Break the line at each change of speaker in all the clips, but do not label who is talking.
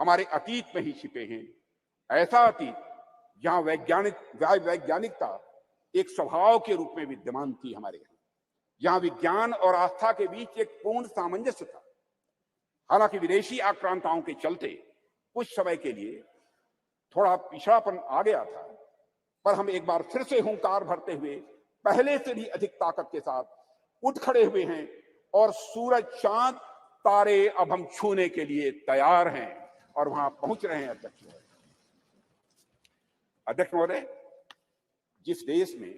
हमारे अतीत में ही छिपे हैं। ऐसा अतीत जहां वैज्ञानिकता एक स्वभाव के रूप में विद्यमान थी हमारे यहाँ, जहां विज्ञान और आस्था के बीच एक पूर्ण सामंजस्य था। हालांकि विदेशी आक्रांताओं के चलते कुछ समय के लिए थोड़ा पिछड़ापन आ गया था, पर हम एक बार फिर से हुंकार भरते हुए पहले से भी अधिक ताकत के साथ उठ खड़े हुए हैं और सूरज, चांद, तारे अब हम छूने के लिए तैयार हैं और वहां पहुंच रहे हैं। अध्यक्ष महोदय, जिस देश में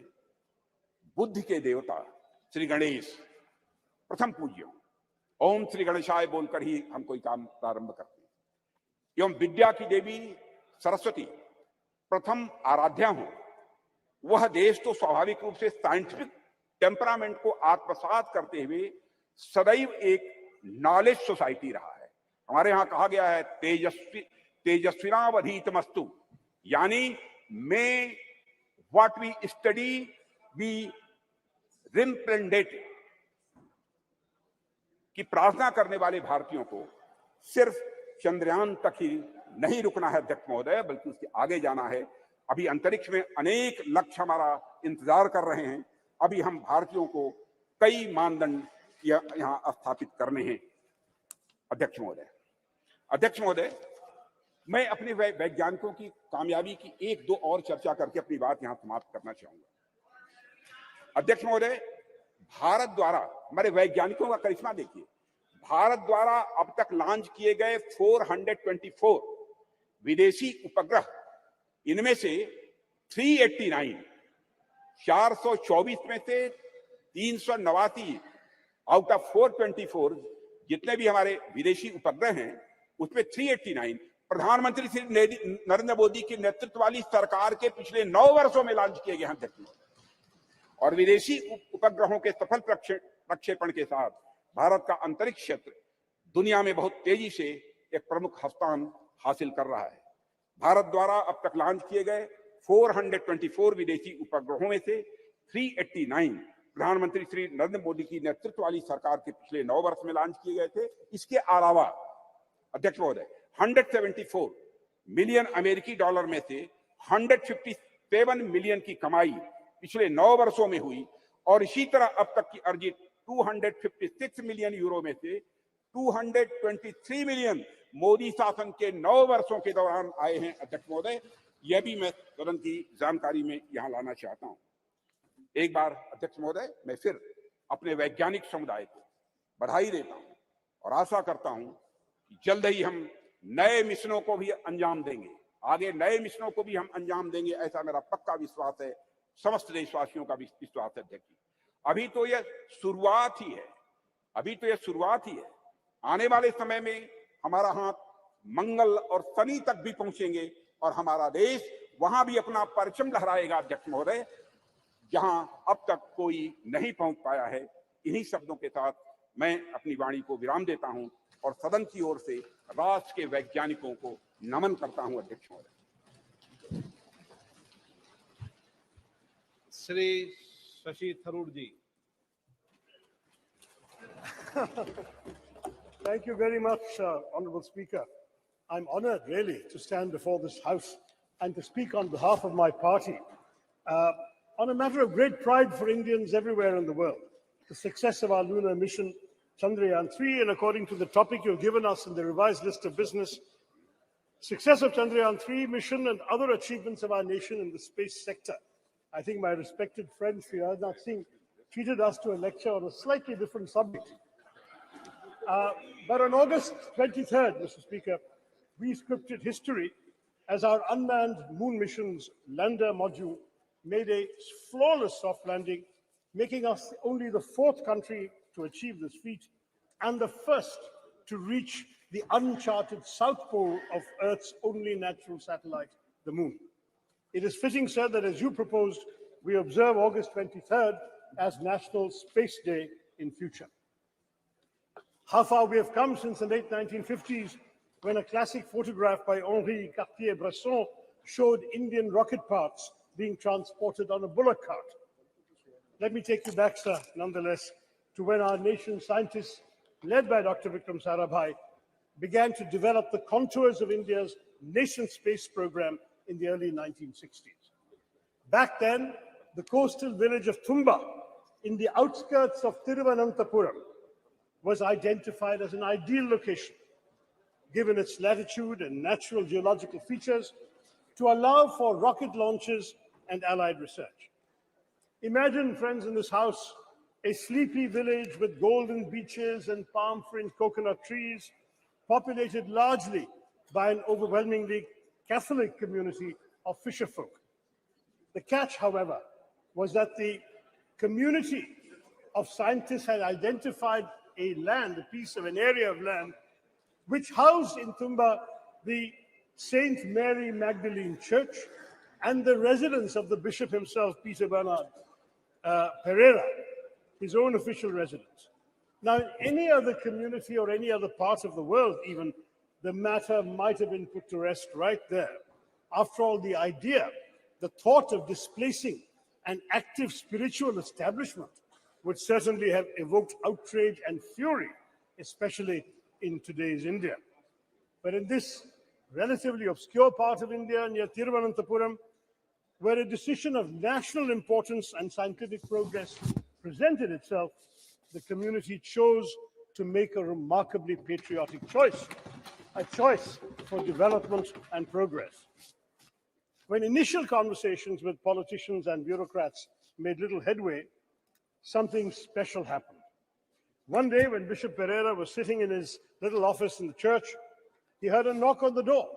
बुद्धि के देवता श्री गणेश प्रथम पूज्य, ओम श्री गणेशाय बोलकर ही हम कोई काम प्रारंभ करते हैं, एवं विद्या की देवी सरस्वती प्रथम आराध्या हो, वह देश तो स्वाभाविक रूप से साइंटिफिक टेम्परामेंट को आत्मसात करते हुए सदैव एक नॉलेज सोसाइटी रहा है। हमारे यहां कहा गया है तेजस्विनावधीतमस्तु, यानी may what we study be represented, कि प्रार्थना करने वाले भारतीयों को सिर्फ चंद्रयान तक ही नहीं रुकना है अध्यक्ष महोदय, बल्कि उसके आगे जाना है। अभी अंतरिक्ष में अनेक लक्ष्य हमारा इंतजार कर रहे हैं। अभी हम भारतीयों को कई मानदंड यहां स्थापित करने हैं। अध्यक्ष महोदय, मैं अपने वैज्ञानिकों की कामयाबी की एक दो और चर्चा करके अपनी बात यहां समाप्त करना चाहूंगा। अध्यक्ष महोदय, भारत द्वारा, हमारे वैज्ञानिकों का करिश्मा देखिए, भारत द्वारा अब तक लॉन्च किए गए 424 विदेशी उपग्रह, इनमें से 389, 424 में से 389 आउट ऑफ 424 जितने भी हमारे विदेशी उपग्रह हैं, उसमें 389 प्रधानमंत्री श्री नरेंद्र मोदी के नेतृत्व वाली सरकार के पिछले 9 वर्षों में लॉन्च किए गए हैं। और विदेशी उपग्रहों के सफल प्रक्षेपण के साथ भारत का अंतरिक्ष क्षेत्र दुनिया में बहुत तेजी से एक प्रमुख स्थान हासिल कर रहा है। भारत द्वारा अब तक लॉन्च किए गए 424 विदेशी उपग्रहों में से 389 प्रधानमंत्री श्री नरेंद्र मोदी की नेतृत्व वाली सरकार के पिछले 9 वर्ष में लॉन्च किए गए थे। इसके अलावा अध्यक्ष महोदय, 174 मिलियन अमेरिकी डॉलर में से 157 मिलियन की कमाई पिछले 9 वर्षों में हुई, और इसी तरह अब तक की अर्जित 256 मिलियन यूरो में से 223 मिलियन मोदी शासन के 9 वर्षों के दौरान आए हैं। अध्यक्ष महोदय, यह भी मैं सदन की जानकारी में यहां लाना चाहता हूं। एक बार अध्यक्ष महोदय, मैं फिर अपने वैज्ञानिक समुदाय को बधाई देता हूं और आशा करता हूं कि जल्द ही हम नए मिशनों को भी अंजाम देंगे, आगे नए मिशनों को भी हम अंजाम देंगे, ऐसा मेरा पक्का विश्वास है, समस्त देशवासियों का भी विश्वास है। अध्यक्ष जी, अभी तो यह शुरुआत ही है, आने वाले समय में हमारा हाथ मंगल और शनि तक भी पहुंचेंगे और हमारा देश वहां भी अपना परचम लहराएगा। अध्यक्ष महोदय, जहां अब तक कोई नहीं पहुंच पाया है। इन्हीं शब्दों के साथ मैं अपनी वाणी को विराम देता हूं और सदन की ओर से राष्ट्र के वैज्ञानिकों को नमन करता हूं। अध्यक्ष महोदय।
श्री शशि थरूर जी।
Thank you very much, Honorable Speaker. I'm honored, really, to stand before this House and to speak on behalf of my party on a matter of great pride for Indians everywhere in the world, the success of our lunar mission, Chandrayaan-3, and according to the topic you've given us in the revised list of business, success of Chandrayaan-3 mission and other achievements of our nation in the space sector. I think my respected friend, Sri Rajnath Singh, treated us to a lecture on a slightly different subject. But on August 23rd, Mr. Speaker, we scripted history as our unmanned moon mission's lander module made a flawless soft landing, making us only the 4th country to achieve this feat and the first to reach the uncharted south pole of Earth's only natural satellite, the moon. It is fitting, sir, that as you proposed, we observe August 23rd as National Space Day in future. How far we have come since the late 1950s, when a classic photograph by Henri Cartier-Bresson showed Indian rocket parts being transported on a bullock cart. Let me take you back, sir, nonetheless, to when our nation's scientists, led by Dr. Vikram Sarabhai, began to develop the contours of India's nascent space program in the early 1960s. Back then, the coastal village of Thumba in the outskirts of Thiruvananthapuram was identified as an ideal location, given its latitude and natural geological features, to allow for rocket launches and allied research. Imagine, friends in this house, a sleepy village with golden beaches and palm-fringed coconut trees, populated largely by an overwhelmingly Catholic community of fisherfolk. The catch, however, was that the community of scientists had identified a piece of an area of land, which housed in Thumba the Saint Mary Magdalene Church and the residence of the bishop himself, Peter Bernard Pereira, his own official residence. Now, in any other community or any other part of the world, even, the matter might have been put to rest right there. After all, the idea, the thought of displacing an active spiritual establishment would certainly have evoked outrage and fury, especially in today's India. But in this relatively obscure part of India near Thiruvananthapuram, where a decision of national importance and scientific progress presented itself, the community chose to make a remarkably patriotic choice, a choice for development and progress. When initial conversations with politicians and bureaucrats made little headway, something special happened. One day, when Bishop Pereira was sitting in his little office in the church, he heard a knock on the door.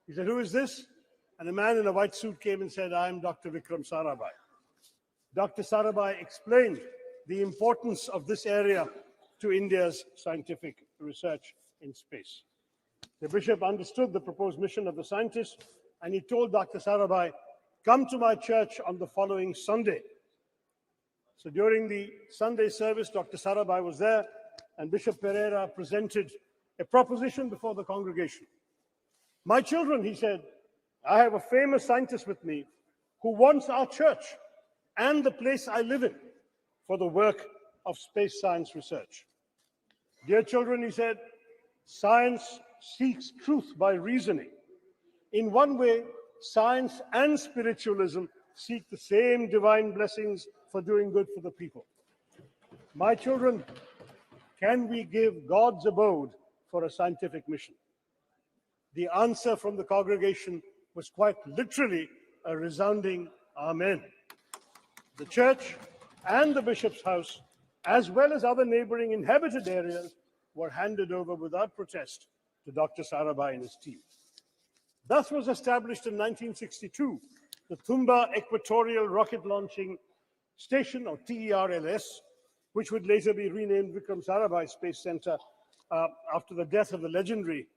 He said, "Who is this?" And a man in a white suit came and said, "I am Dr. Vikram Sarabhai." Dr. Sarabhai explained the importance of this area to India's scientific research in space. The bishop understood the proposed mission of the scientists, and he told Dr. Sarabhai, "Come to my church on the following Sunday." So during the Sunday service, Dr. Sarabhai was there, and Bishop Pereira presented a proposition before the congregation. "My children," he said, "I have a famous scientist with me who wants our church and the place I live in for the work of space science research. Dear children," he said, "science seeks truth by reasoning. In one way, science and spiritualism seek the same divine blessings for doing good for the people. My children, can we give God's abode for a scientific mission?" The answer from the congregation was quite literally a resounding amen. The church and the bishop's house, as well as other neighboring inhabited areas, were handed over without protest to Dr. Sarabhai and his team. Thus was established in 1962 the Thumba Equatorial Rocket Launching Station, or TERLS, which would later be renamed Vikram Sarabhai Space Center after the death of the legendary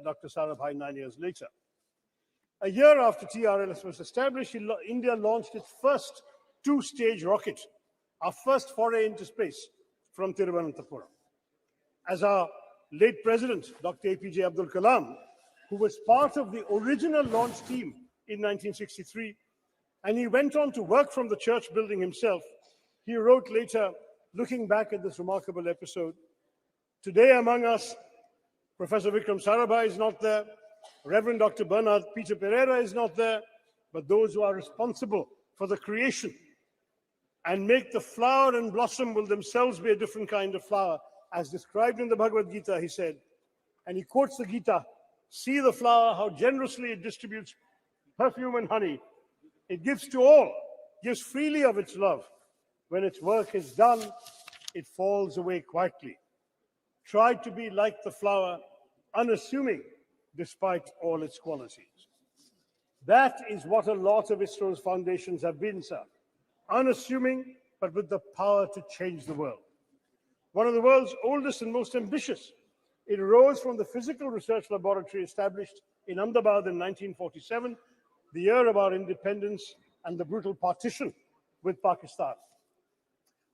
Dr. Sarabhai 9 years later. A year after TRLS was established, India launched its first two-stage rocket, our first foray into space, from Thiruvananthapuram. As our late president, Dr. APJ Abdul Kalam, who was part of the original launch team in 1963, and he went on to work from the church building himself, he wrote later, looking back at this remarkable episode, "Today among us, Professor Vikram Sarabhai is not there, Reverend Dr. Bernard Peter Pereira is not there, but those who are responsible for the creation and make the flower and blossom will themselves be a different kind of flower, as described in the Bhagavad Gita," he said. And he quotes the Gita, "See the flower, how generously it distributes perfume and honey. It gives to all, gives freely of its love. When its work is done, it falls away quietly. Try to be like the flower, unassuming despite all its qualities." That is what a lot of ISRO's foundations have been, sir. Unassuming, but with the power to change the world. One of the world's oldest and most ambitious, it arose from the physical research laboratory established in Ahmedabad in 1947, the year of our independence and the brutal partition with Pakistan.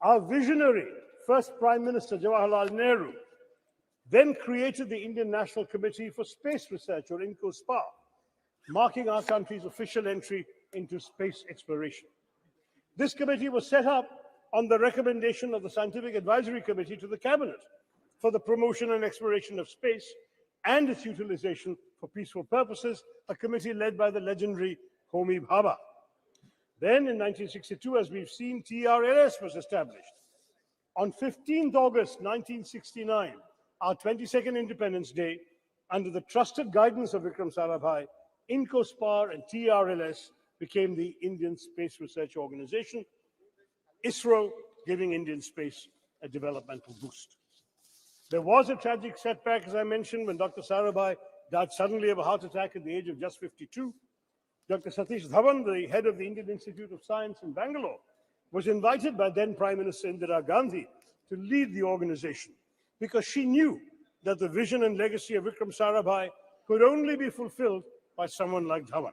Our visionary first Prime Minister, Jawaharlal Nehru, then created the Indian National Committee for Space Research, or INCOSPA, marking our country's official entry into space exploration. This committee was set up on the recommendation of the Scientific Advisory Committee to the Cabinet for the promotion and exploration of space and its utilization for peaceful purposes, a committee led by the legendary Homi Bhabha. Then in 1962, as we've seen, TRLS was established. On 15th August 1969, our 22nd Independence Day, under the trusted guidance of Vikram Sarabhai, INCOSPAR and TRLS became the Indian Space Research Organization, ISRO giving Indian space a developmental boost. There was a tragic setback, as I mentioned, when Dr. Sarabhai died suddenly of a heart attack at the age of just 52. Dr. Satish Dhawan, the head of the Indian Institute of Science in Bangalore, was invited by then Prime Minister Indira Gandhi to lead the organization because she knew that the vision and legacy of Vikram Sarabhai could only be fulfilled by someone like Dhawan.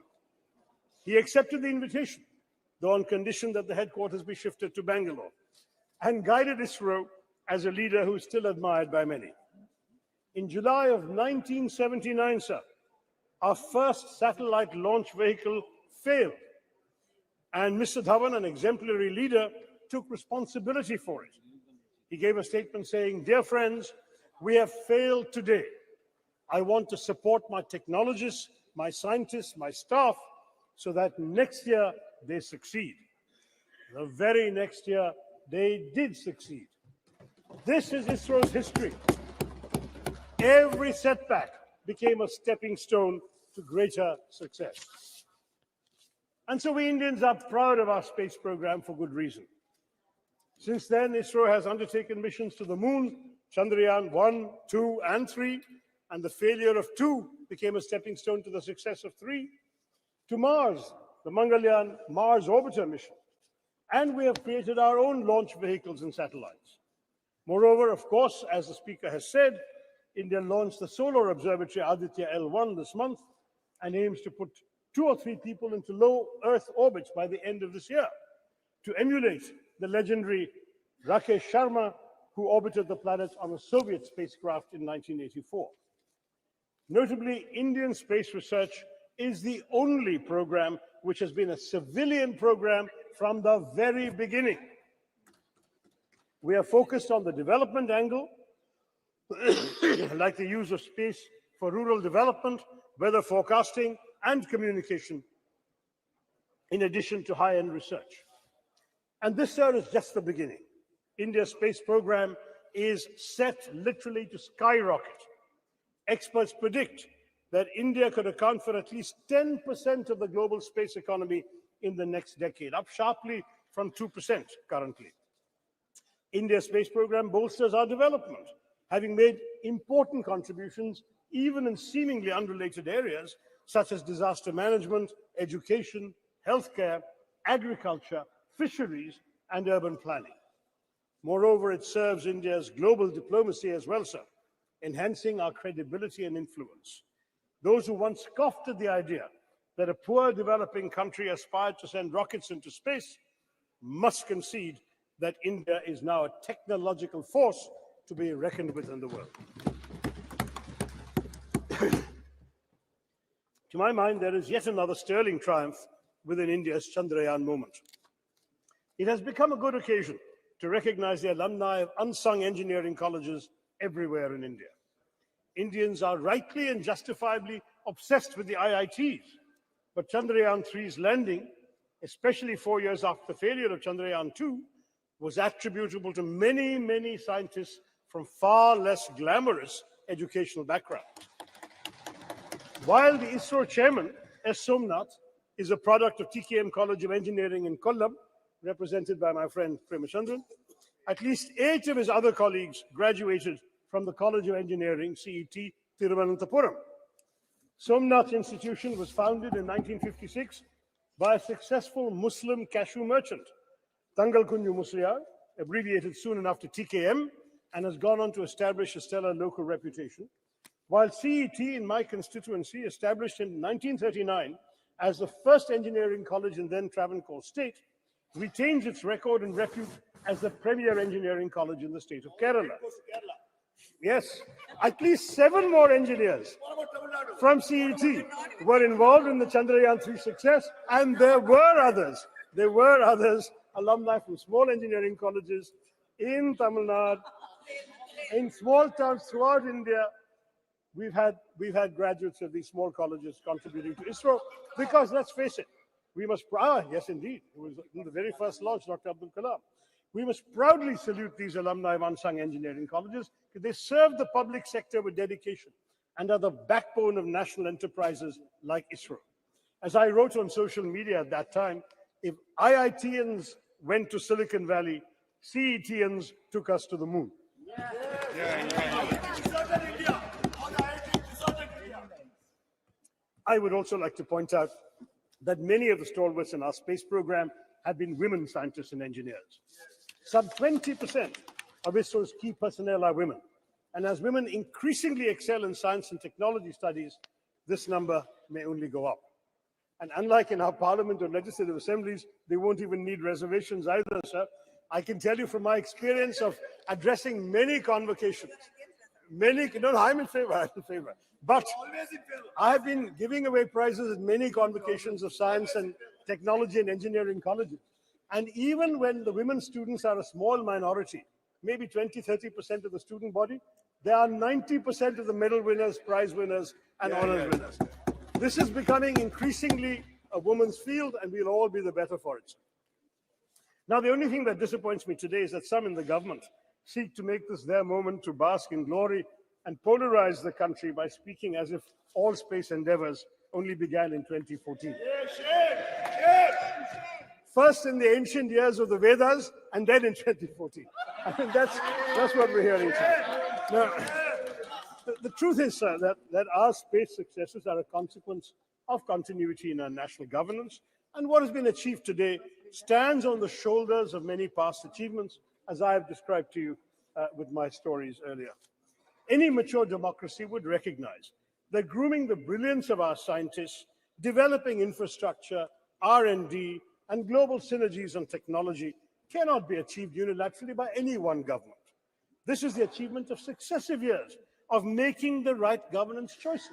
He accepted the invitation, though on condition that the headquarters be shifted to Bangalore, and guided ISRO as a leader who is still admired by many. In July of 1979, sir, our first satellite launch vehicle failed, and Mr. Dhawan, an exemplary leader, took responsibility for it. He gave a statement saying, "Dear friends, we have failed today. I want to support my technologists, my scientists, my staff, so that next year they succeed." The very next year, they did succeed. This is ISRO's history. Every setback became a stepping stone to greater success. And so we Indians are proud of our space program for good reason. Since then, ISRO has undertaken missions to the moon, Chandrayaan 1, 2, and 3, and the failure of 2 became a stepping stone to the success of 3, to Mars, the Mangalyaan Mars Orbiter mission. And we have created our own launch vehicles and satellites. Moreover, of course, as the speaker has said, India launched the Solar Observatory Aditya L1 this month and aims to put 2 or 3 people into low Earth orbits by the end of this year to emulate the legendary Rakesh Sharma, who orbited the planet on a Soviet spacecraft in 1984. Notably, Indian space research is the only program which has been a civilian program from the very beginning. We are focused on the development angle, like the use of space for rural development, weather forecasting, and communication, in addition to high-end research. And this, sir, is just the beginning. India's space program is set literally to skyrocket. Experts predict that India could account for at least 10% of the global space economy in the next decade, up sharply from 2% currently. India's space program bolsters our development, having made important contributions even in seemingly unrelated areas such as disaster management, education, healthcare, agriculture, fisheries, and urban planning. Moreover, it serves India's global diplomacy as well, sir, enhancing our credibility and influence. Those who once scoffed at the idea that a poor developing country aspired to send rockets into space must concede that India is now a technological force to be reckoned with in the world. To my mind, there is yet another sterling triumph within India's Chandrayaan moment. It has become a good occasion to recognize the alumni of unsung engineering colleges everywhere in India. Indians are rightly and justifiably obsessed with the IITs, but Chandrayaan 3's landing, especially 4 years after the failure of Chandrayaan 2, was attributable to many, many scientists from far less glamorous educational backgrounds. While the ISRO chairman, S. Somnath, is a product of TKM College of Engineering in Kollam, represented by my friend Premachandran, at least 8 of his other colleagues graduated from the College of Engineering, CET, Thiruvananthapuram. Somnath Institution was founded in 1956 by a successful Muslim cashew merchant, Tangal Kunju Musliar, abbreviated soon enough to TKM, and has gone on to establish a stellar local reputation, while CET in my constituency, established in 1939 as the first engineering college in then Travancore state, retains its record and repute as the premier engineering college in the state of Kerala. Yes, at least 7 more engineers from CET were involved in the Chandrayaan 3 success, and there were others, alumni from small engineering colleges in Tamil Nadu In small towns throughout India, we've had graduates of these small colleges contributing to ISRO because, let's face it, we must, yes indeed, it was in the very first launch, Dr. Abdul Kalam. We must proudly salute these alumni of unsung engineering colleges because they serve the public sector with dedication and are the backbone of national enterprises like ISRO. As I wrote on social media at that time, if IITians went to Silicon Valley, CETians took us to the moon. I would also like to point out that many of the stalwarts in our space program have been women scientists and engineers. Some 20% of ISRO's key personnel are women. And as women increasingly excel in science and technology studies, this number may only go up. And unlike in our parliament or legislative assemblies, they won't even need reservations either, sir. I can tell you from my experience of addressing many convocations, no, I'm in favor. But I have been giving away prizes at many convocations of science and technology and engineering colleges. And even when the women students are a small minority, maybe 20, 30% of the student body, there are 90% of the medal winners, prize winners, and honors winners. This is becoming increasingly a woman's field, and we'll all be the better for it. Now, the only thing that disappoints me today is that some in the government seek to make this their moment to bask in glory and polarize the country by speaking as if all space endeavors only began in 2014. First in the ancient years of the Vedas, and then in 2014. I mean, that's what we're hearing today. Now, the truth is, sir, that our space successes are a consequence of continuity in our national governance, and what has been achieved today stands on the shoulders of many past achievements, as I have described to you with my stories earlier. Any mature democracy would recognize that grooming the brilliance of our scientists, developing infrastructure, R&D, and global synergies on technology cannot be achieved unilaterally by any one government. This is the achievement of successive years of making the right governance choices.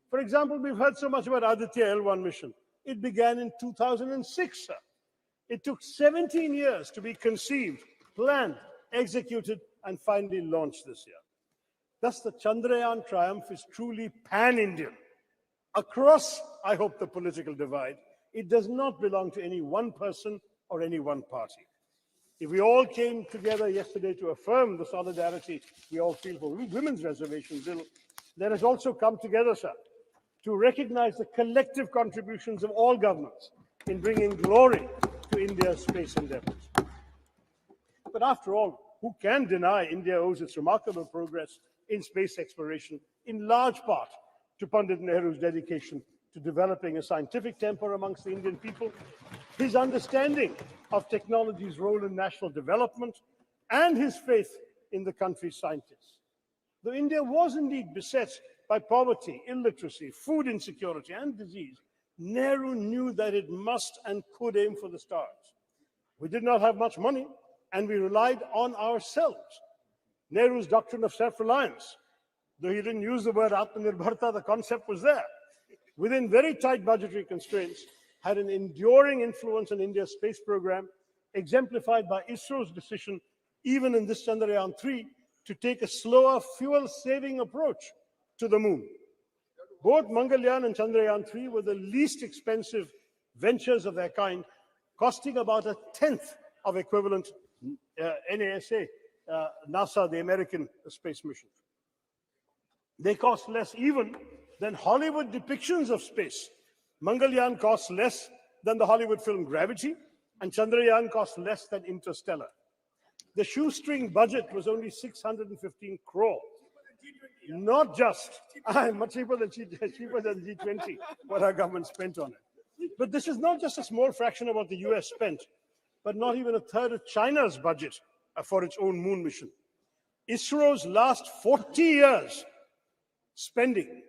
For example, we've heard so much about Aditya L1 mission. It began in 2006, sir. It took 17 years to be conceived, planned, executed, and finally launched this year. Thus, the Chandrayaan triumph is truly pan-Indian. Across, I hope, the political divide, it does not belong to any one person or any one party. If we all came together yesterday to affirm the solidarity we all feel for women's reservation bill, let us also come together, sir, to recognize the collective contributions of all governments in bringing glory to India's space endeavors. But after all, who can deny India owes its remarkable progress in space exploration in large part to Pandit Nehru's dedication to developing a scientific temper amongst the Indian people, his understanding of technology's role in national development, and his faith in the country's scientists. Though India was indeed beset by poverty, illiteracy, food insecurity, and disease, Nehru knew that it must and could aim for the stars. We did not have much money, and we relied on ourselves. Nehru's doctrine of self-reliance, though he didn't use the word Atmanirbharta, the concept was there, within very tight budgetary constraints, had an enduring influence on India's space program, exemplified by ISRO's decision, even in this Chandrayaan-3, to take a slower, fuel-saving approach to the moon. Both Mangalyaan and Chandrayaan-3 were the least expensive ventures of their kind, costing about 1/10 of equivalent NASA, NASA, the American space mission. They cost less even than Hollywood depictions of space. Mangalyaan costs less than the Hollywood film Gravity, and Chandrayaan costs less than Interstellar. The shoestring budget was only 615 crore. Not just, much cheaper than G20, what our government spent on it. But this is not just a small fraction of what the US spent, but not even 1/3 of China's budget for its own moon mission. ISRO's last 40 years spending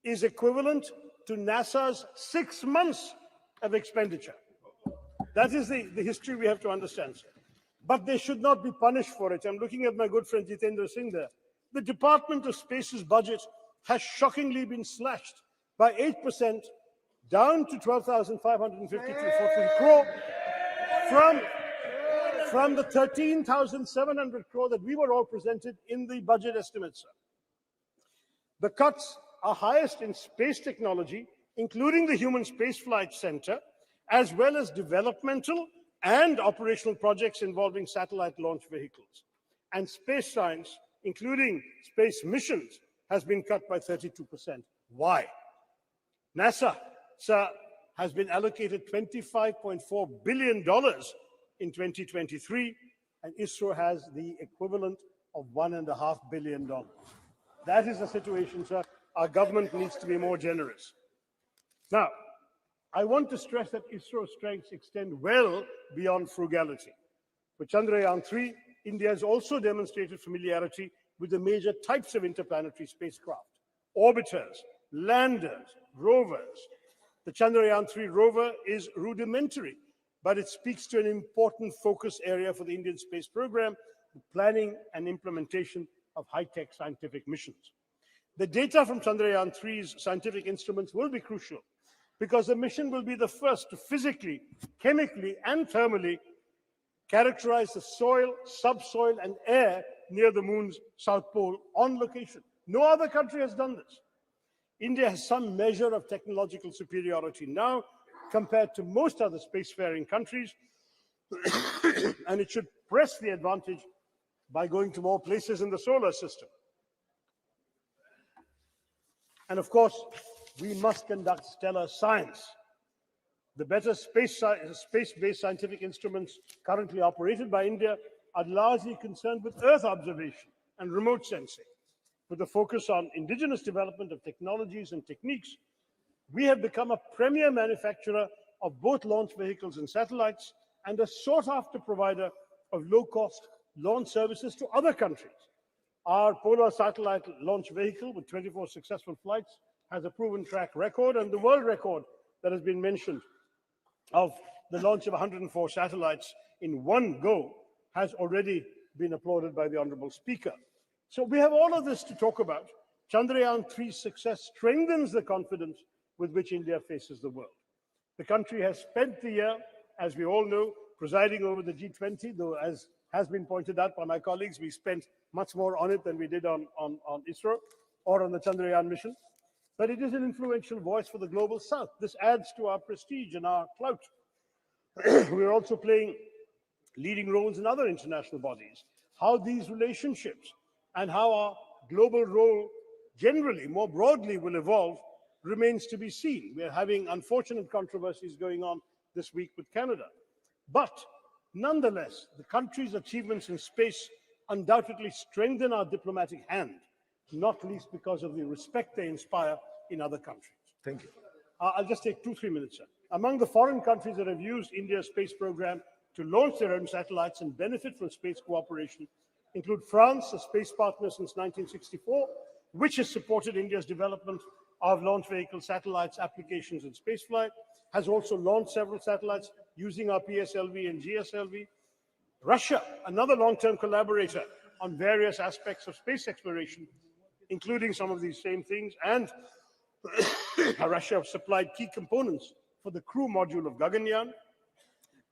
is equivalent to NASA's 6 months of expenditure. That is the history we have to understand, sir. But they should not be punished for it. I'm looking at my good friend Jitendra Singh there. The Department of Space's budget has shockingly been slashed by 8%, down to 12,552 crore from the 13,700 crore that we were all presented in the budget estimates, sir. The cuts are highest in space technology, including the Human Spaceflight Center, as well as developmental and operational projects involving satellite launch vehicles. And space science, including space missions, has been cut by 32%. Why? NASA, sir, has been allocated $25.4 billion in 2023, and ISRO has the equivalent of $1.5 billion. That is the situation, sir. Our government needs to be more generous. Now, I want to stress that ISRO's strengths extend well beyond frugality. For Chandrayaan-3, India has also demonstrated familiarity with the major types of interplanetary spacecraft: orbiters, landers, rovers. The Chandrayaan-3 rover is rudimentary, but it speaks to an important focus area for the Indian space program, the planning and implementation of high-tech scientific missions. The data from Chandrayaan-3's scientific instruments will be crucial because the mission will be the first to physically, chemically, and thermally characterize the soil, subsoil, and air near the moon's south pole on location. No other country has done this. India has some measure of technological superiority now compared to most other spacefaring countries, and it should press the advantage by going to more places in the solar system. And of course, we must conduct stellar science. The better space-based scientific instruments currently operated by India are largely concerned with Earth observation and remote sensing. With a focus on indigenous development of technologies and techniques, we have become a premier manufacturer of both launch vehicles and satellites, and a sought-after provider of low-cost launch services to other countries. Our Polar satellite launch vehicle, with 24 successful flights, has a proven track record, and the world record that has been mentioned of the launch of 104 satellites in one go has already been applauded by the Honorable Speaker. So we have all of this to talk about. Chandrayaan-3's success strengthens the confidence with which India faces the world. The country has spent the year, as we all know, presiding over the G20, though as has been pointed out by my colleagues, we spent much more on it than we did on ISRO or on the Chandrayaan mission. But it is an influential voice for the global south. This adds to our prestige and our clout. We're also playing leading roles in other international bodies. How these relationships and how our global role generally, more broadly, will evolve remains to be seen. We're having unfortunate controversies going on this week with Canada. But nonetheless, the country's achievements in space undoubtedly strengthen our diplomatic hand, not least because of the respect they inspire in other countries.
Thank you.
I'll just take 2-3 minutes, sir. Among the foreign countries that have used India's space program to launch their own satellites and benefit from space cooperation include France, a space partner since 1964, which has supported India's development of launch vehicle satellites, applications, and spaceflight, has also launched several satellites using our PSLV and GSLV. Russia, another long-term collaborator on various aspects of space exploration, including some of these same things, and Russia supplied key components for the crew module of Gaganyaan,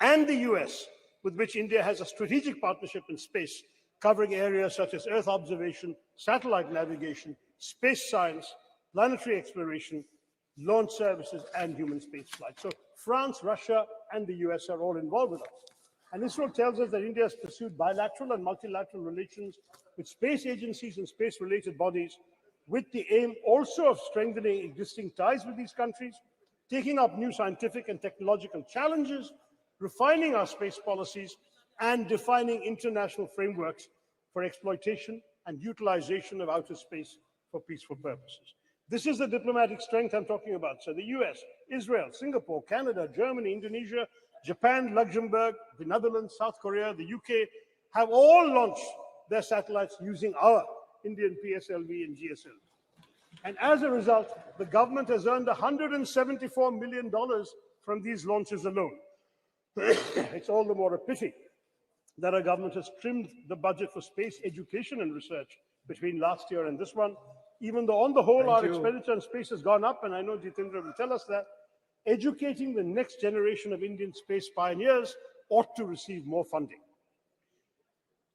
and the US, with which India has a strategic partnership in space, covering areas such as Earth observation, satellite navigation, space science, planetary exploration, launch services, and human spaceflight. So France, Russia, and the US are all involved with us. And ISRO tells us that India has pursued bilateral and multilateral relations with space agencies and space-related bodies, with the aim also of strengthening existing ties with these countries, taking up new scientific and technological challenges, refining our space policies, and defining international frameworks for exploitation and utilization of outer space for peaceful purposes. This is the diplomatic strength I'm talking about. So the US, Israel, Singapore, Canada, Germany, Indonesia, Japan, Luxembourg, the Netherlands, South Korea, the UK have all launched their satellites using our Indian PSLV and GSLV. And as a result, the government has earned $174 million from these launches alone. It's all the more a pity that our government has trimmed the budget for space education and research between last year and this one, even though on the whole our expenditure on space has gone up, and I know Jitendra will tell us that. Educating the next generation of Indian space pioneers ought to receive more funding.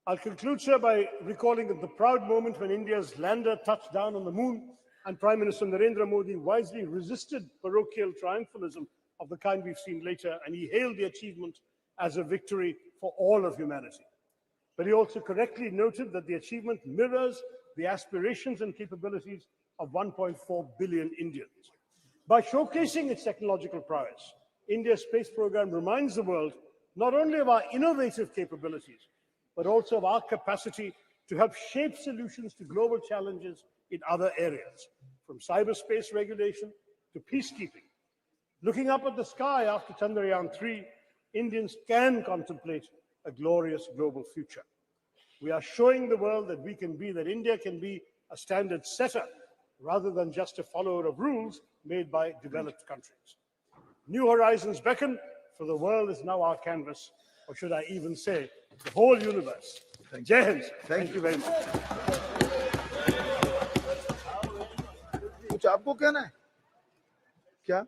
I'll conclude, sir, by recalling the proud moment when India's lander touched down on the moon and Prime Minister Narendra Modi wisely resisted parochial triumphalism of the kind we've seen later, and he hailed the achievement as a victory for all of humanity. But he also correctly noted that the achievement mirrors the aspirations and capabilities of 1.4 billion Indians. By showcasing its technological prowess, India's space program reminds the world not only of our innovative capabilities, but also of our capacity to help shape solutions to global challenges in other areas, from cyberspace regulation to peacekeeping. Looking up at the sky after Chandrayaan-3, Indians can contemplate a glorious global future. We are showing the world that India can be a standard setter rather than just a follower of rules made by developed countries. New horizons beckon, for the world is now our canvas, or should I even say, the whole universe. Jai Hind. Thank you very much.
कुछ आपको कहना है क्या?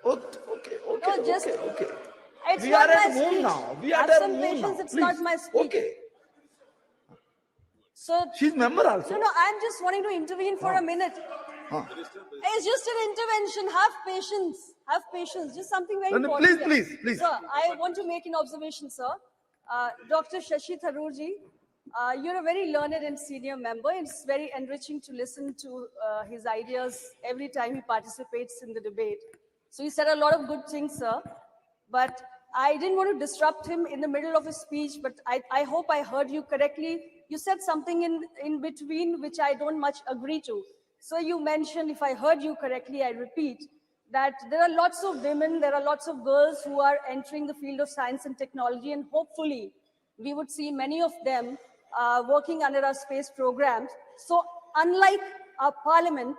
Okay.
It's
We
not
are
my
at home
speech.
now. We are
Have
at
some
home
patience.
now.
It's
Please.
not my speech.
Okay.
So,
She's member also.
no, I'm just wanting to intervene for a minute. It's just an intervention. Have patience. Have patience. Just something very
No,
important.
please.
Sir, I want to make an observation, sir. Dr. Shashi Tharoorji, you're a very learned and senior member. It's very enriching to listen to his ideas every time he participates in the debate. So he said a lot of good things, sir. But I didn't want to disrupt him in the middle of his speech, but I hope I heard you correctly. You said something in between which I don't much agree to. So you mentioned, if I heard you correctly, I repeat, that there are lots of women, there are lots of girls who are entering the field of science and technology, and hopefully we would see many of them working under our space programs. So unlike our parliament,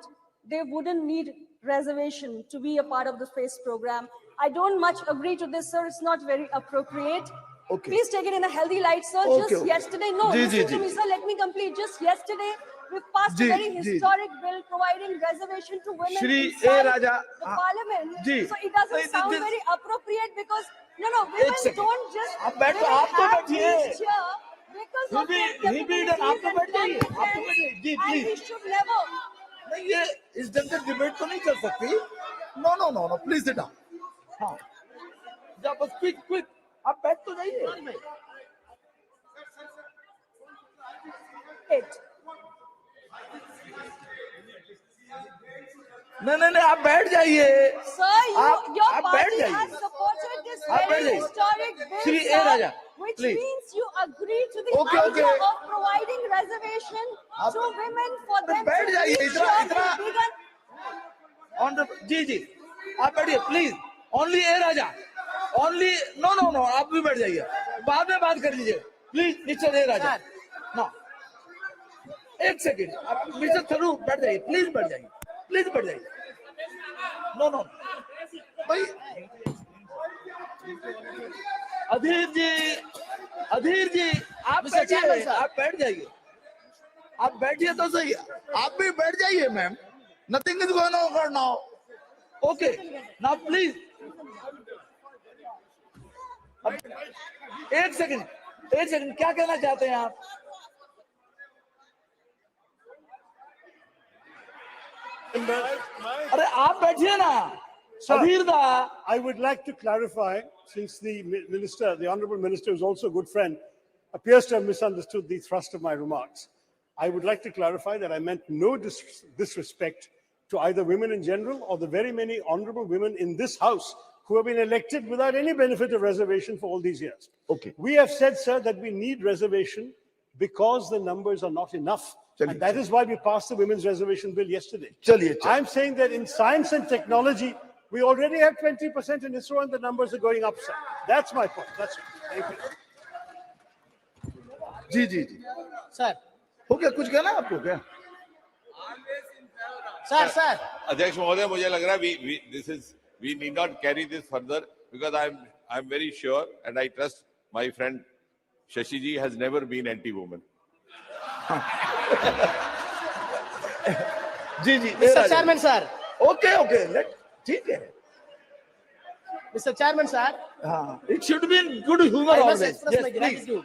they wouldn't need reservation to be a part of the space program. I don't much agree to this, sir. It's not very appropriate.
Okay.
Please take it in a healthy light, sir.
Okay.
Yesterday, no, listen to me, sir. Let me complete. Just yesterday, we passed a very historic bill providing reservation to women
Shri
inside
Raja,
the parliament.
Ji.
So it doesn't sound very appropriate because, women
second.
don't just
आप बैठो,
women
आप तो
have
बैठिए.
these here because of their capabilities
आप तो
and
बैठिए. आप तो
competence,
बैठिए. जी,
and we
please.
should never.
नहीं, ये इस ढंग से डिबेट तो नहीं चल सकती. No. Please sit down. हाँ. जब बस quick. आप बैठ तो जाइए. नहीं, आप बैठ जाइए.
Sir, your party has supported this very historic bill,
Shri
sir,
Raja,
which
please.
means you agree to the
Okay.
idea of providing reservation to women for them
बैठ
to
जाइए.
reach
इतना
bigger.
जी. आप बैठिए please. Only A Raja. Only no. आप भी बैठ जाइए. बाद में बात कर लीजिए. Please mister A Raja. No. एक सेकंड. आप मिस्टर थरूर बैठ जाइए. प्लीज बैठ जाइए. No. भाई अधीर जी आप बैठिए. आप बैठ जाइए. आप बैठिए तो सही. आप भी बैठ जाइए ma'am. Nothing is going on now. Okay. Now please. एक सेकंड. क्या कहना चाहते हैं आप? अरे आप बैठिए ना.
I would like to clarify, since the minister, the honorable minister, who is also a good friend, appears to have misunderstood the thrust of my remarks. I would like to clarify that I meant no disrespect to either women in general or the very many honorable women in this house who have been elected without any benefit of reservation for all these years.
Okay.
We have said, sir, that we need reservation because the numbers are not enough. And that is why we passed the women's reservation bill yesterday. I'm saying that in science and technology, we already have 20% in ISRO and the numbers are going up, sir. That's my point. That's it. Thank you.
जी.
Sir
हो गया. कुछ कहना है आपको क्या?
Sir
अध्यक्ष महोदय, मुझे लग रहा है we need not carry this further because I'm very sure and I trust my friend Shashi ji has never been anti-woman.
जी.
Mister chairman sir.
Okay. ठीक है.
Mister chairman sir,
It should be in good humor
I must
always.
express
Yes,
my
please.
gratitude.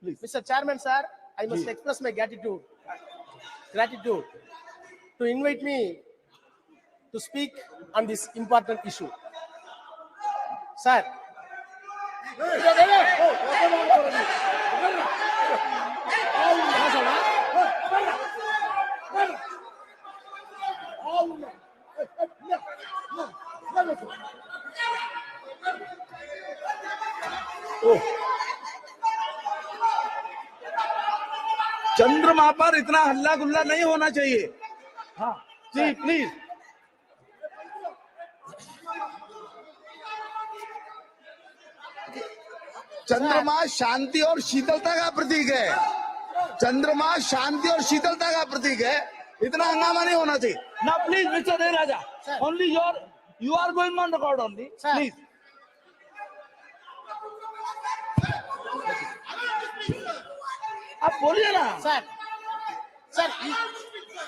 Mr. Chairman, sir, I must express my gratitude to invite me to speak on this important issue. Sir,
चंद्रमा पर इतना हल्ला गुल्ला नहीं होना चाहिए. हाँ जी please. चंद्रमा शांति और शीतलता का प्रतीक है. चंद्रमा शांति और शीतलता का प्रतीक है. इतना हंगामा नहीं होना चाहिए. ना please mister they Raja. Only you are going on record only.
Sir.
Please. आप बोलिए ना.
sir,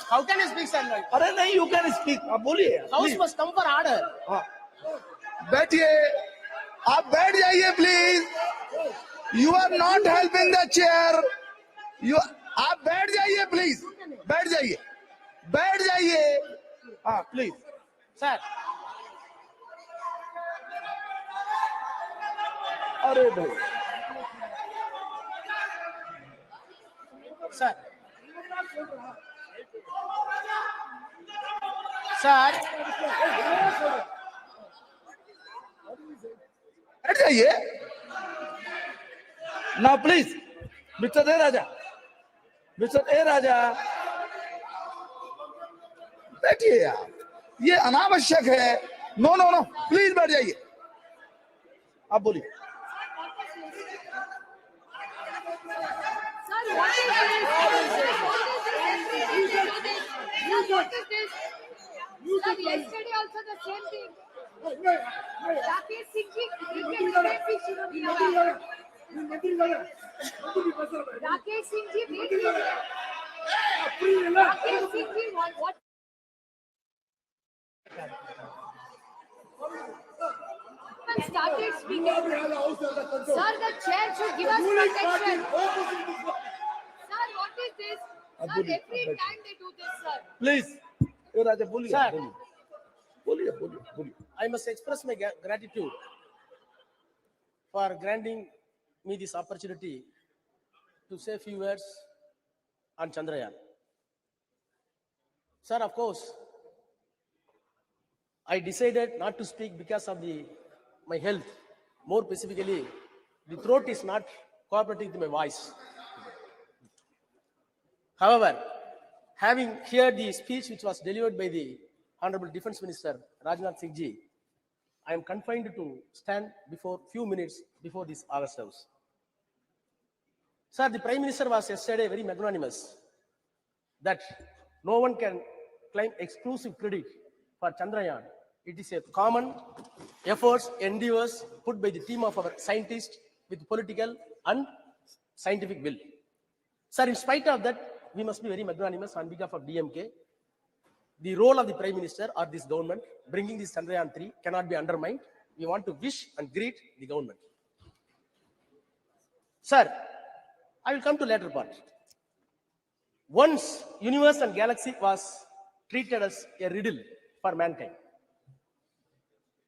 how can you speak, sir?
अरे नहीं, you can speak. आप बोलिए.
House
Please.
must come for order.
बैठिए. आप बैठ जाइए please. You are not helping the chair. आप बैठ जाइए प्लीज. बैठ जाइए. बैठ जाइए. हाँ प्लीज.
Sir,
अरे भाई.
sir. Sir,
बैठ जाइए ना please. Mister A Raja. Mister A Raja बैठिए आप. ये अनावश्यक है. नो नो नो प्लीज बैठ जाइए. आप बोलिए.
Sir, what is this? What is this? Sir, yesterday also the same thing. Rakesh Singh ji, Rakesh Singh ji, wait a minute. Rakesh Singh ji, what? Started speaking. Sir, the chair should give us protection. Sir, what is this? Sir, every time they do this, sir.
Please. A Raja बोलिए.
Sir.
बोलिए. बोलिए.
I must express my gratitude for granting me this opportunity to say a few words on Chandrayaan. Sir, of course, I decided not to speak because of my health. More specifically, the throat is not cooperating with my voice. However, having heard the speech which was delivered by the Honorable Defense Minister Rajnath Singh ji, I am confined to stand before few minutes before this August House. Sir, the Prime Minister was yesterday very magnanimous that no one can claim exclusive credit for Chandrayaan. It is a common efforts, endeavors put by the team of our scientists with political and scientific will. Sir, in spite of that, we must be very magnanimous on behalf of DMK. The role of the Prime Minister or this government bringing this Chandrayaan 3 cannot be undermined. We want to wish and greet the government. Sir, I will come to later part. Once universe and galaxy was treated as a riddle for mankind.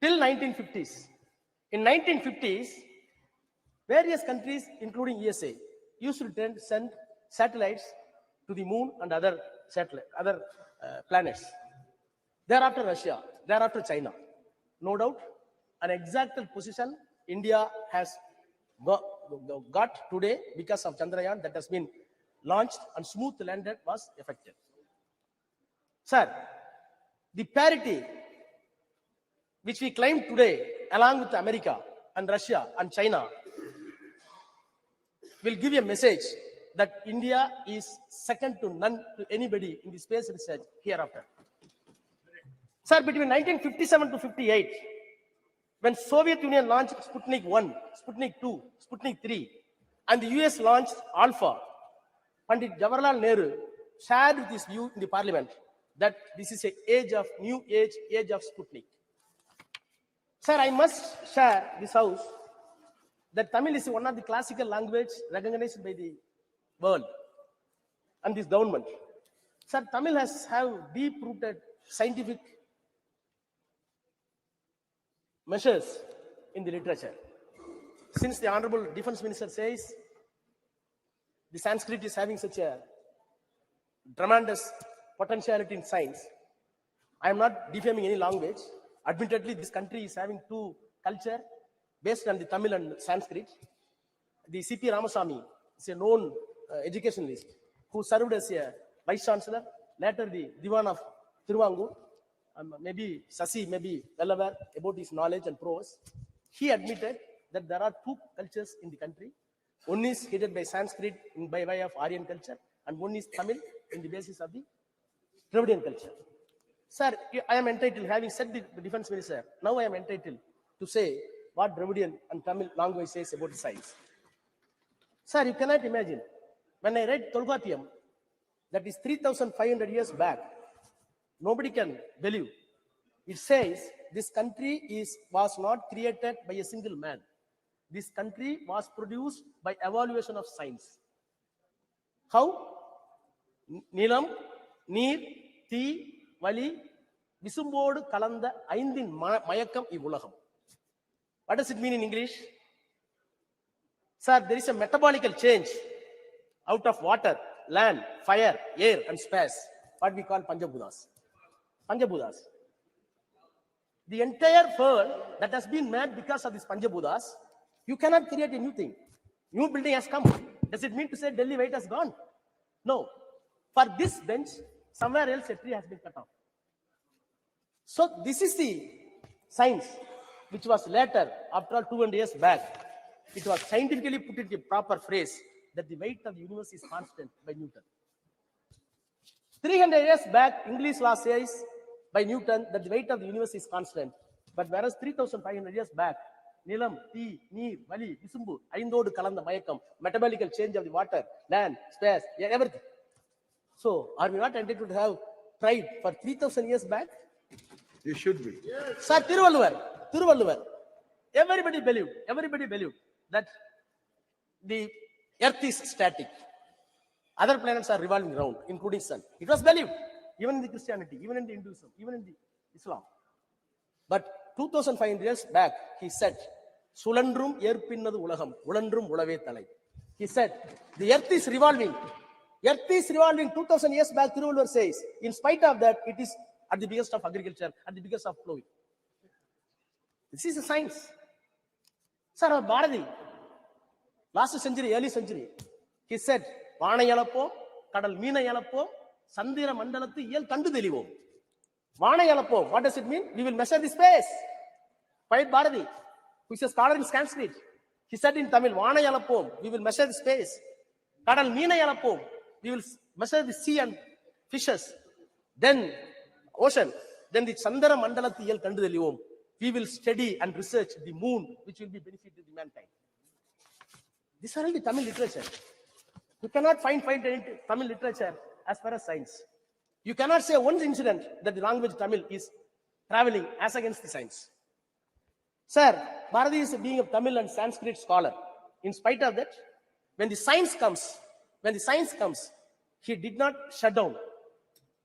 Till 1950s. In 1950s, various countries, including USA, used to send satellites to the moon and other planets. Thereafter Russia, thereafter China. No doubt, an exact position India has got today because of Chandrayaan that has been launched and smooth landed was effective. Sir, the parity which we claim today along with America and Russia and China will give a message that India is second to none to anybody in the space research hereafter. Sir, between 1957 to 58, when Soviet Union launched Sputnik 1, Sputnik 2, Sputnik 3, and the US launched Alpha, Pandit Jawaharlal Nehru shared with his view in the parliament that this is a new age of Sputnik. Sir, I must share this house that Tamil is one of the classical language recognized by the world and this government. Sir, Tamil has have deep-rooted scientific measures in the literature. Since the Honorable Defense Minister says the Sanskrit is having such a tremendous potentiality in science, I am not defaming any language. Admittedly, this country is having two culture based on the Tamil and Sanskrit. The C.P. Ramasamy is a known educationalist who served as a vice chancellor, later the Diwan of Thiruvangur. Maybe Sasi may be well aware about his knowledge and prowess. He admitted that there are two cultures in the country. One is headed by Sanskrit by way of Aryan culture, and one is Tamil in the basis of the Dravidian culture. Sir, I am entitled, having said the defense minister, now I am entitled to say what Dravidian and Tamil language says about science. Sir, you cannot imagine. When I read Tolkappiyam, that is 3,500 years back, nobody can believe. It says this country was not created by a single man. This country was produced by evaluation of science. How? Nilam, Neer, Thi, Vali, Visumbodu Kalanda, Aindin Mayakam Ivulaham. What does it mean in English? Sir, there is a metabolical change out of water, land, fire, air, and space, what we call Panchabhutas. Panchabhutas. The entire world that has been made because of these Panchabhutas, you cannot create a new thing. New building has come. Does it mean to say Delhi weight has gone? No. For this bench, somewhere else a tree has been cut off. So this is the science which was later, after all 200 years back, it was scientifically put in a proper phrase that the weight of the universe is constant by Newton. 300 years back, English law says by Newton that the weight of the universe is constant. But whereas 3,500 years back, Nilam, Thi, Neer, Vali, Visumbu, Aindodu Kalanda Mayakam, metabolical change of the water, land, space, everything. So, are we not entitled to have pride for 3,000 years back?
You should be.
Sir, Tiruvalluvar, everybody believed that the earth is static. Other planets are revolving around, including sun. It was believed, even in the Christianity, even in the Hinduism, even in the Islam. But 2,500 years back, he said, Sulandrum Yerpinnadu Ulaham, Ulandrum Ulave Talai. He said, the earth is revolving. Earth is revolving 2,000 years back, Tiruvalluvar says. In spite of that, it is at the biggest of agriculture, at the biggest of flowing. This is a science. Sir, our Bharati, last century, early century, he said, Vana Yalapo, Kadal Meena Yalapo, Sandira Mandalati Yel Kandu Delivo. Vana Yalapo, what does it mean? We will measure the space. Poet Bharati, who is a scholar in Sanskrit, he said in Tamil, Vana Yalapo, we will measure the space. Kadal Meena Yalapo, we will measure the sea and fishes. Then ocean. Then the Chandara Mandalati Yel Kandu Delivo. We will study and research the moon, which will be benefit to the mankind. These are all the Tamil literature. You cannot find any Tamil literature as far as science. You cannot say one incident that the language Tamil is traveling as against the science. Sir, Bharati is being a Tamil and Sanskrit scholar. In spite of that, when the science comes, he did not shut down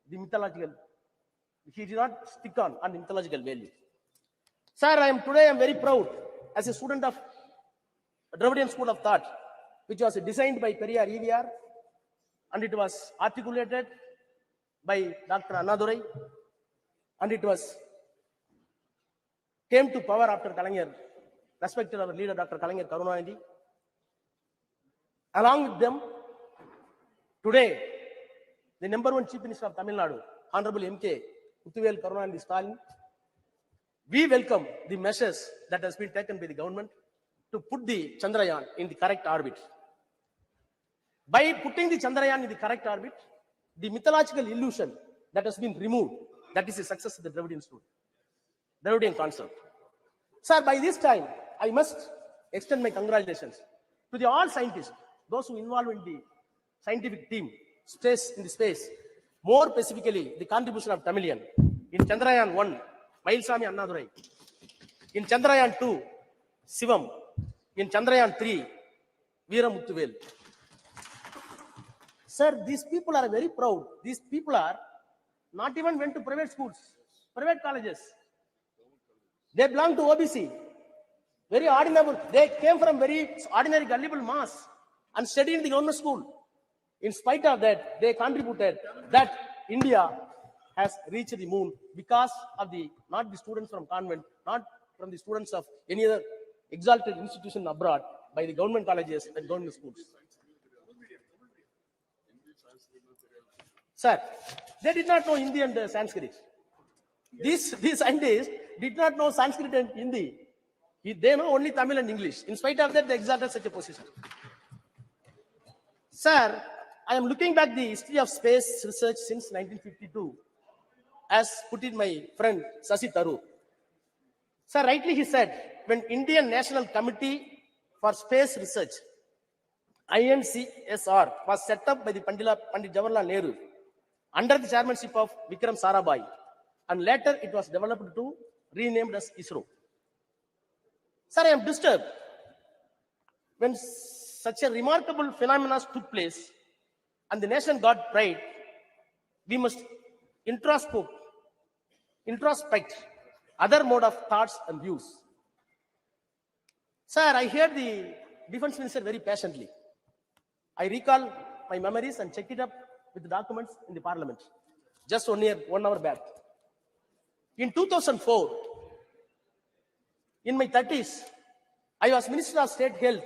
the mythological. He did not stick on the mythological value. Sir, today I am very proud as a student of Dravidian School of Thought, which was designed by Periyar EVR, and it was articulated by Dr. Annadurai, and it came to power after Kalaignar, respected our leader Dr. Kalaignar Karunanidhi. Along with them, today, the #1 Chief Minister of Tamil Nadu, Honorable M.K. Muthuvel Karunanidhi Stalin, we welcome the measures that has been taken by the government to put the Chandrayaan in the correct orbit. By putting the Chandrayaan in the correct orbit, the mythological illusion that has been removed, that is the success of the Dravidian concept. Sir, by this time, I must extend my congratulations to all scientists, those who involved in the scientific team, in the space, more specifically, the contribution of Tamilian in Chandrayaan 1, Mailsamy Annadurai, In Chandrayaan 2, Shivam. In Chandrayaan 3, Veeramuthuvel. Sir, these people are very proud. These people are not even went to private schools, private colleges. They belong to OBC. Very ordinary. They came from very ordinary gullible mass and studied in the government school. In spite of that, they contributed that India has reached the moon because of not the students from convent, not from the students of any other exalted institution abroad, by the government colleges and government schools. Sir, they did not know Hindi and Sanskrit. These scientists did not know Sanskrit and Hindi. They know only Tamil and English. In spite of that, they exalted such a position. Sir, I am looking back the history of space research since 1952, as put in my friend Shashi Tharoor. Sir, rightly he said, when Indian National Committee for Space Research, INCSR, was set up by the Pandit Jawaharlal Nehru under the chairmanship of Vikram Sarabhai, and later it was developed to renamed as ISRO. Sir, I am disturbed when such a remarkable phenomenon took place and the nation got pride. We must introspect other mode of thoughts and views. Sir, I heard the defense minister very patiently. I recall my memories and checked it up with the documents in the parliament just 1 hour back. In 2004, in my 30s, I was Minister of State Health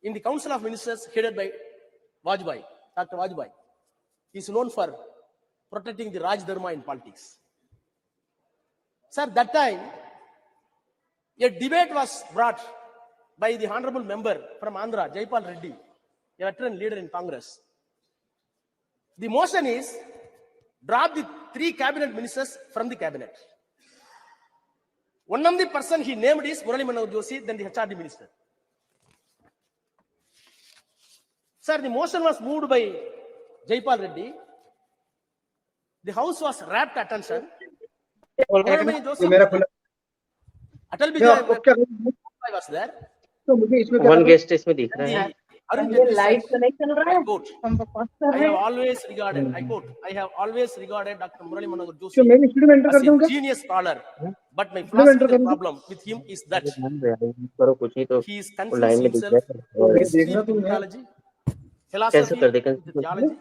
in the Council of Ministers headed by Vajpayee, Dr. Vajpayee. He is known for protecting the Raj Dharma in politics. Sir, that time, a debate was brought by the honorable member from Andhra, Jaipal Reddy, a veteran leader in Congress. The motion is drop the 3 cabinet ministers from the cabinet. One of the person he named is Murali Manohar Joshi, then the HRD minister. Sir, the motion was moved by Jaipal Reddy. The house was rapt attention. Atal Bijay was there.
One guest इसमें दिख रहा है
Arun Jaitley said, I quote, I have always regarded Dr. Murali Manohar Joshi as a genius scholar, but my philosophical problem with him is that
करो कुछ नहीं तो
he is
वो
confused
line में दिख
himself
रहा
with history with mythology, philosophy with theology,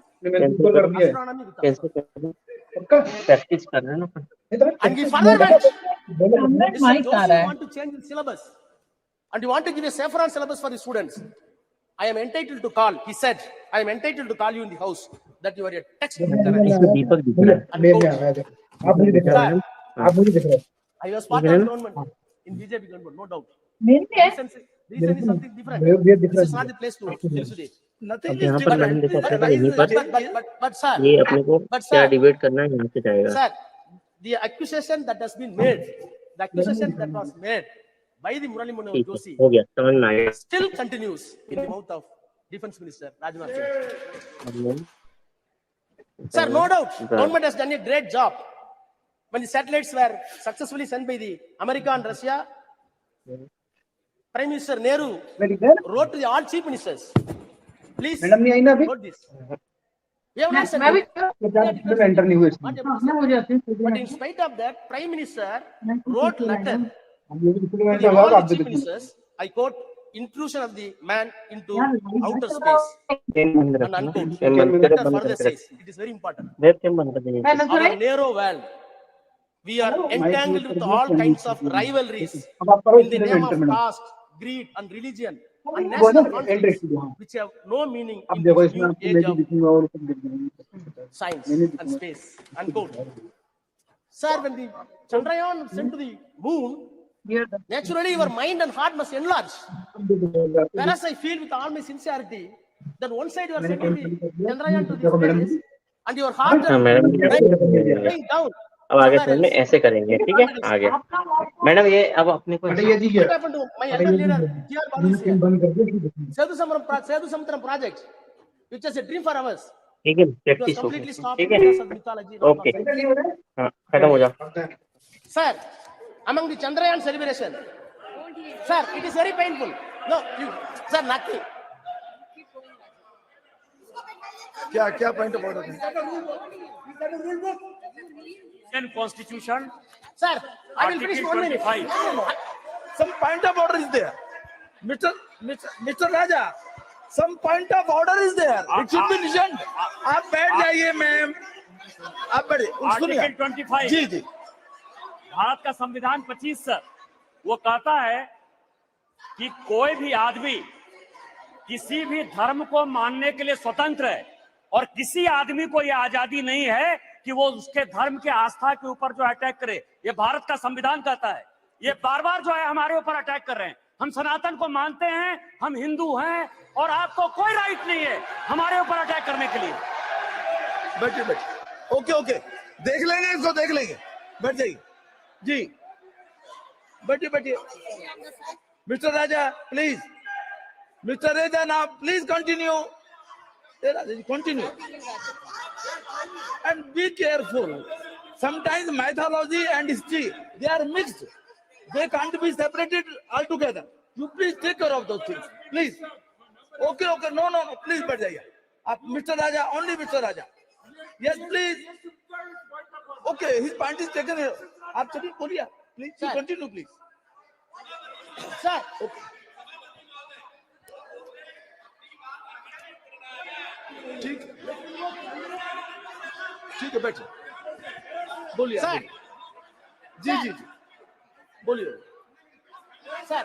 astronomy with astronomy.
Practice कर रहे हैं ना
And he further went, Mr. Joshi, you want to change the syllabus and you want to give a saffron syllabus for the students. I am entitled to call, he said, I am entitled to call you in the house that you are a textbook terrorist.
इसमें दीपक दिख रहा है
आप मुझे दिख रहा है
I was part of the government in BJP government, no doubt. Reason is something different. This is not the place to elucidate.
Nothing
यहाँ
is
पर मैडम
different.
देखो यहीं पर
But sir,
ये अपने को क्या डिबेट करना है यहाँ से जाएगा
sir, the accusation that has been made, the accusation that was made by the Murali Manohar
ठीक है
Joshi
हो गया समझ में आ गया
still continues in the mouth of Defense Minister Rajnath Singh. Sir, no doubt, government has done a great job. When the satellites were successfully sent by the America and Russia, Prime Minister Nehru wrote to the all chief ministers, please note this. We have not sent it. But in spite of that, Prime Minister wrote letter to the all chief ministers, I quote, intrusion of the man into outer space. And unquote. Letter further says, it is very important. Our narrow world, we are entangled with all kinds of rivalries in the name of caste, greed, and religion, and national conflicts, which have no meaning in this new age of science and space. Unquote. Sir, when the Chandrayaan sent to the moon, naturally your mind and heart must enlarge. Whereas I feel with all my sincerity that one side you are sending the Chandrayaan to the space, and your heart is going down.
अब आगे समझ में ऐसे करेंगे ठीक है आगे madam ये अब अपने को
What happened to my elder leader, G.R. Balu's Sedu Samudram project, which is a dream for us.
ठीक है
It was
प्रैक्टिस हो
completely stopped
ठीक
because
है
of mythology.
ओके हाँ खत्म हो जा
Sir, among the Chandrayaan celebration. Sir, it is very painful. No, sir, nothing.
क्या point of order है?
Indian Constitution,
Sir, I will finish
Article
1 minute.
25.
No. Some point of order is there. Mr. Raja, some point of order is there. It should be listened. आप बैठ जाइए ma'am. आप बैठिए. सुनिए.
Article 25
जी जी.
भारत का संविधान 25 sir वो कहता है कि कोई भी आदमी किसी भी धर्म को मानने के लिए स्वतंत्र है और किसी आदमी को यह आजादी नहीं है कि वो उसके धर्म के आस्था के ऊपर जो अटैक करे. ये भारत का संविधान कहता है. ये बार बार जो है हमारे ऊपर अटैक कर रहे हैं. हम सनातन को मानते हैं, हम हिंदू हैं और आपको कोई राइट नहीं है हमारे ऊपर अटैक करने के लिए.
बैठिए. ओके. देख लेंगे इसको, देख लेंगे. बैठ जाइए. जी. बैठिए. Mr. Raja, please. Mr. Raja, now please continue. Continue. And be careful. Sometimes mythology and history, they are mixed. They can't be separated altogether. You please take care of those things. Please. Okay. No. Please, बैठ जाइए. आप Mr. Raja, only Mr. Raja. Yes, please. Okay, his point is taken here. आप चलिए बोलिए. Please, you continue, please.
Sir,
Okay. ठीक है बैठिए. बोलिए.
Sir.
जी. बोलिए.
sir,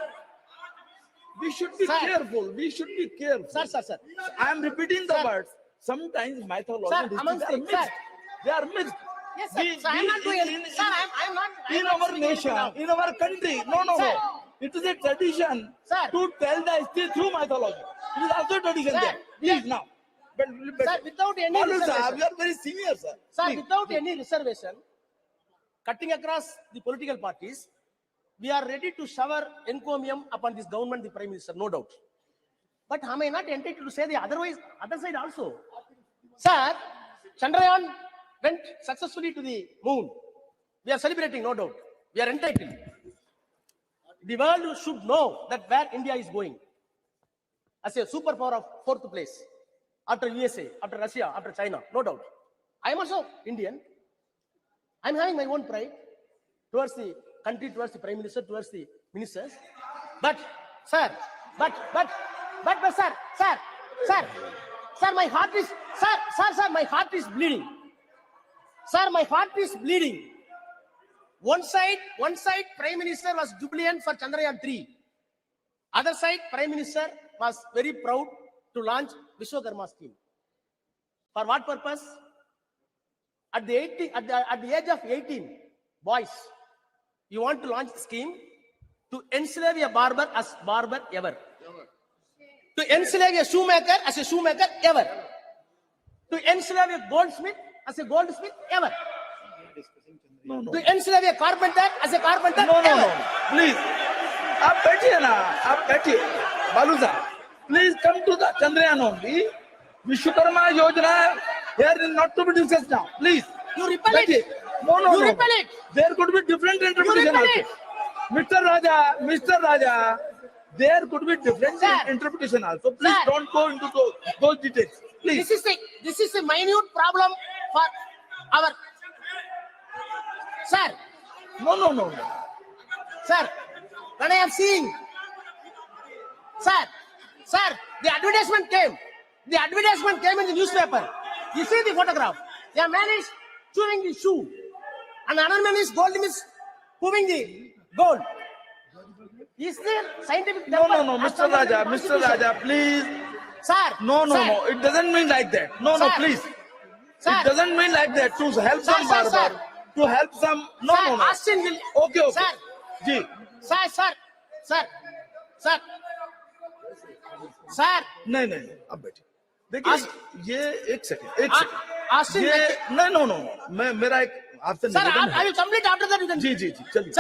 We should be
Sir.
careful.
sir.
I am repeating the
Sir.
words. Sometimes mythology
Sir,
and history,
amongst
they are
the-
mixed.
sir.
They are mixed.
Yes, sir. Sir, I am not doing anything. Sir, I am not. I am
In
not
our
speaking anything
nation,
now.
in our country, no.
Sir.
It is a tradition
Sir.
to tell the history through mythology. It is also a tradition
Sir.
there. Please now.
Sir, without any
Balu sir,
reservation.
you are very senior, sir.
Sir,
Please.
without any reservation, cutting across the political parties, we are ready to shower encomium upon this government, the Prime Minister, no doubt. But am I not entitled to say the other side also? Sir, Chandrayaan went successfully to the moon. We are celebrating, no doubt. We are entitled. The world should know that where India is going as a superpower of 4th place after USA, after Russia, after China, no doubt. I am also Indian. I am having my own pride towards the country, towards the Prime Minister, towards the ministers. But, sir, my heart is, sir, my heart is bleeding. Sir, my heart is bleeding. One side, Prime Minister was jubilant for Chandrayaan 3. Other side, Prime Minister was very proud to launch Vishwakarma scheme. For what purpose? At the age of 18, boys, you want to launch the scheme to enslave a barber as barber ever. To enslave a shoemaker as a shoemaker ever. To enslave a goldsmith as a goldsmith ever.
No.
To enslave a carpenter as a carpenter
No.
ever.
Please. आप बैठिए ना. आप बैठिए. बालू साहब, please come to the Chandrayaan only. Vishwakarma Yojana here is not to be discussed now. Please.
You repel
बैठिए.
it.
No.
You repel it.
There could be different interpretation
repel
also.
it.
Mr. Raja, there could be different
Sir.
interpretation also. Please
Sir.
don't go into those details. Please.
This is a minute problem for our. Sir,
No.
sir, when I am seeing, sir, the advertisement came. The advertisement came in the newspaper. You see the photograph. A man is chewing the shoe, and another man is moving the gold. Is there scientific?
No. Mr. Raja, please.
Sir.
No.
Sir.
It doesn't mean like that. No,
Sir.
please.
Sir.
It doesn't mean like that. To help
Sir,
some
sir,
barber.
sir.
To help some. No.
Austin will.
Okay.
Sir.
Ji.
Sir.
नहीं. अब बैठिए. देखिए ये एक second.
Austin.
ये no. मैं मेरा एक आपसे
Sir,
निवेदन है.
I will complete after that. You can.
जी. चलिए.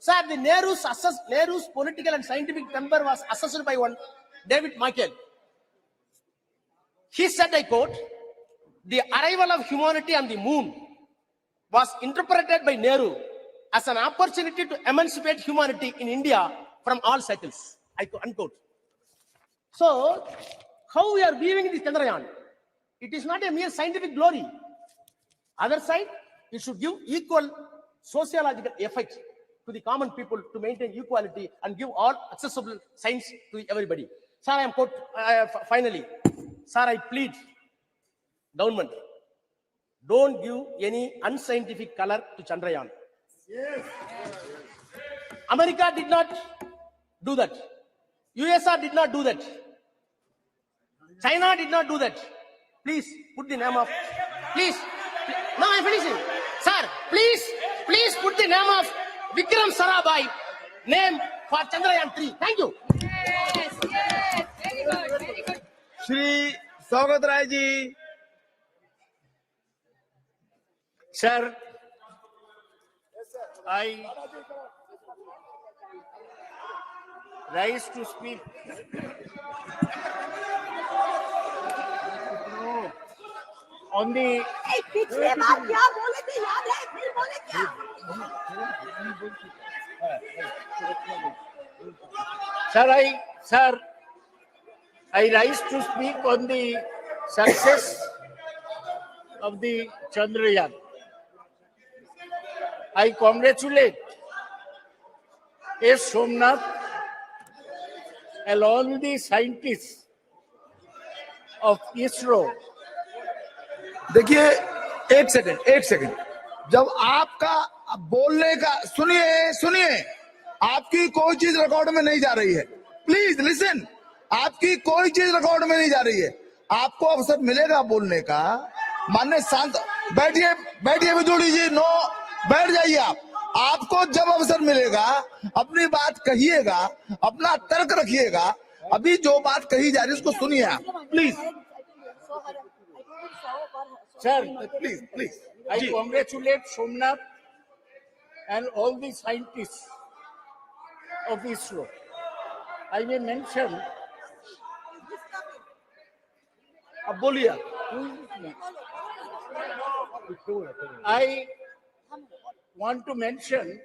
Sir, the Nehru's political and scientific temper was assessed by one David Michael. He said, I quote, "The arrival of humanity on the moon was interpreted by Nehru as an opportunity to emancipate humanity in India from all cycles. Unquote. So, how we are viewing this Chandrayaan? It is not a mere scientific glory. Other side, it should give equal sociological effect to the common people to maintain equality and give all accessible science to everybody. Sir, I am finally, sir, I plead, government, don't give any unscientific color to Chandrayaan. Yes. America did not do that. USSR did not do that. China did not do that. Please put the name of, please, now I'm finishing. Sir, please put the name of Vikram Sarabhai name for Chandrayaan 3. Thank you.
Yes, very good, very good.
Shri Saugat Rai ji.
Sir, I rise to speak on the
पिछले बार क्या बोले थे याद है फिर बोले क्या
Sir, I rise to speak on the success of the Chandrayaan. I congratulate S. Somnath and all the scientists of ISRO.
देखिए एक सेकंड जब आपका बोलने का सुनिए आपकी कोई चीज रिकॉर्ड में नहीं जा रही है प्लीज लिसन आपकी कोई चीज रिकॉर्ड में नहीं जा रही है आपको अवसर मिलेगा बोलने का माननीय शांत बैठिए विदुड़ी जी नो बैठ जाइए आपको जब अवसर मिलेगा अपनी बात कहिएगा अपना तर्क रखिएगा अभी जो बात कही जा रही है उसको सुनिए आप please
Sir, please. I congratulate Somnath and all the scientists of ISRO. I may mention.
अब बोलिए
I want to mention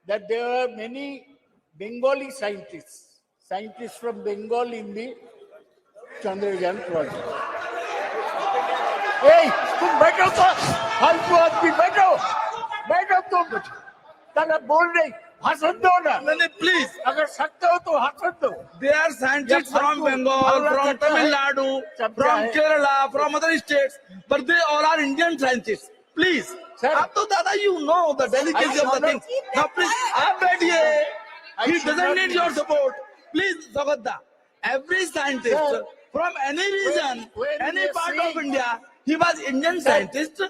that there are many Bengali scientists from Bengal in the Chandrayaan project. Hey, तुम बैठो तो फालतू आदमी बैठो तुम ताला बोल रही हंसन दो ना
नहीं प्लीज
अगर सकते हो तो हंसन दो
They are scientists from Bengal, from Tamil Nadu, from Kerala, from other states, but they all are Indian scientists. Please, आप तो दादा you know the delicacy of the things. Now please, आप बैठिए. He doesn't need your support. Please, Sagadda. Every scientist from any region, any part of India, he was Indian scientist.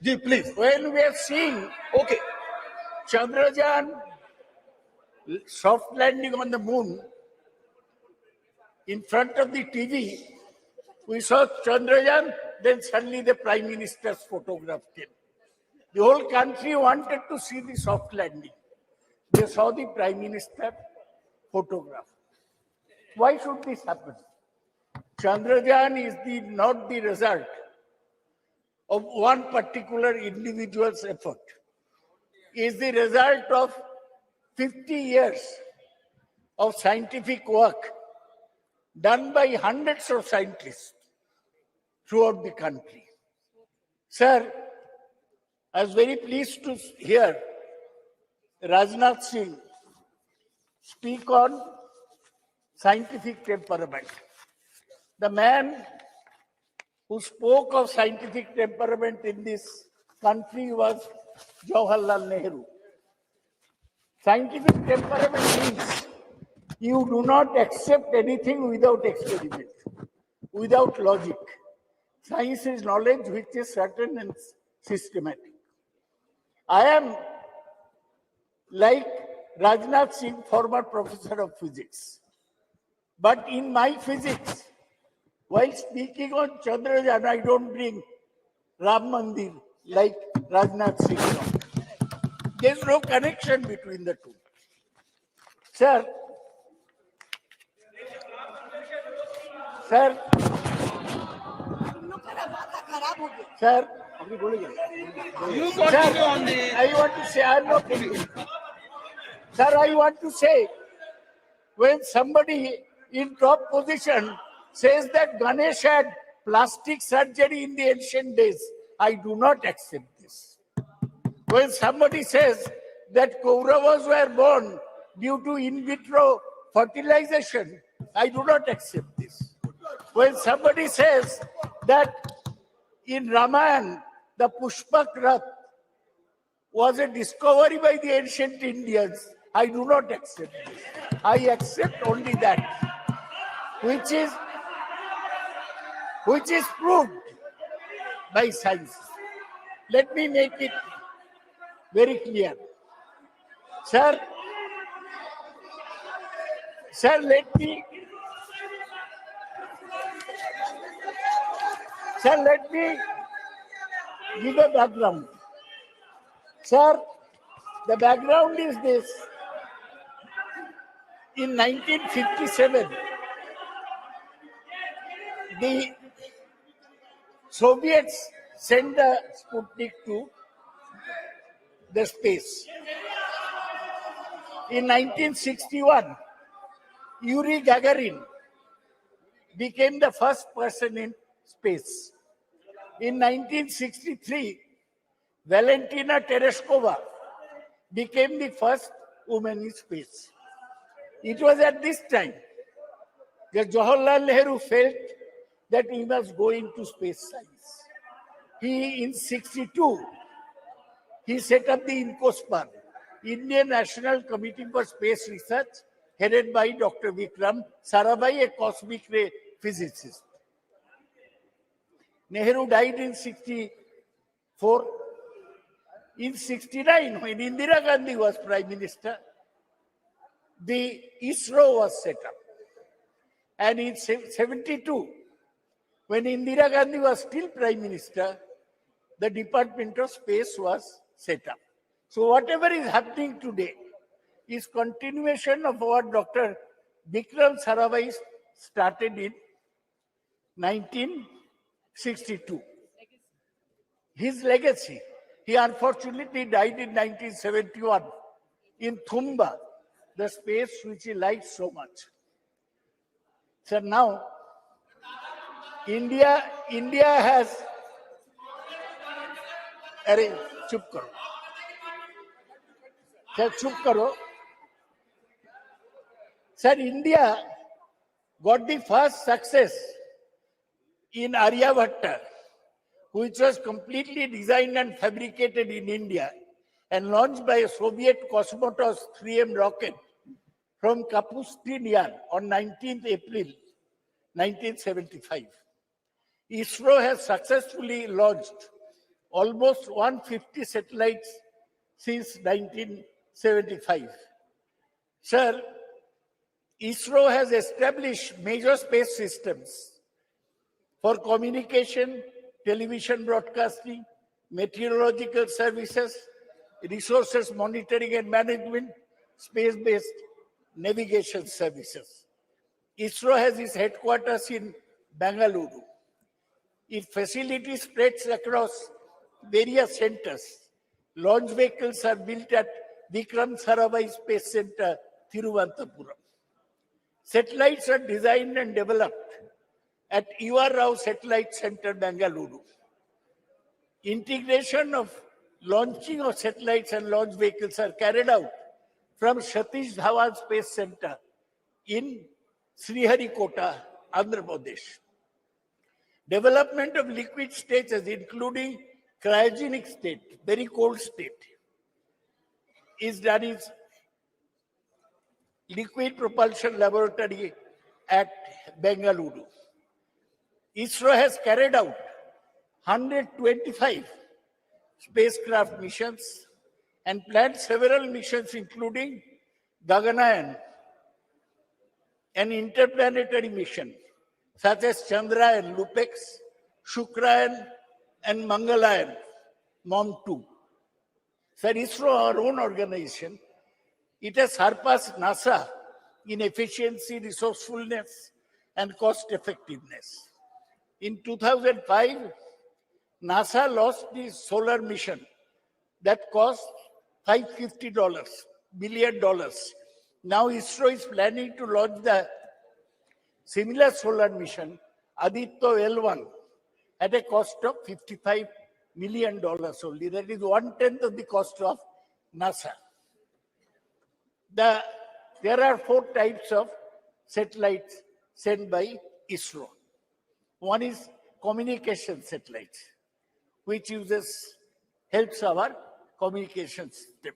Ji, please.
When we are seeing
Okay.
Chandrayaan soft landing on the moon, in front of the TV, we saw Chandrayaan, then suddenly the Prime Minister's photograph came. The whole country wanted to see the soft landing. They saw the Prime Minister photograph. Why should this happen? Chandrayaan is not the result of one particular individual's effort. It is the result of 50 years of scientific work done by hundreds of scientists throughout the country. Sir, I was very pleased to hear Rajnath Singh speak on scientific temperament. The man who spoke of scientific temperament in this country was Jawaharlal Nehru. Scientific temperament means you do not accept anything without experiment, without logic. Science is knowledge which is certain and systematic. I am like Rajnath Singh, former professor of physics. But in my physics, while speaking on Chandrayaan, I don't bring Ram Mandir like Rajnath Singh. There's no connection between the two. Sir,
You continue on the.
I want to say, I'm not. Sir, I want to say, when somebody in top position says that Ganesh had plastic surgery in the ancient days, I do not accept this. When somebody says that Kauravas were born due to in vitro fertilization, I do not accept this. When somebody says that in Ramayana, the Pushpak Rath was a discovery by the ancient Indians, I do not accept this. I accept only that which is proved by science. Let me make it very clear. Sir, let me give a background. Sir, the background is this. In 1957, the Soviets sent the Sputnik to the space. In 1961, Yuri Gagarin became the first person in space. In 1963, Valentina Tereshkova became the first woman in space. It was at this time that Jawaharlal Nehru felt that we must go into space science. In 1962, he set up the INCOSPAR, Indian National Committee for Space Research, headed by Dr. Vikram Sarabhai, a cosmic ray physicist. Nehru died in 1964. In 1969, when Indira Gandhi was Prime Minister, the ISRO was set up. And in 1972, when Indira Gandhi was still Prime Minister, the Department of Space was set up. So whatever is happening today is continuation of what Dr. Vikram Sarabhai started in 1962. His legacy. He unfortunately died in 1971 in Thumba, the space which he liked so much. So now, India has. Arey, chup karo. Sir, chup karo. Sir, India got the first success in Aryabhatta, which was completely designed and fabricated in India and launched by a Soviet Cosmos 3M rocket from Kapustin Yar on 19th April 1975. ISRO has successfully launched almost 150 satellites since 1975. Sir, ISRO has established major space systems for communication, television broadcasting, meteorological services, resources monitoring and management, space-based navigation services. ISRO has its headquarters in Bengaluru. Its facility spreads across various centers. Launch vehicles are built at Vikram Sarabhai Space Center, Thiruvananthapuram. Satellites are designed and developed at U.R. Rao Satellite Center, Bengaluru. Integration of launching of satellites and launch vehicles are carried out from Satish Dhawan Space Center in Sriharikota, Andhra Pradesh. Development of liquid stages, including cryogenic state, very cold state, is done in Liquid Propulsion Laboratory at Bengaluru. ISRO has carried out 125 spacecraft missions and planned several missions, including Gaganayan, an interplanetary mission, such as Chandrayaan, Lupex, Shukrayan, and Mangalayan, MOM-2. Sir, ISRO, our own organization, it has surpassed NASA in efficiency, resourcefulness, and cost effectiveness. In 2005, NASA lost the solar mission that cost $550 billion. Now ISRO is planning to launch the similar solar mission, Aditya L1, at a cost of $55 million only. That is 1/10 of the cost of NASA. There are 4 types of satellites sent by ISRO. One is communication satellites, which helps our communication system.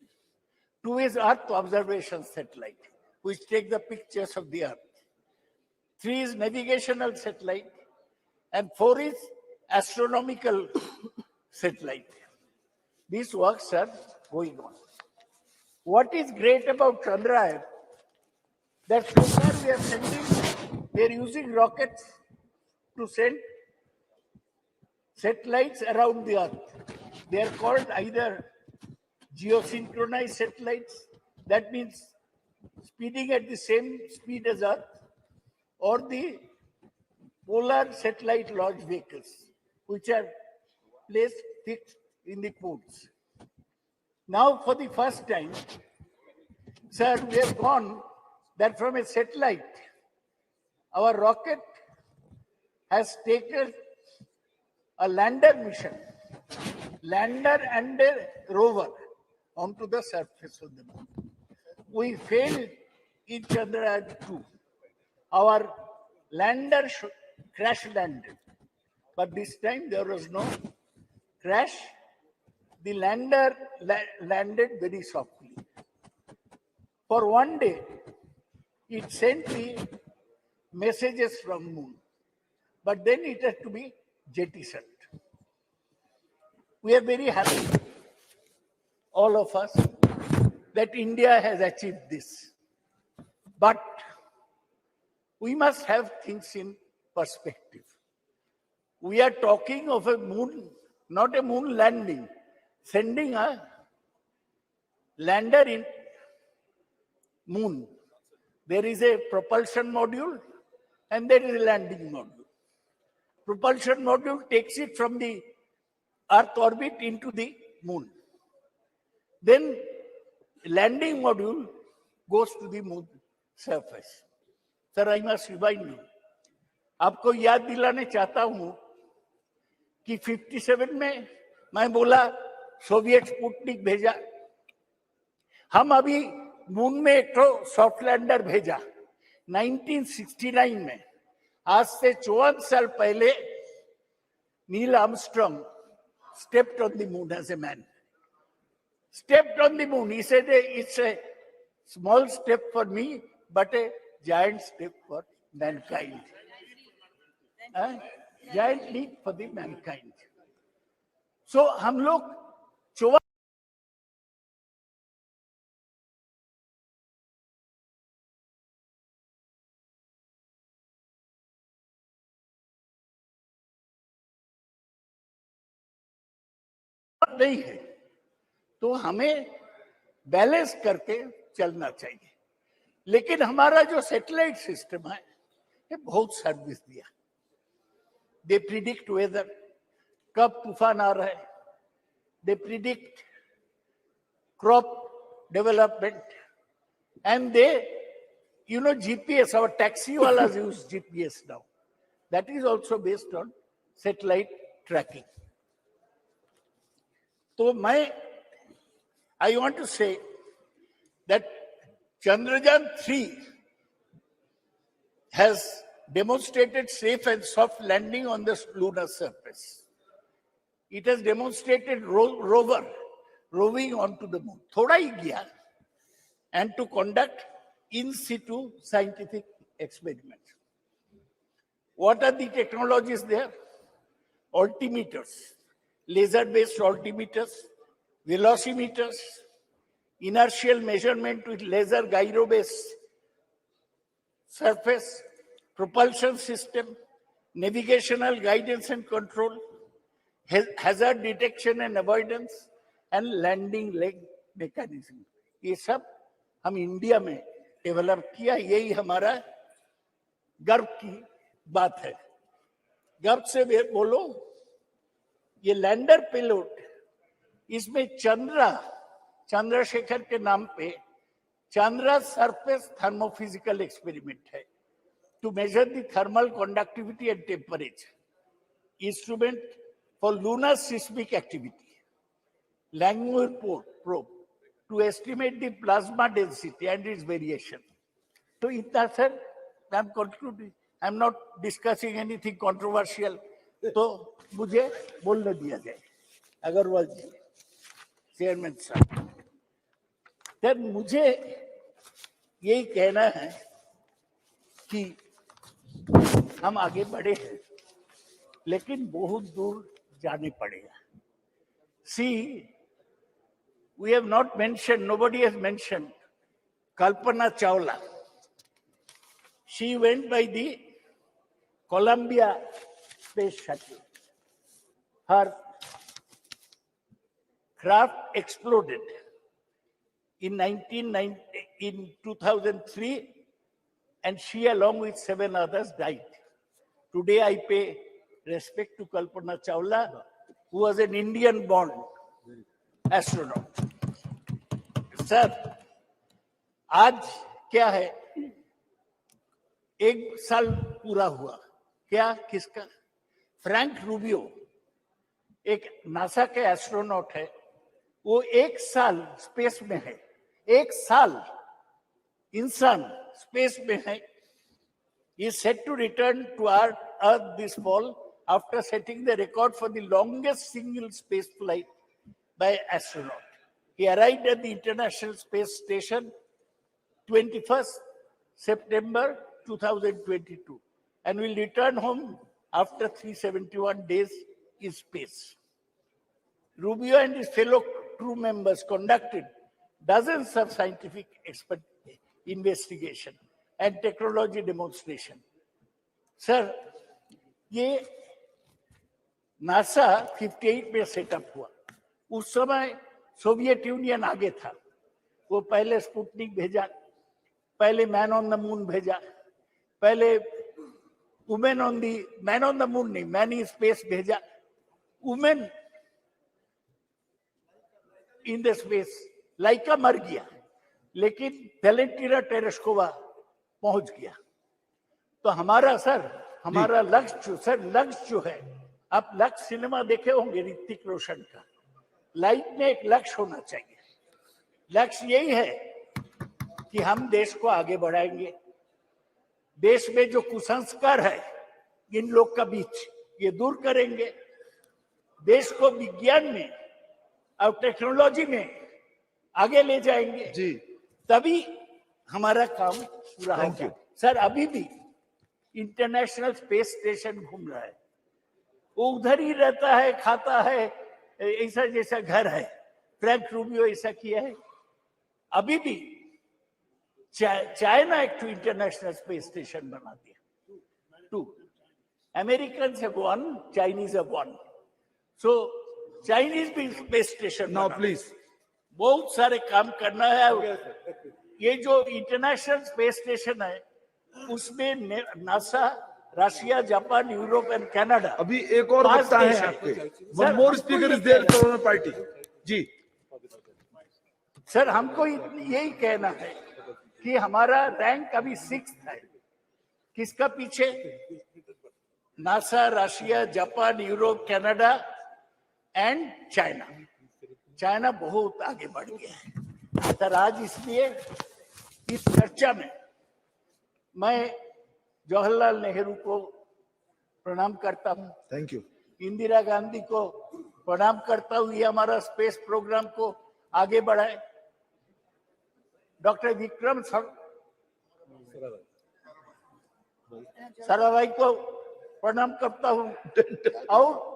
2 is Earth observation satellite, which take the pictures of the Earth. 3 is navigational satellite, and 4 is astronomical satellite. These works are going on. What is great about Chandrayaan, that so far we are using rockets to send satellites around the Earth. They are called either geosynchronized satellites, that means speeding at the same speed as Earth, or the polar satellite launch vehicles, which are placed fixed in the poles. Now, for the first time, sir, we have gone that from a satellite, our rocket has taken a lander mission, lander and a rover, onto the surface of the moon. We failed in Chandrayaan 2. Our lander crash landed, but this time there was no crash. The lander landed very softly. For one day, it sent the messages from moon, but then it had to be jettisoned. We are very happy, all of us, that India has achieved this. But we must have things in perspective. We are talking of a moon, not a moon landing, sending a lander in moon. There is a propulsion module and there is a landing module. Propulsion module takes it from the Earth orbit into the moon. Then landing module goes to the moon surface. Sir, I must remind you, आपको याद दिलाने चाहता हूं कि 57 में मैं बोला Soviet Sputnik भेजा, हम अभी मून में एक तो सॉफ्ट लैंडर भेजा 1969 में. आज से 54 साल पहले Neil Armstrong stepped on the moon as a man. Stepped on the moon. He said, it's a small step for me, but a giant step for mankind. Giant leap for the mankind. So, हम लोग 54 नहीं है, तो हमें balance करके चलना चाहिए. लेकिन हमारा जो सैटेलाइट सिस्टम है, ये बहुत सर्विस दिया. दे प्रिडिक्ट वेदर, कब तूफान आ रहा है, they predict crop development, and they GPS, our taxi walas use GPS now. That is also based on satellite tracking. So I want to say that Chandrayaan 3 has demonstrated safe and soft landing on the lunar surface. It has demonstrated rover roving onto the moon. Thoda hi gaya, and to conduct in situ scientific experiments. What are the technologies there? Altimeters, laser-based altimeters, velocimeters, inertial measurement with laser gyro-based surface, propulsion system, navigational guidance and control, hazard detection and avoidance, and landing leg mechanism. ये सब हम India में develop किया. यही हमारा गर्व की बात है. गर्व से बोलो ये लैंडर पेलोड, इसमें चंद्रशेखर के नाम पे चंद्रा सरफेस थर्मोफिजिकल एक्सपेरिमेंट है to measure the thermal conductivity and temperature. Instrument for lunar seismic activity. Langmuir probe to estimate the plasma density and its variation. So itna sir, I am concluding. I am not discussing anything controversial. तो मुझे बोलने दिया जाए. अग्रवाल जी, chairman साहब. Sir मुझे यही कहना है कि हम आगे बढ़े हैं, लेकिन बहुत दूर जाने पड़ेगा. See, we have not mentioned, nobody has mentioned Kalpana Chawla. She went by the Columbia Space Shuttle. Her craft exploded in 2003, and she, along with 7 others, died. Today, I pay respect to Kalpana Chawla, who was an Indian-born astronaut. Sir, आज क्या है? 1 साल पूरा हुआ. क्या? किसका? Frank Rubio, एक NASA के एस्ट्रोनॉट है. वो 1 साल स्पेस में है. 1 साल इंसान स्पेस में है. He is set to return to Earth this fall after setting the record for the longest single space flight by astronaut. He arrived at the International Space Station 21st September 2022 and will return home after 371 days in space. Rubio and his fellow crew members conducted dozens of scientific investigation and technology demonstration. Sir, ये NASA 58 में setup हुआ. उस समय Soviet union आगे था. वो पहले Sputnik भेजा, पहले मैन ऑन द मून भेजा, पहले मैन ऑन द मून नहीं, मैन इन स्पेस भेजा, वुमेन इन द स्पेस. लाइका मर गया, लेकिन वेलेंटिना टेरेस्कोवा पहुंच गया. तो हमारा लक्ष्य जो है, आप लक्ष्य सिनेमा देखे होंगे ऋतिक रोशन का. लाइफ में एक लक्ष्य होना चाहिए. लक्ष्य यही है कि हम देश को आगे बढ़ाएंगे. देश में जो कुसंस्कार है इन लोग का बीच, ये दूर करेंगे. देश को विज्ञान में और टेक्नोलॉजी में आगे ले जाएंगे जी, तभी हमारा काम पूरा होगा. सर, अभी भी इंटरनेशनल स्पेस स्टेशन घूम रहा है. वो उधर ही रहता है, खाता है, ऐसा जैसा घर है. फ्रैंक रूबियो ऐसा किया है. अभी भी चाइना एक इंटरनेशनल स्पेस स्टेशन बना दिया. 2 American have 1, Chinese have 1. So Chinese भी स्पेस स्टेशन. नाउ प्लीज, बहुत सारे काम करना है. ये जो इंटरनेशनल स्पेस स्टेशन है, उसमें NASA, Russia, Japan, Europe and Canada.
अभी एक और बता है आपके. One more speaker is there from party जी.
सर, हमको यही कहना है कि हमारा रैंक अभी 6th है. किसका पीछे? NASA, Russia, Japan, Europe, Canada and China. China बहुत आगे बढ़ गया है. सर, आज इसलिए इस चर्चा में मैं जवाहरलाल नेहरू को प्रणाम करता हूं.
Thank you.
इंदिरा गांधी को प्रणाम करता हूं. ये हमारा स्पेस प्रोग्राम को आगे बढ़ाए. डॉक्टर विक्रम साराभाई को प्रणाम करता हूं. और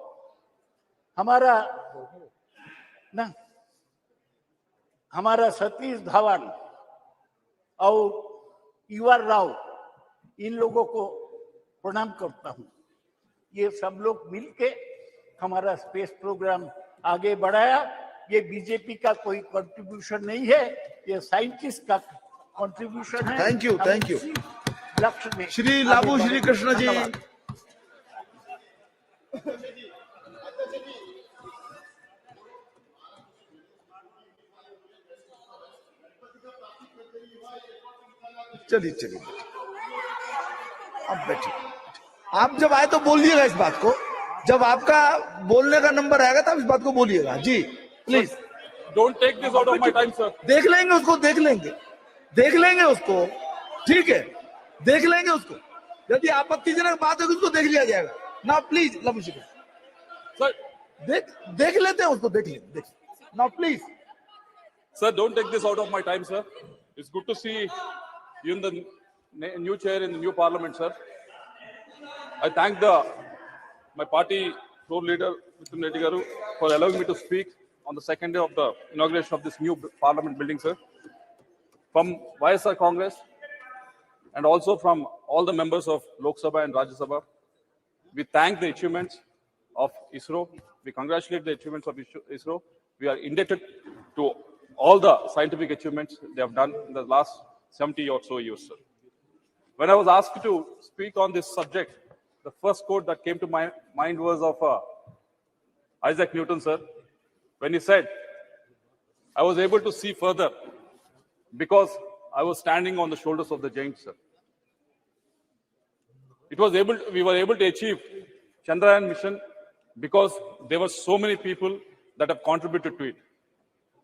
हमारा सतीश धवन और युवा राव, इन लोगों को प्रणाम करता हूं. ये सब लोग मिलके हमारा स्पेस प्रोग्राम आगे बढ़ाया. ये बीजेपी का कोई कंट्रीब्यूशन नहीं है, ये साइंटिस्ट का कंट्रीब्यूशन है.
Thank you.
लक्ष्य में
श्री लाबू श्री कृष्ण जी. चलिए चलिए, आप बैठिए। आप जब आए तो बोलिएगा इस बात को, जब आपका बोलने का नंबर आएगा तब इस बात को बोलिएगा जी, please.
Don't take this out of my time, sir.
देख लेंगे उसको, देख लेंगे उसको, ठीक है, देख लेंगे उसको। यदि आपत्तिजनक बात होगी उसको देख लिया जाएगा ना, प्लीज लमुशिक
Sir,
देख लेते हैं उसको, देख लेंगे ना, please.
sir, don't take this out of my time, sir. It's good to see you in the new chair in the new parliament, sir. I thank my party floor leader, Mr. Reddy Garu, for allowing me to speak on the second day of the inauguration of this new parliament building, sir. From YSR Congress and also from all the members of Lok Sabha and Rajya Sabha, we thank the achievements of ISRO. We congratulate the achievements of ISRO. We are indebted to all the scientific achievements they have done in the last 70 or so years, sir. When I was asked to speak on this subject, the first quote that came to my mind was of Isaac Newton, sir, when he said, I was able to see further because I was standing on the shoulders of the giants, sir. We were able to achieve Chandrayaan mission because there were so many people that have contributed to it.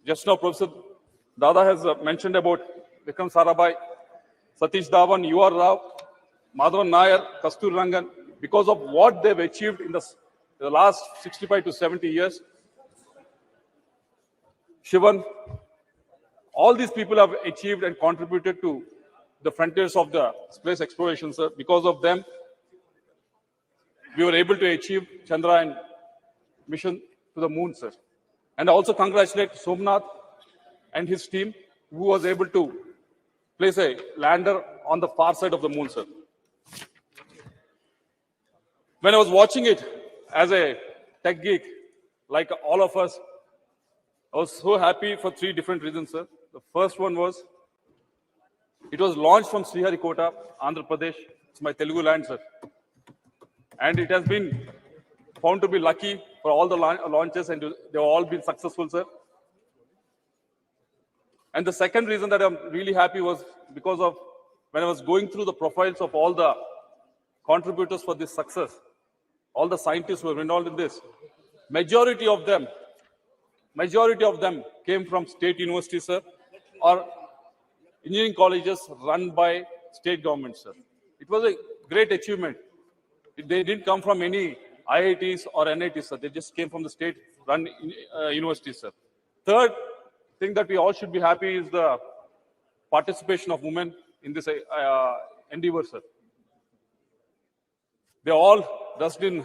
Just now, Professor Dada has mentioned about Vikram Sarabhai, Satish Dhawan, U.R. Rao, Madhavan Nair, Kastur Rangan. Because of what they've achieved in the last 65 to 70 years, Shivan, all these people have achieved and contributed to the frontiers of the space exploration, sir. Because of them, we were able to achieve Chandrayaan mission to the moon, sir. And I also congratulate Somnath and his team, who was able to place a lander on the far side of the moon, sir. When I was watching it as a tech geek, like all of us, I was so happy for three different reasons, sir. The first one was, it was launched from Sriharikota, Andhra Pradesh. It's my Telugu land, sir. And it has been found to be lucky for all the launches, and they've all been successful, sir. And the second reason that I'm really happy was because of when I was going through the profiles of all the contributors for this success, all the scientists who were involved in this, majority of them came from state universities, sir, or engineering colleges run by state governments, sir. It was a great achievement. They didn't come from any IITs or NITs, sir. They just came from the state-run universities, sir. Third thing that we all should be happy is the participation of women in this endeavor, sir. They all dressed in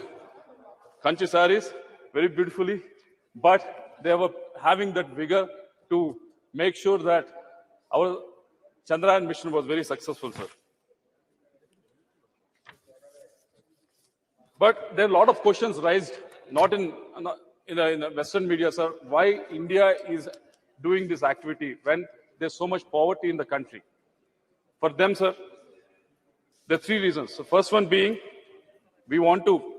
country saris very beautifully, but they were having that vigor to make sure that our Chandrayaan mission was very successful, sir. But there are a lot of questions raised, not in the Western media, sir, why India is doing this activity when there's so much poverty in the country. For them, sir, there are three reasons. The first one being, we want to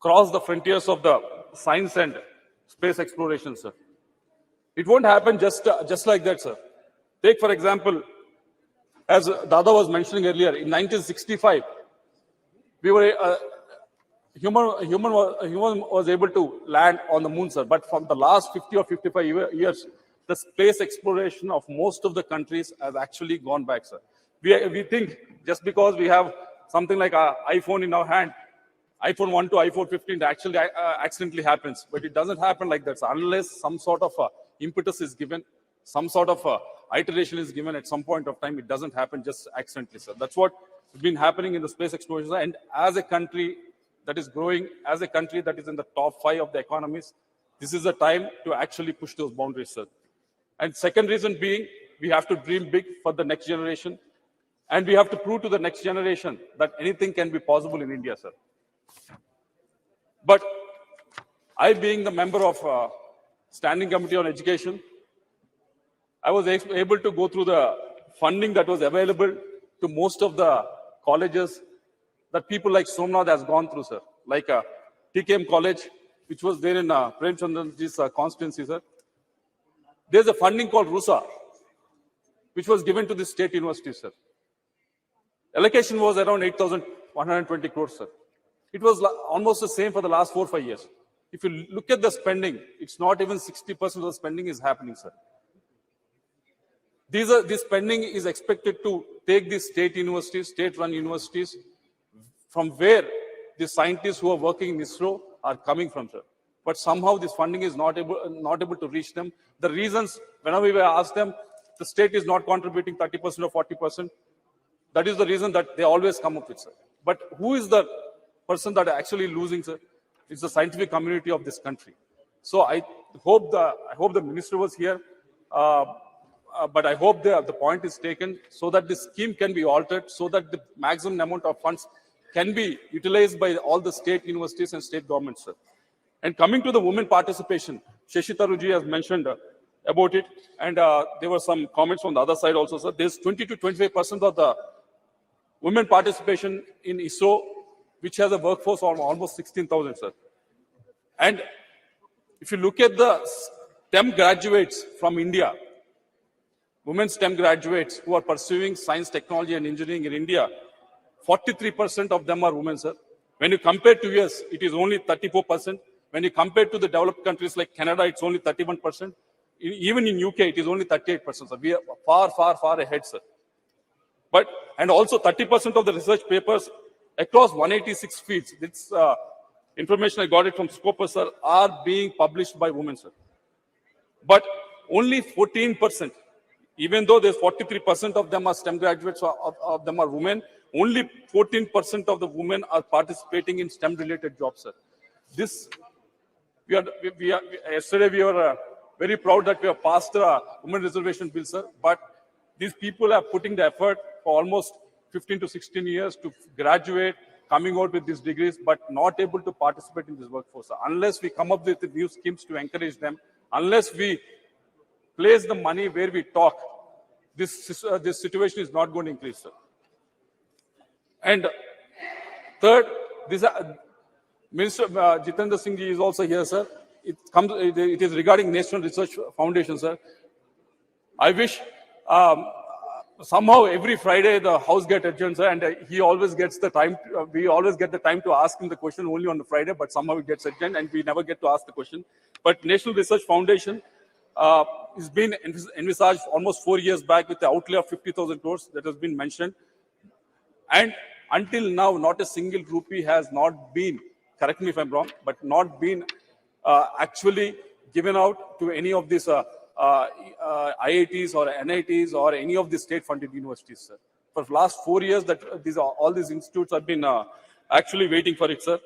cross the frontiers of the science and space exploration, sir. It won't happen just like that, sir. Take, for example, as Dada was mentioning earlier, in 1965, we were human was able to land on the moon, sir. But from the last 50 or 55 years, the space exploration of most of the countries has actually gone back, sir. We think just because we have something like an iPhone in our hand, iPhone 1 to iPhone 15 actually accidentally happens. But it doesn't happen like that, sir. Unless some sort of impetus is given, some sort of iteration is given at some point of time, it doesn't happen just accidentally, sir. That's what has been happening in the space exploration. And as a country that is growing, as a country that is in the top 5 of the economies, this is the time to actually push those boundaries, sir. And second reason being, we have to dream big for the next generation. And we have to prove to the next generation that anything can be possible in India, sir. But I, being the member of Standing Committee on Education, I was able to go through the funding that was available to most of the colleges that people like Somnath has gone through, sir. Like TKM College, which was there in Prem Chandraji's constituency, sir. There's a funding called RUSA, which was given to the state university, sir. allocation was around 8,120 crores, sir. It was almost the same for the last 4 or 5 years. If you look at the spending, it's not even 60% of the spending is happening, sir. This spending is expected to take these state universities, state-run universities, from where the scientists who are working in ISRO are coming from, sir. But somehow this funding is not able to reach them. The reasons, whenever we ask them, the state is not contributing 30% or 40%. That is the reason that they always come up with, sir. But who is the person that are actually losing, sir? It's the scientific community of this country. So I hope the minister was here, but I hope the point is taken so that this scheme can be altered, so that the maximum amount of funds can be utilized by all the state universities and state governments, sir. And coming to the women participation, Shashi Tharoor ji has mentioned about it, and there were some comments from the other side also, sir. There's 20 to 25% of the women participation in ISRO, which has a workforce of almost 16,000, sir. And if you look at the STEM graduates from India, women STEM graduates who are pursuing science, technology, and engineering in India, 43% of them are women, sir. When you compare to US, it is only 34%. When you compare to the developed countries like Canada, it's only 31%. Even in UK, it is only 38%. So we are far, far, far ahead, sir. And also 30% of the research papers across 186 fields, this information I got it from Scopus, sir, are being published by women, sir. But only 14%, even though there's 43% of them are STEM graduates, of them are women, only 14% of the women are participating in STEM-related jobs, sir. Yesterday we were very proud that we have passed a women reservation bill, sir. But these people are putting the effort for almost 15 to 16 years to graduate, coming out with these degrees, but not able to participate in this workforce, sir. Unless we come up with new schemes to encourage them, unless we place the money where we talk, this situation is not going to increase, sir. And third, Minister Jitendra Singh ji is also here, sir. It is regarding National Research Foundation, sir. I wish somehow every Friday the House gets adjourned, sir, and he always gets the time. We always get the time to ask him the question only on the Friday, but somehow it gets adjourned and we never get to ask the question. But National Research Foundation has been envisaged almost 4 years back with the outlay of 50,000 crores that has been mentioned. And until now, not a single rupee has not been, correct me if I'm wrong, but not been actually given out to any of these IITs or NITs or any of the state-funded universities, sir. For the last 4 years, that all these institutes have been actually waiting for it, sir.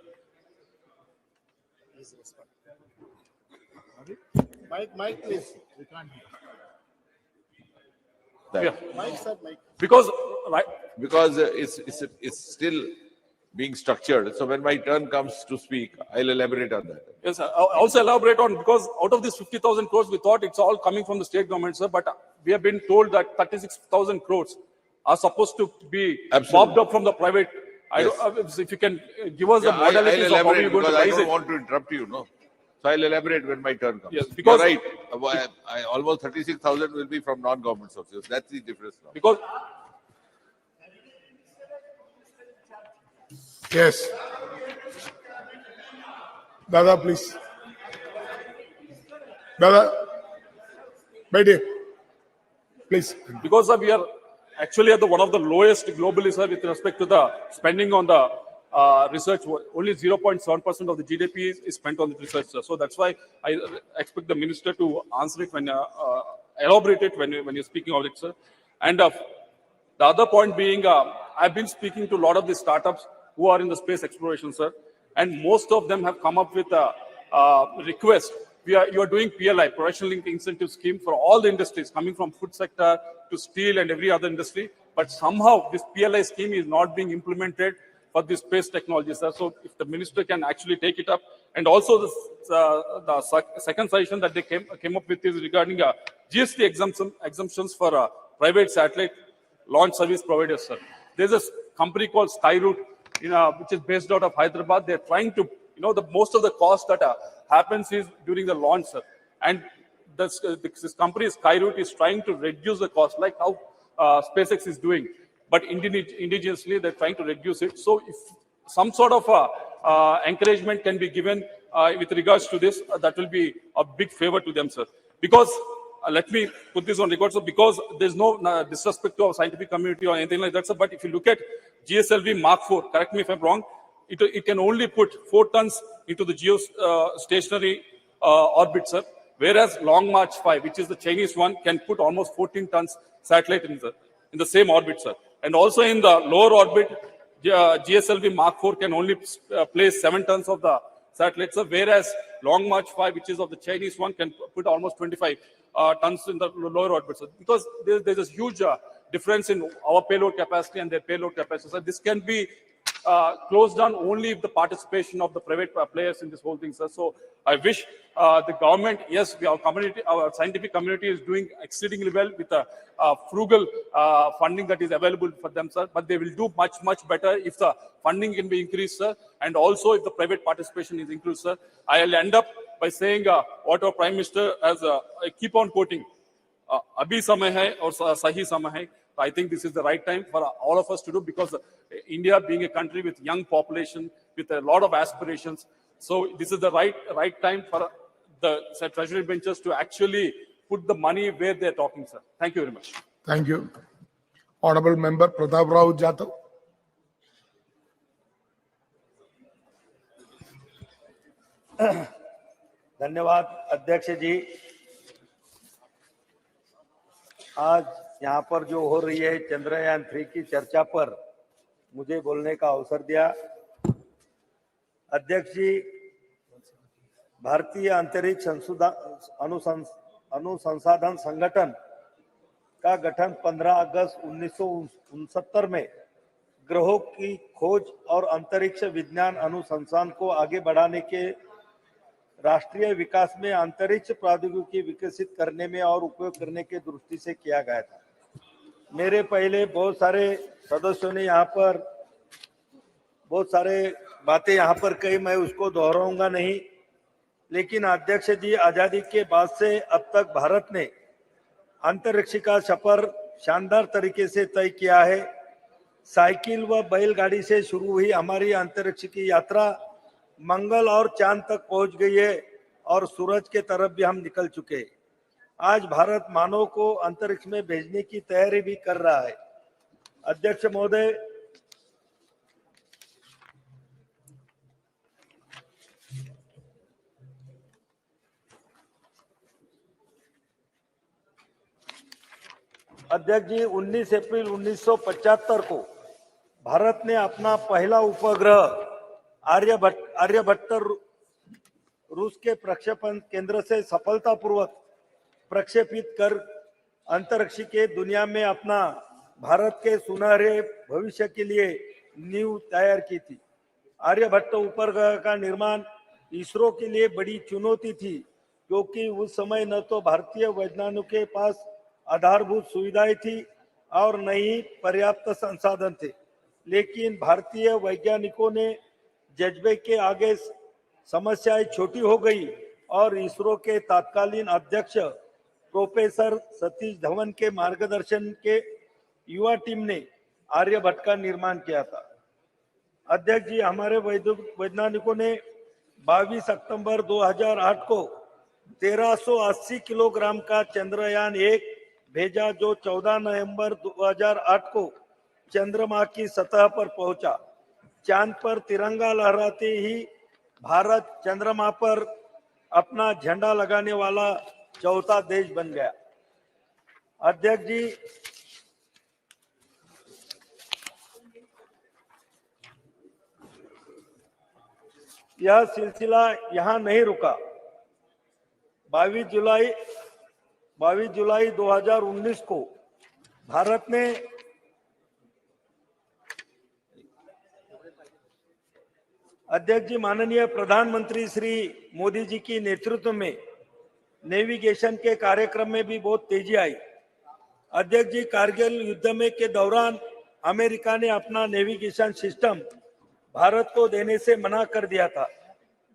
Mike, please. We can't hear.
Yeah.
Mike, sir, Mike.
Because
it's still being structured. So when my turn comes to speak, I'll elaborate on that.
Yes, sir. I'll also elaborate on, because out of this 50,000 crores, we thought it's all coming from the state government, sir. But we have been told that 36,000 crores are supposed to be popped up from the private.
Yes.
If you can give us the modalities of how you're going to
I
raise
don't
it.
want to interrupt you, no. So I'll elaborate when my turn comes.
Yes, because
you're right. Almost 36,000 will be from non-government sources. That's the difference now.
Because
Yes. Dada, please. Dada, please.
Because we are actually at one of the lowest globally, sir, with respect to the spending on the research. Only 0.7% of the GDP is spent on the research, sir. So that's why I expect the minister to answer it when elaborate it when you're speaking of it, sir. And the other point being, I've been speaking to a lot of the startups who are in the space exploration, sir, and most of them have come up with a request. You are doing PLI, Production Linked Incentive Scheme, for all the industries, coming from food sector to steel and every other industry. But somehow this PLI scheme is not being implemented for this space technology, sir. So if the minister can actually take it up. And also the second suggestion that they came up with is regarding GST exemptions for private satellite launch service providers, sir. There's a company called Skyroot, which is based out of Hyderabad. They're trying to, most of the cost that happens is during the launch, sir. And this company, Skyroot, is trying to reduce the cost, like how SpaceX is doing. but indigenously they're trying to reduce it. So if some sort of encouragement can be given with regards to this, that will be a big favor to them, sir. Because let me put this on record, so because there's no disrespect to our scientific community or anything like that, sir, but if you look at GSLV Mark IV, correct me if I'm wrong, it can only put 4 tons into the geostationary orbit, sir, whereas Long March 5, which is the Chinese one, can put almost 14 tons satellite in the same orbit, sir. And also in the lower orbit, GSLV Mark IV can only place 7 tons of the satellites, whereas Long March 5, which is of the Chinese one, can put almost 25 tons in the lower orbit. So because there's a huge difference in our payload capacity and their payload capacity. So this can be closed down only if the participation of the private players in this whole thing, sir. So I wish the government, yes, our scientific community is doing exceedingly well with the frugal funding that is available for them, sir. But they will do much, much better if the funding can be increased, sir, and also if the private participation is increased, sir. I'll end up by saying what our Prime Minister has, I keep on quoting, abhi samay hai aur sahi samay hai. I think this is the right time for all of us to do, because India being a country with young population, with a lot of aspirations, so this is the right time for the treasury benches to actually put the money where they're talking, sir. Thank you very much.
Thank you. Honorable Member Pratap Rao Jadhav.
धन्यवाद अध्यक्ष जी। आज यहाँ पर जो हो रही है चंद्रयान 3 की चर्चा पर मुझे बोलने का अवसर दिया। अध्यक्ष जी, भारतीय अंतरिक्ष अनुसंधान संगठन का गठन 15 अगस्त 1969 में ग्रहों की खोज और अंतरिक्ष विज्ञान अनुसंधान को आगे बढ़ाने के राष्ट्रीय विकास में अंतरिक्ष प्रौद्योगिकी विकसित करने में और उपयोग करने के दृष्टि से किया गया था। मेरे पहले बहुत सारे सदस्यों ने यहाँ पर बहुत सारे बातें यहाँ पर कही, मैं उसको दोहराऊंगा नहीं। लेकिन अध्यक्ष जी, आजादी के बाद से अब तक भारत ने अंतरिक्ष का सफर शानदार तरीके से तय किया है। साइकिल व बैलगाड़ी से शुरू हुई हमारी अंतरिक्ष की यात्रा मंगल और चांद तक पहुंच गई है और सूरज के तरफ भी हम निकल चुके हैं। आज भारत मानव को अंतरिक्ष में भेजने की तैयारी भी कर रहा है। अध्यक्ष महोदय, अध्यक्ष जी, 19 अप्रैल 1975 को भारत ने अपना पहला उपग्रह आर्यभट्ट रूस के प्रक्षेपण केंद्र से सफलतापूर्वक प्रक्षेपित कर अंतरिक्ष के दुनिया में अपना भारत के सुनहरे भविष्य के लिए नींव तैयार की थी। आर्यभट्ट उपग्रह का निर्माण इसरो के लिए बड़ी चुनौती थी, क्योंकि उस समय न तो भारतीय वैज्ञानिकों के पास आधारभूत सुविधाएं थी और न ही पर्याप्त संसाधन थे। लेकिन भारतीय वैज्ञानिकों ने जज्बे के आगे समस्याएं छोटी हो गई और इसरो के तत्कालीन अध्यक्ष प्रोफेसर सतीश धवन के मार्गदर्शन के युवा टीम ने आर्यभट्ट का निर्माण किया था। अध्यक्ष जी, हमारे वैज्ञानिकों ने 22 सितंबर 2008 को 1380 किलोग्राम का चंद्रयान 1 भेजा, जो 14 नवंबर 2008 को चंद्रमा की सतह पर पहुंचा। चांद पर तिरंगा लहराते ही भारत चंद्रमा पर अपना झंडा लगाने वाला चौथा देश बन गया। अध्यक्ष जी, यह सिलसिला यहाँ नहीं रुका। 22 जुलाई 2019 को भारत ने अध्यक्ष जी, माननीय प्रधानमंत्री श्री मोदी जी की नेतृत्व में नेविगेशन के कार्यक्रम में भी बहुत तेजी आई। अध्यक्ष जी, कारगिल युद्ध में के दौरान अमेरिका ने अपना नेविगेशन सिस्टम भारत को देने से मना कर दिया था,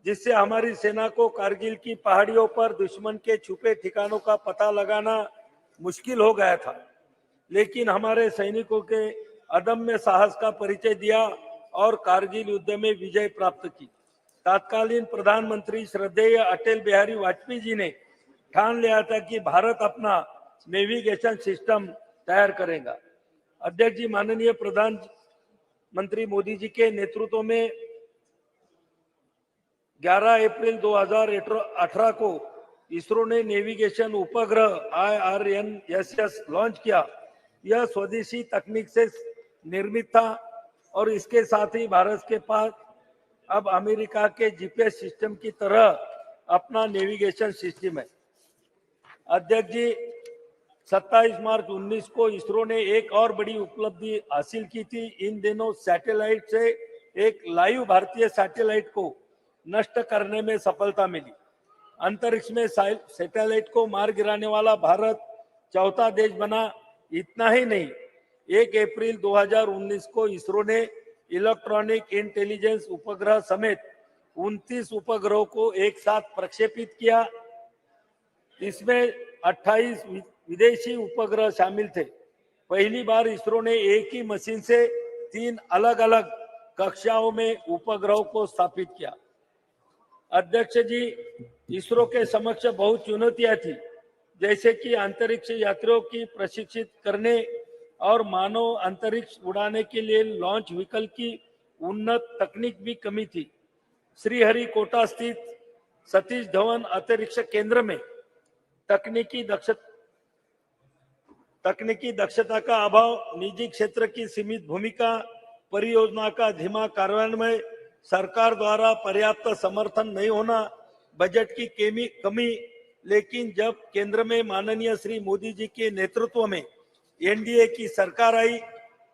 जिससे हमारी सेना को कारगिल की पहाड़ियों पर दुश्मन के छुपे ठिकानों का पता लगाना मुश्किल हो गया था। लेकिन हमारे सैनिकों के अदम्य साहस का परिचय दिया और कारगिल युद्ध में विजय प्राप्त की। तत्कालीन प्रधानमंत्री श्रद्धेय अटल बिहारी वाजपेयी जी ने ठान लिया था कि भारत अपना नेविगेशन सिस्टम तैयार करेगा। अध्यक्ष जी, माननीय प्रधानमंत्री मोदी जी के नेतृत्व में 11 अप्रैल 2018 को इसरो ने नेविगेशन उपग्रह IRNSS लॉन्च किया। यह स्वदेशी तकनीक से निर्मित था और इसके साथ ही भारत के पास अब अमेरिका के जीपीएस सिस्टम की तरह अपना नेविगेशन सिस्टम है। अध्यक्ष जी, 27 मार्च 19 को इसरो ने एक और बड़ी उपलब्धि हासिल की थी। इन दिनों सैटेलाइट से एक लाइव भारतीय सैटेलाइट को नष्ट करने में सफलता मिली। अंतरिक्ष में सैटेलाइट को मार गिराने वाला भारत चौथा देश बना। इतना ही नहीं, 1 अप्रैल 2019 को इसरो ने इलेक्ट्रॉनिक इंटेलिजेंस उपग्रह समेत 29 उपग्रहों को एक साथ प्रक्षेपित किया। इसमें 28 विदेशी उपग्रह शामिल थे। पहली बार इसरो ने एक ही मशीन से 3 अलग अलग कक्षाओं में उपग्रहों को स्थापित किया। अध्यक्ष जी, इसरो के समक्ष बहुत चुनौतियां थी, जैसे कि अंतरिक्ष यात्रियों की प्रशिक्षित करने और मानव अंतरिक्ष उड़ाने के लिए लॉन्च व्हीकल की उन्नत तकनीक भी कमी थी। श्रीहरिकोटा स्थित सतीश धवन अंतरिक्ष केंद्र में तकनीकी दक्षता का अभाव, निजी क्षेत्र की सीमित भूमिका, परियोजना का धीमा कार्यान्वयन, सरकार द्वारा पर्याप्त समर्थन नहीं होना, बजट की कमी। लेकिन जब केंद्र में माननीय श्री मोदी जी के नेतृत्व में एनडीए की सरकार आई,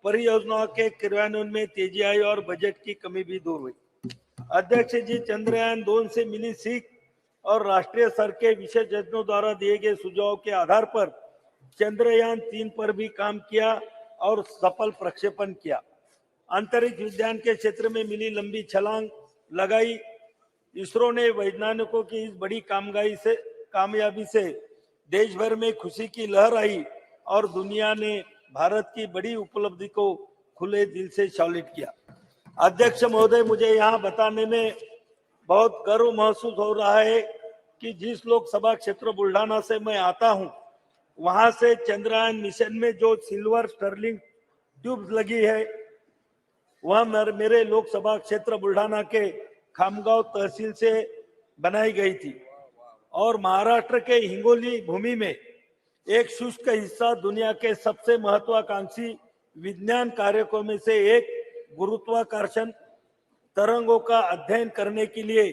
परियोजनाओं के क्रियान्वयन में तेजी आई और बजट की कमी भी दूर हुई। अध्यक्ष जी, चंद्रयान 2 से मिली सीख और राष्ट्रीय स्तर के विशेषज्ञों द्वारा दिए गए सुझावों के आधार पर चंद्रयान 3 पर भी काम किया और सफल प्रक्षेपण किया। अंतरिक्ष विज्ञान के क्षेत्र में मिली लंबी छलांग लगाई। इसरो ने वैज्ञानिकों की इस बड़ी कामयाबी से देश भर में खुशी की लहर आई और दुनिया ने भारत की बड़ी उपलब्धि को खुले दिल से सैल्यूट किया। अध्यक्ष महोदय, मुझे यहाँ बताने में बहुत गर्व महसूस हो रहा है कि जिस लोकसभा क्षेत्र बुल्ढाना से मैं आता हूँ, वहां से चंद्रयान मिशन में जो सिल्वर स्टर्लिंग ट्यूब्स लगी है, वह मेरे लोकसभा क्षेत्र बुल्ढाना के खामगांव तहसील से बनाई गई थी और महाराष्ट्र के हिंगोली भूमि में एक शुष्क हिस्सा दुनिया के सबसे महत्वाकांक्षी विज्ञान कार्यक्रमों में से एक गुरुत्वाकर्षण तरंगों का अध्ययन करने के लिए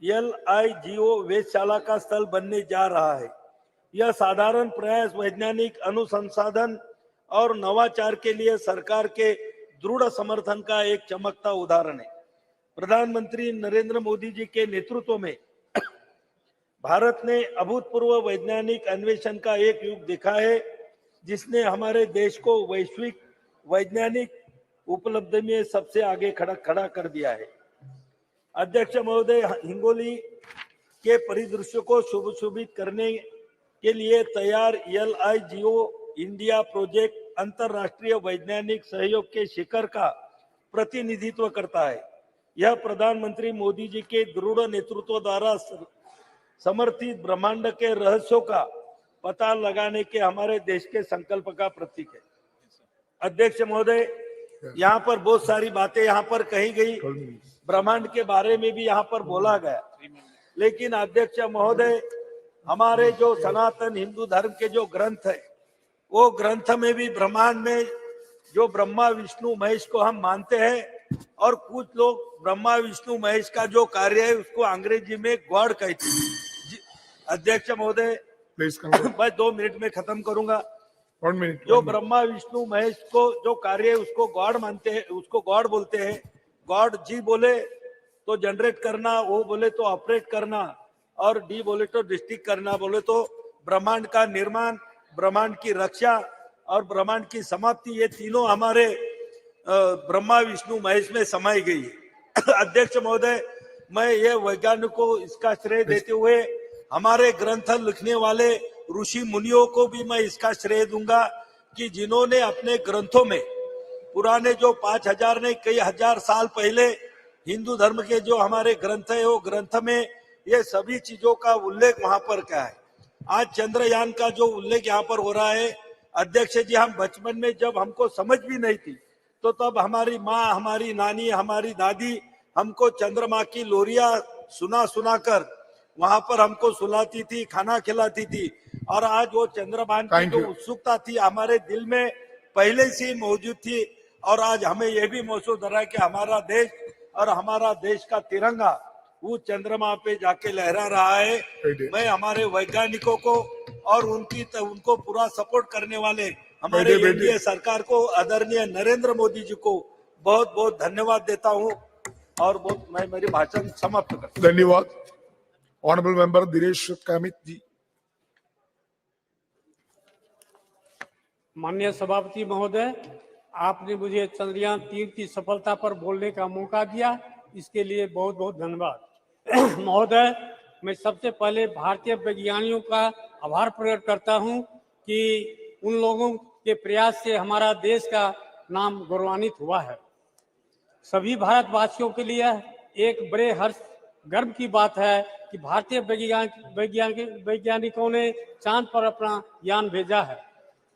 LIGO वेधशाला का स्थल बनने जा रहा है। यह साधारण प्रयास वैज्ञानिक अनुसंधान और नवाचार के लिए सरकार के दृढ़ समर्थन का एक चमकता उदाहरण है। प्रधानमंत्री नरेंद्र मोदी जी के नेतृत्व में भारत ने अभूतपूर्व वैज्ञानिक अन्वेषण का एक युग देखा है, जिसने हमारे देश को वैश्विक वैज्ञानिक उपलब्धि में सबसे आगे खड़ा कर दिया है। अध्यक्ष महोदय, हिंगोली के परिदृश्य को शुभशोभित करने के लिए तैयार LIGO इंडिया प्रोजेक्ट अंतरराष्ट्रीय वैज्ञानिक सहयोग के शिखर का प्रतिनिधित्व करता है। यह प्रधानमंत्री मोदी जी के दृढ़ नेतृत्व द्वारा समर्थित ब्रह्मांड के रहस्यों का पता लगाने के हमारे देश के संकल्प का प्रतीक है। अध्यक्ष महोदय, यहाँ पर बहुत सारी बातें यहाँ पर कही गई, ब्रह्मांड के बारे में भी यहाँ पर बोला गया, लेकिन अध्यक्ष महोदय, हमारे जो सनातन हिंदू धर्म के जो ग्रंथ है, वो ग्रंथ में भी ब्रह्मांड में जो ब्रह्मा विष्णु महेश को हम मानते हैं और कुछ लोग ब्रह्मा विष्णु महेश का जो कार्य है उसको अंग्रेजी में गॉड कहते हैं। अध्यक्ष महोदय, मैं 2 मिनट में खत्म करूंगा।
1 मिनट।
जो ब्रह्मा विष्णु महेश को जो कार्य है उसको गॉड मानते हैं, उसको गॉड बोलते हैं। गॉड जी बोले तो जनरेट करना, वो बोले तो ऑपरेट करना, और डी बोले तो डिस्ट्रिक्ट करना, बोले तो ब्रह्मांड का निर्माण, ब्रह्मांड की रक्षा और ब्रह्मांड की समाप्ति, ये तीनों हमारे ब्रह्मा विष्णु महेश में समाई गई है। अध्यक्ष महोदय, मैं ये वैज्ञानिक को इसका श्रेय देते हुए हमारे ग्रंथ लिखने वाले ऋषि मुनियों को भी मैं इसका श्रेय दूंगा। कि जिन्होंने अपने ग्रंथों में पुराने जो 5000 नहीं कई हजार साल पहले हिंदू धर्म के जो हमारे ग्रंथ है, वो ग्रंथ में ये सभी चीजों का उल्लेख वहां पर क्या है। आज चंद्रयान का जो उल्लेख यहाँ पर हो रहा है, अध्यक्ष जी, हम बचपन में जब हमको समझ भी नहीं थी तो तब हमारी माँ, हमारी नानी, हमारी दादी हमको चंद्रमा की लोरिया सुना कर वहां पर हमको सुलाती थी, खाना खिलाती थी। और आज वो चंद्रमान की जो उत्सुकता थी हमारे दिल में पहले से मौजूद थी। और आज हमें यह भी महसूस हो रहा है कि हमारा देश और हमारा देश का तिरंगा वो चंद्रमा पे जाके लहरा रहा है। मैं हमारे वैज्ञानिकों को और उनको पूरा सपोर्ट करने वाले हमारे एनडीए सरकार को, आदरणीय नरेंद्र मोदी जी को बहुत बहुत धन्यवाद देता हूं। और मैं मेरी भाषण समाप्त करता हूं।
धन्यवाद। ऑनरेबल मेंबर दिनेश कामित जी।
माननीय सभापति महोदय, आपने मुझे चंद्रयान 3 की सफलता पर बोलने का मौका दिया, इसके लिए बहुत बहुत धन्यवाद। महोदय, मैं सबसे पहले भारतीय वैज्ञानिकों का आभार प्रकट करता हूं कि उन लोगों के प्रयास से हमारा देश का नाम गौरवान्वित हुआ है। सभी भारतवासियों के लिए एक बड़े हर्ष गर्व की बात है कि भारतीय वैज्ञानिकों ने चांद पर अपना यान भेजा है।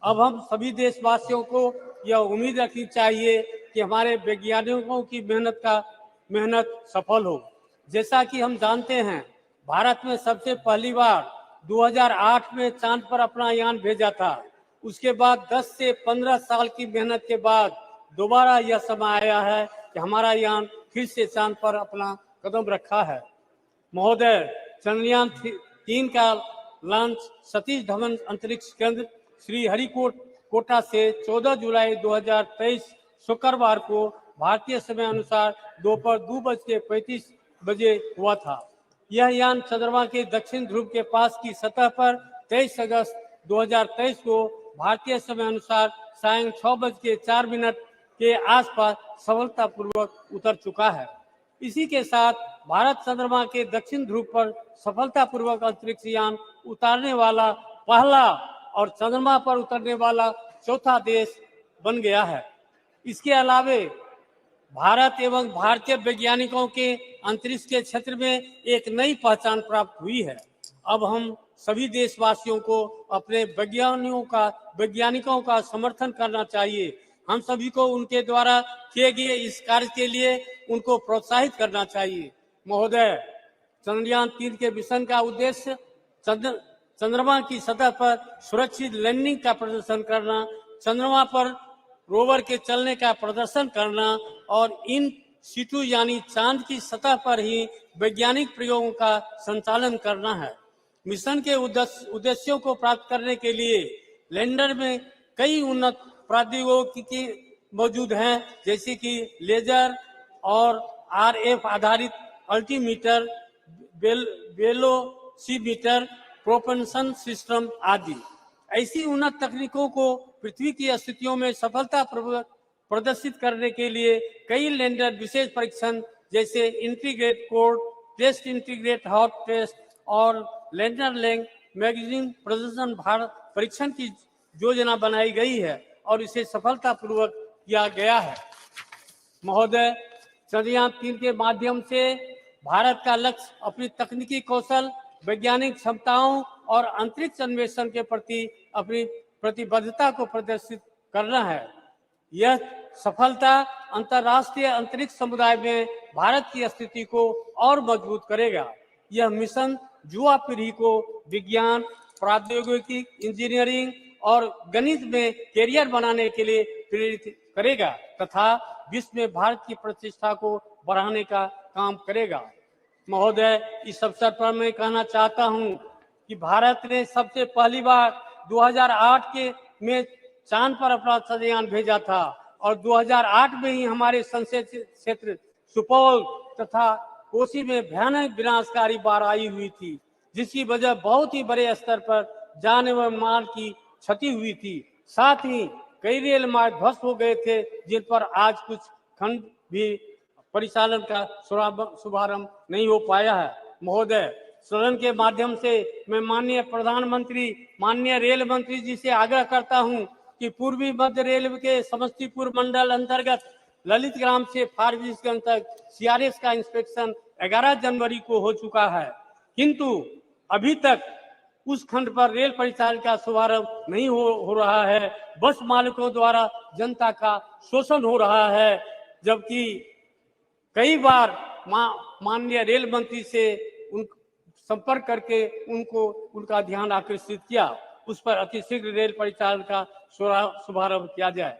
अब हम सभी देशवासियों को यह उम्मीद रखनी चाहिए कि हमारे वैज्ञानिकों की मेहनत सफल हो। जैसा कि हम जानते हैं, भारत में सबसे पहली बार 2008 में चांद पर अपना यान भेजा था। उसके बाद 10 से 15 साल की मेहनत के बाद दोबारा यह समय आया है कि हमारा यान फिर से चांद पर अपना कदम रखा है। महोदय, चंद्रयान 3 का लॉन्च सतीश धवन अंतरिक्ष केंद्र श्री हरिकोटा से 14 जुलाई 2023 शुक्रवार को भारतीय समय अनुसार दोपहर 2:35 बजे हुआ था। यह यान चंद्रमा के दक्षिण ध्रुव के पास की सतह पर 23 अगस्त 2023 को भारतीय समय अनुसार सायं 6:04 के आसपास सफलतापूर्वक उतर चुका है। इसी के साथ भारत चंद्रमा के दक्षिण ध्रुव पर सफलतापूर्वक अंतरिक्ष यान उतारने वाला पहला और चंद्रमा पर उतरने वाला चौथा देश बन गया है। इसके अलावे भारत एवं भारतीय वैज्ञानिकों के अंतरिक्ष के क्षेत्र में एक नई पहचान प्राप्त हुई है। अब हम सभी देशवासियों को अपने वैज्ञानिकों का समर्थन करना चाहिए। हम सभी को उनके द्वारा किए गए इस कार्य के लिए उनको प्रोत्साहित करना चाहिए। महोदय, चंद्रयान 3 के मिशन का उद्देश्य चंद्रमा की सतह पर सुरक्षित लैंडिंग का प्रदर्शन करना, चंद्रमा पर रोवर के चलने का प्रदर्शन करना और इन सिटू यानी चांद की सतह पर ही वैज्ञानिक प्रयोगों का संचालन करना है। मिशन के उद्देश्यों को प्राप्त करने के लिए लैंडर में कई उन्नत प्रौद्योगिकी मौजूद हैं, जैसे कि लेजर और RF आधारित अल्टीमीटर, वेलोसीमीटर, प्रोपल्शन सिस्टम आदि। ऐसी उन्नत तकनीकों को पृथ्वी की स्थितियों में सफलता प्रदर्शित करने के लिए कई लैंडर विशेष परीक्षण जैसे integrate core test, integrate hot test और लैंडर लैंग मैगजीन प्रदर्शन भारत परीक्षण की योजना बनाई गई है और इसे सफलतापूर्वक किया गया है। महोदय, चंद्रयान 3 के माध्यम से भारत का लक्ष्य अपनी तकनीकी कौशल, वैज्ञानिक क्षमताओं और अंतरिक्ष अन्वेषण के प्रति अपनी प्रतिबद्धता को प्रदर्शित करना है। यह सफलता अंतर्राष्ट्रीय अंतरिक्ष समुदाय में भारत की स्थिति को और मजबूत करेगा। यह मिशन युवा पीढ़ी को विज्ञान, प्रौद्योगिकी, इंजीनियरिंग और गणित में कैरियर बनाने के लिए प्रेरित करेगा तथा विश्व में भारत की प्रतिष्ठा को बढ़ाने का काम करेगा। महोदय, इस अवसर पर मैं कहना चाहता हूं कि भारत ने सबसे पहली बार 2008 में चांद पर अपना चंद्रयान भेजा था और 2008 में ही हमारे संसदीय क्षेत्र सुपौल तथा कोसी में भयानक विनाशकारी बाढ़ आई हुई थी, जिसकी वजह बहुत ही बड़े स्तर पर जान एवं माल की क्षति हुई थी। साथ ही कई रेल मार्ग ध्वस्त हो गए थे, जिन पर आज कुछ खंड भी परिचालन का शुभारंभ नहीं हो पाया है। महोदय, सदन के माध्यम से मैं माननीय प्रधानमंत्री, माननीय रेल मंत्री जी से आग्रह करता हूं कि पूर्वी मध्य रेलवे के समस्तीपुर मंडल अंतर्गत ललित ग्राम से फारबिसगंज तक सीआरएस का इंस्पेक्शन 11 जनवरी को हो चुका है, किंतु अभी तक उस खंड पर रेल परिचालन का शुभारंभ नहीं हो रहा है। बस मालिकों द्वारा जनता का शोषण हो रहा है, जबकि कई बार माननीय रेल मंत्री से संपर्क करके उनका ध्यान आकर्षित किया, उस पर अतिशीघ्र रेल परिचालन का शुभारंभ किया जाए।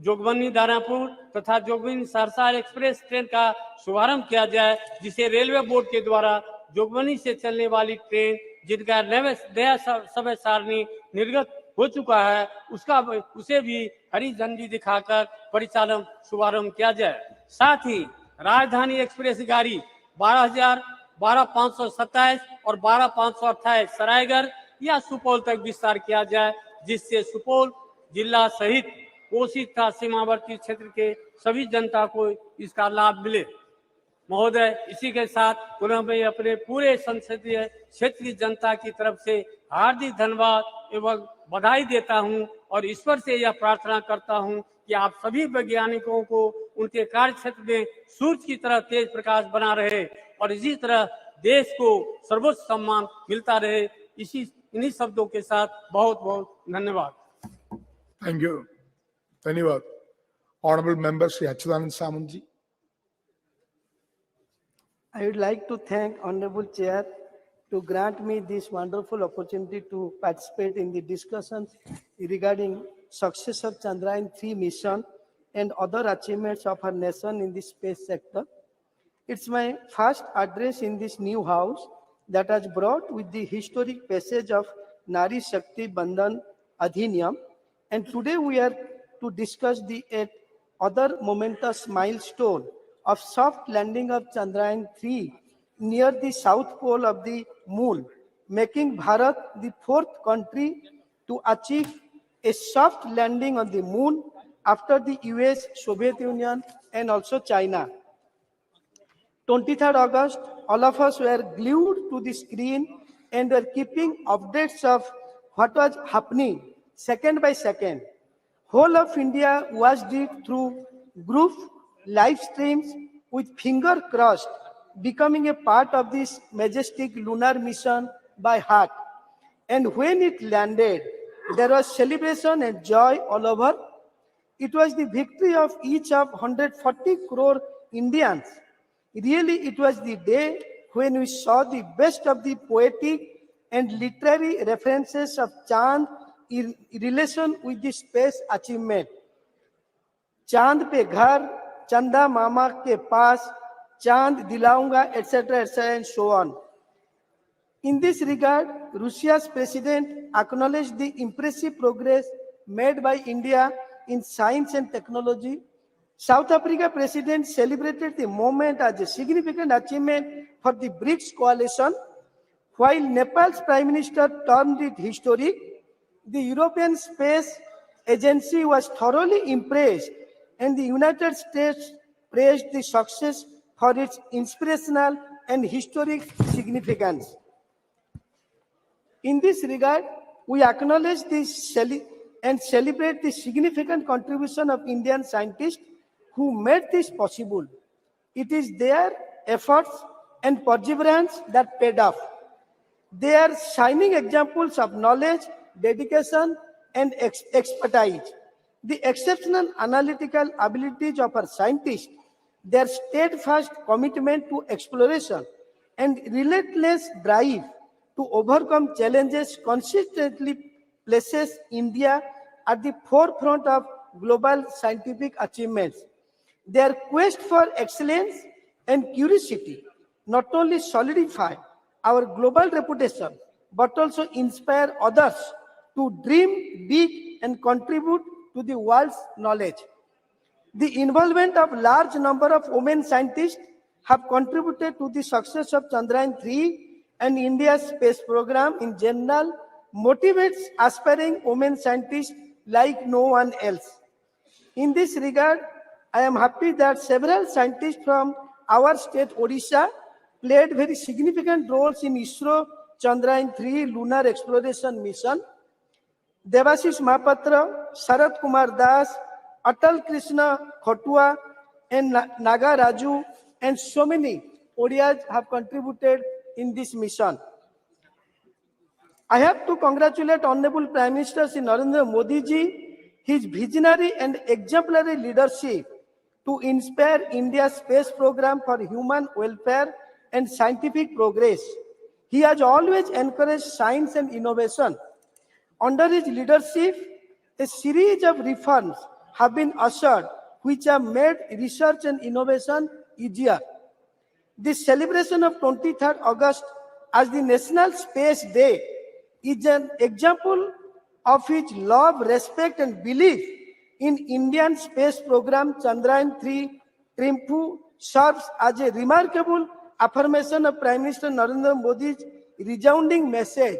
जोगबनी दानापुर तथा जोगबनी सहरसा एक्सप्रेस ट्रेन का शुभारंभ किया जाए, जिसे रेलवे बोर्ड के द्वारा जोगबनी से चलने वाली ट्रेन जिनका नया समय सारणी निर्गत हो चुका है उसे भी हरी झंडी दिखाकर परिचालन शुभारंभ किया जाए। साथ ही राजधानी एक्सप्रेस गाड़ी 12,527 और 12,528 सरायगढ़ या सुपौल तक विस्तार किया जाए, जिससे सुपौल जिला सहित कोसी तथा सीमावर्ती क्षेत्र के सभी जनता को इसका लाभ मिले। महोदय, इसी के साथ पुनः मैं अपने पूरे संसदीय क्षेत्र की जनता की तरफ से हार्दिक धन्यवाद एवं बधाई देता हूं और ईश्वर से यह प्रार्थना करता हूं कि आप सभी वैज्ञानिकों को उनके कार्य क्षेत्र में सूर्य की तरह तेज प्रकाश बना रहे और इसी तरह देश को सर्वोच्च सम्मान मिलता रहे। इन्हीं शब्दों के साथ बहुत बहुत धन्यवाद।
Thank you. धन्यवाद। Honorable Member Shri Achyutanand Samant ji.
I would like to thank Honorable Chair to grant me this wonderful opportunity to participate in the discussions regarding success of Chandrayaan-3 mission and other achievements of our nation in the space sector. It's my first address in this new house that has brought with the historic passage of Nari Shakti Bandhan Adhiniyam, and today we are to discuss the other momentous milestone of soft landing of Chandrayaan-3 near the south pole of the moon, making Bharat the fourth country to achieve a soft landing on the moon after the US, Soviet Union, and also China. 23rd August, all of us were glued to the screen and were keeping updates of what was happening second by second. Whole of India watched it through group live streams with finger crossed, becoming a part of this majestic lunar mission by heart. And when it landed, there was celebration and joy all over. It was the victory of each of 140 crore Indians. Really, it was the day when we saw the best of the poetic and literary references of Chand in relation with the space achievement. Chand pe ghar, Chanda mama ke paas, Chand dilaunga, etc., etc., and so on. In this regard, Russia's president acknowledged the impressive progress made by India in science and technology. South Africa president celebrated the moment as a significant achievement for the BRICS coalition, while Nepal's prime minister termed it historic. The European Space Agency was thoroughly impressed, and the United States praised the success for its inspirational and historic significance. In this regard, we acknowledge this and celebrate the significant contribution of Indian scientists who made this possible. It is their efforts and perseverance that paid off. They are shining examples of knowledge, dedication, and expertise. The exceptional analytical abilities of our scientists, their steadfast commitment to exploration, and relentless drive to overcome challenges consistently places India at the forefront of global scientific achievements. Their quest for excellence and curiosity not only solidify our global reputation, but also inspire others to dream big and contribute to the world's knowledge. The involvement of large number of women scientists have contributed to the success of Chandrayaan-3 and India's space program in general, motivates aspiring women scientists like no one else. In this regard, I am happy that several scientists from our state, Odisha, played very significant roles in ISRO Chandrayaan-3 lunar exploration mission. Devashish Mahapatra, Sarath Kumar Das, Atal Krishna Khotua, and Naga Raju, and so many Odias have contributed in this mission. I have to congratulate Honorable Prime Minister Shri Narendra Modi ji, his visionary and exemplary leadership to inspire India's space program for human welfare and scientific progress. He has always encouraged science and innovation. Under his leadership, a series of reforms have been ushered which have made research and innovation easier. The celebration of 23rd August as the National Space Day is an example of his love, respect, and belief in Indian space program Chandrayaan-3 Triumph serves as a remarkable affirmation of Prime Minister Narendra Modi's resounding message,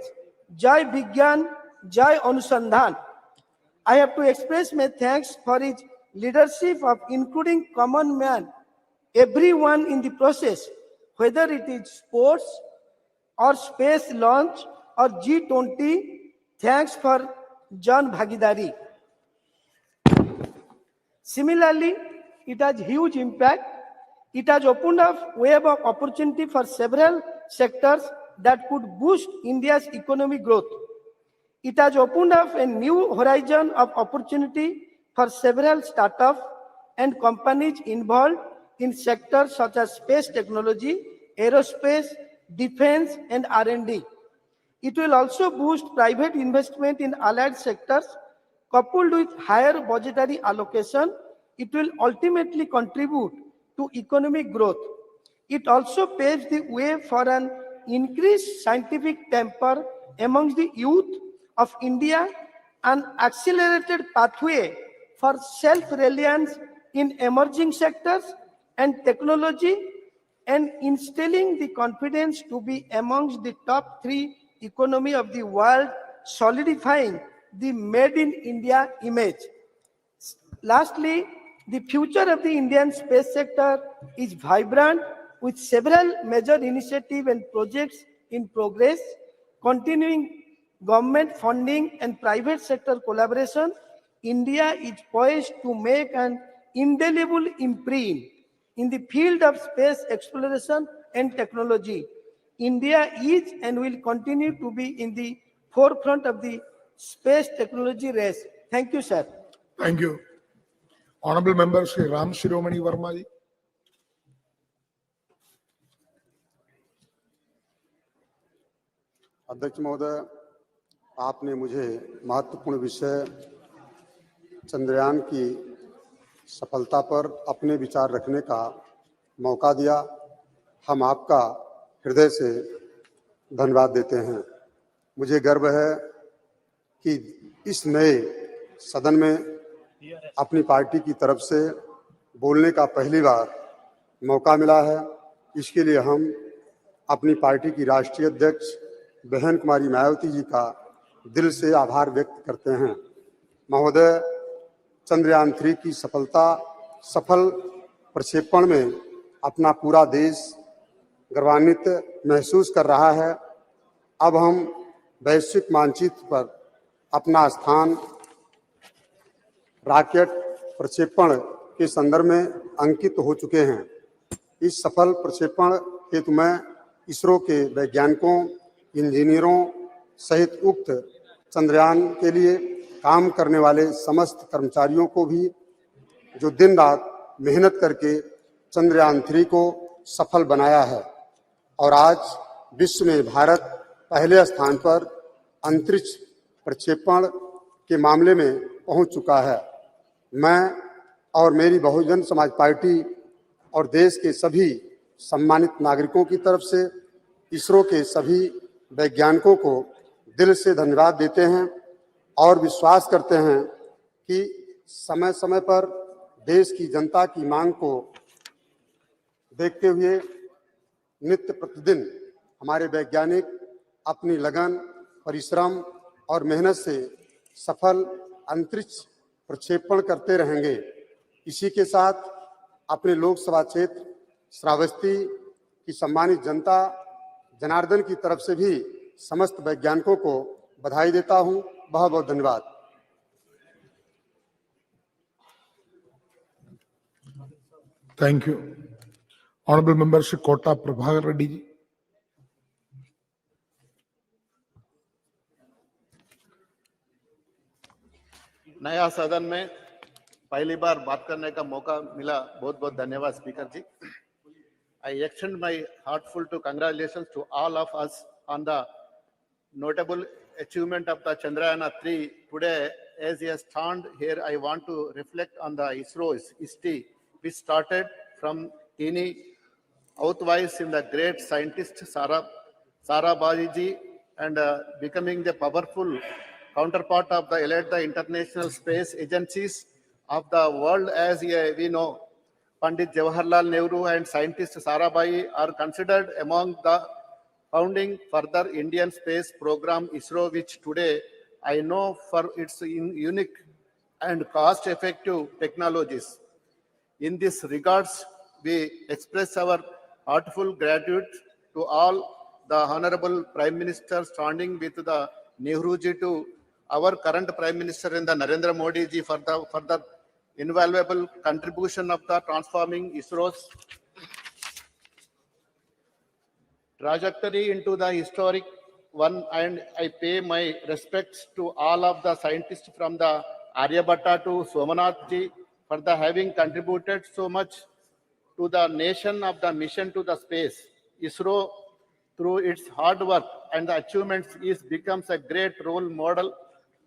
Jai Vigyan, Jai Anusandhan. I have to express my thanks for his leadership of including common man, everyone in the process, whether it is sports or space launch or G20. Thanks for Jan Bhagidari. Similarly, it has huge impact. It has opened up web of opportunity for several sectors that could boost India's economic growth. It has opened up a new horizon of opportunity for several startups and companies involved in sectors such as space technology, aerospace, defense, and R&D. It will also boost private investment in allied sectors. Coupled with higher budgetary allocation, it will ultimately contribute to economic growth. It also paves the way for an increased scientific temper amongst the youth of India, an accelerated pathway for self-reliance in emerging sectors and technology, and instilling the confidence to be amongst the top 3 economy of the world, solidifying the Made in India image. Lastly, the future of the Indian space sector is vibrant with several major initiatives and projects in progress, continuing government funding and private sector collaboration. India is poised to make an indelible imprint in the field of space exploration and technology. India is and will continue to be in the forefront of the space technology race. Thank you, sir.
Thank you. Honorable Member Shri Ram Shiromani Verma ji.
अध्यक्ष महोदय, आपने मुझे महत्वपूर्ण विषय चंद्रयान की सफलता पर अपने विचार रखने का मौका दिया। हम आपका हृदय से धन्यवाद देते हैं। मुझे गर्व है कि इस नए सदन में अपनी पार्टी की तरफ से बोलने का पहली बार मौका मिला है। इसके लिए हम अपनी पार्टी की राष्ट्रीय अध्यक्ष बहन कुमारी मायावती जी का दिल से आभार व्यक्त करते हैं। महोदय, चंद्रयान-3 की सफल प्रक्षेपण में अपना पूरा देश गर्वान्वित महसूस कर रहा है। अब हम वैश्विक मानचित्र पर अपना स्थान रॉकेट प्रक्षेपण के संदर्भ में अंकित हो चुके हैं। इस सफल प्रक्षेपण हेतु मैं इसरो के वैज्ञानिकों, इंजीनियरों सहित उक्त चंद्रयान के लिए काम करने वाले समस्त कर्मचारियों को भी, जो दिन रात मेहनत करके चंद्रयान-3 को सफल बनाया है और आज विश्व में भारत पहले स्थान पर अंतरिक्ष प्रक्षेपण के मामले में पहुंच चुका है। मैं और मेरी बहुजन समाज पार्टी और देश के सभी सम्मानित नागरिकों की तरफ से इसरो के सभी वैज्ञानिकों को दिल से धन्यवाद देते हैं और विश्वास करते हैं कि समय समय पर देश की जनता की मांग को देखते हुए नित्य प्रतिदिन हमारे वैज्ञानिक अपनी लगन, परिश्रम और मेहनत से सफल अंतरिक्ष प्रक्षेपण करते रहेंगे। इसी के साथ अपने लोकसभा क्षेत्र श्रावस्ती की सम्मानित जनता जनार्दन की तरफ से भी समस्त वैज्ञानिकों को बधाई देता हूं बहुत बहुत धन्यवाद।
Thank you. Honorable Member Shri Kota Prabhakar Reddy ji.
नया सदन में पहली बार बात करने का मौका मिला, बहुत बहुत धन्यवाद स्पीकर जी। I extend my heartfelt congratulations to all of us on the notable achievement of the Chandrayaan-3 today. As I stand here, I want to reflect on the ISRO's history, which started from teeny outwise in the great scientist Sarabhaji ji and becoming the powerful counterpart of the elite the international space agencies of the world. As we know, Pandit Jawaharlal Nehru and scientist Sarabhai are considered among the founding further Indian space program ISRO, which today I know for its unique and cost-effective technologies. In this regards, we express our heartfelt gratitude to all the Honorable Prime Minister standing with the Nehruji, to our current Prime Minister and the Narendra Modi ji for the invaluable contribution of the transforming ISRO's trajectory into the historic one, and I pay my respects to all of the scientists from the Aryabhatta to Somanath ji for the having contributed so much to the nation of the mission to the space. ISRO, through its hard work and the achievements, becomes a great role model,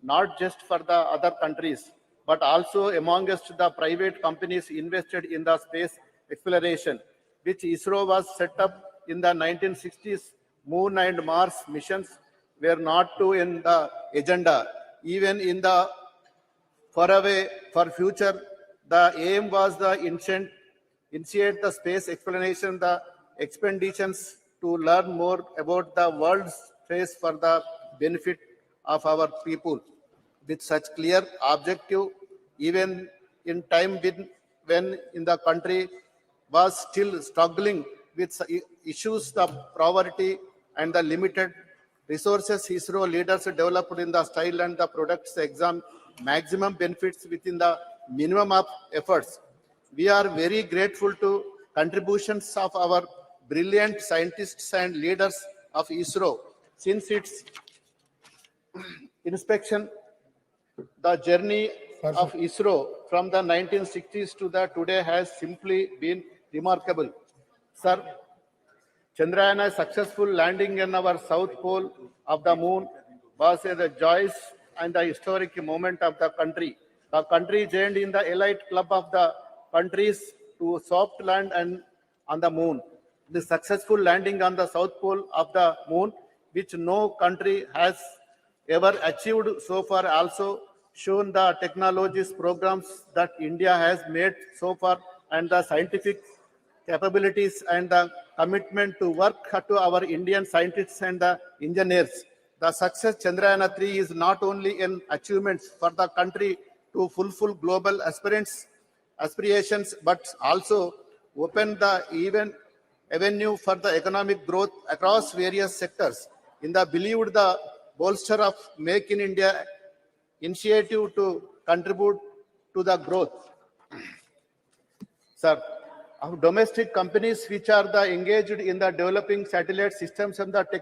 not just for the other countries, but also amongst the private companies invested in the space exploration, which ISRO was set up in the 1960s. Moon and Mars missions were not too in the agenda. Even in the faraway for future, the aim was the initiate the space exploration, the expeditions to learn more about the world's space for the benefit of our people. With such clear objective, even in time when in the country was still struggling with issues of poverty and the limited resources, ISRO leaders developed in the style and the products exam maximum benefits within the minimum of efforts. We are very grateful to contributions of our brilliant scientists and leaders of ISRO. Since its inspection, the journey of ISRO from the 1960s to the today has simply been remarkable. Sir, Chandrayana's successful landing in our south pole of the moon was a joyous and a historic moment of the country. The country joined in the elite club of the countries to soft land and on the moon. The successful landing on the south pole of the moon, which no country has ever achieved so far, also shown the technologies programs that India has made so far and the scientific capabilities and the commitment to work to our Indian scientists and the engineers. The success Chandrayaan-3 is not only an achievement for the country to fulfill global aspirations, but also open the avenue for the economic growth across various sectors. In the believed the bolster of Make in India initiative to contribute to the growth. Sir, of domestic companies which are engaged in the developing satellite systems and the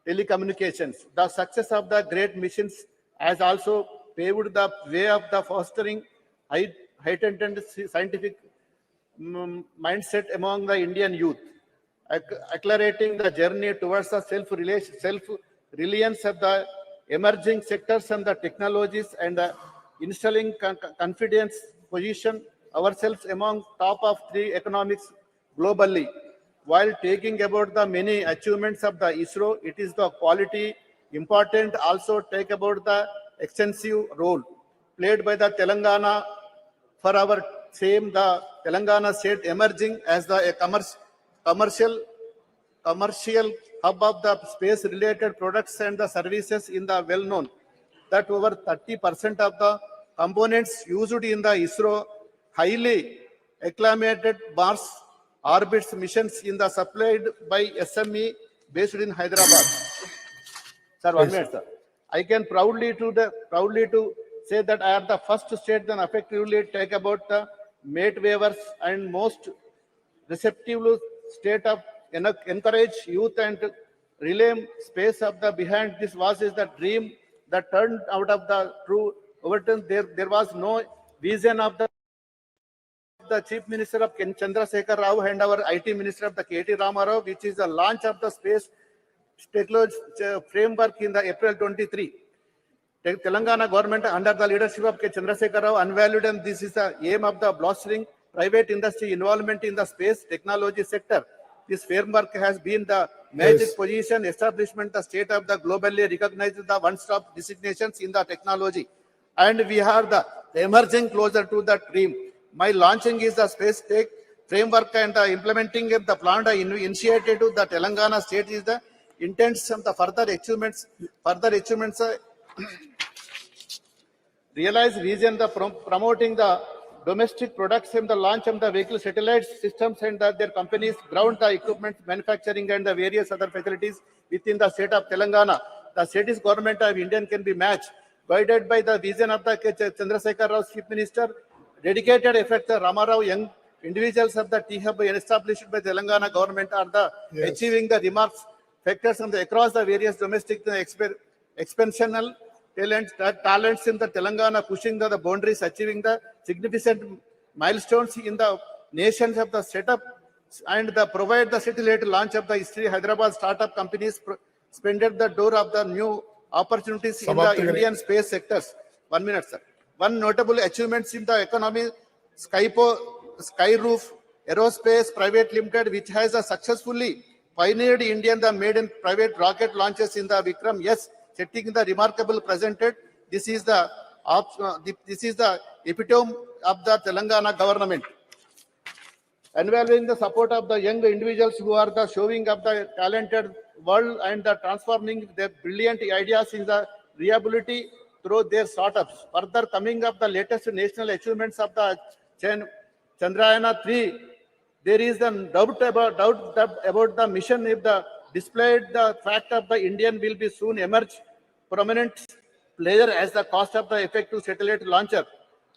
telecommunications. The success of the great missions has also paved the way of the fostering heightened scientific mindset among the Indian youth, accelerating the journey towards the self-reliance of the emerging sectors and the technologies, and installing confidence position ourselves among top of 3 economics globally. While taking about the many achievements of the ISRO, it is the quality important also take about the extensive role played by the Telangana for our same the Telangana state emerging as the commercial hub of the space related products and the services. In the well known that over 30% of the components used in the ISRO highly acclamated Mars orbits missions in the supplied by SME based in Hyderabad. Sir, 1 minute, sir. I can proudly to say that I am the first state that effectively take about the mate waivers and most receptive state of encourage youth and relay space of the behind this was is the dream that turned out of the true overturn. There was no vision of the Chief Minister of Chandrasekhar Rao and our IT Minister of the K.T. Ramarao, which is the launch of the space technology framework in the April 23. Telangana government under the leadership of K. Chandrasekhar Rao unvalued, and this is the aim of the blostering private industry involvement in the space technology sector. This framework has been the magic position establishment, the state of the globally recognized the one-stop designations in the technology. And we are the emerging closer to the dream. My launching is the space tech framework and the implementing of the plan initiated to the Telangana state is the intents of the further achievements realize vision the promoting the domestic products and the launch of the vehicle satellite systems and their companies ground the equipment manufacturing and the various other facilities within the state of Telangana. The state's government of India can be matched, guided by the vision of the Chandrasekhar Rao Chief Minister, dedicated effect the Ramarao young individuals of the T-Hub established by Telangana government are the achieving the remarks factors from the across the various domestic expansional talents in the Telangana, pushing the boundaries, achieving the significant milestones in the nations of the setup and the provide the satellite launch of the history. Hyderabad startup companies spended the door of the new opportunities in the Indian space sectors. 1 minute, sir. One notable achievements in the economy, Skyroof Aerospace Private Limited, which has successfully pioneered Indian the made in private rocket launches in the Vikram. Yes, setting the remarkable presented. This is the epitome of the Telangana government. Involving the support of the young individuals who are the showing of the talented world and the transforming their brilliant ideas in the reliability through their startups. Further coming up the latest national achievements of the Chandrayaan-3, there is a doubt about the mission if the displayed the fact of the Indian will be soon emerge prominent player as the cost of the effective satellite launcher.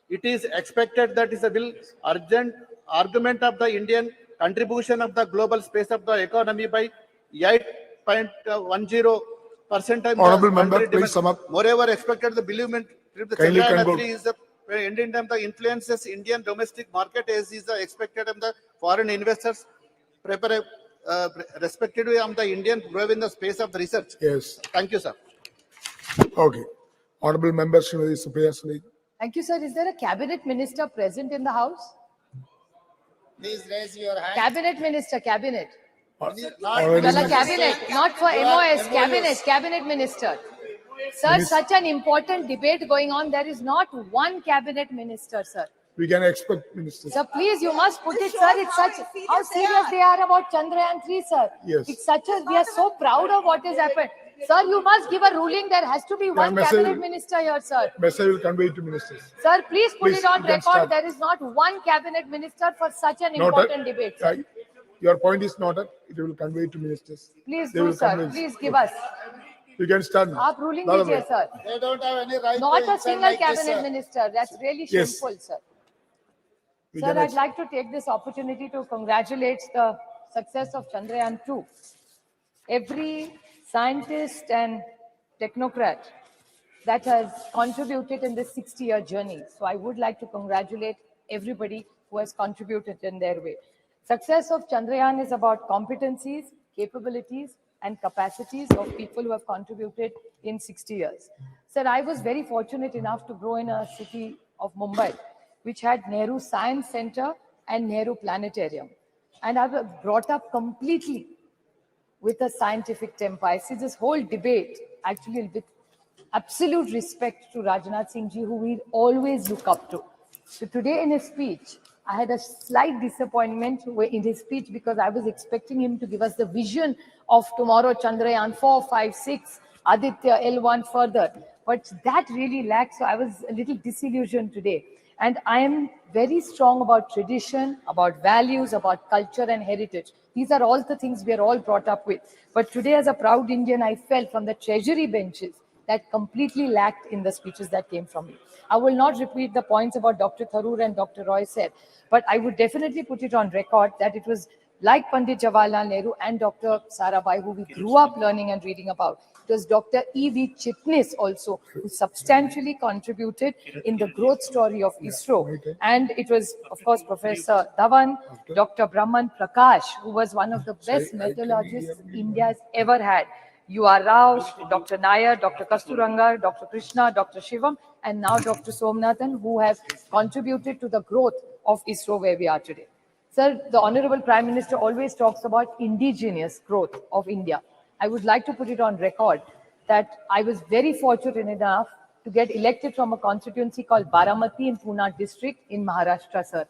It is expected that is a will urgent argument of the Indian contribution of the global space of the economy by 8.10%.
Honorable member, please sum up.
Moreover, expected the believement the Chandrayaan-3 is the ending time the influences Indian domestic market as is the expected of the foreign investors respectively of the Indian grow in the space of the research.
Yes.
Thank you, sir.
Okay. Honorable member, Srimati Supriya Sule.
Thank you, sir. Is there a cabinet minister present in the house?
Please raise your hand.
Cabinet minister, cabinet.
Already
Well, a cabinet, not for MOS, cabinet minister. Sir, such an important debate going on. There is not one cabinet minister, sir.
we can expect, Minister.
Sir, please, you must put it, sir. It's such how serious they are about Chandrayaan-3, sir.
Yes.
It's such a, we are so proud of what has happened. Sir, you must give a ruling. There has to be one cabinet minister here, sir.
Message will convey to ministers.
Sir, please put it on
you can
record.
start.
There is not one cabinet minister for such an important debate, sir.
Your point is noted. It will convey to ministers.
Please
They
do,
will
sir.
convince.
Please give us.
You can start now.
Aap ruling
None of
dijiye,
it.
sir.
They don't have any right
Not
to
a
insult
single
like this,
cabinet
sir.
minister. That's really
Yes.
shameful, sir.
We
Sir,
can
I'd like to take this opportunity to congratulate the success of Chandrayaan-2. Every scientist and technocrat that has contributed in this 60-year journey. So I would like to congratulate everybody who has contributed in their way. Success of Chandrayaan is about competencies, capabilities, and capacities of people who have contributed in 60 years. Sir, I was very fortunate enough to grow in a city of Mumbai, which had Nehru Science Center and Nehru Planetarium. And I was brought up completely with a scientific temper. I see this whole debate actually with absolute respect to Rajnath Singh ji, who we always look up to. So today in his speech, I had a slight disappointment in his speech because I was expecting him to give us the vision of tomorrow, Chandrayaan 4, 5, 6, Aditya, L1 further. But that really lacked, so I was a little disillusioned today. And I am very strong about tradition, about values, about culture and heritage. These are all the things we are all brought up with. But today as a proud Indian, I felt from the treasury benches that completely lacked in the speeches that came from you. I will not repeat the points about Dr. Tharoor and Dr. Roy said, but I would definitely put it on record that it was like Pandit Jawaharlal Nehru and Dr. Sarabhai, who we grew up learning and reading about. It was Dr. E.V. Chitnis also, who substantially contributed in the growth story of ISRO. And it was, of course, Professor Dhawan, Dr. Brahman Prakash, who was one of the best metallurgists India has ever had. U.R. Rao, Dr. Nair, Dr. Kasturanga, Dr. Krishna, Dr. Shivam, and now Dr. Somnathan, who have contributed to the growth of ISRO where we are today. Sir, the Honorable Prime Minister always talks about indigenous growth of India. I would like to put it on record that I was very fortunate enough to get elected from a constituency called Baramati in Pune district in Maharashtra, sir.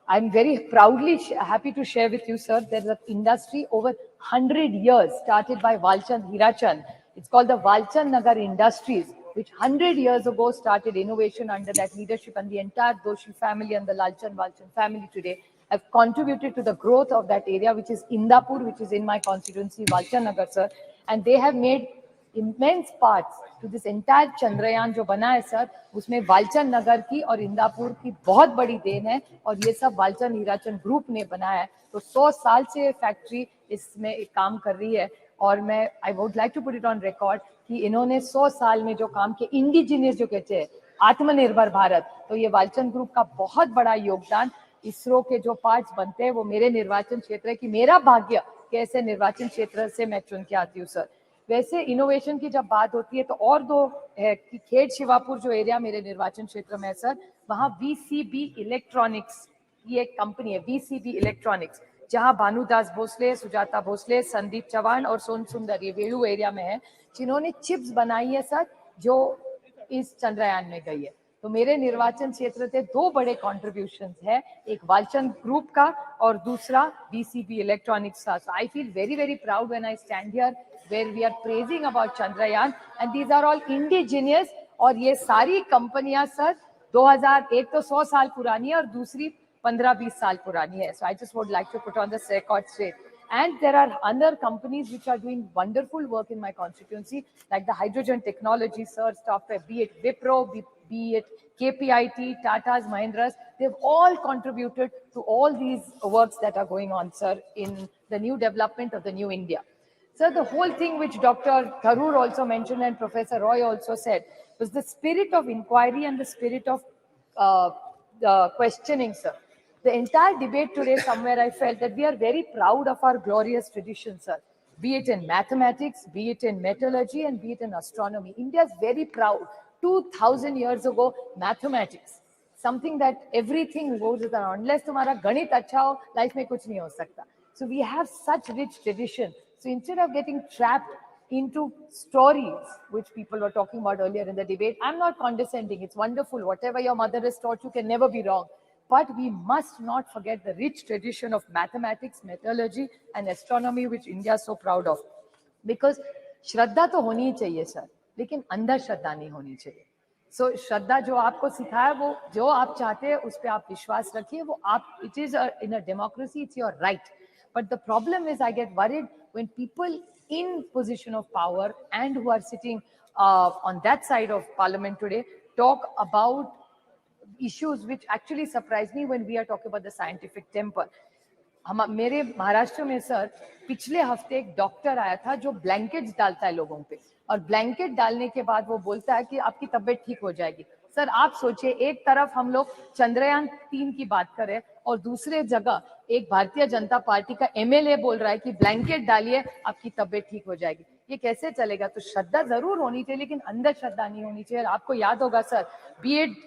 I'm very proudly happy to share with you, sir, there's an industry over 100 years started by Walchand Hirachand. It's called the Walchand Nagar Industries, which 100 years ago started innovation under that leadership, and the entire Doshi family and the Lalchand Walchand family today have contributed to the growth of that area, which is Indapur, which is in my constituency, Walchand Nagar, sir. And they have made immense parts to this entire Chandrayaan जो बना है sir, उसमें वालचंद नगर की और इंदापुर की बहुत बड़ी then है, और ये सब वालचंद हीराचंद ग्रुप ने बनाया है. तो 100 साल से फैक्ट्री इसमें एक काम कर रही है, और मैं I would like to put it on record कि इन्होंने 100 साल में जो काम किया, इंडिजिनियस जो कहते हैं आत्मनिर्भर भारत, तो ये वालचंद ग्रुप का बहुत बड़ा योगदान. इसरो के जो पार्ट्स बनते हैं वो मेरे निर्वाचन क्षेत्र है कि मेरा भाग्य कैसे निर्वाचन क्षेत्र से मैं चुन के आती हूँ सर. वैसे इनोवेशन की जब बात होती है तो और दो है कि खेड़ शिवापुर जो एरिया मेरे निर्वाचन क्षेत्र में है सर, वहाँ VCB इलेक्ट्रॉनिक्स ये एक कंपनी है, VCB इलेक्ट्रॉनिक्स, जहाँ भानुदास भोसले, सुजाता भोसले, संदीप चौहान और सोन सुंदर ये वेलू एरिया में है, जिन्होंने चिप्स बनाई है सर जो इस चंद्रयान में गई है. तो मेरे निर्वाचन क्षेत्र से दो बड़े कॉन्ट्रीब्यूशंस है, एक वालचंद ग्रुप का और दूसरा VCB इलेक्ट्रॉनिक्स का. So I feel very very proud when I stand here where we are praising about Chandrayaan, and these are all indigenous. और ये सारी कंपनियां सर 2001 तो 100 साल पुरानी है और दूसरी 15-20 साल पुरानी है. So I just would like to put on this record straight. And there are other companies which are doing wonderful work in my constituency, like the hydrogen technology, sir, software, be it Wipro, be it KPIT, Tata's, Mahindra's, they've all contributed to all these works that are going on, sir, in the new development of the new India. Sir, the whole thing which Dr. Tharoor also mentioned and Professor Roy also said was the spirit of inquiry and the spirit of questioning, sir. The entire debate today, somewhere I felt that we are very proud of our glorious tradition, sir. Be it in mathematics, be it in metallurgy, and be it in astronomy. India is very proud. 2000 years ago, mathematics, something that everything goes around. Unless तुम्हारा गणित अच्छा हो, life में कुछ नहीं हो सकता. So we have such rich tradition. So instead of getting trapped into stories, which people were talking about earlier in the debate, I'm not condescending. It's wonderful. Whatever your mother has taught you can never be wrong. But we must not forget the rich tradition of mathematics, metallurgy, and astronomy, which India is so proud of. Because श्रद्धा तो होनी ही चाहिए sir, लेकिन अंधश्रद्धा श्रद्धा नहीं होनी चाहिए. So श्रद्धा जो आपको सिखाया वो जो आप चाहते हैं उस पे आप विश्वास रखिए, वो आप, it is in a democracy, it's your right. But the problem is I get worried when people in position of power and who are sitting on that side of parliament today talk about issues which actually surprise me when we are talking about the scientific temper. मेरे महाराष्ट्र में sir पिछले हफ्ते एक doctor आया था जो blankets डालता है लोगों पे, और ब्लैंकेट डालने के बाद वो बोलता है कि आपकी तबीयत ठीक हो जाएगी. सर आप सोचिए, एक तरफ हम लोग चंद्रयान 3 की बात करें और दूसरे जगह एक भारतीय जनता पार्टी का MLA बोल रहा है कि ब्लैंकेट डालिए आपकी तबीयत ठीक हो जाएगी. ये कैसे चलेगा? तो श्रद्धा जरूर होनी चाहिए लेकिन अंधश्रद्धा नहीं होनी चाहिए. आपको याद होगा sir, B it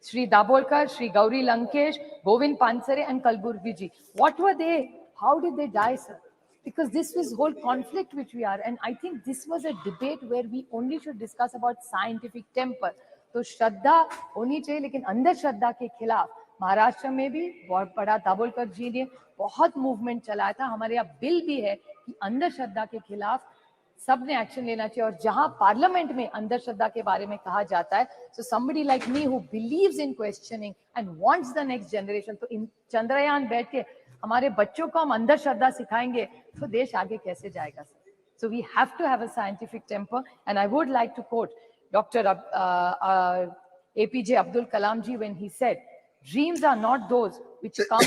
Shri Dabolkar, Shri Gauri Lankesh, Govind Pansare and Kalburgi ji. What were they? How did they die, sir? Because this was whole conflict which we are. And I think this was a debate where we only should discuss about scientific temper. तो श्रद्धा होनी चाहिए लेकिन अंधश्रद्धा के खिलाफ महाराष्ट्र में भी बहुत बड़ा दाभोलकर जी ने बहुत मूवमेंट चलाया था. हमारे यहाँ बिल भी है कि अंधश्रद्धा के खिलाफ सबने एक्शन लेना चाहिए. और जहां पार्लियामेंट में अंधश्रद्धा के बारे में कहा जाता है, so somebody like me who believes in questioning and wants the next generation, तो इन चंद्रयान बैठ के हमारे बच्चों को हम अंधश्रद्धा सिखाएंगे तो देश आगे कैसे जाएगा sir? So we have to have a scientific temper. And I would like to quote Dr. APJ Abdul Kalam ji when he said, dreams are not those which come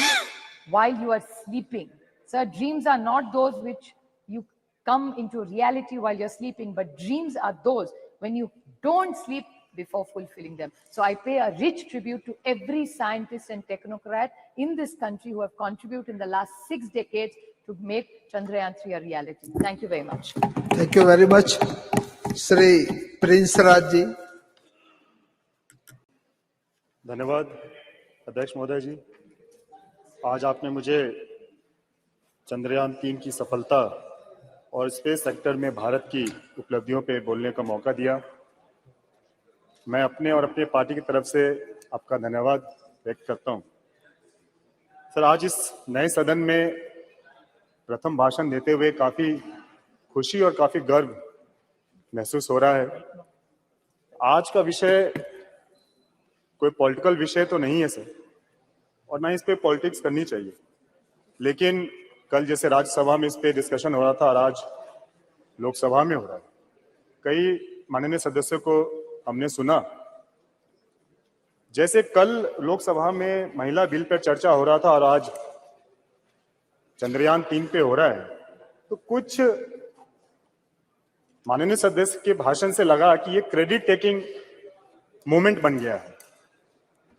while you are sleeping. Sir, dreams are not those which you come into reality while you're sleeping, but dreams are those when you don't sleep before fulfilling them. So I pay a rich tribute to every scientist and technocrat in this country who have contributed in the last 6 decades to make Chandrayaan-3 a reality. Thank you very much.
Thank you very much. Shri Prince Raj ji.
धन्यवाद अध्यक्ष महोदय जी। आज आपने मुझे चंद्रयान-3 की सफलता और space sector में भारत की उपलब्धियों पे बोलने का मौका दिया। मैं अपने और अपने पार्टी की तरफ से आपका धन्यवाद व्यक्त करता हूं। सर, आज इस नए सदन में प्रथम भाषण देते हुए काफी खुशी और काफी गर्व महसूस हो रहा है। आज का विषय कोई पॉलिटिकल विषय तो नहीं है सर, और ना इस पे पॉलिटिक्स करनी चाहिए, लेकिन कल जैसे राज्यसभा में इस पे डिस्कशन हो रहा था और आज लोकसभा में हो रहा है। कई माननीय सदस्यों को हमने सुना, जैसे कल लोकसभा में महिला बिल पर चर्चा हो रहा था और आज चंद्रयान-3 पे हो रहा है, तो कुछ माननीय सदस्य के भाषण से लगा कि ये क्रेडिट टेकिंग मूवमेंट बन गया है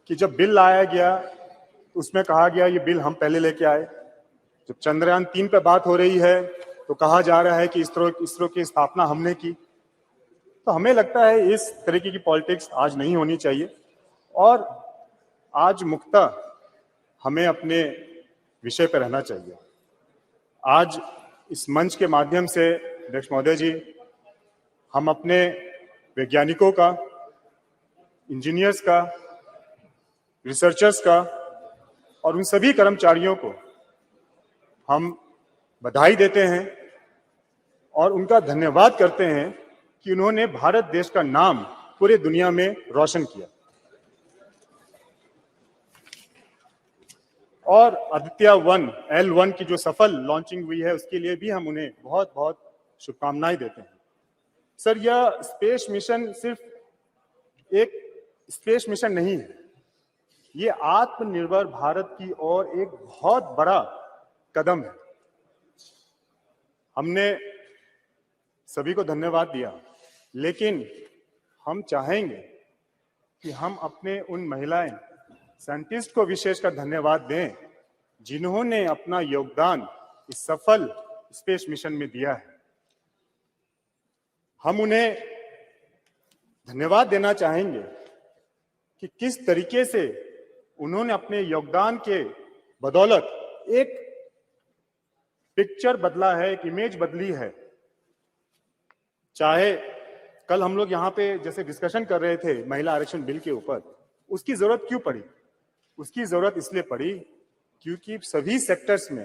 कि जब बिल लाया गया तो उसमें कहा गया ये बिल हम पहले लेके आए। जब चंद्रयान-3 पे बात हो रही है तो कहा जा रहा है कि इसरो की स्थापना हमने की। तो हमें लगता है इस तरीके की पॉलिटिक्स आज नहीं होनी चाहिए और आज मुक्तः हमें अपने विषय पर रहना चाहिए। आज इस मंच के माध्यम से अध्यक्ष महोदय जी, हम अपने वैज्ञानिकों का, इंजीनियर्स का, रिसर्चर्स का और उन सभी कर्मचारियों को हम बधाई देते हैं और उनका धन्यवाद करते हैं कि उन्होंने भारत देश का नाम पूरे दुनिया में रोशन किया। और आदित्य 1 L1 की जो सफल लॉन्चिंग हुई है उसके लिए भी हम उन्हें बहुत बहुत शुभकामनाएं देते हैं। सर, यह स्पेस मिशन सिर्फ एक स्पेस मिशन नहीं है, ये आत्मनिर्भर भारत की ओर एक बहुत बड़ा कदम है। हमने सभी को धन्यवाद दिया, लेकिन हम चाहेंगे कि हम अपने उन महिलाएं साइंटिस्ट को विशेषकर धन्यवाद दें जिन्होंने अपना योगदान इस सफल स्पेस मिशन में दिया है। हम उन्हें धन्यवाद देना चाहेंगे कि किस तरीके से उन्होंने अपने योगदान के बदौलत एक पिक्चर बदला है, एक इमेज बदली है। चाहे कल हम लोग यहाँ पे जैसे डिस्कशन कर रहे थे महिला आरक्षण बिल के ऊपर, उसकी जरूरत क्यों पड़ी? उसकी जरूरत इसलिए पड़ी क्योंकि सभी सेक्टर्स में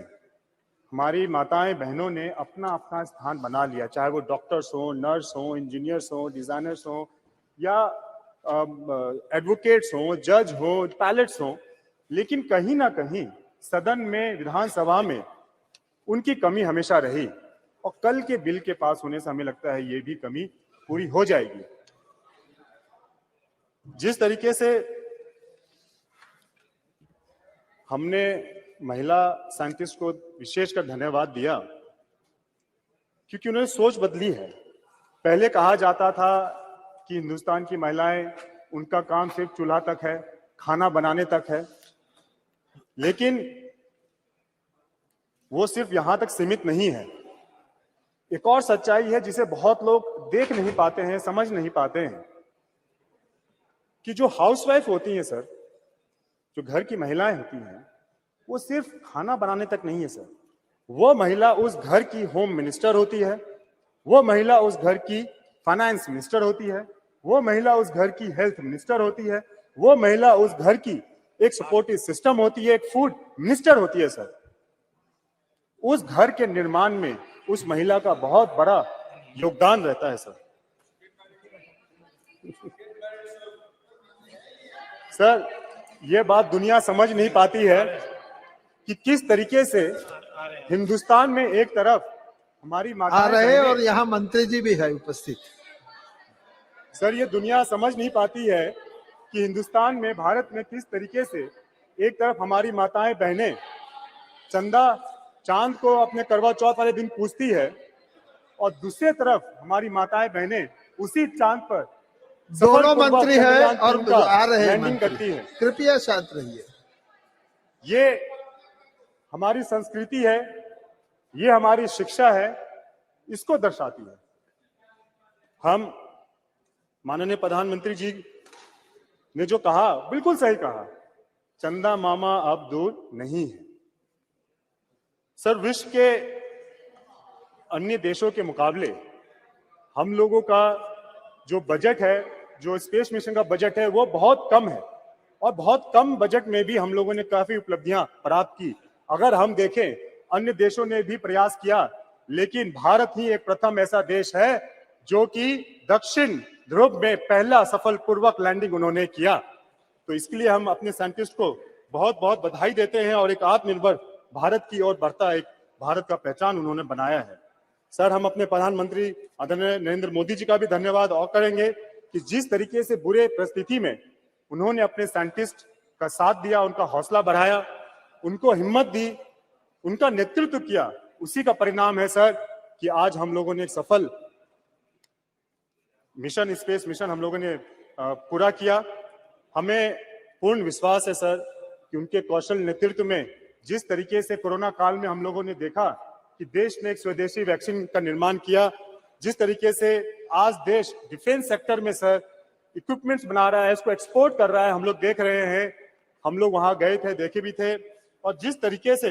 हमारी माताएं बहनों ने अपना अपना स्थान बना लिया, चाहे वो डॉक्टर्स हो, नर्स हो, इंजीनियर्स हो, डिजाइनर्स हो या एडवोकेट्स हो, जज हो, पायलट्स हो, लेकिन कहीं ना कहीं सदन में, विधानसभा में उनकी कमी हमेशा रही और कल के बिल के पास होने से हमें लगता है ये भी कमी पूरी हो जाएगी। जिस तरीके से हमने महिला साइंटिस्ट को विशेषकर धन्यवाद दिया क्योंकि उन्होंने सोच बदली है। पहले कहा जाता था कि हिंदुस्तान की महिलाएं, उनका काम सिर्फ चूल्हा तक है, खाना बनाने तक है, लेकिन वो सिर्फ यहां तक सीमित नहीं है। एक और सच्चाई है जिसे बहुत लोग देख नहीं पाते हैं, समझ नहीं पाते हैं कि जो हाउसवाइफ होती हैं सर, जो घर की महिलाएं होती हैं, वो सिर्फ खाना बनाने तक नहीं है सर। वो महिला उस घर की होम मिनिस्टर होती है, वो महिला उस घर की फाइनेंस मिनिस्टर होती है, वो महिला उस घर की हेल्थ मिनिस्टर होती है, वो महिला उस घर की एक सपोर्टिव सिस्टम होती है, एक फूड मिनिस्टर होती है सर। उस घर के निर्माण में उस महिला का बहुत बड़ा योगदान रहता है सर। सर, ये बात दुनिया समझ नहीं पाती है कि किस तरीके से हिंदुस्तान में एक तरफ हमारी
आ
माताएं
रहे हैं
बहनें,
और यहाँ मंत्री जी भी है उपस्थित।
सर ये दुनिया समझ नहीं पाती है कि हिंदुस्तान में, भारत में किस तरीके से एक तरफ हमारी माताएं बहनें चंदा चांद को अपने करवा चौथ वाले दिन पूजती है और दूसरी तरफ हमारी माताएं बहनें उसी चांद पर
दोनों मंत्री है
चंद्रयान
और
3 का
आ रहे हैं
लैंडिंग करती
मंत्री।
है।
कृपया शांत रहिए।
ये हमारी संस्कृति है, ये हमारी शिक्षा है, इसको दर्शाती है। हम माननीय प्रधानमंत्री जी ने जो कहा बिल्कुल सही कहा, चंदा मामा अब दूर नहीं है। सर विश्व के अन्य देशों के मुकाबले हम लोगों का जो बजट है, जो स्पेस मिशन का बजट है, वो बहुत कम है और बहुत कम बजट में भी हम लोगों ने काफी उपलब्धियां प्राप्त की। अगर हम देखें अन्य देशों ने भी प्रयास किया, लेकिन भारत ही एक प्रथम ऐसा देश है जो कि दक्षिण ध्रुव में पहला सफलपूर्वक लैंडिंग उन्होंने किया। तो इसके लिए हम अपने साइंटिस्ट को बहुत बहुत बधाई देते हैं और एक आत्मनिर्भर भारत की ओर बढ़ता एक भारत का पहचान उन्होंने बनाया है। सर हम अपने प्रधानमंत्री आदरणीय नरेंद्र मोदी जी का भी धन्यवाद और करेंगे कि जिस तरीके से बुरे परिस्थिति में उन्होंने अपने साइंटिस्ट का साथ दिया, उनका हौसला बढ़ाया, उनको हिम्मत दी, उनका नेतृत्व किया, उसी का परिणाम है सर कि आज हम लोगों ने एक सफल मिशन, स्पेस मिशन हम लोगों ने पूरा किया। हमें पूर्ण विश्वास है सर कि उनके कौशल नेतृत्व में जिस तरीके से कोरोना काल में हम लोगों ने देखा कि देश ने एक स्वदेशी वैक्सीन का निर्माण किया, जिस तरीके से आज देश डिफेंस सेक्टर में सर इक्विपमेंट्स बना रहा है, इसको एक्सपोर्ट कर रहा है, हम लोग देख रहे हैं। हम लोग वहां गए थे, देखे भी थे। और जिस तरीके से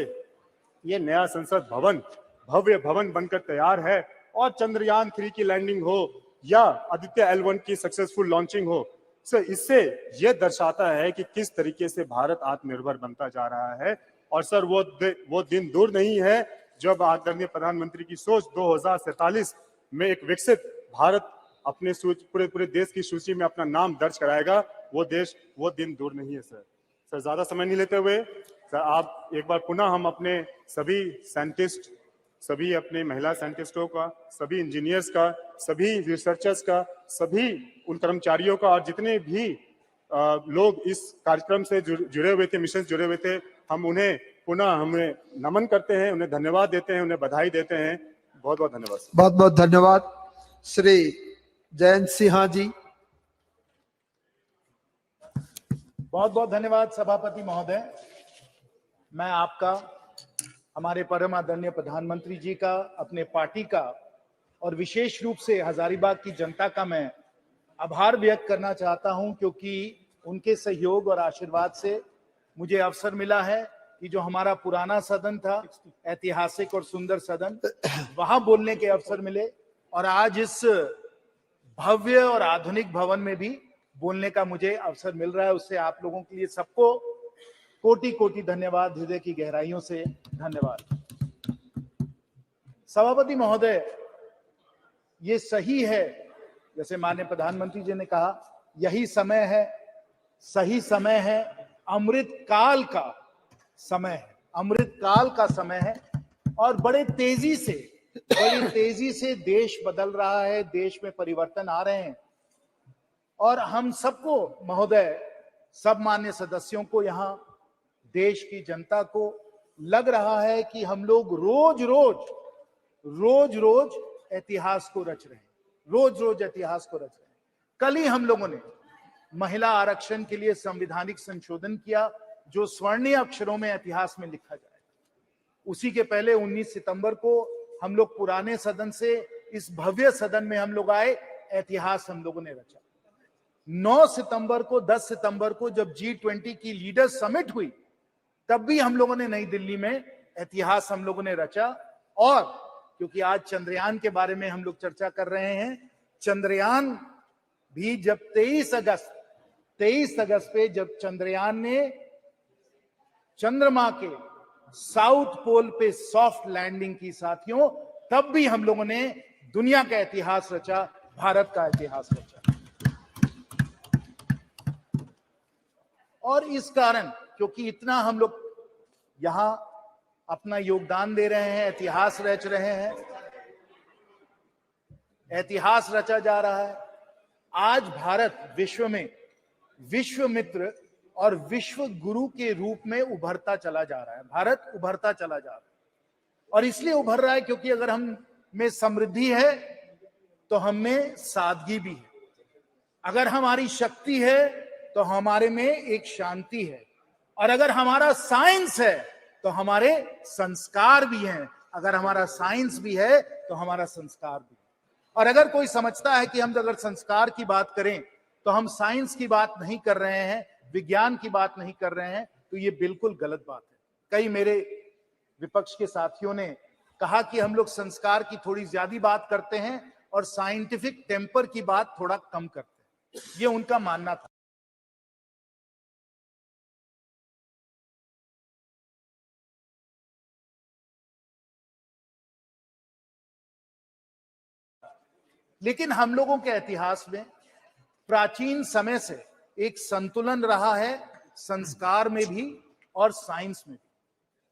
ये नया संसद भवन भव्य भवन बनकर तैयार है और चंद्रयान 3 की लैंडिंग हो या आदित्य L1 की सक्सेसफुल लॉन्चिंग हो, सर इससे यह दर्शाता है कि किस तरीके से भारत आत्मनिर्भर बनता जा रहा है। और सर वो दिन दूर नहीं है जब आदरणीय प्रधानमंत्री की सोच 2047 में एक विकसित भारत अपने पूरे देश की सूची में अपना नाम दर्ज कराएगा। वो दिन दूर नहीं है सर ज्यादा समय नहीं लेते हुए सर आप एक बार पुनः हम अपने सभी साइंटिस्ट, सभी अपने महिला साइंटिस्टों का, सभी इंजीनियर्स का, सभी रिसर्चर्स का, सभी उन कर्मचारियों का और जितने भी लोग इस कार्यक्रम से जुड़े हुए थे, मिशन जुड़े हुए थे, हम उन्हें पुनः हमें नमन करते हैं, उन्हें धन्यवाद देते हैं, उन्हें बधाई देते हैं। बहुत बहुत धन्यवाद।
बहुत बहुत धन्यवाद। श्री जयंत सिन्हा जी।
बहुत बहुत धन्यवाद सभापति महोदय। मैं आपका, हमारे परम आदरणीय प्रधानमंत्री जी का, अपने पार्टी का और विशेष रूप से हजारीबाग की जनता का मैं आभार व्यक्त करना चाहता हूं, क्योंकि उनके सहयोग और आशीर्वाद से मुझे अवसर मिला है कि जो हमारा पुराना सदन था, ऐतिहासिक और सुंदर सदन, वहां बोलने के अवसर मिले और आज इस भव्य और आधुनिक भवन में भी बोलने का मुझे अवसर मिल रहा है। उससे आप लोगों के लिए सबको कोटि कोटि धन्यवाद, हृदय की गहराइयों से धन्यवाद। सभापति महोदय, ये सही है जैसे माननीय प्रधानमंत्री जी ने कहा, यही समय है, सही समय है, अमृत काल का समय है, अमृत काल का समय है और बड़ी तेजी से देश बदल रहा है, देश में परिवर्तन आ रहे हैं और हम सबको महोदय, सब मान्य सदस्यों को, यहाँ देश की जनता को लग रहा है कि हम लोग रोज रोज इतिहास को रच रहे हैं, रोज इतिहास को रच रहे हैं। कल ही हम लोगों ने महिला आरक्षण के लिए संवैधानिक संशोधन किया जो स्वर्णीय अक्षरों में इतिहास में लिखा जाए। उसी के पहले 19 सितंबर को हम लोग पुराने सदन से इस भव्य सदन में हम लोग आए, इतिहास हम लोगों ने रचा। 9 सितंबर को, 10 सितंबर को जब G20 की लीडर्स समिट हुई, तब भी हम लोगों ने नई दिल्ली में इतिहास हम लोगों ने रचा। और क्योंकि आज चंद्रयान के बारे में हम लोग चर्चा कर रहे हैं, चंद्रयान भी जब 23 अगस्त पे जब चंद्रयान ने चंद्रमा के साउथ पोल पे सॉफ्ट लैंडिंग की साथियों, तब भी हम लोगों ने दुनिया का इतिहास रचा, भारत का इतिहास रचा। और इस कारण, क्योंकि इतना हम लोग यहां अपना योगदान दे रहे हैं, इतिहास रच रहे हैं,
इतिहास रचा जा रहा है। आज भारत विश्व में विश्व मित्र और विश्व गुरु के रूप में उभरता चला जा रहा है। भारत उभरता चला जा रहा है और इसलिए उभर रहा है क्योंकि अगर हम में समृद्धि है तो हम में सादगी भी है, अगर हमारी शक्ति है तो हमारे में एक शांति है, और अगर हमारा साइंस है तो हमारे संस्कार भी हैं, अगर हमारा साइंस भी है तो हमारा संस्कार भी है। और अगर कोई समझता है कि हम अगर संस्कार की बात करें तो हम साइंस की बात नहीं कर रहे हैं, विज्ञान की बात नहीं कर रहे हैं, तो ये बिल्कुल गलत बात है। कई मेरे विपक्ष के साथियों ने कहा कि हम लोग संस्कार की थोड़ी ज्यादा बात करते हैं और साइंटिफिक टेम्पर की बात थोड़ा कम करते हैं, ये उनका मानना था। लेकिन हम लोगों के इतिहास में प्राचीन समय से एक संतुलन रहा है, संस्कार में भी और साइंस में भी।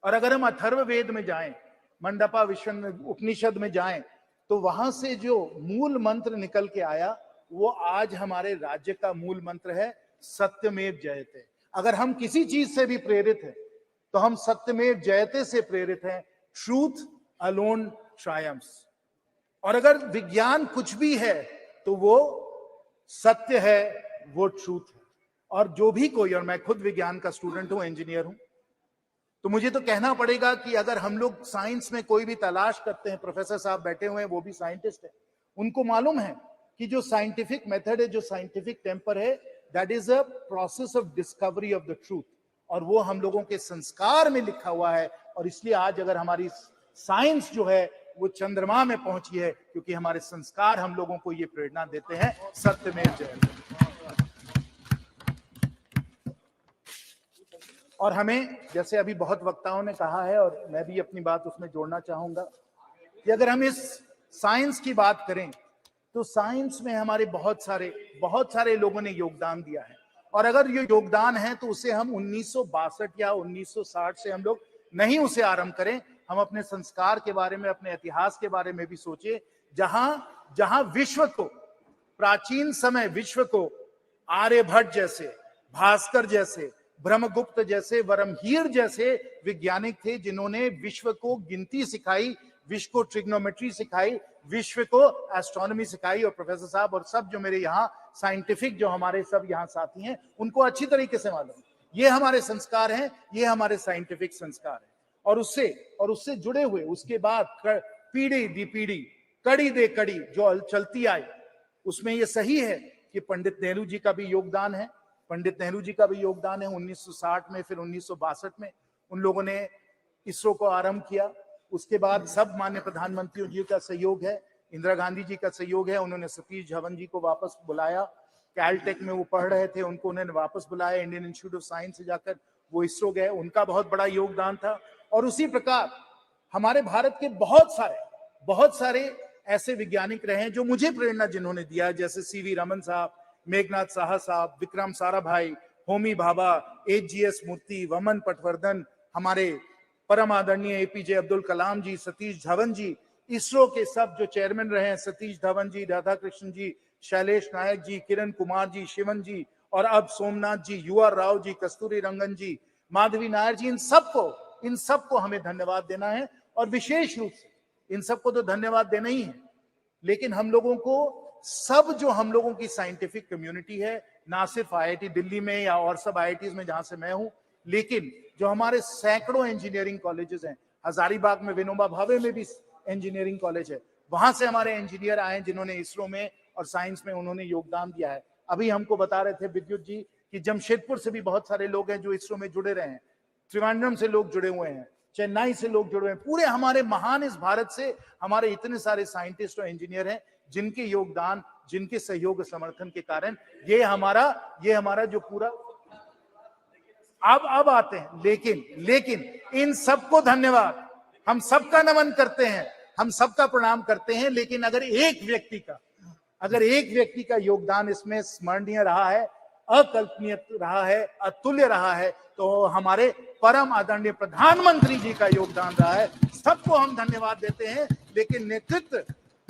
और अगर हम अथर्ववेद में जाएं, मंडपा विश्वन उपनिषद में जाएं, तो वहां से जो मूल मंत्र निकल के आया वो आज हमारे राज्य का मूल मंत्र है, सत्यमेव जयते। अगर हम किसी चीज से भी प्रेरित हैं तो हम सत्यमेव जयते से प्रेरित हैं, ट्रूथ अलोन ट्रायम्फ्स। और अगर विज्ञान कुछ भी है तो वो सत्य है, वो ट्रूथ है। और जो भी कोई, और मैं खुद विज्ञान का स्टूडेंट हूं, इंजीनियर हूं, तो मुझे तो कहना पड़ेगा कि अगर हम लोग साइंस में कोई भी तलाश करते हैं, प्रोफेसर साहब बैठे हुए हैं, वो भी साइंटिस्ट है, उनको मालूम है कि जो साइंटिफिक मेथड है, जो साइंटिफिक टेम्पर है, that is a process of discovery of the truth, और वो हम लोगों के संस्कार में लिखा हुआ है। और इसलिए आज अगर हमारी साइंस जो है वो चंद्रमा में पहुंची है, क्योंकि हमारे संस्कार हम लोगों को ये प्रेरणा देते हैं, सत्यमेव जयते। और हमें, जैसे अभी बहुत वक्ताओं ने कहा है और मैं भी अपनी बात उसमें जोड़ना चाहूंगा, कि अगर हम इस साइंस की बात करें तो साइंस में हमारे बहुत सारे लोगों ने योगदान दिया है। और अगर ये योगदान है तो उसे हम 1962 या 1960 से हम लोग नहीं उसे आरंभ करें, हम अपने संस्कार के बारे में, अपने इतिहास के बारे में भी सोचे। जहां विश्व को, प्राचीन समय विश्व को आर्यभट्ट जैसे, भास्कर जैसे, ब्रह्मगुप्त जैसे, वरमहीर जैसे वैज्ञानिक थे जिन्होंने विश्व को गिनती सिखाई, विश्व को ट्रिग्नोमेट्री सिखाई, विश्व को एस्ट्रोनॉमी सिखाई। और प्रोफेसर साहब और सब जो मेरे यहाँ साइंटिफिक जो हमारे सब यहाँ साथी हैं, उनको अच्छी तरीके से मालूम, ये हमारे संस्कार हैं, ये हमारे साइंटिफिक संस्कार हैं। और उससे जुड़े हुए उसके बाद पीढ़ी दी पीढ़ी, कड़ी दे कड़ी जो चलती आई, उसमें ये सही है कि पंडित नेहरू जी का भी योगदान है। पंडित नेहरू जी का भी योगदान है। 1960 में, फिर 1962 में उन लोगों ने इसरो को आरंभ किया। उसके बाद सब माननीय प्रधानमंत्रियों जी का सहयोग है, इंदिरा गांधी जी का सहयोग है। उन्होंने सतीश धवन जी को वापस बुलाया, कैलटेक में वो पढ़ रहे थे, उनको उन्होंने वापस बुलाया, इंडियन इंस्टीट्यूट ऑफ साइंस से जाकर वो इसरो गए, उनका बहुत बड़ा योगदान था। और उसी प्रकार हमारे भारत के बहुत सारे ऐसे वैज्ञानिक रहे हैं जो मुझे प्रेरणा जिन्होंने दिया, जैसे सीवी रमन साहब, मेघनाथ साहा साहब, विक्रम साराभाई, होमी भाभा, एचजीएस मूर्ति, वमन पटवर्धन, हमारे परम आदरणीय एपीजे अब्दुल कलाम जी, सतीश धवन जी, इसरो के सब जो चेयरमैन रहे हैं, सतीश धवन जी, राधा कृष्ण जी, शैलेश नायक जी, किरण कुमार जी, शिवन जी, और अब सोमनाथ जी, यूआर राव जी, कस्तूरी रंगन जी, माधवी नायर जी, इन सबको हमें धन्यवाद देना है। और विशेष रूप से इन सबको तो धन्यवाद देना ही है, लेकिन हम लोगों को सब जो हम लोगों की साइंटिफिक कम्युनिटी है, ना सिर्फ आईआईटी दिल्ली में या और सब आईआईटीज में जहां से मैं हूं, लेकिन जो हमारे सैकड़ों इंजीनियरिंग कॉलेजेस हैं, हजारीबाग में विनोबा भावे में भी इंजीनियरिंग कॉलेज है, वहां से हमारे इंजीनियर आए जिन्होंने इसरो में और साइंस में उन्होंने योगदान दिया है। अभी हमको बता रहे थे विद्युत जी कि जमशेदपुर से भी बहुत सारे लोग हैं जो इसरो में जुड़े रहे हैं, त्रिवेंद्रम से लोग जुड़े हुए हैं, चेन्नई से लोग जुड़े हुए हैं। पूरे हमारे महान इस भारत से हमारे इतने सारे साइंटिस्ट और इंजीनियर हैं जिनके योगदान, जिनके सहयोग और समर्थन के कारण ये हमारा जो पूरा अब आते हैं। लेकिन इन सबको धन्यवाद, हम सबका नमन करते हैं, हम सबका प्रणाम करते हैं। लेकिन अगर एक व्यक्ति का योगदान इसमें स्मरणीय रहा है, अकल्पनीय रहा है, अतुल्य रहा है, तो हमारे परम आदरणीय प्रधानमंत्री जी का योगदान रहा है। सबको हम धन्यवाद देते हैं। लेकिन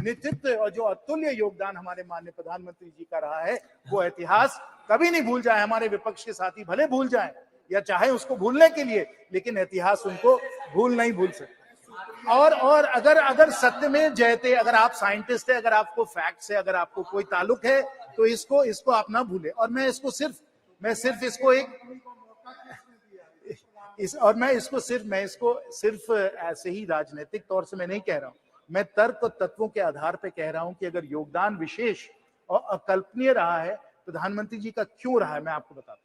नेतृत्व और जो अतुल्य योगदान हमारे माननीय प्रधानमंत्री जी का रहा है, वो इतिहास कभी नहीं भूल जाए। हमारे विपक्ष के साथी भले भूल जाएं या चाहे उसको भूलने के लिए, लेकिन इतिहास उनको भूल सकते। और अगर सत्य में जयते, अगर आप साइंटिस्ट है, अगर आपको फैक्ट से अगर आपको कोई ताल्लुक है, तो इसको आप ना भूले। और मैं इसको सिर्फ ऐसे ही राजनीतिक तौर से मैं नहीं कह रहा हूं, मैं तर्क और तत्वों के आधार पे कह रहा हूं कि अगर योगदान विशेष और अकल्पनीय रहा है प्रधानमंत्री जी का, क्यों रहा है, मैं आपको बताता हूं।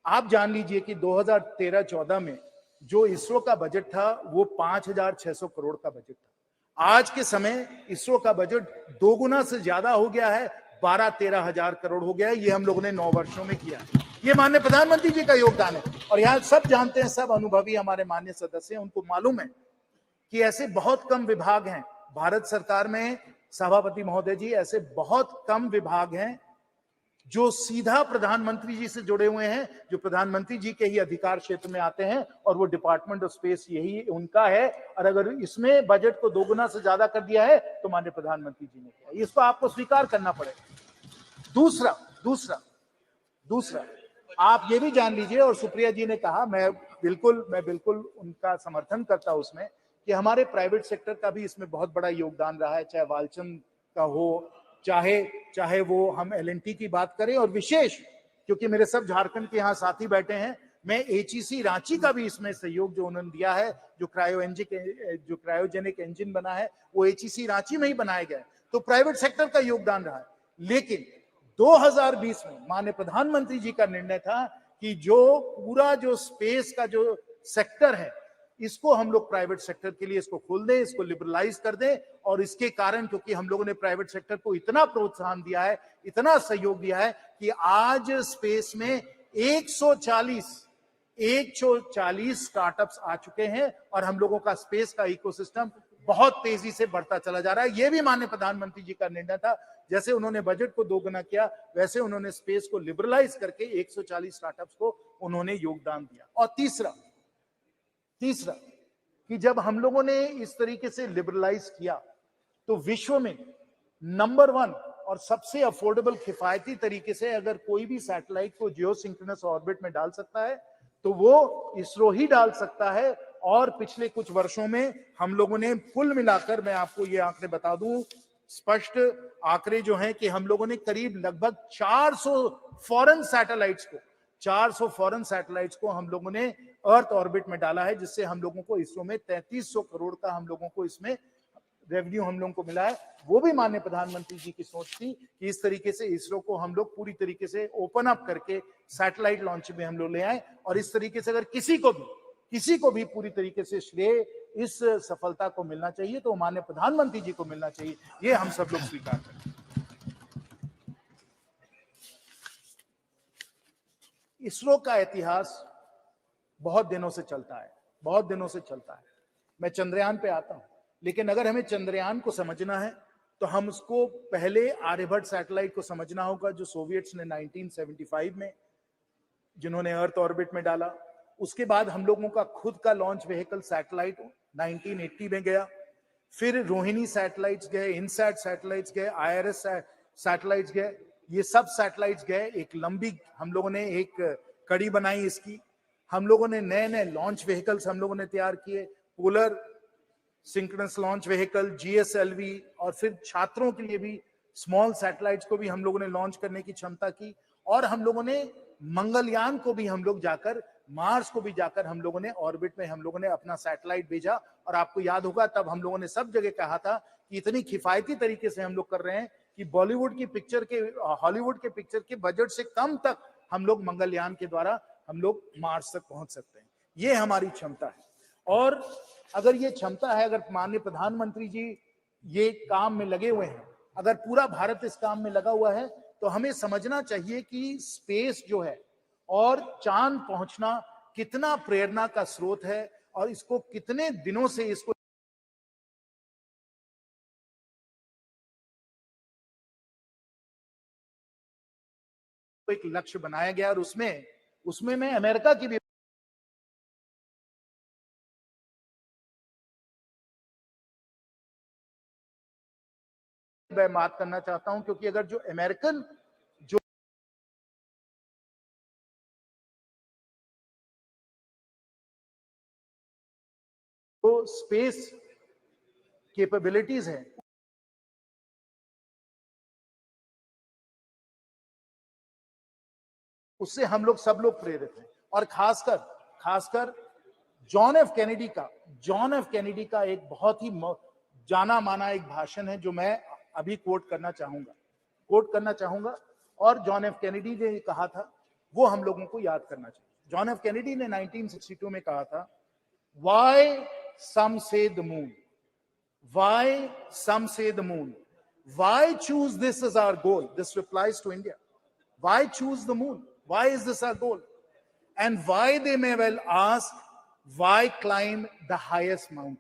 आप जान लीजिए कि 2013-14 में जो इसरो का बजट था वो 5,600 करोड़ का बजट था। आज के समय इसरो का बजट 2 गुना से ज्यादा हो गया है, 12-13 हजार करोड़ हो गया है। ये हम लोगों ने 9 वर्षों में किया है। ये माननीय प्रधानमंत्री जी का योगदान है। और यहाँ सब जानते हैं, सब अनुभवी हमारे माननीय सदस्य हैं, उनको मालूम है कि ऐसे बहुत कम विभाग हैं भारत सरकार में, सभापति महोदय जी, ऐसे बहुत कम विभाग हैं जो सीधा प्रधानमंत्री जी से जुड़े हुए हैं, जो प्रधानमंत्री जी के ही अधिकार क्षेत्र में आते हैं, और वो डिपार्टमेंट ऑफ स्पेस यही उनका है। और अगर इसमें बजट को 2 गुना से ज्यादा कर दिया है तो माननीय प्रधानमंत्री जी ने किया, इसको आपको स्वीकार करना पड़ेगा। दूसरा आप ये भी जान लीजिए, और सुप्रिया जी ने कहा, मैं बिल्कुल उनका समर्थन करता हूं उसमें, कि हमारे प्राइवेट सेक्टर का भी इसमें बहुत बड़ा योगदान रहा है, चाहे वालचंद का हो, चाहे वो हम LNT की बात करें, और विशेष क्योंकि मेरे सब झारखंड के यहाँ साथी बैठे हैं, मैं HEC रांची का भी इसमें सहयोग जो उन्होंने दिया है, जो क्रायोजेनिक इंजन बना है वो HEC रांची में ही बनाया गया है, तो प्राइवेट सेक्टर का योगदान रहा है। लेकिन 2020 में माननीय प्रधानमंत्री जी का निर्णय था कि जो पूरा जो स्पेस का जो सेक्टर है, इसको हम लोग प्राइवेट सेक्टर के लिए इसको खोल दें, इसको लिबरलाइज कर दें। और इसके कारण, क्योंकि हम लोगों ने प्राइवेट सेक्टर को इतना प्रोत्साहन दिया है, इतना सहयोग दिया है, कि आज स्पेस में 140 स्टार्टअप्स आ चुके हैं, और हम लोगों का स्पेस का इकोसिस्टम बहुत तेजी से बढ़ता चला जा रहा है। यह भी माननीय प्रधानमंत्री जी का निर्णय था। जैसे उन्होंने बजट को 2 गुना किया, वैसे उन्होंने स्पेस को लिबरलाइज करके 140 स्टार्टअप्स को उन्होंने योगदान दिया। और तीसरा कि जब हम लोगों ने इस तरीके से लिबरलाइज किया, तो विश्व में नंबर 1 और सबसे अफोर्डेबल किफायती तरीके से अगर कोई भी सैटेलाइट को जियोसिंक्रोनस ऑर्बिट में डाल सकता है, तो वो इसरो ही डाल सकता है। और पिछले कुछ वर्षों में हम लोगों ने कुल मिलाकर, मैं आपको ये आंकड़े बता दूं, स्पष्ट आंकड़े जो हैं, कि हम लोगों ने करीब लगभग 400 फॉरेन सैटेलाइट्स को हम लोगों ने अर्थ ऑर्बिट में डाला है, जिससे हम लोगों को इसरो में 3300 करोड़ का हम लोगों को इसमें रेवेन्यू हम लोगों को मिला है। वो भी माननीय प्रधानमंत्री जी की सोच थी कि इस तरीके से इसरो को हम लोग पूरी तरीके से ओपन अप करके सैटेलाइट लॉन्च में हम लोग ले आए। और इस तरीके से अगर किसी को भी पूरी तरीके से श्रेय इस सफलता को मिलना चाहिए, तो माननीय प्रधानमंत्री जी को मिलना चाहिए। ये हम सब लोग स्वीकार करें। इसरो का इतिहास बहुत दिनों से चलता है। मैं चंद्रयान पे आता हूं, लेकिन अगर हमें चंद्रयान को समझना है, तो हम उसको पहले आर्यभट्ट सैटेलाइट को समझना होगा, जो सोवियट्स ने 1975 में जिन्होंने अर्थ ऑर्बिट में डाला। उसके बाद हम लोगों का खुद का लॉन्च व्हीकल सैटेलाइट 1980 में गया। फिर रोहिणी सैटेलाइट्स गए, इनसैट सैटेलाइट्स गए, IRS सैटेलाइट्स गए। ये सब सैटेलाइट्स गए, एक लंबी हम लोगों ने एक कड़ी बनाई इसकी। हम लोगों ने नए लॉन्च व्हीकल्स हम लोगों ने तैयार किए, polar synchronous launch vehicle, GSLV, और फिर छात्रों के लिए भी स्मॉल सैटेलाइट्स को भी हम लोगों ने लॉन्च करने की क्षमता की। और हम लोगों ने मंगलयान को भी हम लोग जाकर, मार्स को भी जाकर हम लोगों ने ऑर्बिट में हम लोगों ने अपना सैटेलाइट भेजा। और आपको याद होगा, तब हम लोगों ने सब जगह कहा था कि इतनी किफायती तरीके से हम लोग कर रहे हैं कि बॉलीवुड की पिक्चर के, हॉलीवुड के पिक्चर के बजट से कम तक हम लोग मंगलयान के द्वारा हम लोग मार्स तक पहुंच सकते हैं। ये हमारी क्षमता है। और अगर ये क्षमता है, अगर माननीय प्रधानमंत्री जी ये काम में लगे हुए हैं, अगर पूरा भारत इस काम में लगा हुआ है, तो हमें समझना चाहिए कि स्पेस जो है और चांद पहुंचना कितना प्रेरणा का स्रोत है, और इसको कितने दिनों से इसको एक लक्ष्य बनाया गया। और उसमें मैं अमेरिका की भी मैं बात करना चाहता हूं, क्योंकि अगर जो अमेरिकन जो स्पेस कैपेबिलिटीज हैं, उससे हम लोग सब लोग प्रेरित हैं। और खासकर जॉन एफ कैनेडी का एक बहुत ही जाना माना एक भाषण है जो मैं अभी कोट करना चाहूंगा। और जॉन एफ कैनेडी ने कहा था वो हम लोगों को याद करना चाहिए। जॉन एफ कैनेडी ने 1962 में कहा था, Why some say the moon? Why some say the moon? Why choose this as our goal? This replies to India. Why choose the moon? Why is this our goal? And why, they may well ask, why climb the highest mountain?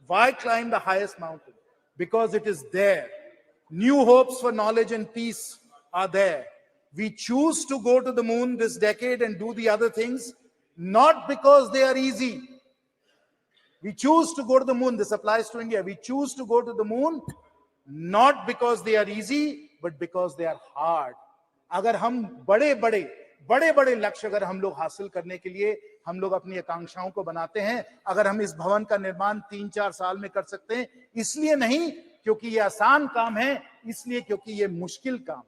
Why climb the highest mountain? Because it is there. New hopes for knowledge and peace are there. We choose to go to the moon this decade and do the other things, not because they are easy. We choose to go to the moon. This applies to India. We choose to go to the moon not because they are easy, but because they are hard. अगर हम बड़े लक्ष्य अगर हम लोग हासिल करने के लिए हम लोग अपनी आकांक्षाओं को बनाते हैं, अगर हम इस भवन का निर्माण 3-4 साल में कर सकते हैं, इसलिए नहीं क्योंकि ये आसान काम है, इसलिए क्योंकि ये मुश्किल काम है.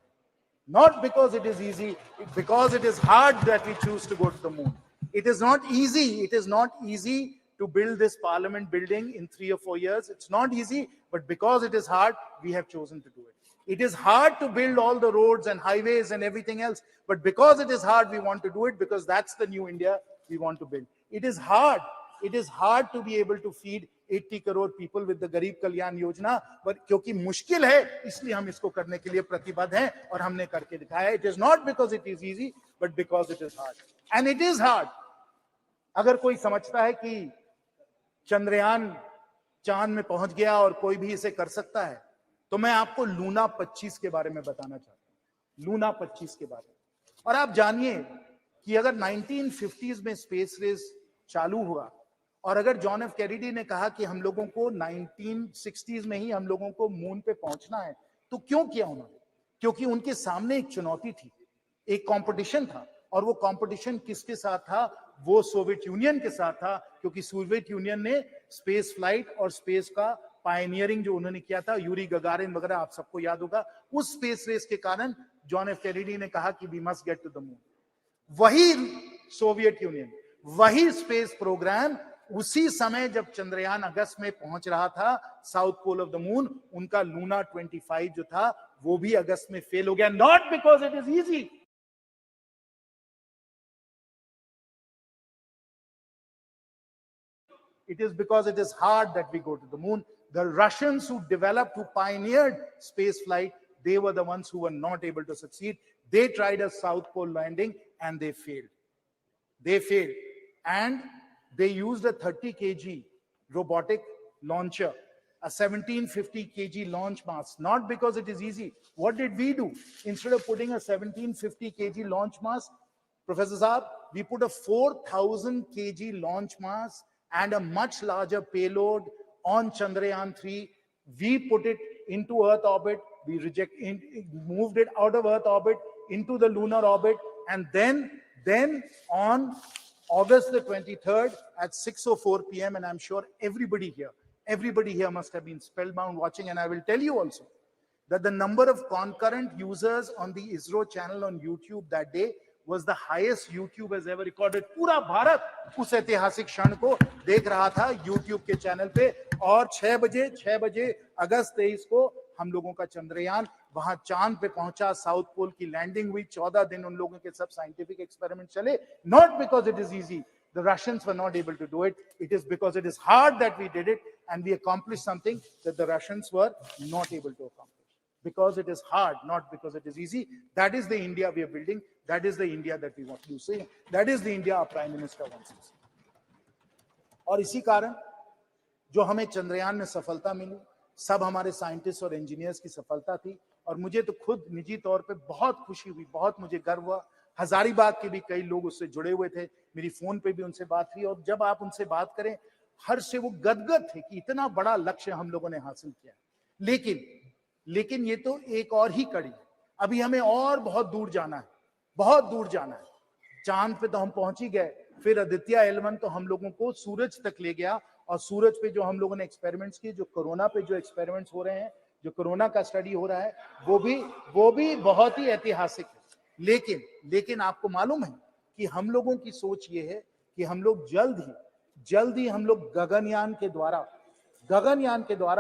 Not because it is easy, because it is hard that we choose to go to the moon. It is not easy. It is not easy to build this parliament building in 3 or 4 years. It's not easy, but because it is hard, we have chosen to do it. It is hard to build all the roads and highways and everything else, but because it is hard, we want to do it, because that's the new India we want to build. It is hard. It is hard to be able to feed 80 crore people with the Garib Kalyan Yojana, but क्योंकि मुश्किल है, इसलिए हम इसको करने के लिए प्रतिबद्ध हैं और हमने करके दिखाया. It is not because it is easy, but because it is hard. And it is hard. अगर कोई समझता है कि चंद्रयान चांद में पहुंच गया और कोई भी इसे कर सकता है, तो मैं आपको लूना 25 के बारे में बताना चाहता हूं. लूना 25 के बारे में. और आप जानिए कि अगर 1950s में स्पेस रेस चालू हुआ और अगर जॉन एफ कैनेडी ने कहा कि हम लोगों को 1960s में ही हम लोगों को मून पे पहुंचना है, तो क्यों किया उन्होंने? क्योंकि उनके सामने एक चुनौती थी, एक कंपटीशन था. और वो कंपटीशन किसके साथ था? वो सोवियत यूनियन के साथ था, क्योंकि सोवियत यूनियन ने स्पेस फ्लाइट और स्पेस का पायनियरिंग जो उन्होंने किया था, यूरी गगारिन वगैरह आप सबको याद होगा, उस स्पेस रेस के कारण जॉन एफ कैनेडी ने कहा कि we must get to the moon. वही सोवियत यूनियन, वही स्पेस प्रोग्राम उसी समय जब चंद्रयान अगस्त में पहुंच रहा था south pole of the moon, उनका लूना 25 जो था वो भी अगस्त में फेल हो गया. Not because it is easy, it is because it is hard that we go to the moon. The Russians who developed, who pioneered space flight, they were the ones who were not able to succeed. They tried a South Pole landing and they failed. They failed. And they used a 30 kg robotic launcher, a 1750 kg launch mass, not because it is easy. What did we do? Instead of putting a 1750 kg launch mass, Professor Saab, we put a 4000 kg launch mass and a much larger payload on Chandrayaan 3. We put it into Earth orbit. We moved it out of Earth orbit into the lunar orbit. And then on August the 23rd at 6:04 p.m., and I'm sure everybody here must have been spellbound watching, and I will tell you also that the number of concurrent users on the ISRO channel on YouTube that day was the highest YouTube has ever recorded. पूरा भारत उस ऐतिहासिक क्षण को देख रहा था YouTube के channel पे. और 6 बजे अगस्त 23 को हम लोगों का चंद्रयान वहां चांद पे पहुंचा. साउथ पोल की लैंडिंग हुई. 14 दिन उन लोगों के सब साइंटिफिक एक्सपेरिमेंट चले. Not because it is easy. The Russians were not able to do it. It is because it is hard that we did it, and we accomplished something that the Russians were not able to accomplish. Because it is hard, not because it is easy. That is the India we are building. That is the India that we want to see. That is the India our Prime Minister wants to see. और इसी कारण जो हमें चंद्रयान में सफलता मिली, सब हमारे scientist और इंजीनियर्स की सफलता थी. और मुझे तो खुद निजी तौर पे बहुत खुशी हुई, बहुत मुझे गर्व हुआ. हजारीबाग के भी कई लोग उससे जुड़े हुए थे, मेरी फोन पे भी उनसे बात हुई. और जब आप उनसे बात करें, हर से वो गदगद थे कि इतना बड़ा लक्ष्य हम लोगों ने हासिल किया. लेकिन लेकिन ये तो एक और ही कड़ी है। अभी हमें और बहुत दूर जाना है, बहुत दूर जाना है। चांद पे तो हम पहुंच ही गए, फिर आदित्य एल1 तो हम लोगों को सूरज तक ले गया, और सूरज पे जो हम लोगों ने एक्सपेरिमेंट्स किए, जो कोरोना पे जो एक्सपेरिमेंट्स हो रहे हैं, जो कोरोना का स्टडी हो रहा है, वो भी बहुत ही ऐतिहासिक है। लेकिन आपको मालूम है कि हम लोगों की सोच ये है कि हम लोग जल्द ही हम लोग गगनयान के द्वारा,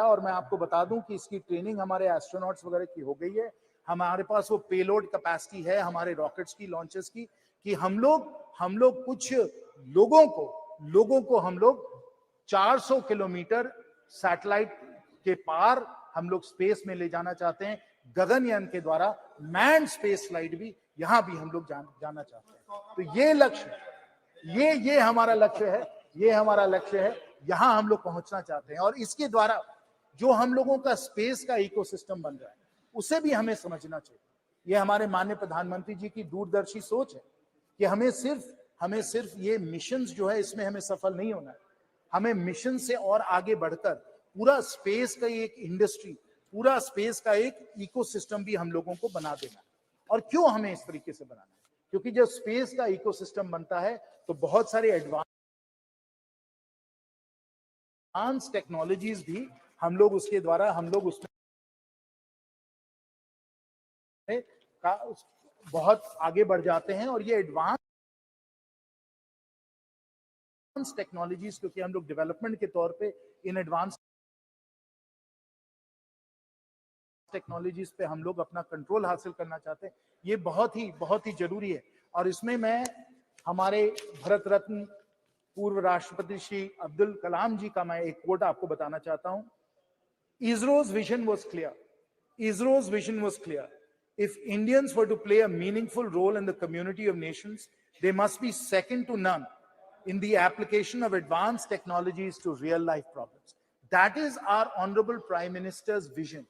और मैं आपको बता दूं कि इसकी ट्रेनिंग हमारे एस्ट्रोनॉट्स वगैरह की हो गई है। हमारे पास वो पेलोड कैपेसिटी है हमारे रॉकेट्स की, लॉन्चेस की, कि हम लोग कुछ लोगों को हम लोग 400 किलोमीटर सैटेलाइट के पार हम लोग स्पेस में ले जाना चाहते हैं। गगनयान के द्वारा मैन्ड स्पेस फ्लाइट भी यहां भी हम लोग जाना चाहते हैं। तो ये लक्ष्य, ये हमारा लक्ष्य है, यहां हम लोग पहुंचना चाहते हैं। और इसके द्वारा जो हम लोगों का स्पेस का इकोसिस्टम बन रहा है, उसे भी हमें समझना चाहिए। ये हमारे माननीय प्रधानमंत्री जी की दूरदर्शी सोच है कि हमें सिर्फ ये मिशन जो है इसमें हमें सफल नहीं होना है, हमें मिशन से और आगे बढ़कर पूरा स्पेस का एक इंडस्ट्री, पूरा स्पेस का एक इकोसिस्टम भी हम लोगों को बना देना है। और क्यों हमें इस तरीके से बनाना है? क्योंकि जब स्पेस का इकोसिस्टम बनता है तो बहुत सारे एडवांस टेक्नोलॉजीज भी हम लोग उसके द्वारा उसमें बहुत आगे बढ़ जाते हैं। और ये एडवांस टेक्नोलॉजीज, क्योंकि हम लोग डेवलपमेंट के तौर पे इन एडवांस टेक्नोलॉजीज पे हम लोग अपना कंट्रोल हासिल करना चाहते हैं, ये बहुत ही जरूरी है। और इसमें मैं हमारे भारत रत्न पूर्व राष्ट्रपति श्री अब्दुल कलाम जी का मैं एक कोट आपको बताना चाहता हूं। ISRO's vision was clear. If Indians were to play a meaningful role in the community of nations, they must be second to none in the application of advanced technologies to real life problems. That is our Honorable Prime Minister's vision.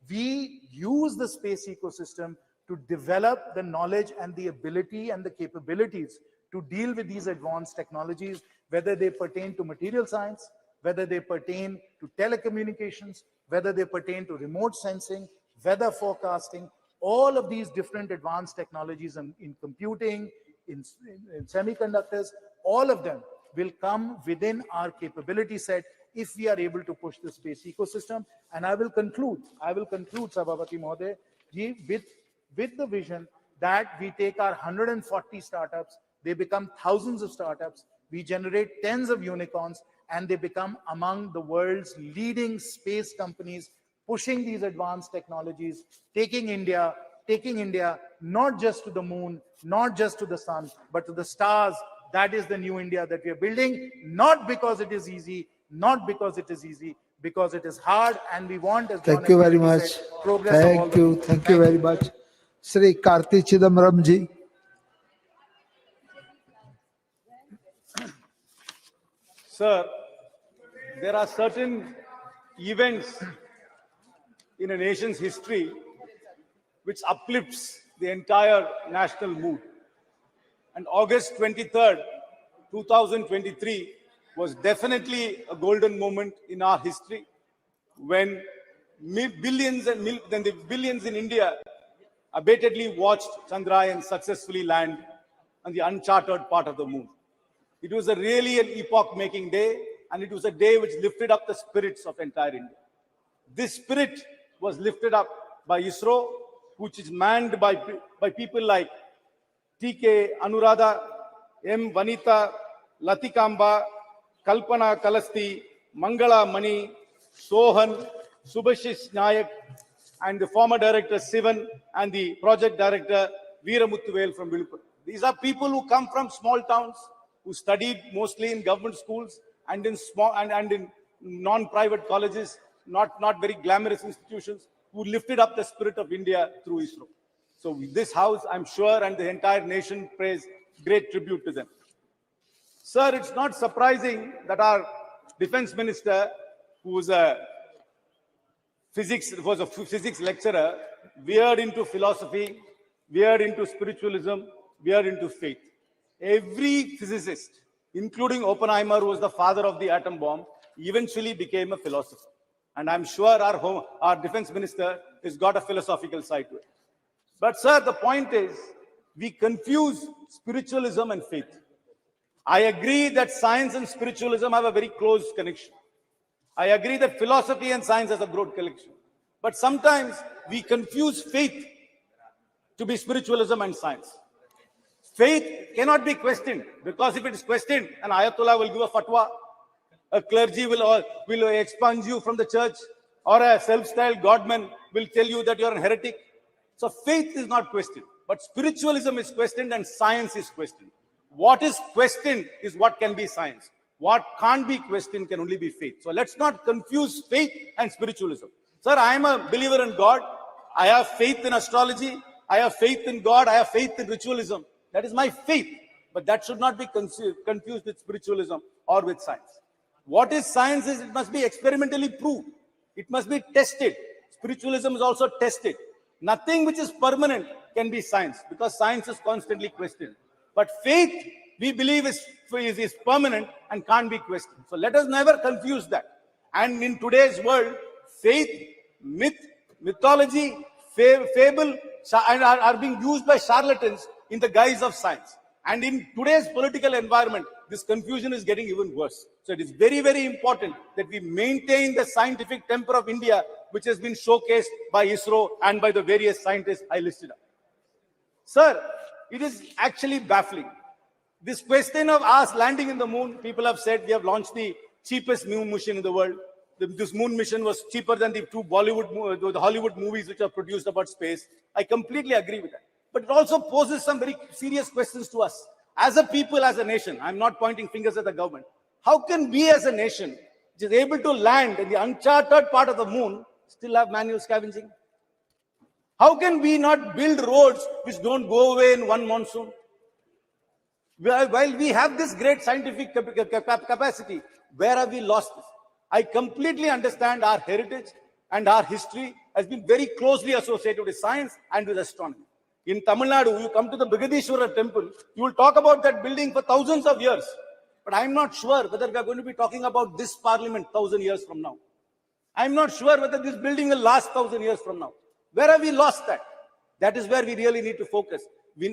We use the space ecosystem to develop the knowledge and the ability and the capabilities to deal with these advanced technologies, whether they pertain to material science, whether they pertain to telecommunications, whether they pertain to remote sensing, weather forecasting, all of these different advanced technologies in computing, in semiconductors, all of them will come within our capability set if we are able to push the space ecosystem. And I will conclude, Sabhavati Mahoday, with the vision that we take our 140 startups, they become thousands of startups, we generate tens of unicorns, and they become among the world's leading space companies, pushing these advanced technologies, taking India not just to the moon, not just to the sun, but to the stars. That is the new India that we are building, not because it is easy, because it is hard, and we want, as
Thank you very much.
progress.
Thank you very much. Sri Karti Chidambaram ji.
Sir, there are certain events in a nation's history which uplifts the entire national mood. And August 23rd, 2023 was definitely a golden moment in our history when billions in India abatedly watched Chandrayaan successfully land on the uncharted part of the moon. It was really an epoch-making day, and it was a day which lifted up the spirits of entire India. This spirit was lifted up by ISRO, which is manned by people like TK Anuradha, M. Vanita, Latikamba, Kalpana Kalasti, Mangala Mani, Sohan, Subhashish Nayak, and the former director Sivan, and the project director Veeramuthuvel from Vilupur. These are people who come from small towns, who studied mostly in government schools and in small and in non-private colleges, not very glamorous institutions, who lifted up the spirit of India through ISRO. So this house, I'm sure, and the entire nation pays great tribute to them. Sir, it's not surprising that our defense minister, who was a physics lecturer, veered into philosophy, veered into spiritualism, veered into faith. Every physicist, including Oppenheimer, who was the father of the atom bomb, eventually became a philosopher. And I'm sure our defense minister it's got a philosophical side to it. But sir, the point is, we confuse spiritualism and faith. I agree that science and spiritualism have a very close connection. I agree that philosophy and science has a broad connection. But sometimes we confuse faith to be spiritualism and science. Faith cannot be questioned, because if it is questioned, an Ayatollah will give a fatwa, a clergy will expunge you from the church, or a self-styled godman will tell you that you're a heretic. So faith is not questioned, but spiritualism is questioned and science is questioned. What is questioned is what can be science. What can't be questioned can only be faith. So let's not confuse faith and spiritualism. Sir, I am a believer in God. I have faith in astrology. I have faith in God. I have faith in ritualism. That is my faith. But that should not be confused with spiritualism or with science. What is science is it must be experimentally proved. It must be tested. Spiritualism is also tested. Nothing which is permanent can be science, because science is constantly questioned. But faith, we believe, is permanent and can't be questioned. So let us never confuse that. And in today's world, faith, myth, mythology, fable are being used by charlatans in the guise of science. And in today's political environment, this confusion is getting even worse. So it is very, very important that we maintain the scientific temper of India, which has been showcased by ISRO and by the various scientists I listed up. Sir, it is actually baffling. This question of us landing in the moon, people have said we have launched the cheapest moon mission in the world. This moon mission was cheaper than the two Hollywood movies which are produced about space. I completely agree with that. But it also poses some very serious questions to us. As a people, as a nation, I'm not pointing fingers at the government. How can we as a nation, which is able to land in the uncharted part of the moon, still have manual scavenging? How can we not build roads which don't go away in one monsoon? While we have this great scientific capacity, where have we lost this? I completely understand our heritage and our history has been very closely associated with science and with astronomy. In Tamil Nadu, you come to the Brigadishwara temple, you will talk about that building for thousands of years. But I'm not sure whether we are going to be talking about this parliament 1,000 years from now. I'm not sure whether this building will last 1,000 years from now. Where have we lost that? That is where we really need to focus.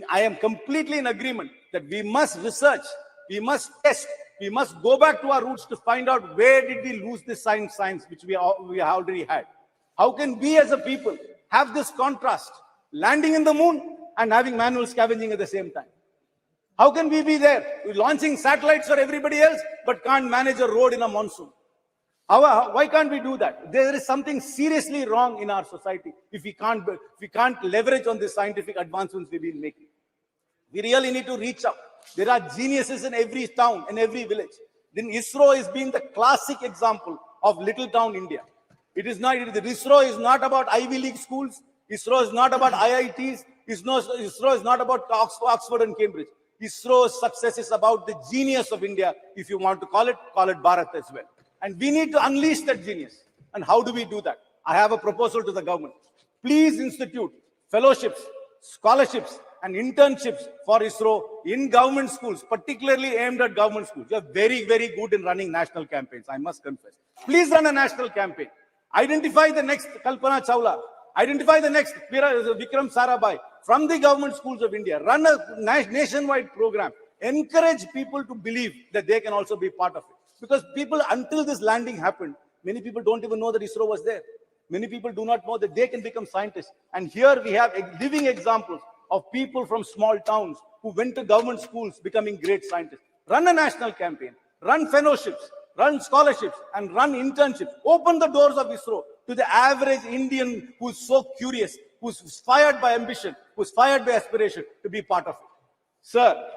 I am completely in agreement that we must research, we must test, we must go back to our roots to find out where did we lose this science which we already had. How can we as a people have this contrast, landing in the moon and having manual scavenging at the same time? How can we be there? We're launching satellites for everybody else, but can't manage a road in a monsoon. Why can't we do that? There is something seriously wrong in our society if we can't leverage on the scientific advancements we've been making. We really need to reach out. There are geniuses in every town, in every village. Then ISRO is being the classic example of little town India. ISRO is not about Ivy League schools. ISRO is not about IITs. ISRO is not about Oxford and Cambridge. ISRO's success is about the genius of India. If you want to call it Bharat as well. And we need to unleash that genius. And how do we do that? I have a proposal to the government. Please institute fellowships, scholarships, and internships for ISRO in government schools, particularly aimed at government schools. You are very, very good in running national campaigns, I must confess. Please run a national campaign. Identify the next Kalpana Chawla. Identify the next Vikram Sarabhai from the government schools of India. Run a nationwide program. Encourage people to believe that they can also be part of it. Because people, until this landing happened, many people don't even know that ISRO was there. Many people do not know that they can become scientists. And here we have living examples of people from small towns who went to government schools becoming great scientists. Run a national campaign, run fellowships, run scholarships, and run internships. Open the doors of ISRO to the average Indian who's so curious, who's fired by ambition, who's fired by aspiration to be part of it. Sir,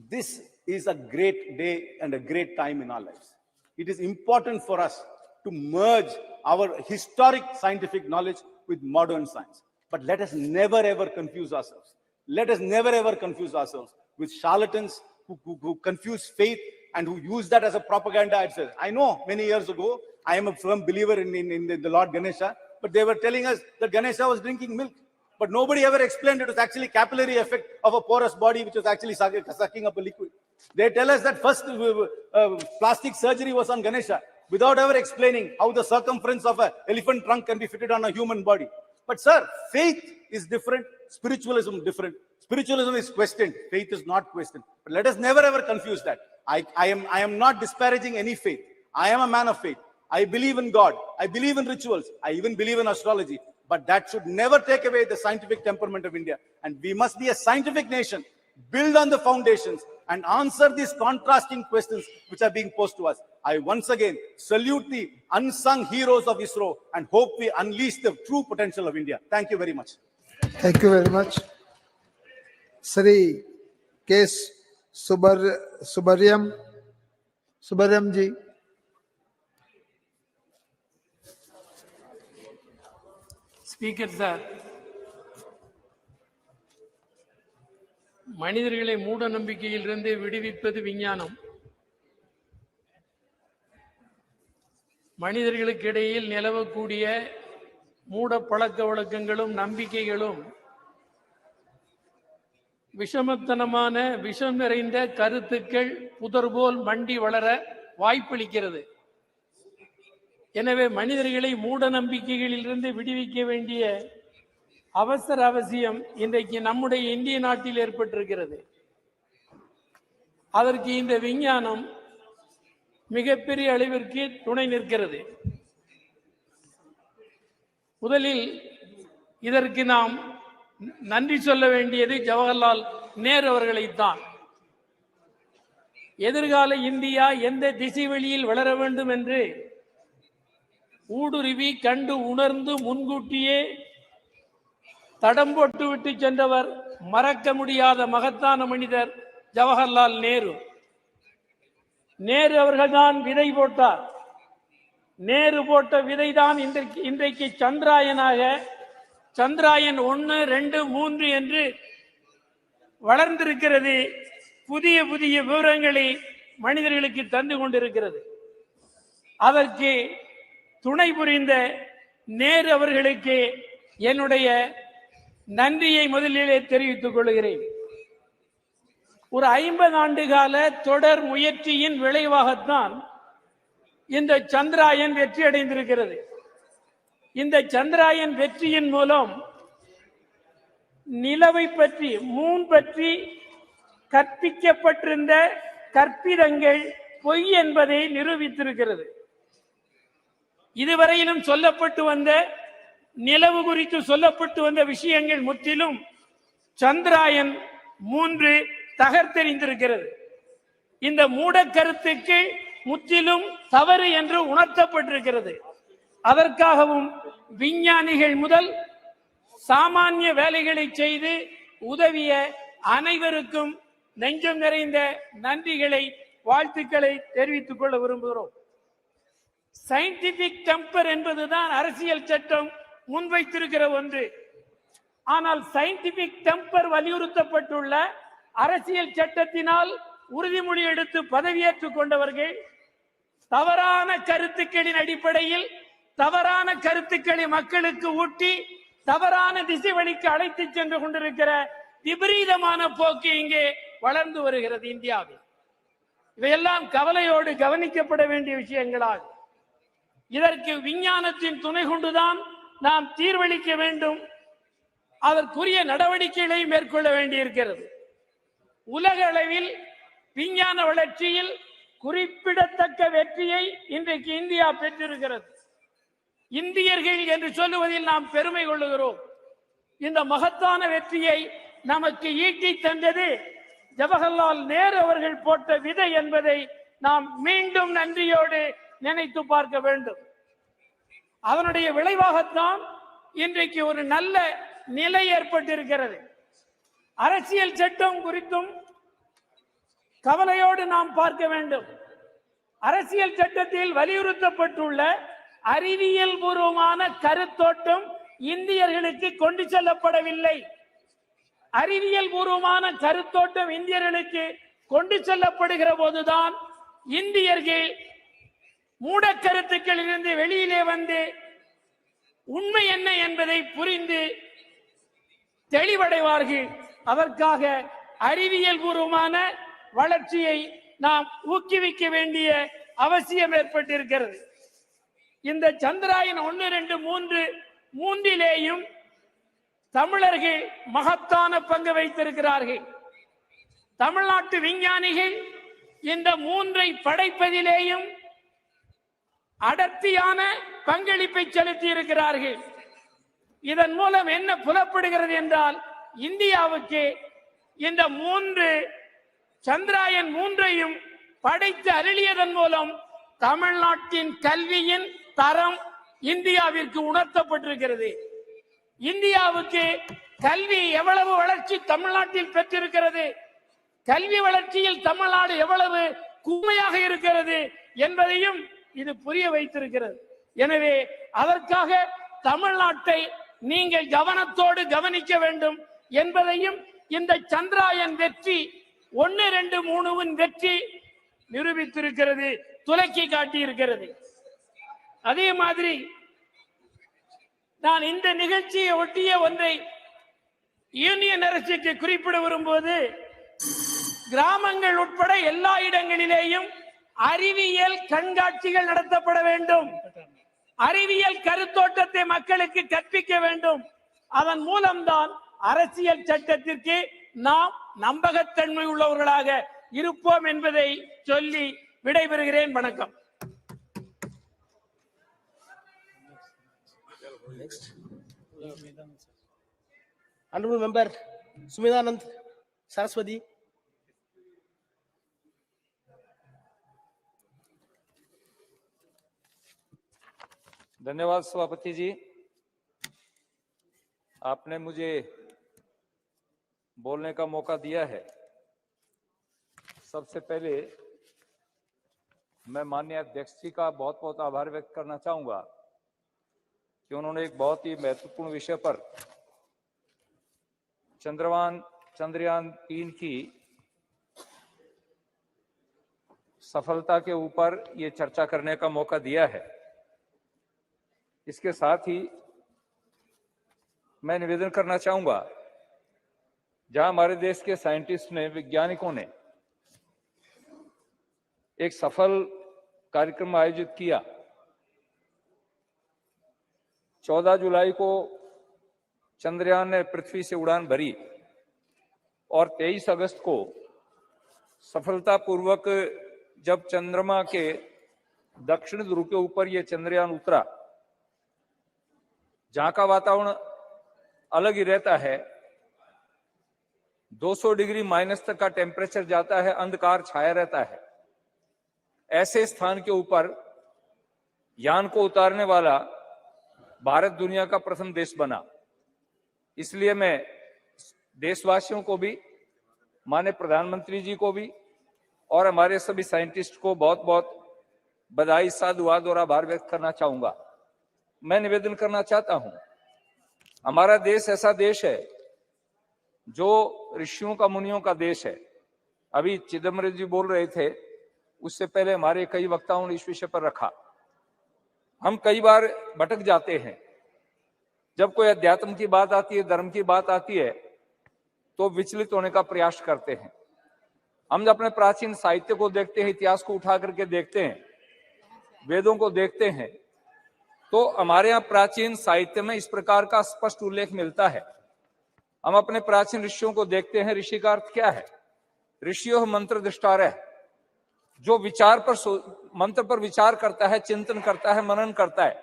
this is a great day and a great time in our lives. It is important for us to merge our historic scientific knowledge with modern science. But let us never ever confuse ourselves. Let us never ever confuse ourselves with charlatans who confuse faith and who use that as a propaganda. I know many years ago, I am a firm believer in the Lord Ganesha, but they were telling us that Ganesha was drinking milk. But nobody ever explained it was actually capillary effect of a porous body which was actually sucking up a liquid. They tell us that first plastic surgery was on Ganesha.
without ever explaining how the circumference of an elephant trunk can be fitted on a human body. But sir, faith is different, spiritualism different. Spiritualism is questioned, faith is not questioned. But let us never ever confuse that. I am not disparaging any faith. I am a man of faith. I believe in God. I believe in rituals. I even believe in astrology. But that should never take away the scientific temperament of India. And we must be a scientific nation, build on the foundations, and answer these contrasting questions which are being posed to us. I once again salute the unsung heroes of ISRO and hope we unleash the true potential of India. Thank you very much.
Thank you very much. Sri K. Subaryam ji.
Speaker sir, மனிதர்களை மூட நம்பிக்கையிலிருந்து விடுவிப்பது விஞ்ஞானம். மனிதர்களுக்கு இடையில் நிலவக்கூடிய மூட பழக்க வழக்கங்களும் நம்பிக்கைகளும் விஷமத்தனமான விஷம் நிறைந்த கருத்துக்கள் புதர்போல் மண்டி வளர வாய்ப்பளிக்கிறது. எனவே மனிதர்களை மூட நம்பிக்கைகளிலிருந்து விடுவிக்க வேண்டிய அவசியம் இன்றைக்கு நம்முடைய இந்திய நாட்டில் ஏற்பட்டிருக்கிறது. அதற்கு இந்த விஞ்ஞானம் மிகப்பெரிய அளவிற்கு துணை நிற்கிறது. முதலில் இதற்கு நாம் நன்றி சொல்ல வேண்டியது ஜவஹர்லால் நேரு அவர்களைத்தான். எதிர்கால இந்தியா எந்த திசை வழியில் வளர வேண்டும் என்று ஊடுருவி கண்டு உணர்ந்து முன்கூட்டியே தடம் போட்டு விட்டு சென்றவர் மறக்க முடியாத மகத்தான மனிதர் ஜவஹர்லால் நேரு. நேரு அவர்கள்தான் விதை போட்டார். நேரு போட்ட விதைதான் இன்றைக்கு சந்திராயனாக சந்திராயன் 1, 2, 3 என்று வளர்ந்திருக்கிறது. புதிய புதிய விவரங்களை மனிதர்களுக்கு தந்து கொண்டிருக்கிறது. அதற்கு துணை புரிந்த நேரு அவர்களுக்கு என்னுடைய நன்றியை முதலிலே தெரிவித்துக் கொள்கிறேன். ஒரு 50 ஆண்டு கால தொடர் முயற்சியின் விளைவாகத்தான் இந்த சந்திராயன் வெற்றி அடைந்திருக்கிறது. இந்த சந்திராயன் வெற்றியின் மூலம் நிலவை பற்றி மூன் பற்றி கற்பிக்கப்பட்டிருந்த கற்பிதங்கள் பொய் என்பதை நிரூபித்திருக்கிறது. இதுவரையிலும் சொல்லப்பட்டு வந்த நிலவு குறித்து சொல்லப்பட்டு வந்த விஷயங்கள் முற்றிலும் சந்திராயன் 3 தகர்த்தெறிந்திருக்கிறது. இந்த மூட கருத்துக்கு முற்றிலும் தவறு என்று உணர்த்தப்பட்டிருக்கிறது. அதற்காகவும் விஞ்ஞானிகள் முதல் சாமானிய வேலைகளை செய்து உதவிய அனைவருக்கும் நெஞ்சம் நிறைந்த நன்றிகளை வாழ்த்துக்களை தெரிவித்துக் கொள்ள விரும்புகிறோம். சயின்டிபிக் டெம்பர் என்பதுதான் அரசியல் சட்டம் முன்வைத்திருக்கிற ஒன்று. ஆனால் சயின்டிபிக் டெம்பர் வலியுறுத்தப்பட்டுள்ள அரசியல் சட்டத்தினால் உறுதிமொழி எடுத்து பதவியேற்றுக் கொண்டவர்கள் தவறான கருத்துக்களின் அடிப்படையில் தவறான கருத்துக்களை மக்களுக்கு ஊட்டி தவறான திசை வழிக்கு அழைத்து சென்று கொண்டிருக்கிற விபரீதமான போக்கு இங்கே வளர்ந்து வருகிறது இந்தியாவில். இவையெல்லாம் கவலையோடு கவனிக்கப்பட வேண்டிய விஷயங்களாகும். இதற்கு விஞ்ஞானத்தின் துணை கொண்டுதான் நாம் தீர்வளிக்க வேண்டும். அதற்குரிய நடவடிக்கைகளை மேற்கொள்ள வேண்டியிருக்கிறது. உலக அளவில் விஞ்ஞான வளர்ச்சியில் குறிப்பிடத்தக்க வெற்றியை இன்றைக்கு இந்தியா பெற்றிருக்கிறது. இந்தியர்கள் என்று சொல்லுவதில் நாம் பெருமை கொள்ளுகிறோம். இந்த மகத்தான வெற்றியை நமக்கு ஈட்டி தந்தது ஜவஹர்லால் நேரு அவர்கள் போட்ட விதை என்பதை நாம் மீண்டும் நன்றியோடு நினைத்து பார்க்க வேண்டும். அதனுடைய விளைவாகத்தான் இன்றைக்கு ஒரு நல்ல நிலை ஏற்பட்டிருக்கிறது. அரசியல் சட்டம் குறித்தும் கவலையோடு நாம் பார்க்க வேண்டும். அரசியல் சட்டத்தில் வலியுறுத்தப்பட்டுள்ள அறிவியல் பூர்வமான கருத்தோட்டம் இந்தியர்களுக்கு கொண்டு செல்லப்படவில்லை. அறிவியல் பூர்வமான கருத்தோட்டம் இந்தியர்களுக்கு கொண்டு செல்லப்படுகிற போதுதான் இந்தியர்கள் மூட கருத்துக்களிலிருந்து வெளியிலே வந்து உண்மை என்ன என்பதை புரிந்து தெளிவடைவார்கள். அதற்காக அறிவியல் பூர்வமான வளர்ச்சியை நாம் ஊக்குவிக்க வேண்டிய
அவசியம் ஏற்பட்டிருக்கிறது. இந்த சந்திராயன் 1, 2, 3 மூன்றிலேயும் தமிழர்கள் மகத்தான பங்கு வைத்திருக்கிறார்கள். தமிழ்நாட்டு விஞ்ஞானிகள் இந்த 3ஐ படைப்பதிலேயும் அடர்த்தியான பங்களிப்பை செலுத்தி இருக்கிறார்கள். இதன் மூலம் என்ன புலப்படுகிறது என்றால், இந்தியாவுக்கு இந்த 3 சந்திராயன் 3ஐயும் படைத்து அருளியதன் மூலம் தமிழ்நாட்டின் கல்வியின் தரம் இந்தியாவிற்கு உணர்த்தப்பட்டிருக்கிறது. இந்தியாவுக்கு கல்வி எவ்வளவு வளர்ச்சி தமிழ்நாட்டில் பெற்றிருக்கிறது, கல்வி வளர்ச்சியில் தமிழ்நாடு எவ்வளவு கூர்மையாக இருக்கிறது என்பதையும் இது புரிய வைத்திருக்கிறது. எனவே அதற்காக தமிழ்நாட்டை நீங்கள் கவனத்தோடு கவனிக்க வேண்டும் என்பதையும் இந்த சந்திராயன் வெற்றி 1, 2, 3 வெற்றி நிரூபித்திருக்கிறது, துலக்கி காட்டியிருக்கிறது. அதே மாதிரி நான் இந்த நிகழ்ச்சியை ஒட்டிய ஒன்றை யூனியன் அரசுக்கு குறிப்பிட வரும்போது, கிராமங்கள் உட்பட எல்லா இடங்களிலேயும் அறிவியல் கண்காட்சிகள் நடத்தப்பட வேண்டும். அறிவியல் கருத்தோட்டத்தை மக்களுக்கு கற்பிக்க வேண்டும். அதன் மூலம்தான் அரசியல் சட்டத்திற்கு நாம் நம்பகத்தன்மை உள்ளவர்களாக இருப்போம் என்பதை சொல்லி விடைபெறுகிறேன். வணக்கம்.
Honorable Member Sumidanand Saraswati.
धन्यवाद सभापति जी, आपने मुझे बोलने का मौका दिया है। सबसे पहले मैं माननीय अध्यक्ष जी का बहुत बहुत आभार व्यक्त करना चाहूंगा कि उन्होंने एक बहुत ही महत्वपूर्ण विषय पर चंद्रयान 3 की सफलता के ऊपर ये चर्चा करने का मौका दिया है। इसके साथ ही मैं निवेदन करना चाहूंगा, जहां हमारे देश के साइंटिस्ट ने, वैज्ञानिकों ने एक सफल कार्यक्रम आयोजित किया। 14 जुलाई को चंद्रयान ने पृथ्वी से उड़ान भरी और 23 अगस्त को सफलतापूर्वक जब चंद्रमा के दक्षिण ध्रुव के ऊपर यह चंद्रयान उतरा, जहां का वातावरण अलग ही रहता है, 200 डिग्री माइनस तक का टेम्परेचर जाता है, अंधकार छाया रहता है, ऐसे स्थान के ऊपर यान को उतारने वाला भारत दुनिया का प्रथम देश बना। इसलिए मैं देशवासियों को भी, माननीय प्रधानमंत्री जी को भी और हमारे सभी साइंटिस्ट को बहुत बहुत बधाई, साधुवाद और आभार व्यक्त करना चाहूंगा। मैं निवेदन करना चाहता हूं, हमारा देश ऐसा देश है जो ऋषियों का, मुनियों का देश है। अभी चिदम्बरम जी बोल रहे थे, उससे पहले हमारे कई वक्ताओं ने इस विषय पर रखा। हम कई बार भटक जाते हैं, जब कोई अध्यात्म की बात आती है, धर्म की बात आती है, तो विचलित होने का प्रयास करते हैं। हम अपने प्राचीन साहित्य को देखते हैं, इतिहास को उठा करके देखते हैं, वेदों को देखते हैं, तो हमारे यहाँ प्राचीन साहित्य में इस प्रकार का स्पष्ट उल्लेख मिलता है। हम अपने प्राचीन ऋषियों को देखते हैं, ऋषि का अर्थ क्या है? ऋषियों मंत्र दृष्टारः, जो मंत्र पर विचार करता है, चिंतन करता है, मनन करता है।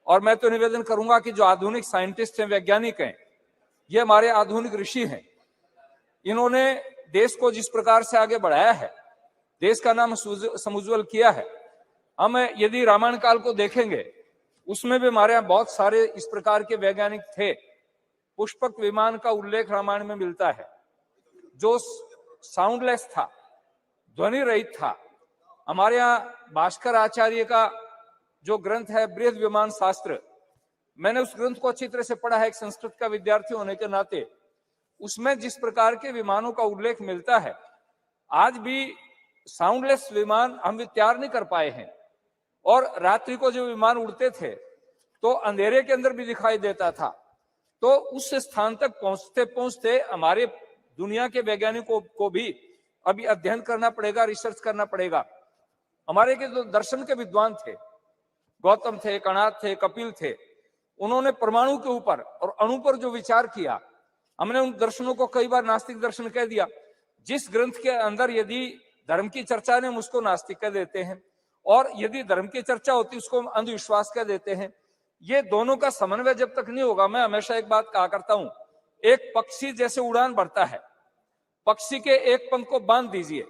और मैं तो निवेदन करूंगा कि जो आधुनिक साइंटिस्ट हैं, वैज्ञानिक हैं, ये हमारे आधुनिक ऋषि हैं। इन्होंने देश को जिस प्रकार से आगे बढ़ाया है, देश का नाम समुज्वल किया है। हम यदि रामायण काल को देखेंगे, उसमें भी हमारे यहाँ बहुत सारे इस प्रकार के वैज्ञानिक थे। पुष्पक विमान का उल्लेख रामायण में मिलता है, जो साउंडलेस था, ध्वनि रहित था। हमारे यहाँ भास्कर आचार्य का जो ग्रंथ है बृहद विमान शास्त्र, मैंने उस ग्रंथ को अच्छी तरह से पढ़ा है एक संस्कृत का विद्यार्थी होने के नाते। उसमें जिस प्रकार के विमानों का उल्लेख मिलता है, आज भी साउंडलेस विमान हम तैयार नहीं कर पाए हैं। और रात्रि को जो विमान उड़ते थे तो अंधेरे के अंदर भी दिखाई देता था। तो उस स्थान तक पहुंचते पहुंचते हमारे दुनिया के वैज्ञानिकों को भी अभी अध्ययन करना पड़ेगा, रिसर्च करना पड़ेगा। हमारे के जो दर्शन के विद्वान थे, गौतम थे, कणाद थे, कपिल थे, उन्होंने परमाणु के ऊपर और अणु पर जो विचार किया, हमने उन दर्शनों को कई बार नास्तिक दर्शन कह दिया। जिस ग्रंथ के अंदर यदि धर्म की चर्चा ने उसको नास्तिक कह देते हैं, और यदि धर्म की चर्चा होती उसको हम अंधविश्वास कह देते हैं। ये दोनों का समन्वय जब तक नहीं होगा, मैं हमेशा एक बात कहा करता हूं, एक पक्षी जैसे उड़ान भरता है, पक्षी के एक पंख को बांध दीजिए,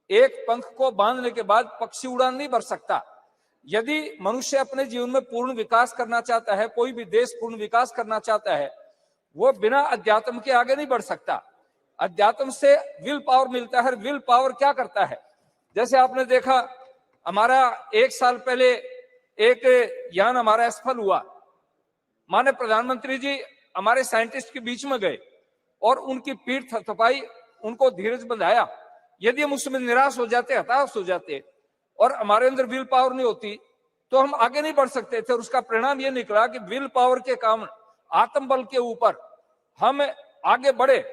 एक पंख को बांधने के बाद पक्षी उड़ान नहीं भर सकता। यदि मनुष्य अपने जीवन में पूर्ण विकास करना चाहता है, कोई भी देश पूर्ण विकास करना चाहता है, वो बिना अध्यात्म के आगे नहीं बढ़ सकता। अध्यात्म से विल पावर मिलता है। विल पावर क्या करता है? जैसे आपने देखा, हमारा 1 साल पहले एक यान हमारा असफल हुआ, माननीय प्रधानमंत्री जी हमारे साइंटिस्ट के बीच में गए और उनकी पीठ थपथपाई, उनको धीरज बंधाया। यदि हम उसमें निराश हो जाते, हताश हो जाते और हमारे अंदर विल पावर नहीं होती, तो हम आगे नहीं बढ़ सकते थे। और उसका परिणाम यह निकला कि विल पावर के कारण, आत्मबल के ऊपर हम आगे बढ़े,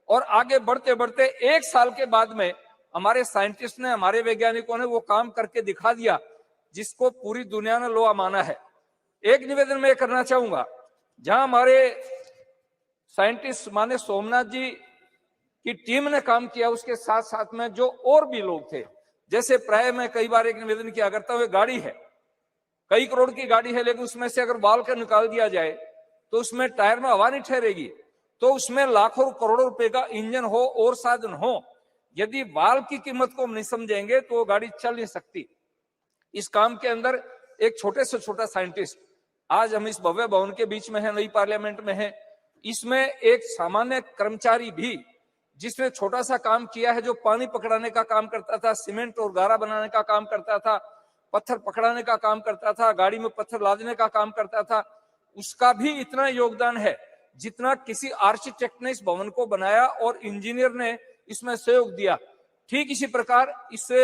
और आगे बढ़ते बढ़ते 1 साल के बाद में हमारे साइंटिस्ट ने, हमारे वैज्ञानिकों ने वो काम करके दिखा दिया जिसको पूरी दुनिया ने लोहा माना है। एक निवेदन मैं करना चाहूंगा, जहां हमारे साइंटिस्ट माने सोमनाथ जी की टीम ने काम किया, उसके साथ साथ में जो और भी लोग थे, जैसे प्राय मैं कई बार एक निवेदन किया करता हूं, गाड़ी है, कई करोड़ की गाड़ी है, लेकिन उसमें से अगर बाल का निकाल दिया जाए तो उसमें टायर में हवा नहीं ठहरेगी। तो उसमें लाखों करोड़ों रुपए का इंजन हो और साधन हो, यदि बाल की कीमत को हम नहीं समझेंगे तो वो गाड़ी चल नहीं सकती। इस काम के अंदर एक छोटे से छोटा साइंटिस्ट, आज हम इस भव्य भवन के बीच में है, नई पार्लियामेंट में है, इसमें एक सामान्य कर्मचारी भी जिसने छोटा सा काम किया है, जो पानी पकड़ाने का काम करता था, सीमेंट और गारा बनाने का काम करता था, पत्थर पकड़ाने का काम करता था, गाड़ी में पत्थर लादने का काम करता था, उसका भी इतना योगदान है जितना किसी आर्किटेक्ट ने इस भवन को बनाया और इंजीनियर ने इसमें सहयोग दिया। ठीक इसी प्रकार इससे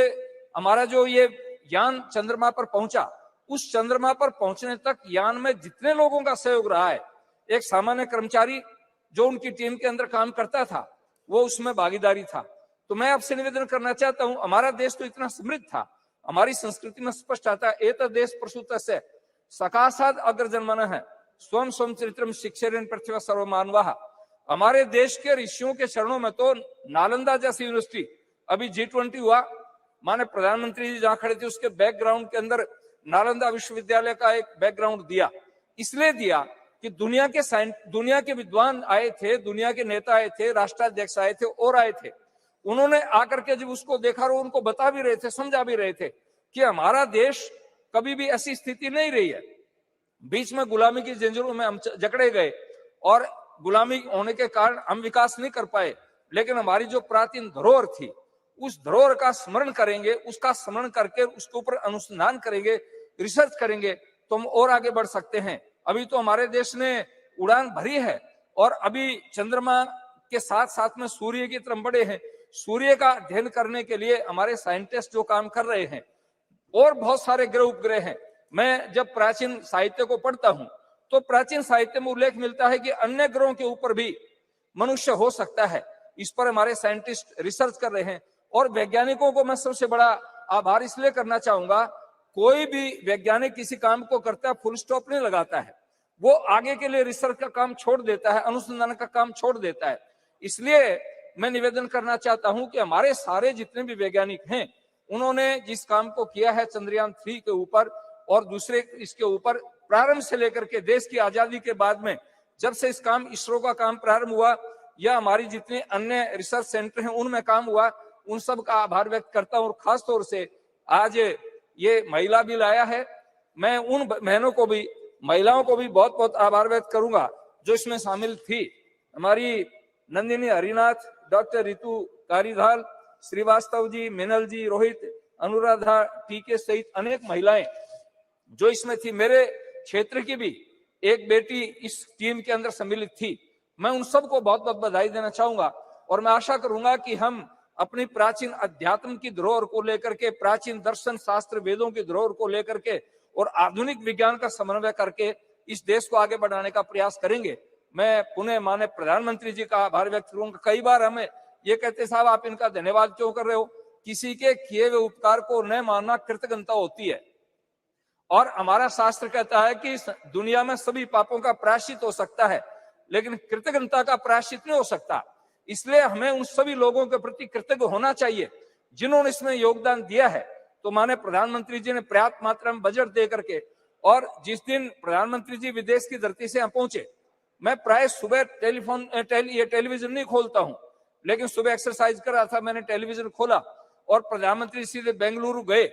हमारा जो ये यान चंद्रमा पर पहुंचा, उस चंद्रमा पर पहुंचने तक यान में जितने लोगों का सहयोग रहा है, एक सामान्य कर्मचारी जो उनकी टीम के अंदर काम करता था, वो उसमें भागीदारी था। तो मैं आपसे निवेदन करना चाहता हूं, हमारा देश तो इतना समृद्ध था, हमारी संस्कृति में स्पष्ट आता है, एत देश प्रसूतस्य सकाशाद अग्रजन्मनः है, स्वयं स्वयं चरित्रम शिक्षेरन पृथ्वी सर्वमानवाः। हमारे देश के ऋषियों के चरणों में तो नालंदा जैसी यूनिवर्सिटी, अभी G20 हुआ, माने प्रधानमंत्री जी जहां खड़े थे उसके बैकग्राउंड के अंदर नालंदा विश्वविद्यालय का एक बैकग्राउंड दिया, इसलिए दिया कि दुनिया के विद्वान आए थे, दुनिया के नेता आए थे, राष्ट्राध्यक्ष आए थे और आए थे। उन्होंने आकर के जब उसको देखा और उनको बता भी रहे थे, समझा भी रहे थे कि हमारा देश कभी भी ऐसी स्थिति नहीं रही है। बीच में गुलामी की जंजीरों में हम जकड़े गए और गुलामी होने के कारण हम विकास नहीं कर पाए, लेकिन हमारी जो प्राचीन धरोहर थी, उस धरोहर का स्मरण करेंगे, उसका स्मरण करके उसके ऊपर अनुसंधान करेंगे, रिसर्च करेंगे, तो हम और आगे बढ़ सकते हैं। अभी तो हमारे देश ने उड़ान भरी है और अभी चंद्रमा के साथ साथ में सूर्य की तरफ बढ़े हैं। सूर्य का अध्ययन करने के लिए हमारे साइंटिस्ट जो काम कर रहे हैं, और बहुत सारे ग्रह उपग्रह हैं। मैं जब प्राचीन साहित्य को पढ़ता हूं तो प्राचीन साहित्य में उल्लेख मिलता है कि अन्य ग्रहों के ऊपर भी मनुष्य हो सकता है। इस पर हमारे साइंटिस्ट रिसर्च कर रहे हैं और वैज्ञानिकों को मैं सबसे बड़ा आभार इसलिए करना चाहूंगा, कोई भी वैज्ञानिक किसी काम को करता है फुल स्टॉप नहीं लगाता है, वो आगे के लिए रिसर्च का काम छोड़ देता है, अनुसंधान का काम छोड़ देता है। इसलिए मैं निवेदन करना चाहता हूं कि हमारे सारे जितने भी वैज्ञानिक हैं, उन्होंने जिस काम को किया है चंद्रयान 3 के ऊपर और दूसरे इसके ऊपर, प्रारंभ से लेकर के देश की आजादी के बाद में जब से इस काम इसरो का काम प्रारंभ हुआ या हमारी जितने अन्य रिसर्च सेंटर हैं उनमें काम हुआ, उन सब का आभार व्यक्त करता हूं। और खास तौर से आज ये महिला बिल आया है, मैं उन बहनों को भी, महिलाओं को भी बहुत बहुत आभार व्यक्त करूंगा जो इसमें शामिल थी। हमारी नंदिनी हरिनाथ, डॉक्टर रितु कारीधाल, श्रीवास्तव जी, मिनल जी, रोहित, अनुराधा टीके सहित अनेक महिलाएं जो इसमें थी। मेरे क्षेत्र की भी एक बेटी इस टीम के अंदर सम्मिलित थी। मैं उन सबको बहुत बहुत बधाई देना चाहूंगा और मैं आशा करूंगा कि हम अपनी प्राचीन अध्यात्म की धरोहर को लेकर के, प्राचीन दर्शन शास्त्र वेदों की धरोहर को लेकर के और आधुनिक विज्ञान का समन्वय करके इस देश को आगे बढ़ाने का प्रयास करेंगे। मैं पुनः माननीय प्रधानमंत्री जी का आभार व्यक्त करूंगा। कई बार हमें ये कहते साहब आप इनका धन्यवाद क्यों कर रहे हो, किसी के किए हुए उपकार को न मानना कृतज्ञता होती है। और हमारा शास्त्र कहता है कि दुनिया में सभी पापों का प्रायश्चित हो सकता है, लेकिन कृतज्ञता का प्रायश्चित नहीं हो सकता। इसलिए हमें उन सभी लोगों के प्रति कृतज्ञ होना चाहिए जिन्होंने इसमें योगदान दिया है। तो माने प्रधानमंत्री जी ने पर्याप्त मात्रा में बजट दे करके, और जिस दिन प्रधानमंत्री जी विदेश की धरती से यहाँ पहुंचे, मैं प्राय सुबह टेलीविजन नहीं खोलता हूं, लेकिन सुबह एक्सरसाइज कर रहा था, मैंने टेलीविजन खोला और प्रधानमंत्री सीधे बेंगलुरु गए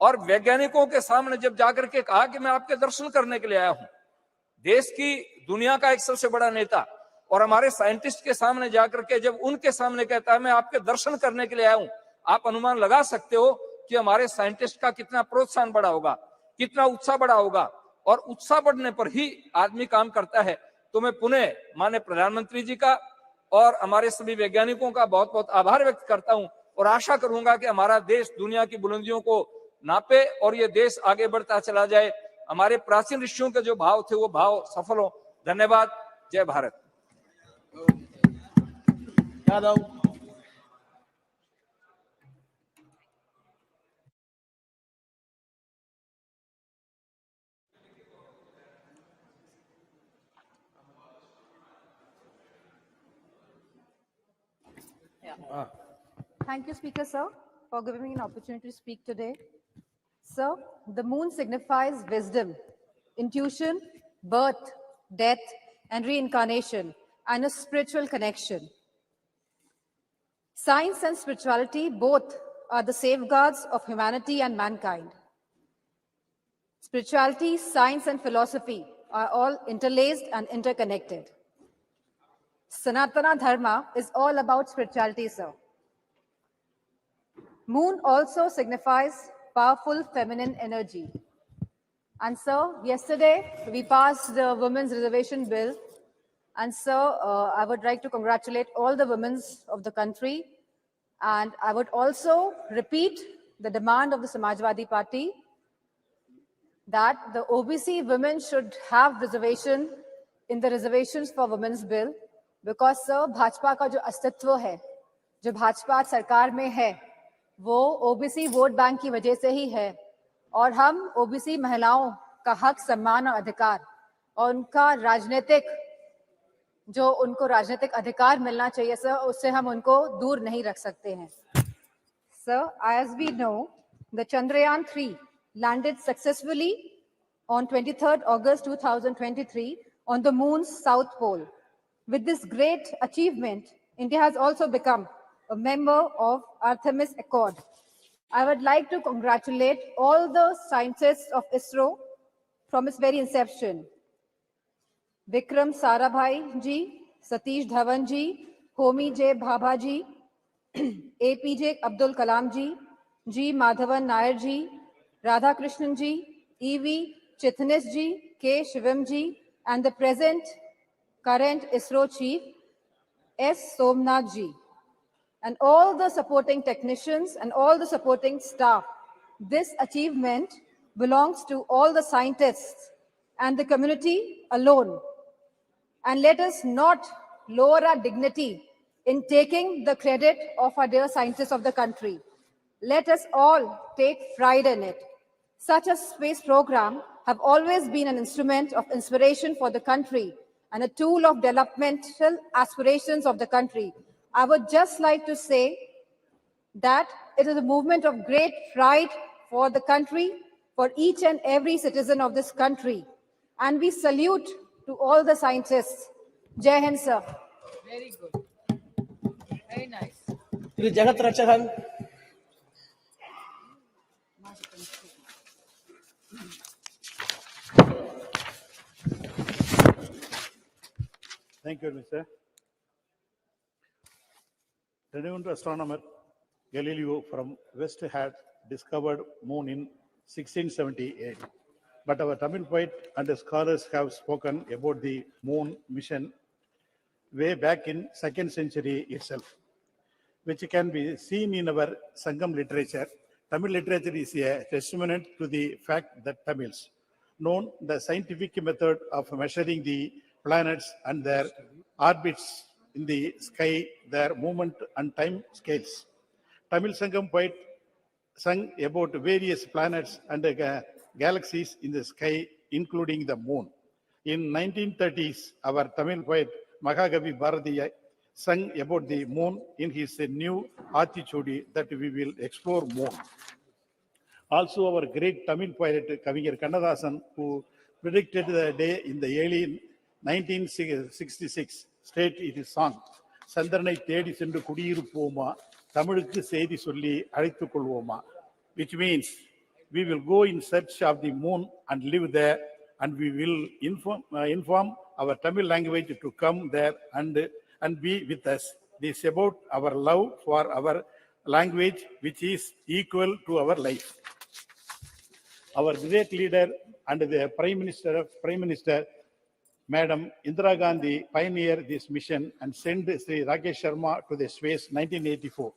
और वैज्ञानिकों के सामने जब जाकर के कहा कि मैं आपके दर्शन करने के लिए आया हूं, देश की दुनिया का एक सबसे बड़ा नेता और हमारे साइंटिस्ट के सामने जाकर के जब उनके सामने कहता है मैं आपके दर्शन करने के लिए आया हूं, आप अनुमान लगा सकते हो कि हमारे साइंटिस्ट का कितना प्रोत्साहन बढ़ा होगा, कितना उत्साह बढ़ा होगा। और उत्साह बढ़ने पर ही आदमी काम करता है। तो मैं पुनः माननीय प्रधानमंत्री जी का और हमारे सभी वैज्ञानिकों का बहुत बहुत आभार व्यक्त करता हूं और आशा करूंगा कि हमारा देश दुनिया की बुलंदियों को नापे और ये देश आगे बढ़ता चला जाए। हमारे प्राचीन ऋषियों के जो भाव थे वो भाव सफल हो। धन्यवाद। जय Bharat.
Yadav.
Thank you, Speaker, sir, for giving me an opportunity to speak today. Sir, the moon signifies wisdom, intuition, birth, death, and reincarnation, and a spiritual connection. Science and spirituality both are the safeguards of humanity and mankind. Spirituality, science, and philosophy are all interlaced and interconnected. Sanatana Dharma is all about spirituality, sir. Moon also signifies powerful feminine energy. And sir, yesterday we passed the Women's Reservation Bill. And sir, I would like to congratulate all the women of the country. And I would also repeat the demand of the Samajwadi Party that the OBC women should have reservation in the reservations for Women's Bill. Because sir, Bhajpa का जो अस्तित्व है, जो भाजपा सरकार में है, वो OBC vote bank की वजह से ही है। और हम ओबीसी महिलाओं का हक, सम्मान और अधिकार और उनका उनको राजनीतिक अधिकार मिलना चाहिए सर, उससे हम उनको दूर नहीं रख सकते हैं। Sir, as we know, the Chandrayaan-3 landed successfully on 23rd August 2023 on the moon's south pole. With this great achievement, India has also become a member of Artemis Accord. I would like to congratulate all the scientists of ISRO from its very inception. Vikram Sarabhai ji, Satish Dhawan ji, Homi J. Bhabha ji, APJ Abdul Kalam ji, G. Madhavan Nair ji, Radha Krishnan ji, E.V. Chitnis ji, K. Shivam ji, and the current ISRO chief, S. Somnath ji, and all the supporting technicians and all the supporting staff. This achievement belongs to all the scientists and the community alone. And let us not lower our dignity in taking the credit of our dear scientists of the country. Let us all take pride in it. Such a space program have always been an instrument of inspiration for the country and a tool of developmental aspirations of the country. I would just like to say that it is a movement of great pride for the country, for each and every citizen of this country. And we salute to all the scientists. Jai Hind, sir. Very good. Very nice.
Jagat Rachakan.
Thank you, Mr. Renowned astronomer Galileo from West had discovered moon in 1678. But our Tamil poet and scholars have spoken about the moon mission way back in 2nd century itself, which can be seen in our Sangam literature. Tamil literature is a testament to the fact that Tamils know the scientific method of measuring the planets and their orbits in the sky, their movement and time scales. Tamil Sangam poet sung about various planets and galaxies in the sky, including the moon. In 1930s, our Tamil poet Mahagavi Bharati sung about the moon in his new Aathichudi that we will explore more. Also, our great Tamil poet Kaviyar Kannadasan, who predicted the day in the early 1966, stated in his song, Sandranai Thedi Sendu Kudiyirupoma, Tamilukku Seidi Solli Alizhthuk Kolvoma, which means we will go in search of the moon and live there, and we will inform our Tamil language to come there and be with us. This is about our love for our language, which is equal to our life. Our great leader and the Prime Minister, Madam Indira Gandhi, pioneered this mission and sent Sri Rakesh Sharma to the space 1984.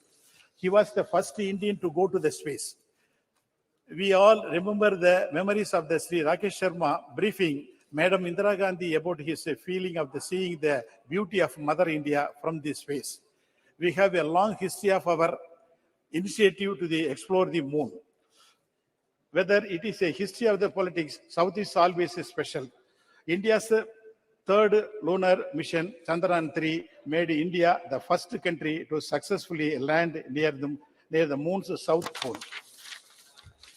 He was the first Indian to go to the space. We all remember the memories of the Sri Rakesh Sharma briefing Madam Indira Gandhi about his feeling of seeing the beauty of Mother India from this space. We have a long history of our initiative to explore the moon. Whether it is a history of the politics, South is always special. India's third lunar mission, Chandrayaan-3, made India the first country to successfully land near the moon's south pole.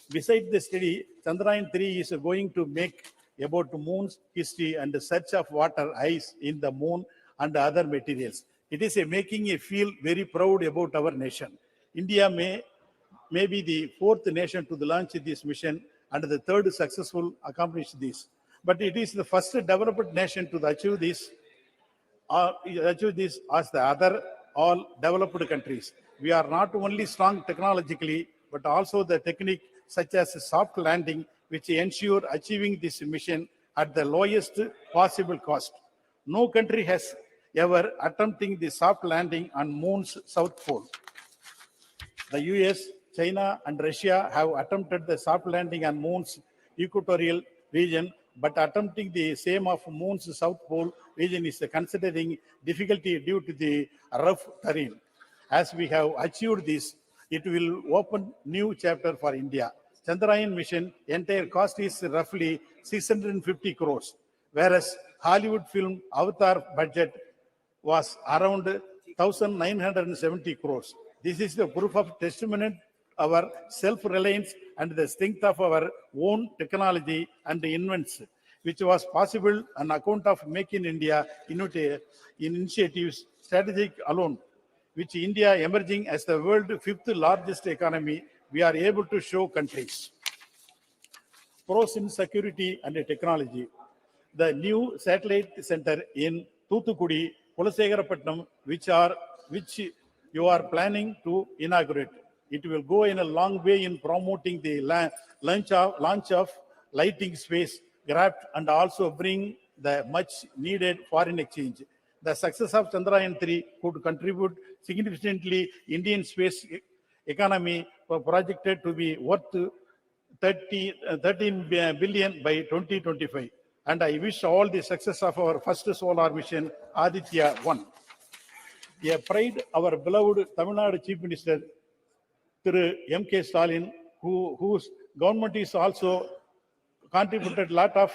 Besides the study, Chandrayaan-3 is going to make about the moon's history and the search of water, ice in the moon and other materials. It is making me feel very proud about our nation. India may be the fourth nation to launch this mission and the third successful accomplish this. But it is the first developed nation to achieve this as the other all developed countries. We are not only strong technologically, but also the technique such as soft landing, which ensure achieving this mission at the lowest possible cost. No country has ever attempted the soft landing on moon's south pole. The US, China and Russia have attempted the soft landing on moon's equatorial region, but attempting the same of moon's south pole region is considering difficulty due to the rough terrain. As we have achieved this, it will open new chapter for India. Chandrayaan mission entire cost is roughly 650 crores, whereas Hollywood film Avatar budget was around 1,970 crores. This is the proof of testament our self-reliance and the strength of our own technology and invents, which was possible on account of Make in India initiatives strategic alone, which India emerging as the world's fifth largest economy, we are able to show countries. Pros in security and technology. The new satellite center in Thoothukudi, Kulasegarapatnam, which you are planning to inaugurate. It will go in a long way in promoting the launch of lighting space craft and also bring the much needed foreign exchange. The success of Chandrayaan-3 could contribute significantly Indian space economy projected to be worth 13 billion by 2025. And I wish all the success of our first solar mission, Aditya 1. A pride, our beloved Tamil Nadu Chief Minister, Thiru M.K. Stalin, whose government is also contributed lot of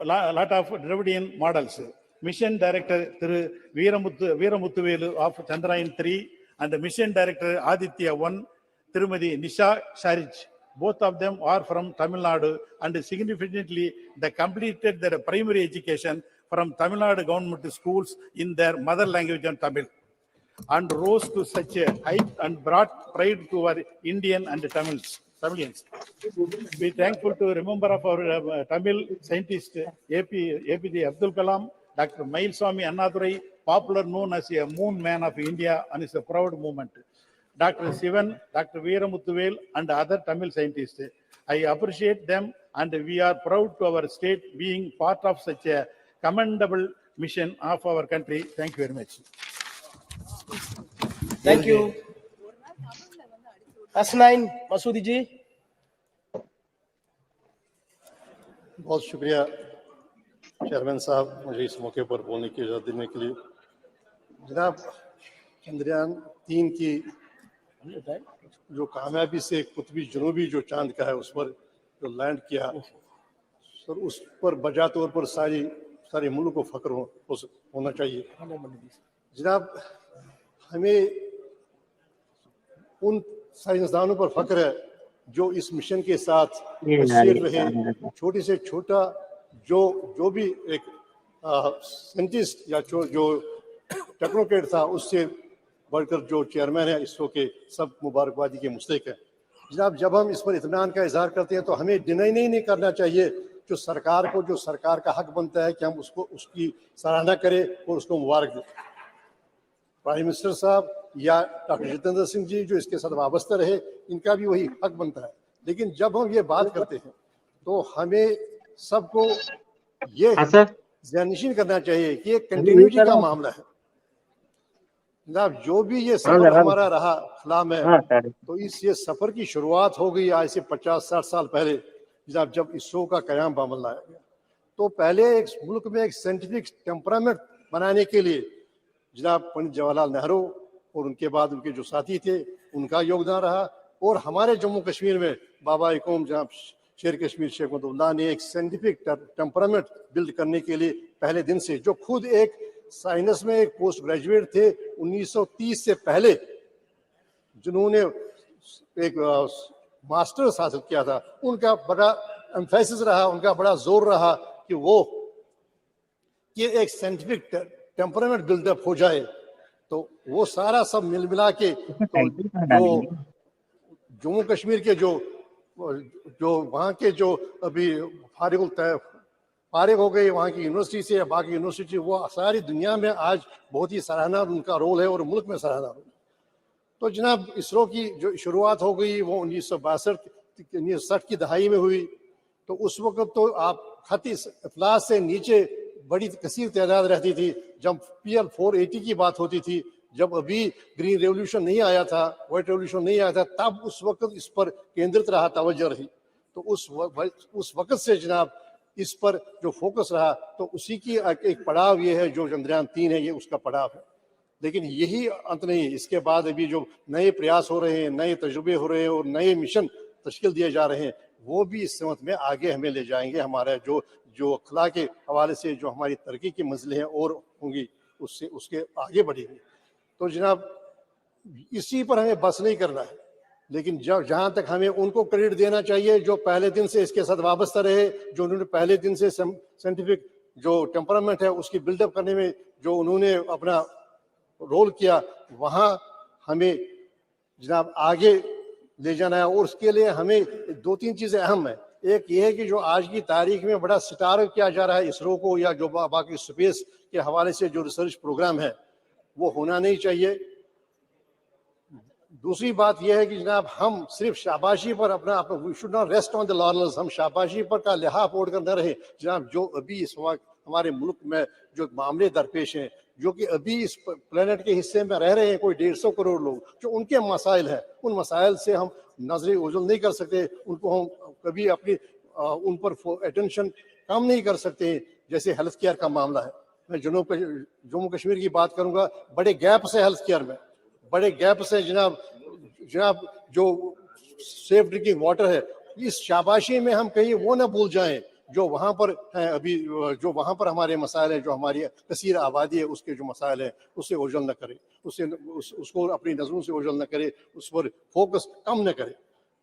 Dravidian models. Mission Director Thiru Veeramuthuvelu of Chandrayaan-3 and Mission Director Aditya 1, Tirumadi Nisha Sharij. Both of them are from Tamil Nadu and significantly they completed their primary education from Tamil Nadu government schools in their mother language and Tamil, and rose to such a height and brought pride to our Indian and Tamilians. We thankful to remember of our Tamil scientist APJ Abdul Kalam, Dr. Mailswamy Annadurai, popular known as a moon man of India, and is a proud moment. Dr. Sivan, Dr. Veeramuthuvel and other Tamil scientists. I appreciate them and we are proud to our state being part of such a commendable mission of our country. Thank you very much.
Thank you. Asnain Masoodi ji.
बहुत शुक्रिया chairman साहब मुझे इस मौके पर बोलने की इजाज़त देने के लिए। जनाब, चंद्रयान 3 की जो कामयाबी से कुतबी जनूबी जो चांद का है उस पर जो लैंड किया, सर उस पर बजा तौर पर सारे मुल्क को फख्र होना चाहिए। जनाब, हमें उन साइंसदानों पर फख्र है जो इस मिशन के साथ एसोसिएट रहे। छोटे से छोटा जो भी एक साइंटिस्ट या जो टेक्नोक्रेट था उससे बढ़कर जो चेयरमैन है इसरो के, सब मुबारकबादी के मुस्तहिक है। जनाब, जब हम इस पर इत्मीनान का इजहार करते हैं तो हमें डिनाई नहीं करना चाहिए जो सरकार का हक बनता है कि हम उसकी सराहना करें और उसको मुबारक दें। प्राइम मिनिस्टर साहब या डॉक्टर जितेंद्र सिंह जी जो इसके साथ वाबस्ता रहे, इनका भी वही हक बनता है। लेकिन जब हम ये बात करते हैं तो हमें सबको ये ध्याननशीन करना चाहिए कि ये कंटिन्यूटी का मामला है। जनाब, जो भी ये सफर हमारा रहा खला में, तो ये सफर की शुरुआत हो गई आज से 50-60 साल पहले। जनाब, जब इसरो का कयाम बामल लाया गया तो पहले एक मुल्क में एक साइंटिफिक टेम्परामेंट बनाने के लिए जनाब पंडित जवाहरलाल नेहरू और उनके बाद उनके जो साथी थे उनका योगदान रहा। और हमारे जम्मू कश्मीर में बाबा कौम जनाब शेर कश्मीर शेख मुहम्मद ने एक साइंटिफिक टेम्परामेंट बिल्ड करने के लिए पहले दिन से, जो खुद एक साइंस में एक पोस्ट ग्रेजुएट थे 1930 से पहले, जिन्होंने एक मास्टर्स हासिल किया था, उनका बड़ा एम्फेसिस रहा, उनका बड़ा जोर रहा कि एक साइंटिफिक टेम्परामेंट बिल्डअप हो जाए। तो वो सारा सब मिला के तो जो जम्मू कश्मीर के जो वहाँ के जो अभी फारिग हो गई वहाँ की यूनिवर्सिटी से या बाकी यूनिवर्सिटी, वो सारी दुनिया में आज बहुत ही सराहना उनका रोल है और मुल्क में सराहना रोल। तो जनाब, इसरो की जो शुरुआत हो गई वो 1962-1960 की दहाई में हुई। तो उस वक्त तो आप खती अफलास से नीचे बड़ी कसीर तादाद रहती थी। जब PL 480 की बात होती थी, जब अभी ग्रीन रेवोल्यूशन नहीं आया था, व्हाइट रेवोल्यूशन नहीं आया था, तब उस वक्त इस पर केंद्रित रहा, तवज्जो रही। तो उस वक्त से जनाब इस पर जो फोकस रहा, तो उसी की एक पड़ाव ये है जो चंद्रयान 3 है, ये उसका पड़ाव है। लेकिन यही अंत नहीं, इसके बाद अभी जो नए प्रयास हो रहे हैं, नए तजुर्बे हो रहे हैं और नए मिशन तश्कील दिए जा रहे हैं, वो भी इस समत में आगे हमें ले जाएंगे। हमारा जो अखला के हवाले से जो हमारी तरक्की की मंजिलें हैं और होंगी, उसके आगे बढ़ेंगी। तो जनाब, इसी पर हमें बस नहीं करना है, लेकिन जहाँ तक हमें उनको क्रेडिट देना चाहिए जो पहले दिन से इसके साथ वाबस्ता रहे, जो उन्होंने पहले दिन से साइंटिफिक जो टेम्परामेंट है उसकी बिल्डअप करने में जो उन्होंने अपना रोल किया, वहाँ हमें जनाब आगे ले जाना है। और उसके लिए हमें 2-3 चीज़ें अहम है। एक ये है कि जो आज की तारीख में बड़ा सितारा किया जा रहा है इसरो को, या जो बाकी स्पेस के हवाले से जो रिसर्च प्रोग्राम है, वो होना नहीं चाहिए। दूसरी बात यह है कि जनाब, हम सिर्फ शाबाशी पर we should not rest on the laurels, हम शाबाशी पर का लिहाफ ओढ़ कर न रहे। जनाब, जो अभी इस वक्त हमारे मुल्क में जो मामले दरपेश हैं, जो कि अभी इस प्लेनेट के हिस्से में रह रहे हैं कोई 150 करोड़ लोग, जो उनके मसाइल हैं, उन मसाइल से हम नजर ओझल नहीं कर सकते, उनको हम कभी अपनी उन पर अटेंशन कम नहीं कर सकते। जैसे हेल्थ केयर का मामला है, मैं जम्मू कश्मीर की बात करूंगा, बड़े गैप से हेल्थ केयर में, बड़े गैप से जनाब जो सेफ ड्रिंकिंग वाटर है, इस शाबाशी में हम कहीं वो ना भूल जाएं जो वहाँ पर हैं अभी, जो वहाँ पर हमारे मसाइल हैं, जो हमारी कसीर आबादी है उसके जो मसाइल हैं, उससे ओझल न करे, उसको अपनी नज़रों से ओझल न करे, उस पर फोकस कम न करे।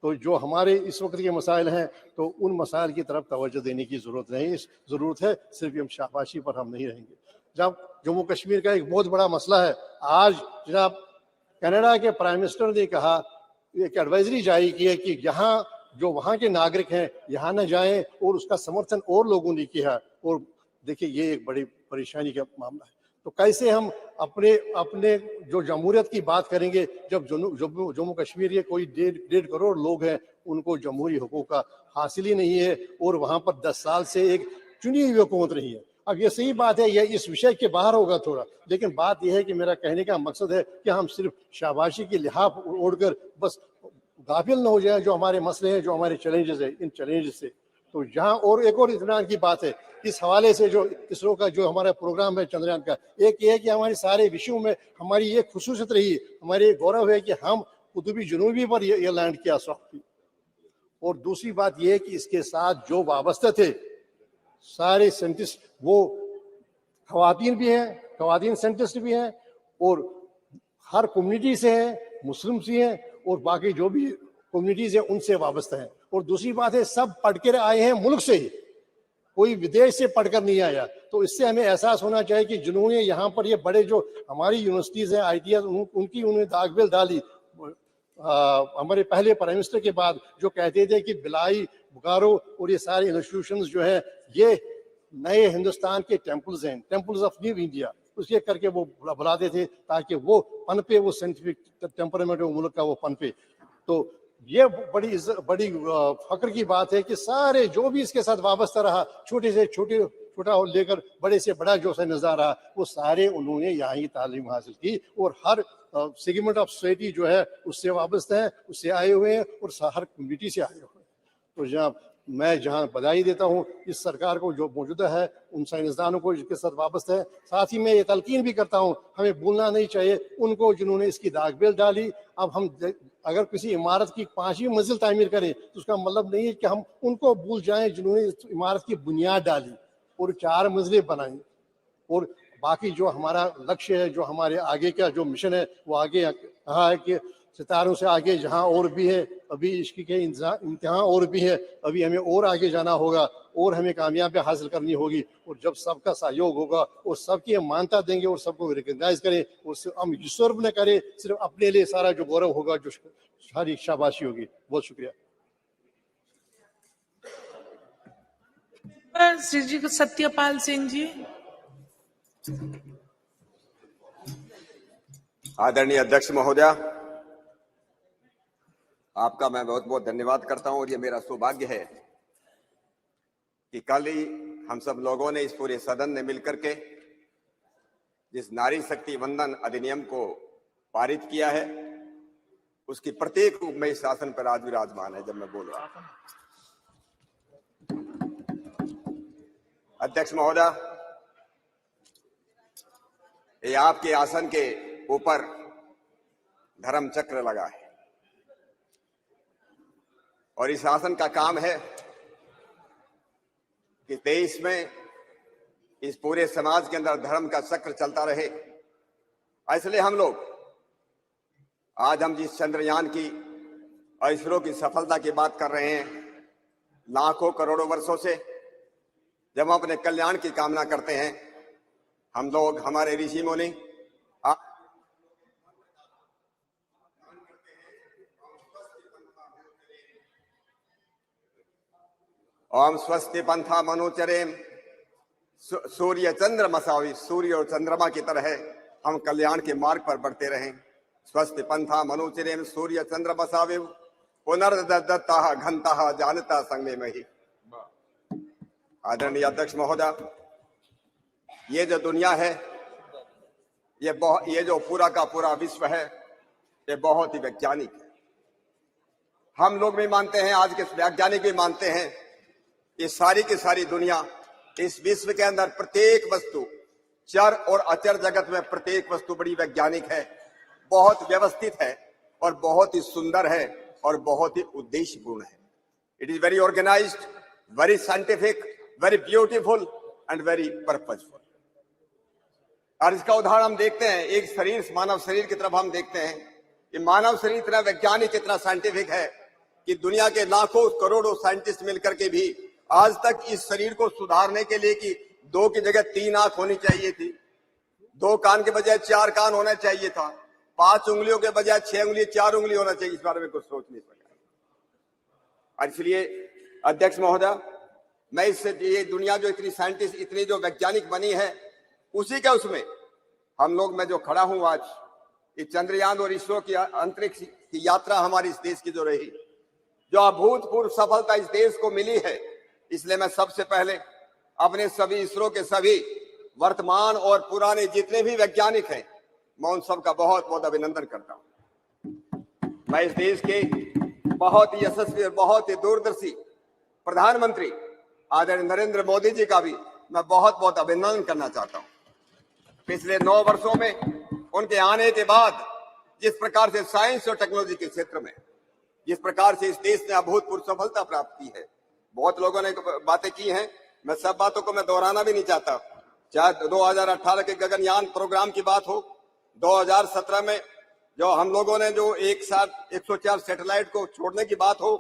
तो जो हमारे इस वक्त के मसाइल हैं, तो उन मसाइल की तरफ तवज्जो देने की ज़रूरत नहीं, ज़रूरत है सिर्फ हम शाबाशी पर हम नहीं रहेंगे। जब जम्मू कश्मीर का एक बहुत बड़ा मसला है, आज जनाब कनाडा के प्राइम मिनिस्टर ने कहा, एक एडवाइजरी जारी की है कि यहाँ जो वहाँ के नागरिक हैं यहाँ न जाएं, और उसका समर्थन और लोगों ने किया। और देखिए, ये एक बड़ी परेशानी का मामला है। तो कैसे हम अपने जो जमहूरियत की बात करेंगे, जब जम्मू कश्मीर के कोई 1.5 करोड़ लोग हैं, उनको जमहूरी हुकूक का हासिल ही नहीं है, और वहाँ पर 10 साल से एक चुनी हुई हुकूमत रही है। अब ये सही बात है, यह इस विषय के बाहर होगा थोड़ा, लेकिन बात यह है कि मेरा कहने का मकसद है कि हम सिर्फ शाबाशी की लिहाफ ओढ़कर बस गाफिल न हो जाए जो हमारे मसले हैं, जो हमारे चैलेंजेस हैं, इन चैलेंजेस से। तो यहाँ और एक और इत्मीनान की बात है इस हवाले से, जो इसरो का जो हमारा प्रोग्राम है चंद्रयान का, एक ये है कि हमारे सारे विषयों में हमारी ये खुसूसियत रही, हमारी गौरव है कि हम कुतुबी जुनूबी पर ये लैंड किया सॉफ्टली। और दूसरी बात ये है कि इसके साथ जो वाबस्ते थे सारे साइंटिस्ट, वो खवातीन भी हैं, खवातीन साइंटिस्ट भी हैं, और हर कम्युनिटी से हैं, मुस्लिम से हैं, और बाकी जो भी कम्युनिटीज हैं उनसे वाबस्ता हैं। और दूसरी बात है, सब पढ़ कर आए हैं मुल्क से ही, कोई विदेश से पढ़कर नहीं आया। तो इससे हमें एहसास होना चाहिए कि जिन्होंने यहाँ पर ये बड़े जो हमारी यूनिवर्सिटीज हैं, ITIs, उनकी उन्होंने दागबिल डाली। हमारे पहले प्राइम मिनिस्टर के बाद जो कहते थे कि बिलाई, बुकारो और ये सारे इंस्टीट्यूशंस जो है ये नए हिंदुस्तान के टेम्पल्स हैं, टेम्पल्स ऑफ न्यू इंडिया, उसके करके वो बुलाते थे ताकि वो पनपे, वो साइंटिफिक टेम्परामेंट मुल्क का वो पनपे। तो ये बड़ी फख्र की बात है कि सारे जो भी इसके साथ वाबस्ता रहा, छोटे से छोटा लेकर बड़े से बड़ा जो नज़ारा रहा, वो सारे उन्होंने यहाँ ही तालीम हासिल की, और हर सेगमेंट ऑफ सोसाइटी जो है उससे वाबस्ता है, उससे आए हुए हैं, और हर कम्युनिटी से आए हुए हैं। तो मैं जहाँ बधाई देता हूँ इस सरकार को जो मौजूदा है, उन साइंसदानों को जिसके साथ वाबस्ता है, साथ ही मैं ये तलकीन भी करता हूँ हमें भूलना नहीं चाहिए उनको जिन्होंने इसकी दागबिल डाली। अब हम अगर किसी इमारत की 5वीं मंजिल तामीर करें तो उसका मतलब नहीं है कि हम उनको भूल जाएं जिन्होंने इस इमारत की बुनियाद डाली और 4 मंजिलें बनाई। और बाकी जो हमारा लक्ष्य है, जो हमारे आगे का जो मिशन है, वो आगे कहा है कि सितारों से आगे जहाँ और भी है, अभी इश्क के इम्तिहान और भी है, अभी हमें और आगे जाना होगा और हमें कामयाबी हासिल करनी होगी। और जब सबका सहयोग होगा और सबकी हम मान्यता देंगे और सबको रिकग्नाइज करें और हम युसर्व न करें, सिर्फ अपने लिए सारा जो गौरव होगा, जो सारी शाबाशी होगी। बहुत शुक्रिया।
श्री जी सत्यपाल सिंह जी।
आदरणीय अध्यक्ष महोदया, आपका मैं बहुत बहुत धन्यवाद करता हूं। और ये मेरा सौभाग्य है कि कल ही हम सब लोगों ने, इस पूरे सदन ने मिलकर के जिस नारी शक्ति वंदन अधिनियम को पारित किया है, उसकी प्रत्येक रूप में इस शासन पर आज विराजमान है। जब मैं बोल रहा हूं, अध्यक्ष महोदया, ये आपके आसन के ऊपर धर्म चक्र लगा है और इस आसन का काम है कि देश में इस पूरे समाज के अंदर धर्म का चक्र चलता रहे। इसलिए हम लोग आज जिस चंद्रयान की और इसरो की सफलता की बात कर रहे हैं, लाखों करोड़ों वर्षों से जब हम अपने कल्याण की कामना करते हैं, हम लोग, हमारे ऋषि मुनि ओम स्वस्ति पंथा मनोचरेम, सूर्य चंद्र मसावी, सूर्य और चंद्रमा की तरह हम कल्याण के मार्ग पर बढ़ते रहें। स्वस्ति पंथा मनोचरेम, सूर्य चंद्र मसावे, पुनर्दत्ता घंटा जानता संगे में ही। आदरणीय अध्यक्ष महोदय, ये जो दुनिया है, ये जो पूरा का पूरा विश्व है, ये बहुत ही वैज्ञानिक है। हम लोग भी मानते हैं, आज के वैज्ञानिक भी मानते हैं, ये सारी की सारी दुनिया, इस विश्व के अंदर प्रत्येक वस्तु, चर और अचर जगत में प्रत्येक वस्तु बड़ी वैज्ञानिक है, बहुत व्यवस्थित है और बहुत ही सुंदर है और बहुत ही उद्देश्यपूर्ण है। It is very organised, very scientific, very beautiful and very purposeful. और इसका उदाहरण हम देखते हैं, एक शरीर, मानव शरीर की तरफ हम देखते हैं कि मानव शरीर इतना वैज्ञानिक, इतना साइंटिफिक है कि दुनिया के लाखों करोड़ों साइंटिस्ट मिलकर के भी आज तक इस शरीर को सुधारने के लिए कि 2 की जगह 3 आंख होनी चाहिए थी, 2 कान के बजाय 4 कान होना चाहिए था, 5 उंगलियों के बजाय 6 उंगली 4 उंगली होना चाहिए, इस बारे में कुछ सोच नहीं सका। इसलिए अध्यक्ष महोदय, मैं इससे, ये दुनिया जो इतनी साइंटिस्ट, इतनी जो वैज्ञानिक बनी है, उसी के उसमें हम लोग, मैं जो खड़ा हूं आज, इस चंद्रयान और इसरो की अंतरिक्ष की यात्रा हमारी इस देश की जो रही, जो अभूतपूर्व सफलता इस देश को मिली है, इसलिए मैं सबसे पहले अपने सभी इसरो के सभी वर्तमान और पुराने जितने भी वैज्ञानिक हैं, मैं उन सबका बहुत बहुत अभिनंदन करता हूं। मैं इस देश के बहुत ही यशस्वी और बहुत ही दूरदर्शी प्रधानमंत्री आदरणीय नरेंद्र मोदी जी का भी मैं बहुत बहुत अभिनंदन करना चाहता हूं। पिछले 9 वर्षों में उनके आने के बाद जिस प्रकार से साइंस और टेक्नोलॉजी के क्षेत्र में जिस प्रकार से इस देश ने अभूतपूर्व सफलता प्राप्त की है, बहुत लोगों ने बातें की हैं, मैं सब बातों को मैं दोहराना भी नहीं चाहता। चाहे 2018 के गगनयान प्रोग्राम की बात हो, 2017 में जो हम लोगों ने जो एक साथ 104 सैटेलाइट को छोड़ने की बात हो,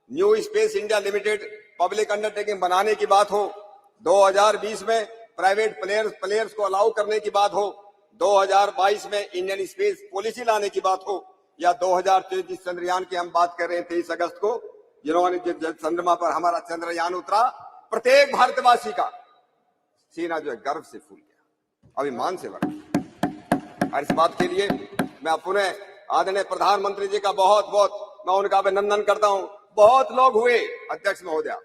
new space India limited public undertaking बनाने की बात हो, 2020 में प्राइवेट प्लेयर्स को अलाउ करने की बात हो, 2022 में इंडियन स्पेस पॉलिसी लाने की बात हो, या 2023 चंद्रयान की हम बात कर रहे हैं 23 अगस्त को, जिन्होंने चंद्रमा पर हमारा चंद्रयान उतरा, प्रत्येक भारतवासी का सीना जो है गर्व से फूल गया, अभिमान से भर गया। और इस बात के लिए मैं पुनः आदरणीय प्रधानमंत्री जी का बहुत बहुत मैं उनका अभिनंदन करता हूं। बहुत लोग हुए अध्यक्ष महोदय,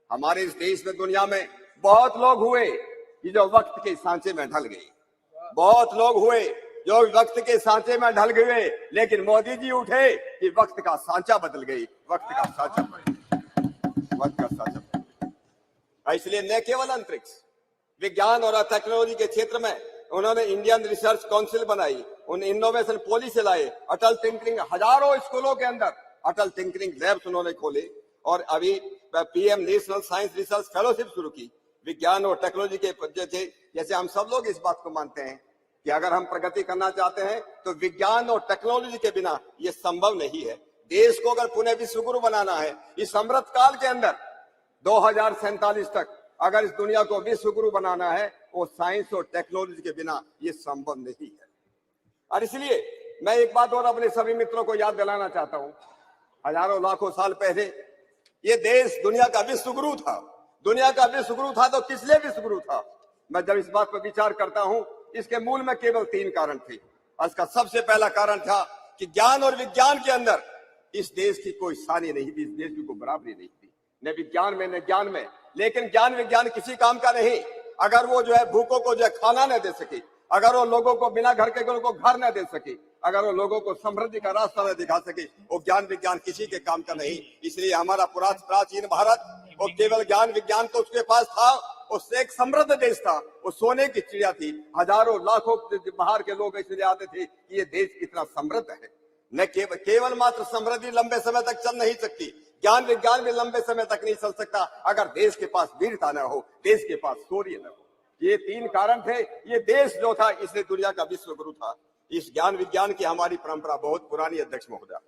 हमारे इस देश में दुनिया में बहुत लोग हुए कि जो वक्त के सांचे में ढल गए, बहुत लोग हुए जो वक्त के सांचे में ढल गए, लेकिन मोदी जी उठे कि वक्त का सांचा बदल गई, वक्त का सांचा इसलिए न केवल अंतरिक्ष विज्ञान और टेक्नोलॉजी के क्षेत्र में उन्होंने इंडियन रिसर्च काउंसिल बनाई, उन इनोवेशन पॉलिसी लाए, अटल टिंकरिंग हजारों स्कूलों के अंदर अटल टिंकरिंग लैब्स उन्होंने खोले, और अभी PM national science research fellowship शुरू की। विज्ञान और टेक्नोलॉजी के जैसे हम सब लोग इस बात को मानते हैं कि अगर हम प्रगति करना चाहते हैं तो विज्ञान और टेक्नोलॉजी के बिना यह संभव नहीं है। देश को अगर पुनः विश्वगुरु बनाना है इस अमृत काल के अंदर 2047 तक, अगर इस दुनिया को विश्वगुरु बनाना है, वो साइंस और टेक्नोलॉजी के बिना ये संभव नहीं है। और इसलिए मैं एक बात और अपने सभी मित्रों को याद दिलाना चाहता हूं, हजारों लाखों साल पहले ये देश दुनिया का विश्वगुरु था। दुनिया का विश्वगुरु था तो किस लिए विश्वगुरु था? मैं जब इस बात पर विचार करता हूं, इसके मूल में केवल 3 कारण थे। इसका सबसे पहला कारण था कि ज्ञान और विज्ञान के अंदर इस देश की कोई सानी नहीं थी, इस देश की कोई बराबरी नहीं थी, न विज्ञान में न ज्ञान में। लेकिन ज्ञान विज्ञान किसी काम का नहीं अगर वो जो है भूखों को जो है खाना न दे सके, अगर वो लोगों को बिना घर के को घर न दे सके, अगर वो लोगों को समृद्धि का रास्ता न दिखा सके, वो ज्ञान विज्ञान किसी के काम का नहीं। इसलिए हमारा प्राचीन भारत वो केवल ज्ञान विज्ञान तो उसके पास था, उससे एक समृद्ध देश था, वो सोने की चिड़िया थी। हजारों लाखों बाहर के लोग इसलिए आते थे कि ये देश कितना समृद्ध है। न केवल मात्र समृद्धि लंबे समय तक चल नहीं सकती, ज्ञान विज्ञान भी लंबे समय तक नहीं चल सकता अगर देश के पास वीरता न हो, देश के पास शौर्य न हो। ये 3 कारण थे। ये देश जो था इसलिए दुनिया का विश्वगुरु था। इस ज्ञान विज्ञान की हमारी परंपरा बहुत पुरानी अध्यक्ष महोदय।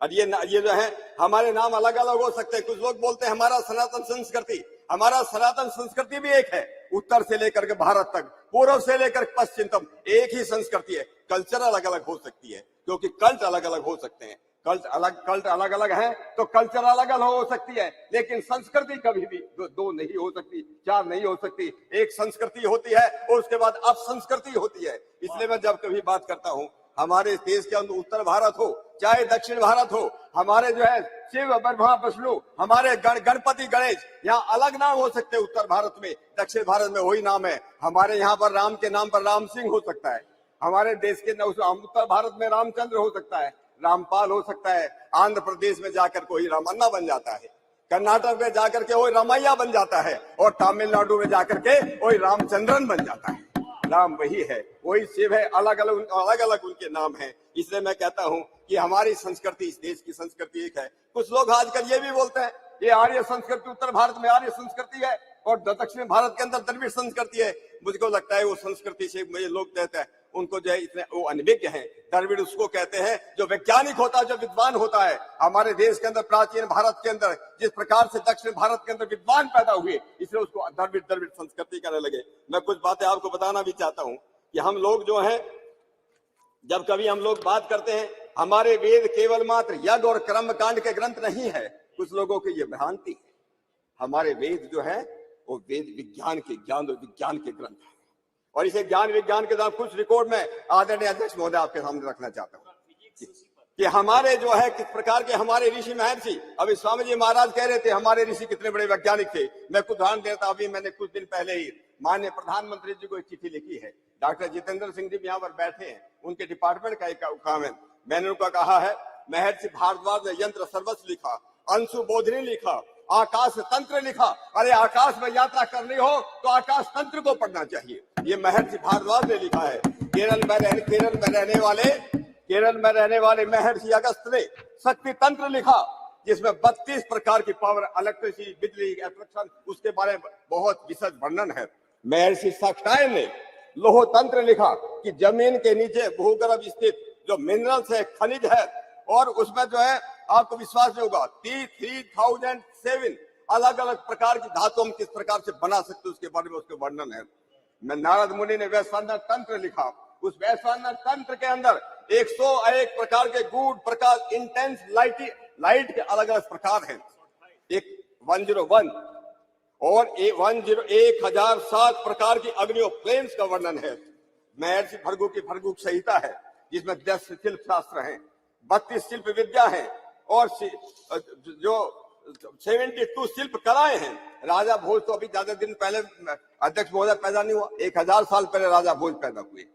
और ये जो है हमारे नाम अलग अलग हो सकते हैं। कुछ लोग बोलते हैं हमारा सनातन संस्कृति, हमारा सनातन संस्कृति भी एक है। उत्तर से लेकर के भारत तक, पूर्व से लेकर पश्चिम तक एक ही संस्कृति है। कल्चर अलग अलग हो सकती है क्योंकि कल्ट अलग अलग हो सकते हैं। कल्ट अलग अलग है तो कल्चर अलग अलग हो सकती है, लेकिन संस्कृति कभी भी दो नहीं हो सकती, 4 नहीं हो सकती। एक संस्कृति होती है और उसके बाद अपसंस्कृति होती है। इसलिए मैं जब कभी बात करता हूँ हमारे देश के अंदर उत्तर भारत हो चाहे दक्षिण भारत हो, हमारे जो है शिव ब्रह्मा विष्णु, हमारे गणपति गणेश, यहाँ अलग नाम हो सकते हैं उत्तर भारत में, दक्षिण भारत में वही नाम है। हमारे यहाँ पर राम के नाम पर राम सिंह हो सकता है, हमारे देश के उत्तर भारत में रामचंद्र हो सकता है, रामपाल हो सकता है, आंध्र प्रदेश में जाकर कोई रामन्ना बन जाता है, कर्नाटक में जाकर के वही रामैया बन जाता है, और तमिलनाडु में जाकर के वही रामचंद्रन बन जाता है। नाम वही है, वही शिव है, अलग अलग उनके नाम है। इसलिए मैं कहता हूं कि हमारी संस्कृति, इस देश की संस्कृति एक है। कुछ लोग आजकल ये भी बोलते हैं ये आर्य संस्कृति, उत्तर भारत में आर्य संस्कृति है और दक्षिण भारत के अंदर द्रविड़ संस्कृति है। मुझको लगता है वो संस्कृति से मुझे लोग कहते हैं उनको जो है इतने वो अनभिज्ञ हैं। द्रविड़ उसको कहते हैं जो वैज्ञानिक होता है, जो विद्वान होता है। हमारे देश के अंदर प्राचीन भारत के अंदर जिस प्रकार से दक्षिण भारत के अंदर विद्वान पैदा हुए, इसलिए उसको द्रविड़ संस्कृति कहने लगे। मैं कुछ बातें आपको बताना भी चाहता हूँ कि हम लोग जो है जब कभी हम लोग बात करते हैं हमारे वेद केवल मात्र यज्ञ और कर्म कांड के ग्रंथ नहीं है। कुछ लोगों की ये भ्रांति है। हमारे वेद जो है वो वेद विज्ञान के ज्ञान और विज्ञान के ग्रंथ है, और इसे ज्ञान विज्ञान के साथ कुछ रिकॉर्ड में आदरणीय अध्यक्ष महोदय आपके सामने रखना चाहता हूँ कि हमारे जो है किस प्रकार के हमारे ऋषि महर्षि। अभी स्वामी जी महाराज कह रहे थे हमारे ऋषि कितने बड़े वैज्ञानिक थे। मैं कुछ उदाहरण देता, अभी मैंने कुछ दिन पहले ही माननीय प्रधानमंत्री जी को एक चिट्ठी लिखी है। डॉक्टर जितेंद्र सिंह जी यहाँ पर बैठे हैं, उनके डिपार्टमेंट का एक काम है। मैंने उनका कहा है महर्षि भारद्वाज ने यंत्र सर्वस्व लिखा, अंशु बोधनी लिखा, आकाश तंत्र लिखा। अरे आकाश में यात्रा करनी हो तो आकाश तंत्र को पढ़ना चाहिए, ये महर्षि भारद्वाज ने लिखा है। केरल में रहने वाले केरल में रहने वाले महर्षि अगस्त ने शक्ति तंत्र लिखा, जिसमें 32 प्रकार की पावर, इलेक्ट्रिसिटी, बिजली, अट्रैक्शन, उसके बारे में बहुत विशद वर्णन है। महर्षि साक्षायन ने लोह तंत्र लिखा कि जमीन के नीचे भूगर्भ स्थित जो मिनरल्स है, खनिज है, और उसमें जो है आपको विश्वास नहीं होगा 3007 अलग अलग प्रकार की धातु हम किस प्रकार से बना सकते उसके बारे में उसके वर्णन है। मैं नारद मुनि ने वैश्वानर तंत्र लिखा, उस वैश्वानर तंत्र के अंदर 101 प्रकार के गूढ़ प्रकाश, इंटेंस लाइट के अलग अलग प्रकार हैं। एक 101 और 1007 प्रकार की अग्नियों प्लेन्स का वर्णन है। महर्षि भृगु की भृगु संहिता है, जिसमें 10 शिल्प शास्त्र हैं, 32 शिल्प विद्या है, और जो 72 शिल्प कलाएं हैं। राजा भोज तो अभी ज्यादा दिन पहले अध्यक्ष महोदय पैदा नहीं हुआ, 1000 साल पहले राजा भोज पैदा हुए।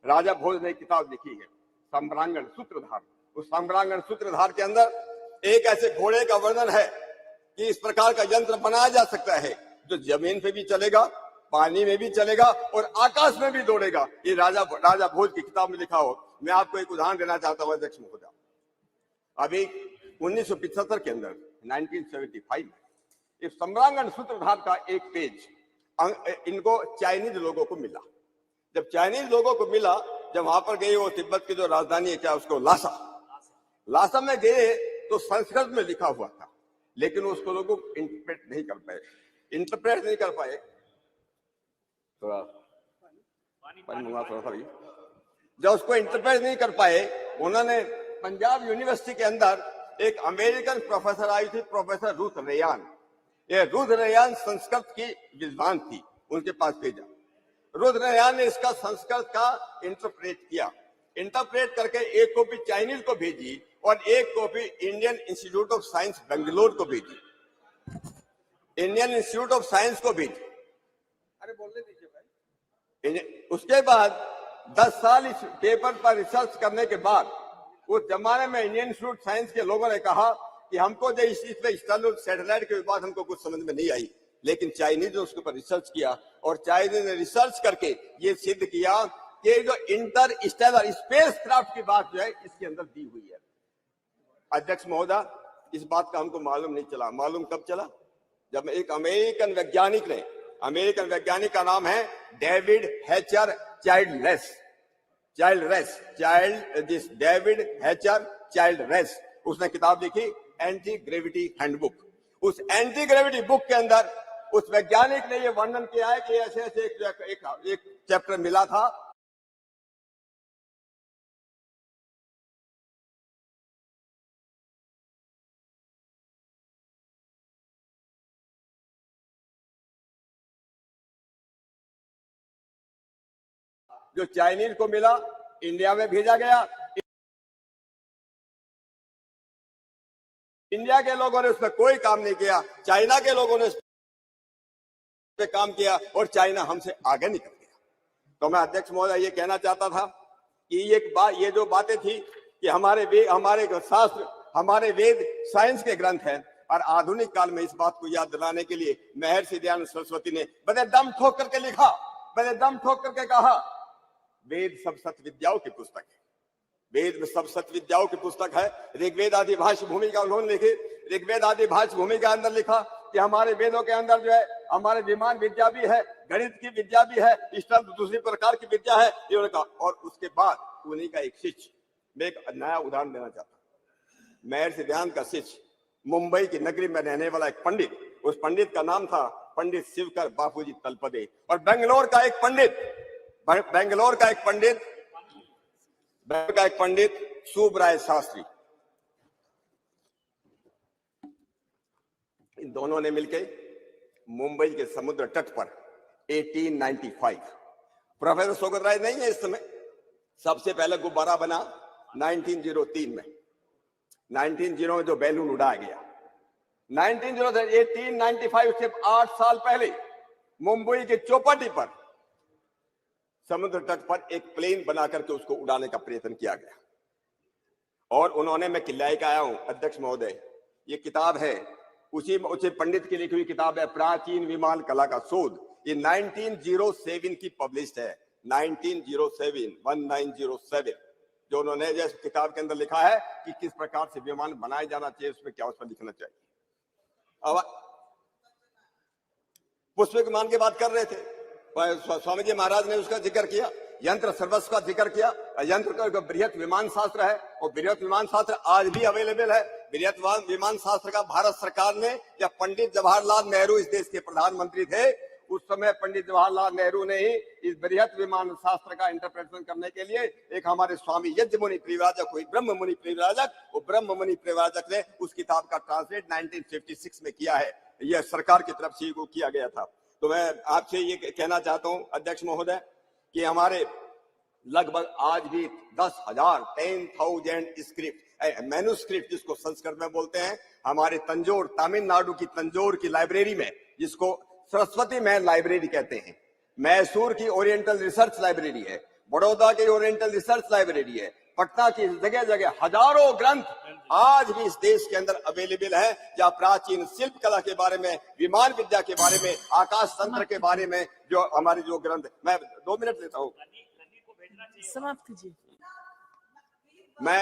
राजा भोज ने किताब लिखी है सम्रांगण सूत्रधार। उस सम्रांगण सूत्रधार के अंदर एक ऐसे घोड़े का वर्णन है कि इस प्रकार का यंत्र बनाया जा सकता है जो जमीन पे भी चलेगा, पानी में भी चलेगा और आकाश में भी दौड़ेगा। ये राजा भोज की किताब में लिखा हो। मैं आपको एक उदाहरण देना चाहता हूं अध्यक्ष महोदय। अभी 1975 के अंदर 1975 में इस सम्रांगण सूत्रधार का एक पेज इनको चाइनीज लोगों को मिला। जब चाइनीज लोगों को मिला, जब वहां पर गए, वो तिब्बत की जो राजधानी है क्या उसको लासा में गए, तो संस्कृत में लिखा हुआ था, लेकिन उसको लोगों इंटरप्रेट नहीं कर पाए। थोड़ा पानी मंगा थोड़ा सा। जब उसको इंटरप्रेट नहीं कर पाए, उन्होंने पंजाब यूनिवर्सिटी के अंदर एक अमेरिकन प्रोफेसर आई थी, प्रोफेसर रूथ रेयान। ये रूथ रेयान संस्कृत की विद्वान थी, उनके पास भेजा। रूथ रेयान ने इसका संस्कृत का इंटरप्रेट किया। इंटरप्रेट करके एक कॉपी चाइनीज को भेजी और एक copy Indian institute of science Bangalore को भेजी, इंडियन इंस्टीट्यूट ऑफ साइंस को भेजी। अरे बोलने दीजिए भाई। उसके बाद 10 साल इस पेपर पर रिसर्च करने के बाद उस जमाने में इंडियन इंस्टीट्यूट साइंस के लोगों ने कहा कि हमको जो इस पे एक्सटर्नल सैटेलाइट के बात हमको कुछ समझ में नहीं आई, लेकिन चाइनीज ने उसके ऊपर रिसर्च किया और चाइनीज ने रिसर्च करके ये सिद्ध किया कि जो इंटर स्टेलर स्पेस क्राफ्ट की बात जो है इसके अंदर दी हुई है। अध्यक्ष महोदय, इस बात का हमको मालूम नहीं चला। मालूम कब चला? जब एक अमेरिकन वैज्ञानिक का नाम है डेविड हैचर चाइल्डरेस, उसने किताब लिखी एंटी ग्रेविटी हैंडबुक। उस एंटी ग्रेविटी बुक के अंदर उस वैज्ञानिक ने यह वर्णन किया है कि ऐसे ऐसे एक चैप्टर मिला था। जो चाइनीज को मिला, इंडिया में भेजा गया। इंडिया के लोगों ने उस पर कोई काम नहीं किया, चाइना के लोगों ने उस पे काम किया और चाइना हमसे आगे निकल गया। तो मैं अध्यक्ष महोदय ये कहना चाहता था कि ये जो बातें थी कि हमारे शास्त्र, हमारे वेद साइंस के ग्रंथ हैं, और आधुनिक काल में इस बात को याद दिलाने के लिए महर्षि दयानंद सरस्वती ने बड़े दम ठोक करके लिखा, बड़े दम ठोक करके कहा, वेद सब सत्य विद्याओं की पुस्तक है। वेद में सब सत्य विद्याओं की पुस्तक है। ऋग्वेद आदि भाष्य भूमि का उन्होंने लिखी। ऋग्वेद आदि भाष्य भूमि के अंदर लिखा कि हमारे वेदों के अंदर जो है हमारे विमान विद्या भी है, गणित की विद्या भी है, इस तरह दूसरी प्रकार की विद्या है, इन्होंने कहा। और उसके बाद उन्हीं का एक शिष्य, मैं एक नया उदाहरण देना चाहता हूँ। महर्षि दयानंद का शिष्य, मुंबई की नगरी में रहने वाला एक पंडित, उस पंडित का नाम था पंडित शिवकर बापूजी तलपदे। और बेंगलोर का एक पंडित सुब्राय शास्त्री, इन दोनों ने मिलकर मुंबई के समुद्र तट पर 1895, प्रोफेसर सोगत राय नहीं है इस समय, सबसे पहले गुब्बारा बना 1903 में, 1900 में जो बैलून उड़ाया गया 1895 से 8 साल पहले मुंबई के चौपाटी पर समुद्र तट पर एक प्लेन बना करके उसको उड़ाने का प्रयत्न किया गया। और उन्होंने, मैं किल्लाए का आया हूं अध्यक्ष महोदय, ये किताब है उसी पंडित की लिखी हुई किताब है, प्राचीन विमान कला का शोध। ये 1907 की पब्लिश्ड है, 1907 जो उन्होंने जिस किताब के अंदर लिखा है कि किस प्रकार से विमान बनाया जाना चाहिए, उसमें क्या उसमें लिखना चाहिए। अब पुष्प विमान की बात कर रहे थे, स्वामी जी महाराज ने उसका जिक्र किया, यंत्र सर्वस्व का जिक्र किया। यंत्र का बृहत विमान शास्त्र है, और बृहत विमान शास्त्र आज भी अवेलेबल है। बृहत विमान शास्त्र का भारत सरकार ने, या पंडित जवाहरलाल नेहरू इस देश के प्रधानमंत्री थे, उस समय पंडित जवाहरलाल नेहरू ने ही इस बृहत विमान शास्त्र का इंटरप्रिटेशन करने के लिए एक हमारे स्वामी यज्ञ मुनि परिव्राजक हुई, ब्रह्म मुनि परिव्राजक, वो ब्रह्म मुनि परिव्राजक ने उस किताब का ट्रांसलेट 1956 में किया है। यह सरकार की तरफ से किया गया था। तो मैं आपसे ये कहना चाहता हूं अध्यक्ष महोदय कि हमारे लगभग आज भी 10,000 स्क्रिप्ट, मैन्युस्क्रिप्ट जिसको संस्कृत में बोलते हैं, हमारे तंजौर, तमिलनाडु की तंजौर की लाइब्रेरी में, जिसको सरस्वती महल लाइब्रेरी कहते हैं, मैसूर की ओरिएंटल रिसर्च लाइब्रेरी है, बड़ौदा की ओरिएंटल रिसर्च लाइब्रेरी है, पटना की जगह जगह हजारों ग्रंथ आज भी इस देश के अंदर अवेलेबल है, जहाँ प्राचीन शिल्प कला के बारे में, विमान विद्या के बारे में, आकाश तंत्र के बारे में जो हमारे जो ग्रंथ। मैं 2 मिनट लेता हूँ,
समाप्त कीजिए।
मैं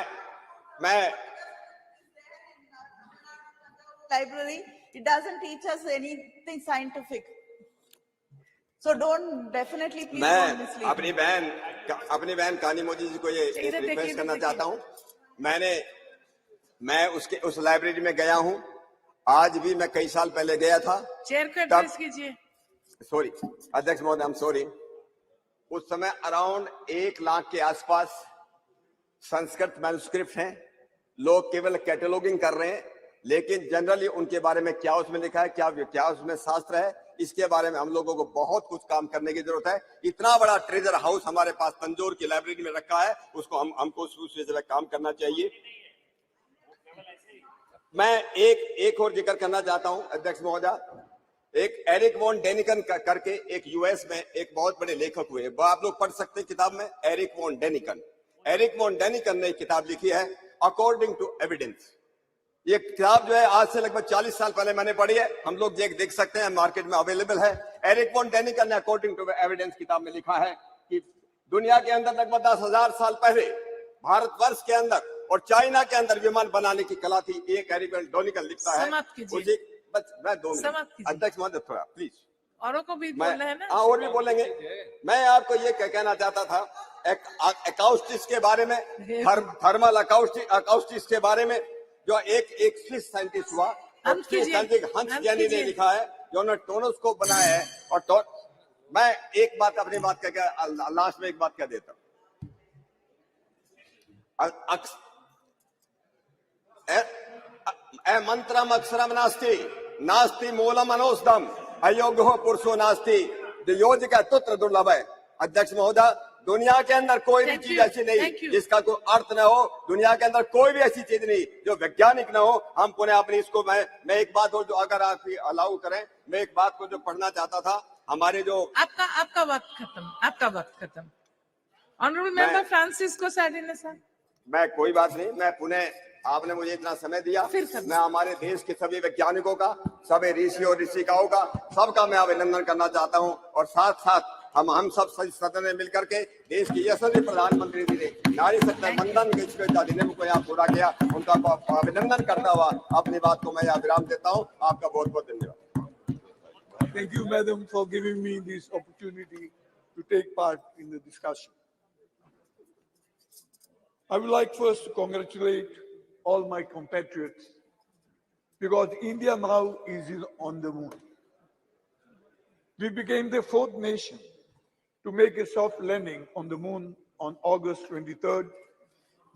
library, it doesn't teach us anything scientific. So don't definitely please don't
मैं
mislead.
अपनी बहन कानी मोदी जी को ये रिक्वेस्ट करना चाहता हूँ। मैं उस लाइब्रेरी में गया हूँ, आज भी मैं कई साल पहले गया था।
चेयर को एड्रेस कीजिए।
सॉरी अध्यक्ष महोदय, आई एम सॉरी। उस समय अराउंड 1 लाख के आसपास संस्कृत मैन्युस्क्रिप्ट हैं। लोग केवल कैटलॉगिंग कर रहे हैं, लेकिन जनरली उनके बारे में क्या उसमें लिखा है, क्या उसमें शास्त्र है, इसके बारे में हम लोगों को बहुत कुछ काम करने की जरूरत है। इतना बड़ा ट्रेजर हाउस हमारे पास तंजौर की लाइब्रेरी में रखा है, उसको हमको उस पर काम करना चाहिए। मैं एक और जिक्र करना चाहता हूं अध्यक्ष महोदय। एक एरिक वॉन डेनिकन करके एक यूएस में एक बहुत बड़े लेखक हुए, वो आप लोग पढ़ सकते हैं किताब में, एरिक वॉन डेनिकन ने एक किताब लिखी है अकॉर्डिंग टू एविडेंस। ये किताब जो है आज से लगभग 40 साल पहले मैंने पढ़ी है, हम लोग देख सकते हैं, मार्केट में अवेलेबल है। एरिक वॉन डेनिकन ने अकॉर्डिंग टू एविडेंस किताब में लिखा है कि दुनिया के अंदर लगभग 10,000 साल पहले भारतवर्ष के अंदर और चाइना के अंदर विमान बनाने की कला थी। एक एरिक वॉन डेनिकन लिखता है। मैं 2 मिनट अध्यक्ष महोदय, थोड़ा प्लीज,
औरों को भी बोलना है ना।
हाँ, और भी बोलेंगे। मैं आपको ये कहना चाहता था अकाउस्टिक्स के बारे में, थर्मल अकाउस्टिक्स के बारे में, जो एक स्विस साइंटिस्ट हुआ, हंस जैनी ने लिखा है, जो उन्होंने टोनोस्कोप बनाया है। और मैं एक बात अपनी बात कह लास्ट में एक बात कह देता हूं। मंत्रम अक्षरम नास्ति मूलम अनोस्दम अयोग्यो पुरुषो नास्ति योजिक तुत्र दुर्लभ है। अध्यक्ष महोदय, दुनिया के अंदर कोई भी चीज ऐसी नहीं जिसका कोई अर्थ न हो, दुनिया के अंदर कोई भी ऐसी चीज नहीं जो वैज्ञानिक न हो। हम पुनः अपनी इसको मैं एक बात और जो अगर आप अलाउ करें, मैं एक बात को जो पढ़ना चाहता था, हमारे जो
आपका वक्त खत्म। Honourable member Francisco Sardinha sir.
मैं कोई बात नहीं, मैं पुनः आपने मुझे इतना समय दिया, मैं हमारे देश के सभी वैज्ञानिकों का, सभी ऋषि और ऋषिकाओं का, सबका मैं अभिनंदन करना चाहता हूं। और साथ साथ हम सब सदन में मिलकर के देश के यशस्वी प्रधानमंत्री जी ने नारी शक्ति वंदन के अधिनियम को यहाँ पूरा किया, उनका अभिनंदन करता हुआ अपनी बात को मैं यहाँ विराम देता हूँ। आपका बहुत बहुत धन्यवाद।
Thank you, madam, for giving me this opportunity to take part in the discussion. I would like first to congratulate all my compatriots because India now is on the moon. We became the 4th nation to make a soft landing on the moon on August 23rd,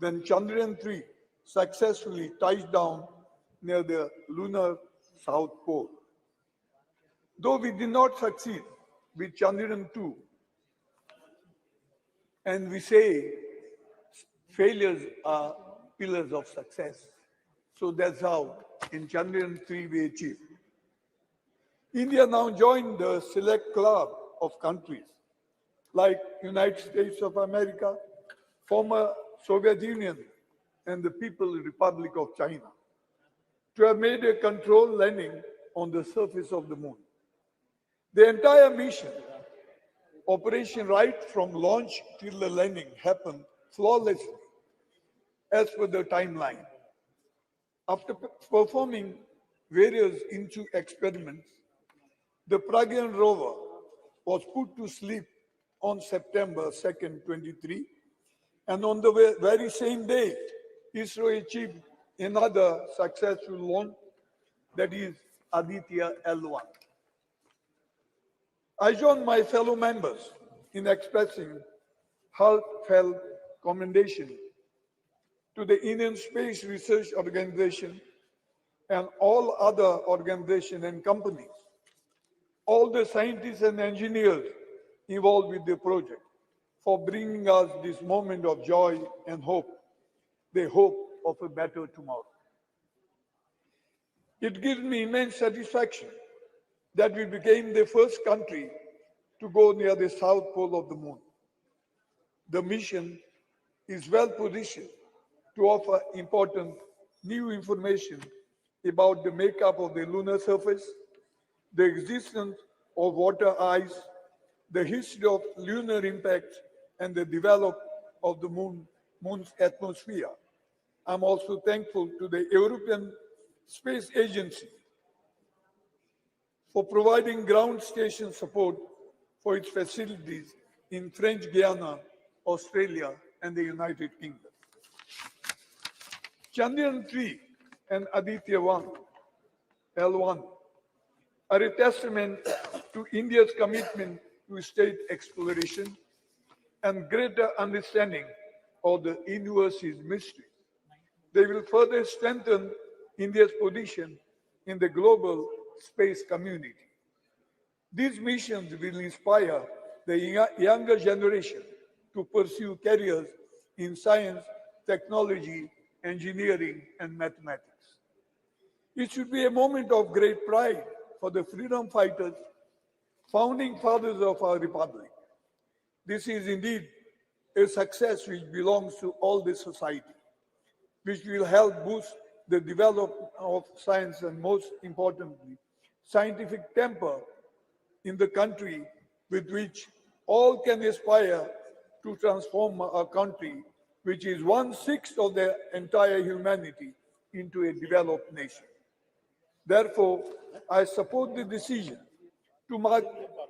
when Chandrayaan-3 successfully touched down near the lunar South Pole. Though we did not succeed with Chandrayaan-2, and we say failures are pillars of success. So that's how in Chandrayaan-3 we achieved. India now joined the select club of countries like United States of America, former Soviet Union, and the People's Republic of China to have made a controlled landing on the surface of the moon. The entire mission, operation right from launch till the landing, happened flawlessly as per the timeline. After performing various INCHU experiments, the Pragyan rover was put to sleep on September 2nd, 23, and on the very same day, ISRO achieved another successful launch, that is Aditya L1. I join my fellow members in expressing heartfelt commendation to the Indian Space Research Organization and all other organizations and companies, all the scientists and engineers involved with the project, for bringing us this moment of joy and hope, the hope of a better tomorrow. It gives me immense satisfaction that we became the first country to go near the south pole of the moon. The mission is well positioned to offer important new information about the makeup of the lunar surface, the existence of water ice, the history of lunar impacts, and the development of the moon's atmosphere. I'm also thankful to the European Space Agency for providing ground station support for its facilities in French Guiana, Australia, and the United Kingdom. Chandrayaan 3 and Aditya L1 are a testament to India's commitment to state exploration and greater understanding of the universe's mystery. They will further strengthen India's position in the global space community. These missions will inspire the younger generation to pursue careers in science, technology, engineering, and mathematics. It should be a moment of great pride for the freedom fighters, founding fathers of our republic. This is indeed a success which belongs to all the society, which will help boost the development of science and, most importantly, scientific temper in the country, with which all can aspire to transform our country, which is 1/6 of the entire humanity, into a developed nation. Therefore, I support the decision to mark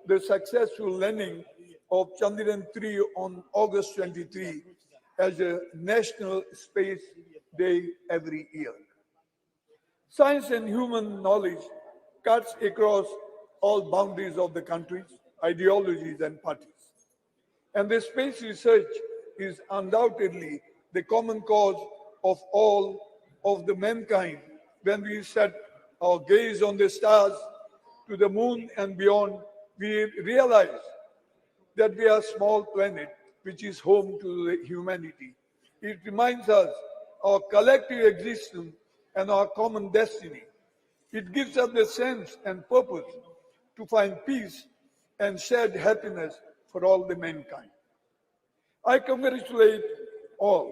the successful landing of Chandrayaan 3 on August 23 as a National Space Day every year. Science and human knowledge cuts across all boundaries of the countries, ideologies, and parties. And the space research is undoubtedly the common cause of all of the mankind when we set our gaze on the stars, to the moon and beyond. We realize that we are a small planet which is home to the humanity. It reminds us our collective existence and our common destiny. It gives us the sense and purpose to find peace and shared happiness for all the mankind. I congratulate all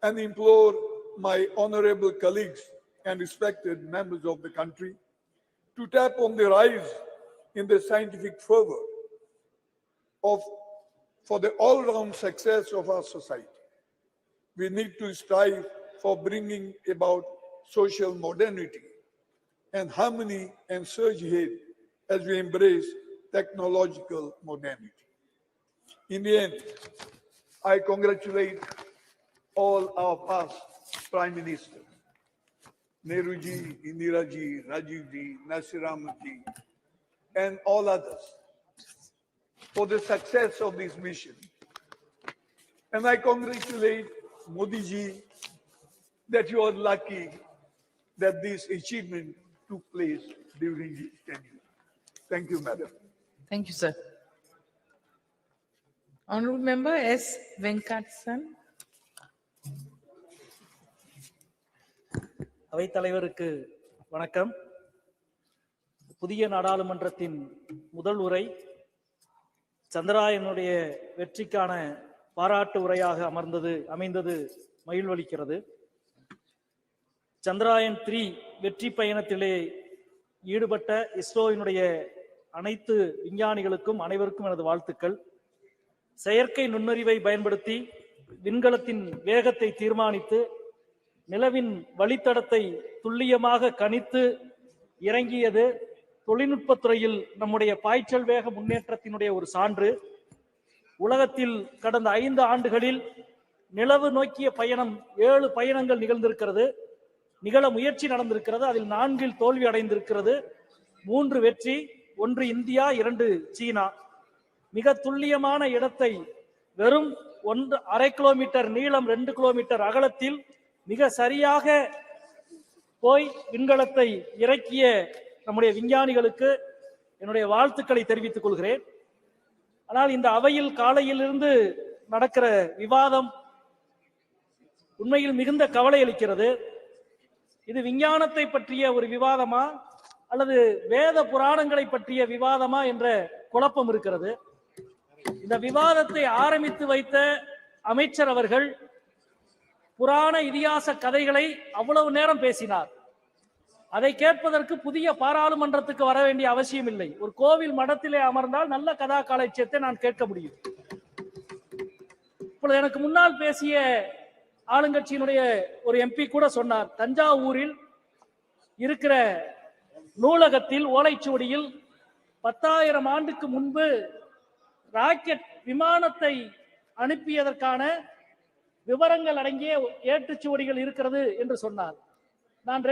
and implore my honorable colleagues and respected members of the country to tap on the rise in the scientific fervor for the all-round success of our society. We need to strive for bringing about social modernity and harmony and surge ahead as we embrace technological modernity. In the end, I congratulate all our past Prime Ministers, Nehruji, Indiraji, Rajivji, Nasiramji, and all others for the success of this mission. And I congratulate Modi ji that you are lucky that this achievement took place during his tenure. Thank you, Madam.
Thank you, sir. Honorable Member S. Venkatsan.
அவைத்தலைவருக்கு வணக்கம். புதிய நாடாளுமன்றத்தின் முதல் உரை சந்திராயனுடைய வெற்றிக்கான பாராட்டு உரையாக அமைந்தது மகிழ்வளிக்கிறது. சந்திராயன் 3 வெற்றி பயணத்திலே ஈடுபட்ட இஸ்ரோவினுடைய அனைத்து விஞ்ஞானிகளுக்கும் அனைவருக்கும் எனது வாழ்த்துக்கள். செயற்கை நுண்ணறிவை பயன்படுத்தி விண்கலத்தின் வேகத்தை தீர்மானித்து நிலவின் வழித்தடத்தை துல்லியமாக கணித்து இறங்கியது தொழில்நுட்பத்துறையில் நம்முடைய பாய்ச்சல் வேக முன்னேற்றத்தினுடைய ஒரு சான்று. உலகத்தில் கடந்த 5 ஆண்டுகளில் நிலவு நோக்கிய பயணம் 7 பயணங்கள் நிகழ்ந்திருக்கிறது, நிகழ முயற்சி நடந்திருக்கிறது. அதில் 4 தோல்வி அடைந்திருக்கிறது, 3 வெற்றி, 1 இந்தியா, 2 சீனா. மிக துல்லியமான இடத்தை வெறும் 1/2 கிலோமீட்டர் நீளம், 2 கிலோமீட்டர் அகலத்தில் மிக சரியாக போய் விண்கலத்தை இறக்கிய நம்முடைய விஞ்ஞானிகளுக்கு என்னுடைய வாழ்த்துக்களை தெரிவித்துக் கொள்கிறேன். ஆனால் இந்த அவையில் காலையிலிருந்து நடக்கிற விவாதம் உண்மையில் மிகுந்த கவலை அளிக்கிறது. இது விஞ்ஞானத்தை பற்றிய ஒரு விவாதமா அல்லது வேத புராணங்களை பற்றிய விவாதமா என்ற குழப்பம் இருக்கிறது. இந்த விவாதத்தை ஆரம்பித்து வைத்த அமைச்சர் அவர்கள் புராண இதிகாச கதைகளை அவ்வளவு நேரம் பேசினார். அதை கேட்பதற்கு புதிய பாராளுமன்றத்துக்கு வர வேண்டிய அவசியம் இல்லை. ஒரு கோவில் மடத்திலே அமர்ந்தால் நல்ல கதா காலட்சியத்தை நான் கேட்க முடியும். இப்பொழுது எனக்கு முன்னால் பேசிய ஆளுங்கட்சியினுடைய ஒரு எம்பி கூட சொன்னார், தஞ்சாவூரில் இருக்கிற நூலகத்தில் ஓலைச்சுவடியில் 10,000 ஆண்டுக்கு முன்பு ராக்கெட் விமானத்தை அனுப்பியதற்கான விவரங்கள் அடங்கிய ஏட்டுச்சுவடிகள் இருக்கிறது என்று சொன்னார். நான்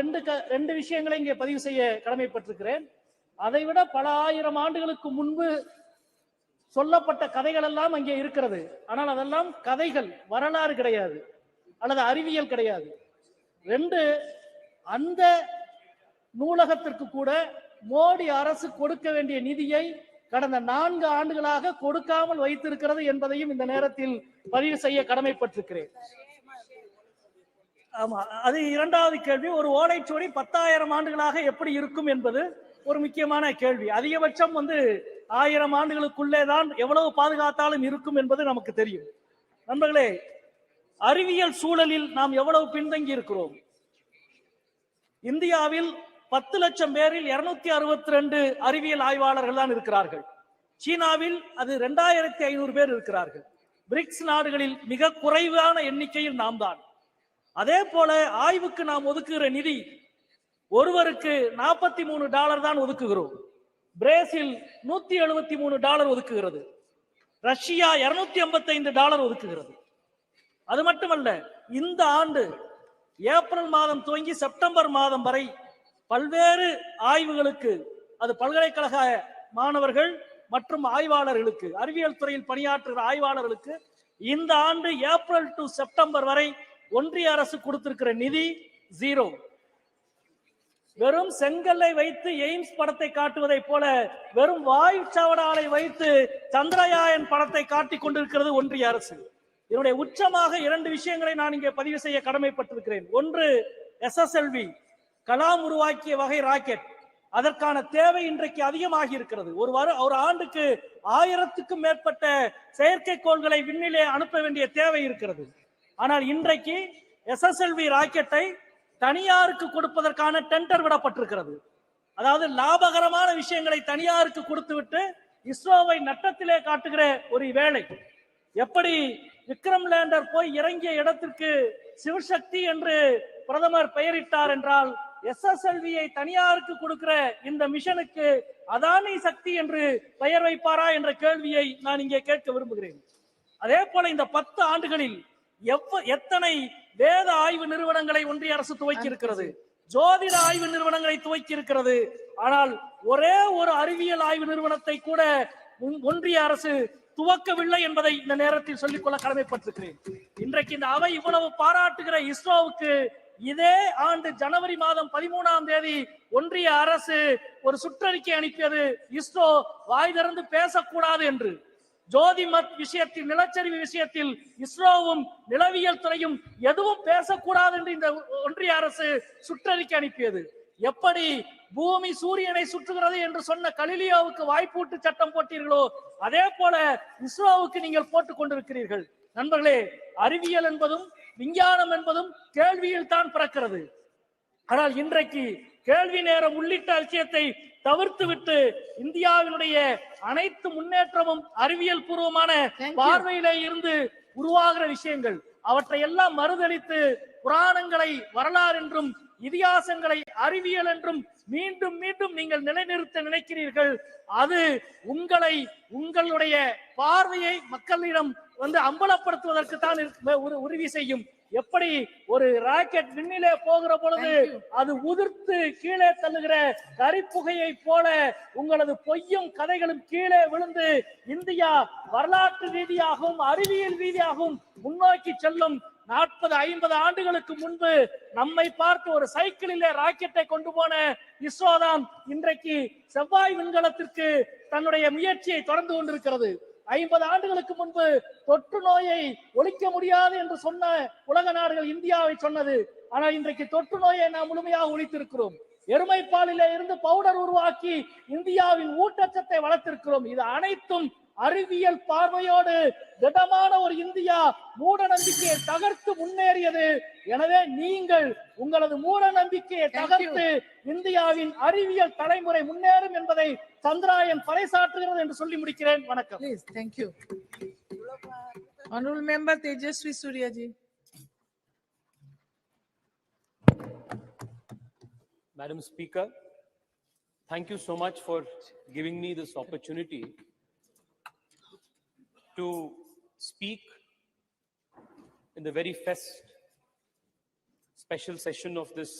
ரெண்டு விஷயங்களை இங்கே பதிவு செய்ய கடமைப்பட்டிருக்கிறேன். அதைவிட பல 1000 ஆண்டுகளுக்கு முன்பு சொல்லப்பட்ட கதைகள் எல்லாம் அங்கே இருக்கிறது. ஆனால் அதெல்லாம் கதைகள், வரலாறு கிடையாது அல்லது அறிவியல் கிடையாது. 2, அந்த நூலகத்திற்கு கூட மோடி அரசு கொடுக்க வேண்டிய நிதியை கடந்த 4 ஆண்டுகளாக கொடுக்காமல் வைத்திருக்கிறது என்பதையும் இந்த நேரத்தில் பதிவு செய்ய கடமைப்பட்டிருக்கிறேன். ஆமா, அது 2வது கேள்வி. ஒரு ஓலைச்சுவடி 10,000 ஆண்டுகளாக எப்படி இருக்கும் என்பது ஒரு முக்கியமான கேள்வி. அதிகபட்சம் 1000 ஆண்டுகளுக்குள்ளே தான் எவ்வளவு பாதுகாத்தாலும் இருக்கும் என்பது நமக்கு தெரியும். நண்பர்களே, அறிவியல் சூழலில் நாம் எவ்வளவு பின்தங்கி இருக்கிறோம். இந்தியாவில் 10 லட்சம் பேரில் 262 அறிவியல் ஆய்வாளர்கள் தான் இருக்கிறார்கள். சீனாவில் அது 2500 பேர் இருக்கிறார்கள். பிரிக்ஸ் நாடுகளில் மிக குறைவான எண்ணிக்கையில் நாம் தான். அதே போல ஆய்வுக்கு நாம் ஒதுக்குகிற நிதி ஒருவருக்கு $43 தான் ஒதுக்குகிறோம். பிரேசில் $173 ஒதுக்குகிறது. ரஷ்யா $255 ஒதுக்குகிறது. அது மட்டுமல்ல, இந்த ஆண்டு ஏப்ரல் மாதம் துவங்கி செப்டம்பர் மாதம் வரை பல்வேறு ஆய்வுகளுக்கு, அது பல்கலைக்கழக மாணவர்கள் மற்றும் ஆய்வாளர்களுக்கு, அறிவியல் துறையில் பணியாற்றுகிற ஆய்வாளர்களுக்கு இந்த ஆண்டு ஏப்ரல் டு செப்டம்பர் வரை ஒன்றிய அரசு கொடுத்திருக்கிற நிதி 0. வெறும் செங்கல்லை வைத்து எய்ம்ஸ் படத்தை காட்டுவதை போல வெறும் வாயு சாவடாலை வைத்து சந்திரயான் படத்தை காட்டிக் கொண்டிருக்கிறது ஒன்றிய அரசு. இதனுடைய உச்சமாக 2 விஷயங்களை நான் இங்கே பதிவு செய்ய கடமைப்பட்டிருக்கிறேன். ஒன்று, SSLV கலாம் உருவாக்கிய வகை ராக்கெட். அதற்கான தேவை இன்றைக்கு அதிகமாகி இருக்கிறது. ஒரு ஆண்டுக்கு 1000க்கும் மேற்பட்ட செயற்கைக்கோள்களை விண்ணிலே அனுப்ப வேண்டிய தேவை இருக்கிறது. ஆனால் இன்றைக்கு SSLV ராக்கெட்டை தனியாருக்கு கொடுப்பதற்கான டெண்டர் விடப்பட்டிருக்கிறது. அதாவது லாபகரமான விஷயங்களை தனியாருக்கு கொடுத்துவிட்டு இஸ்ரோவை நட்டத்திலே காட்டுகிற ஒரு வேலை. எப்படி விக்ரம் லேண்டர் போய் இறங்கிய இடத்திற்கு சிவசக்தி என்று பிரதமர் பெயரிட்டார் என்றால், SSLV-யை தனியாருக்கு கொடுக்கிற இந்த மிஷனுக்கு அதானி சக்தி என்று பெயர் வைப்பாரா என்ற கேள்வியை நான் இங்கே கேட்க விரும்புகிறேன். அதே போல இந்த 10 ஆண்டுகளில் எத்தனை வேத ஆய்வு நிறுவனங்களை ஒன்றிய அரசு துவக்கி இருக்கிறது, ஜோதிட ஆய்வு நிறுவனங்களை துவக்கி இருக்கிறது. ஆனால் ஒரே ஒரு அறிவியல் ஆய்வு நிறுவனத்தை கூட ஒன்றிய அரசு துவக்கவில்லை என்பதை இந்த நேரத்தில் சொல்லிக்கொள்ள கடமைப்பட்டிருக்கிறேன். இன்றைக்கு இந்த அவை இவ்வளவு பாராட்டுகிற இஸ்ரோவுக்கு இதே ஆண்டு ஜனவரி மாதம் 13ஆம் தேதி ஒன்றிய அரசு ஒரு சுற்றறிக்கை அனுப்பியது, இஸ்ரோ வாய் திறந்து பேசக்கூடாது என்று. ஜோதிமத் விஷயத்தில், நிலச்சரிவு விஷயத்தில் இஸ்ரோவும் நிலவியல் துறையும் எதுவும் பேசக்கூடாது என்று இந்த ஒன்றிய அரசு சுற்றறிக்கை அனுப்பியது. எப்படி பூமி சூரியனை சுற்றுகிறது என்று சொன்ன கலிலியோவுக்கு வாய்ப்பூட்டு சட்டம் போட்டீர்களோ அதே போல இஸ்ரோவுக்கு நீங்கள் போட்டுக் கொண்டிருக்கிறீர்கள். நண்பர்களே, அறிவியல் என்பதும் விஞ்ஞானம் என்பதும் கேள்வியில் தான் பிறக்கிறது. ஆனால் இன்றைக்கு கேள்வி நேரம் உள்ளிட்ட விஷயத்தை தவிர்த்து விட்டு இந்தியாவினுடைய அனைத்து முன்னேற்றமும் அறிவியல் பூர்வமான பார்வையிலே இருந்து உருவாகிற விஷயங்கள். அவற்றை எல்லாம் மறுதலித்து புராணங்களை வரலாறு என்றும் இதிகாசங்களை அறிவியல் என்றும் மீண்டும் மீண்டும் நீங்கள் நிலைநிறுத்த நினைக்கிறீர்கள். அது உங்களுடைய பார்வையை மக்களிடம் அம்பலப்படுத்துவதற்கு தான் உறுதி செய்யும். எப்படி ஒரு ராக்கெட் விண்ணிலே போகிற பொழுது அது உதிர்த்து கீழே தள்ளுகிற கரிப்புகையை போல உங்களது பொய்யும் கதைகளும் கீழே விழுந்து இந்தியா வரலாற்று ரீதியாகவும் அறிவியல் ரீதியாகவும் முன்னோக்கி செல்லும். 40-50 ஆண்டுகளுக்கு முன்பு நம்மை பார்த்து ஒரு சைக்கிளிலே ராக்கெட்டை கொண்டு போன இஸ்ரோ தான் இன்றைக்கு செவ்வாய் விண்கலத்திற்கு தன்னுடைய முயற்சியை தொடர்ந்து கொண்டிருக்கிறது. 50 ஆண்டுகளுக்கு முன்பு தொற்று நோயை ஒழிக்க முடியாது என்று சொன்ன உலக நாடுகள் இந்தியாவை சொன்னது. ஆனால் இன்றைக்கு தொற்று நோயை நாம் முழுமையாக ஒழித்திருக்கிறோம். எருமைப்பாலிலே இருந்து பவுடர் உருவாக்கி இந்தியாவின் ஊட்டச்சத்தை வளர்த்திருக்கிறோம். இது அனைத்தும் அறிவியல் பார்வையோடு திடமான ஒரு இந்தியா மூட நம்பிக்கையை தகர்த்து முன்னேறியது. எனவே நீங்கள் உங்களது மூட நம்பிக்கையை தகர்த்து இந்தியாவின் அறிவியல் தலைமுறை முன்னேறும் என்பதை சந்திராயன் பறைசாற்றுகிறது என்று சொல்லி முடிக்கிறேன். வணக்கம்.
Please, thank you. Honorable Member Tejaswi Surya ji.
Madam Speaker, thank you so much for giving me this opportunity to speak in the very first special session of this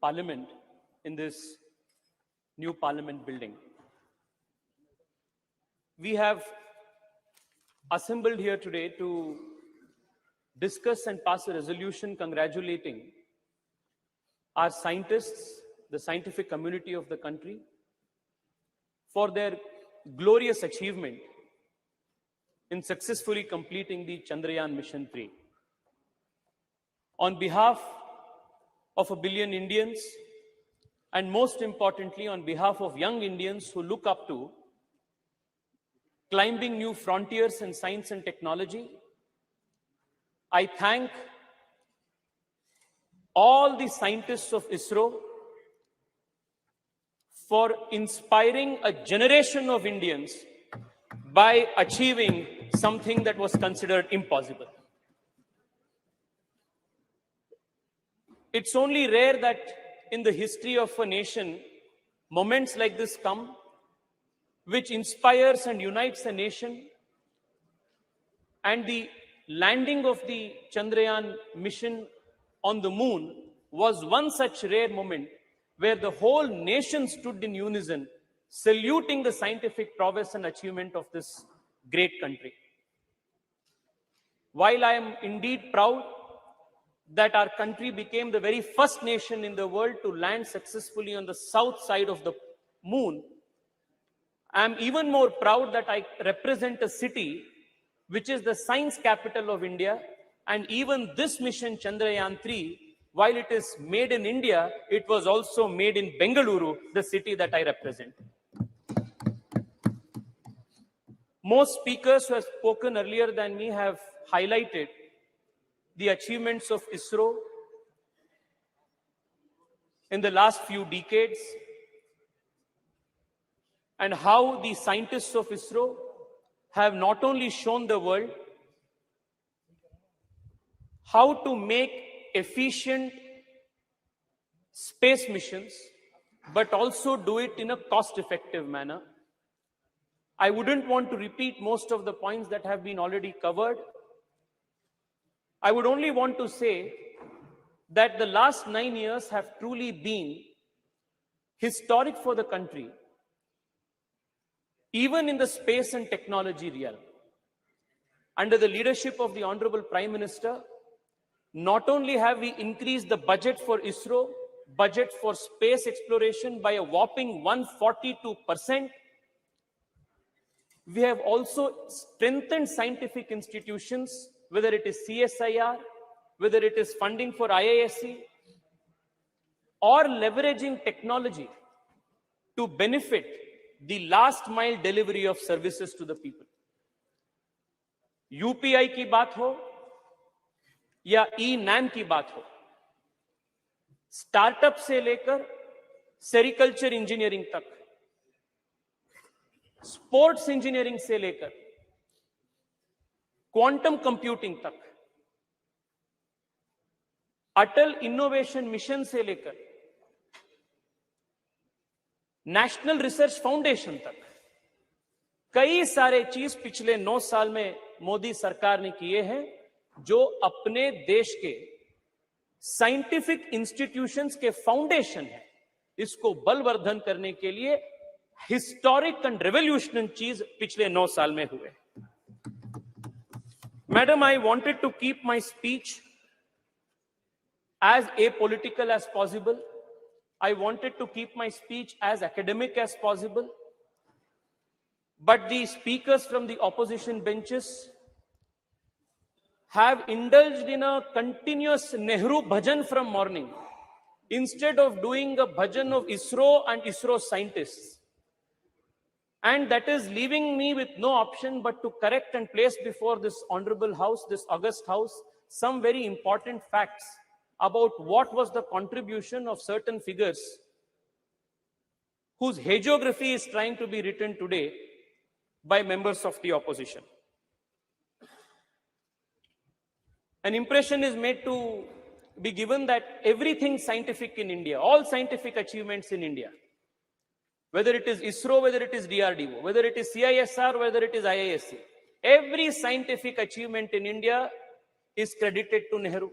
parliament in this new parliament building. We have assembled here today to discuss and pass a resolution congratulating our scientists, the scientific community of the country, for their glorious achievement in successfully completing the Chandrayaan Mission 3. On behalf of 1 billion Indians, and most importantly, on behalf of young Indians who look up to climbing new frontiers in science and technology, I thank all the scientists of ISRO for inspiring a generation of Indians by achieving something that was considered impossible. It's only rare that in the history of a nation, moments like this come, which inspires and unites a nation. And the landing of the Chandrayaan mission on the moon was one such rare moment where the whole nation stood in unison, saluting the scientific prowess and achievement of this great country. While I am indeed proud that our country became the very first nation in the world to land successfully on the south side of the moon, I am even more proud that I represent a city which is the science capital of India, and even this mission Chandrayaan 3, while it is made in India, it was also made in Bengaluru, the city that I represent. Most speakers who have spoken earlier than me have highlighted the achievements of ISRO in the last few decades and how the scientists of ISRO have not only shown the world how to make efficient space missions, but also do it in a cost-effective manner. I wouldn't want to repeat most of the points that have been already covered. I would only want to say that the last 9 years have truly been historic for the country, even in the space and technology realm. Under the leadership of the Honorable Prime Minister, not only have we increased the budget for ISRO, budget for space exploration by a whopping 142%, we have also strengthened scientific institutions, whether it is CSIR, whether it is funding for IISc, or leveraging technology to benefit the last mile delivery of services to the people. UPI की बात हो या E-NAM की बात हो, startup से लेकर sericulture engineering तक, स्पोर्ट्स इंजीनियरिंग से लेकर क्वांटम कंप्यूटिंग तक, अटल इनोवेशन मिशन से लेकर नेशनल रिसर्च फाउंडेशन तक कई सारे चीज पिछले 9 साल में मोदी सरकार ने किए हैं, जो अपने देश के साइंटिफिक इंस्टीट्यूशंस के फाउंडेशन है, इसको बलवर्धन करने के लिए हिस्टोरिक एंड रेवोल्यूशनरी चीज पिछले 9 साल में हुए। Madam, I wanted to keep my speech as apolitical as possible. I wanted to keep my speech as academic as possible. But the speakers from the opposition benches have indulged in a continuous Nehru bhajan from morning, instead of doing a bhajan of ISRO and ISRO scientists. And that is leaving me with no option but to correct and place before this honorable house, this august house, some very important facts about what was the contribution of certain figures whose hagiography is trying to be written today by members of the opposition. An impression is made to be given that everything scientific in India, all scientific achievements in India, whether it is ISRO, whether it is DRDO, whether it is CISR, whether it is IISc, every scientific achievement in India is credited to Nehru.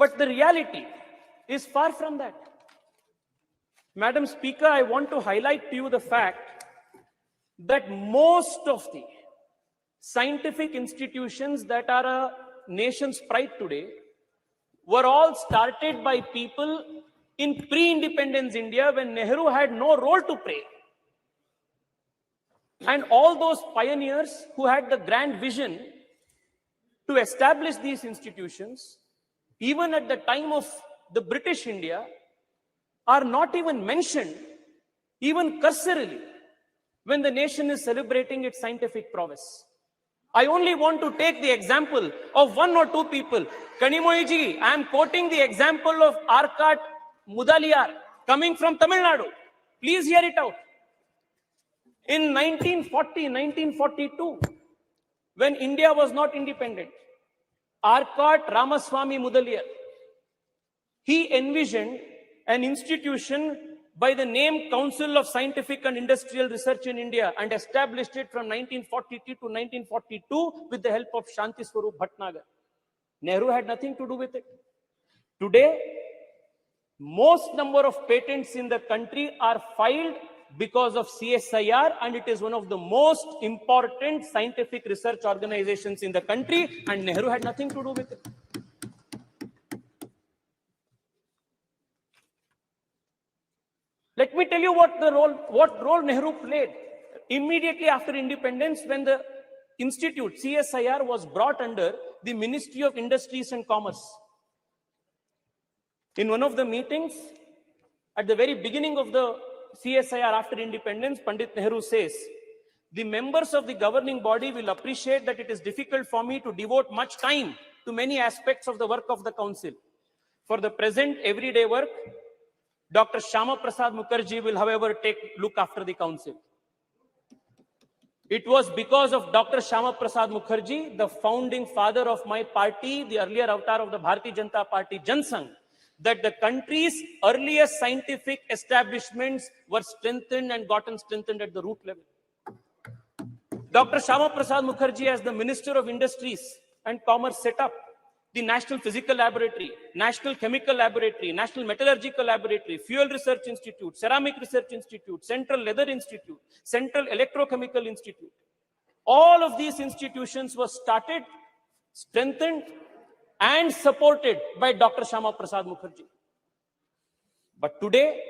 But the reality is far from that. Madam Speaker, I want to highlight to you the fact that most of the scientific institutions that are a nation's pride today were all started by people in pre-independence India when Nehru had no role to play. And all those pioneers who had the grand vision to establish these institutions, even at the time of the British India, are not even mentioned, even cursorily, when the nation is celebrating its scientific prowess. I only want to take the example of 1 or 2 people. Kanimoyiji, I am quoting the example of Arcot Mudaliar, coming from Tamil Nadu. Please hear it out. In 1940, 1942, when India was not independent, Arcot Ramaswamy Mudaliar, he envisioned an institution by the name Council of Scientific and Industrial Research in India and established it from 1942 to 1942 with the help of Shanti Swarup Bhatnagar. Nehru had nothing to do with it. Today, most number of patents in the country are filed because of CSIR, and it is one of the most important scientific research organizations in the country, and Nehru had nothing to do with it. Let me tell you what role Nehru played immediately after independence, when the institute CSIR was brought under the Ministry of Industries and Commerce. In one of the meetings at the very beginning of the CSIR after independence, Pandit Nehru says, the members of the governing body will appreciate that it is difficult for me to devote much time to many aspects of the work of the council. For the present everyday work, Dr. Shyama Prasad Mukherjee will, however, look after the council. It was because of Dr. Shyama Prasad Mukherjee, the founding father of my party, the earlier avatar of the Bharatiya Janata Party, Jan Sangh, that the country's earliest scientific establishments were strengthened and gotten strengthened at the root level. Dr. Shyama Prasad Mukherjee, as the Minister of Industries and Commerce, set up the National Physical Laboratory, National Chemical Laboratory, National Metallurgical Laboratory, Fuel Research Institute, Ceramic Research Institute, Central Leather Institute, Central Electrochemical Institute. All of these institutions were started, strengthened, and supported by Dr. Shyama Prasad Mukherjee. But today,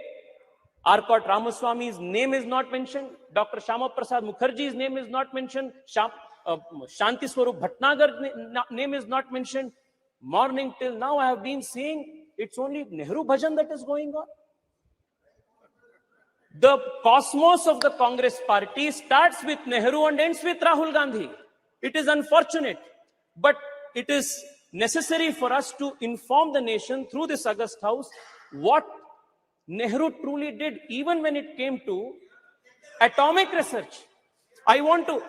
Arcot Ramaswamy's name is not mentioned. Dr. Shyama Prasad Mukherjee's name is not mentioned. Shanti Swarup Bhatnagar's name is not mentioned. Morning till now, I have been saying it's only Nehru Bhajan that is going on. The cosmos of the Congress party starts with Nehru and ends with Rahul Gandhi. It is unfortunate, but it is necessary for us to inform the nation through this August House what Nehru truly did, even when it came to atomic research. I want to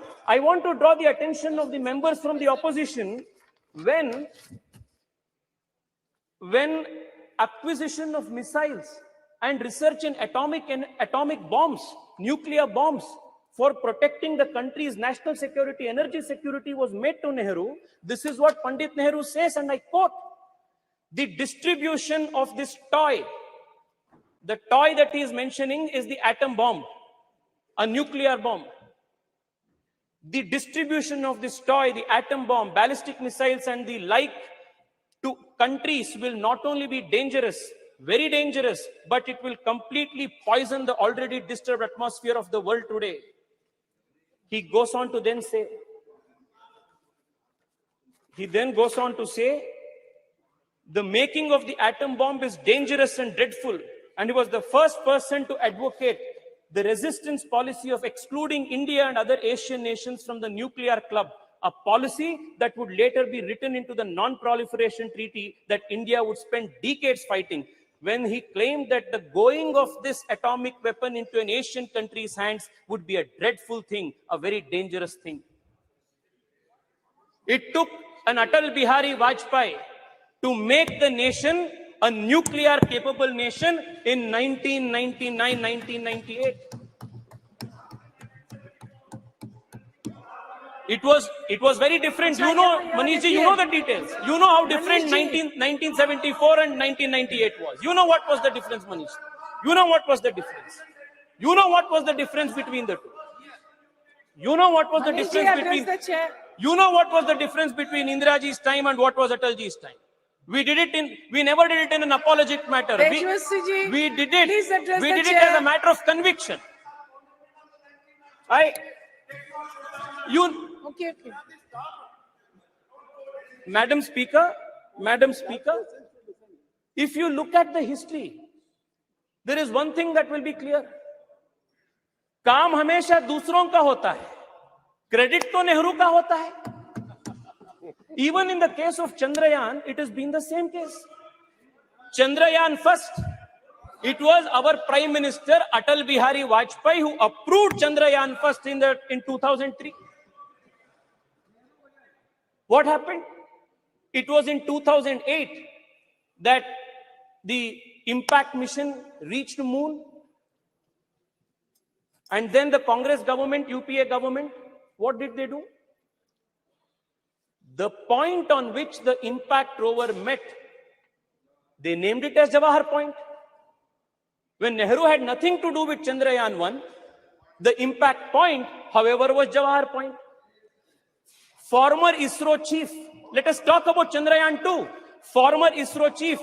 draw the attention of the members from the opposition when acquisition of missiles and research in atomic bombs, nuclear bombs, for protecting the country's national security, energy security was made to Nehru. This is what Pandit Nehru says, and I quote, the distribution of this toy, the toy that he is mentioning is the atom bomb, a nuclear bomb. The distribution of this toy, the atom bomb, ballistic missiles and the like to countries will not only be dangerous, very dangerous, but it will completely poison the already disturbed atmosphere of the world today. He goes on to then say, the making of the atom bomb is dangerous and dreadful. And he was the first person to advocate the resistance policy of excluding India and other Asian nations from the nuclear club, a policy that would later be written into the non-proliferation treaty that India would spend decades fighting, when he claimed that the going of this atomic weapon into an Asian country's hands would be a dreadful thing, a very dangerous thing. It took an Atal Bihari Vajpayee to make the nation a nuclear capable nation in 1999, 1998. It was very different. You know, Manish ji, you know the details. You know how different 1974 and 1998 was. You know what was the difference, Manish? You know what was the difference. You know what was the difference between the two. You know what was the difference between. You know what was the difference between Indira ji's time and what was Atal ji's time. We never did it in an apologetic matter. We did it as a matter of conviction.
Okay.
Madam Speaker, if you look at the history, there is one thing that will be clear. काम हमेशा दूसरों का होता है, credit तो नेहरू का होता है. Even in the case of Chandrayaan, it has been the same case. Chandrayaan first, it was our Prime Minister Atal Bihari Vajpayee who approved Chandrayaan first in 2003. What happened? It was in 2008 that the impact mission reached the moon. And then the Congress government, UPA government, what did they do? The point on which the impact rover met, they named it as Jawahar Point. When Nehru had nothing to do with Chandrayaan 1, the impact point, however, was Jawahar Point. Former ISRO chief, let us talk about Chandrayaan 2. Former ISRO chief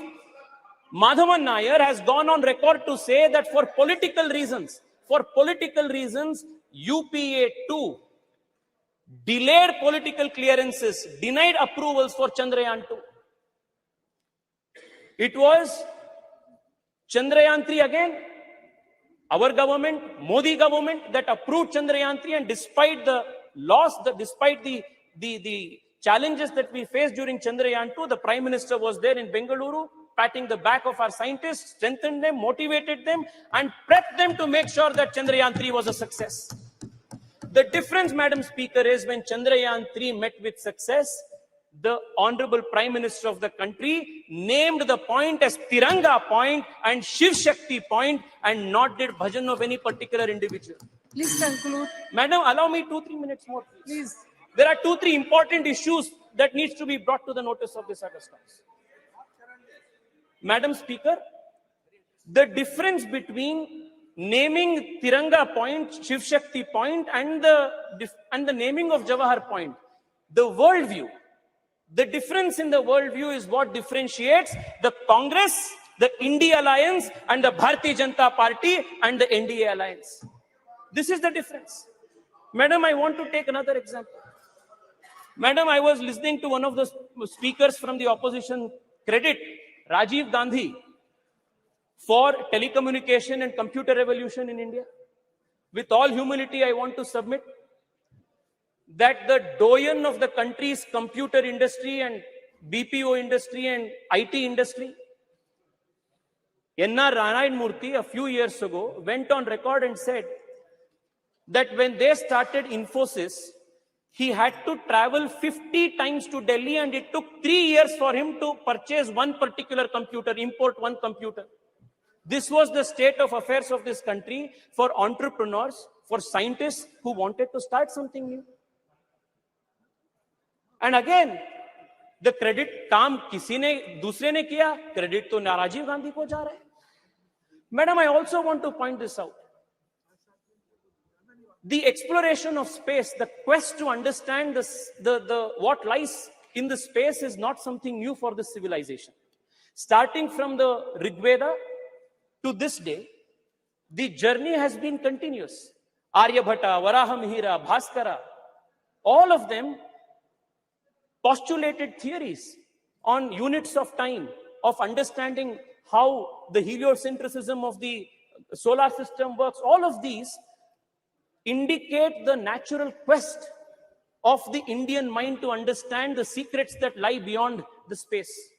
Madhavan Nair has gone on record to say that for political reasons, UPA2 delayed political clearances, denied approvals for Chandrayaan 2. It was Chandrayaan 3 again, our government, Modi government, that approved Chandrayaan 3, and despite the loss, despite the challenges that we faced during Chandrayaan 2, the Prime Minister was there in Bengaluru, patting the back of our scientists, strengthened them, motivated them, and prepped them to make sure that Chandrayaan 3 was a success. The difference, Madam Speaker, is when Chandrayaan 3 met with success, the Honorable Prime Minister of the country named the point as Tiranga Point and Shiv Shakti Point, and not did bhajan of any particular individual.
Please conclude.
Madam, allow me 2-3 minutes more, please.
Please.
There are 2-3 important issues that needs to be brought to the notice of this August House. Madam Speaker, the difference between naming Tiranga Point, Shiv Shakti Point, and the naming of Jawahar Point, the worldview, the difference in the worldview is what differentiates the Congress, the India Alliance, and the Bharatiya Janata Party and the NDA Alliance. This is the difference. Madam, I want to take another example. Madam, I was listening to one of the speakers from the opposition credit Rajiv Gandhi for telecommunication and computer revolution in India. With all humility, I want to submit that the doyen of the country's computer industry and BPO industry and IT industry, N.R. Narayan Murthy, a few years ago, went on record and said that when they started Infosys, he had to travel 50 times to Delhi, and it took 3 years for him to purchase one particular computer, import one computer. This was the state of affairs of this country for entrepreneurs, for scientists who wanted to start something new. And again, the credit काम किसी ने दूसरे ने किया, credit तो राजीव गांधी को जा रहा है. Madam, I also want to point this out. The exploration of space, the quest to understand what lies in the space is not something new for this civilization. Starting from the Rig Veda to this day, the journey has been continuous. Aryabhata, Varahamihira, Bhaskara, all of them postulated theories on units of time, of understanding how the heliocentrism of the solar system works. All of these indicate the natural quest of the Indian mind to understand the secrets that lie beyond the space.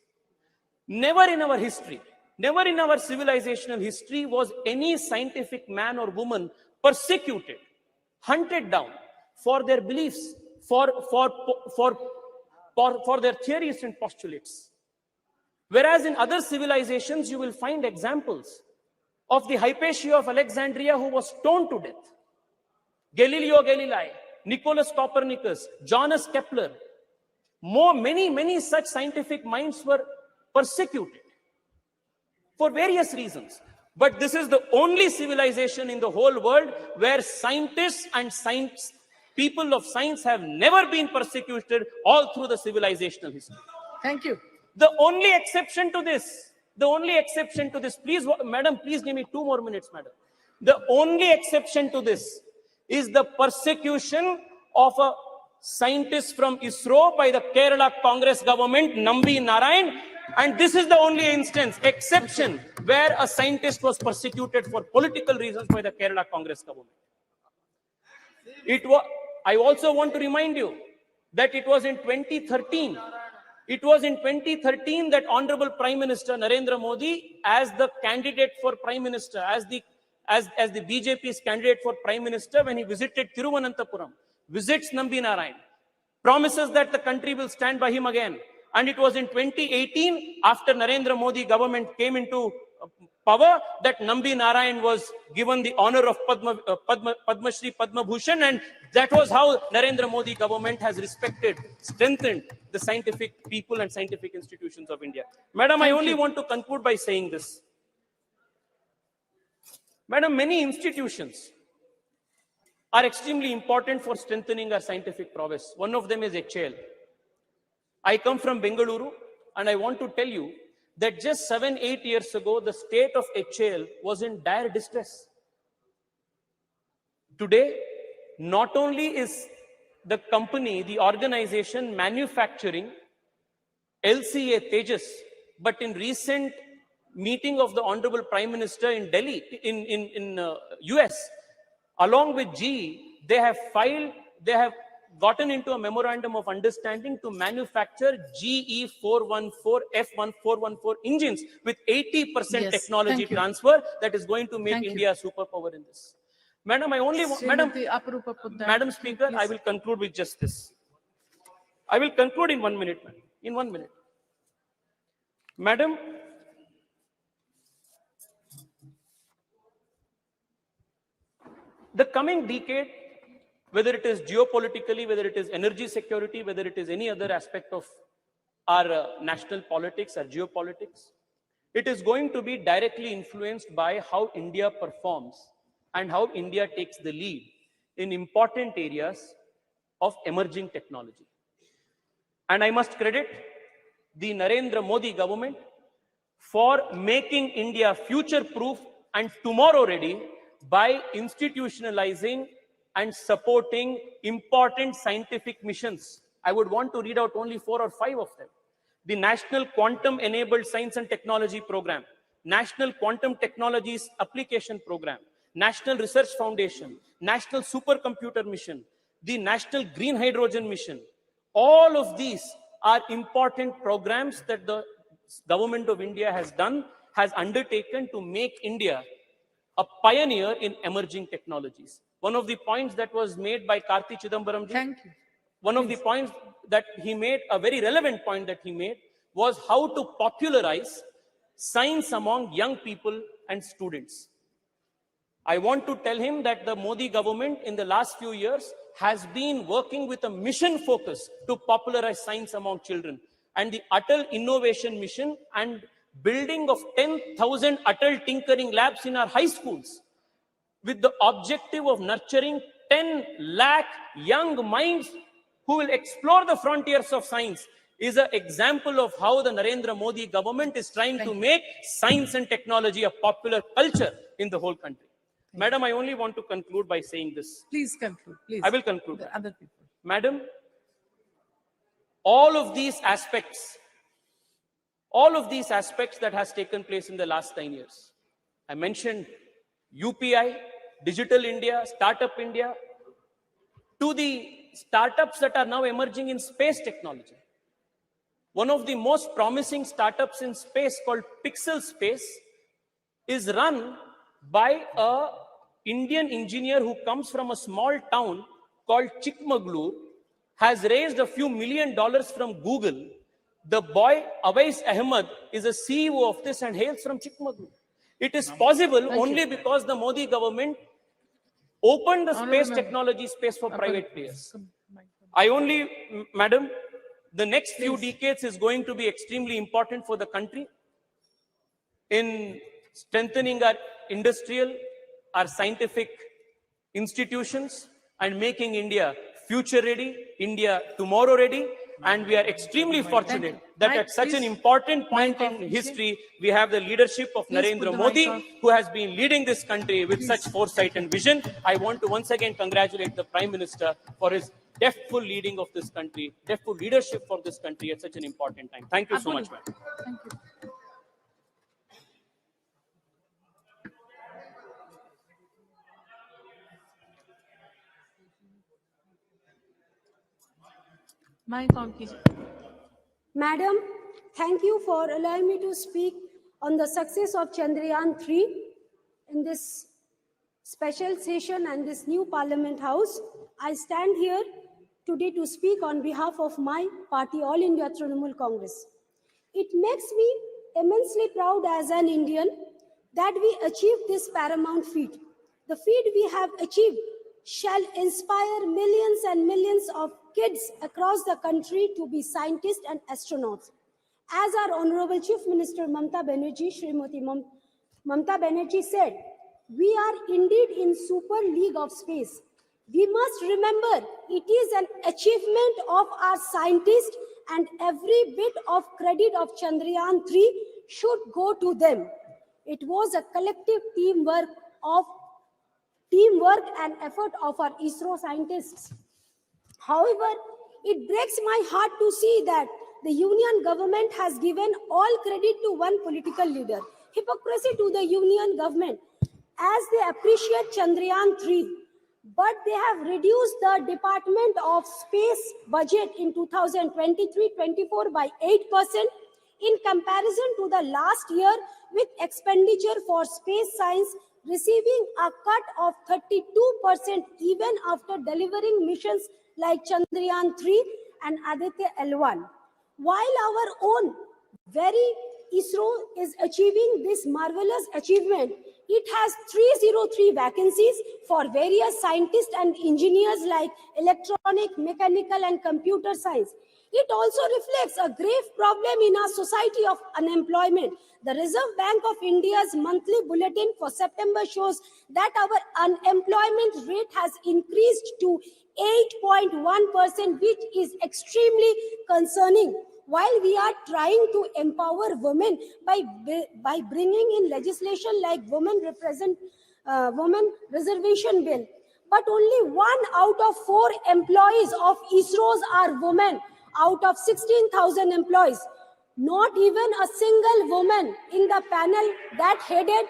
Never in our history, never in our civilizational history was any scientific man or woman persecuted, hunted down for their beliefs, for their theories and postulates. Whereas in other civilizations, you will find examples of the Hypatia of Alexandria who was stoned to death. Galileo Galilei, Nicholas Copernicus, Johannes Kepler, many such scientific minds were persecuted for various reasons. But this is the only civilization in the whole world where scientists and people of science have never been persecuted all through the civilizational history.
Thank you.
The only exception to this, please, madam, please give me 2 more minutes, madam. The only exception to this is the persecution of a scientist from ISRO by the Kerala Congress government, Nambi Narayan. And this is the only exception where a scientist was persecuted for political reasons by the Kerala Congress government. I also want to remind you that it was in 2013. It was in 2013 that Honorable Prime Minister Narendra Modi, as the candidate for Prime Minister, as the BJP's candidate for Prime Minister, when he visited Thiruvananthapuram, visits Nambi Narayan, promises that the country will stand by him again. And it was in 2018, after Narendra Modi government came into power, that Nambi Narayan was given the honor of Padma Shri, Padma Bhushan, and that was how Narendra Modi government has respected, strengthened the scientific people and scientific institutions of India. Madam, I only want to conclude by saying this. Madam, many institutions are extremely important for strengthening our scientific prowess. One of them is HAL. I come from Bengaluru, and I want to tell you that just 7-8 years ago, the state of HAL was in dire distress. Today, not only is the company, the organization manufacturing LCA Tejas, but in recent meeting of the Honorable Prime Minister in Delhi, in US, along with GE, they have gotten into a memorandum of understanding to manufacture GE 414, F1414 engines with 80% technology transfer that is going to make India a superpower in this. Madam, Madam Speaker, I will conclude with just this. I will conclude in 1 minute, in 1 minute. Madam, the coming decade, whether it is geopolitically, whether it is energy security, whether it is any other aspect of our national politics, our geopolitics, it is going to be directly influenced by how India performs and how India takes the lead in important areas of emerging technology. And I must credit the Narendra Modi government for making India future-proof and tomorrow-ready by institutionalizing and supporting important scientific missions. I would want to read out only 4 or 5 of them. The National Quantum Enabled Science and Technology Program, National Quantum Technologies Application Program, National Research Foundation, National Supercomputer Mission, the National Green Hydrogen Mission. All of these are important programs that the government of India has undertaken to make India a pioneer in emerging technologies. one of the points that was made by Karti Chidambaram ji,
Thank you.
one of the points that he made, a very relevant point that he made, was how to popularize science among young people and students. I want to tell him that the Modi government in the last few years has been working with a mission focus to popularize science among children. And the Atal Innovation Mission and building of 10,000 Atal Tinkering Labs in our high schools, with the objective of nurturing 10 lakh young minds who will explore the frontiers of science, is an example of how the Narendra Modi government is trying to make science and technology a popular culture in the whole country. Madam, I only want to conclude by saying this.
Please conclude. Please.
I will conclude.
The other people.
Madam, all of these aspects that has taken place in the last 9 years. I mentioned UPI, Digital India, Startup India, to the startups that are now emerging in space technology. One of the most promising startups in space, called Pixel Space, is run by an Indian engineer who comes from a small town called Chikmagalur, has raised a few $1 million from Google. The boy, Awais Ahmed, is a CEO of this and hails from Chikmagalur. It is possible only because the Modi government opened the space technology space for private players. Madam, the next few decades is going to be extremely important for the country in strengthening our industrial, our scientific institutions, and making India future ready, India tomorrow ready. And we are extremely fortunate that at such an important point in history, we have the leadership of Narendra Modi, who has been leading this country with such foresight and vision. I want to once again congratulate the Prime Minister for his deftful leading of this country, deftful leadership for this country at such an important time. Thank you so much, ma'am.
Thank you.
Madam, thank you for allowing me to speak on the success of Chandrayaan-3 in this special session and this new Parliament House. I stand here today to speak on behalf of my party, All India Trinamool Congress. It makes me immensely proud as an Indian that we achieved this paramount feat. The feat we have achieved shall inspire millions and millions of kids across the country to be scientists and astronauts. As our Honorable Chief Minister Mamta Banerjee, Mamta Banerjee said, we are indeed in super league of space. We must remember it is an achievement of our scientists, and every bit of credit of Chandrayaan-3 should go to them. It was a collective teamwork and effort of our ISRO scientists. However, it breaks my heart to see that the union government has given all credit to one political leader. Hypocrisy to the union government, as they appreciate Chandrayaan-3, but they have reduced the Department of Space budget in 2023-24 by 8% in comparison to the last year, with expenditure for space science receiving a cut of 32% even after delivering missions like Chandrayaan-3 and Aditya L1. While our own very ISRO is achieving this marvelous achievement, it has 303 vacancies for various scientists and engineers like electronic, mechanical, and computer science. It also reflects a grave problem in our society of unemployment. The Reserve Bank of India's monthly bulletin for September shows that our unemployment rate has increased to 8.1%, which is extremely concerning. While we are trying to empower women by bringing in legislation like women reservation bill, but only 1 out of 4 employees of ISROs are women out of 16,000 employees. Not even a single woman in the panel that headed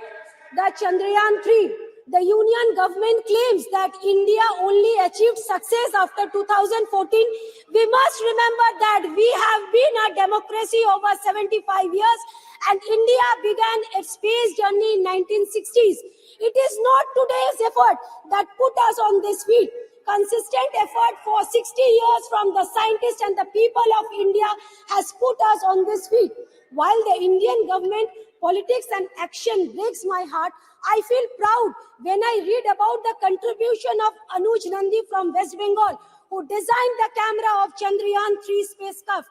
the Chandrayaan-3. The union government claims that India only achieved success after 2014. We must remember that we have been a democracy over 75 years, and India began its space journey in 1960s. It is not today's effort that put us on this feet. Consistent effort for 60 years from the scientists and the people of India has put us on this feet. While the Indian government, politics and action breaks my heart, I feel proud when I read about the contribution of Anuj Nandi from West Bengal, who designed the camera of Chandrayaan-3 spacecraft.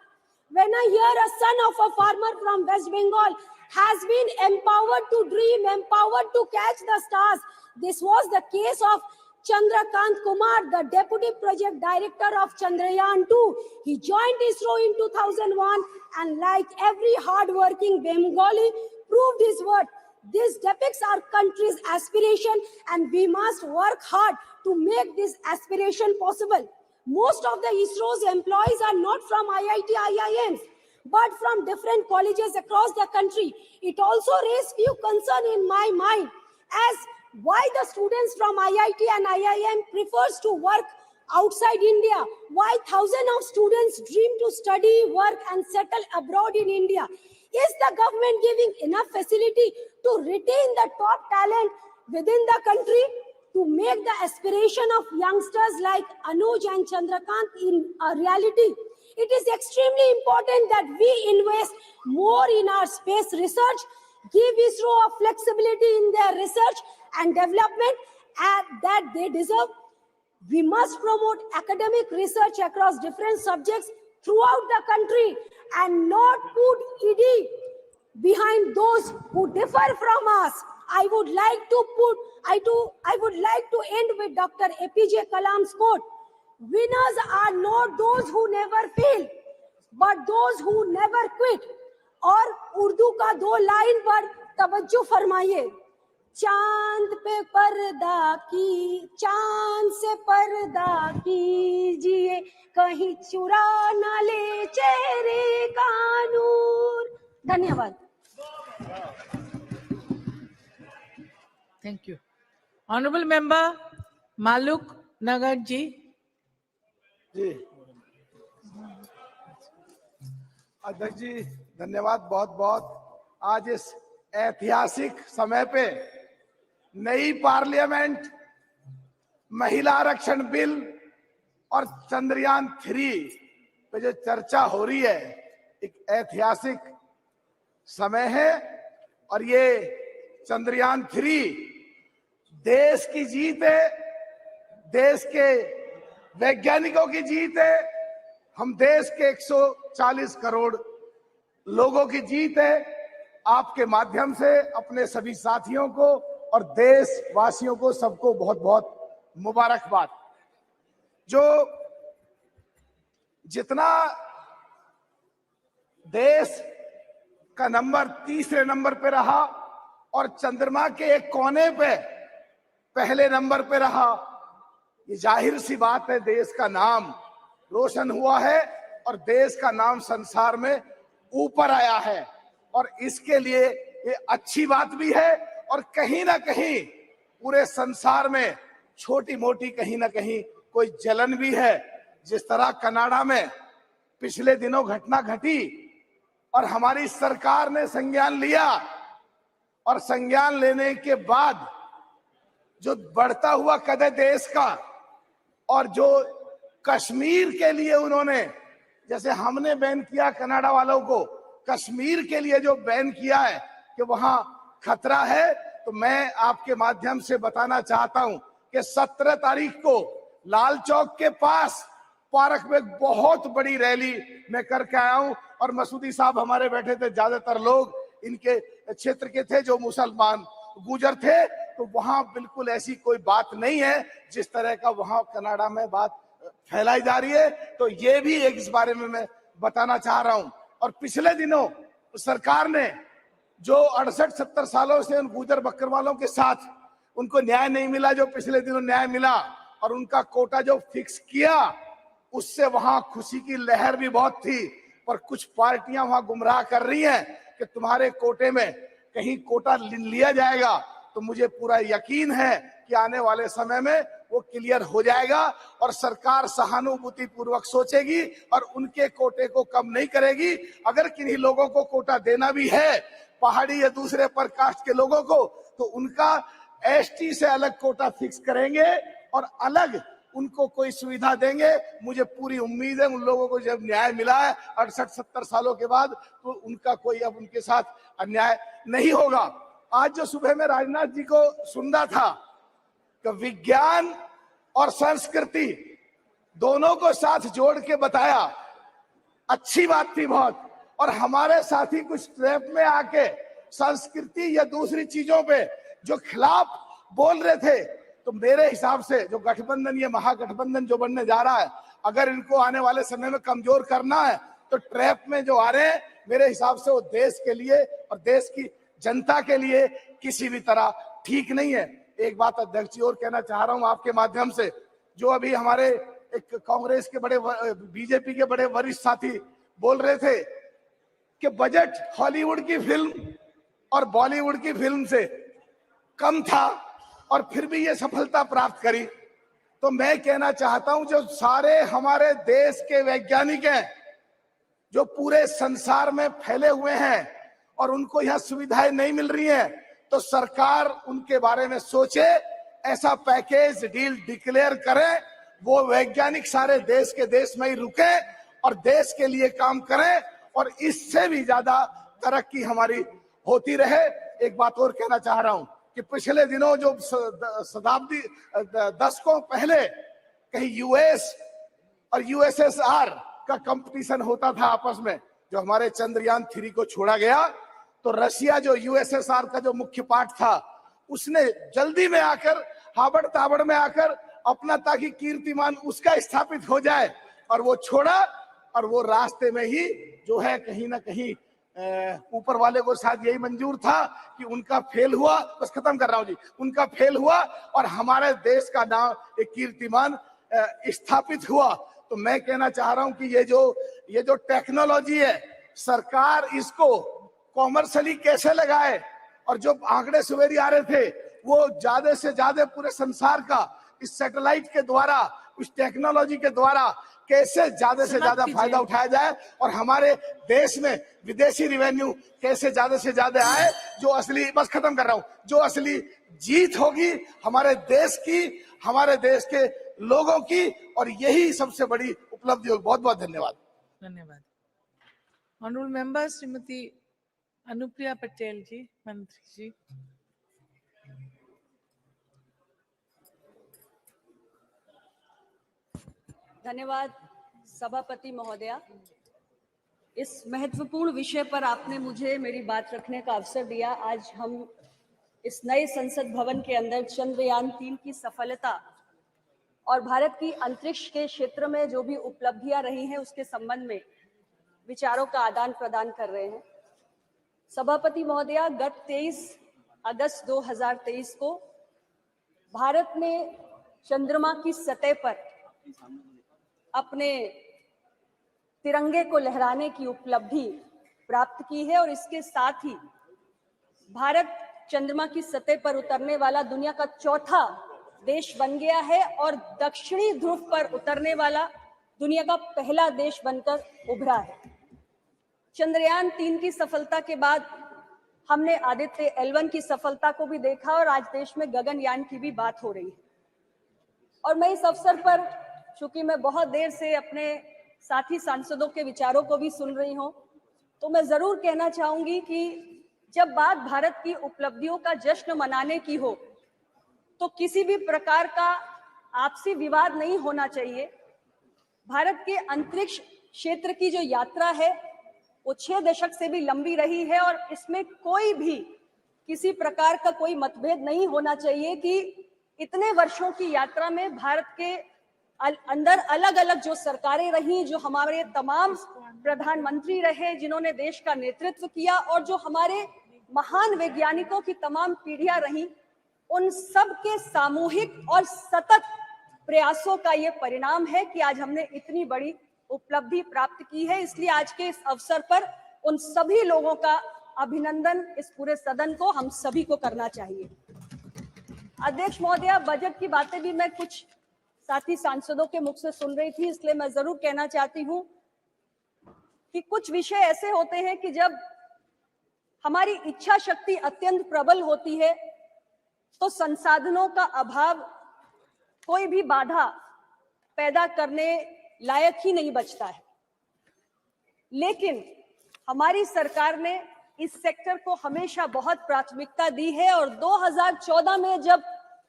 When I hear a son of a farmer from West Bengal has been empowered to dream, empowered to catch the stars, this was the case of Chandrakant Kumar, the Deputy Project Director of Chandrayaan-2. He joined ISRO in 2001 and like every hard-working Bengali, proved his worth. This depicts our country's aspiration and we must work hard to make this aspiration possible. Most of the ISRO's employees are not from IIT, IIMs, but from different colleges across the country. It also raised few concerns in my mind as why the students from IIT and IIM prefers to work outside India, why thousands of students dream to study, work and settle abroad in India. Is the government giving enough facility to retain the top talent within the country to make the aspiration of youngsters like Anuj and Chandrakant in a reality? It is extremely important that we invest more in our space research, give ISRO a flexibility in their research and development that they deserve. We must promote academic research across different subjects throughout the country and not put ED behind those who differ from us. I would like to end with Dr. APJ Kalam's quote. Winners are not those who never fail, but those who never quit. और उर्दू का 2 line पर तवज्जो फरमाइए. चांद पे पर्दा की, चांद से पर्दा कीजिए, कहीं चुरा ना ले चेहरे का नूर. धन्यवाद.
Thank you. Honorable Member Maluk Nagar ji.
जी अध्यक्ष जी धन्यवाद बहुत बहुत. आज इस ऐतिहासिक समय पे नई पार्लियामेंट, महिला आरक्षण बिल और चंद्रयान-3 पे जो चर्चा हो रही है, एक ऐतिहासिक समय है. और ये चंद्रयान-3 देश की जीत है, देश के वैज्ञानिकों की जीत है, हम देश के 140 करोड़ लोगों की जीत है. आपके माध्यम से अपने सभी साथियों को और देशवासियों को सबको बहुत बहुत मुबारकबाद. जो जितना देश का नंबर तीसरे नंबर पे रहा और चंद्रमा के एक कोने पे पहले नंबर पे रहा, ये जाहिर सी बात है देश का नाम रोशन हुआ है और देश का नाम संसार में ऊपर आया है. और इसके लिए ये अच्छी बात भी है और कहीं ना कहीं पूरे संसार में छोटी मोटी कहीं ना कहीं कोई जलन भी है. जिस तरह कनाडा में पिछले दिनों घटना घटी और हमारी सरकार ने संज्ञान लिया और संज्ञान लेने के बाद जो बढ़ता हुआ कद है देश का, और जो कश्मीर के लिए उन्होंने, जैसे हमने बैन किया कनाडा वालों को, कश्मीर के लिए जो बैन किया है कि वहां खतरा है, तो मैं आपके माध्यम से बताना चाहता हूं कि 17 तारीख को लाल चौक के पास पार्क में बहुत बड़ी रैली मैं करके आया हूं. और मसूदी साहब हमारे बैठे थे, ज्यादातर लोग इनके क्षेत्र के थे जो मुसलमान गुजर थे. तो वहां बिल्कुल ऐसी कोई बात नहीं है जिस तरह का वहां कनाडा में बात फैलाई जा रही है. तो ये भी एक इस बारे में मैं बताना चाह रहा हूं. और पिछले दिनों सरकार ने जो 68-70 सालों से उन गुजर बकरवालों के साथ उनको न्याय नहीं मिला, जो पिछले दिनों न्याय मिला और उनका कोटा जो फिक्स किया, उससे वहां खुशी की लहर भी बहुत थी. पर कुछ पार्टियां वहां गुमराह कर रही हैं कि तुम्हारे कोटे में कहीं कोटा लिया जाएगा. तो मुझे पूरा यकीन है कि आने वाले समय में वो क्लियर हो जाएगा और सरकार सहानुभूति पूर्वक सोचेगी और उनके कोटे को कम नहीं करेगी। अगर किन्हीं लोगों को कोटा देना भी है, पहाड़ी या दूसरे पर कास्ट के लोगों को, तो उनका एसटी से अलग कोटा फिक्स करेंगे और अलग उनको कोई सुविधा देंगे। मुझे पूरी उम्मीद है उन लोगों को जब न्याय मिला है 68-70 सालों के बाद, तो उनका कोई अब उनके साथ अन्याय नहीं होगा। आज जो सुबह में राजनाथ जी को सुनना था कि विज्ञान और संस्कृति दोनों को साथ जोड़ के बताया, अच्छी बात थी बहुत। और हमारे साथी कुछ ट्रैप में आके संस्कृति या दूसरी चीजों पे जो खिलाफ बोल रहे थे, तो मेरे हिसाब से जो गठबंधन, ये महागठबंधन जो बनने जा रहा है, अगर इनको आने वाले समय में कमजोर करना है तो ट्रैप में जो आ रहे हैं, मेरे हिसाब से वो देश के लिए और देश की जनता के लिए किसी भी तरह ठीक नहीं है। एक बात अध्यक्ष जी और कहना चाह रहा हूं आपके माध्यम से, जो अभी हमारे एक कांग्रेस के बड़े, बीजेपी के बड़े वरिष्ठ साथी बोल रहे थे कि बजट हॉलीवुड की फिल्म और बॉलीवुड की फिल्म से कम था और फिर भी ये सफलता प्राप्त करी, तो मैं कहना चाहता हूं जो सारे हमारे देश के वैज्ञानिक हैं जो पूरे संसार में फैले हुए हैं और उनको यहाँ सुविधाएं नहीं मिल रही हैं, तो सरकार उनके बारे में सोचे, ऐसा पैकेज डील डिक्लेयर करे, वो वैज्ञानिक सारे देश के देश में ही रुके और देश के लिए काम करें और इससे भी ज्यादा तरक्की हमारी होती रहे। एक बात और कहना चाह रहा हूं कि पिछले दिनों जो शताब्दी दशकों पहले कहीं यूएस और यूएसएसआर का कंपटीशन होता था आपस में, जो हमारे चंद्रयान 3 को छोड़ा गया, तो रशिया जो यूएसएसआर का जो मुख्य पार्ट था, उसने जल्दी में आकर, हाबड़ ताबड़ में आकर अपना, ताकि कीर्तिमान उसका स्थापित हो जाए, और वो छोड़ा। और वो रास्ते में ही जो है कहीं ना कहीं ऊपर वाले को शायद यही मंजूर था कि उनका फेल हुआ, बस खत्म कर रहा हूं जी, उनका फेल हुआ और हमारे देश का नाम, एक कीर्तिमान स्थापित हुआ। तो मैं कहना चाह रहा हूं कि ये जो टेक्नोलॉजी है, सरकार इसको कॉमर्शियली कैसे लगाए, और जो आंकड़े सवेरे आ रहे थे वो ज्यादा से ज्यादा पूरे संसार का इस सैटेलाइट के द्वारा, उस टेक्नोलॉजी के द्वारा कैसे ज्यादा से ज्यादा फायदा उठाया जाए और हमारे देश में विदेशी रिवेन्यू कैसे ज्यादा से ज्यादा आए, जो असली, बस खत्म कर रहा हूं, जो असली जीत होगी हमारे देश की, हमारे देश के लोगों की, और यही सबसे बड़ी उपलब्धि होगी। बहुत बहुत धन्यवाद।
धन्यवाद। ऑनरेबल मेंबर श्रीमती अनुप्रिया पटेल जी, मंत्री जी।
धन्यवाद सभापति महोदया। इस महत्वपूर्ण विषय पर आपने मुझे मेरी बात रखने का अवसर दिया। आज हम इस नए संसद भवन के अंदर चंद्रयान 3 की सफलता और भारत की अंतरिक्ष के क्षेत्र में जो भी उपलब्धियां रही हैं उसके संबंध में विचारों का आदान प्रदान कर रहे हैं। सभापति महोदया, गत 23 अगस्त 2023 को भारत ने चंद्रमा की सतह पर अपने तिरंगे को लहराने की उपलब्धि प्राप्त की है और इसके साथ ही भारत चंद्रमा की सतह पर उतरने वाला दुनिया का चौथा देश बन गया है और दक्षिणी ध्रुव पर उतरने वाला दुनिया का पहला देश बनकर उभरा है। चंद्रयान 3 की सफलता के बाद हमने आदित्य L1 की सफलता को भी देखा और आज देश में गगनयान की भी बात हो रही है। और मैं इस अवसर पर, चूंकि मैं बहुत देर से अपने साथी सांसदों के विचारों को भी सुन रही हूं, तो मैं जरूर कहना चाहूंगी कि जब बात भारत की उपलब्धियों का जश्न मनाने की हो तो किसी भी प्रकार का आपसी विवाद नहीं होना चाहिए। भारत के अंतरिक्ष क्षेत्र की जो यात्रा है वो 6 दशक से भी लंबी रही है और इसमें कोई भी किसी प्रकार का कोई मतभेद नहीं होना चाहिए कि इतने वर्षों की यात्रा में भारत के अंदर अलग अलग जो सरकारें रही, जो हमारे तमाम प्रधानमंत्री रहे जिन्होंने देश का नेतृत्व किया, और जो हमारे महान वैज्ञानिकों की तमाम पीढ़ियां रही, उन सब के सामूहिक और सतत प्रयासों का ये परिणाम है कि आज हमने इतनी बड़ी उपलब्धि प्राप्त की है। इसलिए आज के इस अवसर पर उन सभी लोगों का अभिनंदन इस पूरे सदन को, हम सभी को करना चाहिए। अध्यक्ष महोदया, बजट की बातें भी मैं कुछ साथी सांसदों के मुख से सुन रही थी, इसलिए मैं जरूर कहना चाहती हूं कि कुछ विषय ऐसे होते हैं कि जब हमारी इच्छा शक्ति अत्यंत प्रबल होती है तो संसाधनों का अभाव कोई भी बाधा पैदा करने लायक ही नहीं बचता है। लेकिन हमारी सरकार ने इस सेक्टर को हमेशा बहुत प्राथमिकता दी है और 2014 में जब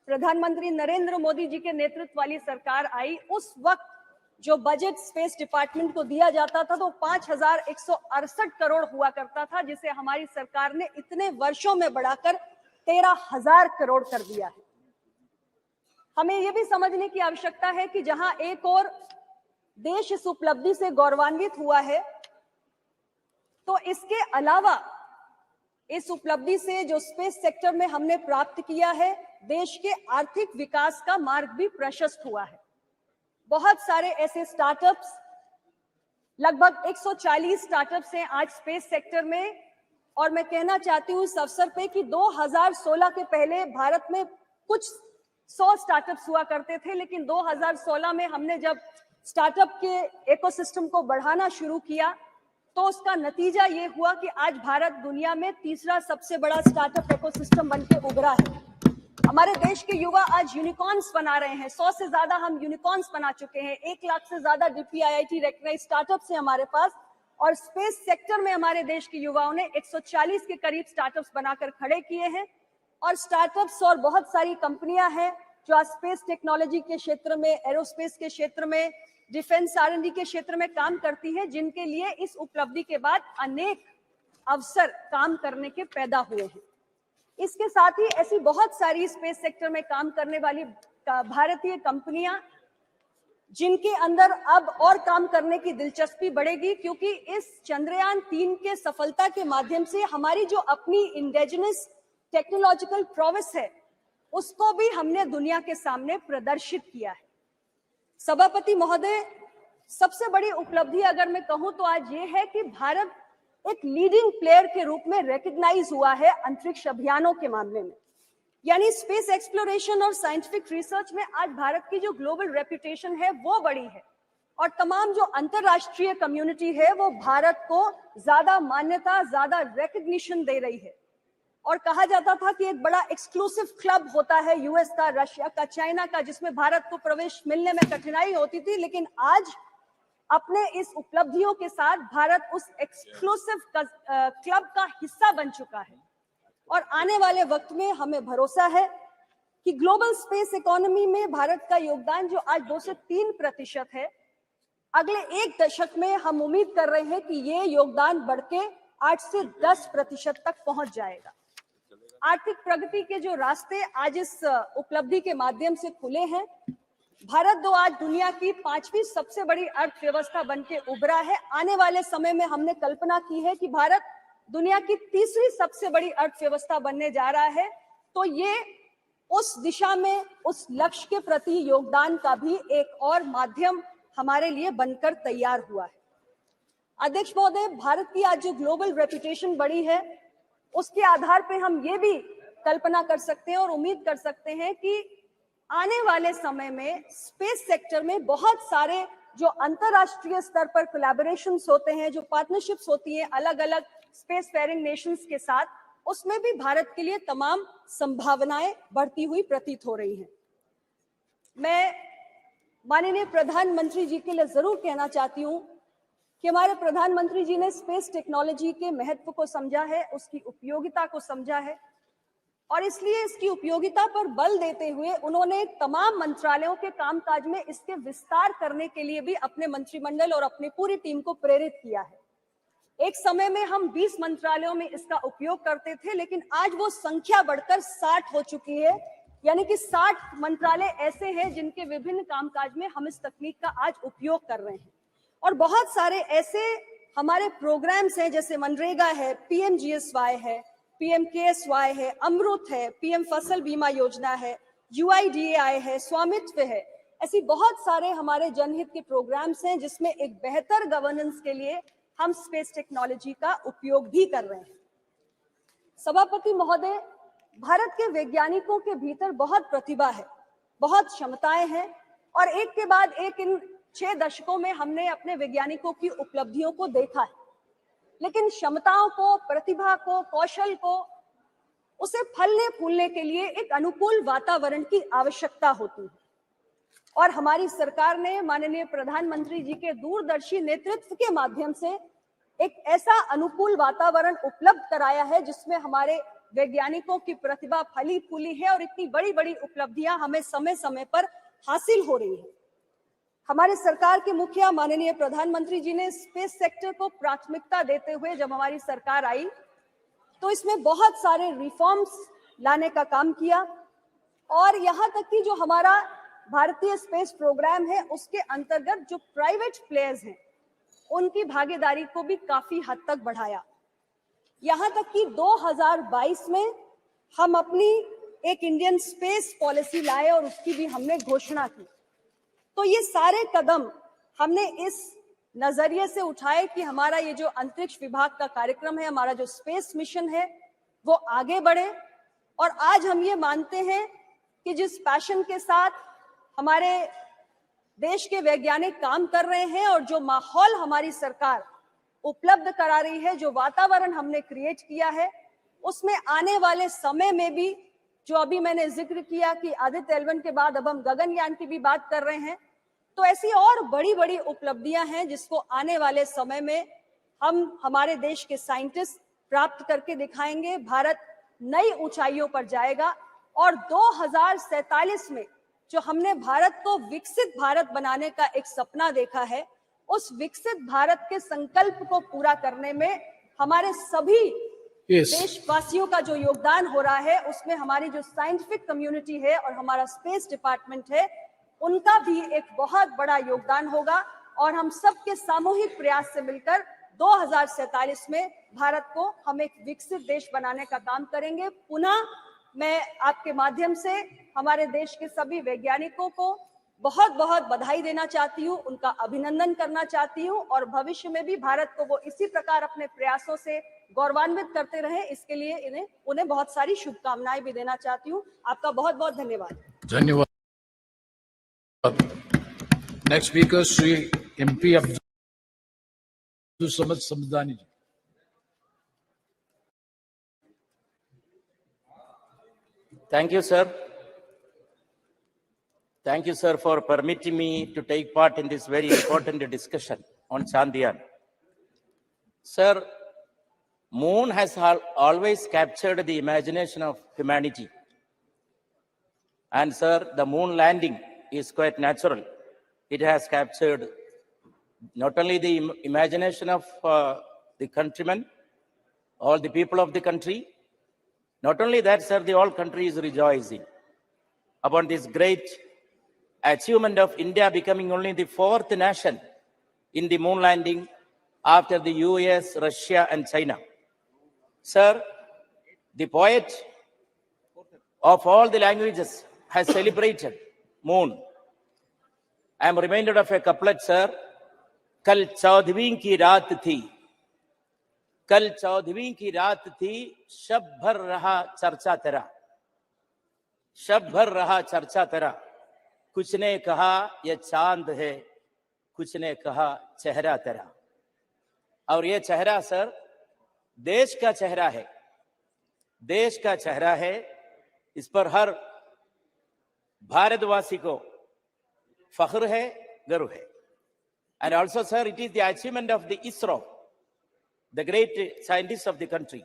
प्रधानमंत्री नरेंद्र मोदी जी के नेतृत्व वाली सरकार आई, उस वक्त जो बजट स्पेस डिपार्टमेंट को दिया जाता था तो 5,168 करोड़ हुआ करता था, जिसे हमारी सरकार ने इतने वर्षों में बढ़ाकर 13,000 करोड़ कर दिया है। हमें यह भी समझने की आवश्यकता है कि जहां एक और देश इस उपलब्धि से गौरवान्वित हुआ है, तो इसके अलावा इस उपलब्धि से जो स्पेस सेक्टर में हमने प्राप्त किया है, देश के आर्थिक विकास का मार्ग भी प्रशस्त हुआ है। बहुत सारे ऐसे स्टार्टअप्स, लगभग 140 स्टार्टअप्स हैं आज स्पेस सेक्टर में, और मैं कहना चाहती हूं इस अवसर पे कि 2016 के पहले भारत में कुछ 100 स्टार्टअप्स हुआ करते थे, लेकिन 2016 में हमने जब स्टार्टअप के इकोसिस्टम को बढ़ाना शुरू किया तो उसका नतीजा ये हुआ कि आज भारत दुनिया में तीसरा सबसे बड़ा स्टार्टअप इकोसिस्टम बनके उभरा है। हमारे देश के युवा आज यूनिकॉर्न्स बना रहे हैं, 100 से ज्यादा हम यूनिकॉर्न्स बना चुके हैं, 1 लाख से ज्यादा DPIIT रेकग्नाइज्ड स्टार्टअप्स हैं हमारे पास, और स्पेस सेक्टर में हमारे देश के युवाओं ने 140 के करीब स्टार्टअप्स बनाकर खड़े किए हैं। और स्टार्टअप्स और बहुत सारी कंपनियां हैं जो आज स्पेस टेक्नोलॉजी के क्षेत्र में, एरोस्पेस के क्षेत्र में, डिफेंस R&D के क्षेत्र में काम करती है, जिनके लिए इस उपलब्धि के बाद अनेक अवसर काम करने के पैदा हुए हैं। इसके साथ ही ऐसी बहुत सारी स्पेस सेक्टर में काम करने वाली भारतीय कंपनियां, जिनके अंदर अब और काम करने की दिलचस्पी बढ़ेगी, क्योंकि इस चंद्रयान 3 के सफलता के माध्यम से हमारी जो अपनी इंडिजिनस टेक्नोलॉजिकल प्रोवेस है, उसको भी हमने दुनिया के सामने प्रदर्शित किया है। सभापति महोदय, सबसे बड़ी उपलब्धि अगर मैं कहूं तो आज ये है कि भारत एक लीडिंग प्लेयर के रूप में रिकॉग्नाइज हुआ है अंतरिक्ष अभियानों के मामले में। यानी स्पेस एक्सप्लोरेशन और साइंटिफिक रिसर्च में आज भारत की जो ग्लोबल रेपुटेशन है वो बड़ी है, और तमाम जो अंतरराष्ट्रीय कम्युनिटी है वो भारत को ज्यादा मान्यता, ज्यादा रिकॉग्निशन दे रही है। और कहा जाता था कि एक बड़ा एक्सक्लूसिव क्लब होता है यूएस का, रशिया का, चाइना का, जिसमें भारत को प्रवेश मिलने में कठिनाई होती थी, लेकिन आज अपने इस उपलब्धियों के साथ भारत उस एक्सक्लूसिव क्लब का हिस्सा बन चुका है। और आने वाले वक्त में हमें भरोसा है कि ग्लोबल स्पेस इकोनॉमी में भारत का योगदान जो आज 2 से 3% है, अगले 1 दशक में हम उम्मीद कर रहे हैं कि ये योगदान बढ़ के 8 से 10% तक पहुंच जाएगा। आर्थिक प्रगति के जो रास्ते आज इस उपलब्धि के माध्यम से खुले हैं, भारत आज दुनिया की 5वीं सबसे बड़ी अर्थव्यवस्था बनके उभरा है। आने वाले समय में हमने कल्पना की है कि भारत दुनिया की 3री सबसे बड़ी अर्थव्यवस्था बनने जा रहा है। तो ये उस दिशा में, उस लक्ष्य के प्रति योगदान का भी एक और माध्यम हमारे लिए बनकर तैयार हुआ है। अध्यक्ष महोदय, भारत की आज जो ग्लोबल रेपुटेशन बढ़ी है, उसके आधार पे हम ये भी कल्पना कर सकते हैं और उम्मीद कर सकते हैं कि आने वाले समय में स्पेस सेक्टर में बहुत सारे जो अंतरराष्ट्रीय स्तर पर कोलैबोरेशंस होते हैं, जो पार्टनरशिप्स होती हैं अलग अलग स्पेस फेयरिंग नेशंस के साथ, उसमें भी भारत के लिए तमाम संभावनाएं बढ़ती हुई प्रतीत हो रही हैं। मैं माननीय प्रधानमंत्री जी के लिए जरूर कहना चाहती हूं कि हमारे प्रधानमंत्री जी ने स्पेस टेक्नोलॉजी के महत्व को समझा है, उसकी उपयोगिता को समझा है, और इसलिए इसकी उपयोगिता पर बल देते हुए उन्होंने तमाम मंत्रालयों के कामकाज में इसके विस्तार करने के लिए भी अपने मंत्रिमंडल और अपनी पूरी टीम को प्रेरित किया है। एक समय में हम 20 मंत्रालयों में इसका उपयोग करते थे, लेकिन आज वो संख्या बढ़कर 60 हो चुकी है। यानी कि 60 मंत्रालय ऐसे हैं जिनके विभिन्न कामकाज में हम इस तकनीक का आज उपयोग कर रहे हैं। और बहुत सारे ऐसे हमारे प्रोग्राम्स हैं, जैसे मनरेगा है, PMGSY है, PMKSY है, अमृत है, PM फसल बीमा योजना है, UIDAI है, स्वामित्व है। ऐसी बहुत सारे हमारे जनहित के प्रोग्राम्स हैं जिसमें एक बेहतर गवर्नेंस के लिए हम स्पेस टेक्नोलॉजी का उपयोग भी कर रहे हैं। सभापति महोदय, भारत के वैज्ञानिकों के भीतर बहुत प्रतिभा है, बहुत क्षमताएं हैं और एक के बाद एक इन 6 दशकों में हमने अपने वैज्ञानिकों की उपलब्धियों को देखा है। लेकिन क्षमताओं को, प्रतिभा को, कौशल को, उसे फलने फूलने के लिए एक अनुकूल वातावरण की आवश्यकता होती है। और हमारी सरकार ने माननीय प्रधानमंत्री जी के दूरदर्शी नेतृत्व के माध्यम से एक ऐसा अनुकूल वातावरण उपलब्ध कराया है जिसमें हमारे वैज्ञानिकों की प्रतिभा फली फूली है और इतनी बड़ी बड़ी उपलब्धियां हमें समय समय पर हासिल हो रही है। हमारे सरकार के मुखिया माननीय प्रधानमंत्री जी ने स्पेस सेक्टर को प्राथमिकता देते हुए जब हमारी सरकार आई तो इसमें बहुत सारे रिफॉर्म्स लाने का काम किया और यहाँ तक कि जो हमारा भारतीय स्पेस प्रोग्राम है उसके अंतर्गत जो प्राइवेट प्लेयर्स हैं उनकी भागीदारी को भी काफी हद तक बढ़ाया। यहाँ तक कि 2022 में हम अपनी एक इंडियन स्पेस पॉलिसी लाए और उसकी भी हमने घोषणा की। तो ये सारे कदम हमने इस नजरिए से उठाए कि हमारा ये जो अंतरिक्ष विभाग का कार्यक्रम है, हमारा जो स्पेस मिशन है वो आगे बढ़े। और आज हम ये मानते हैं कि जिस पैशन के साथ हमारे देश के वैज्ञानिक काम कर रहे हैं और जो माहौल हमारी सरकार उपलब्ध करा रही है, जो वातावरण हमने क्रिएट किया है, उसमें आने वाले समय में भी जो अभी मैंने जिक्र किया कि आदित्य L1 के बाद अब हम गगनयान की भी बात कर रहे हैं, तो ऐसी और बड़ी बड़ी उपलब्धियां हैं जिसको आने वाले समय में हम हमारे देश के साइंटिस्ट प्राप्त करके दिखाएंगे। भारत नई ऊंचाइयों पर जाएगा और 2047 में जो हमने भारत को विकसित भारत बनाने का एक सपना देखा है, उस विकसित भारत के संकल्प को पूरा करने में हमारे सभी देशवासियों का जो योगदान हो रहा है, उसमें हमारी जो साइंटिफिक कम्युनिटी है और हमारा स्पेस डिपार्टमेंट है, उनका भी एक बहुत बड़ा योगदान होगा और हम सबके सामूहिक प्रयास से मिलकर 2047 में भारत को हम एक विकसित देश बनाने का काम करेंगे। पुनः मैं आपके माध्यम से हमारे देश के सभी वैज्ञानिकों को बहुत बहुत बधाई देना चाहती हूँ, उनका अभिनंदन करना चाहती हूँ और भविष्य में भी भारत को वो इसी प्रकार अपने प्रयासों से गौरवान्वित करते रहे, इसके लिए उन्हें बहुत सारी शुभकामनाएं भी देना चाहती हूँ। आपका बहुत बहुत धन्यवाद।
धन्यवाद। Next speaker Shri MP Abdul Samad Samdani ji.
Thank you, sir. Thank you, sir, for permitting me to take part in this very important discussion on Chandrayaan. Sir, Moon has always captured the imagination of humanity. And sir, the moon landing is quite natural. It has captured not only the imagination of the countrymen, all the people of the country. Not only that, sir, the whole country is rejoicing upon this great achievement of India becoming only the 4th nation in the moon landing after the US, Russia, and China. Sir, the poet of all the languages has celebrated moon. I am reminded of a couplet, sir. Kal 14वीं की रात थी, कल 14वीं की रात थी, शब भर रहा चर्चा तेरा, शब भर रहा चर्चा तेरा। कुछ ने कहा ये चांद है, कुछ ने कहा चेहरा तेरा। और ये चेहरा सर देश का चेहरा है, देश का चेहरा है। इस पर हर भारतवासी को फख्र है, गर्व है। And also, sir, it is the achievement of the ISRO, the great scientists of the country.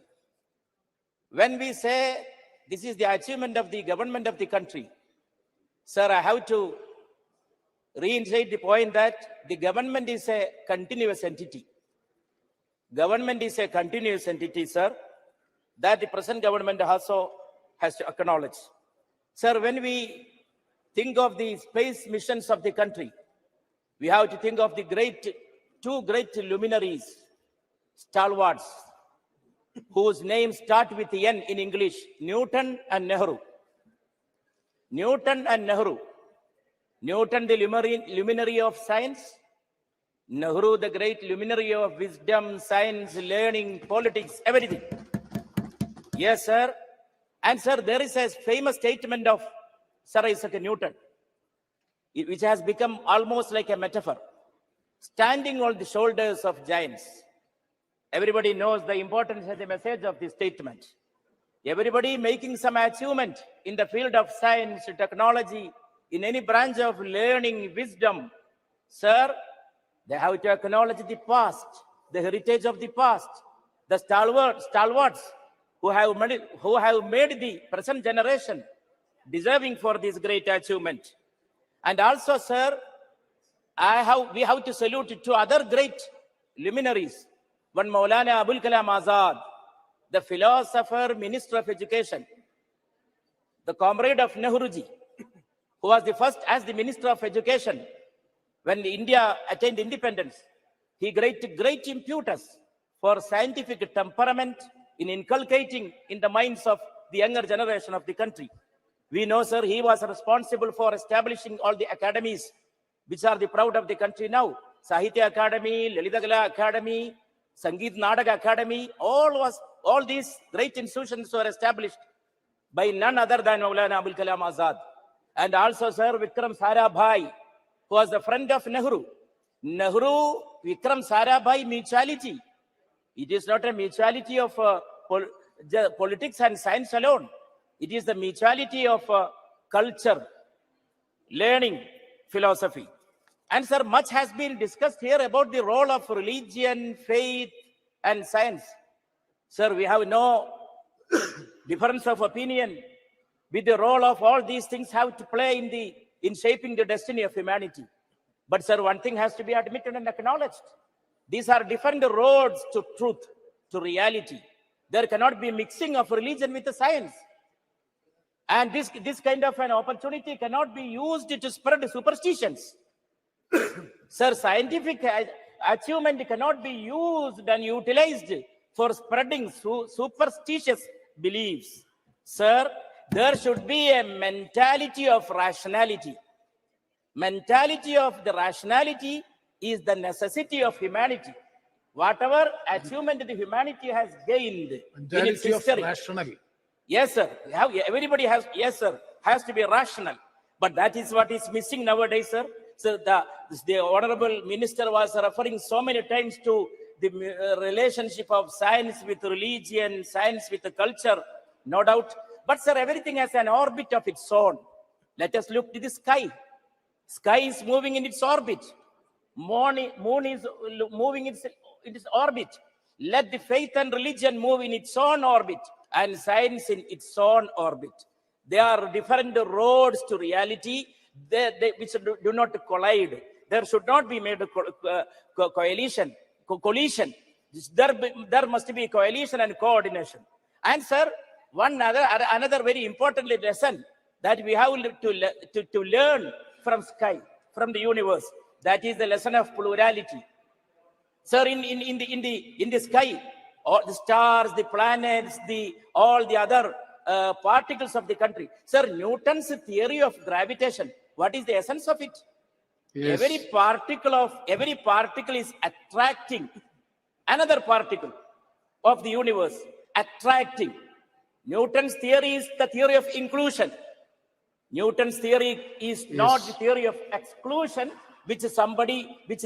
When we say this is the achievement of the government of the country, sir, I have to reiterate the point that the government is a continuous entity. Government is a continuous entity, sir, that the present government also has to acknowledge. Sir, when we think of the space missions of the country, we have to think of the two great luminaries, stalwarts, whose names start with N in English, Newton and Nehru. Newton and Nehru. Newton, the luminary of science. Nehru, the great luminary of wisdom, science, learning, politics, everything. Yes, sir. And sir, there is a famous statement of Sir Isaac Newton, which has become almost like a metaphor. Standing on the shoulders of giants. Everybody knows the importance and the message of this statement. Everybody making some achievement in the field of science, technology, in any branch of learning, wisdom. Sir, they have to acknowledge the past, the heritage of the past, the stalwarts who have made the present generation deserving for this great achievement. And also, sir, we have to salute to other great luminaries. One Maulana Abul Kalam Azad, the philosopher, minister of education, the comrade of Nehruji, who was the first as the minister of education when India attained independence. He great impetus for scientific temperament in inculcating in the minds of the younger generation of the country. We know, sir, he was responsible for establishing all the academies which are the proud of the country now. Sahitya Academy, Lalitagala Academy, Sangeet Nadaga Academy, all these great institutions were established by none other than Maulana Abul Kalam Azad. And also, sir, Vikram Sarabhai, who was the friend of Nehru. Nehru, Vikram Sarabhai mutuality. It is not a mutuality of politics and science alone. It is the mutuality of culture, learning, philosophy. And sir, much has been discussed here about the role of religion, faith, and science. Sir, we have no difference of opinion with the role of all these things have to play in shaping the destiny of humanity. But sir, one thing has to be admitted and acknowledged. These are different roads to truth, to reality. There cannot be mixing of religion with the science. And this kind of an opportunity cannot be used to spread superstitions. Sir, scientific achievement cannot be used and utilized for spreading superstitious beliefs. Sir, there should be a mentality of rationality. Mentality of the rationality is the necessity of humanity. Whatever achievement the humanity has gained in its history. Yes, sir. Everybody has, yes, sir, has to be rational. But that is what is missing nowadays, sir. So the honorable minister was referring so many times to the relationship of science with religion, science with the culture, no doubt. But sir, everything has an orbit of its own. Let us look to the sky. Sky is moving in its orbit. Moon is moving in its orbit. Let the faith and religion move in its own orbit and science in its own orbit. They are different roads to reality which do not collide. There should not be made a collision. There must be coalition and coordination. And sir, another very important lesson that we have to learn from sky, from the universe, that is the lesson of plurality. Sir, in the sky, all the stars, the planets, all the other particles of the country. Sir, Newton's theory of gravitation, what is the essence of it? Yes. Every particle is attracting another particle of the universe, attracting. Newton's theory is the theory of inclusion. Newton's theory is not the theory of exclusion, which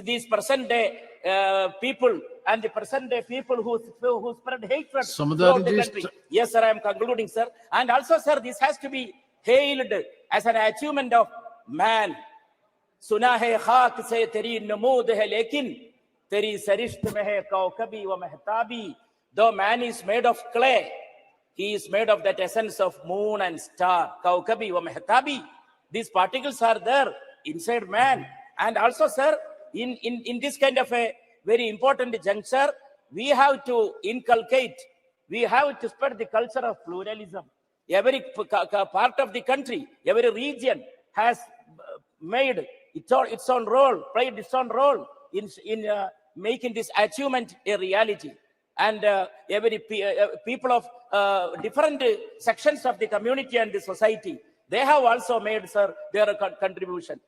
these present day people and the present day people who spread hatred throughout the country. Yes, sir, I am concluding, sir. And also, sir, this has to be hailed as an achievement of man. सुना है खाक से तेरी नमूद है लेकिन तेरी सरिश्त में है कौकबी व महताबी. Though man is made of clay, he is made of that essence of moon and star. Kaukabi wa mehtabi. These particles are there inside man. And also, sir, in this kind of a very important juncture, we have to inculcate, we have to spread the culture of pluralism. Every part of the country, every region has made its own role, played its own role in making this achievement a reality. And every people of different sections of the community and the society, they have also made, sir, their contribution.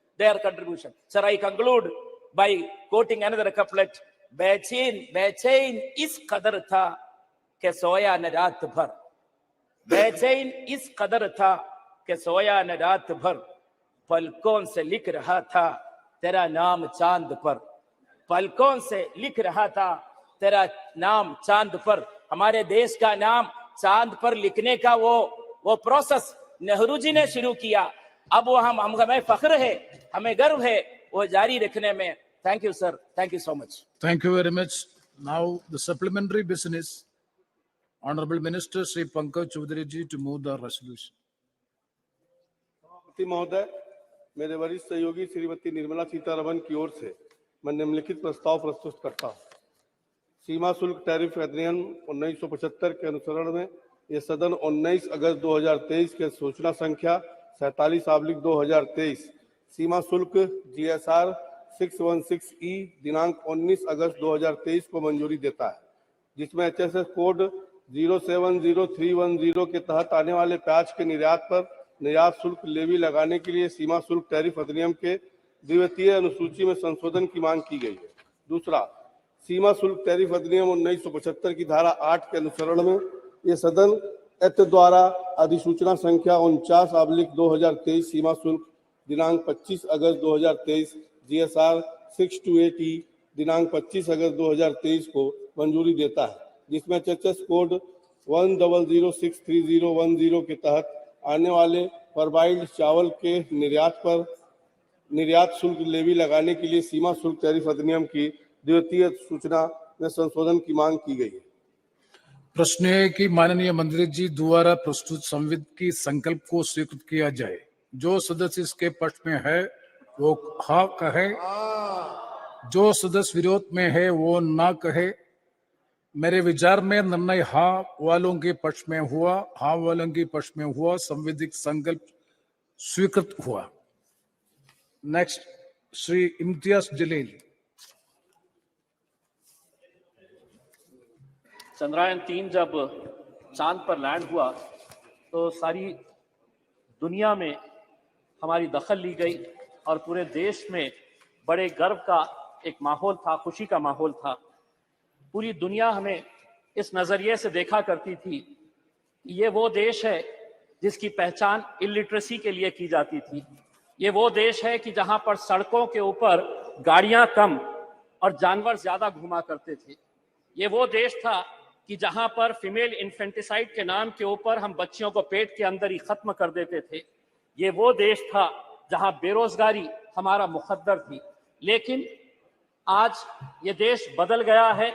Sir, I conclude by quoting another couplet. Bechain is qadar tha ke soya na raat bhar. बेचैन इस कदर था कि सोया न रात भर, पलकों से लिख रहा था तेरा नाम चांद पर, पलकों से लिख रहा था तेरा नाम चांद पर। हमारे देश का नाम चांद पर लिखने का वो प्रोसेस नेहरू जी ने शुरू किया। अब वो हमें फख्र है, हमें गर्व है वो जारी रखने में। Thank you sir, thank you so much.
Thank you very much. Now the supplementary business. Honorable Minister Sri Pankaj Chaudhary ji to move the resolution.
सभापति महोदय, मेरे वरिष्ठ सहयोगी श्रीमती निर्मला सीतारमण की ओर से मैं निम्नलिखित प्रस्ताव प्रस्तुत करता हूँ। सीमा शुल्क टैरिफ अधिनियम 1975 के अनुसरण में ये सदन 19 अगस्त 2023 के सूचना संख्या 47/2023 सीमा शुल्क GSR 616E दिनांक 19 अगस्त 2023 को मंजूरी देता है, जिसमें HSS कोड 070310 के तहत आने वाले प्याज के निर्यात पर निर्यात शुल्क लेवी लगाने के लिए सीमा शुल्क टैरिफ अधिनियम के द्वितीय अनुसूची में संशोधन की मांग की गई है। दूसरा, सीमा शुल्क टैरिफ अधिनियम 1975 की धारा 8 के अनुसरण में ये सदन एत द्वारा अधिसूचना संख्या 49/2023 सीमा शुल्क दिनांक 25 अगस्त 2023 GSR 628E दिनांक 25 अगस्त 2023 को मंजूरी देता है, जिसमें HSS कोड 10063010 के तहत आने वाले फरबाइल्ड चावल के निर्यात पर निर्यात शुल्क लेवी लगाने के लिए सीमा शुल्क टैरिफ अधिनियम की द्वितीय सूचना में संशोधन की मांग की गई है।
प्रश्न है कि माननीय मंत्री जी द्वारा प्रस्तुत संविधान की संकल्प को स्वीकृत किया जाए। जो सदस्य इसके पक्ष में है वो हाँ कहे, जो सदस्य विरोध में है वो ना कहे। मेरे विचार में निर्णय हाँ वालों के पक्ष में हुआ, हाँ वालों के पक्ष में हुआ, संवैधानिक संकल्प स्वीकृत हुआ। नेक्स्ट, श्री इम्तियाज जलील।
चंद्रयान-3 जब चांद पर लैंड हुआ तो सारी दुनिया में हमारी दखल ली गई और पूरे देश में बड़े गर्व का एक माहौल था, खुशी का माहौल था। पूरी दुनिया हमें इस नजरिए से देखा करती थी, ये वो देश है जिसकी पहचान इलिटरेसी के लिए की जाती थी। ये वो देश है कि जहां पर सड़कों के ऊपर गाड़ियां कम और जानवर ज्यादा घुमा करते थे। ये वो देश था कि जहां पर फीमेल इन्फेंटिसाइड के नाम के ऊपर हम बच्चियों को पेट के अंदर ही खत्म कर देते थे। ये वो देश था जहां बेरोजगारी हमारा मुकद्दर थी। लेकिन आज ये देश बदल गया है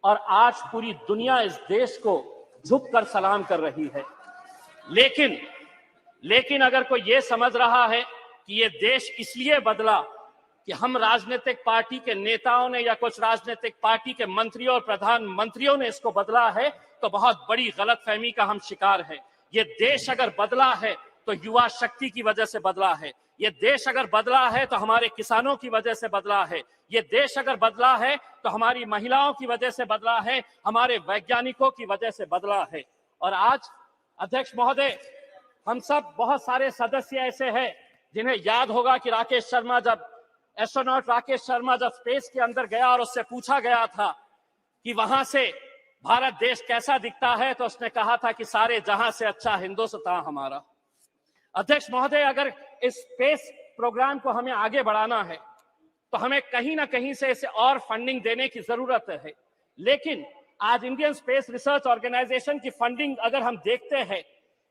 और आज पूरी दुनिया इस देश को झुककर सलाम कर रही है। लेकिन अगर कोई ये समझ रहा है कि ये देश इसलिए बदला कि हम राजनीतिक पार्टी के नेताओं ने या कुछ राजनीतिक पार्टी के मंत्रियों और प्रधानमंत्रियों ने इसको बदला है, तो बहुत बड़ी गलतफहमी का हम शिकार है। ये देश अगर बदला है तो युवा शक्ति की वजह से बदला है। ये देश अगर बदला है तो हमारे किसानों की वजह से बदला है। ये देश अगर बदला है तो हमारी महिलाओं की वजह से बदला है, हमारे वैज्ञानिकों की वजह से बदला है। और आज अध्यक्ष महोदय, हम सब बहुत सारे सदस्य ऐसे हैं जिन्हें याद होगा कि एस्ट्रोनॉट राकेश शर्मा जब स्पेस के अंदर गया और उससे पूछा गया था कि वहां से भारत देश कैसा दिखता है, तो उसने कहा था कि सारे जहां से अच्छा हिंदुस्तान हमारा। अध्यक्ष महोदय, अगर इस स्पेस प्रोग्राम को हमें आगे बढ़ाना है तो हमें कहीं ना कहीं से इसे और फंडिंग देने की जरूरत है। लेकिन आज इंडियन स्पेस रिसर्च ऑर्गेनाइजेशन की फंडिंग अगर हम देखते हैं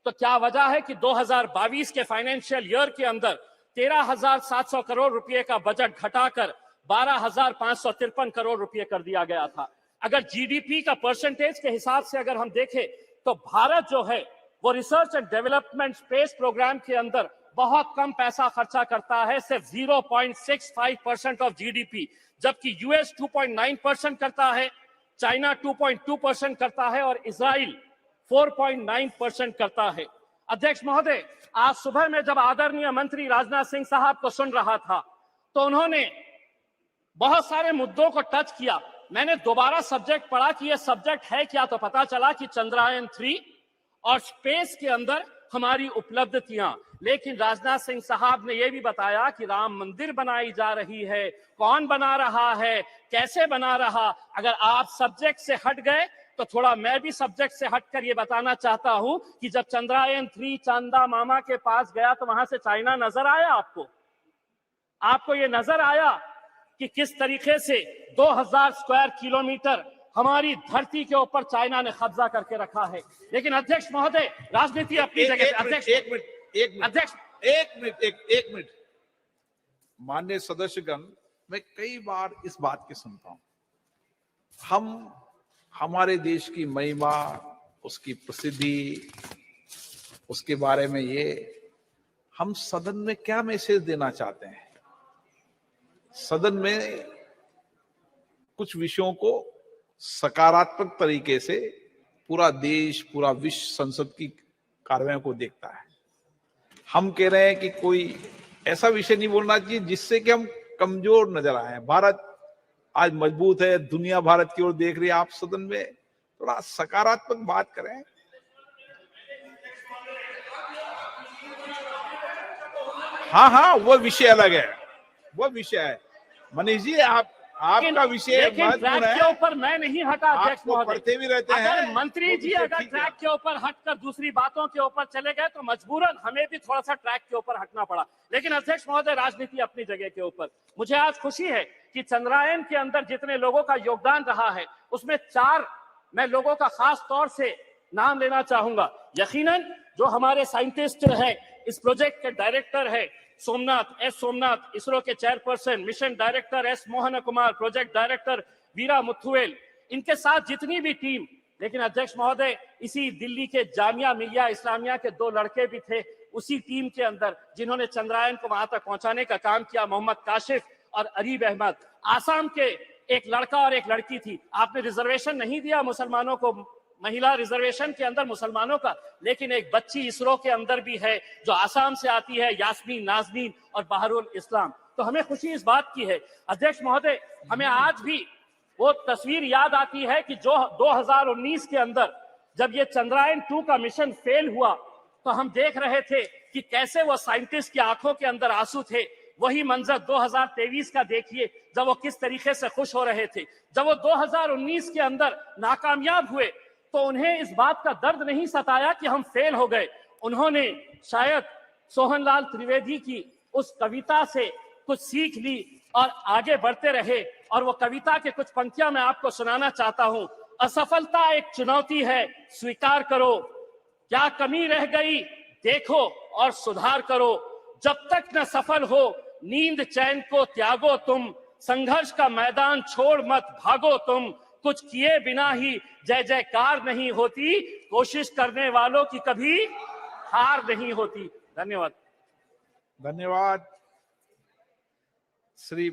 तो क्या वजह है कि 2022 के फाइनेंशियल ईयर के अंदर 13,700 करोड़ रुपए का बजट घटाकर 12,553 करोड़ रुपए कर दिया गया था। अगर जीडीपी का परसेंटेज के हिसाब से अगर हम देखें तो भारत जो है वो research and development space programme के अंदर बहुत कम पैसा खर्चा करता है, सिर्फ 0.65% ऑफ जीडीपी, जबकि यूएस 2.9% करता है, चाइना 2.2% करता है और इजराइल 4.9% करता है। अध्यक्ष महोदय, आज सुबह में जब आदरणीय मंत्री राजनाथ सिंह साहब को सुन रहा था तो उन्होंने बहुत सारे मुद्दों को टच किया। मैंने दोबारा सब्जेक्ट पढ़ा कि यह सब्जेक्ट है क्या, तो पता चला कि चंद्रयान-3 और स्पेस के अंदर हमारी उपलब्धियां। लेकिन राजनाथ सिंह साहब ने यह भी बताया कि राम मंदिर बनाई जा रही है, कौन बना रहा है, कैसे बना रहा। अगर आप सब्जेक्ट से हट गए
तो थोड़ा मैं भी सब्जेक्ट से हटकर ये बताना चाहता हूं कि जब चंद्रयान 3 चांदा मामा के पास गया तो वहां से चाइना नजर आया आपको? आपको ये नजर आया कि किस तरीके से 2000 स्क्वायर किलोमीटर हमारी धरती के ऊपर चाइना ने कब्जा करके रखा है? लेकिन अध्यक्ष महोदय, राजनीति अपनी जगह पे। अध्यक्ष
एक मिनट माननीय सदस्यगण, मैं कई बार इस बात की सुनता हूं, हम हमारे देश की महिमा, उसकी प्रसिद्धि, उसके बारे में ये हम सदन में क्या मैसेज देना चाहते हैं? सदन में कुछ विषयों को सकारात्मक तरीके से पूरा देश, पूरा विश्व संसद की कार्रवाई को देखता है। हम कह रहे हैं कि कोई ऐसा विषय नहीं बोलना चाहिए जिससे कि हम कमजोर नजर आए। भारत आज मजबूत है, दुनिया भारत की ओर देख रही है। आप सदन में थोड़ा सकारात्मक बात करें। हाँ, वो विषय अलग है, वो विषय है। मनीष जी, आपका विषय
ट्रैक के ऊपर मैं नहीं हटा अध्यक्ष महोदय।
पढ़ते भी रहते हैं।
अगर मंत्री जी अगर ट्रैक के ऊपर हटकर दूसरी बातों के ऊपर चले गए तो मजबूरन हमें भी थोड़ा सा ट्रैक के ऊपर हटना पड़ा। लेकिन अध्यक्ष महोदय, राजनीति अपनी जगह के ऊपर। मुझे आज खुशी है कि चंद्रयान के अंदर जितने लोगों का योगदान रहा है उसमें 4 मैं लोगों का खास तौर से नाम लेना चाहूंगा। यकीनन जो हमारे साइंटिस्ट है, इस प्रोजेक्ट के डायरेक्टर है एस सोमनाथ, इसरो के chairperson, mission director S Mohan Kumar, project director Veera Muthuvel, इनके साथ जितनी भी टीम। लेकिन अध्यक्ष महोदय, इसी दिल्ली के जामिया मिलिया इस्लामिया के 2 लड़के भी थे उसी टीम के अंदर जिन्होंने चंद्रयान को वहां तक पहुंचाने का काम किया, मोहम्मद काशिफ और अरीब अहमद। आसाम के एक लड़का और एक लड़की थी। आपने रिजर्वेशन नहीं दिया मुसलमानों को, महिला रिजर्वेशन के अंदर मुसलमानों का, लेकिन एक बच्ची इसरो के अंदर भी है जो आसाम से आती है, यास्मीन नाजनीन और बहरुल इस्लाम। तो हमें खुशी इस बात की है अध्यक्ष महोदय, हमें आज भी वो तस्वीर याद आती है कि जो 2019 के अंदर जब ये चंद्रयान 2 का मिशन फेल हुआ तो हम देख रहे थे कि कैसे वो साइंटिस्ट की आंखों के अंदर आंसू थे। वही मंजर 2023 का देखिए, जब वो किस तरीके से खुश हो रहे थे। जब वो 2019 के अंदर नाकामयाब हुए तो उन्हें इस बात का दर्द नहीं सताया कि हम फेल हो गए। उन्होंने शायद सोहनलाल त्रिवेदी की उस कविता से कुछ सीख ली और आगे बढ़ते रहे। और वो कविता के कुछ पंक्तियां मैं आपको सुनाना चाहता हूं। असफलता एक चुनौती है, स्वीकार करो, क्या कमी रह गई देखो और सुधार करो, जब तक न सफल हो नींद चैन को त्यागो तुम, संघर्ष का मैदान छोड़ मत भागो तुम, कुछ किए बिना ही जय जयकार नहीं होती, कोशिश करने वालों की कभी हार नहीं होती। धन्यवाद।
धन्यवाद। श्री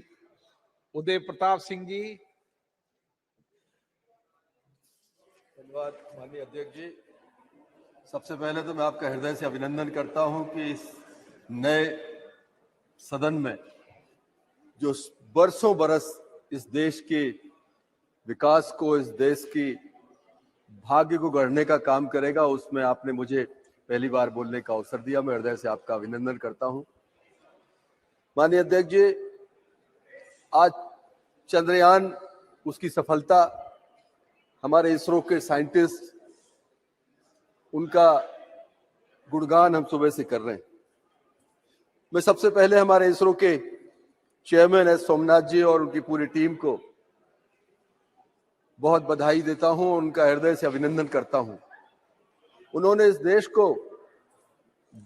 उदय प्रताप सिंह जी।
धन्यवाद माननीय अध्यक्ष जी। सबसे पहले तो मैं आपका हृदय से अभिनंदन करता हूं कि इस नए सदन में जो बरसों बरस इस देश के विकास को, इस देश की भाग्य को गढ़ने का काम करेगा, उसमें आपने मुझे पहली बार बोलने का अवसर दिया। मैं हृदय से आपका अभिनंदन करता हूं। माननीय अध्यक्ष जी, आज चंद्रयान, उसकी सफलता, हमारे इसरो के साइंटिस्ट, उनका गुणगान हम सुबह से कर रहे हैं। मैं सबसे पहले हमारे इसरो के चेयरमैन एस सोमनाथ जी और उनकी पूरी टीम को बहुत बधाई देता हूं, उनका हृदय से अभिनंदन करता हूं। उन्होंने इस देश को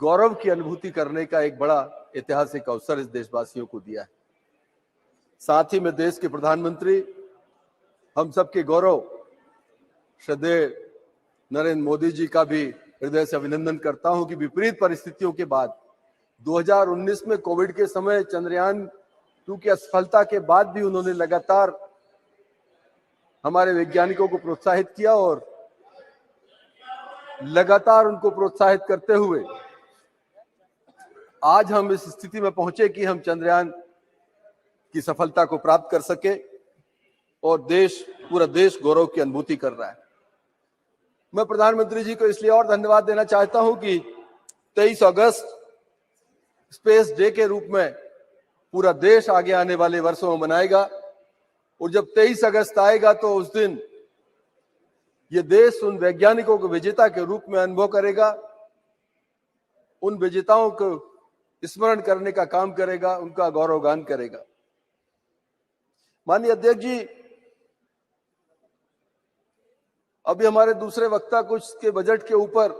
गौरव की अनुभूति करने का एक बड़ा ऐतिहासिक अवसर इस देशवासियों को दिया है। साथ ही मैं देश के प्रधानमंत्री, हम सबके गौरव श्रद्धेय नरेंद्र मोदी जी का भी हृदय से अभिनंदन करता हूं कि विपरीत परिस्थितियों के बाद 2019 में कोविड के समय चंद्रयान 2 की असफलता के बाद भी उन्होंने लगातार हमारे वैज्ञानिकों को प्रोत्साहित किया और लगातार उनको प्रोत्साहित करते हुए आज हम इस स्थिति में पहुंचे कि हम चंद्रयान की सफलता को प्राप्त कर सके और पूरा देश गौरव की अनुभूति कर रहा है। मैं प्रधानमंत्री जी को इसलिए और धन्यवाद देना चाहता हूं कि 23 अगस्त स्पेस डे के रूप में पूरा देश आगे आने वाले वर्षों में मनाएगा और जब 23 अगस्त आएगा तो उस दिन ये देश उन वैज्ञानिकों को विजेता के रूप में अनुभव करेगा, उन विजेताओं को स्मरण करने का काम करेगा, उनका गौरवगान करेगा। माननीय अध्यक्ष जी, अभी हमारे दूसरे वक्ता कुछ के बजट के ऊपर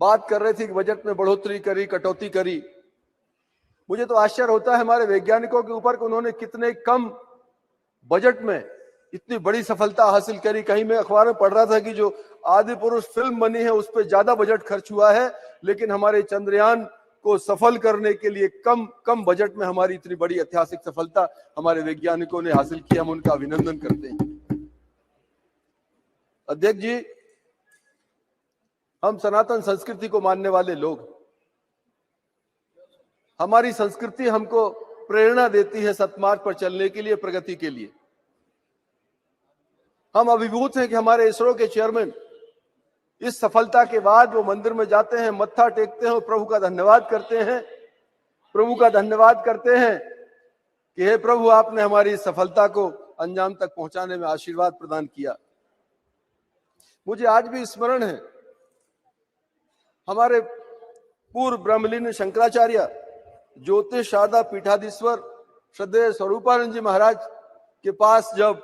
बात कर रहे थे कि बजट में बढ़ोतरी करी, कटौती करी। मुझे तो आश्चर्य होता है हमारे वैज्ञानिकों के ऊपर कि उन्होंने कितने कम बजट में इतनी बड़ी सफलता हासिल करी। कहीं मैं अखबार में पढ़ रहा था कि जो आदि पुरुष फिल्म बनी है उस पर ज्यादा बजट खर्च हुआ है, लेकिन हमारे चंद्रयान को सफल करने के लिए कम बजट में हमारी इतनी बड़ी ऐतिहासिक सफलता हमारे वैज्ञानिकों ने हासिल की। हम उनका अभिनंदन करते हैं। अध्यक्ष जी, हम सनातन संस्कृति को मानने वाले लोग, हमारी संस्कृति हमको प्रेरणा देती है सतमार्ग पर चलने के लिए, प्रगति के लिए। हम अभिभूत हैं कि हमारे इसरो के चेयरमैन इस सफलता के बाद वो मंदिर में जाते हैं, मत्था टेकते हैं और प्रभु का धन्यवाद करते हैं, प्रभु का धन्यवाद करते हैं कि हे प्रभु, आपने हमारी इस सफलता को अंजाम तक पहुंचाने में आशीर्वाद प्रदान किया। मुझे आज भी स्मरण है हमारे पूर्व ब्रह्मलीन शंकराचार्य ज्योतिष शारदा पीठाधीश्वर श्रद्धेय स्वरूपानंद जी महाराज के पास जब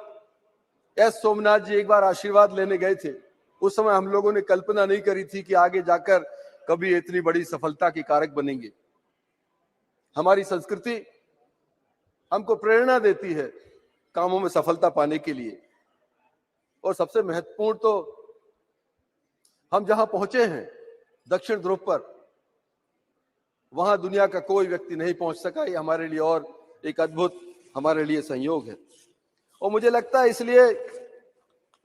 एस सोमनाथ जी एक बार आशीर्वाद लेने गए थे, उस समय हम लोगों ने कल्पना नहीं करी थी कि आगे जाकर कभी इतनी बड़ी सफलता के कारक बनेंगे। हमारी संस्कृति हमको प्रेरणा देती है कामों में सफलता पाने के लिए। और सबसे महत्वपूर्ण तो हम जहां पहुंचे हैं दक्षिण ध्रुव पर, वहां दुनिया का कोई व्यक्ति नहीं पहुंच सका। ये हमारे लिए और एक अद्भुत हमारे लिए संयोग है। और मुझे लगता है इसलिए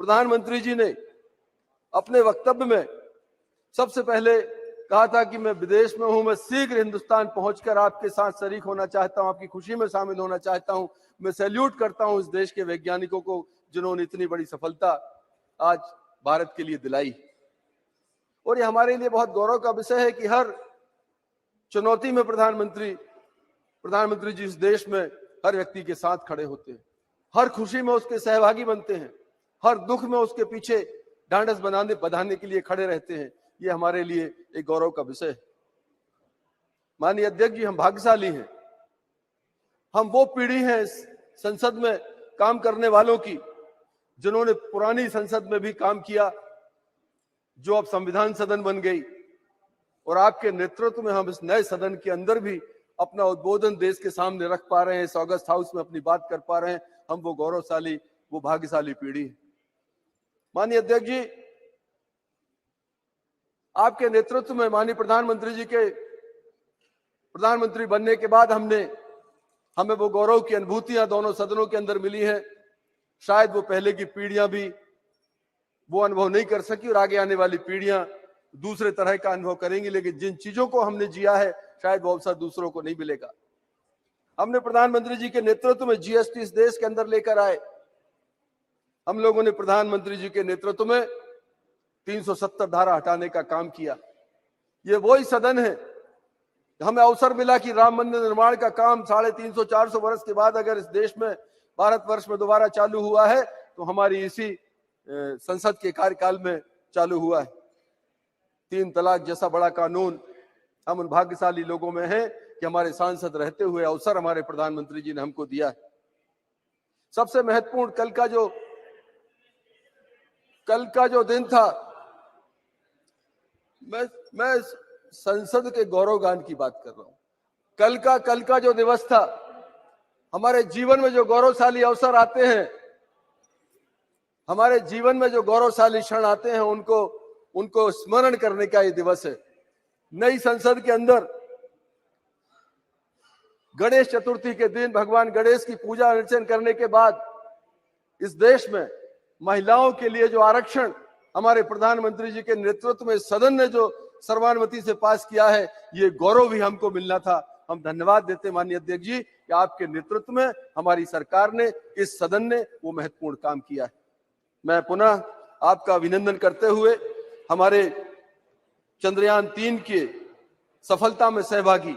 प्रधानमंत्री जी ने अपने वक्तव्य में सबसे पहले कहा था कि मैं विदेश में हूं, मैं शीघ्र हिंदुस्तान पहुंचकर आपके साथ शरीक होना चाहता हूं, आपकी खुशी में शामिल होना चाहता हूं। मैं सैल्यूट करता हूं इस देश के वैज्ञानिकों को जिन्होंने इतनी बड़ी सफलता आज भारत के लिए दिलाई। और ये हमारे लिए बहुत गौरव का विषय है कि हर चुनौती में प्रधानमंत्री जी इस देश में हर व्यक्ति के साथ खड़े होते हैं, हर खुशी में उसके सहभागी बनते हैं, हर दुख में उसके पीछे ढांढस बंधाने के लिए खड़े रहते हैं। ये हमारे लिए एक गौरव का विषय है। माननीय अध्यक्ष जी, हम भाग्यशाली हैं, हम वो पीढ़ी हैं संसद में काम करने वालों की जिन्होंने पुरानी संसद में भी काम किया, जो अब संविधान सदन बन गई, और आपके नेतृत्व में हम इस नए सदन के अंदर भी अपना उद्बोधन देश के सामने रख पा रहे हैं, इस ऑगस्ट हाउस में अपनी बात कर पा रहे हैं। हम वो गौरवशाली, वो भाग्यशाली पीढ़ी है। माननीय अध्यक्ष जी, आपके नेतृत्व में माननीय प्रधानमंत्री जी के प्रधानमंत्री बनने के बाद हमें वो गौरव की अनुभूतियां दोनों सदनों के अंदर मिली हैं। शायद वो पहले की पीढ़ियां भी वो अनुभव नहीं कर सकी और आगे आने वाली पीढ़ियां दूसरे तरह का अनुभव करेंगी, लेकिन जिन चीजों को हमने जिया है शायद वो अवसर दूसरों को नहीं मिलेगा। हमने प्रधानमंत्री जी के नेतृत्व में जीएसटी इस देश के अंदर लेकर आए। हम लोगों ने प्रधानमंत्री जी के नेतृत्व में 370 धारा हटाने का काम किया। ये वही सदन है, हमें अवसर मिला कि राम मंदिर निर्माण का काम 350-400 वर्ष के बाद अगर इस देश में, भारतवर्ष में दोबारा चालू हुआ है तो हमारी इसी संसद के कार्यकाल में चालू हुआ है। 3 तलाक जैसा बड़ा कानून, हम उन भाग्यशाली लोगों में हैं कि हमारे सांसद रहते हुए अवसर हमारे प्रधानमंत्री जी ने हमको दिया है। सबसे महत्वपूर्ण कल का जो दिन था, मैं संसद के गौरवगान की बात कर रहा हूं। कल का जो दिवस था, हमारे जीवन में जो गौरवशाली अवसर आते हैं, हमारे जीवन में जो गौरवशाली क्षण आते हैं, उनको स्मरण करने का ये दिवस है। नई संसद के अंदर गणेश चतुर्थी के दिन भगवान गणेश की पूजा अर्चना करने के बाद इस देश में महिलाओं के लिए जो आरक्षण हमारे प्रधानमंत्री जी के नेतृत्व में सदन ने जो सर्वानुमति से पास किया है, ये गौरव भी हमको मिलना था। हम धन्यवाद देते माननीय अध्यक्ष जी कि आपके नेतृत्व में हमारी सरकार ने, इस सदन ने वो महत्वपूर्ण काम किया है। मैं पुनः आपका अभिनंदन करते हुए हमारे चंद्रयान 3 के सफलता में सहभागी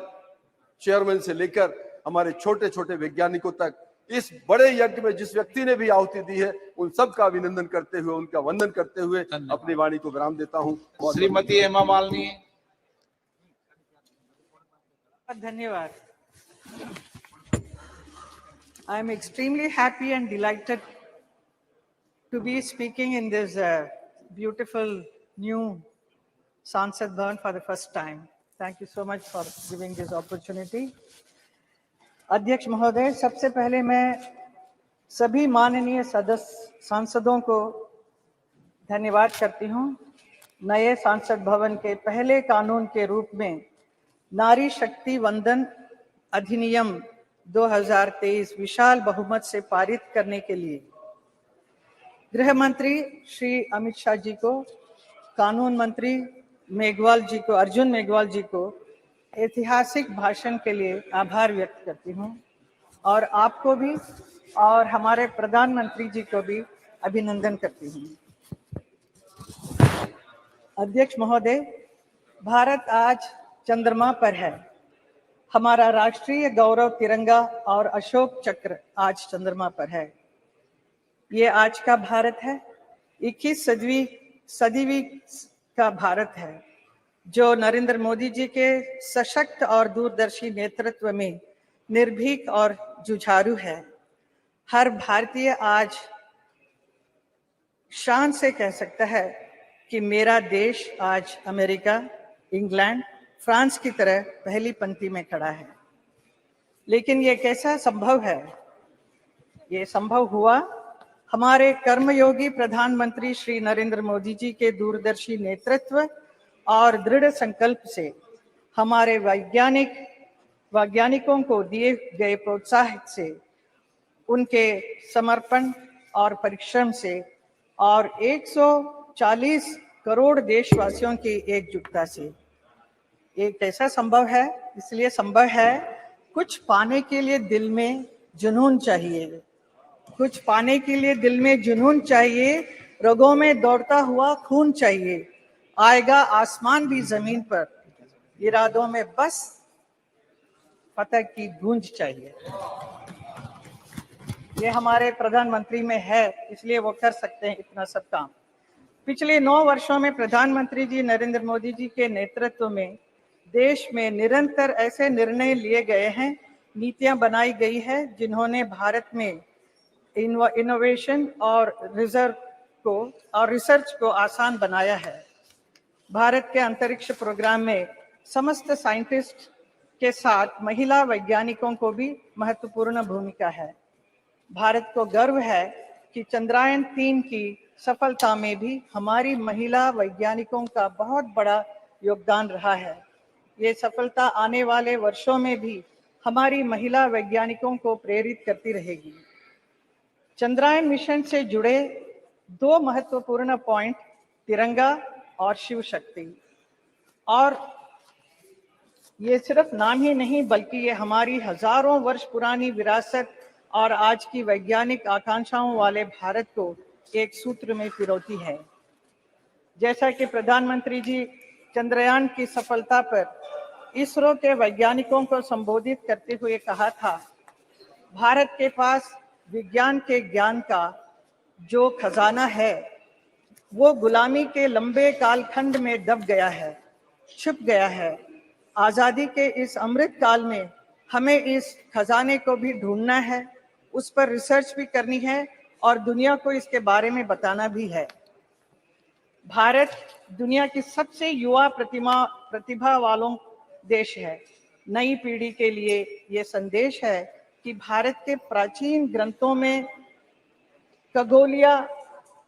चेयरमैन से लेकर हमारे छोटे छोटे वैज्ञानिकों तक इस बड़े यज्ञ में जिस व्यक्ति ने भी आहुति दी है, उन सब का अभिनंदन करते हुए, उनका वंदन करते हुए अपनी वाणी को विराम देता हूं।
श्रीमती हेमा मालिनी।
धन्यवाद। I am extremely happy and delighted to be speaking in this beautiful new Sansad Bhavan for the first time. Thank you so much for giving this opportunity. अध्यक्ष महोदय, सबसे पहले मैं सभी माननीय सदस्य सांसदों को धन्यवाद करती हूं। नए सांसद भवन के पहले कानून के रूप में नारी शक्ति वंदन अधिनियम 2023 विशाल बहुमत से पारित करने के लिए गृह मंत्री श्री अमित शाह जी को, कानून मंत्री मेघवाल जी को, अर्जुन मेघवाल जी को ऐतिहासिक भाषण के लिए आभार व्यक्त करती हूं और आपको भी और हमारे प्रधानमंत्री जी को भी अभिनंदन करती हूं। अध्यक्ष महोदय, भारत आज चंद्रमा पर है। हमारा राष्ट्रीय गौरव तिरंगा और अशोक चक्र आज चंद्रमा पर है। ये आज का भारत है, 21वीं सदी का भारत है, जो नरेंद्र मोदी जी के सशक्त और दूरदर्शी नेतृत्व में निर्भीक और जुझारू है। हर भारतीय आज शान से कह सकता है कि मेरा देश आज अमेरिका, इंग्लैंड, फ्रांस की तरह पहली पंक्ति में खड़ा है। लेकिन ये कैसा संभव है? ये संभव हुआ हमारे कर्मयोगी प्रधानमंत्री श्री नरेंद्र मोदी जी के दूरदर्शी नेतृत्व और दृढ़ संकल्प से। हमारे वैज्ञानिकों को दिए गए प्रोत्साहन से, उनके समर्पण और परिश्रम से और 140 करोड़ देशवासियों की एकजुटता से। ये कैसा संभव है? इसलिए संभव है, कुछ पाने के लिए दिल में जुनून चाहिए, कुछ पाने के लिए दिल में जुनून चाहिए, रगों में दौड़ता हुआ खून चाहिए, आएगा आसमान भी जमीन पर, इरादों में बस फतह की गूंज चाहिए। ये हमारे प्रधानमंत्री में है, इसलिए वो कर सकते हैं इतना सब काम। पिछले 9 वर्षों में प्रधानमंत्री जी नरेंद्र मोदी जी के नेतृत्व में देश में निरंतर ऐसे निर्णय लिए गए हैं, नीतियां बनाई गई है, जिन्होंने भारत में इनोवेशन और रिसर्च को आसान बनाया है। भारत के अंतरिक्ष प्रोग्राम में समस्त साइंटिस्ट के साथ महिला वैज्ञानिकों को भी महत्वपूर्ण भूमिका है। भारत को गर्व है कि चंद्रयान 3 की सफलता में भी हमारी महिला वैज्ञानिकों का बहुत बड़ा योगदान रहा है। ये सफलता आने वाले वर्षों में भी हमारी महिला वैज्ञानिकों को प्रेरित करती रहेगी। चंद्रयान मिशन से जुड़े 2 महत्वपूर्ण पॉइंट, तिरंगा और शिव शक्ति, और ये सिर्फ नाम ही नहीं बल्कि ये हमारी हजारों वर्ष पुरानी विरासत और आज की वैज्ञानिक आकांक्षाओं वाले भारत को एक सूत्र में पिरोती है। जैसा कि प्रधानमंत्री जी चंद्रयान की सफलता पर इसरो के वैज्ञानिकों को संबोधित करते हुए कहा था, भारत के पास विज्ञान के ज्ञान का जो खजाना है वो गुलामी के लंबे कालखंड में दब गया है, छुप गया है। आजादी के इस अमृत काल में हमें इस खजाने को भी ढूंढना है, उस पर रिसर्च भी करनी है और दुनिया को इसके बारे में बताना भी है। भारत दुनिया की सबसे युवा प्रतिभा वालों देश है। नई पीढ़ी के लिए ये संदेश है कि भारत के प्राचीन ग्रंथों में खगोलीय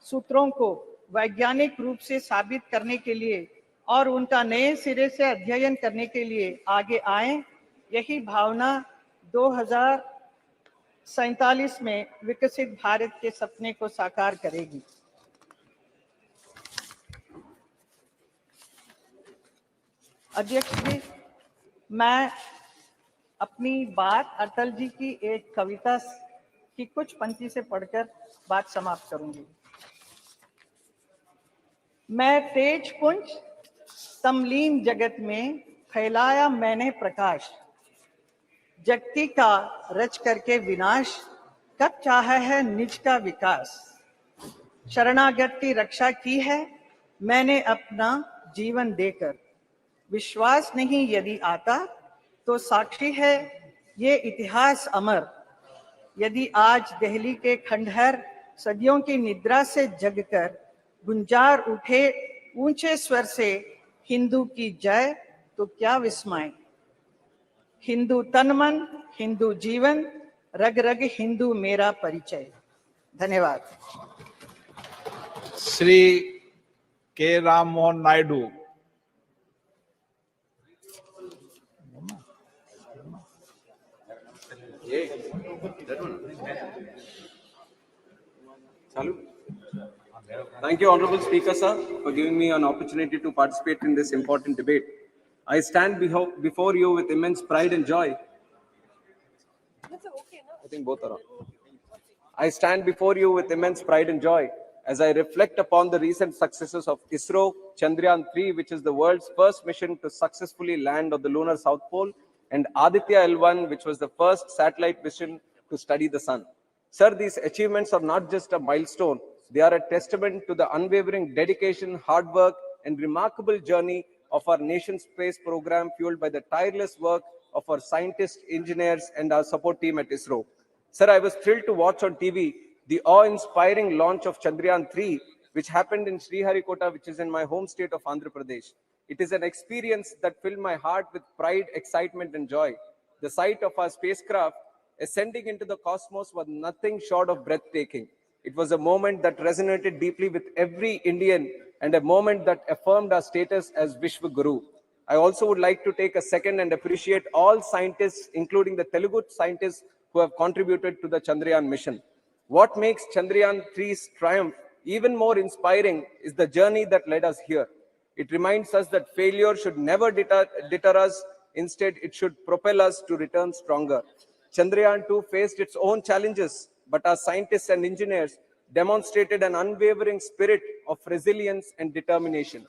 सूत्रों को वैज्ञानिक रूप से साबित करने के लिए और उनका नए सिरे से अध्ययन करने के लिए आगे आए। यही भावना 2047 में विकसित भारत के सपने को साकार करेगी। अध्यक्ष जी, मैं अपनी बात अटल जी की एक कविता की कुछ पंक्ति से पढ़कर बात समाप्त करूंगी। मैं तेज पुंज तमलीन जगत में फैलाया मैंने प्रकाश, जगती का रच करके विनाश, कब चाहा है निज का विकास, शरणागत की रक्षा की है मैंने अपना जीवन देकर। विश्वास नहीं यदि आता तो साक्षी है ये इतिहास अमर। यदि आज दिल्ली के खंडहर सदियों की निद्रा से जगकर गुंजार उठे ऊंचे स्वर से हिंदू की जय, तो क्या विस्मय। हिंदू तन मन, हिंदू जीवन, रग रग हिंदू मेरा परिचय। धन्यवाद।
श्री के Ram Mohan Naidu.
Thank you, Honorable Speaker, sir, for giving me an opportunity to participate in this important debate. I stand before you with immense pride and joy. I think both are on. I stand before you with immense pride and joy as I reflect upon the recent successes of ISRO Chandrayaan-3, which is the world's first mission to successfully land on the lunar South Pole, and Aditya L1, which was the first satellite mission to study the sun. Sir, these achievements are not just a milestone, they are a testament to the unwavering dedication, hard work, and remarkable journey of our nation's space program, fueled by the tireless work of our scientists, engineers, and our support team at ISRO. Sir, I was thrilled to watch on TV the awe-inspiring launch of Chandrayaan-3, which happened in Sriharikota, which is in my home state of Andhra Pradesh. It is an experience that filled my heart with pride, excitement, and joy. The sight of our spacecraft ascending into the cosmos was nothing short of breathtaking. It was a moment that resonated deeply with every Indian and a moment that affirmed our status as Vishwa Guru. I also would like to take a second and appreciate all scientists, including the Telugu scientists who have contributed to the Chandrayaan mission. What makes Chandrayaan-3's triumph even more inspiring is the journey that led us here. It reminds us that failure should never deter us. Instead, it should propel us to return stronger. Chandrayaan-2 faced its own challenges, but our scientists and engineers demonstrated an unwavering spirit of resilience and determination.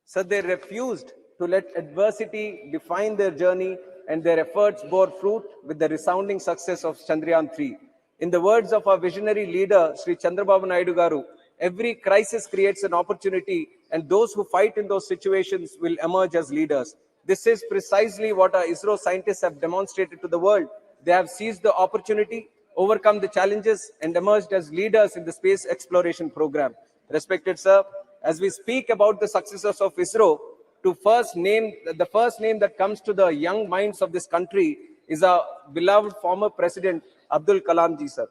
So they refused to let adversity define their journey, and their efforts bore fruit with the resounding success of Chandrayaan-3. In the words of our visionary leader, Sri Chandrababu Naidu Garu, every crisis creates an opportunity, and those who fight in those situations will emerge as leaders. This is precisely what our ISRO scientists have demonstrated to the world. They have seized the opportunity, overcome the challenges, and emerged as leaders in the space exploration program. Respected sir, as we speak about the successes of ISRO, the first name that comes to the young minds of this country is our beloved former president, Abdul Kalam ji, sir.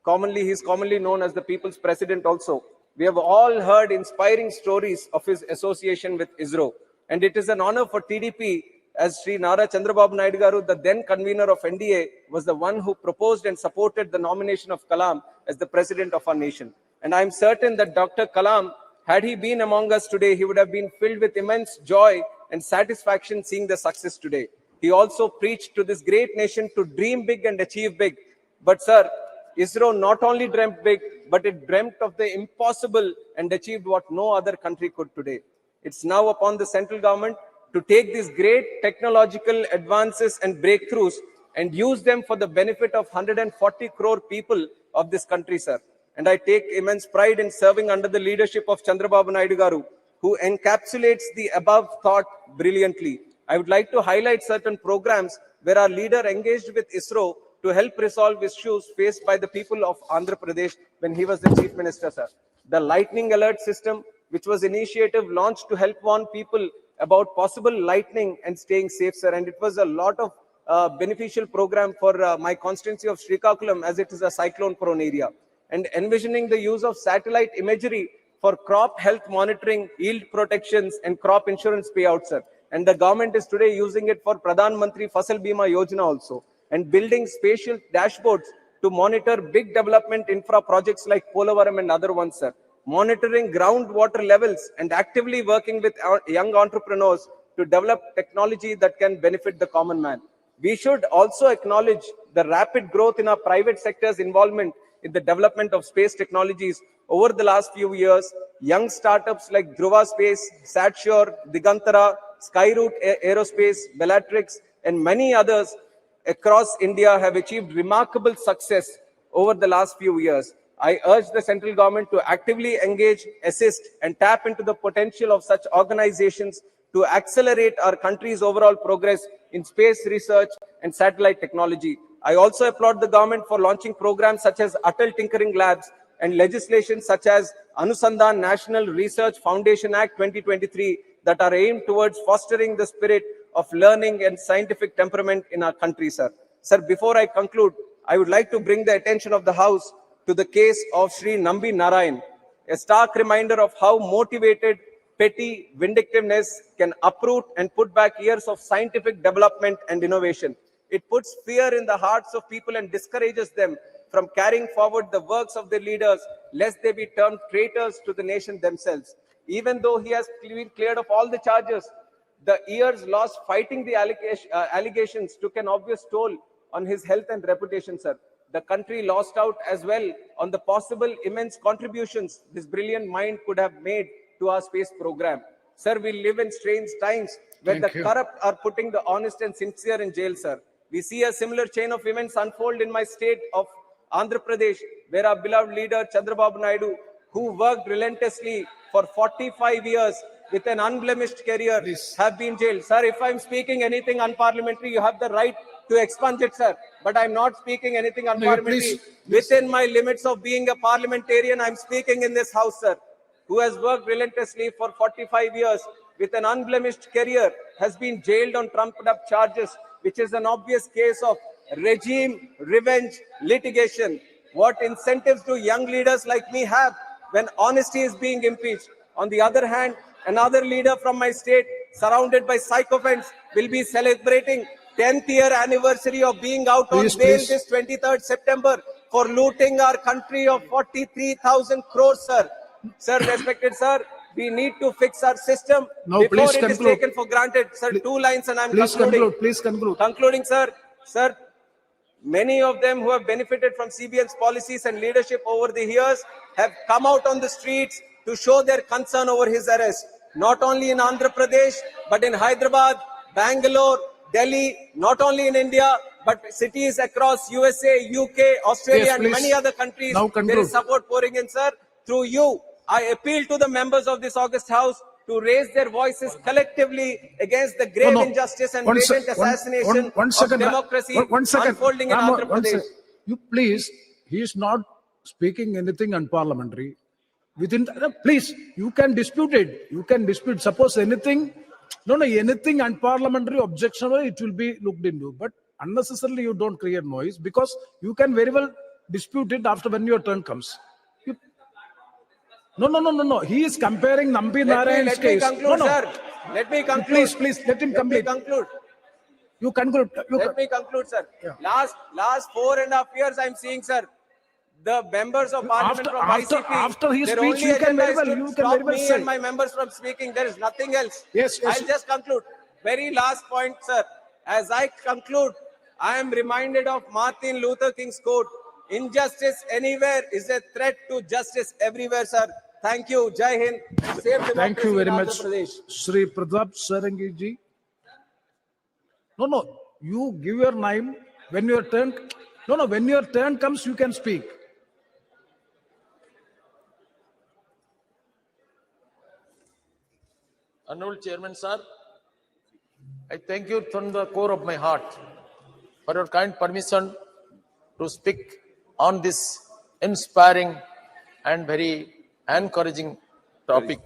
He is commonly known as the people's president also. We have all heard inspiring stories of his association with ISRO. And it is an honor for TDP, as Sri Nara Chandrababu Naidu Garu, the then convener of NDA, was the one who proposed and supported the nomination of Kalam as the president of our nation. And I am certain that Dr. Kalam, had he been among us today, he would have been filled with immense joy and satisfaction seeing the success today. He also preached to this great nation to dream big and achieve big. But sir, ISRO not only dreamt big, but it dreamt of the impossible and achieved what no other country could today. It's now upon the central government to take these great technological advances and breakthroughs and use them for the benefit of 140 crore people of this country, sir. And I take immense pride in serving under the leadership of Chandrababu Naidu Garu, who encapsulates the above thought brilliantly. I would like to highlight certain programs where our leader engaged with ISRO to help resolve issues faced by the people of Andhra Pradesh when he was the chief minister, sir. The lightning alert system, which was initiative launched to help warn people about possible lightning and staying safe, sir. And it was a lot of beneficial program for my constituency of Srikakulam, as it is a cyclone-prone area. And envisioning the use of satellite imagery for crop health monitoring, yield protections, and crop insurance payouts, sir. And the government is today using it for Pradhan Mantri Fasal Bima Yojana also. And building spatial dashboards to monitor big development infra projects like Polavaram and other ones, sir. Monitoring groundwater levels and actively working with our young entrepreneurs to develop technology that can benefit the common man. We should also acknowledge the rapid growth in our private sector's involvement in the development of space technologies over the last few years. Young startups like Dhruva Space, Satsure, Digantara, Skyroot Aerospace, Bellatrix, and many others across India have achieved remarkable success over the last few years. I urge the central government to actively engage, assist, and tap into the potential of such organizations to accelerate our country's overall progress in space research and satellite technology. I also applaud the government for launching programs such as Atal Tinkering Labs and legislation such as Anusandhan National Research Foundation Act 2023 that are aimed towards fostering the spirit of learning and scientific temperament in our country, sir. Sir, before I conclude, I would like to bring the attention of the House to the case of Sri Nambi Narayan, a stark reminder of how motivated, petty vindictiveness can uproot and put back years of scientific development and innovation. It puts fear in the hearts of people and discourages them from carrying forward the works of their leaders, lest they be termed traitors to the nation themselves. Even though he has been cleared of all the charges, the years lost fighting the allegations took an obvious toll on his health and reputation, sir. The country lost out as well on the possible immense contributions this brilliant mind could have made to our space program. Sir, we live in strange times where the corrupt are putting the honest and sincere in jail, sir. We see a similar chain of events unfold in my state of Andhra Pradesh, where our beloved leader Chandrababu Naidu, who worked relentlessly for 45 years with an unblemished career, have been jailed. Sir, if I'm speaking anything unparliamentary, you have the right to expunge it, sir. But I'm not speaking anything unparliamentary. Within my limits of being a parliamentarian, I'm speaking in this house, sir, who has worked relentlessly for 45 years with an unblemished career, has been jailed on trumped-up charges, which is an obvious case of regime revenge litigation. What incentives do young leaders like me have when honesty is being impeached? On the other hand, another leader from my state, surrounded by sycophants, will be celebrating 10th year anniversary of being out on bail this 23rd September for looting our country of 43,000 crores, sir. Sir, respected sir, we need to fix our system before it is taken for granted. Sir, 2 lines and I'm concluding.
Please conclude.
Concluding, sir. Sir, many of them who have benefited from CBN's policies and leadership over the years have come out on the streets to show their concern over his arrest. Not only in Andhra Pradesh, but in Hyderabad, Bangalore, Delhi, not only in India, but cities across USA, UK, Australia, and many other countries. There is support pouring in, sir. Through you, I appeal to the members of this august house to raise their voices collectively against the grave injustice and blatant assassination of democracy unfolding in Andhra Pradesh.
You please, he is not speaking anything unparliamentary. Please, you can dispute it. You can dispute. Suppose anything, anything unparliamentary, objectionable, it will be looked into. But unnecessarily, you don't create noise because you can very well dispute it after when your turn comes. No. He is comparing Nambi Narayan's case.
Let me conclude, sir. Let me conclude.
Please, let him complete. You conclude.
Let me conclude, sir. Yeah. Last 4.5 years, I'm seeing, sir, the members of parliament from ICP.
After his speech, you can very well
say. And my members from speaking. There is nothing else.
Yes.
I'll just conclude. Very last point, sir. As I conclude, I am reminded of Martin Luther King's quote: "Injustice anywhere is a threat to justice everywhere," sir. Thank you. Jai Hind.
Thank you very much, Sri Pratap Sarangi ji. No. You give your name when your turn. No. When your turn comes, you can speak.
Honorable Chairman, sir, I thank you from the core of my heart for your kind permission to speak on this inspiring and very encouraging topic.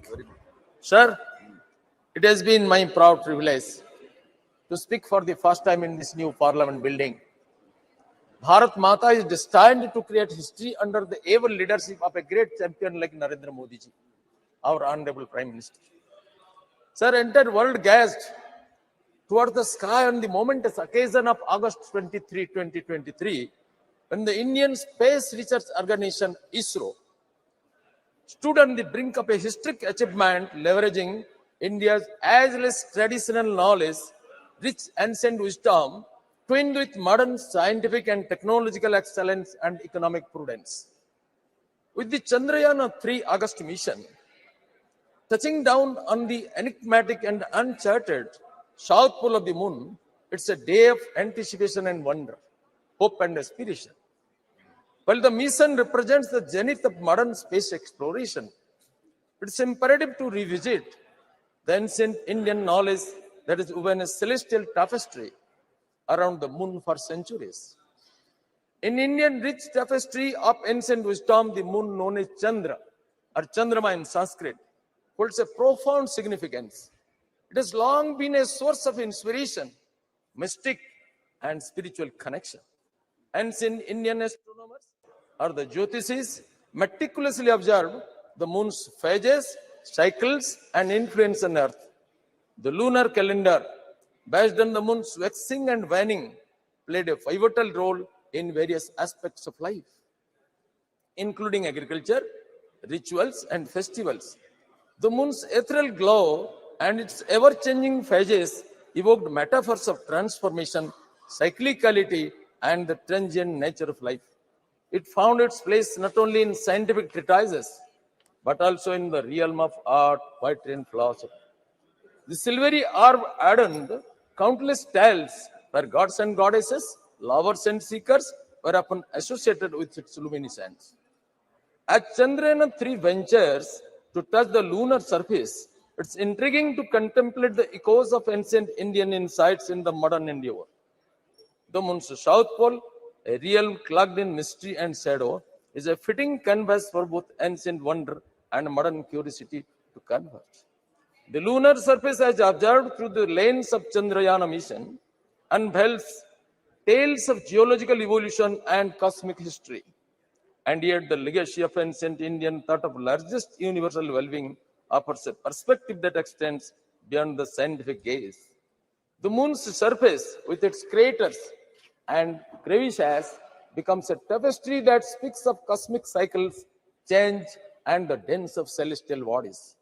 Sir, it has been my proud privilege to speak for the first time in this new parliament building. Bharat Mata is destined to create history under the able leadership of a great champion like Narendra Modi ji, our honorable Prime Minister. Sir, entire world gazed towards the sky on the momentous occasion of August 23, 2023, when the Indian Space Research Organization, ISRO, stood on the brink of a historic achievement, leveraging India's ageless traditional knowledge, rich ancient wisdom, twinned with modern scientific and technological excellence and economic prudence. With the Chandrayaan-3 August mission, touching down on the enigmatic and uncharted south pole of the moon, It's a day of anticipation and wonder, hope and aspiration. While the mission represents the zenith of modern space exploration, it's imperative to revisit the ancient Indian knowledge that is woven a celestial tapestry around the moon for centuries. In Indian rich tapestry of ancient wisdom, the moon known as Chandra or Chandrama in Sanskrit holds a profound significance. It has long been a source of inspiration, mystic and spiritual connection. Ancient Indian astronomers or the Jyotishis meticulously observed the moon's phases, cycles and influence on Earth. The lunar calendar, based on the moon's waxing and waning, played a pivotal role in various aspects of life, including agriculture, rituals, and festivals. The moon's ethereal glow and its ever-changing phases evoked metaphors of transformation, cyclicality, and the transient nature of life. It found its place not only in scientific treatises, but also in the realm of art, poetry, and philosophy. The silvery orb adorned countless tales where gods and goddesses, lovers and seekers were often associated with its luminescence. As Chandrayaan-3 ventures to touch the lunar surface, it's intriguing to contemplate the echoes of ancient Indian insights in the modern endeavor. The moon's south pole, a realm clogged in mystery and shadow, is a fitting canvas for both ancient wonder and modern curiosity to converge. The lunar surface, as observed through the lens of Chandrayaan mission, unveils tales of geological evolution and cosmic history. And yet the legacy of ancient Indian thought of largest universal well-being offers a perspective that extends beyond the scientific gaze. The moon's surface, with its craters and crevices, becomes a tapestry that speaks of cosmic cycles, change, and the dance of celestial bodies.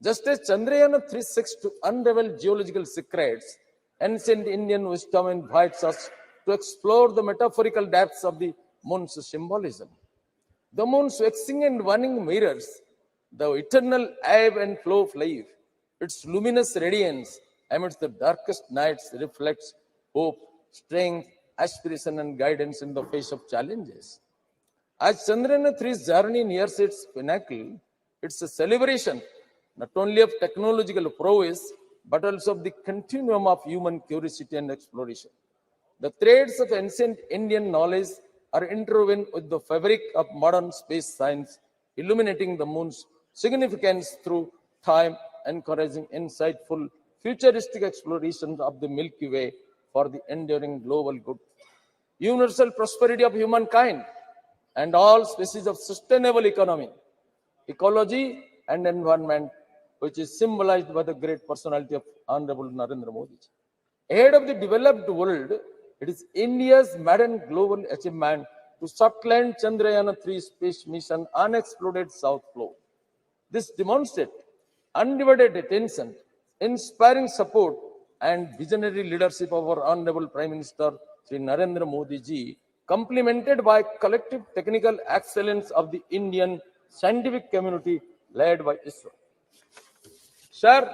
Just as Chandrayaan-3 seeks to unravel geological secrets, ancient Indian wisdom invites us to explore the metaphorical depths of the moon's symbolism. The moon's waxing and waning mirrors the eternal ebb and flow of life. Its luminous radiance amidst the darkest nights reflects hope, strength, aspiration, and guidance in the face of challenges. As Chandrayaan-3's journey nears its pinnacle, it's a celebration not only of technological prowess, but also of the continuum of human curiosity and exploration. The threads of ancient Indian knowledge are interwoven with the fabric of modern space science, illuminating the moon's significance through time, encouraging insightful, futuristic explorations of the Milky Way for the enduring global good, universal prosperity of humankind, and all species of sustainable economy, ecology, and environment, which is symbolized by the great personality of Honorable Narendra Modi. Ahead of the developed world, it is India's maiden global achievement to soft land Chandrayaan-3 space mission unexploded South Pole. This demonstrates undivided attention, inspiring support, and visionary leadership of our Honorable Prime Minister Sri Narendra Modi ji, complemented by collective technical excellence of the Indian scientific community led by ISRO. Sir,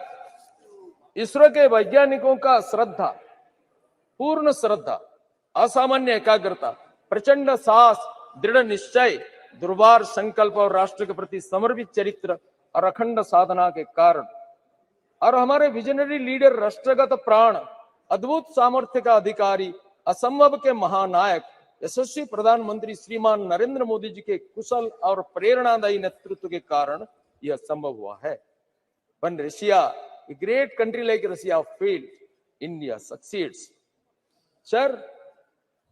ISRO के वैज्ञानिकों का श्रद्धा, पूर्ण श्रद्धा, असामान्य एकाग्रता, प्रचंड साहस, दृढ़ निश्चय, दुर्वार संकल्प और राष्ट्र के प्रति समर्पित चरित्र और अखंड साधना के कारण और हमारे विजनरी लीडर, राष्ट्रगत प्राण, अद्भुत सामर्थ्य का अधिकारी, असंभव के महानायक, यशस्वी प्रधानमंत्री श्रीमान नरेंद्र मोदी जी के कुशल और प्रेरणादायी नेतृत्व के कारण यह संभव हुआ है. When Russia, a great country like Russia, failed, India succeeds. Sir,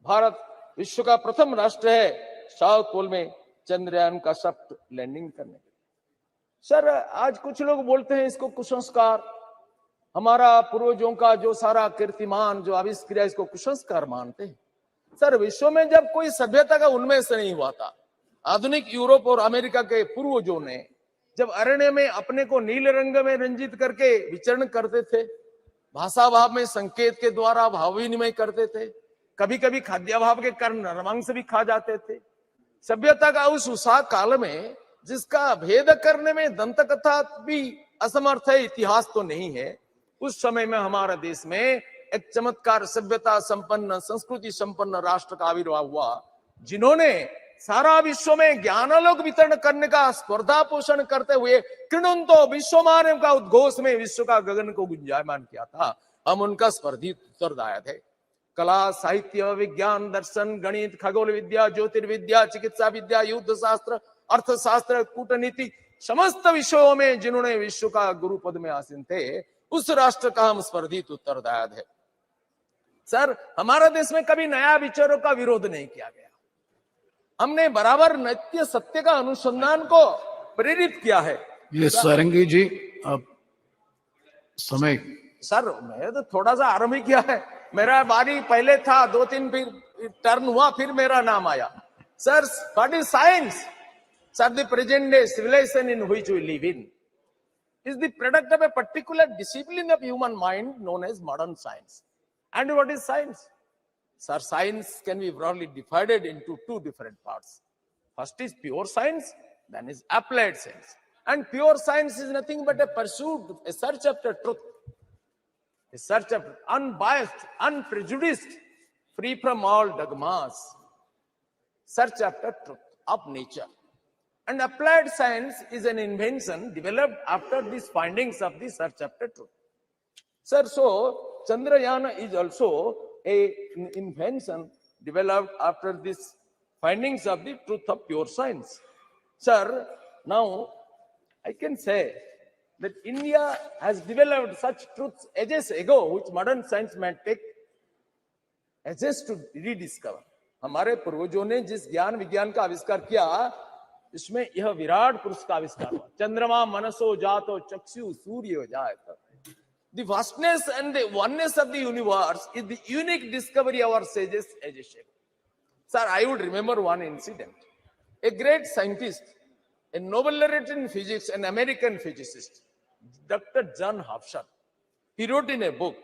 Bharat विश्व का प्रथम राष्ट्र है साउथ पोल में चंद्रयान का सॉफ्ट लैंडिंग करने के लिए. सर, आज कुछ लोग बोलते हैं इसको कुसंस्कार, हमारा पूर्वजों का जो सारा कीर्तिमान, जो आविष्कार, इसको कुसंस्कार मानते हैं. सर, विश्व में जब कोई सभ्यता का उन्मेष नहीं हुआ था, आधुनिक यूरोप और अमेरिका के पूर्वजों ने जब अरण्य में अपने को नीले रंग में रंजित करके विचरण करते थे, भाषा भाव में संकेत के द्वारा भाव विनिमय करते थे, कभी कभी खाद्याभाव के कारण नरमांस भी खा जाते थे. सभ्यता का उस उषा काल में जिसका भेद करने में दंत कथा भी असमर्थ है, इतिहास तो नहीं है, उस समय में हमारा देश में एक चमत्कार सभ्यता संपन्न संस्कृति संपन्न राष्ट्र का आविर्भाव हुआ, जिन्होंने सारा विश्व में ज्ञानालोक वितरण करने का स्पर्धा पोषण करते हुए कृणुंतो विश्वमानव का उद्घोष में विश्व का गगन को गुंजायमान किया था। हम उनका स्पर्धी उत्तरदायी थे। कला, साहित्य, विज्ञान, दर्शन, गणित, खगोल विद्या, ज्योतिर्विद्या, चिकित्सा विद्या, युद्ध शास्त्र, अर्थशास्त्र, कूटनीति, समस्त विषयों में जिन्होंने विश्व का गुरु पद में आसीन थे, उस राष्ट्र का हम स्पर्धी उत्तरदायी थे। सर, हमारा देश में कभी नया विचारों का विरोध नहीं किया गया। हमने बराबर नित्य सत्य का अनुसंधान को प्रेरित किया है।
ये सारंगी जी, अब समय।
सर, मैं तो थोड़ा सा आरंभ ही किया है, मेरा बारी पहले था, 2-3 फिर टर्न हुआ, फिर मेरा नाम आया। Sir, what is science? Sir, the present day civilization in which we live in is the product of a particular discipline of human mind known as modern science. And what is science? Sir, science can be broadly divided into two different parts. First is pure science, then is applied science. And pure science is nothing but a pursuit, a search after truth, a search after unbiased, unprejudiced, free from all dogmas, search after truth of nature. And applied science is an invention developed after these findings of the search after truth. Sir, so Chandrayaan is also an invention developed after these findings of the truth of pure science. Sir, now I can say that India has developed such truths ages ago, which modern science may take ages to rediscover. हमारे पूर्वजों ने जिस ज्ञान विज्ञान का आविष्कार किया, इसमें यह विराट पुरुष का आविष्कार हुआ। चंद्रमा मनसो जातो चक्षु सूर्य जायत। The vastness and the oneness of the universe is the unique discovery of our sages ages ago. Sir, I would remember one incident. A great scientist, a Nobel laureate in physics, an American physicist, Dr. John Hobson, he wrote in a book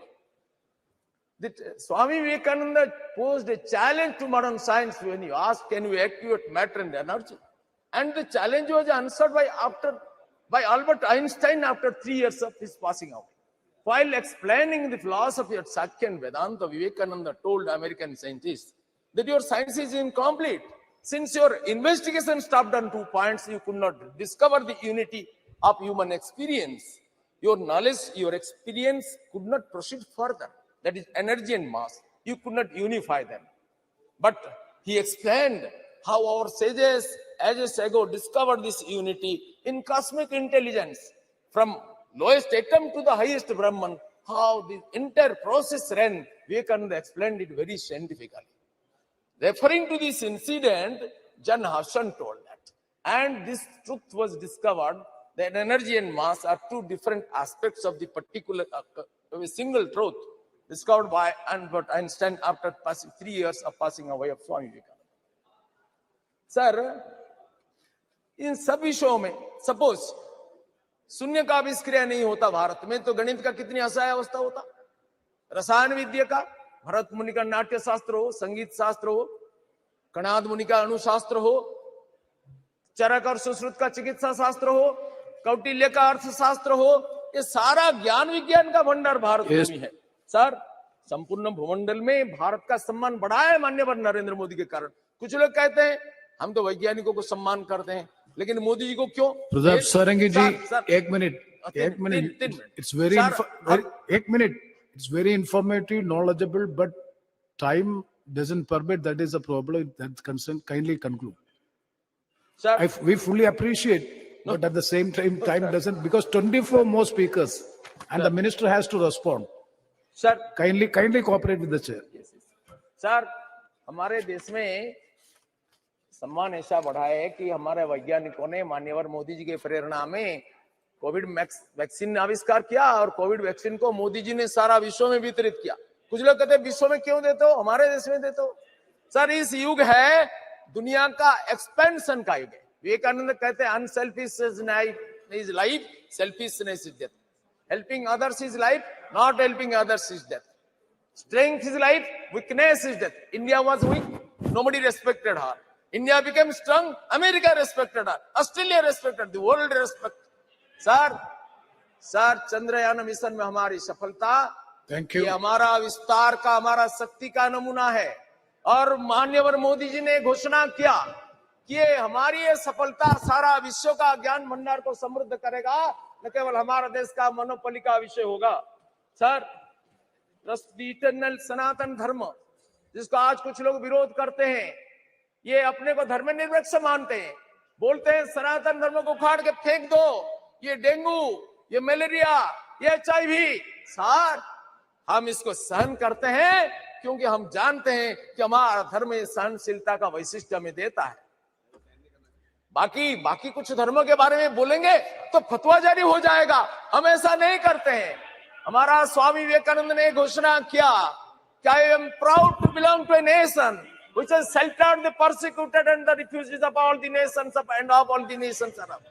that Swami Vivekananda posed a challenge to modern science when he asked, can you activate matter and energy? And the challenge was answered by Albert Einstein after 3 years of his passing away. While explaining the philosophy of Sakya and Vedanta, Vivekananda told American scientists that your science is incomplete. Since your investigation stopped on 2 points, you could not discover the unity of human experience. Your knowledge, your experience could not proceed further. That is energy and mass. You could not unify them. But he explained how our sages ages ago discovered this unity in cosmic intelligence. From lowest atom to the highest Brahman, how the entire process ran, Vivekananda explained it very scientifically. Referring to this incident, John Hobson told that. And this truth was discovered that energy and mass are two different aspects of the particular, of a single truth discovered by Albert Einstein after 3 years of passing away of Swami Vivekananda. Sir, इन सब विषयों में suppose शून्य का आविष्कार नहीं होता भारत में, तो गणित का कितनी असहाय अवस्था होता। रसायन विद्या का भरत मुनि का नाट्य शास्त्र हो, संगीत शास्त्र हो, कणाद मुनि का अणुशास्त्र हो, चरक और सुश्रुत का चिकित्सा शास्त्र हो, कौटिल्य का अर्थशास्त्र हो, ये सारा ज्ञान विज्ञान का भंडार भारत में है। सर, संपूर्ण भूमंडल में भारत का सम्मान बढ़ा है माननीय नरेंद्र मोदी के कारण। कुछ लोग कहते हैं हम तो वैज्ञानिकों को सम्मान करते हैं, लेकिन मोदी जी को क्यों?
प्रताप सारंगी जी, एक मिनट, it's very, एक minute, it's very informative, knowledgeable, but time doesn't permit. That is a problem. That's concerned. Kindly conclude.
Sir,
We fully appreciate, but at the same time, time doesn't, because 24 more speakers, and the minister has to respond.
Sir,
kindly cooperate with the chair.
Sir, हमारे देश में सम्मान ऐसा बढ़ा है कि हमारे वैज्ञानिकों ने माननीय मोदी जी के प्रेरणा में कोविड वैक्सीन आविष्कार किया, और कोविड वैक्सीन को मोदी जी ने सारा विश्व में वितरित किया। कुछ लोग कहते हैं विश्व में क्यों देते हो, हमारे देश में देते हो। सर, इस युग है दुनिया का एक्सपेंशन का युग है। विवेकानंद कहते हैं unselfishness is life, selfishness is death. Helping others is life, not helping others is death. Strength is life, weakness is death. India was weak, nobody respected her. India became strong, America respected her, Australia respected, the world respected. Sir, Chandrayaan mission में हमारी सफलता
thank you.
ये हमारा विस्तार का, हमारा शक्ति का नमूना है। और माननीय मोदी जी ने घोषणा किया कि ये हमारी ये सफलता सारा विश्व का ज्ञान भंडार को समृद्ध करेगा, न केवल हमारा देश का मोनोपोली का विषय होगा। सर, इटर्नल सनातन धर्म, जिसको आज कुछ लोग विरोध करते हैं, ये अपने को धर्मनिरपेक्ष मानते हैं, बोलते हैं सनातन धर्म को उखाड़ के फेंक दो, ये डेंगू, ये मलेरिया, ये HIV। सर, हम इसको सहन करते हैं क्योंकि हम जानते हैं कि हमारा धर्म सहनशीलता का वैशिष्ट्य हमें देता है। बाकी कुछ धर्मों के बारे में बोलेंगे तो फतवा जारी हो जाएगा। हम ऐसा नहीं करते हैं। हमारा स्वामी विवेकानंद ने घोषणा किया कि I am proud to belong to a nation which has sheltered the persecuted and the refugees of all the nations of and of all the nations around.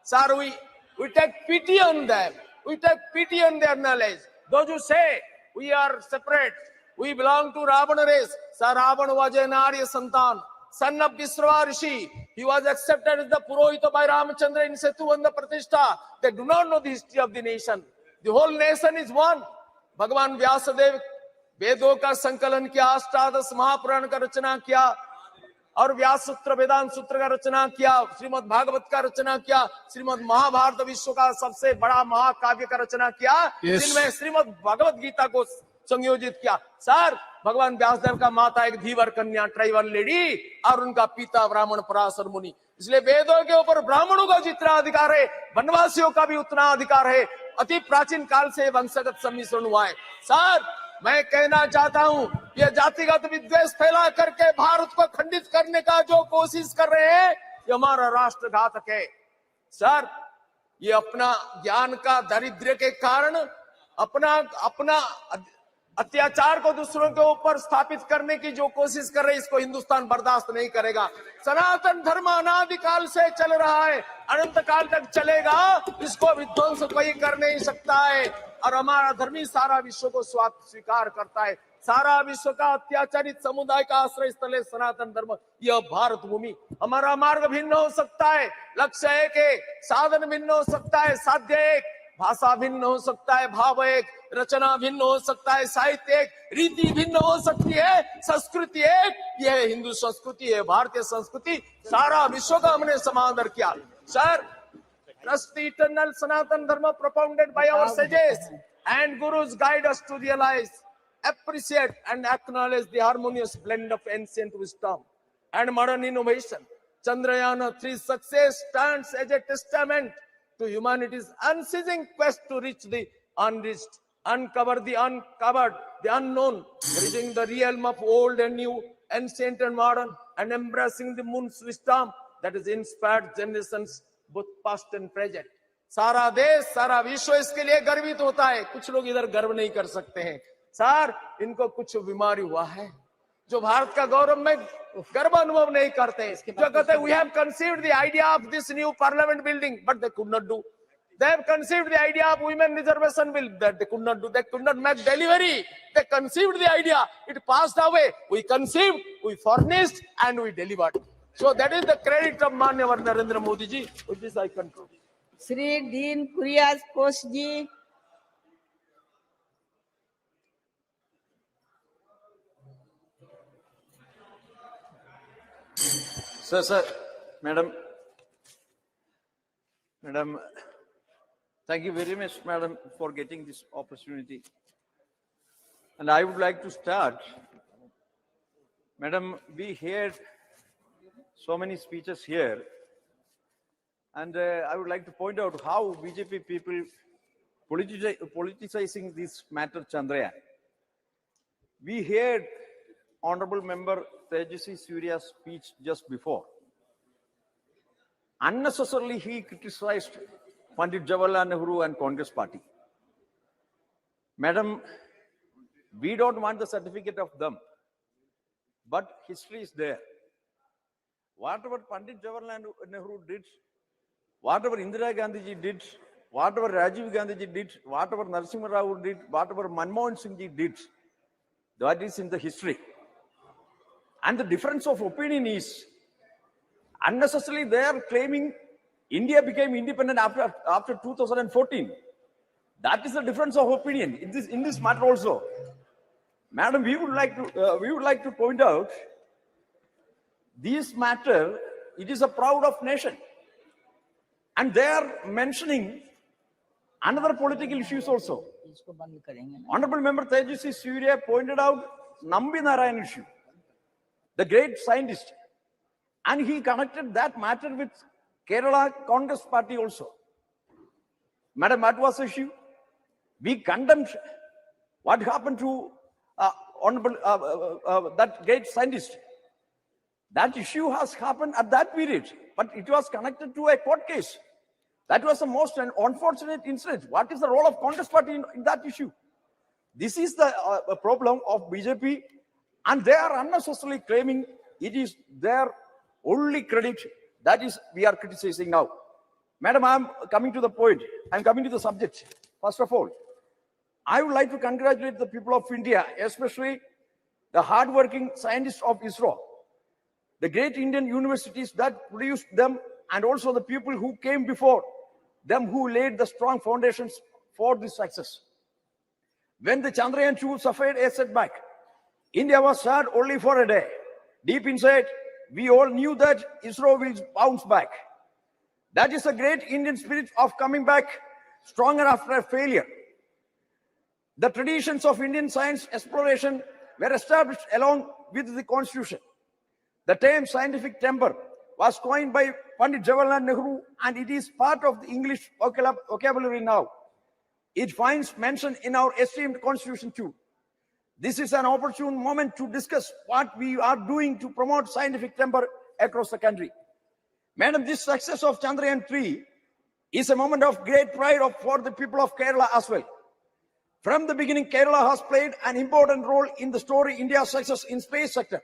Sir, we take pity on them. We take pity on their knowledge. Those who say we are separate, we belong to Ravana race. Sir, Ravana was an Arya Santan, son of Visrava Rishi. He was accepted as the Purohita by Ramachandra in Setu and the Pratishtha. They do not know the history of the nation. The whole nation is one. Bhagavan Vyasadev वेदों का संकलन किया, अष्टादश महापुराण का रचना किया और व्यास सूत्र, वेदांत सूत्र का रचना किया, श्रीमद् भागवत का रचना किया, श्रीमद् महाभारत विश्व का सबसे बड़ा महाकाव्य का रचना किया, जिनमें श्रीमद् भगवत गीता को संयोजित किया। सर, भगवान व्यासदेव का माता एक धीवर कन्या, ट्राइबल लेडी, और उनका पिता ब्राह्मण पराशर मुनि। इसलिए वेदों के ऊपर ब्राह्मणों का जितना अधिकार है, वनवासियों का भी उतना अधिकार है। अति प्राचीन काल से वंशगत सम्मिश्रण हुआ है। सर, मैं कहना चाहता हूं, ये जातिगत विद्वेष फैला करके भारत को खंडित करने का जो कोशिश कर रहे हैं, ये हमारा राष्ट्रघातक है। सर, ये अपना ज्ञान का दारिद्र्य के कारण अपना अत्याचार को दूसरों के ऊपर स्थापित करने की जो कोशिश कर रहे हैं, इसको हिंदुस्तान बर्दाश्त नहीं करेगा। सनातन धर्म अनादिकाल से चल रहा है, अनंत काल तक चलेगा, इसको विध्वंस कोई कर नहीं सकता है। और हमारा धर्म ही सारा विश्व को स्वीकार करता है। सारा विश्व का अत्याचारित समुदाय का आश्रय स्थल है सनातन धर्म, यह भारत भूमि। हमारा मार्ग भिन्न हो सकता है, लक्ष्य एक है, साधन भिन्न हो सकता है, साध्य एक, भाषा भिन्न हो सकता है, भाव एक, रचना भिन्न हो सकता है, साहित्य एक, रीति भिन्न हो सकती है, संस्कृति एक। यह हिंदू संस्कृति है, भारतीय संस्कृति, सारा विश्व का हमने समादर किया। Sir, trust the eternal Sanatan Dharma propounded by our sages and gurus guide us to realize, appreciate and acknowledge the harmonious blend of ancient wisdom and modern innovation. Chandrayaan-3's success stands as a testament to humanity's unceasing quest to reach the unreached, uncover the uncovered, the unknown, bridging the realm of old and new, ancient and modern, and embracing the moon's wisdom that has inspired generations both past and present. सारा देश, सारा विश्व इसके लिए गर्वित होता है। कुछ लोग इधर गर्व नहीं कर सकते हैं। सर, इनको कुछ बीमारी हुआ है, जो भारत का गौरव में गर्व अनुभव नहीं करते। जो कहते हैं, we have conceived the idea of this new parliament building, but they could not do. They have conceived the idea of women reservation bill, that they could not do. They could not make delivery. They conceived the idea, it passed away. We conceived, we furnished, and we delivered. So that is the credit of Manyava Narendra Modi ji. With this I conclude.
Sri Dean Kurias Kosh ji.
Sir, Madam, thank you very much, Madam, for getting this opportunity. And I would like to start. Madam, we heard so many speeches here, and I would like to point out how BJP people politicizing this matter, Chandrayaan. We heard Honorable Member Tejasvi Surya's speech just before. Unnecessarily, he criticized Pandit Jawaharlal Nehru and Congress party. Madam, we don't want the certificate of them, but history is there. Whatever Pandit Jawaharlal Nehru did, whatever Indira Gandhi ji did, whatever Rajiv Gandhi ji did, whatever Narasimha Rao did, whatever Manmohan Singh ji did, that is in the history. And the difference of opinion is, unnecessarily they are claiming India became independent after 2014. That is the difference of opinion in this matter also. Madam, we would like to point out this matter. It is a proud of nation, and they are mentioning another political issues also. Honorable Member Tejasvi Surya pointed out Nambi Narayan issue, the great scientist, and he connected that matter with Kerala Congress Party also. Madam, what was the issue? We condemned what happened to that great scientist. That issue has happened at that period, but it was connected to a court case. That was the most unfortunate incident. What is the role of Congress Party in that issue? This is the problem of BJP, and they are unnecessarily claiming it is their only credit. That is, we are criticizing now. Madam, I am coming to the point. I am coming to the subject. First of all, I would like to congratulate the people of India, especially the hardworking scientists of ISRO, the great Indian universities that produced them, and also the people who came before them who laid the strong foundations for this success. When the Chandrayaan-2 suffered a setback, India was sad only for a day. Deep inside, we all knew that ISRO will bounce back. That is a great Indian spirit of coming back stronger after a failure. The traditions of Indian science exploration were established along with the constitution. The term scientific temper was coined by Pandit Jawaharlal Nehru, and it is part of the English vocabulary now. It finds mention in our esteemed constitution too. This is an opportune moment to discuss what we are doing to promote scientific temper across the country. Madam, this success of Chandrayaan-3 is a moment of great pride for the people of Kerala as well. From the beginning, Kerala has played an important role in the story India's success in space sector.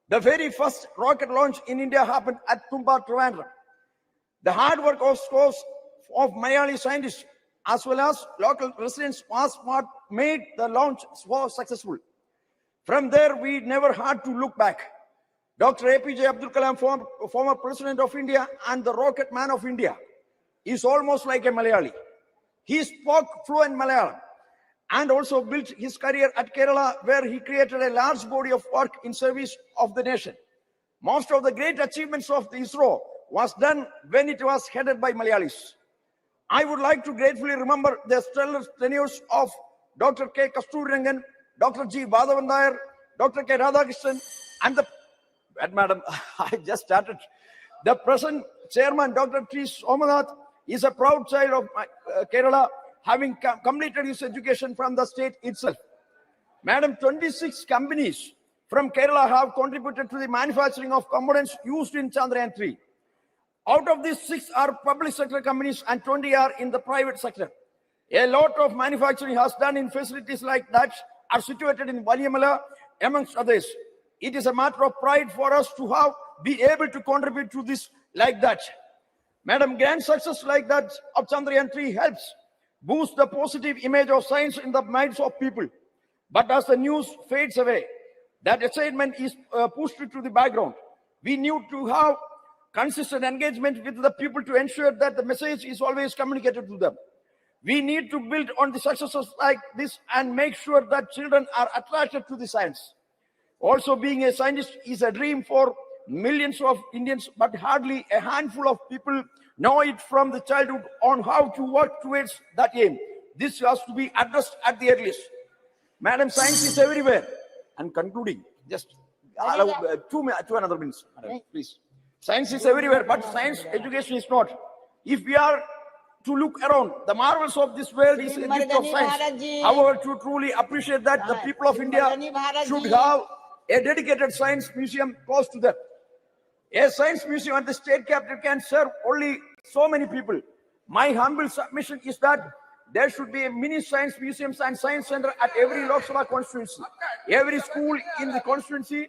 The very first rocket launch in India happened at Tumba, Trivandrum. The hard work of scores of Malayali scientists as well as local residents was what made the launch so successful. From there, we never had to look back. Dr. APJ Abdul Kalam, former President of India and the rocket man of India, is almost like a Malayali. He spoke fluent Malayalam and also built his career at Kerala, where he created a large body of work in service of the nation. Most of the great achievements of the ISRO was done when it was headed by Malayalis. I would like to gratefully remember the stellar tenures of Dr. K. Kasturirangan, Dr. G. Badhavan Nair, Dr. K. Radhakrishnan, and Madam, I just started. The present chairman, Dr. T. Somanath, is a proud child of Kerala, having completed his education from the state itself. Madam, 26 companies from Kerala have contributed to the manufacturing of components used in Chandrayaan-3. Out of these, 6 are public sector companies and 20 are in the private sector. A lot of manufacturing has done in facilities like that are situated in Valiamala, amongst others. It is a matter of pride for us to be able to contribute to this like that. Madam, grand success like that of Chandrayaan-3 helps boost the positive image of science in the minds of people. But as the news fades away, that excitement is pushed to the background. We need to have consistent engagement with the people to ensure that the message is always communicated to them. We need to build on the successes like this and make sure that children are attracted to the science. Also, being a scientist is a dream for millions of Indians, but hardly a handful of people know it from the childhood on how to work towards that aim. This has to be addressed at the earliest. Madam, science is everywhere. And concluding, just allow 2 another minutes, madam, please. Science is everywhere, but science education is not. If we are to look around, the marvels of this world is a gift of science. However, to truly appreciate that, the people of India should have a dedicated science museum close to them. A science museum at the state capital can serve only so many people. My humble submission is that there should be a mini science museums and science center at every Lok Sabha constituency. Every school in the constituency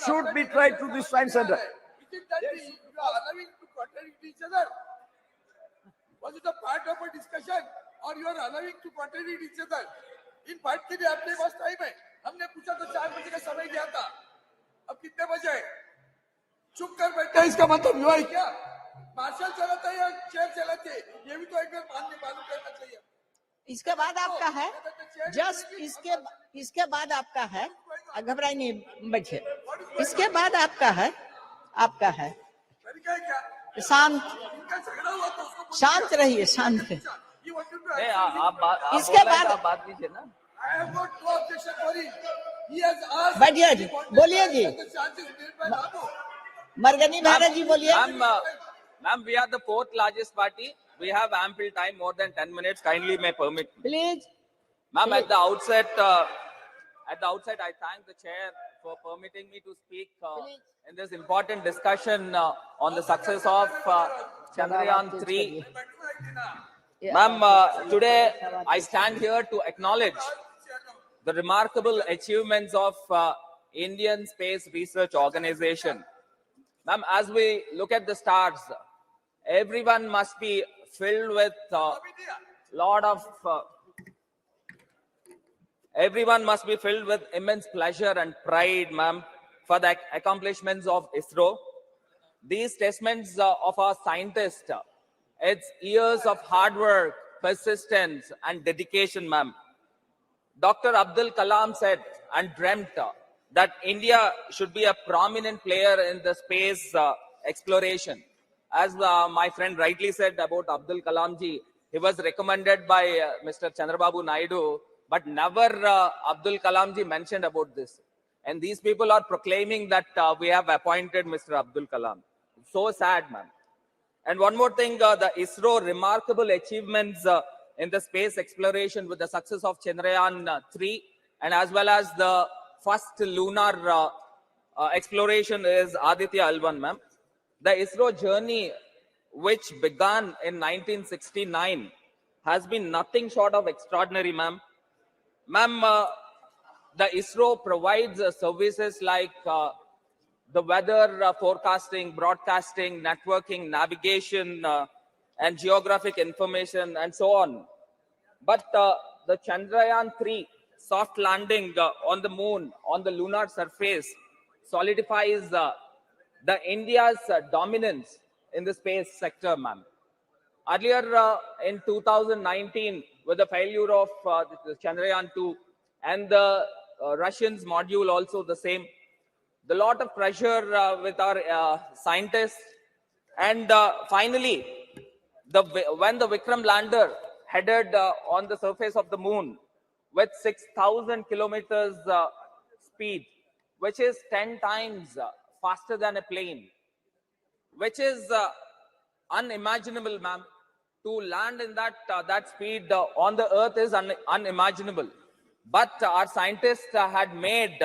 should be tried to this science center.
You are allowing to contradict each other. Was it a part of a discussion, or you are allowing to contradict each other? इन बात के लिए अपने पास time है. हमने पूछा तो 4 बजे का समय दिया था. अब कितने बजे? चुप कर बैठे इसका मतलब हुआ है क्या? मार्शल चलाता है या चेयर चलाते? ये भी तो एक बार मालूम करना चाहिए.
इसके बाद आपका है, जस्ट इसके बाद आपका है, घबराई नहीं बच्चे, इसके बाद आपका है, शांत रहिए, शांत रहिए। इसके बाद
बात कीजिए ना।
बैठिए जी, बोलिए जी, मरगनी महाराज जी बोलिए।
Ma'am, we are the fourth largest party. We have ample time, more than 10 minutes. Kindly may permit.
Please.
Ma'am, at the outset, I thank the chair for permitting me to speak in this important discussion on the success of Chandrayaan 3. Ma'am, today I stand here to acknowledge the remarkable achievements of Indian Space Research Organization. Ma'am, as we look at the stars, everyone must be filled with everyone must be filled with immense pleasure and pride, ma'am, for the accomplishments of ISRO. These testaments of our scientists, it's years of hard work, persistence, and dedication, ma'am. Dr. Abdul Kalam said and dreamt that India should be a prominent player in the space exploration. As my friend rightly said about Abdul Kalam ji, he was recommended by Mr. Chandrababu Naidu, but never Abdul Kalam ji mentioned about this. And these people are proclaiming that we have appointed Mr. Abdul Kalam. So sad, man. And one more thing, the ISRO remarkable achievements in the space exploration with the success of Chandrayaan 3 and as well as the first lunar exploration is Aditya L1, ma'am. The ISRO journey, which began in 1969, has been nothing short of extraordinary, ma'am. Ma'am, the ISRO provides services like the weather forecasting, broadcasting, networking, navigation, and geographic information, and so on. But the Chandrayaan 3 soft landing on the moon, on the lunar surface, solidifies the India's dominance in the space sector, ma'am. Earlier in 2019, with the failure of the Chandrayaan 2 and the Russians module also the same, the lot of pressure with our scientists, and finally, when the Vikram lander headed on the surface of the moon with 6,000 kilometers speed, which is 10 times faster than a plane, which is unimaginable, ma'am. To land in that speed on the earth is unimaginable. But our scientists had made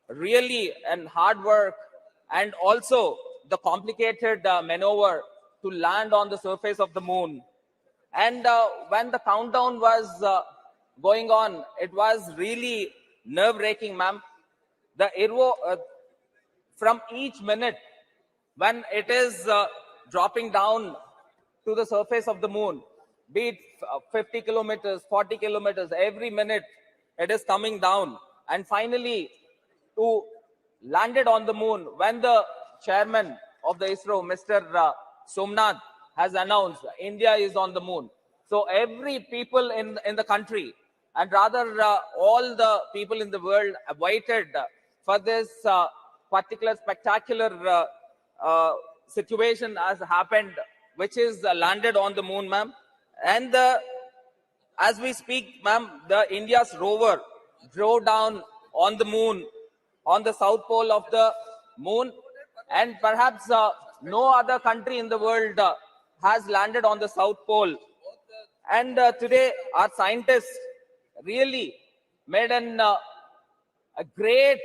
really and hard work and also the complicated maneuver to land on the surface of the moon. And when the countdown was going on, it was really nerve-wracking, ma'am. The from each minute when it is dropping down to the surface of the moon, be it 50 kilometers, 40 kilometers, every minute it is coming down. And finally, to landed on the moon when the chairman of the ISRO, Mr. Somnath, has announced India is on the moon. So every people in the country, and rather all the people in the world waited for this particular spectacular situation has happened, which is landed on the moon, ma'am. And as we speak, ma'am, the India's rover drove down on the moon, on the south pole of the moon, and perhaps no other country in the world has landed on the south pole. And today our scientists really made a great,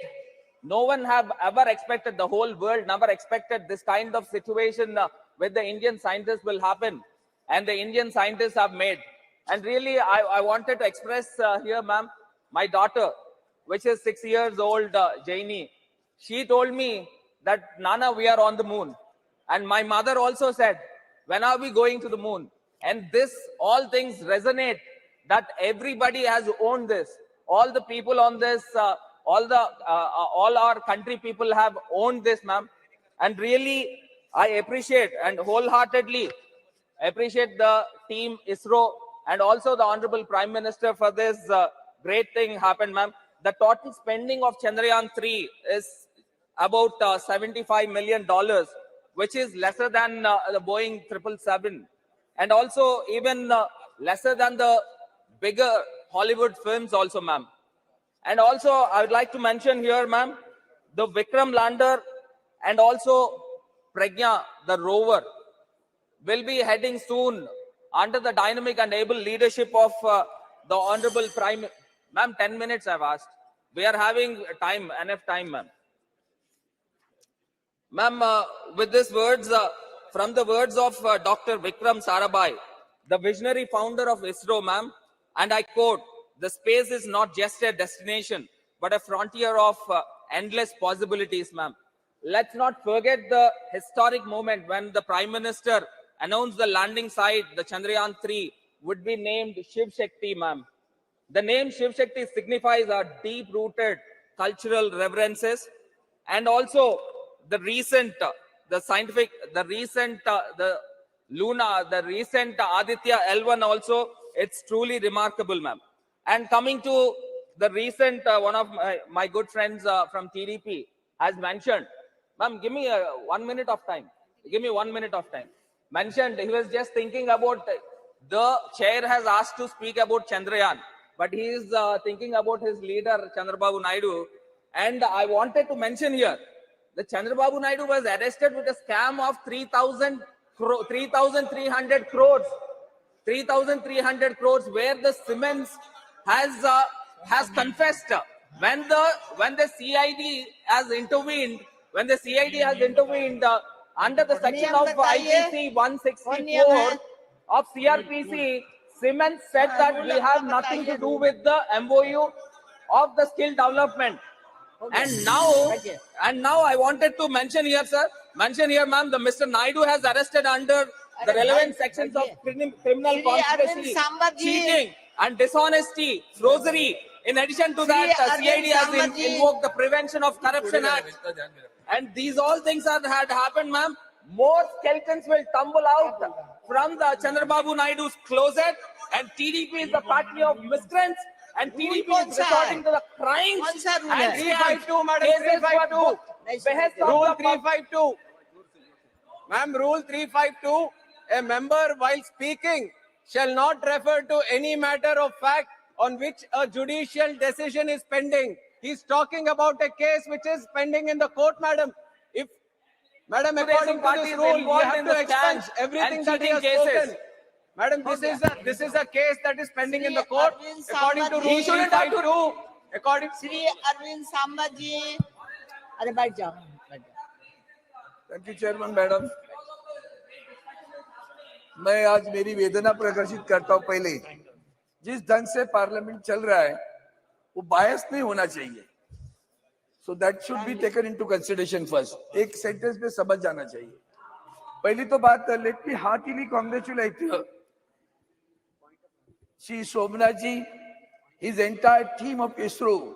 no one have ever expected, the whole world never expected this kind of situation with the Indian scientists will happen, and the Indian scientists have made. And really, I wanted to express here, ma'am, my daughter, which is 6 years old, Jaini, she told me that, Nana, we are on the moon. And my mother also said, when are we going to the moon? And this, all things resonate, that everybody has owned this. All the people on this, all our country people have owned this, ma'am. And really, I appreciate and wholeheartedly appreciate the team ISRO
and also the Honorable Prime Minister for this great thing happened, ma'am. The total spending of Chandrayaan-3 is about $75 million, which is lesser than the Boeing 777, and also even lesser than the bigger Hollywood films also, ma'am. And also, I would like to mention here, ma'am, the Vikram lander and also Pragya, the rover, will be heading soon under the dynamic and able leadership of the Honorable Prime. Ma'am, 10 minutes I've asked. We are having time, enough time, ma'am. Ma'am, with these words, from the words of Dr. Vikram Sarabhai, the visionary founder of ISRO, ma'am, and I quote, "The space is not just a destination, but a frontier of endless possibilities," ma'am. Let's not forget the historic moment when the Prime Minister announced the landing site, the Chandrayaan-3, would be named Shiv Shakti, ma'am. The name Shiv Shakti signifies our deep-rooted cultural reverences, and also the recent, the Luna, the recent Aditya L1 also, it's truly remarkable, ma'am. And coming to the recent, one of my good friends from TDP has mentioned, ma'am, give me 1 minute of time. Give me 1 minute of time. Mentioned, he was just thinking about, the chair has asked to speak about Chandrayaan, but he is thinking about his leader, Chandrababu Naidu. And I wanted to mention here, the Chandrababu Naidu was arrested with a scam of 3,300 crores. 3,300 crores, where the Siemens has confessed when the CID has intervened, under the section of IPC 164 of CRPC, Siemens said that we have nothing to do with the MOU of the skill development. And now I wanted to mention here, sir, ma'am, the Mr. Naidu has arrested under the relevant sections of criminal conspiracy, cheating and dishonesty, forgery. In addition to that, CID has invoked the Prevention of Corruption Act. And these all things had happened, ma'am. More skeletons will tumble out from the Chandrababu Naidu's closet, and TDP is the party of miscreants, and TDP is resorting to the crimes and
352, Madam, 352. Rule 352. Ma'am, Rule 352. A member, while speaking, shall not refer to any matter of fact on which a judicial decision is pending. He's talking about a case which is pending in the court, madam. If, madam, according to this rule, you have to expunge everything that he has spoken. Madam, this is a case that is pending in the court. According to Rule 352, according to
Shri Arvind Sambaji.
Thank you chairman madam. मैं आज मेरी वेदना प्रदर्शित करता हूं। पहले जिस ढंग से पार्लियामेंट चल रहा है वो बायस नहीं होना चाहिए, so that should be taken into consideration first. एक सेंटेंस में समझ जाना चाहिए। पहली तो बात, let me heartily congratulate Shri Somanath ji, his entire team of ISRO,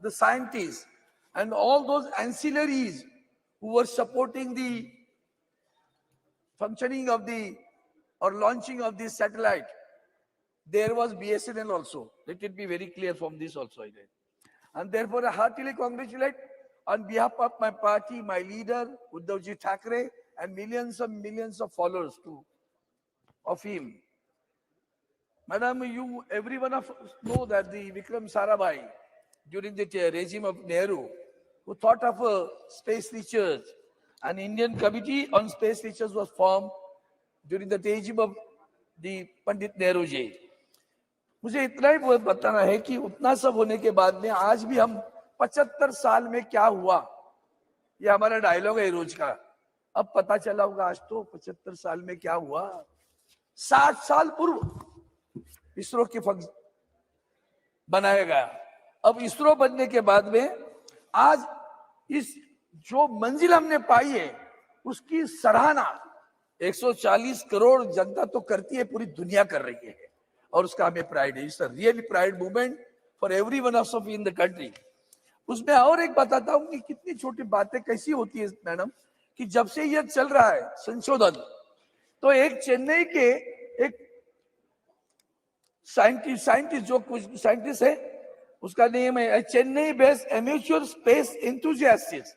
the scientists and all those ancillaries who were supporting the functioning of the or launching of this satellite. There was BSNL also. Let it be very clear from this also. And therefore I heartily congratulate on behalf of my party, my leader, Uddhavji Thackeray, and millions of followers too of him. Madam, every one of us know that the Vikram Sarabhai, during the regime of Nehru, who thought of a space research, an Indian committee on space research was formed during the regime of the Pandit Nehru ji. मुझे इतना ही बताना है कि उतना सब होने के बाद में आज भी हम 75 साल में क्या हुआ, ये हमारा डायलॉग है रोज का। अब पता चला होगा आज तो 75 साल में क्या हुआ। 60 साल पूर्व इसरो की बनाया गया। अब इसरो बनने के बाद में आज इस जो मंजिल हमने पाई है उसकी सराहना 140 करोड़ जनता तो करती है, पूरी दुनिया कर रही है और उसका हमें प्राइड है। It's a really pride movement for every one of in the country. उसमें और एक बताता हूं कि कितनी छोटी बातें कैसी होती है मैडम, कि जब से ये चल रहा है संशोधन, तो एक चेन्नई के एक
साइंटिस्ट जो कुछ साइंटिस्ट है उसका नेम है Chennai based amateur space enthusiast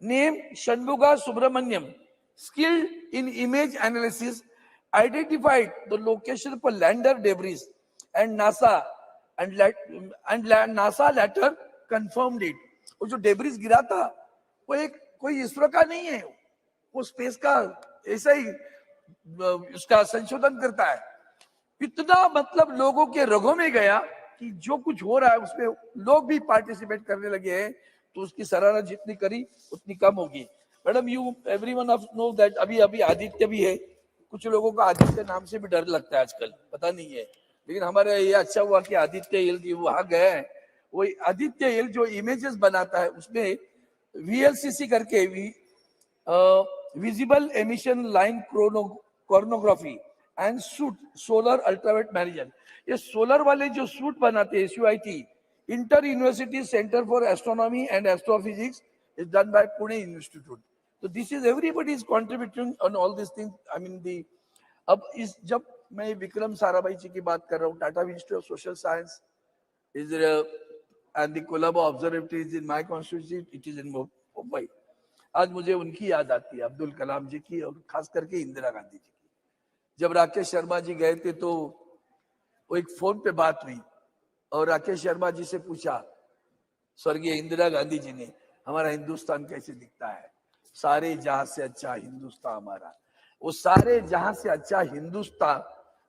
name Shanmuga Subramaniam, skilled in image analysis, identified the location for lander debris and NASA NASA later confirmed it. वो जो डेब्रिस गिरा था वो एक कोई इसरो का नहीं है, वो स्पेस का ऐसा ही उसका संशोधन करता है। इतना मतलब लोगों के रगों में गया कि जो कुछ हो रहा है उसमें लोग भी पार्टिसिपेट करने लगे हैं, तो उसकी सराहना जितनी करी उतनी कम होगी। Madam you everyone of know that अभी अभी आदित्य भी है, कुछ लोगों को आदित्य नाम से भी डर लगता है आजकल, पता नहीं है, लेकिन हमारे ये अच्छा हुआ कि आदित्य एल जी वहां गए हैं। वो आदित्य एल जो इमेजेस बनाता है उसमें VLCC करके visible emission line coronagraphy and suit solar ultraviolet imager, ये सोलर वाले जो सूट बनाते हैं SUIT inter university centre for astronomy and astrophysics is done by Pune institute. तो this is everybody is contributing on all this thing. I mean the अब इस जब मैं विक्रम साराभाई जी की बात कर रहा हूँ, Tata institute of social science is and the Colaba observatory is in my constituency, it is in Mumbai. आज मुझे उनकी याद आती है, अब्दुल कलाम जी की और खास करके इंदिरा गांधी जी की। जब राकेश शर्मा जी गए थे तो वो एक फोन पे बात हुई और राकेश शर्मा जी से पूछा स्वर्गीय इंदिरा गांधी जी ने, हमारा हिंदुस्तान कैसे दिखता है? सारे जहां से अच्छा हिंदुस्तान हमारा। वो सारे जहां से अच्छा हिंदुस्तान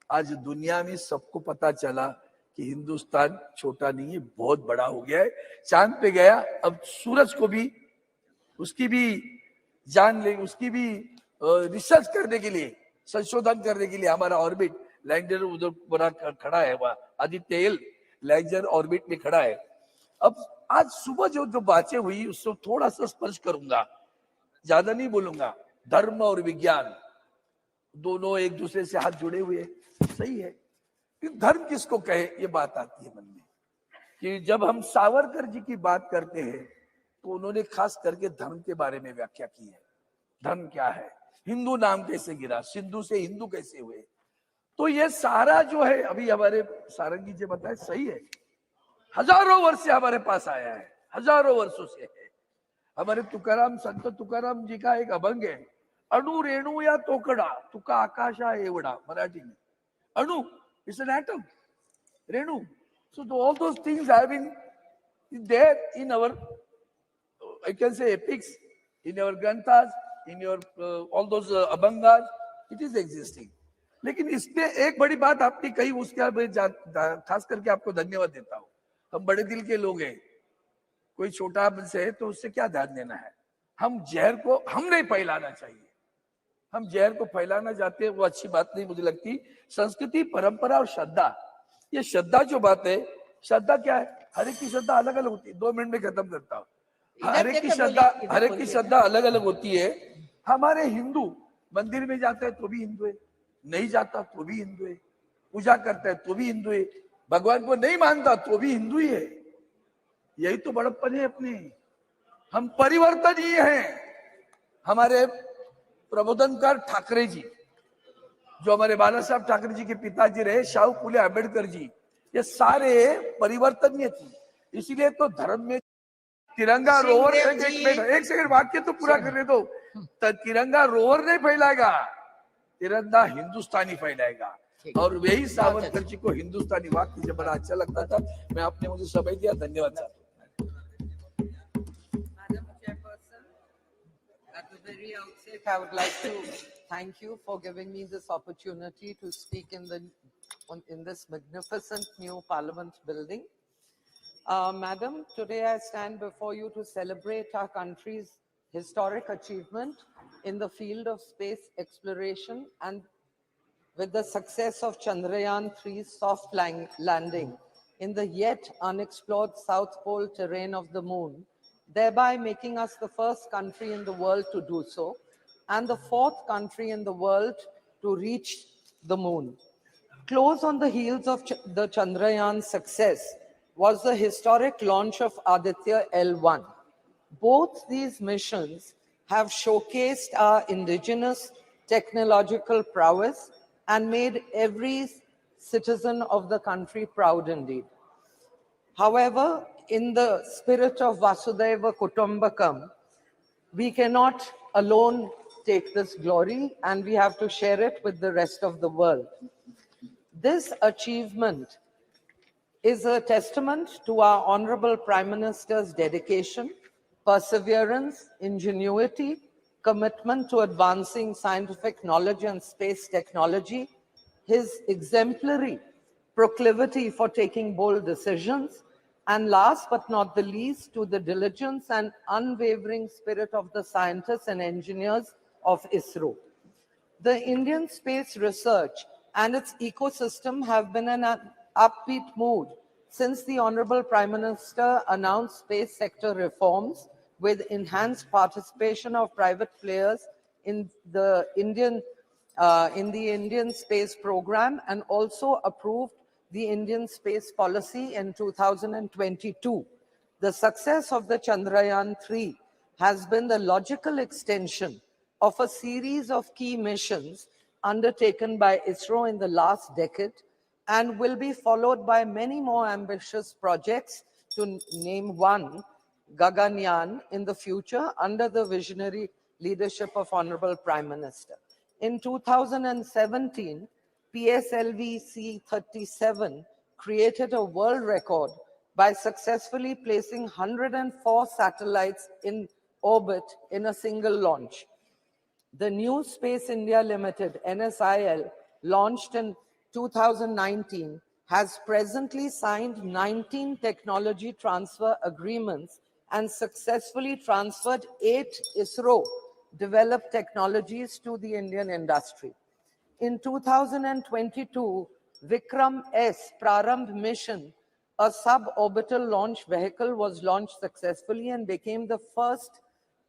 आज दुनिया में सबको पता चला कि हिंदुस्तान छोटा नहीं है, बहुत बड़ा हो गया है। चांद पे गया, अब सूरज को भी उसकी भी जान ले, उसकी भी रिसर्च करने के लिए, संशोधन करने के लिए हमारा ऑर्बिट लैंडर उधर बना खड़ा है, वहां आदित्य एल लैंडर ऑर्बिट में खड़ा है। अब आज सुबह जो बातें हुई उसको थोड़ा सा स्पर्श करूंगा, ज्यादा नहीं बोलूंगा। धर्म और विज्ञान दोनों एक दूसरे से हाथ जुड़े हुए, सही है, कि धर्म किसको कहे ये बात आती है मन में। कि जब हम सावरकर जी की बात करते हैं तो उन्होंने खास करके धर्म के बारे में व्याख्या की है। धर्म क्या है, हिंदू नाम कैसे गिरा, सिंधु से हिंदू कैसे हुए। तो ये सारा जो है अभी हमारे सारंगी जी बताए सही है, हजारों वर्ष से हमारे पास आया है, हजारों वर्षों से है। हमारे तुकाराम, संत तुकाराम जी का एक अभंग है, अणु रेणु या तोकडा तुका आकाशा एवढा, मराठी में अणु is an atom, Renu, so all those things have been there in our I can say epics, in your granthas, in your all those abhangas, it is existing। लेकिन इसमें एक बड़ी बात आपने कही, उसके मैं खास करके आपको धन्यवाद देता हूँ। हम बड़े दिल के लोग हैं, कोई छोटा से है तो उससे क्या ध्यान देना है। हम जहर को हम नहीं फैलाना चाहिए, हम जहर को फैलाना चाहते हैं, वो अच्छी बात नहीं मुझे लगती। संस्कृति, परंपरा और श्रद्धा, ये श्रद्धा जो बात है, श्रद्धा क्या है, हर एक की श्रद्धा अलग अलग होती है। 2 मिनट में खत्म करता हूँ। हर एक की श्रद्धा अलग अलग होती है। हमारे हिंदू मंदिर में जाता है तो भी हिंदू है, नहीं जाता तो भी हिंदू है, पूजा करता है तो भी हिंदू है, भगवान को नहीं मानता तो भी हिंदू ही है। यही तो बड़प्पन है अपने। हम परिवर्तनीय हैं। हमारे प्रबोधनकार ठाकरे जी, जो हमारे बाला साहब ठाकरे जी के पिताजी रहे, शाहू फुले अम्बेडकर जी, ये सारे परिवर्तनीय थे। इसीलिए तो धर्म में तिरंगा रोवर, एक सेकंड वाक्य तो पूरा करने दो। तिरंगा रोवर नहीं फैलाएगा, तिरंगा हिंदुस्तानी फैलाएगा। और वही सावरकर जी को हिंदुस्तानी वाक्य मुझे बड़ा अच्छा लगता था। मैं आपने मुझे समय दिया, धन्यवाद sir.
Madam Chairperson, at the very outset, I would like to thank you for giving me this opportunity to speak in this magnificent new Parliament building. Madam, today I stand before you to celebrate our country's historic achievement in the field of space exploration and with the success of Chandrayaan-3's soft landing in the yet unexplored South Pole terrain of the moon, thereby making us the first country in the world to do so and the 4th country in the world to reach the moon. Close on the heels of the Chandrayaan success was the historic launch of Aditya L1. Both these missions have showcased our indigenous technological prowess and made every citizen of the country proud indeed. However, in the spirit of Vasudhaiva Kutumbakam, we cannot alone take this glory, and we have to share it with the rest of the world. This achievement is a testament to our Honorable Prime Minister's dedication, perseverance, ingenuity, commitment to advancing scientific knowledge and space technology, his exemplary proclivity for taking bold decisions, and last but not the least, to the diligence and unwavering spirit of the scientists and engineers of ISRO. The Indian space research and its ecosystem have been in an upbeat mood since the Honorable Prime Minister announced space sector reforms with enhanced participation of private players in the Indian space program, and also approved the Indian space policy in 2022. The success of the Chandrayaan-3 has been the logical extension of a series of key missions undertaken by ISRO in the last decade, and will be followed by many more ambitious projects, to name one, Gaganyaan, in the future under the visionary leadership of Honorable Prime Minister. In 2017, PSLV C-37 created a world record by successfully placing 104 satellites in orbit in a single launch. The new Space India Limited, NSIL, launched in 2019, has presently signed 19 technology transfer agreements and successfully transferred 8 ISRO-developed technologies to the Indian industry. In 2022, Vikram S Prarambh mission, a suborbital launch vehicle, was launched successfully and became the first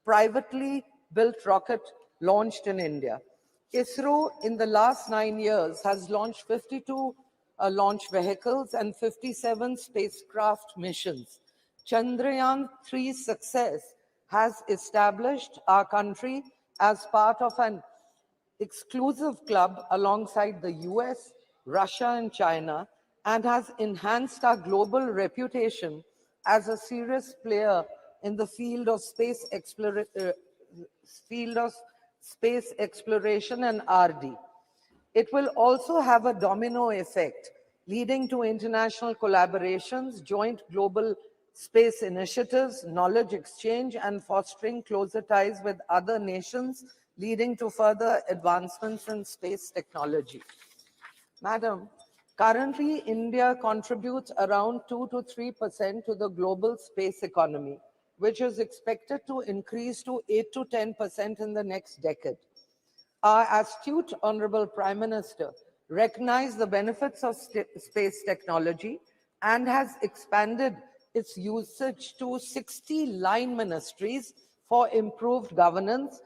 privately built rocket launched in India. ISRO in the last 9 years has launched 52 launch vehicles and 57 spacecraft missions. Chandrayaan-3's success has established our country as part of an exclusive club alongside the US, Russia, and China, and has enhanced our global reputation as a serious player in the field of space exploration and R&D. It will also have a domino effect, leading to international collaborations, joint global space initiatives, knowledge exchange, and fostering closer ties with other nations, leading to further advancements in space technology. Madam, currently India contributes around 2 to 3% to the global space economy, which is expected to increase to 8 to 10% in the next decade. Our astute Honorable Prime Minister recognized the benefits of space technology and has expanded its usage to 60 line ministries for improved governance.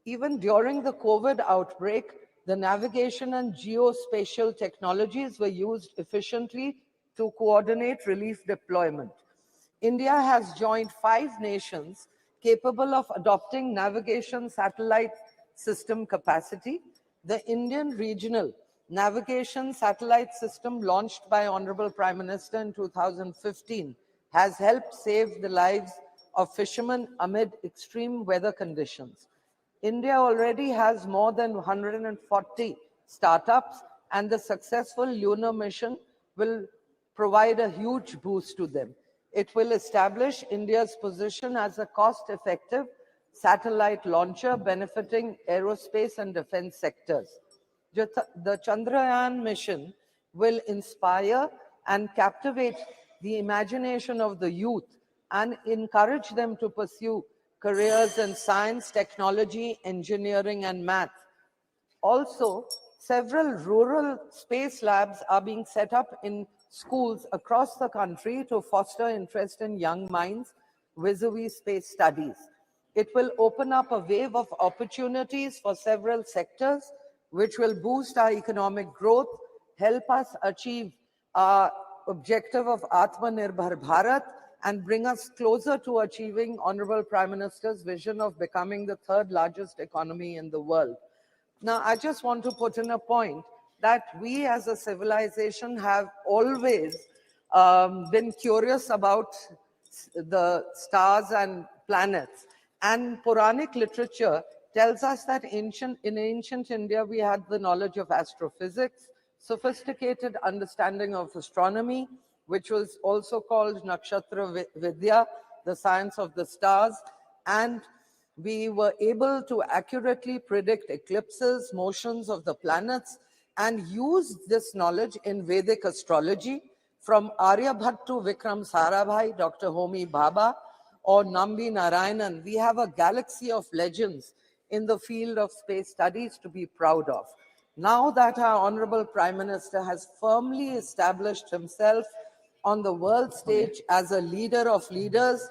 Even during the COVID outbreak, the navigation and geospatial technologies were used efficiently to coordinate relief deployment. India has joined 5 nations capable of adopting navigation satellite system capacity. The Indian Regional Navigation Satellite System, launched by Honorable Prime Minister in 2015, has helped save the lives of fishermen amid extreme weather conditions. India already has more than 140 startups, and the successful lunar mission will provide a huge boost to them. It will establish India's position as a cost-effective satellite launcher benefiting aerospace and defense sectors. The Chandrayaan mission will inspire and captivate the imagination of the youth and encourage them to pursue careers in science, technology, engineering, and math. Also, several rural space labs are being set up in schools across the country to foster interest in young minds vis-a-vis space studies. It will open up a wave of opportunities for several sectors, which will boost our economic growth, help us achieve our objective of Atmanirbhar Bharat, and bring us closer to achieving Honorable Prime Minister's vision of becoming the 3rd largest economy in the world. Now, I just want to put in a point that we as a civilization have always been curious about the stars and planets. And Puranic literature tells us that in ancient India, we had the knowledge of astrophysics, sophisticated understanding of astronomy, which was also called Nakshatra Vidya, the science of the stars, and we were able to accurately predict eclipses, motions of the planets, and use this knowledge in Vedic astrology. From Aryabhat to Vikram Sarabhai, Dr. Homi Bhabha, or Nambi Narayanan, we have a galaxy of legends in the field of space studies to be proud of. Now that our Honorable Prime Minister has firmly established himself on the world stage as a leader of leaders,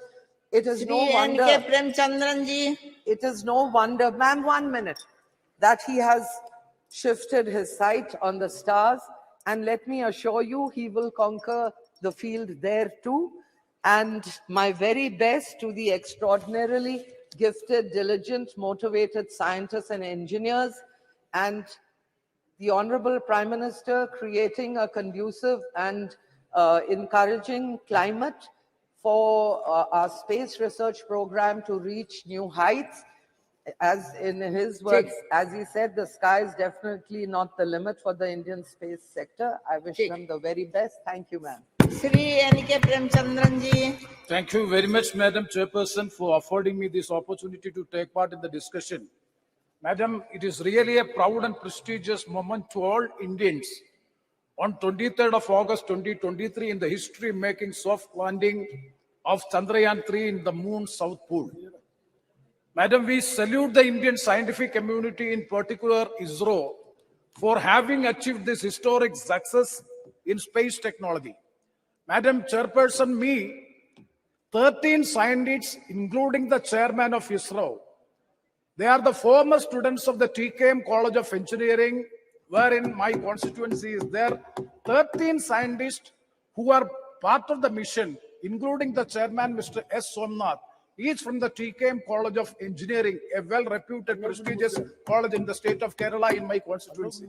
it is no wonder, it is no wonder, ma'am, 1 minute, that he has shifted his sight on the stars. And let me assure you, he will conquer the field there too. And my very best to the extraordinarily gifted, diligent, motivated scientists and engineers, and the Honorable Prime Minister creating a conducive and encouraging climate for our space research program to reach new heights. As in his words, as he said, the sky is definitely not the limit for the Indian space sector. I wish them the very best. Thank you, ma'am.
Thank you very much, Madam Chairperson, for affording me this opportunity to take part in the discussion. Madam, it is really a proud and prestigious moment to all Indians. On 23rd of August 2023, in the history-making soft landing of Chandrayaan-3 in the moon's south pole. Madam, we salute the Indian scientific community, in particular ISRO, for having achieved this historic success in space technology. Madam Chairperson, 13 scientists, including the chairman of ISRO, they are the former students of the TKM College of Engineering, wherein my constituency is there. 13 scientists who are part of the mission, including the chairman, Mr. S. Somnath, each from the TKM College of Engineering, a well-reputed, prestigious college in the state of Kerala in my constituency.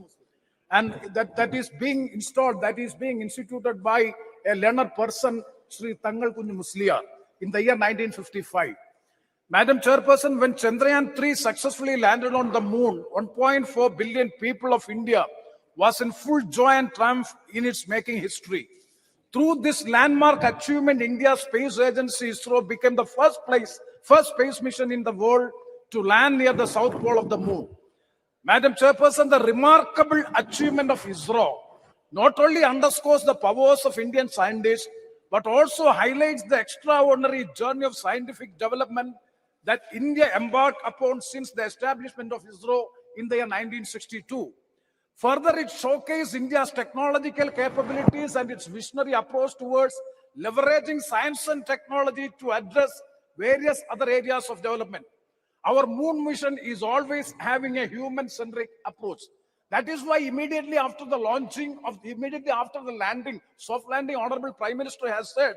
And that is being installed, that is being instituted by a learned person, Sri Tangal Kunju Musliya, in the year 1955. Madam Chairperson, when Chandrayaan-3 successfully landed on the moon, 1.4 billion people of India was in full joy and triumph in its making history. Through this landmark achievement, India's space agency ISRO became the first space mission in the world to land near the south pole of the moon. Madam Chairperson, the remarkable achievement of ISRO not only underscores the powers of Indian scientists, but also highlights the extraordinary journey of scientific development that India embarked upon since the establishment of ISRO in the year 1962. Further, it showcased India's technological capabilities and its visionary approach towards leveraging science and technology to address various other areas of development. Our moon mission is always having a human-centric approach. That is why immediately after the landing, soft landing, Honorable Prime Minister has said,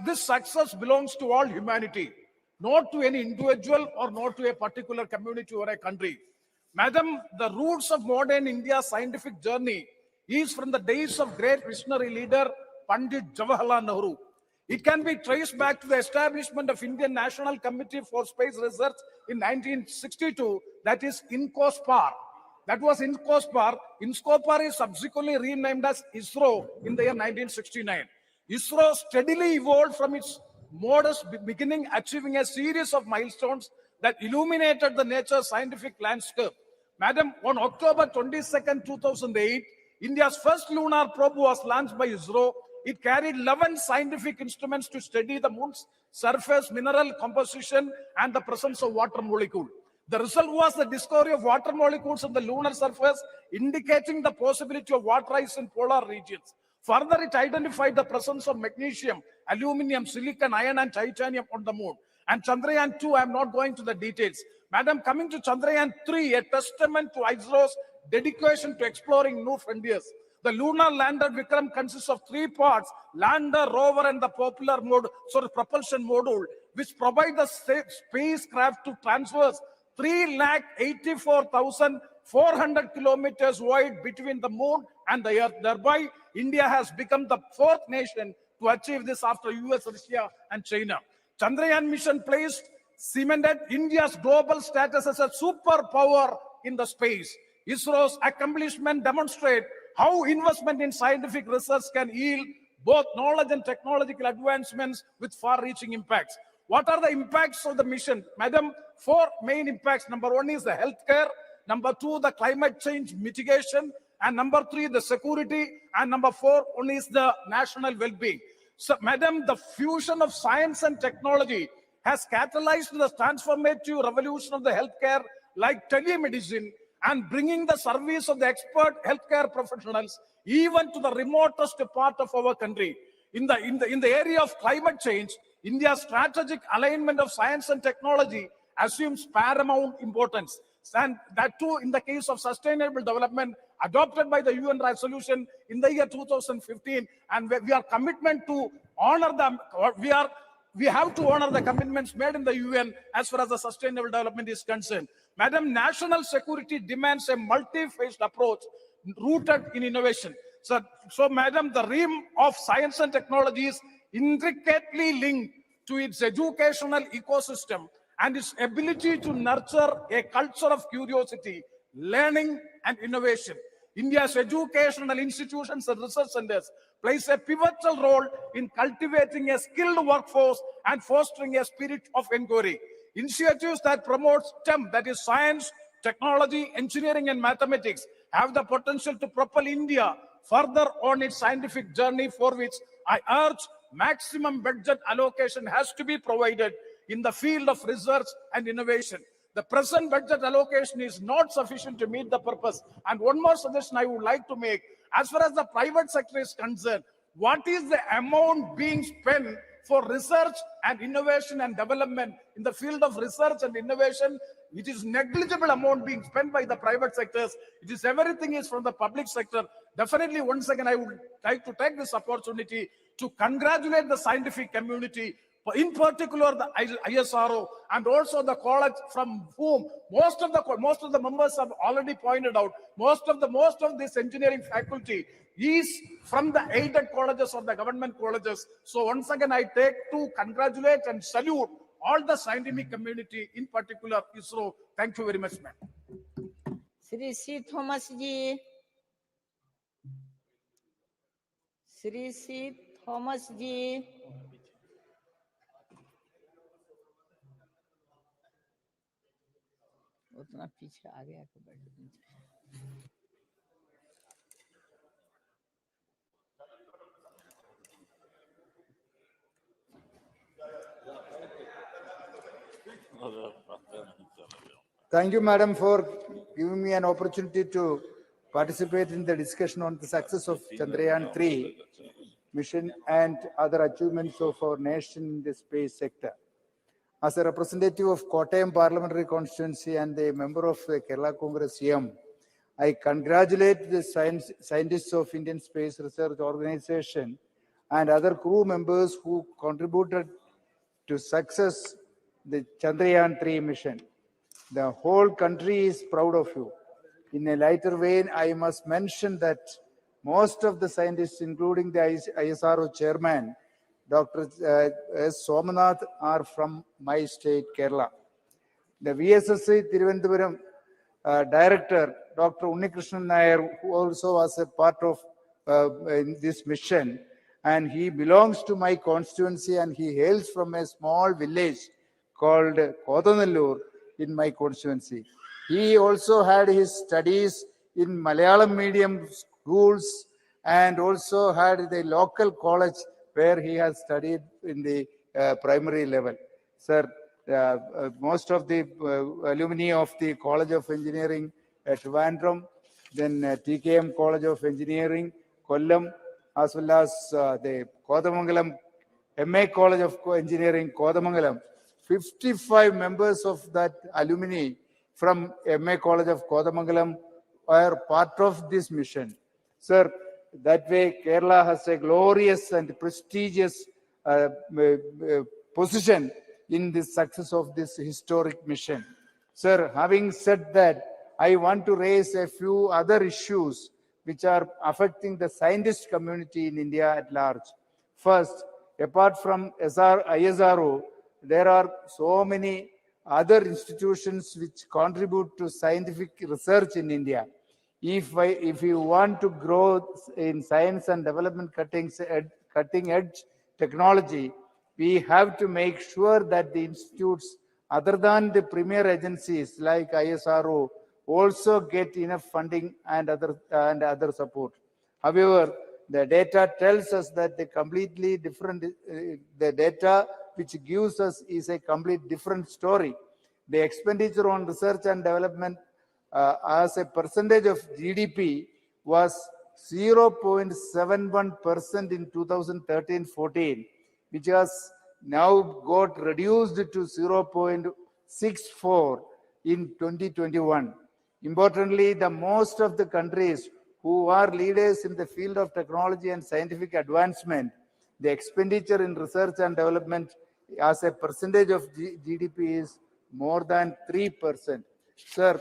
this success belongs to all humanity, not to any individual or not to a particular community or a country. Madam, the roots of modern India's scientific journey is from the days of great visionary leader Pandit Jawaharlal Nehru. It can be traced back to the establishment of Indian National Committee for Space Research in 1962, that is INCOSPAR. That was INCOSPAR. INCOSPAR is subsequently renamed as ISRO in the year 1969. ISRO steadily evolved from its modest beginning, achieving a series of milestones that illuminated the nature's scientific landscape. Madam, on October 22nd, 2008, India's first lunar probe was launched by ISRO. It carried 11 scientific instruments to study the moon's surface, mineral composition, and the presence of water molecule. The result was the discovery of water molecules on the lunar surface, indicating the possibility of water ice in polar regions. Further, it identified the presence of magnesium, aluminum, silicon, iron, and titanium on the moon. And Chandrayaan-2, I am not going to the details. Madam, coming to Chandrayaan-3, a testament to ISRO's dedication to exploring new frontiers. The lunar lander Vikram consists of 3 parts: lander, rover, and the propulsion module, which provide the spacecraft to traverse 3,84,000
400 kilometers wide between the moon and the earth. Thereby, India has become the fourth nation to achieve this after US, Russia, and China. Chandrayaan mission cemented India's global status as a superpower in the space. ISRO's accomplishment demonstrate how investment in scientific research can yield both knowledge and technological advancements with far-reaching impacts. What are the impacts of the mission? Madam, 4 main impacts. Number 1 is the healthcare. Number 2, the climate change mitigation. And number 3, the security. And number 4, one is the national well-being. So, Madam, the fusion of science and technology has catalyzed the transformative revolution of the healthcare like telemedicine and bringing the service of the expert healthcare professionals even to the remotest part of our country. In the area of climate change, India's strategic alignment of science and technology assumes paramount importance. And that too in the case of sustainable development adopted by the UN resolution in the year 2015. And we are commitment to honor them. We have to honor the commitments made in the UN as far as the sustainable development is concerned. Madam, national security demands a multi-phased approach rooted in innovation. So, Madam, the realm of science and technology is intricately linked to its educational ecosystem and its ability to nurture a culture of curiosity, learning, and innovation. India's educational institutions and research centers plays a pivotal role in cultivating a skilled workforce and fostering a spirit of inquiry. Initiatives that promote STEM, that is science, technology, engineering, and mathematics, have the potential to propel India further on its scientific journey, for which I urge maximum budget allocation has to be provided in the field of research and innovation. The present budget allocation is not sufficient to meet the purpose. And one more suggestion I would like to make, as far as the private sector is concerned, what is the amount being spent for research and innovation and development in the field of research and innovation? It is negligible amount being spent by the private sectors. It is everything is from the public sector. Definitely, once again, I would like to take this opportunity to congratulate the scientific community, in particular the ISRO, and also the college from whom most of the members have already pointed out. Most of this engineering faculty is from the aided colleges or the government colleges. So once again, I take to congratulate and salute all the scientific community, in particular ISRO. Thank you very much, ma'am.
Sri C. Thomas ji. Sri C. Thomas ji. उतना पीछे आगे आके बैठ
Thank you, Madam, for giving me an opportunity to participate in the discussion on the success of Chandrayaan 3 mission and other achievements of our nation in the space sector. As a representative of Kottayam Parliamentary Constituency and a member of the Kerala Congress CM, I congratulate the scientists of Indian Space Research Organization and other crew members who contributed to success the Chandrayaan 3 mission. The whole country is proud of you. In a lighter vein, I must mention that most of the scientists, including the ISRO chairman, Dr. S. Somanath, are from my state, Kerala. The VSSC Thiruvananthapuram director, Dr. Unnikrishnan Nair, who also was a part of in this mission, and he belongs to my constituency and he hails from a small village called Kodanallur in my constituency. He also had his studies in Malayalam medium schools and also had the local college where he has studied in the primary level. Sir, most of the alumni of the College of Engineering at Trivandrum, then TKM College of Engineering, Kollam, as well as the Kodamangalam MA College of Engineering, Kodamangalam. 55 members of that alumni from MA College of Kodamangalam are part of this mission. Sir, that way Kerala has a glorious and prestigious position in the success of this historic mission. Sir, having said that, I want to raise a few other issues which are affecting the scientist community in India at large. First, apart from ISRO, there are so many other institutions which contribute to scientific research in India. If you want to grow in science and development cutting edge technology, we have to make sure that the institutes other than the premier agencies like ISRO also get enough funding and other support. However, the data tells us that the completely different, the data which gives us is a complete different story. The expenditure on research and development as a percentage of GDP was 0.71% in 2013-14, which has now got reduced to 0.64 in 2021. Importantly, the most of the countries who are leaders in the field of technology and scientific advancement, the expenditure in research and development as a percentage of GDP is more than 3%. Sir,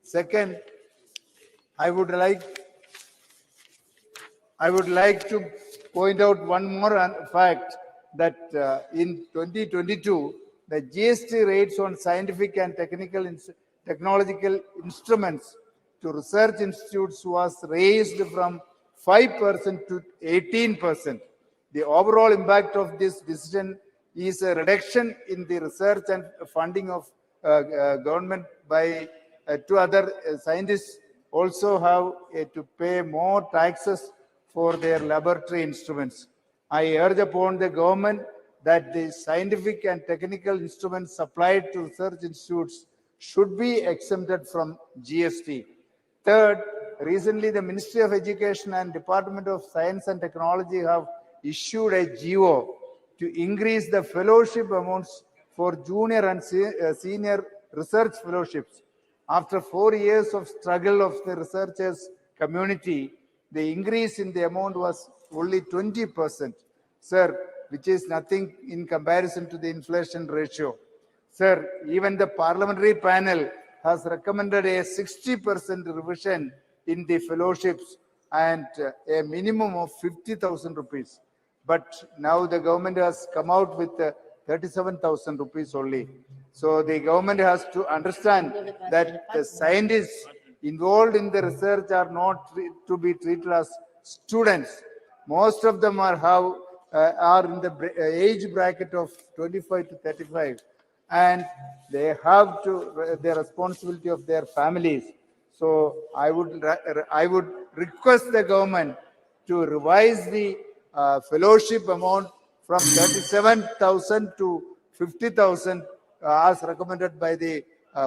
second, I would like to point out one more fact that in 2022, the GST rates on scientific and technological instruments to research institutes was raised from 5% to 18%. The overall impact of this decision is a reduction in the research and funding of government by two other scientists also have to pay more taxes for their laboratory instruments. I urge upon the government that the scientific and technical instruments supplied to research institutes should be exempted from GST. Third, recently the Ministry of Education and Department of Science and Technology have issued a GO to increase the fellowship amounts for junior and senior research fellowships. After 4 years of struggle of the researchers community, the increase in the amount was only 20%, sir, which is nothing in comparison to the inflation ratio. Sir, even the parliamentary panel has recommended a 60% revision in the fellowships and a minimum of 50,000 rupees. But now the government has come out with 37,000 rupees only. So the government has to understand that the scientists involved in the research are not to be treated as students. Most of them are in the age bracket of 25 to 35, and they have to the responsibility of their families. So I would request the government to revise the fellowship amount from 37,000 to 50,000 as recommended by the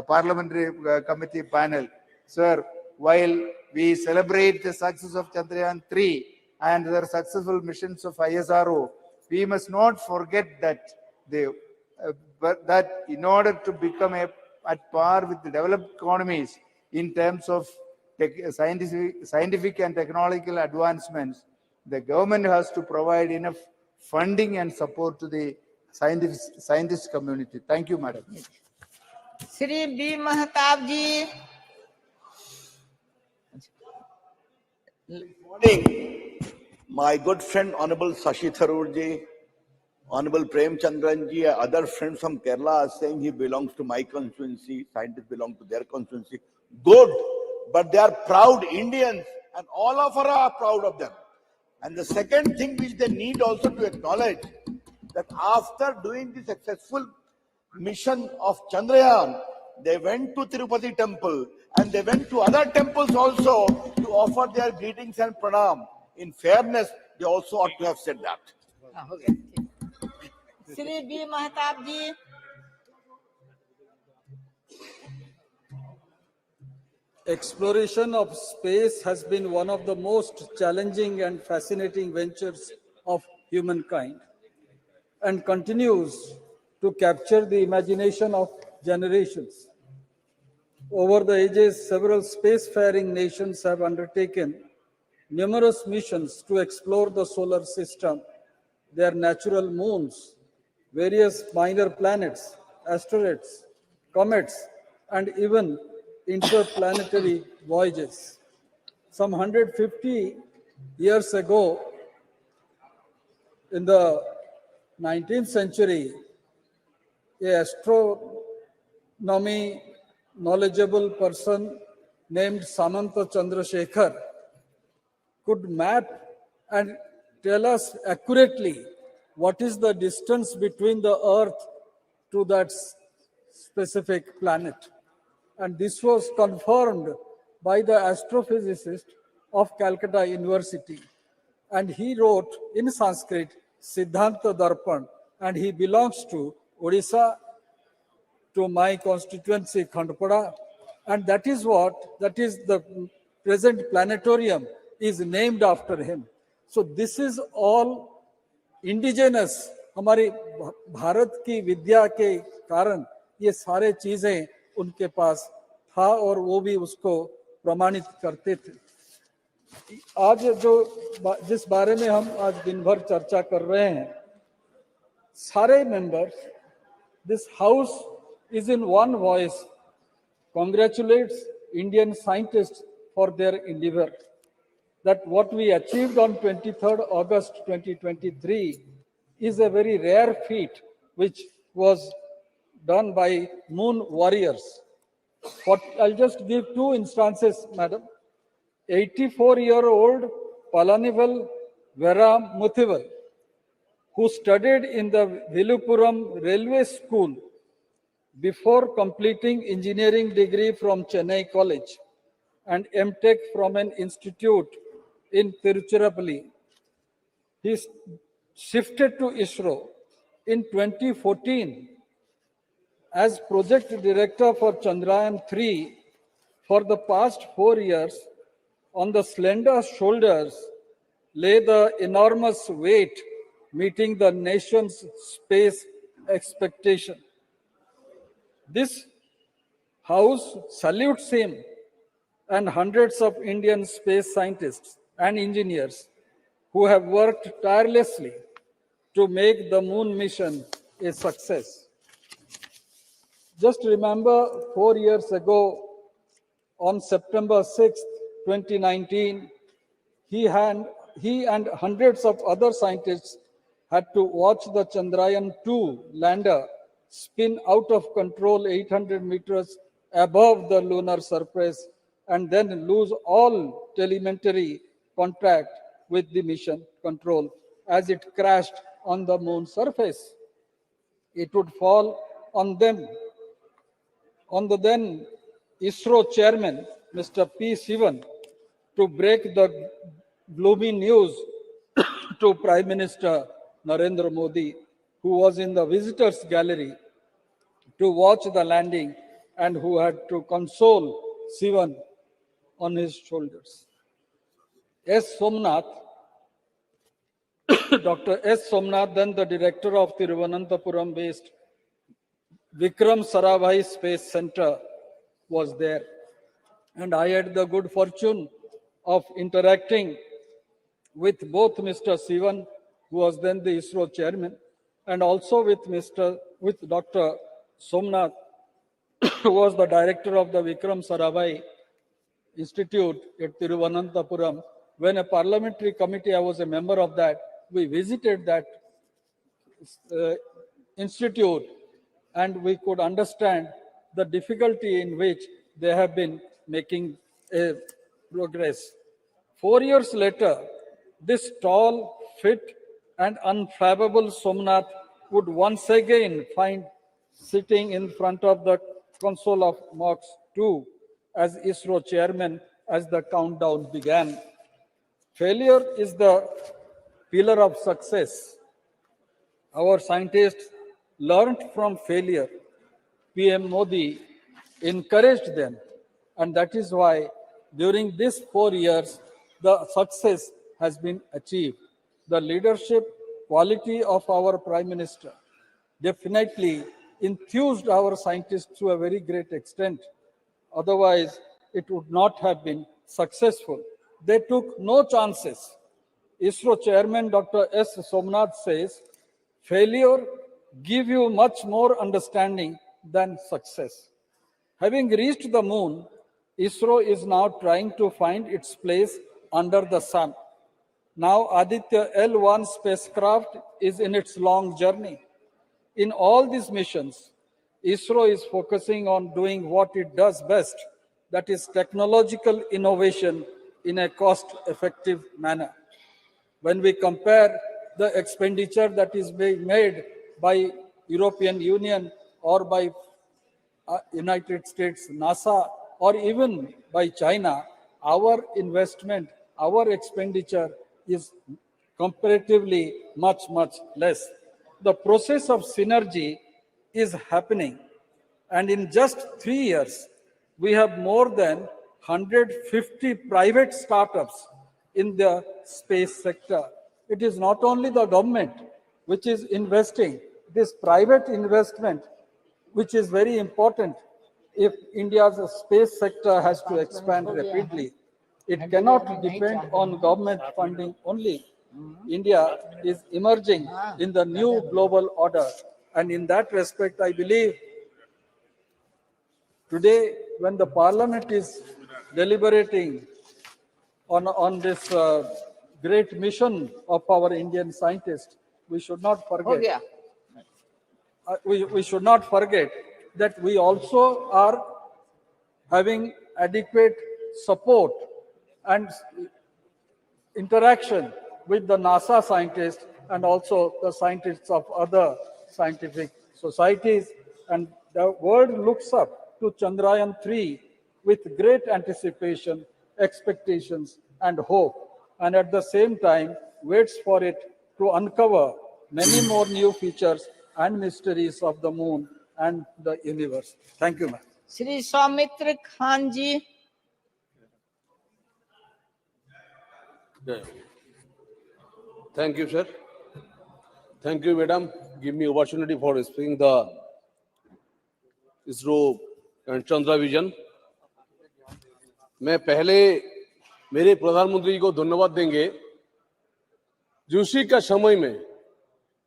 parliamentary committee panel. Sir, while we celebrate the success of Chandrayaan-3 and the successful missions of ISRO, we must not forget that that in order to become at par with the developed economies in terms of scientific and technological advancements, the government has to provide enough funding and support to the scientist community. Thank you, Madam.
Shri B. Mahtab ji.
Morning, my good friend Honorable Shashi Tharoor ji, Honorable Prem Chandran ji, other friends from Kerala are saying he belongs to my constituency, scientists belong to their constituency. Good, but they are proud Indians and all of us are proud of them. And the second thing which they need also to acknowledge that after doing the successful mission of Chandrayaan, they went to Tirupati temple and they went to other temples also to offer their greetings and pranam. In fairness, they also ought to have said that.
Shri B. Mahtab ji.
Exploration of space has been one of the most challenging and fascinating ventures of humankind and continues to capture the imagination of generations. Over the ages, several spacefaring nations have undertaken numerous missions to explore the solar system, their natural moons, various minor planets, asteroids, comets, and even interplanetary voyages. Some 150 years ago, in the 19th century, a astronomy knowledgeable person named Samanta Chandrasekhar could map and tell us accurately what is the distance between the Earth to that specific planet. And this was confirmed by the astrophysicist of Calcutta University. And he wrote in Sanskrit Siddhanta Darpan, and he belongs to Odisha, to my constituency Khandpada, and that is the present planetarium is named after him. So this is all indigenous. हमारी भारत की विद्या के कारण ये सारे चीजें उनके पास था और वो भी उसको प्रमाणित करते थे. आज जिस बारे में हम आज दिन भर चर्चा कर रहे हैं, सारे members, this house is in one voice congratulates Indian scientists for their endeavor. That what we achieved on 23rd August 2023 is a very rare feat which was done by moon warriors. I'll just give two instances, madam. 84-year-old Palanival Vera Muthival, who studied in the Vilupuram Railway School before completing engineering degree from Chennai College and MTech from an institute in Tiruchirappalli. He shifted to ISRO in 2014 as project director for Chandrayaan-3. For the past 4 years, on the slender shoulders lay the enormous weight meeting the nation's space expectation. This house salutes him and hundreds of Indian space scientists and engineers who have worked tirelessly to make the moon mission a success. Just remember 4 years ago, on September 6th, 2019, he and hundreds of other scientists had to watch the Chandrayaan-2 lander spin out of control 800 meters above the lunar surface and then lose all telemetry contact with the mission control as it crashed on the moon surface. It would fall on them, on the then ISRO chairman, Mr. P. Sivan, to break the gloomy news to Prime Minister Narendra Modi, who was in the visitors gallery to watch the landing and who had to console Sivan on his shoulders. S. Somnath, Dr. S. Somnath, then the director of Thiruvananthapuram-based Vikram Sarabhai Space Center, was there. And I had the good fortune of interacting with both Mr. Sivan, who was then the ISRO chairman, and also with Dr. Somnath, who was the director of the Vikram Sarabhai Institute at Thiruvananthapuram. When a parliamentary committee, I was a member of that, we visited that institute and we could understand the difficulty in which they have been making a progress. 4 years later, this tall, fit, and unflappable Somnath would once again find sitting in front of the console of Mach 2 as ISRO chairman as the countdown began. Failure is the pillar of success. Our scientists learned from failure. PM Modi encouraged them, and that is why during these 4 years, the success has been achieved. The leadership quality of our Prime Minister definitely enthused our scientists to a very great extent. Otherwise, it would not have been successful. They took no chances. ISRO chairman Dr. S. Somnath says, failure gives you much more understanding than success. Having reached the moon, ISRO is now trying to find its place under the sun. Now Aditya L1 spacecraft is in its long journey. In all these missions, ISRO is focusing on doing what it does best, that is technological innovation in a cost-effective manner. When we compare the expenditure that is being made by European Union or by United States, NASA, or even by China, our investment, our expenditure is comparatively much less. The process of synergy is happening, and in just 3 years, we have more than 150 private startups in the space sector. It is not only the government which is investing, it is private investment which is very important. If India's space sector has to expand rapidly, it cannot depend on government funding only. India is emerging in the new global order. And in that respect, I believe today, when the parliament is deliberating on this great mission of our Indian scientists, we should not forget. We should not forget that we also are having adequate support and interaction with the NASA scientists and also the scientists of other scientific societies. And the world looks up to Chandrayaan-3 with great anticipation, expectations, and hope, and at the same time waits for it to uncover many more new features and mysteries of the moon and the universe. Thank you, ma'am.
Shri Saumitra Khan ji.
Thank you, sir. Thank you, madam. Give me opportunity for speaking the ISRO and Chandra Vision. मैं पहले मेरे प्रधानमंत्री जी को धन्यवाद देंगे जो उसी का समय में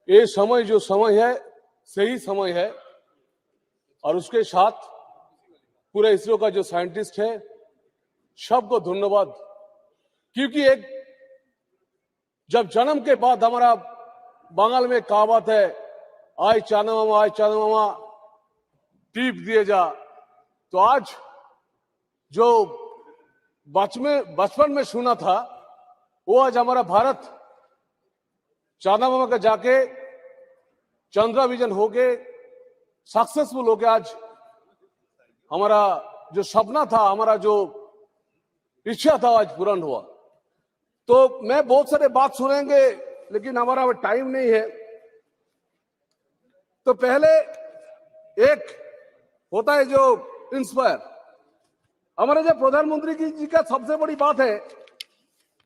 ये समय जो समय है सही समय है और उसके साथ पूरे इसरो का जो साइंटिस्ट है सबको धन्यवाद क्योंकि एक जब जन्म के बाद हमारा बंगाल में कहावत है आय चाना मामा टीप दिए जा तो आज जो बचपन में सुना था वो आज हमारा भारत चाना मामा का जाके चंद्रा विजन हो गए सक्सेसफुल हो गया आज हमारा जो सपना था हमारा जो इच्छा था आज पूर्ण हुआ तो मैं बहुत सारे बात सुनेंगे लेकिन हमारा टाइम नहीं है तो पहले एक होता है जो इंस्पायर हमारे जो प्रधानमंत्री जी का सबसे बड़ी बात है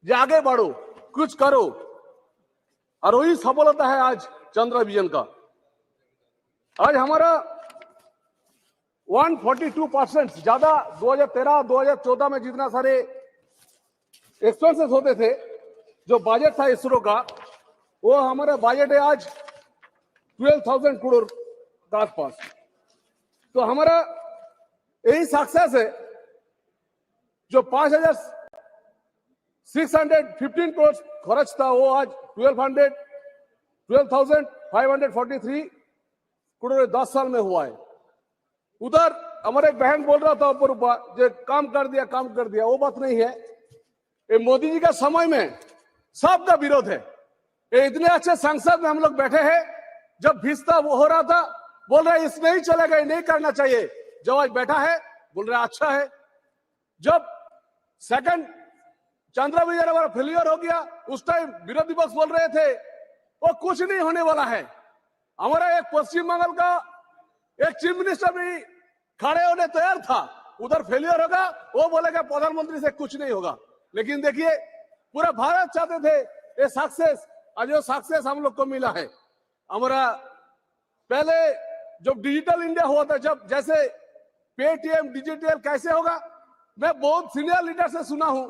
जो आगे बढ़ो कुछ करो और वही सफलता है आज चंद्रा विजन का आज हमारा 142% ज्यादा 2013-2014 में जितना सारे एक्सपेंसेस होते थे जो बजट था इसरो का वो हमारा बजट है आज 12,000 करोड़ के आसपास तो हमारा यही सक्सेस है जो 5,615 करोड़ खर्च था वो आज 12,543 करोड़ 10 साल में हुआ है उधर हमारे एक बहन बोल रहा था ऊपर जो काम कर दिया वो बात नहीं है ये मोदी जी का समय में सबका विरोध है ये इतने अच्छे संसद में हम लोग बैठे हैं जब भिस्ता वो हो रहा था बोल रहे इसमें ही चलेगा ये नहीं करना चाहिए जब आज बैठा है बोल रहे अच्छा है जब सेकंड चंद्रा विजन हमारा फेलियर हो गया उस टाइम विरोधी पक्ष बोल रहे थे वो कुछ नहीं होने वाला है हमारा एक पश्चिम बंगाल का एक चीफ मिनिस्टर भी खड़े होने तैयार था उधर फेलियर होगा वो बोलेगा प्रधानमंत्री से कुछ नहीं होगा लेकिन देखिए पूरा भारत चाहते थे ये सक्सेस और जो सक्सेस हम लोग को मिला है हमारा पहले जब डिजिटल इंडिया हुआ था जब जैसे पेटीएम डिजिटल कैसे होगा मैं बहुत सीनियर लीडर से सुना हूं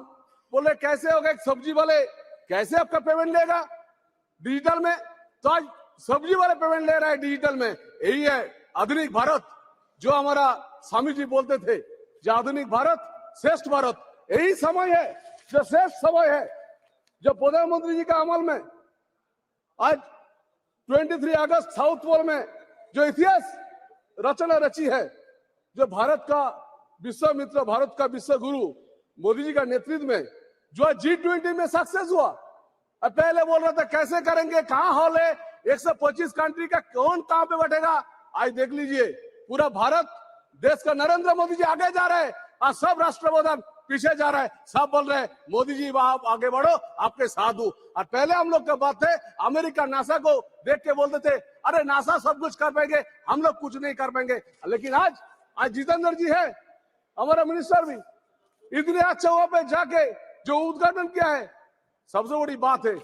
बोले कैसे होगा एक सब्जी वाले कैसे आपका पेमेंट लेगा डिजिटल में तो आज सब्जी वाले पेमेंट ले रहा है डिजिटल में यही है आधुनिक भारत जो हमारा स्वामी जी बोलते थे जो आधुनिक भारत श्रेष्ठ भारत, यही समय है जो श्रेष्ठ समय है जो प्रधानमंत्री जी का अमल में आज 23 अगस्त साउथ पोल में जो इतिहास रचना रची है, जो भारत का विश्व मित्र, भारत का विश्व गुरु मोदी जी का नेतृत्व में जो G20 में सक्सेस हुआ। अब पहले बोल रहा था कैसे करेंगे, कहां हॉल है, 125 कंट्री का कौन कहां पे बैठेगा। आज देख लीजिए पूरा भारत देश का नरेंद्र मोदी जी आगे जा रहे हैं और सब राष्ट्रप्रधान पीछे जा रहा है। सब बोल रहे हैं मोदी जी आप आगे बढ़ो, आपके साथ हूं। और पहले हम लोग के बात थे, अमेरिका नासा को देख के बोलते थे अरे नासा सब कुछ कर पाएंगे, हम लोग कुछ नहीं कर पाएंगे। लेकिन आज जितेंद्र जी है, हमारा मिनिस्टर भी इतने अच्छे वहां पे जाके जो उद्घाटन किया है, सबसे बड़ी बात है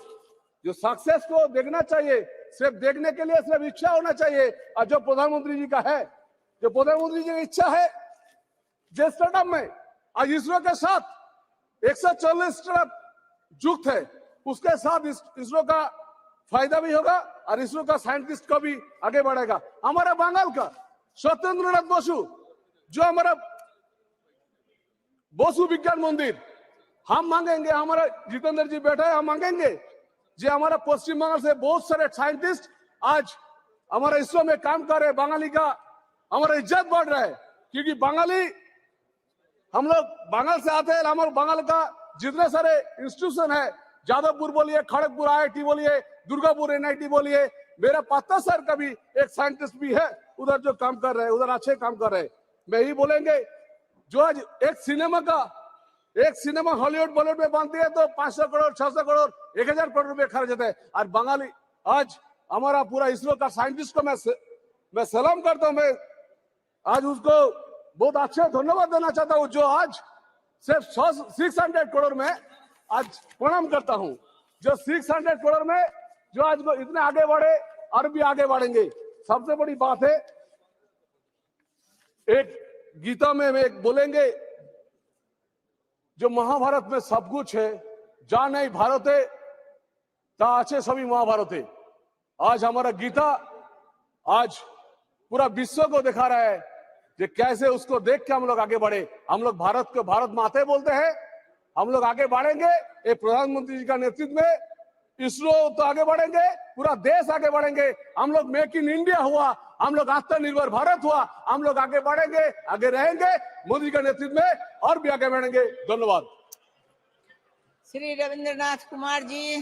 जो सक्सेस को देखना चाहिए, सिर्फ देखने के लिए सिर्फ इच्छा होना चाहिए। और जो प्रधानमंत्री जी का है, जो प्रधानमंत्री जी की इच्छा है, जो स्टार्टअप में आज इसरो के साथ 140 स्टार्टअप जुक्त है, उसके साथ इसरो का फायदा भी होगा और इसरो का साइंटिस्ट को भी आगे बढ़ेगा। हमारा बंगाल का स्वतंत्रनाथ बसु, जो हमारा बसु विज्ञान मंदिर हम मांगेंगे, हमारा जितेंद्र जी बैठा है, हम मांगेंगे जो हमारा पश्चिम बंगाल से बहुत सारे साइंटिस्ट आज हमारा इसरो में काम कर रहे हैं। बंगाली का हमारा इज्जत बढ़ रहा है क्योंकि बंगाली हम लोग बंगाल से आते हैं। हमारे बंगाल का जितने सारे इंस्टीट्यूशन है, जादवपुर बोलिए, खड़गपुर IIT बोलिए, दुर्गापुर NIT बोलिए, मेरा पत्ता सर का भी एक साइंटिस्ट भी है उधर जो काम कर रहे हैं, उधर अच्छे काम कर रहे हैं। मैं ही बोलेंगे जो आज एक सिनेमा हॉलीवुड बॉलीवुड में बनती है तो 500 करोड़ 600 करोड़ 1000 करोड़ रुपए खर्च होते हैं। और बंगाली आज हमारा पूरा इसरो का साइंटिस्ट को मैं सलाम करता हूं। मैं आज उसको बहुत अच्छे धन्यवाद देना चाहता हूं जो आज सिर्फ 600 करोड़ में आज प्रणाम करता हूं, जो 600 करोड़ में जो आज को इतने आगे बढ़े और भी आगे बढ़ेंगे। सबसे बड़ी बात है, एक गीता में एक बोलेंगे जो महाभारत में सब कुछ है, जा नहीं भारत है ता अच्छे सभी महाभारत है। आज हमारा गीता आज पूरा विश्व को दिखा रहा है कि कैसे उसको देख के हम लोग आगे बढ़े। हम लोग भारत को भारत माते बोलते हैं, हम लोग आगे बढ़ेंगे। एक प्रधानमंत्री जी का नेतृत्व में इसरो तो आगे बढ़ेंगे, पूरा देश आगे बढ़ेंगे। हम लोग मेक इन इंडिया हुआ, हम लोग आत्मनिर्भर भारत हुआ, हम लोग आगे बढ़ेंगे, आगे रहेंगे। मोदी का नेतृत्व में और भी आगे बढ़ेंगे। धन्यवाद।
श्री रविंद्रनाथ कुमार जी,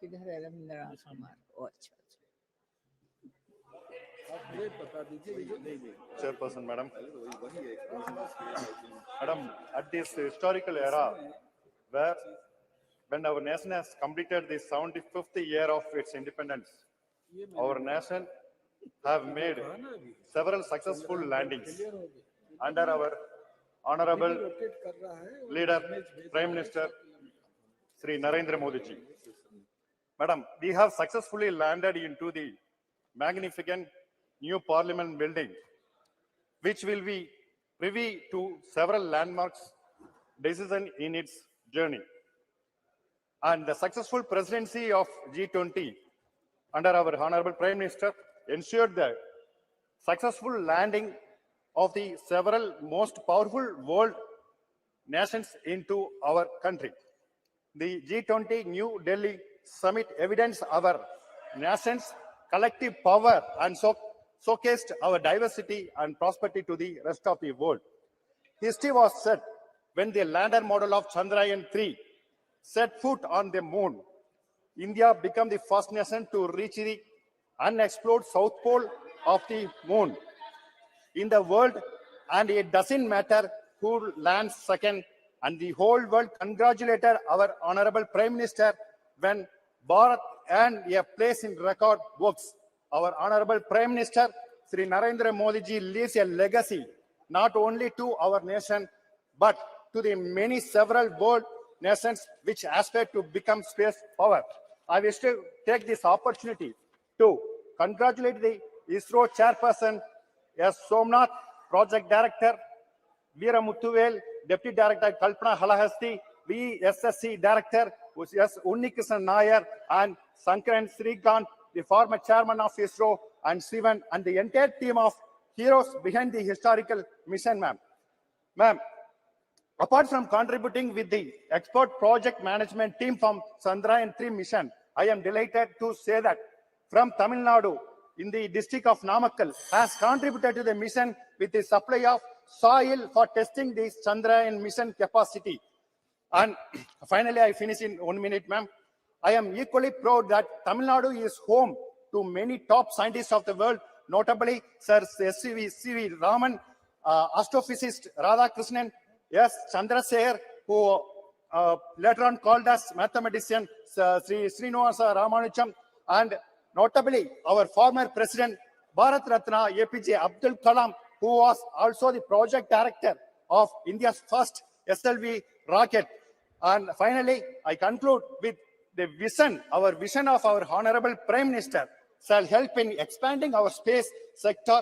किधर है रविंद्रनाथ कुमार? अच्छा,
Chairperson, Madam. Madam, at this historical era, when our nation has completed the 75th year of its independence, our nation have made several successful landings under our honorable leader, Prime Minister, Sri Narendra Modi ji. Madam, we have successfully landed into the magnificent new parliament building, which will be privy to several landmarks decisions in its journey. And the successful presidency of G20 under our honorable Prime Minister ensured the successful landing of the several most powerful world nations into our country. The G20 New Delhi Summit evidenced our nation's collective power and showcased our diversity and prosperity to the rest of the world. History was set when the lander model of Chandrayaan-3 set foot on the moon. India became the first nation to reach the unexplored south pole of the moon in the world, and it doesn't matter who lands second, and the whole world congratulated our honorable Prime Minister when Bharat earned a place in record books. Our honorable Prime Minister, Sri Narendra Modi ji, leaves a legacy not only to our nation, but to the many several world nations which aspire to become space power. I wish to take this opportunity to congratulate the ISRO chairperson, S. Somnath, project director, Veera Muthuvel, deputy director, Kalpana Halahasti, VSSC director, S. Unnikrishnan Nair, and Sankaran Srikant, the former chairman of ISRO, and Sivan, and the entire team of heroes behind the historical mission, ma'am. Ma'am, apart from contributing with the expert project management team from Chandrayaan-3 mission, I am delighted to say that from Tamil Nadu in the district of Namakkal has contributed to the mission with the supply of soil for testing the Chandrayaan mission capacity. And finally, I finish in 1 minute, ma'am. I am equally proud that Tamil Nadu is home to many top scientists of the world, notably Sir C.V. Raman, astrophysicist Radhakrishnan, S. Chandrasekhar, who later on called as mathematician Sri Srinivasa Ramanujan, and notably our former president Bharat Ratna APJ Abdul Kalam, who was also the project director of India's first SLV rocket. And finally, I conclude with the vision, our vision of our Honorable Prime Minister shall help in expanding our space sector,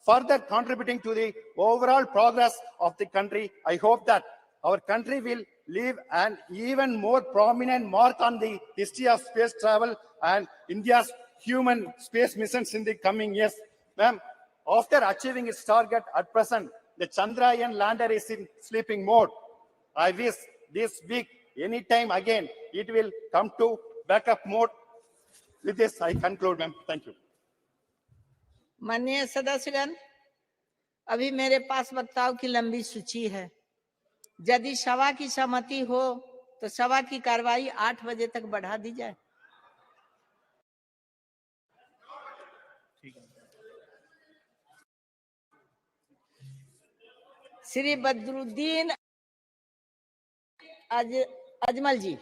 further contributing to the overall progress of the country. I hope that our country will leave an even more prominent mark on the history of space travel and India's human space missions in the coming years. Ma'am, after achieving its target at present, the Chandrayaan lander is in sleeping mode. I wish this week, anytime again, it will come to backup mode. With this, I conclude, ma'am. Thank you.
माननीय सदस्यगण, अभी मेरे पास वक्ताओं की लंबी सूची है। यदि सभा की सहमति हो तो सभा की कार्रवाई 8 बजे तक बढ़ा दी जाए। श्री बदरुद्दीन अजमल जी।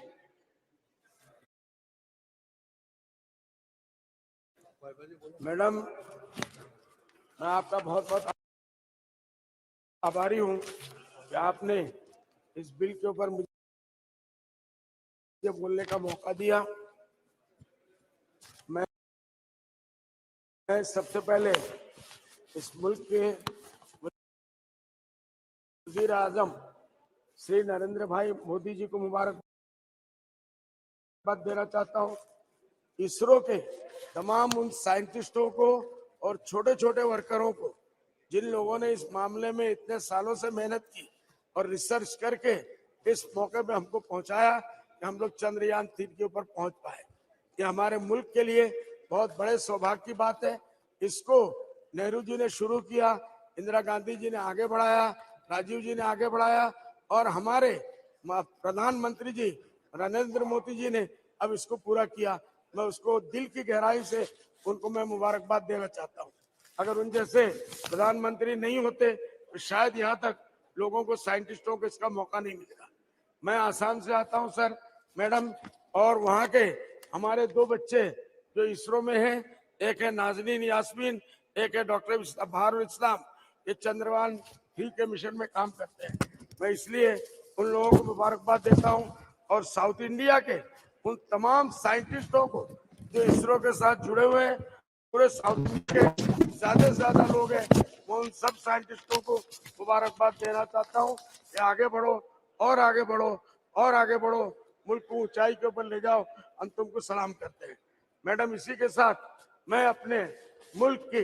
मैडम, मैं आपका बहुत बहुत आभारी हूं कि आपने इस बिल के ऊपर मुझे बोलने का मौका दिया। मैं सबसे पहले इस मुल्क के वज़ीर आज़म श्री नरेंद्र भाई मोदी जी को मुबारकबाद देना चाहता हूं। इसरो के तमाम उन साइंटिस्टों को और छोटे छोटे वर्करों को, जिन लोगों ने इस मामले में इतने सालों से मेहनत की और रिसर्च करके इस मौके पे हमको पहुंचाया कि हम लोग चंद्रयान 3 के ऊपर पहुंच पाए। ये हमारे मुल्क के लिए बहुत बड़े सौभाग्य की बात है। इसको नेहरू जी ने शुरू किया, इंदिरा गांधी जी ने आगे बढ़ाया, राजीव जी ने आगे बढ़ाया और हमारे प्रधानमंत्री जी नरेंद्र मोदी जी ने अब इसको पूरा किया। मैं उसको दिल की गहराई से उनको मैं मुबारकबाद देना चाहता हूँ। अगर उन जैसे प्रधानमंत्री नहीं होते तो शायद यहाँ तक लोगों को, साइंटिस्टों को इसका मौका नहीं मिलेगा। मैं आसाम से आता हूँ सर, मैडम, और वहाँ के हमारे 2 बच्चे जो इसरो में हैं, एक है नाजनीन यास्मीन, एक है डॉक्टर बहारुल इस्लाम, ये चंद्रयान 3 के मिशन में काम करते हैं। मैं इसलिए उन लोगों को मुबारकबाद देता हूँ और साउथ इंडिया के उन तमाम साइंटिस्टों को जो इसरो के साथ जुड़े हुए हैं, पूरे साउथ इंडिया के ज्यादा से ज्यादा लोग हैं, मैं उन सब साइंटिस्टों को मुबारकबाद देना चाहता हूँ कि आगे बढ़ो और आगे बढ़ो और आगे बढ़ो, मुल्क को ऊंचाई के ऊपर ले जाओ। हम तुमको सलाम करते हैं। मैडम, इसी के साथ मैं अपने मुल्क की,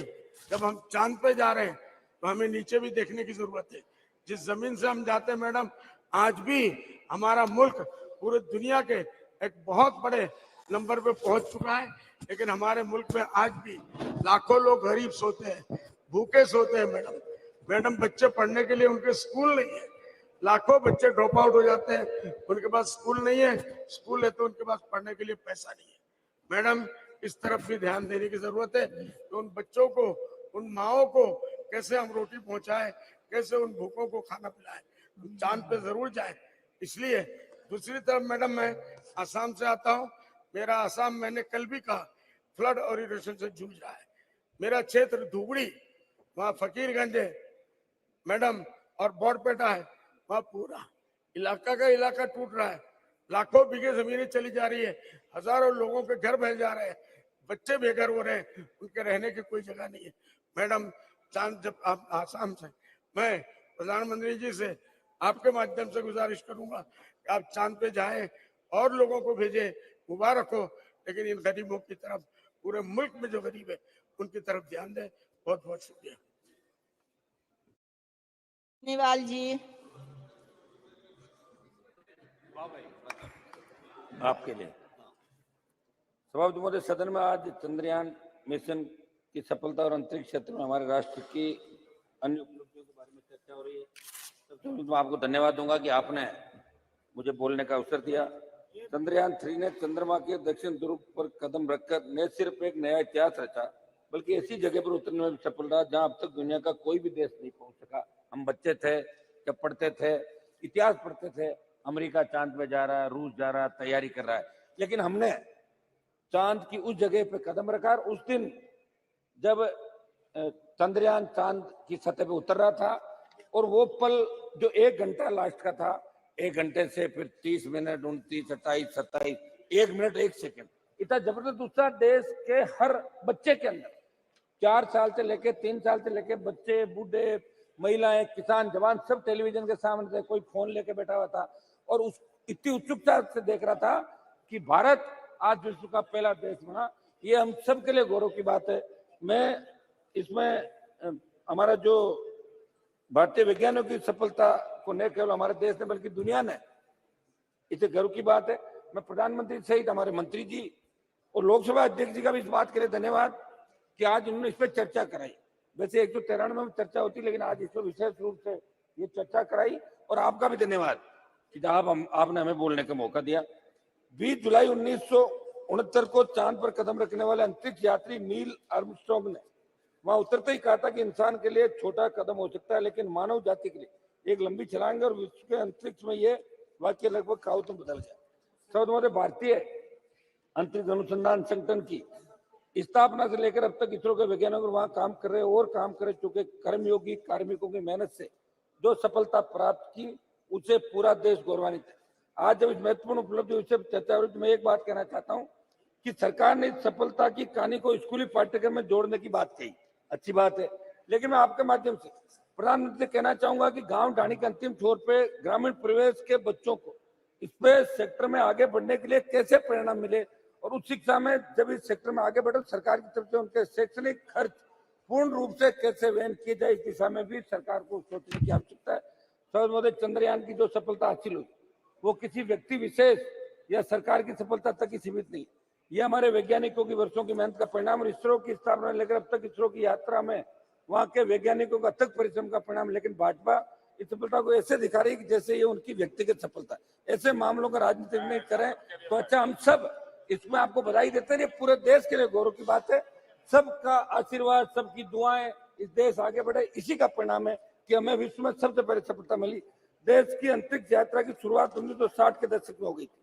जब हम चांद पे जा रहे हैं तो हमें नीचे भी देखने की जरूरत है। जिस जमीन से हम जाते हैं मैडम, आज भी हमारा मुल्क पूरे दुनिया के एक बहुत बड़े नंबर पे पहुंच चुका है, लेकिन हमारे मुल्क में आज भी लाखों लोग गरीब सोते हैं, भूखे सोते हैं। मैडम, बच्चे पढ़ने के लिए उनके स्कूल नहीं है, लाखों बच्चे ड्रॉप आउट हो जाते हैं, उनके पास स्कूल नहीं है, स्कूल है तो उनके पास पढ़ने के लिए पैसा नहीं है। मैडम, इस तरफ भी ध्यान देने की जरूरत है कि उन बच्चों को, उन माओ को कैसे हम रोटी पहुंचाएं, कैसे उन भूखों को खाना पिलाएं। चांद पे जरूर जाए। इसलिए दूसरी तरफ मैडम, मैं आसाम से आता हूँ। मेरा आसाम, मैंने कल भी कहा, फ्लड और इरोशन से जूझ रहा है। मेरा क्षेत्र धुबड़ी, वहाँ फकीरगंज है मैडम, और बोरपेटा है, वहाँ पूरा इलाका का इलाका टूट रहा है। लाखों बीघे जमीनें चली जा रही है, हजारों लोगों के घर बह जा रहे हैं, बच्चे बेघर हो रहे हैं, उनके रहने की कोई जगह नहीं है। मैडम, चांद, जब आप आसाम से, मैं प्रधानमंत्री जी से आपके माध्यम से गुजारिश करूंगा कि आप चांद पे जाएं और लोगों को भेजें, मुबारक हो, लेकिन इन गरीबों की तरफ, पूरे मुल्क में जो गरीब है उनकी तरफ ध्यान दें। बहुत बहुत शुक्रिया।
निवाल जी।
आपके लिए सभापति महोदय, सदन में आज चंद्रयान मिशन की सफलता और अंतरिक्ष क्षेत्र में हमारे राष्ट्र की अन्य उपलब्धियों के बारे में चर्चा हो रही है। सबसे पहले मैं आपको धन्यवाद दूंगा कि आपने मुझे बोलने का अवसर दिया। चंद्रयान 3 ने चंद्रमा के दक्षिण ध्रुव पर कदम रखकर न सिर्फ एक नया इतिहास रचा, बल्कि ऐसी जगह पर उतरने में भी सफल रहा जहां अब तक दुनिया का कोई भी देश नहीं पहुंच सका। हम बच्चे थे जब पढ़ते थे, इतिहास पढ़ते थे, अमेरिका चांद पे जा रहा है, रूस जा रहा है, तैयारी कर रहा है, लेकिन हमने चांद की उस जगह पे कदम रखा। और उस दिन जब चंद्रयान चांद की सतह पे उतर रहा था और वो पल जो 1 घंटा लास्ट का था, 1 घंटे से फिर 30 मिनट, 29, 28, 27, 1 मिनट 1 सेकंड, इतना जबरदस्त उत्साह देश के हर बच्चे के अंदर, 4 साल से लेके 3 साल से लेके बच्चे, बूढ़े, महिलाएं, किसान, जवान सब टेलीविजन के सामने थे, कोई फोन लेके बैठा हुआ था और उस इतनी उत्सुकता से देख रहा था कि भारत आज विश्व का पहला देश बना। ये हम सब के लिए गौरव की बात है। मैं इसमें हमारा जो भारतीय वैज्ञानिकों की सफलता को न केवल हमारे देश ने बल्कि दुनिया ने, इसे गर्व की बात है। मैं प्रधानमंत्री सहित हमारे मंत्री जी और लोकसभा अध्यक्ष जी का भी इस बात के लिए धन्यवाद कि आज उन्होंने इस पर चर्चा कराई। वैसे 193 में चर्चा होती, लेकिन आज इस पर विशेष रूप से ये चर्चा कराई। और आपका भी धन्यवाद कि आपने हमें बोलने का मौका दिया। 20 जुलाई 1969 को चांद पर कदम रखने वाले अंतरिक्ष यात्री नील आर्मस्ट्रांग ने वहां उतरते ही कहा था कि इंसान के लिए छोटा कदम हो सकता है, लेकिन मानव जाति के लिए एक लंबी छलांग है। और विश्व के अंतरिक्ष में ये वाक्य लगभग कहावतों बदल गया। हमारे भारतीय अंतरिक्ष अनुसंधान संगठन की स्थापना से लेकर अब तक इसरो के वैज्ञानिक वहां काम कर रहे और काम कर चुके कर्मयोगी कार्मिकों की मेहनत से जो सफलता प्राप्त की, उसे पूरा देश गौरवान्वित है। आज जब इस महत्वपूर्ण उपलब्धि विषय पर चर्चा हो रही है, तो मैं एक बात कहना चाहता हूं कि सरकार ने इस सफलता की कहानी को स्कूली पाठ्यक्रम में जोड़ने की बात कही, अच्छी बात है। लेकिन मैं आपके माध्यम से प्रधानमंत्री से कहना चाहूंगा कि गांव ढाणी के अंतिम छोर पे ग्रामीण परिवेश के बच्चों को स्पेस सेक्टर में आगे बढ़ने के लिए कैसे प्रेरणा मिले, और उस शिक्षा में जब इस सेक्टर में आगे बढ़े, सरकार की तरफ से उनके शैक्षणिक खर्च पूर्ण रूप से कैसे वहन किए जाए, इस दिशा में भी सरकार को सोचने की आवश्यकता है। महोदय, चंद्रयान की जो सफलता हासिल हुई वो किसी व्यक्ति विशेष या सरकार की सफलता तक ही सीमित नहीं, ये हमारे वैज्ञानिकों की वर्षों की मेहनत का परिणाम और इसरो की स्थापना लेकर अब तक इसरो की यात्रा में वहां के वैज्ञानिकों का अथक परिश्रम का परिणाम। लेकिन भाजपा इस सफलता को ऐसे दिखा रही है कि जैसे ये उनकी व्यक्तिगत सफलता है। ऐसे मामलों का राजनीति नहीं करें तो अच्छा। हम सब इसमें आपको बधाई देते हैं, ये पूरे देश के लिए गौरव की बात है। सबका आशीर्वाद, सबकी दुआएं, इस देश आगे बढ़े, इसी का परिणाम है कि हमें विश्व में सबसे पहले सफलता मिली। देश की अंतरिक्ष यात्रा की शुरुआत 1960 के दशक में हो गई थी।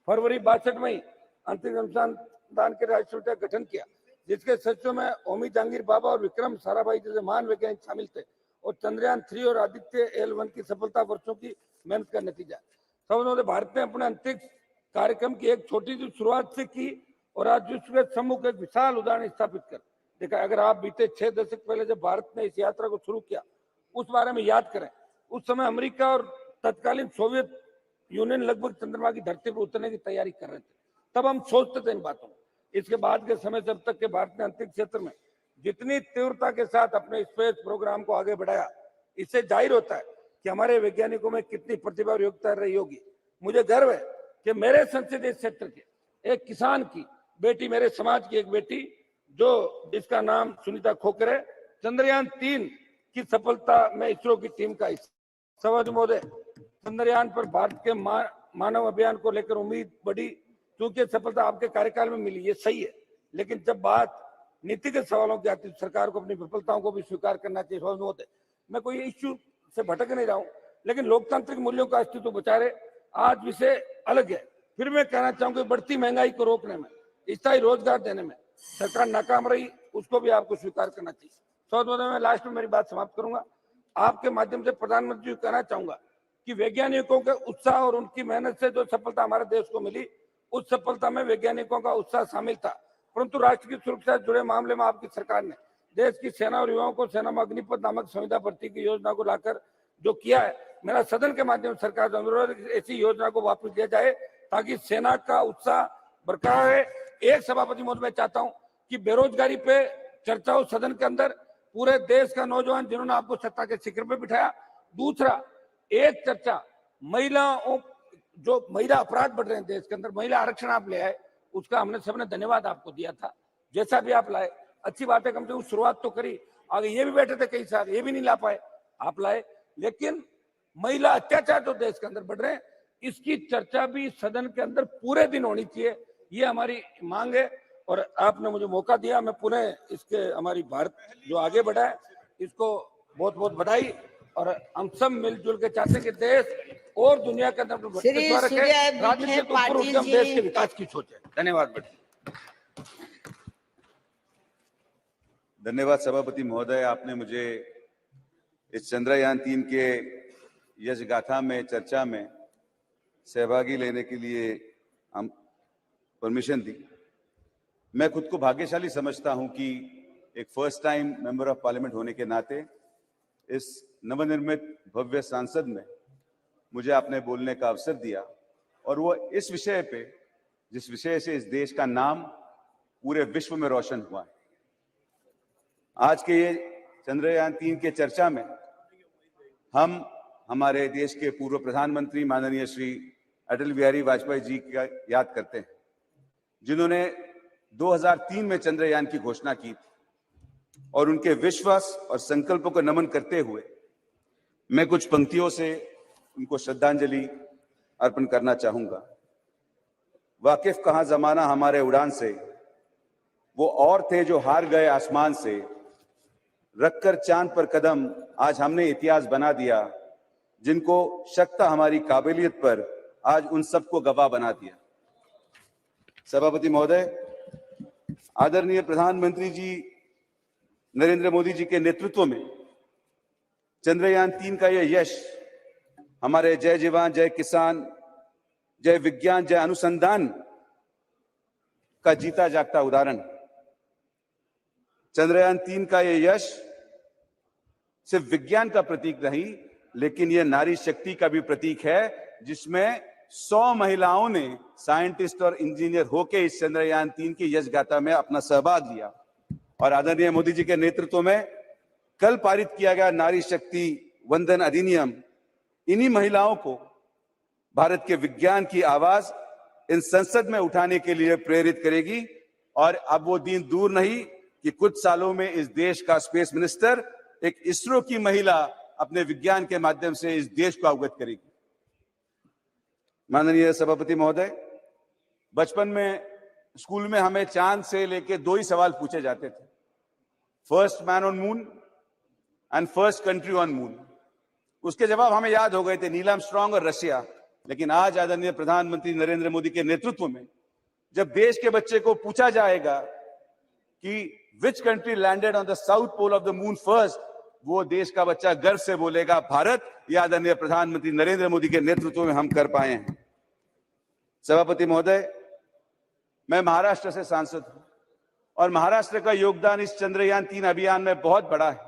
फरवरी 62 में अंतरिक्ष अनुसंधान के राष्ट्रीय का गठन किया, जिसके सचिवों में होमी जहांगीर बाबा और विक्रम साराभाई जैसे महान वैज्ञानिक शामिल थे। और चंद्रयान 3 और आदित्य L1 की सफलता वर्षों की मेहनत का नतीजा। सब भारत ने अपने अंतरिक्ष कार्यक्रम की एक छोटी सी शुरुआत से की और आज विश्व के सम्मुख एक विशाल उदाहरण स्थापित कर देखा। अगर आप बीते 6 दशक पहले जब भारत ने इस यात्रा को शुरू किया, उस बारे में याद करें, उस समय अमेरिका और तत्कालीन सोवियत यूनियन लगभग चंद्रमा की धरती पर उतरने की तैयारी कर रहे थे। तब हम सोचते थे इन बातों में। इसके बाद के समय जब तक के भारत ने अंतरिक्ष क्षेत्र में जितनी तीव्रता के साथ अपने स्पेस प्रोग्राम को आगे बढ़ाया, इससे जाहिर होता है कि हमारे वैज्ञानिकों में कितनी प्रतिभा और योग्यता रही होगी। मुझे गर्व है कि मेरे संसदीय क्षेत्र के एक किसान की बेटी, मेरे समाज की एक बेटी, जो जिसका नाम सुनीता खोकर है, चंद्रयान 3 की सफलता में इसरो की टीम का हिस्सा। महोदय, चंद्रयान पर भारत के मानव अभियान को लेकर उम्मीद बढ़ी, क्योंकि सफलता आपके कार्यकाल में मिली, ये सही है। लेकिन जब बात नीतिगत सवालों की आती है, सरकार को अपनी विफलताओं को भी स्वीकार करना चाहिए। महोदय, मैं कोई इश्यू से भटक नहीं रहा हूँ, लेकिन लोकतांत्रिक मूल्यों का अस्तित्व बचा रहे। आज विषय अलग है। फिर मैं कहना चाहूंगा, बढ़ती महंगाई को रोकने में, स्थायी रोजगार देने में सरकार नाकाम रही, उसको भी आपको स्वीकार करना चाहिए। मैं लास्ट में मेरी बात समाप्त करूंगा। आपके माध्यम से प्रधानमंत्री जी को कहना चाहूंगा कि वैज्ञानिकों के उत्साह और उनकी मेहनत से जो सफलता हमारे देश को मिली, उस सफलता में वैज्ञानिकों का उत्साह शामिल था। परंतु राष्ट्र की सुरक्षा से जुड़े मामले में आपकी सरकार ने देश की सेना और युवाओं को सेना में अग्निपथ नामक संविदा भर्ती की योजना को लाकर जो किया है, मेरा सदन के माध्यम से सरकार से अनुरोध है कि ऐसी योजना को वापस दिया जाए ताकि सेना का उत्साह बरकरार रहे। एक सभापति महोदय, मैं चाहता हूं कि बेरोजगारी पे चर्चा हो सदन के अंदर। पूरे देश का नौजवान जिन्होंने आपको सत्ता के शिखर पे बिठाया, दूसरा, एक चर्चा महिलाओं, जो महिला अपराध बढ़ रहे हैं देश के अंदर, महिला आरक्षण आप ले आए, उसका हमने सबने धन्यवाद आपको दिया था। जैसा भी आप लाए अच्छी बात है, कम से कम शुरुआत तो करी। आगे ये भी बैठे थे कई साल, ये भी नहीं ला पाए, आप लाए। लेकिन महिला अत्याचार जो देश के अंदर बढ़ रहे हैं, इसकी चर्चा भी सदन के अंदर पूरे दिन होनी चाहिए, ये हमारी मांग है। और आपने मुझे मौका दिया, मैं पुनः इसके हमारी भारत जो आगे बढ़ा है इसको बहुत बहुत बधाई। और हम सब मिलजुल के चाहते हैं कि देश और दुनिया के अंदर राजनीति को ऊपर उठ के हम देश के विकास की सोचे। धन्यवाद बेटा।
धन्यवाद सभापति महोदय, आपने मुझे इस चंद्रयान 3 के यश गाथा में चर्चा में सहभागी लेने के लिए हम परमिशन दी। मैं खुद को भाग्यशाली समझता हूं कि एक first time member of parliament होने के नाते इस नवनिर्मित भव्य संसद में मुझे आपने बोलने का अवसर दिया, और वो इस विषय पे जिस विषय से इस देश का नाम पूरे विश्व में रोशन हुआ है। आज के ये चंद्रयान 3 के चर्चा में हम हमारे देश के पूर्व प्रधानमंत्री माननीय श्री अटल बिहारी वाजपेयी जी का याद करते हैं, जिन्होंने 2003 में चंद्रयान की घोषणा की थी। और उनके विश्वास और संकल्पों को नमन करते हुए मैं कुछ पंक्तियों से उनको श्रद्धांजलि अर्पण करना चाहूंगा। वाकिफ कहां जमाना हमारे उड़ान से, वो और थे जो हार गए आसमान से, रखकर चांद पर कदम आज हमने इतिहास बना दिया, जिनको शक था हमारी काबिलियत पर आज उन सबको गवाह बना दिया। सभापति महोदय, आदरणीय प्रधानमंत्री जी नरेंद्र मोदी जी के नेतृत्व में चंद्रयान 3 का यह यश हमारे जय जवान जय किसान, जय विज्ञान जय अनुसंधान का जीता जागता उदाहरण। चंद्रयान 3 का यह यश सिर्फ विज्ञान का प्रतीक नहीं, लेकिन यह नारी शक्ति का भी प्रतीक है, जिसमें 100 महिलाओं ने साइंटिस्ट और इंजीनियर होकर इस चंद्रयान 3 की यश गाथा में अपना सहभाग लिया। और आदरणीय मोदी जी के नेतृत्व में कल पारित किया गया नारी शक्ति वंदन अधिनियम इन्हीं महिलाओं को भारत के विज्ञान की आवाज इन संसद में उठाने के लिए प्रेरित करेगी। और अब वो दिन दूर नहीं कि कुछ सालों में इस देश का स्पेस मिनिस्टर एक इसरो की महिला अपने विज्ञान के माध्यम से इस देश को अवगत करेगी। माननीय सभापति महोदय, बचपन में स्कूल में हमें चांद से लेके 2 ही सवाल पूछे जाते थे, first man on moon and first country on moon. उसके जवाब हमें याद हो गए थे, नील आर्मस्ट्रांग और रशिया। लेकिन आज आदरणीय प्रधानमंत्री नरेंद्र मोदी के नेतृत्व में जब देश के बच्चे को पूछा जाएगा कि which country landed on the south pole of the moon first, वो देश का बच्चा गर्व से बोलेगा भारत। या आदरणीय प्रधानमंत्री नरेंद्र मोदी के नेतृत्व में हम कर पाए हैं। सभापति महोदय, मैं महाराष्ट्र से सांसद हूं और महाराष्ट्र का योगदान इस चंद्रयान 3 अभियान में बहुत बड़ा है।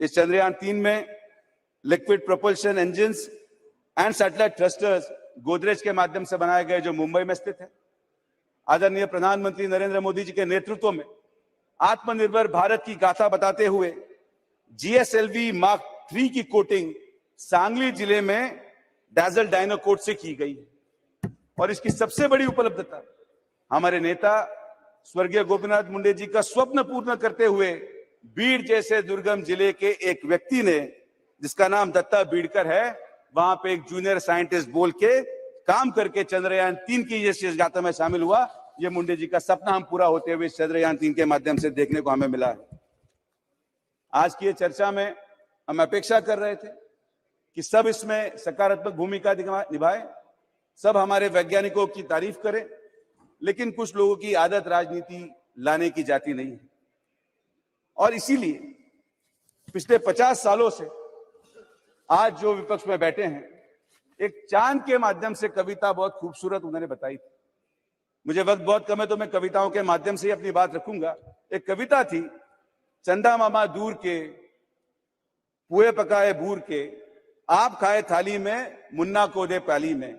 इस चंद्रयान 3 में liquid propulsion engines and satellite thrusters Godrej के माध्यम से बनाए गए, जो मुंबई में स्थित है। आदरणीय प्रधानमंत्री नरेंद्र मोदी जी के नेतृत्व में आत्मनिर्भर भारत की गाथा बताते हुए GSLV Mark 3 की कोटिंग सांगली जिले में डैजल डायनाकोट से की गई। और इसकी सबसे बड़ी उपलब्धता हमारे नेता स्वर्गीय गोपीनाथ मुंडे जी का स्वप्न पूर्ण करते हुए बीड़ जैसे दुर्गम जिले के एक व्यक्ति ने, जिसका नाम दत्ता बीड़कर है, वहां पे एक जूनियर साइंटिस्ट बोल के काम करके चंद्रयान 3 की यश गाथा में शामिल हुआ। ये मुंडे जी का सपना हम पूरा होते हुए चंद्रयान 3 के माध्यम से देखने को हमें मिला है। आज की चर्चा में हम अपेक्षा कर रहे थे कि सब इसमें सकारात्मक भूमिका निभाए, सब हमारे वैज्ञानिकों की तारीफ करें, लेकिन कुछ लोगों की आदत राजनीति लाने की जाती नहीं है। और इसीलिए पिछले 50 सालों से आज जो विपक्ष में बैठे हैं, एक चांद के माध्यम से कविता बहुत खूबसूरत उन्होंने बताई थी। मुझे वक्त बहुत कम है तो मैं कविताओं के माध्यम से ही अपनी बात रखूंगा। एक कविता थी, चंदा मामा दूर के पुए पकाए बूर के, आप खाए थाली में मुन्ना को दे प्याली में।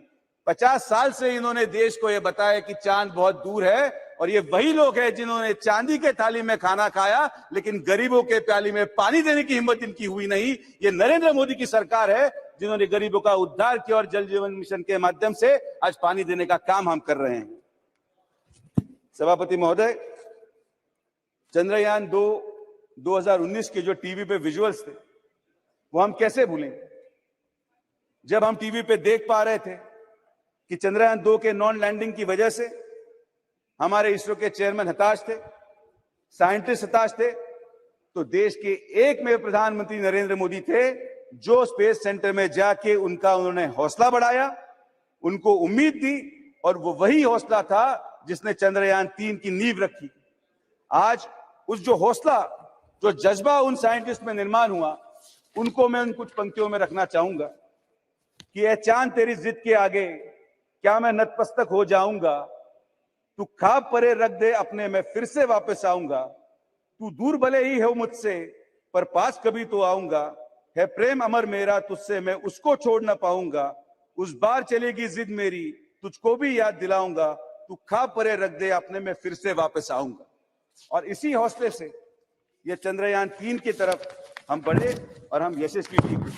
50 साल से इन्होंने देश को यह बताया कि चांद बहुत दूर है और ये वही लोग हैं जिन्होंने चांदी के थाली में खाना खाया लेकिन गरीबों के प्याली में पानी देने की हिम्मत इनकी हुई नहीं। ये नरेंद्र मोदी की सरकार है जिन्होंने गरीबों का उद्धार किया और जल जीवन मिशन के माध्यम से आज पानी देने का काम हम कर रहे हैं। सभापति महोदय, चंद्रयान 2 2019 के जो टीवी पे विजुअल्स थे वो हम कैसे भूलें, जब हम टीवी पे देख पा रहे थे कि चंद्रयान 2 के नॉन लैंडिंग की वजह से हमारे इसरो के चेयरमैन हताश थे, साइंटिस्ट हताश थे, तो देश के एकमेव प्रधानमंत्री नरेंद्र मोदी थे जो स्पेस सेंटर में जाके उन्होंने हौसला बढ़ाया, उनको उम्मीद दी और वो वही हौसला था जिसने चंद्रयान 3 की नींव रखी। आज उस जो हौसला, जो जज्बा उन साइंटिस्ट में निर्माण हुआ, उनको मैं उन कुछ पंक्तियों में रखना चाहूंगा कि ए चांद तेरी जिद के आगे क्या मैं नतमस्तक हो जाऊंगा, तू खाब परे रख दे अपने मैं फिर से वापस आऊंगा, तू दूर भले ही हो मुझसे पर पास कभी तो आऊंगा, है प्रेम अमर मेरा तुझसे मैं उसको छोड़ ना पाऊंगा, उस बार चलेगी जिद मेरी तुझको भी याद दिलाऊंगा, तू खाब परे रख दे अपने मैं फिर से वापस आऊंगा। और इसी हौसले से ये चंद्रयान 3 की तरफ हम बढ़े और हम यशस्वी भी हुए।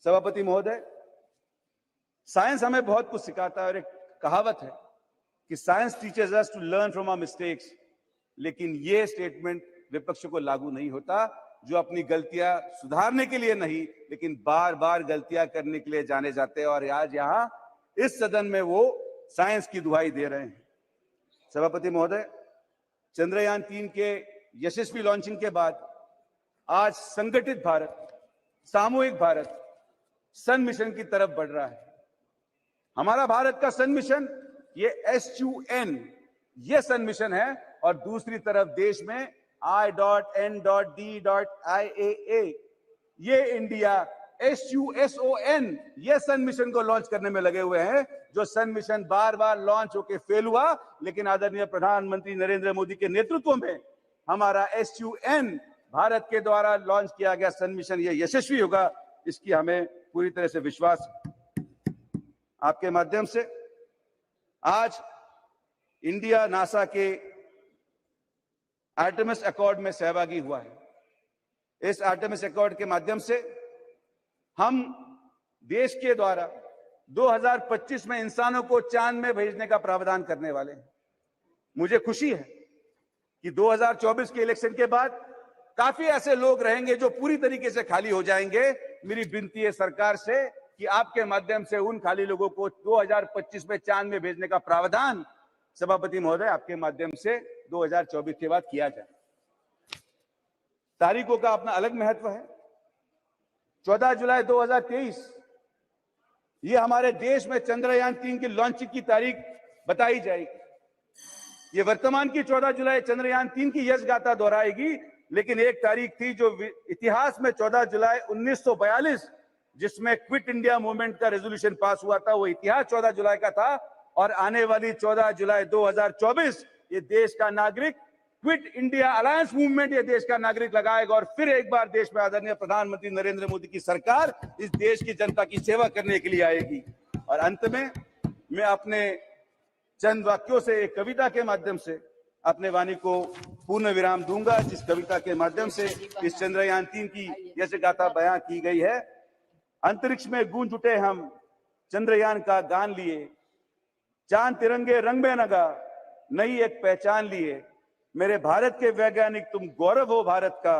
सभापति महोदय, साइंस हमें बहुत कुछ सिखाता है और एक कहावत है कि science teaches us to learn from our mistakes, लेकिन ये स्टेटमेंट विपक्ष को लागू नहीं होता जो अपनी गलतियां सुधारने के लिए नहीं लेकिन बार बार गलतियां करने के लिए जाने जाते हैं, और आज यहां इस सदन में वो साइंस की दुहाई दे रहे हैं। सभापति महोदय, चंद्रयान 3 के यशस्वी लॉन्चिंग के बाद आज संगठित भारत, सामूहिक भारत सन मिशन की तरफ बढ़ रहा है। हमारा भारत का सन मिशन ये SUN ये सन मिशन है और दूसरी तरफ देश में I.N.D.IAA ये इंडिया SUSON ये सन मिशन को लॉन्च करने में लगे हुए हैं, जो सन मिशन बार बार लॉन्च होकर फेल हुआ, लेकिन आदरणीय प्रधानमंत्री नरेंद्र मोदी के नेतृत्व में हमारा SUN भारत के द्वारा लॉन्च किया गया सन मिशन ये यशस्वी होगा, इसकी हमें पूरी तरह से विश्वास है। आपके माध्यम से आज इंडिया नासा के आर्टेमिस अकॉर्ड में सहभागी हुआ है। इस आर्टेमिस अकॉर्ड के माध्यम से हम देश के द्वारा 2025 में इंसानों को चांद में भेजने का प्रावधान करने वाले हैं। मुझे खुशी है कि 2024 के इलेक्शन के बाद काफी ऐसे लोग रहेंगे जो पूरी तरीके से खाली हो जाएंगे। मेरी विनती है सरकार से कि आपके माध्यम से उन खाली लोगों को 2025 में चांद में भेजने का प्रावधान सभापति महोदय आपके माध्यम से 2024 के बाद किया जाए। तारीखों का अपना अलग महत्व है। 14 जुलाई 2023 ये हमारे देश में चंद्रयान 3 की लॉन्चिंग की तारीख बताई जाएगी। ये वर्तमान की 14 जुलाई चंद्रयान 3 की यश गाथा दोहराएगी, लेकिन एक तारीख थी जो इतिहास में 14 जुलाई 1942 जिसमें क्विट इंडिया मूवमेंट का रेजोल्यूशन पास हुआ था, वो इतिहास 14 जुलाई का था। और आने वाली 14 जुलाई 2024 ये देश का नागरिक क्विट इंडिया अलायंस मूवमेंट ये देश का नागरिक लगाएगा और फिर एक बार देश में आदरणीय प्रधानमंत्री नरेंद्र मोदी की सरकार इस देश की जनता की सेवा करने के लिए आएगी। और अंत में मैं अपने चंद वाक्यों से एक कविता के माध्यम से अपने वाणी को पूर्ण विराम दूंगा, जिस कविता के माध्यम से इस चंद्रयान 3 की यश गाथा बयां की गई है। अंतरिक्ष में गूंज उठे हम चंद्रयान का गान लिए, चांद तिरंगे रंग में नगा नई एक पहचान लिए, मेरे भारत के वैज्ञानिक तुम गौरव हो भारत का,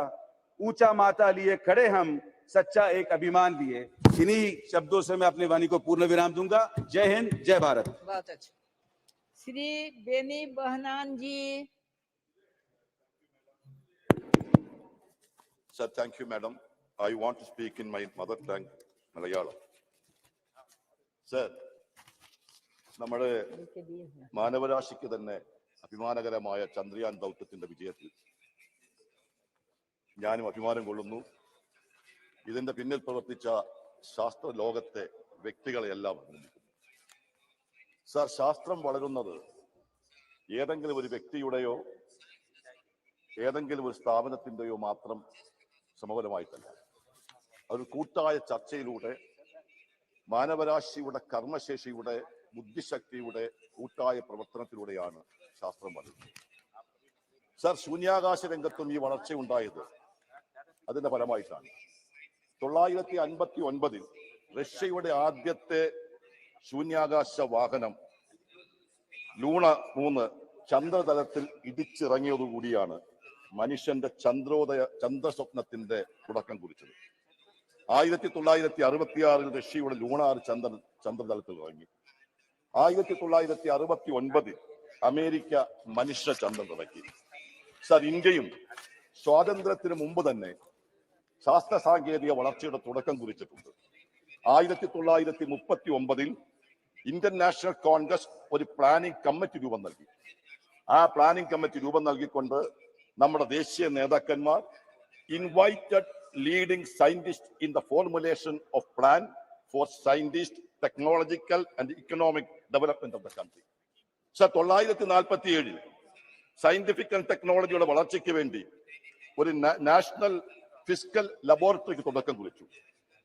ऊंचा माथा लिए खड़े हम सच्चा एक अभिमान लिए। इन्हीं शब्दों से मैं अपनी वाणी को पूर्ण विराम दूंगा। जय हिंद, जय भारत।
बहुत अच्छा। श्री बेनी बहनान जी।
Sir, thank you, madam. I want to speak in my mother tongue, Malayalam. Sir, നമ്മുടെ മാനവരാശിക്ക് തന്നെ അഭിമാനകരമായ ചന്ദ്രയാൻ ദൗത്യത്തിന്റെ വിജയത്തിൽ ഞാനും അഭിമാനം കൊള്ളുന്നു. ഇതിന്റെ പിന്നിൽ പ്രവർത്തിച്ച ശാസ്ത്ര ലോകത്തെ വ്യക്തികളെല്ലാം അഭിനന്ദിക്കുന്നു. സർ, ശാസ്ത്രം വളരുന്നത് ഏതെങ്കിലും ഒരു വ്യക്തിയുടെയോ ഏതെങ്കിലും ഒരു സ്ഥാപനത്തിന്റെയോ മാത്രം സമഫലമായിട്ടല്ല. ഒരു കൂട്ടായ ചർച്ചയിലൂടെ മാനവരാശിയുടെ കർമ്മശേഷിയുടെ ബുദ്ധിശക്തിയുടെ കൂട്ടായ പ്രവർത്തനത്തിലൂടെയാണ് ശാസ്ത്രം വളരുന്നത്. സർ, ശൂന്യാകാശ രംഗത്തും ഈ വളർച്ച ഉണ്ടായത് അതിന്റെ ഫലമായിട്ടാണ്. 959 റഷ്യയുടെ ആദ്യത്തെ ശൂന്യാകാശ വാഹനം ലൂണ 3 ചന്ദ്രതലത്തിൽ ഇടിച്ചിറങ്ങിയതുകൂടിയാണ് മനുഷ്യന്റെ ചന്ദ്രസ്വപ്നത്തിന്റെ തുടക്കം കുറിച്ചത്. 1966 റഷ്യയുടെ ലൂണ 6 ചന്ദ്രതലത്തിൽ ഇറങ്ങി. 1969 അമേരിക്ക മനുഷ്യ ചന്ദ്രൻ ഇറക്കി. സർ, ഇന്ത്യയും സ്വാതന്ത്ര്യത്തിന് മുമ്പ് തന്നെ ശാസ്ത്ര സാങ്കേതിക വളർച്ചയുടെ തുടക്കം കുറിച്ചിട്ടുണ്ട്. 1939 ഇന്ത്യൻ നാഷണൽ കോൺഗ്രസ് ഒരു പ്ലാനിംഗ് കമ്മിറ്റി രൂപം നൽകി. ആ പ്ലാനിംഗ് കമ്മിറ്റി രൂപം നൽകിക്കൊണ്ട് നമ്മുടെ ദേശീയ നേതാക്കന്മാർ invited leading scientist in the formulation of plan for scientist technological and economic development of the country. Sir, 1947 scientific and ടെക്നോളജിയുടെ വളർച്ചയ്ക്ക് വേണ്ടി ഒരു നാഷണൽ ഫിസ്ക്കൽ ലബോറട്ടറിക്ക് തുടക്കം കുറിച്ചു.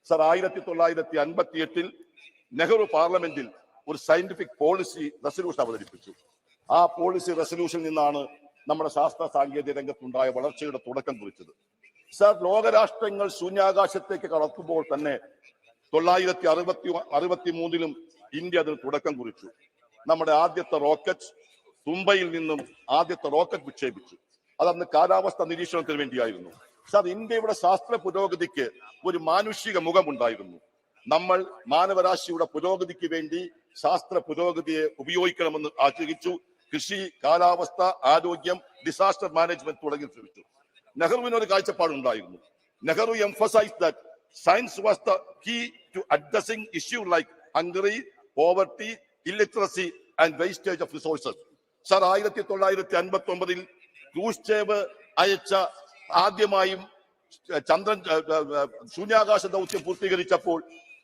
സർ, 1958 നെഹ്റു പാർലമെന്റിൽ ഒരു സയന്റിഫിക് പോളിസി റെസൊല്യൂഷൻ അവതരിപ്പിച്ചു. ആ പോളിസി റെസൊല്യൂഷനിൽ നിന്നാണ് നമ്മുടെ ശാസ്ത്ര സാങ്കേതിക രംഗത്തുണ്ടായ വളർച്ചയുടെ തുടക്കം കുറിച്ചത്. സർ, ലോകരാഷ്ട്രങ്ങൾ ശൂന്യാകാശത്തേക്ക് കടക്കുമ്പോൾ തന്നെ 1963 ഇന്ത്യ അതിന് തുടക്കം കുറിച്ചു. നമ്മുടെ ആദ്യത്തെ റോക്കറ്റ് മുംബൈയിൽ നിന്നും ആദ്യത്തെ റോക്കറ്റ് വിക്ഷേപിച്ചു. അതന്ന് കാലാവസ്ഥ നിരീക്ഷണത്തിന് വേണ്ടിയായിരുന്നു. സർ, ഇന്ത്യയുടെ ശാസ്ത്ര പുരോഗതിക്ക് ഒരു മാനുഷിക മുഖമുണ്ടായിരുന്നു. നമ്മൾ മാനവരാശിയുടെ പുരോഗതിക്ക് വേണ്ടി ശാസ്ത്ര പുരോഗതിയെ ഉപയോഗിക്കണമെന്ന് ആഗ്രഹിച്ചു. കൃഷി, കാലാവസ്ഥ, ആരോഗ്യം, ഡിസാസ്റ്റർ മാനേജ്മെന്റ് തുടങ്ങി ശ്രമിച്ചു. നെഹ്റുവിന് ഒരു കാഴ്ചപ്പാടുണ്ടായിരുന്നു. Nehru emphasized that science was the key to addressing issues like hunger, poverty, illiteracy and wastage of resources. Sir, 1959 Khrushchev അയച്ച ആദ്യമായും ശൂന്യാകാശ ദൗത്യം പൂർത്തീകരിച്ചപ്പോൾ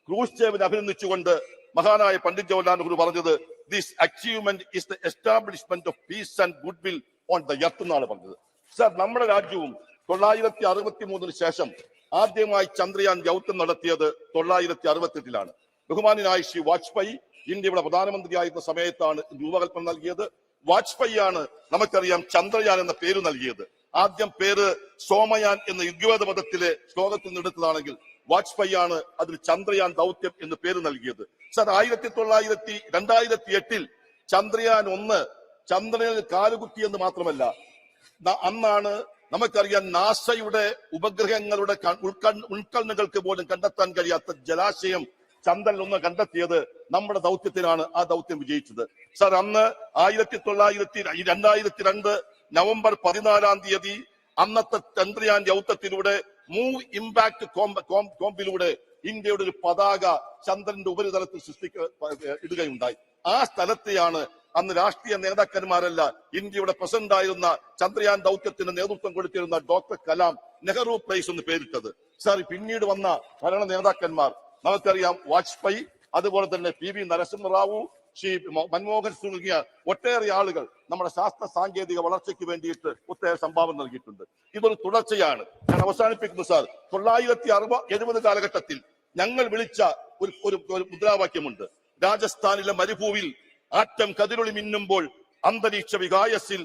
ക്രൂഷ്ചേവിനെ അഭിനന്ദിച്ചുകൊണ്ട് മഹാനായ പണ്ഡിറ്റ് ജവഹർലാൽ നെഹ്റു പറഞ്ഞത്, this achievement is the establishment of peace and good will on the earth എന്നാണ് പറഞ്ഞത്. Sir, നമ്മുടെ രാജ്യവും 963 ശേഷം ആദ്യമായി ചന്ദ്രയാൻ ദൗത്യം നടത്തിയത് 968 ബഹുമാന്യനായ ശ്രീ വാജ്പേയി ഇന്ത്യയുടെ പ്രധാനമന്ത്രിയായിരുന്ന സമയത്താണ് രൂപകൽപ്പന നൽകിയത്. വാജ്പേയിയാണ് നമുക്കറിയാം ചന്ദ്രയാൻ എന്ന പേര് നൽകിയത്. ആദ്യം പേര് സോമയാൻ എന്ന ഋഗ്വേദ പദത്തിലെ ശ്ലോകത്തിൽ നിന്നെടുത്തതാണെങ്കിൽ വാജ്പേയിയാണ് അതിൽ ചന്ദ്രയാൻ ദൗത്യം എന്ന് പേര് നൽകിയത്. സർ, 2008 ചന്ദ്രയാൻ 1 ചന്ദ്രനിൽ കാലുകുത്തി എന്ന് മാത്രമല്ല, അന്നാണ് നമുക്കറിയാം നാസയുടെ ഉപഗ്രഹങ്ങളുടെ ഉൾക്കണ്ണുകൾക്ക് പോലും കണ്ടെത്താൻ കഴിയാത്ത ജലാശയം ചന്ദ്രനിൽ 1 കണ്ടെത്തിയത് നമ്മുടെ ദൗത്യത്തിനാണ്. ആ ദൗത്യം വിജയിച്ചത്. സർ, അന്ന് 2002 നവംബർ 14 അന്നത്തെ ചന്ദ്രയാൻ ദൗത്യത്തിലൂടെ മൂവ് ഇമ്പാക്ട് കോമ്പിലൂടെ ഇന്ത്യയുടെ ഒരു പതാക ചന്ദ്രന്റെ ഉപരിതലത്തിൽ ഇടുകയുണ്ടായി. ആ സ്ഥലത്തെയാണ് അന്ന് രാഷ്ട്രീയ നേതാക്കന്മാരല്ല, ഇന്ത്യയുടെ പ്രസിഡന്റ് ആയിരുന്ന ചന്ദ്രയാൻ ദൗത്യത്തിന് നേതൃത്വം കൊടുത്തിരുന്ന ഡോക്ടർ കലാം നെഹ്റു പ്ലേസ് എന്ന് പേരിട്ടത്. സാർ, പിന്നീട് വന്ന ഭരണ നേതാക്കന്മാർ നമുക്കറിയാം, വാജ്പേയി, അതുപോലെ തന്നെ PV നരസിംഹറാവു, ശ്രീ മൻമോഹൻ സിംഗ് തുടങ്ങിയ ഒട്ടേറെ ആളുകൾ നമ്മുടെ ശാസ്ത്ര സാങ്കേതിക വളർച്ചയ്ക്ക് വേണ്ടിയിട്ട് ഒട്ടേറെ സംഭാവന നൽകിയിട്ടുണ്ട്. ഇതൊരു തുടർച്ചയാണ്. ഞാൻ അവസാനിപ്പിക്കുന്നു സാർ. 1970 കാലഘട്ടത്തിൽ ഞങ്ങൾ വിളിച്ച ഒരു മുദ്രാവാക്യമുണ്ട്. രാജസ്ഥാനിലെ മരുഭൂവിൽ ആറ്റം കതിരൊളി മിന്നുമ്പോൾ, അന്തരീക്ഷ വികായസിൽ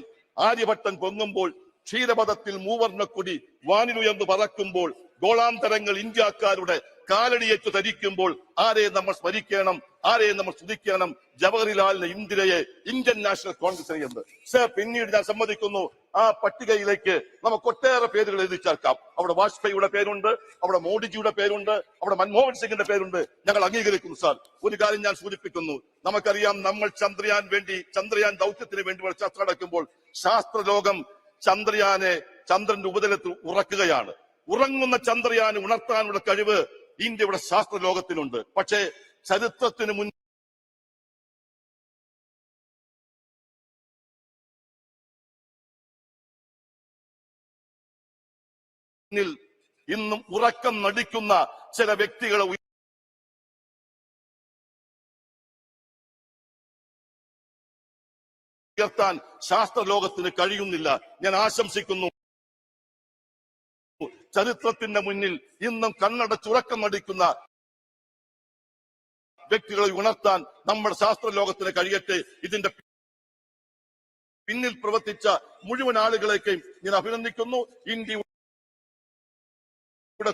ആര്യഭട്ടൻ പൊങ്ങുമ്പോൾ, ക്ഷീരപഥത്തിൽ മൂവർണ്ണക്കൊടി വാനിലുയർന്നു പറക്കുമ്പോൾ, ഗോളാന്തരങ്ങൾ ഇന്ത്യക്കാരുടെ കാലടിയേറ്റു ധരിക്കുമ്പോൾ ആരെ നമ്മൾ സ്മരിക്കണം, ആരെ നമ്മൾ സ്തുതിക്കണം? ജവഹർലാലിനെ, ഇന്ദിരയെ, ഇന്ത്യൻ നാഷണൽ കോൺഗ്രസിനെ എന്ന്. സർ, പിന്നീട് ഞാൻ സമ്മതിക്കുന്നു, ആ പട്ടികയിലേക്ക് നമുക്ക് ഒട്ടേറെ പേരുകൾ എഴുതി ചേർക്കാം. അവിടെ വാജ്പേയിയുടെ പേരുണ്ട്, അവിടെ മോഡിജിയുടെ പേരുണ്ട്, അവിടെ മൻമോഹൻ സിംഗിന്റെ പേരുണ്ട്. ഞങ്ങൾ അംഗീകരിക്കുന്നു സാർ. ഒരു കാര്യം ഞാൻ സൂചിപ്പിക്കുന്നു, നമുക്കറിയാം നമ്മൾ ചന്ദ്രയാൻ ദൗത്യത്തിന് വേണ്ടി ചർച്ച നടക്കുമ്പോൾ ശാസ്ത്രലോകം ചന്ദ്രന്റെ ഉപരിതലത്തിൽ ഉറക്കുകയാണ്. ഉറങ്ങുന്ന ചന്ദ്രയാനെ ഉണർത്താനുള്ള കഴിവ് ഇന്ത്യയുടെ ശാസ്ത്ര ലോകത്തിനുണ്ട്. പക്ഷേ ചരിത്രത്തിന് മുന്നിൽ ഇന്നും ഉറക്കം നടിക്കുന്ന ചില വ്യക്തികളെ ഉയർത്താൻ ശാസ്ത്ര ലോകത്തിന് കഴിയുന്നില്ല. ഞാൻ ആശംസിക്കുന്നു, ചരിത്രത്തിന്റെ മുന്നിൽ ഇന്നും കണ്ണടച്ചുറക്കം നടിക്കുന്ന വ്യക്തികളെ ഉണർത്താൻ നമ്മുടെ ശാസ്ത്ര ലോകത്തിന് കഴിയട്ടെ. ഇതിന്റെ പിന്നിൽ പ്രവർത്തിച്ച മുഴുവൻ ആളുകളെയും ഞാൻ അഭിനന്ദിക്കുന്നു. ഇന്ത്യയുടെ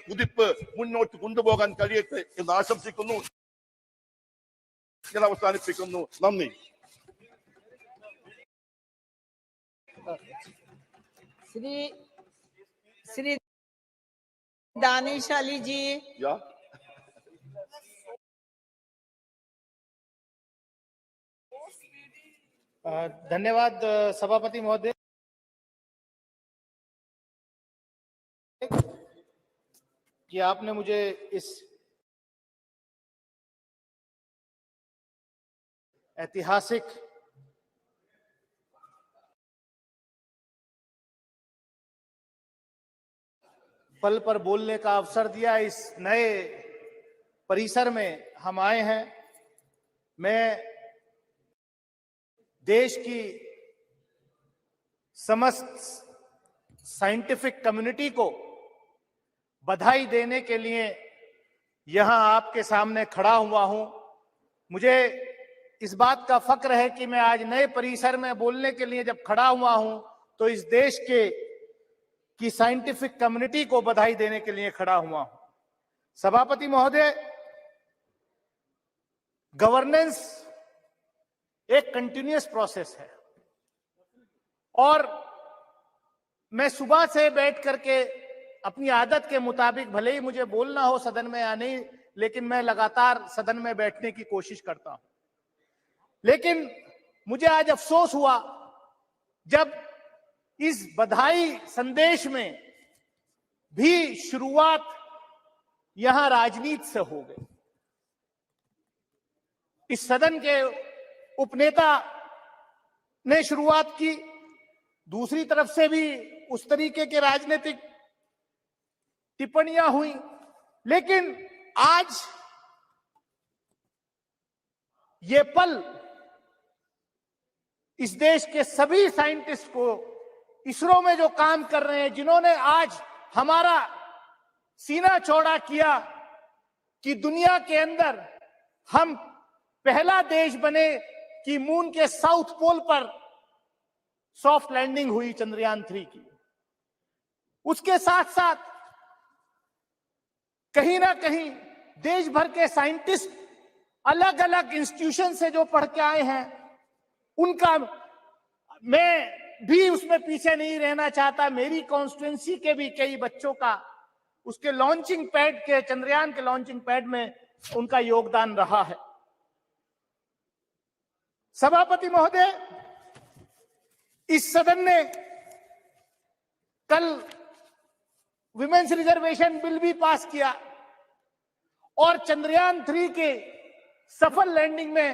കുതിപ്പ് മുന്നോട്ട് കൊണ്ടുപോകാൻ കഴിയട്ടെ എന്ന് ആശംസിക്കുന്നു. ഞാൻ അവസാനിപ്പിക്കുന്നു. നന്ദി.
श्री दानिश अली जी।
धन्यवाद सभापति महोदय। कि आपने मुझे इस ऐतिहासिक पल पर बोलने का अवसर दिया। इस नए परिसर में हम आए हैं। मैं देश की समस्त साइंटिफिक कम्युनिटी को बधाई देने के लिए यहां आपके सामने खड़ा हुआ हूं। मुझे इस बात का फक्र है कि मैं आज नए परिसर में बोलने के लिए जब खड़ा हुआ हूं तो इस देश की साइंटिफिक कम्युनिटी को बधाई देने के लिए खड़ा हुआ हूं। सभापति महोदय, गवर्नेंस एक कंटिन्यूअस प्रोसेस है और मैं सुबह से बैठ करके अपनी आदत के मुताबिक, भले ही मुझे बोलना हो सदन में या नहीं, लेकिन मैं लगातार सदन में बैठने की कोशिश करता हूं। लेकिन मुझे आज अफसोस हुआ जब इस बधाई संदेश में भी शुरुआत यहां राजनीति से हो गई। इस सदन के उपनेता ने शुरुआत की, दूसरी तरफ से भी उस तरीके के राजनीतिक टिप्पणियां हुई। लेकिन आज ये पल इस देश के सभी साइंटिस्ट को, इसरो में जो काम कर रहे हैं, जिन्होंने आज हमारा सीना चौड़ा किया कि दुनिया के अंदर हम पहला देश बने कि मून के साउथ पोल पर सॉफ्ट लैंडिंग हुई चंद्रयान 3 की। उसके साथ साथ कहीं ना कहीं देश भर के साइंटिस्ट अलग अलग इंस्टीट्यूशन से जो पढ़ के आए हैं, उनका मैं भी उसमें पीछे नहीं रहना चाहता। मेरी कॉन्स्टिट्यूएंसी के भी कई बच्चों का उसके लॉन्चिंग पैड के, चंद्रयान के लॉन्चिंग पैड में उनका योगदान रहा है। सभापति महोदय, इस सदन ने कल विमेन्स रिजर्वेशन बिल भी पास किया और चंद्रयान 3 के सफल लैंडिंग में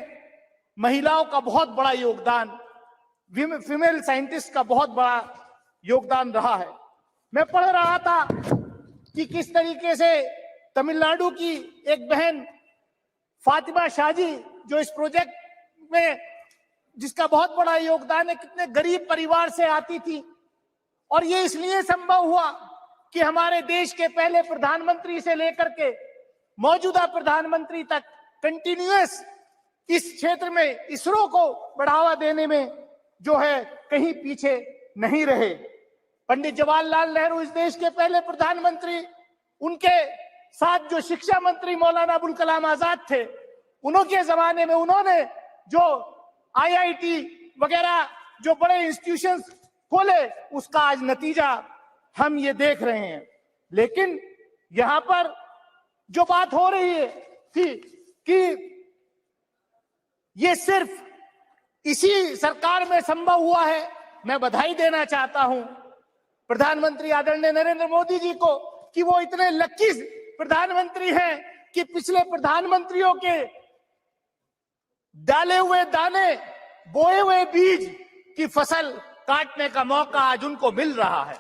महिलाओं का बहुत बड़ा योगदान, फीमेल साइंटिस्ट का बहुत बड़ा योगदान रहा है। मैं पढ़ रहा था कि किस तरीके से तमिलनाडु की एक बहन फातिमा शाजी, जो इस प्रोजेक्ट में जिसका बहुत बड़ा योगदान है, कितने गरीब परिवार से आती थी और ये इसलिए संभव हुआ कि हमारे देश के पहले प्रधानमंत्री से लेकर के मौजूदा प्रधानमंत्री तक कंटिन्यूअस इस क्षेत्र में इसरो को बढ़ावा देने में जो है कहीं पीछे नहीं रहे। पंडित जवाहरलाल नेहरू इस देश के पहले प्रधानमंत्री, उनके साथ जो शिक्षा मंत्री मौलाना अबुल कलाम आजाद थे, उनके जमाने में उन्होंने जो आईआईटी वगैरह जो बड़े इंस्टीट्यूशंस खोले, उसका आज नतीजा हम ये देख रहे हैं। लेकिन यहां पर जो बात हो रही है कि ये सिर्फ इसी सरकार में संभव हुआ है। मैं बधाई देना चाहता हूं प्रधानमंत्री आदरणीय नरेंद्र मोदी जी को कि वो इतने लकी प्रधानमंत्री हैं कि पिछले प्रधानमंत्रियों के डाले हुए दाने, बोए हुए बीज की फसल काटने का मौका आज उनको मिल रहा है।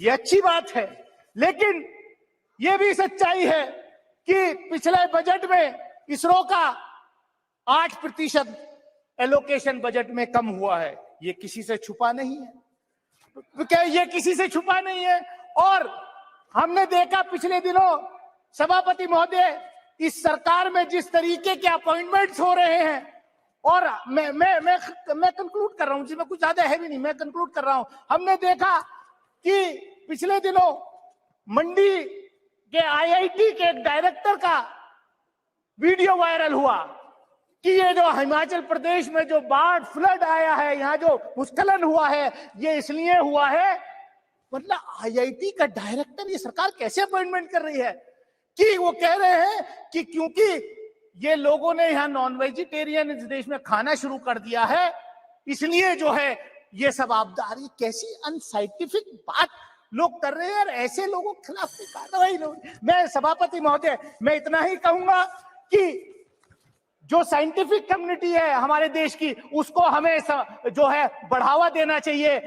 ये अच्छी बात है, लेकिन ये भी सच्चाई है कि पिछले बजट में इसरो का 8% एलोकेशन बजट में कम हुआ है। ये किसी से छुपा नहीं है, क्या ये किसी से छुपा नहीं है। और हमने देखा पिछले दिनों, सभापति महोदय, इस सरकार में जिस तरीके के अपॉइंटमेंट्स हो रहे हैं, और मैं कंक्लूड कर रहा हूं, जिसमें कुछ ज्यादा है भी नहीं, मैं कंक्लूड कर रहा हूं। हमने देखा कि पिछले दिनों मंडी के आईआईटी के एक डायरेक्टर का वीडियो वायरल हुआ कि ये जो हिमाचल प्रदेश में जो बाढ़ फ्लड आया है, यहाँ जो भूस्खलन हुआ है, ये इसलिए हुआ है। मतलब आईआईटी का डायरेक्टर, ये सरकार कैसे अपॉइंटमेंट कर रही है कि वो कह रहे हैं कि क्योंकि ये लोगों ने यहाँ नॉन वेजिटेरियन इस देश में खाना शुरू कर दिया है, इसलिए जो है ये सब आपदा आ रही। कैसी अनसाइंटिफिक बात लोग कर रहे हैं और ऐसे लोगों के खिलाफ कार्रवाई लोग। मैं सभापति महोदय, मैं इतना ही कहूंगा कि जो साइंटिफिक कम्युनिटी है हमारे देश की, उसको हमें जो है बढ़ावा देना चाहिए।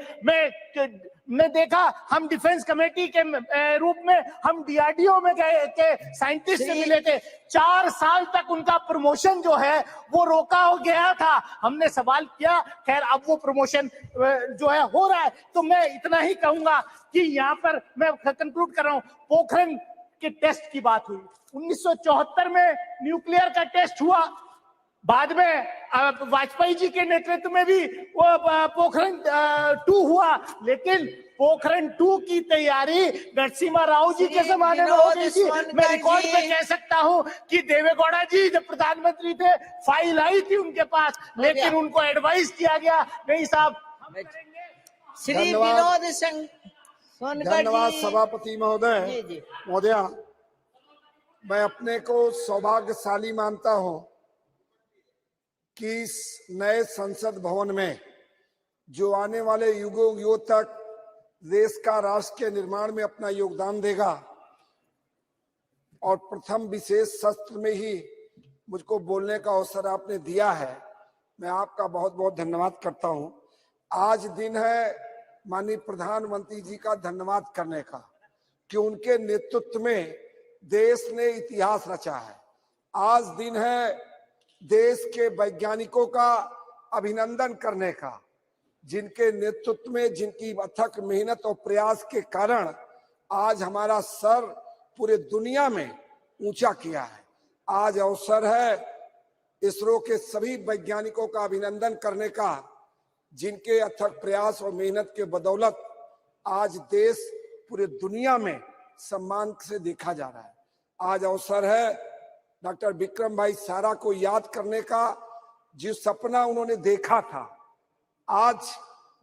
मैं देखा, हम डिफेंस कमेटी के रूप में हम डीआरडीओ में के साइंटिस्ट से मिले थे। 4 साल तक उनका प्रमोशन जो है वो रोका हो गया था। हमने सवाल किया, खैर अब वो प्रमोशन जो है हो रहा है। तो मैं इतना ही कहूंगा कि यहाँ पर मैं कंक्लूड कर रहा हूँ। पोखरण के टेस्ट की बात हुई, 1974 में न्यूक्लियर का टेस्ट हुआ, बाद में वाजपेयी जी के नेतृत्व में भी वो पोखरण 2 हुआ, लेकिन पोखरण 2 की तैयारी नरसिम्हा राव जी के जमाने में हो गई थी। मैं रिकॉर्ड पे कह सकता हूं कि देवेगौड़ा जी जब प्रधानमंत्री थे, फाइल आई थी उनके पास, लेकिन उनको एडवाइस किया गया, नहीं साहब हम करेंगे।
श्री विनोद सोनकर
धन्यवाद
जी।
सभापति महोदय। महोदया, मैं अपने को सौभाग्यशाली मानता हूं कि इस नए संसद भवन में जो आने वाले युगों तक देश का राष्ट्र के निर्माण में अपना योगदान देगा, और प्रथम विशेष सत्र में ही मुझको बोलने का अवसर आपने दिया है, मैं आपका बहुत बहुत धन्यवाद करता हूं। आज दिन है माननीय प्रधानमंत्री जी का धन्यवाद करने का कि उनके नेतृत्व में देश ने इतिहास रचा है। आज दिन है देश के वैज्ञानिकों का अभिनंदन करने का, जिनके नेतृत्व में, जिनकी अथक मेहनत और प्रयास के कारण आज हमारा सर पूरे दुनिया में ऊंचा किया है। आज अवसर है इसरो के सभी वैज्ञानिकों का अभिनंदन करने का, जिनके अथक प्रयास और मेहनत के बदौलत आज देश पूरे दुनिया में सम्मान से देखा जा रहा है। आज अवसर है डॉक्टर विक्रम भाई सारा को याद करने का, जिस सपना उन्होंने देखा था, आज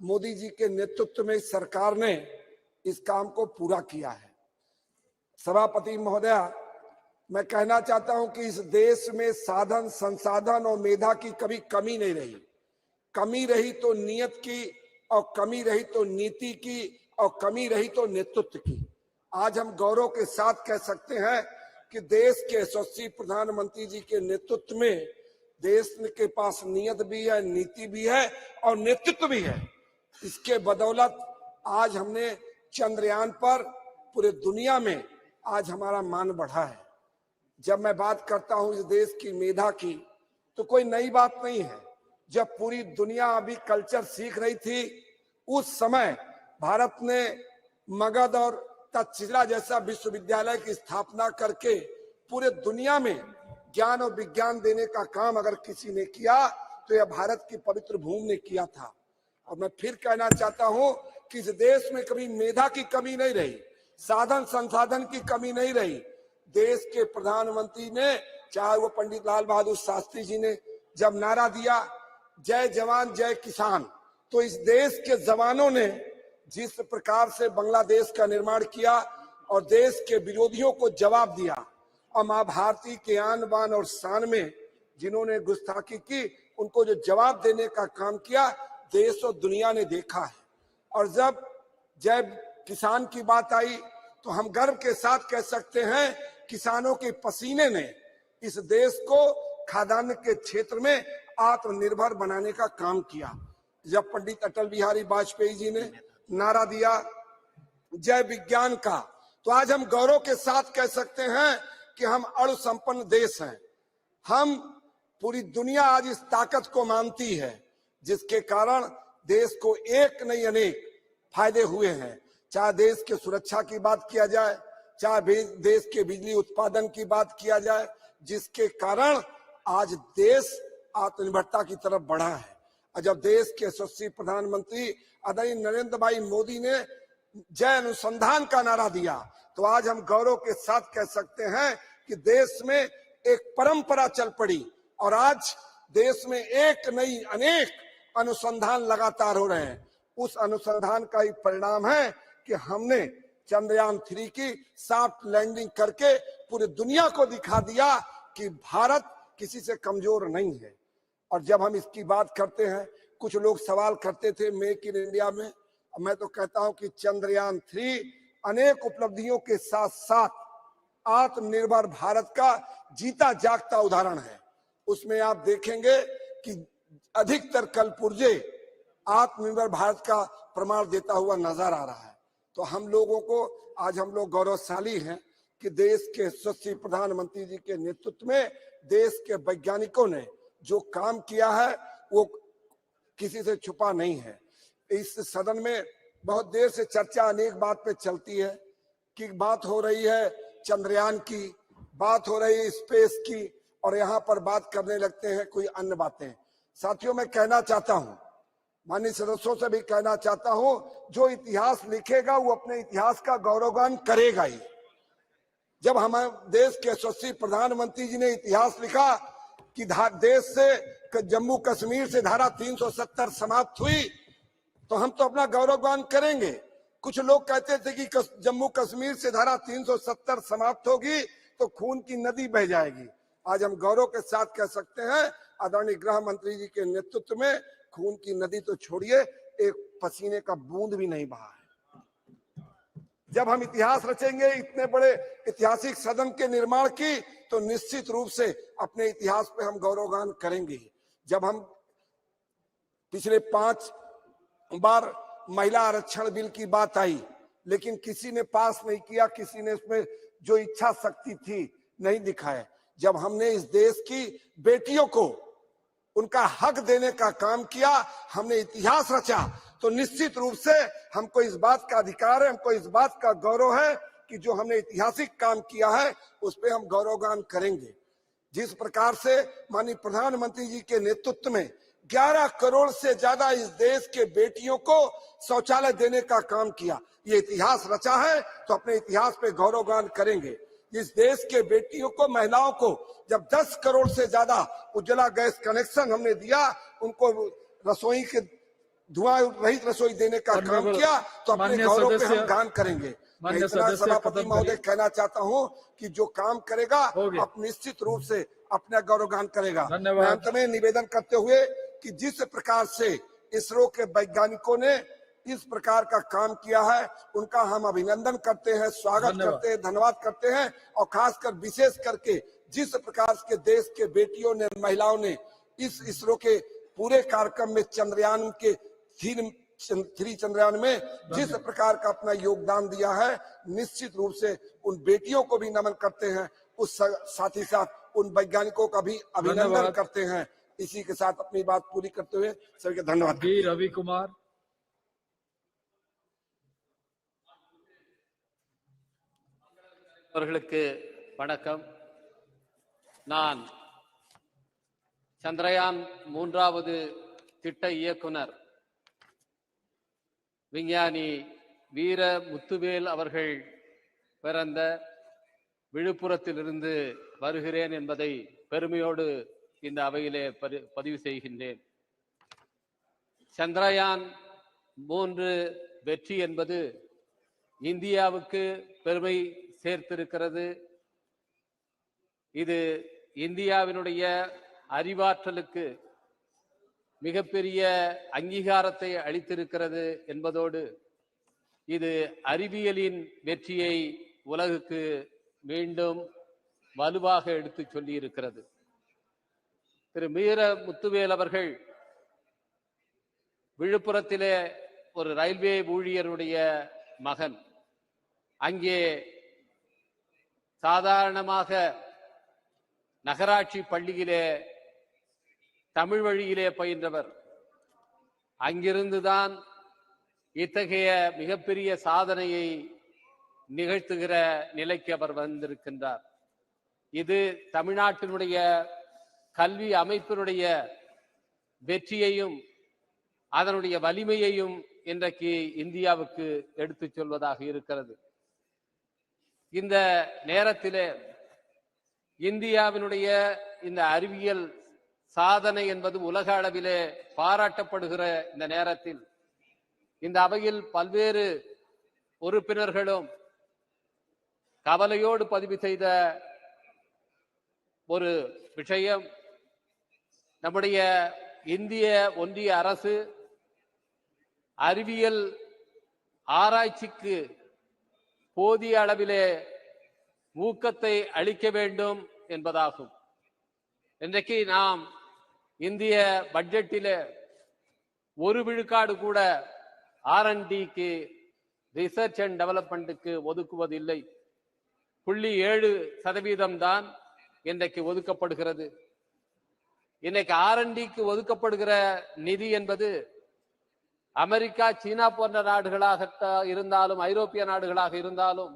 मोदी जी के नेतृत्व में सरकार ने इस काम को पूरा किया है। सभापति महोदया, मैं कहना चाहता हूं कि इस देश में साधन, संसाधन और मेधा की कभी कमी नहीं रही। कमी रही तो नियत की, और कमी रही तो नीति की, और कमी रही तो नेतृत्व की। आज हम गौरव के साथ कह सकते हैं कि देश के यशस्वी प्रधानमंत्री जी के नेतृत्व में देश के पास नियत भी है, नीति भी है और नेतृत्व भी है। इसके बदौलत आज हमने चंद्रयान पर पूरे दुनिया में आज हमारा मान बढ़ा है। जब मैं बात करता हूं इस देश की मेधा की, तो कोई नई बात नहीं है। जब पूरी दुनिया अभी कल्चर सीख रही थी, उस समय भारत ने मगध और तक्षशिला जैसा विश्वविद्यालय की स्थापना करके पूरे दुनिया में ज्ञान और विज्ञान देने का काम अगर किसी ने किया तो यह भारत की पवित्र भूमि ने किया था। और मैं फिर कहना चाहता हूं कि इस देश में कभी मेधा की कमी नहीं रही, साधन संसाधन की कमी नहीं रही। देश के प्रधानमंत्री ने, चाहे वो पंडित लाल बहादुर शास्त्री जी ने जब नारा दिया जय जवान जय किसान, तो इस देश के जवानों ने जिस प्रकार से बांग्लादेश का निर्माण किया और देश के विरोधियों को जवाब दिया, और मां भारती के आन बान और शान में जिन्होंने गुस्ताखी की, उनको जो जवाब देने का काम किया, देश और दुनिया ने देखा है। और जब जय किसान की बात आई तो हम गर्व के साथ कह सकते हैं, किसानों के पसीने ने इस देश को खाद्यान्न के क्षेत्र में आत्मनिर्भर बनाने का काम किया। जब पंडित अटल बिहारी वाजपेयी जी ने नारा दिया जय विज्ञान का, तो आज हम गौरव के साथ कह सकते हैं कि हम अणु संपन्न देश हैं। हम, पूरी दुनिया आज इस ताकत को मानती है, जिसके कारण देश को एक नहीं अनेक फायदे हुए हैं। चाहे देश के सुरक्षा की बात किया जाए, चाहे देश के बिजली उत्पादन की बात किया जाए, जिसके कारण आज देश आत्मनिर्भरता की तरफ बढ़ा है। और जब देश के यशस्वी प्रधानमंत्री आदरणीय नरेंद्र भाई मोदी ने जय अनुसंधान का नारा दिया, तो आज हम गौरव के साथ कह सकते हैं कि देश में एक परंपरा चल पड़ी और आज देश में एक नहीं अनेक अनुसंधान लगातार हो रहे हैं। उस अनुसंधान का ही परिणाम है कि हमने चंद्रयान 3 की सॉफ्ट लैंडिंग करके पूरी दुनिया को दिखा दिया कि भारत किसी से कमजोर नहीं है। और जब हम इसकी बात करते हैं, कुछ लोग सवाल करते थे मेक इन इंडिया में, मैं तो कहता हूं कि चंद्रयान 3 अनेक उपलब्धियों के साथ साथ आत्मनिर्भर भारत का जीता जागता उदाहरण है। उसमें आप देखेंगे कि अधिकतर कलपुर्जे आत्मनिर्भर भारत का प्रमाण देता हुआ नजर आ रहा है। तो हम लोगों को आज हम लोग गौरवशाली हैं कि देश के यशस्वी प्रधानमंत्री जी के नेतृत्व में देश के वैज्ञानिकों ने जो काम किया है वो किसी से छुपा नहीं है। इस सदन में बहुत देर से चर्चा अनेक बात पे चलती है कि बात हो रही है चंद्रयान की, बात हो रही है स्पेस की, और यहाँ पर बात करने लगते हैं कोई अन्य बातें। साथियों, मैं कहना चाहता हूँ, माननीय सदस्यों से भी कहना चाहता हूँ, जो इतिहास लिखेगा वो अपने इतिहास का गौरवगान करेगा ही। जब हमारे देश के यशस्वी प्रधानमंत्री जी ने इतिहास लिखा कि देश से जम्मू कश्मीर से धारा 370 समाप्त हुई, तो हम तो अपना गौरवगान करेंगे। कुछ लोग कहते थे कि जम्मू कश्मीर से धारा 370 समाप्त होगी तो खून की नदी बह जाएगी। आज हम गौरव के साथ कह सकते हैं आदरणीय गृह मंत्री जी के नेतृत्व में खून की नदी तो छोड़िए, एक पसीने का बूंद भी नहीं बहा है। जब हम इतिहास रचेंगे इतने बड़े ऐतिहासिक सदन के निर्माण की, तो निश्चित रूप से अपने इतिहास पे हम गौरवगान करेंगे। जब हम पिछले 5 बार महिला आरक्षण बिल की बात आई, लेकिन किसी ने पास नहीं किया, किसी ने उसमें जो इच्छा शक्ति थी नहीं दिखाया। जब हमने इस देश की बेटियों को उनका हक देने का काम किया, हमने इतिहास रचा, तो निश्चित रूप से हमको इस बात का अधिकार है, हमको इस बात का गौरव है कि जो हमने ऐतिहासिक काम किया है उस पर हम गौरवगान करेंगे। जिस प्रकार से माननीय प्रधानमंत्री जी के नेतृत्व में 11 करोड़ से ज्यादा इस देश के बेटियों को शौचालय देने का काम किया, ये इतिहास रचा है, तो अपने इतिहास पे गौरवगान करेंगे। इस देश के बेटियों को, महिलाओं को जब 10 करोड़ से ज्यादा उज्ज्वला गैस कनेक्शन हमने दिया, उनको रसोई के धुआं रहित रसोई देने का काम किया, तो अपने गौरव पे हम गान करेंगे। मैं इतना सभापति महोदय कहना चाहता हूं कि जो काम करेगा अब निश्चित रूप से अपना गौरवगान करेगा। मैं अंत में निवेदन करते हुए कि जिस प्रकार से इसरो के वैज्ञानिकों ने इस प्रकार का काम किया है, उनका हम अभिनंदन करते हैं, स्वागत करते हैं, धन्यवाद करते हैं। और खासकर विशेष करके जिस प्रकार के देश के बेटियों ने, महिलाओं ने इस इसरो के पूरे कार्यक्रम में चंद्रयान के 3 चंद्रयान में जिस प्रकार का अपना योगदान दिया है, निश्चित रूप से उन बेटियों को भी नमन करते हैं, उस साथ ही साथ उन वैज्ञानिकों का भी अभिनंदन करते हैं। इसी के साथ अपनी बात पूरी करते हुए सभी को धन्यवाद।
रवि कुमार।
அவர்களுக்கு வணக்கம். நான் சந்திரயான் 3வது திட்ட இயக்குனர் விஞ்ஞானி வீர முத்துவேல் அவர்கள் பிறந்த விழுப்புரத்திலிருந்து வருகிறேன் என்பதை பெருமையோடு இந்த அவையிலே பதிவு செய்கின்றேன். சந்திரயான் 3 வெற்றி என்பது இந்தியாவுக்கு பெருமை சேர்த்திருக்கிறது. இது இந்தியாவினுடைய அறிவாற்றலுக்கு மிகப்பெரிய அங்கீகாரத்தை அளித்திருக்கிறது என்பதோடு இது அறிவியலின் வெற்றியை உலகுக்கு மீண்டும் வலுவாக எடுத்து சொல்லி இருக்கிறது. திரு வீர முத்துவேல் அவர்கள் விழுப்புரத்திலே ஒரு ரயில்வே ஊழியருடைய மகன். அங்கே சாதாரணமாக நகராட்சி பள்ளியிலே தமிழ் வழியிலே பயின்றவர். அங்கிருந்துதான் இத்தகைய மிகப்பெரிய சாதனையை நிகழ்த்துகிற நிலைக்கு அவர் வந்திருக்கின்றார். இது தமிழ்நாட்டினுடைய கல்வி அமைப்பினுடைய வெற்றியையும் அதனுடைய வலிமையையும் இன்றைக்கு இந்தியாவுக்கு எடுத்துச் சொல்வதாக இருக்கிறது. இந்த நேரத்திலே இந்தியாவினுடைய இந்த அறிவியல் சாதனை என்பது உலக அளவிலே பாராட்டப்படுகிற இந்த நேரத்தில் இந்த அவையில் பல்வேறு உறுப்பினர்களும் கவலையோடு பதிவு செய்த ஒரு விஷயம், நம்முடைய இந்திய ஒன்றிய அரசு அறிவியல் ஆராய்ச்சிக்கு போதிய அளவிலே ஊக்கத்தை அளிக்க வேண்டும் என்பதாகும். இன்றைக்கு நாம் இந்திய பட்ஜெட்டிலே 1 விழுக்காடு கூட R&Dக்கு ரிசர்ச் அண்ட் டெவலப்மெண்ட்டுக்கு ஒதுக்குவதில்லை. 0.7% தான் இன்றைக்கு ஒதுக்கப்படுகிறது. இன்னைக்கு R&Dக்கு ஒதுக்கப்படுகிற நிதி என்பது அமெரிக்கா, சீனா போன்ற நாடுகளாக இருந்தாலும், ஐரோப்பிய நாடுகளாக இருந்தாலும்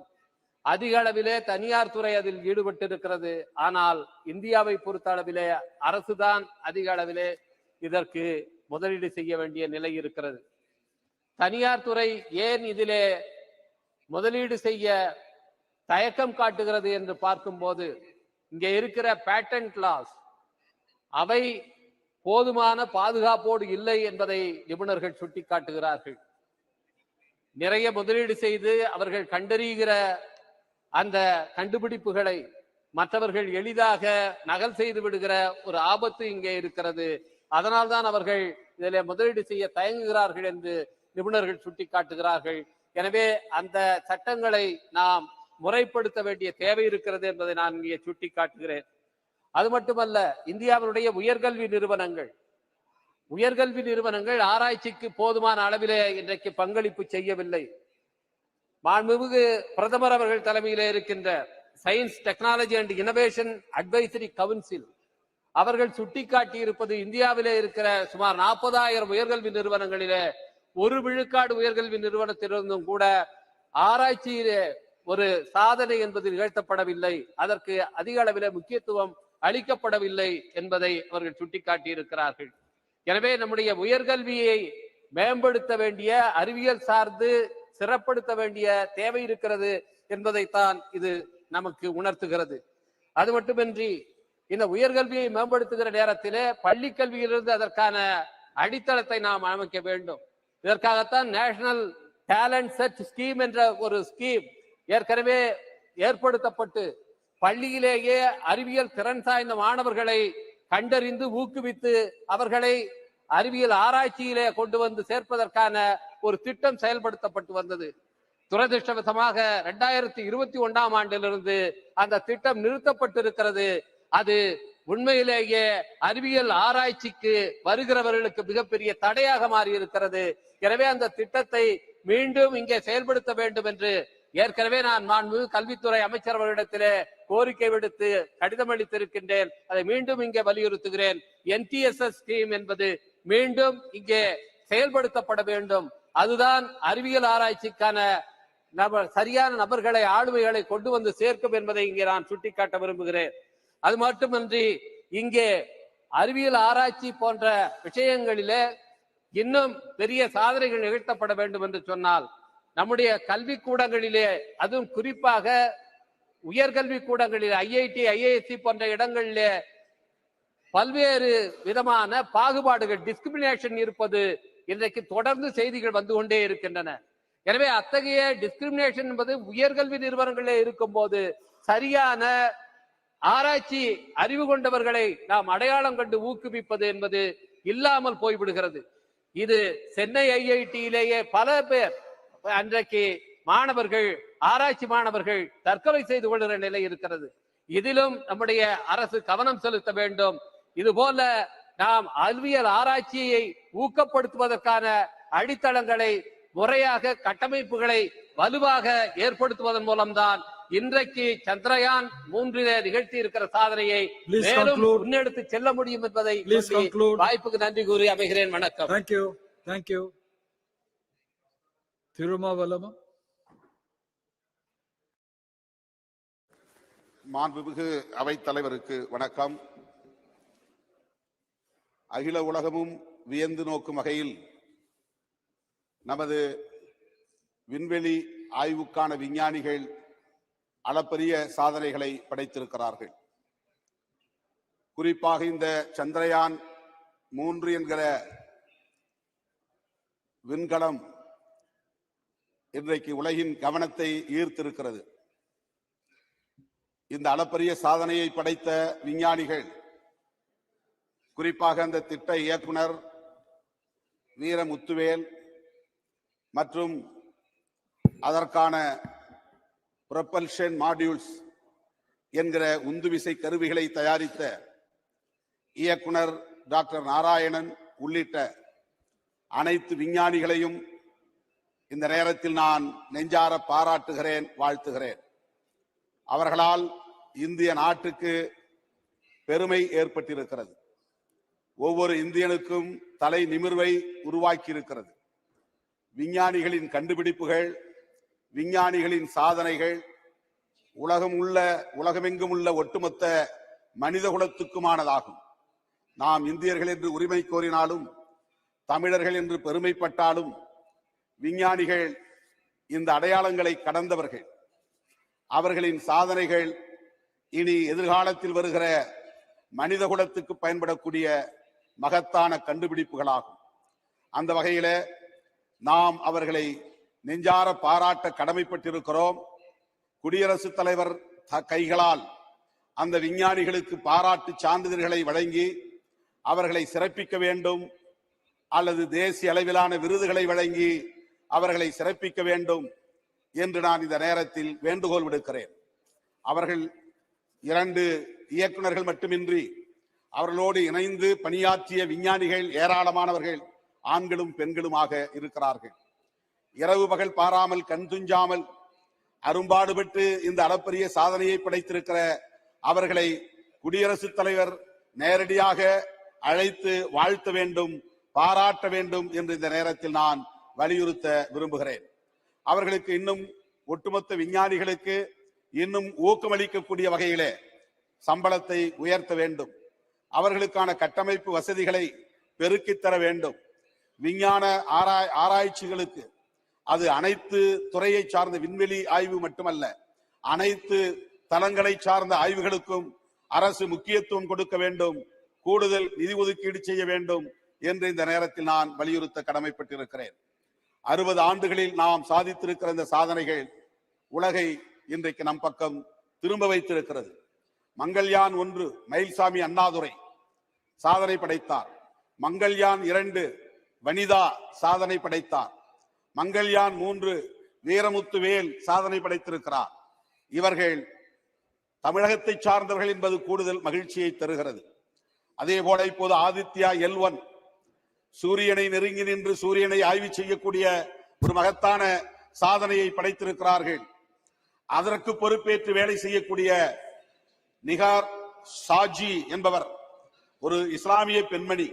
அதிக அளவிலே தனியார் துறை அதில் ஈடுபட்டிருக்கிறது. ஆனால் இந்தியாவை பொறுத்த அளவிலே அரசுதான் அதிக அளவிலே இதற்கு முதலீடு செய்ய வேண்டிய நிலை இருக்கிறது. தனியார் துறை ஏன் இதிலே முதலீடு செய்ய தயக்கம் காட்டுகிறது என்று பார்க்கும்போது, இங்கே இருக்கிற பேட்டன்ட் லாஸ் அவை போதுமான பாதுகாப்போடு இல்லை என்பதை நிபுணர்கள் சுட்டிக்காட்டுகிறார்கள். நிறைய முதலீடு செய்து அவர்கள் கண்டறிகிற அந்த கண்டுபிடிப்புகளை மற்றவர்கள் எளிதாக நகல் செய்து விடுகிற ஒரு ஆபத்து இங்கே இருக்கிறது. அதனால்தான் அவர்கள் இதில் முதலீடு செய்ய தயங்குகிறார்கள் என்று நிபுணர்கள் சுட்டிக்காட்டுகிறார்கள். எனவே அந்த சட்டங்களை நாம் முறைப்படுத்த வேண்டிய தேவை இருக்கிறது என்பதை நான் இங்கே சுட்டிக்காட்டுகிறேன். அது மட்டுமல்ல, இந்தியாவினுடைய உயர்கல்வி நிறுவனங்கள் ஆராய்ச்சிக்கு போதுமான அளவிலே இன்றைக்கு பங்களிப்பு செய்யவில்லை. மாண்புமிகு பிரதமர் அவர்கள் தலைமையிலே இருக்கின்ற science, technology and innovation advisory council அவர்கள் சுட்டிக்காட்டி இருப்பது, இந்தியாவிலே இருக்கிற சுமார் 40,000 உயர்கல்வி நிறுவனங்களிலே 1 விழுக்காடு உயர்கல்வி நிறுவனத்திலிருந்தும் கூட ஆராய்ச்சியிலே ஒரு சாதனை என்பது நிகழ்த்தப்படவில்லை, அதற்கு அதிக அளவிலே முக்கியத்துவம் அளிக்கப்படவில்லை என்பதை அவர்கள் சுட்டிக்காட்டி இருக்கிறார்கள். எனவே நம்முடைய உயர்கல்வியை மேம்படுத்த வேண்டிய, அறிவியல் சார்ந்து சிறப்படுத்த வேண்டிய தேவை இருக்கிறது என்பதைத்தான் இது நமக்கு உணர்த்துகிறது. அது மட்டுமின்றி இந்த உயர்கல்வியை மேம்படுத்துகிற நேரத்திலே பள்ளி கல்வியிலிருந்து அதற்கான அடித்தளத்தை நாம் அமைக்க வேண்டும். இதற்காகத்தான் நேஷனல் டேலண்ட் சர்ச் ஸ்கீம் என்ற ஒரு ஸ்கீம் ஏற்கனவே ஏற்படுத்தப்பட்டு பள்ளியிலேயே அறிவியல் திறன் சாய்ந்த மாணவர்களை கண்டறிந்து ஊக்குவித்து அவர்களை அறிவியல் ஆராய்ச்சியிலே கொண்டு வந்து சேர்ப்பதற்கான ஒரு திட்டம் செயல்படுத்தப்பட்டு வந்தது. துரதிருஷ்டவசமாக 2021ஆம் ஆண்டிலிருந்து அந்த திட்டம் நிறுத்தப்பட்டிருக்கிறது. அது உண்மையிலேயே அறிவியல் ஆராய்ச்சிக்கு வருகிறவர்களுக்கு மிகப்பெரிய தடையாக மாறி இருக்கிறது. எனவே அந்த திட்டத்தை மீண்டும் இங்கே செயல்படுத்த வேண்டும் என்று ஏற்கனவே நான் மாண்புமிகு கல்வித்துறை அமைச்சர் அவர்களிடத்திலே கோரிக்கை விடுத்து கடிதம் அளித்திருக்கின்றேன். அதை மீண்டும் இங்கே வலியுறுத்துகிறேன். NTSS ஸ்கீம் என்பது மீண்டும் இங்கே செயல்படுத்தப்பட வேண்டும். அதுதான் அறிவியல் ஆராய்ச்சிக்கான சரியான நபர்களை, ஆளுமைகளை கொண்டு வந்து சேர்க்கும் என்பதை இங்கே நான் சுட்டிக்காட்ட விரும்புகிறேன். அது மட்டுமின்றி இங்கே அறிவியல் ஆராய்ச்சி போன்ற விஷயங்களிலே இன்னும் பெரிய சாதனைகள் நிகழ்த்தப்பட வேண்டும் என்று சொன்னால், நம்முடைய கல்வி கூடங்களிலே, அதுவும் குறிப்பாக உயர்கல்வி கூடங்களில் IIT, IISc போன்ற இடங்களிலே பல்வேறு விதமான பாகுபாடுகள், டிஸ்கிரிமினேஷன் இருப்பது இன்றைக்கு தொடர்ந்து செய்திகள் வந்து கொண்டே இருக்கின்றன. எனவே அத்தகைய டிஸ்கிரிமினேஷன் என்பது உயர்கல்வி நிறுவனங்களிலே இருக்கும் போது சரியான ஆராய்ச்சி அறிவு கொண்டவர்களை நாம் அடையாளம் கண்டு ஊக்குவிப்பது என்பது இல்லாமல் போய்விடுகிறது. இது சென்னை IITயிலேயே பல பேர் அன்றைக்கு மாணவர்கள், ஆராய்ச்சி மாணவர்கள் தற்கொலை செய்து கொள்கிற நிலை இருக்கிறது. இதிலும் நம்முடைய அரசு கவனம் செலுத்த வேண்டும். இதுபோல நாம் அறிவியல் ஆராய்ச்சியை ஊக்கப்படுத்துவதற்கான அடித்தளங்களை, முறையாக கட்டமைப்புகளை வலுவாக ஏற்படுத்துவதன் மூலம்தான் இன்றைக்கு சந்திரயான் 3 நிகழ்த்தி இருக்கிற சாதனையை மேலும் முன்னெடுத்து செல்ல முடியும் என்பதை வாய்ப்புக்கு நன்றி கூறி அமைகிறேன். வணக்கம்.
Thank you. Thirumavalama.
மாண்புமிகு அவைத்தலைவருக்கு வணக்கம். அகில உலகமும் வியந்து நோக்கும் வகையில் நமது விண்வெளி ஆய்வுக்கான விஞ்ஞானிகள் அளப்பரிய சாதனைகளை படைத்திருக்கிறார்கள். குறிப்பாக இந்த சந்திரயான் 3 என்கிற விண்கலம் இன்றைக்கு உலகின் கவனத்தை ஈர்த்திருக்கிறது. இந்த அளப்பரிய சாதனையை படைத்த விஞ்ஞானிகள், குறிப்பாக அந்த திட்ட இயக்குனர் வீரமுத்துவேல் மற்றும் அதற்கான ப்ரொபல்ஷன் மாடியூல்ஸ் என்கிற உந்துவிசை கருவிகளை தயாரித்த இயக்குனர் டாக்டர் நாராயணன் உள்ளிட்ட அனைத்து விஞ்ஞானிகளையும் இந்த நேரத்தில் நான் நெஞ்சார பாராட்டுகிறேன், வாழ்த்துகிறேன். அவர்களால் இந்திய நாட்டுக்கு பெருமை ஏற்பட்டிருக்கிறது. ஒவ்வொரு இந்தியனுக்கும் தலை நிமிர்வை உருவாக்கி இருக்கிறது. விஞ்ஞானிகளின் கண்டுபிடிப்புகள், விஞ்ஞானிகளின் சாதனைகள் உலகமெங்கும் உள்ள ஒட்டுமொத்த மனித குலத்துக்குமானதாகும். நாம் இந்தியர்கள் என்று உரிமை கோரினாலும், தமிழர்கள் என்று பெருமைப்பட்டாலும், விஞ்ஞானிகள் இந்த அடையாளங்களை கடந்தவர்கள். அவர்களின் சாதனைகள் இனி எதிர்காலத்தில் வருகிற மனித குலத்துக்கு பயன்படக்கூடிய மகத்தான கண்டுபிடிப்புகளாகும். அந்த வகையில நாம் அவர்களை நெஞ்சார பாராட்ட கடமைப்பட்டிருக்கிறோம். குடியரசுத் தலைவர் கைகளால் அந்த விஞ்ஞானிகளுக்கு பாராட்டு சான்றிதழ்களை வழங்கி அவர்களை சிறப்பிக்க வேண்டும், அல்லது தேசிய அளவிலான விருதுகளை வழங்கி அவர்களை சிறப்பிக்க வேண்டும் என்று நான் இந்த நேரத்தில் வேண்டுகோள் விடுக்கிறேன். அவர்கள் 2 இயக்குநர்கள் மட்டுமின்றி அவர்களோடு இணைந்து பணியாற்றிய விஞ்ஞானிகள் ஏராளமானவர்கள் ஆண்களும் பெண்களுமாக இருக்கிறார்கள். இரவு பகல் பாராமல் கண் துஞ்சாமல் அரும்பாடுபட்டு இந்த அளப்பரிய சாதனையை படைத்திருக்கிற அவர்களை குடியரசுத் தலைவர் நேரடியாக அழைத்து வாழ்த்த வேண்டும், பாராட்ட வேண்டும் என்று இந்த நேரத்தில் நான் வலியுறுத்த விரும்புகிறேன். அவர்களுக்கு இன்னும் ஒட்டுமொத்த விஞ்ஞானிகளுக்கு இன்னும் ஊக்கமளிக்கக்கூடிய வகையிலே சம்பளத்தை உயர்த்த வேண்டும். அவர்களுக்கான கட்டமைப்பு வசதிகளை பெருக்கித் தர வேண்டும். விஞ்ஞான ஆராய்ச்சிகளுக்கு, அது அனைத்து துறையை சார்ந்த விண்வெளி ஆய்வு மட்டுமல்ல, அனைத்து தளங்களை சார்ந்த ஆய்வுகளுக்கும் அரசு முக்கியத்துவம் கொடுக்க வேண்டும், கூடுதல் நிதி ஒதுக்கீடு செய்ய வேண்டும் என்று இந்த நேரத்தில் நான் வலியுறுத்த கடமைப்பட்டிருக்கிறேன். 60 ஆண்டுகளில் நாம் சாதித்திருக்கிற இந்த சாதனைகள் உலகை இன்றைக்கு நம் பக்கம் திரும்ப வைத்திருக்கிறது. மங்கள்யான் 1 மயில்சாமி அண்ணாதுரை சாதனை படைத்தார். மங்கள்யான் 2 வனிதா சாதனை படைத்தார். மங்கள்யான் 3 வீரமுத்துவேல் சாதனை படைத்திருக்கிறார். இவர்கள் தமிழகத்தை சார்ந்தவர்கள் என்பது கூடுதல் மகிழ்ச்சியை தருகிறது. அதே போல இப்போது ஆதித்யா L1 சூரியனை நெருங்கி நின்று சூரியனை ஆய்வு செய்யக்கூடிய ஒரு மகத்தான சாதனையை படைத்திருக்கிறார்கள். அதற்கு பொறுப்பேற்று வேலை செய்யக்கூடிய நிகார் சாஜி என்பவர் ஒரு இஸ்லாமிய பெண்மணி,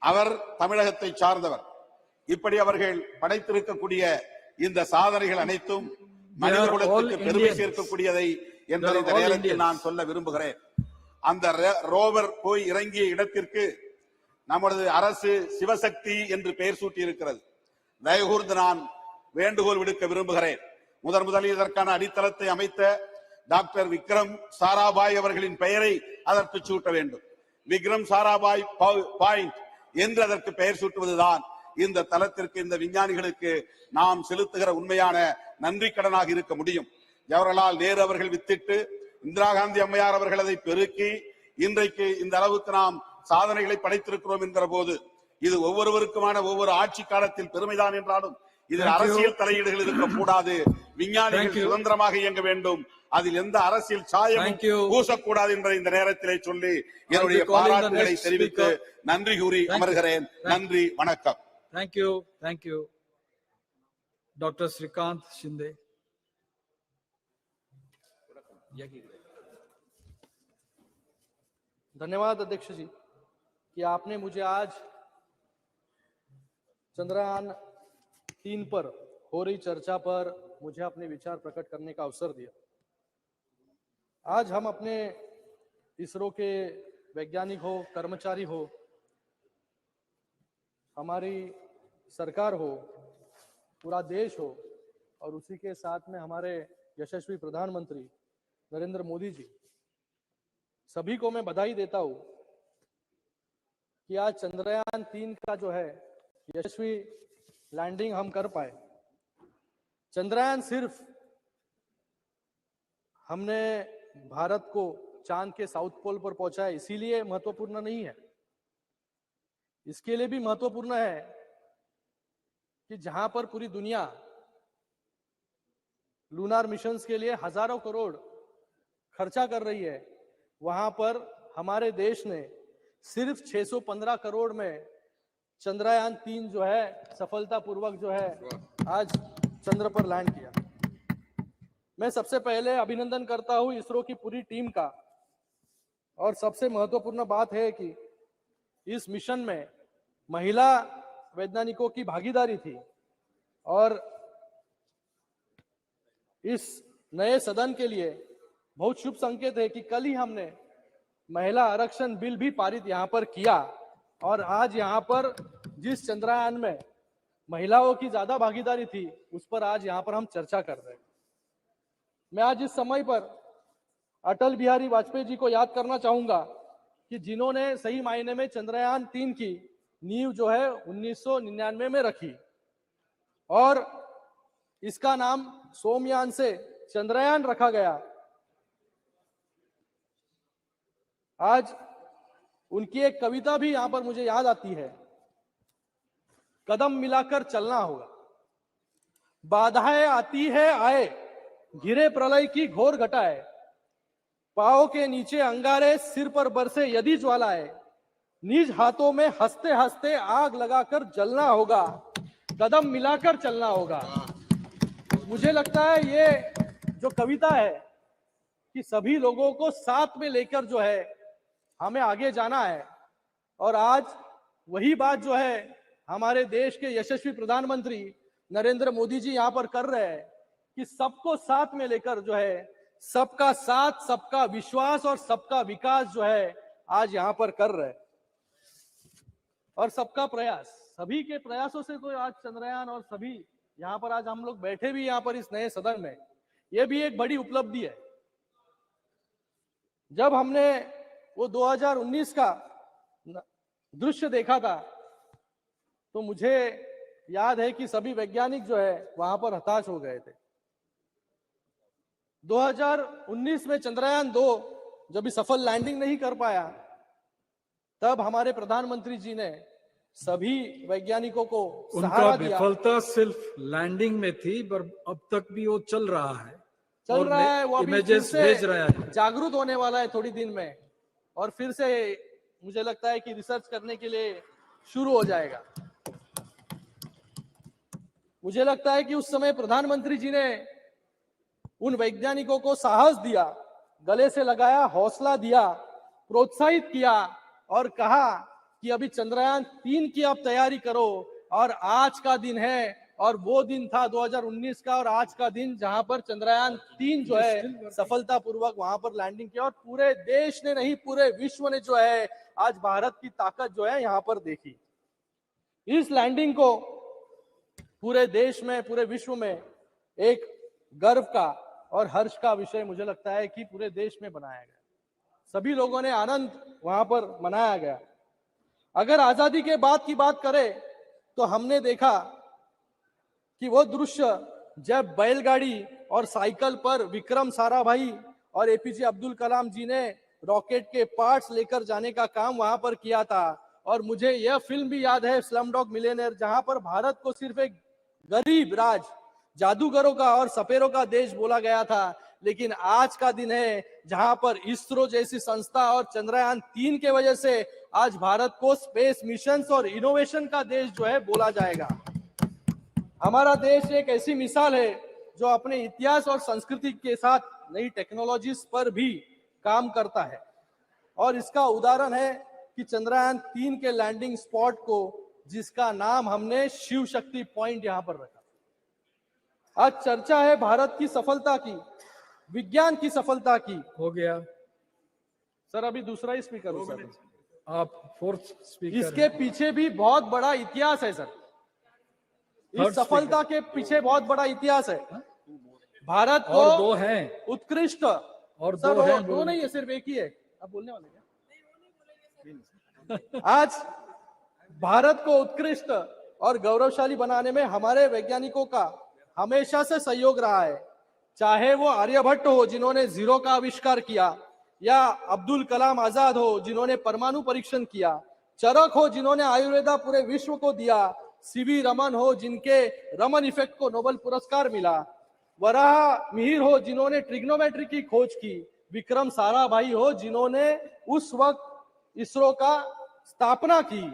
அவர் தமிழகத்தை சார்ந்தவர். இப்படி அவர்கள் படைத்திருக்கக்கூடிய இந்த சாதனைகள் அனைத்தும் மனித குலத்துக்கு பெருமை சேர்க்கக்கூடியதை என்பதை இந்த நேரத்தில் நான் சொல்ல விரும்புகிறேன். அந்த ரோவர் போய் இறங்கிய இடத்திற்கு நமது அரசு சிவசக்தி என்று பெயர் சூட்டி இருக்கிறது. தயவுகூர்ந்து நான் வேண்டுகோள் விடுக்க விரும்புகிறேன். முதலில் இதற்கான அடித்தளத்தை அமைத்த டாக்டர் விக்ரம் சாராபாய் அவர்களின் பெயரை அதற்கு சூட்ட வேண்டும். விக்ரம் சாராபாய் பாயிண்ட் என்று அதற்கு பெயர் சூட்டுவதுதான் இந்த தளத்திற்கு, இந்த விஞ்ஞானிகளுக்கு நாம் செலுத்துகிற உண்மையான நன்றி கடனாக இருக்க முடியும். ஜவஹர்லால் நேரு அவர்கள் வித்திட்டு இந்திரா காந்தி அம்மையார் அவர்கள் அதை பெருக்கி இன்றைக்கு இந்த அளவுக்கு நாம் சாதனைகளை படைத்திருக்கிறோம் என்கிற போது இது ஒவ்வொருவருக்குமான ஒவ்வொரு ஆட்சி காலத்தில் பெருமைதான் என்றாலும் இதில் அரசியல் தலையீடுகள் இருக்கக்கூடாது. விஞ்ஞானிகள் சுதந்திரமாக இயங்க வேண்டும், அதில் எந்த அரசியல் சாயம் பூசக்கூடாது என்பதை இந்த நேரத்திலே சொல்லி என்னுடைய பாராட்டுகளை தெரிவித்து நன்றி கூறி அமர்கிறேன். நன்றி, வணக்கம்.
Thank you. Dr. Srikanth Shinde.
धन्यवाद अध्यक्ष जी कि आपने मुझे आज चंद्रयान 3 पर हो रही चर्चा पर मुझे अपने विचार प्रकट करने का अवसर दिया। आज हम अपने इसरो के वैज्ञानिक हो, कर्मचारी हो, हमारी सरकार हो, पूरा देश हो और उसी के साथ में हमारे यशस्वी प्रधानमंत्री नरेंद्र मोदी जी, सभी को मैं बधाई देता हूं कि आज चंद्रयान 3 का जो है यशस्वी लैंडिंग हम कर पाए। चंद्रयान सिर्फ हमने भारत को चांद के साउथ पोल पर पहुंचाया इसीलिए महत्वपूर्ण नहीं है, इसके लिए भी महत्वपूर्ण है कि जहां पर पूरी दुनिया लूनार मिशंस के लिए हजारों करोड़ खर्चा कर रही है, वहां पर हमारे देश ने सिर्फ 615 करोड़ में चंद्रयान 3 जो है सफलतापूर्वक जो है आज चंद्र पर लैंड किया। मैं सबसे पहले अभिनंदन करता हूं इसरो की पूरी टीम का, और सबसे महत्वपूर्ण बात है कि इस मिशन में महिला वैज्ञानिकों की भागीदारी थी, और इस नए सदन के लिए बहुत शुभ संकेत है कि कल ही हमने महिला आरक्षण बिल भी पारित यहां पर किया, और आज यहां पर जिस चंद्रयान में महिलाओं की ज्यादा भागीदारी थी उस पर आज यहां पर हम चर्चा कर रहे हैं। मैं आज इस समय पर अटल बिहारी वाजपेयी जी को याद करना चाहूंगा कि जिन्होंने सही मायने में चंद्रयान 3 की नींव जो है 1999 में रखी, और इसका नाम सोमयान से चंद्रयान रखा गया। आज उनकी एक कविता भी यहां पर मुझे याद आती है, कदम मिलाकर चलना होगा, बाधाएं आती है आए, घिरे प्रलय की घोर घटाए, पांव के नीचे अंगारे, सिर पर बरसे यदि ज्वालाए, निज हाथों में हंसते हंसते आग लगाकर जलना होगा, कदम मिलाकर चलना होगा। मुझे लगता है ये जो कविता है कि सभी लोगों को साथ में लेकर जो है हमें आगे जाना है, और आज वही बात जो है हमारे देश के यशस्वी प्रधानमंत्री नरेंद्र मोदी जी यहां पर कर रहे हैं कि सबको साथ में लेकर जो है सबका साथ, सबका विश्वास और सबका विकास जो है आज यहां पर कर रहे हैं, और सबका प्रयास, सभी के प्रयासों से तो आज चंद्रयान और सभी यहां पर आज हम लोग बैठे भी यहां पर इस नए सदन में, यह भी एक बड़ी उपलब्धि है। जब हमने वो 2019 का दृश्य देखा था तो मुझे याद है कि सभी वैज्ञानिक जो है वहां पर हताश हो गए थे। 2019 में चंद्रयान 2 जब भी सफल लैंडिंग नहीं कर पाया, तब हमारे प्रधानमंत्री जी ने सभी वैज्ञानिकों को
उनका विफलता सिर्फ लैंडिंग में थी, पर अब तक भी वो चल रहा है,
चल रहा है, वो अभी फिर
इमेजेस
से
भेज रहा है।
जागरूक होने वाला है थोड़ी दिन में, और फिर से मुझे लगता है कि रिसर्च करने के लिए शुरू हो जाएगा। मुझे लगता है कि उस समय प्रधानमंत्री जी ने उन वैज्ञानिकों को साहस दिया, गले से लगाया, हौसला दिया, प्रोत्साहित किया और कहा कि अभी चंद्रयान 3 की आप तैयारी करो, और आज का दिन है, और वो दिन था 2019 का, और आज का दिन जहां पर चंद्रयान 3 जो है सफलतापूर्वक वहां पर लैंडिंग किया, और पूरे देश ने नहीं पूरे विश्व ने जो है आज भारत की ताकत जो है यहां पर देखी। इस लैंडिंग को पूरे देश में, पूरे विश्व में एक गर्व का और हर्ष का विषय मुझे लगता है कि पूरे देश में बनाया गया, सभी लोगों ने आनंद वहां पर मनाया गया। अगर आजादी के बाद की बात करें तो हमने देखा कि वो दृश्य जब बैलगाड़ी और साइकिल पर विक्रम साराभाई और एपीजे अब्दुल कलाम जी ने रॉकेट के पार्ट्स लेकर जाने का काम वहां पर किया था, और मुझे यह फिल्म भी याद है स्लमडॉग मिलियनेयर, जहां पर भारत को सिर्फ एक गरीब राज, जादूगरों का और सपेरों का देश बोला गया था, लेकिन आज का दिन है जहां पर इसरो जैसी संस्था और चंद्रयान 3 के वजह से आज भारत को स्पेस मिशंस और इनोवेशन का देश जो है बोला जाएगा। हमारा देश एक ऐसी मिसाल है जो अपने इतिहास और संस्कृति के साथ नई टेक्नोलॉजीज पर भी काम करता है, और इसका उदाहरण है कि चंद्रयान 3 के लैंडिंग स्पॉट को, जिसका नाम हमने शिव शक्ति पॉइंट यहां पर रखा। आज चर्चा है भारत की सफलता की, विज्ञान की सफलता की।
हो गया।
सर अभी दूसरा ही स्पीकर हूं सर।
आप फोर्थ स्पीकर
इसके पीछे भी बहुत बड़ा इतिहास है सर। इस सफलता के पीछे बहुत बड़ा इतिहास है। भारत को
और दो हैं।
उत्कृष्ट
और
सर
दो हैं,
दो नहीं है, सिर्फ एक ही है। आप बोलने वाले क्या? आज भारत को उत्कृष्ट और गौरवशाली बनाने में हमारे वैज्ञानिकों का हमेशा से सहयोग रहा है। चाहे वो आर्यभट्ट हो जिन्होंने जीरो का आविष्कार किया, या अब्दुल कलाम आजाद हो जिन्होंने परमाणु परीक्षण किया, चरक हो जिन्होंने आयुर्वेदा पूरे विश्व को दिया, सीवी रमन हो जिनके रमन इफेक्ट को नोबेल पुरस्कार मिला, वराह मिहिर हो जिन्होंने ट्रिग्नोमेट्री की खोज की, विक्रम साराभाई हो जिन्होंने उस वक्त इसरो का स्थापना की,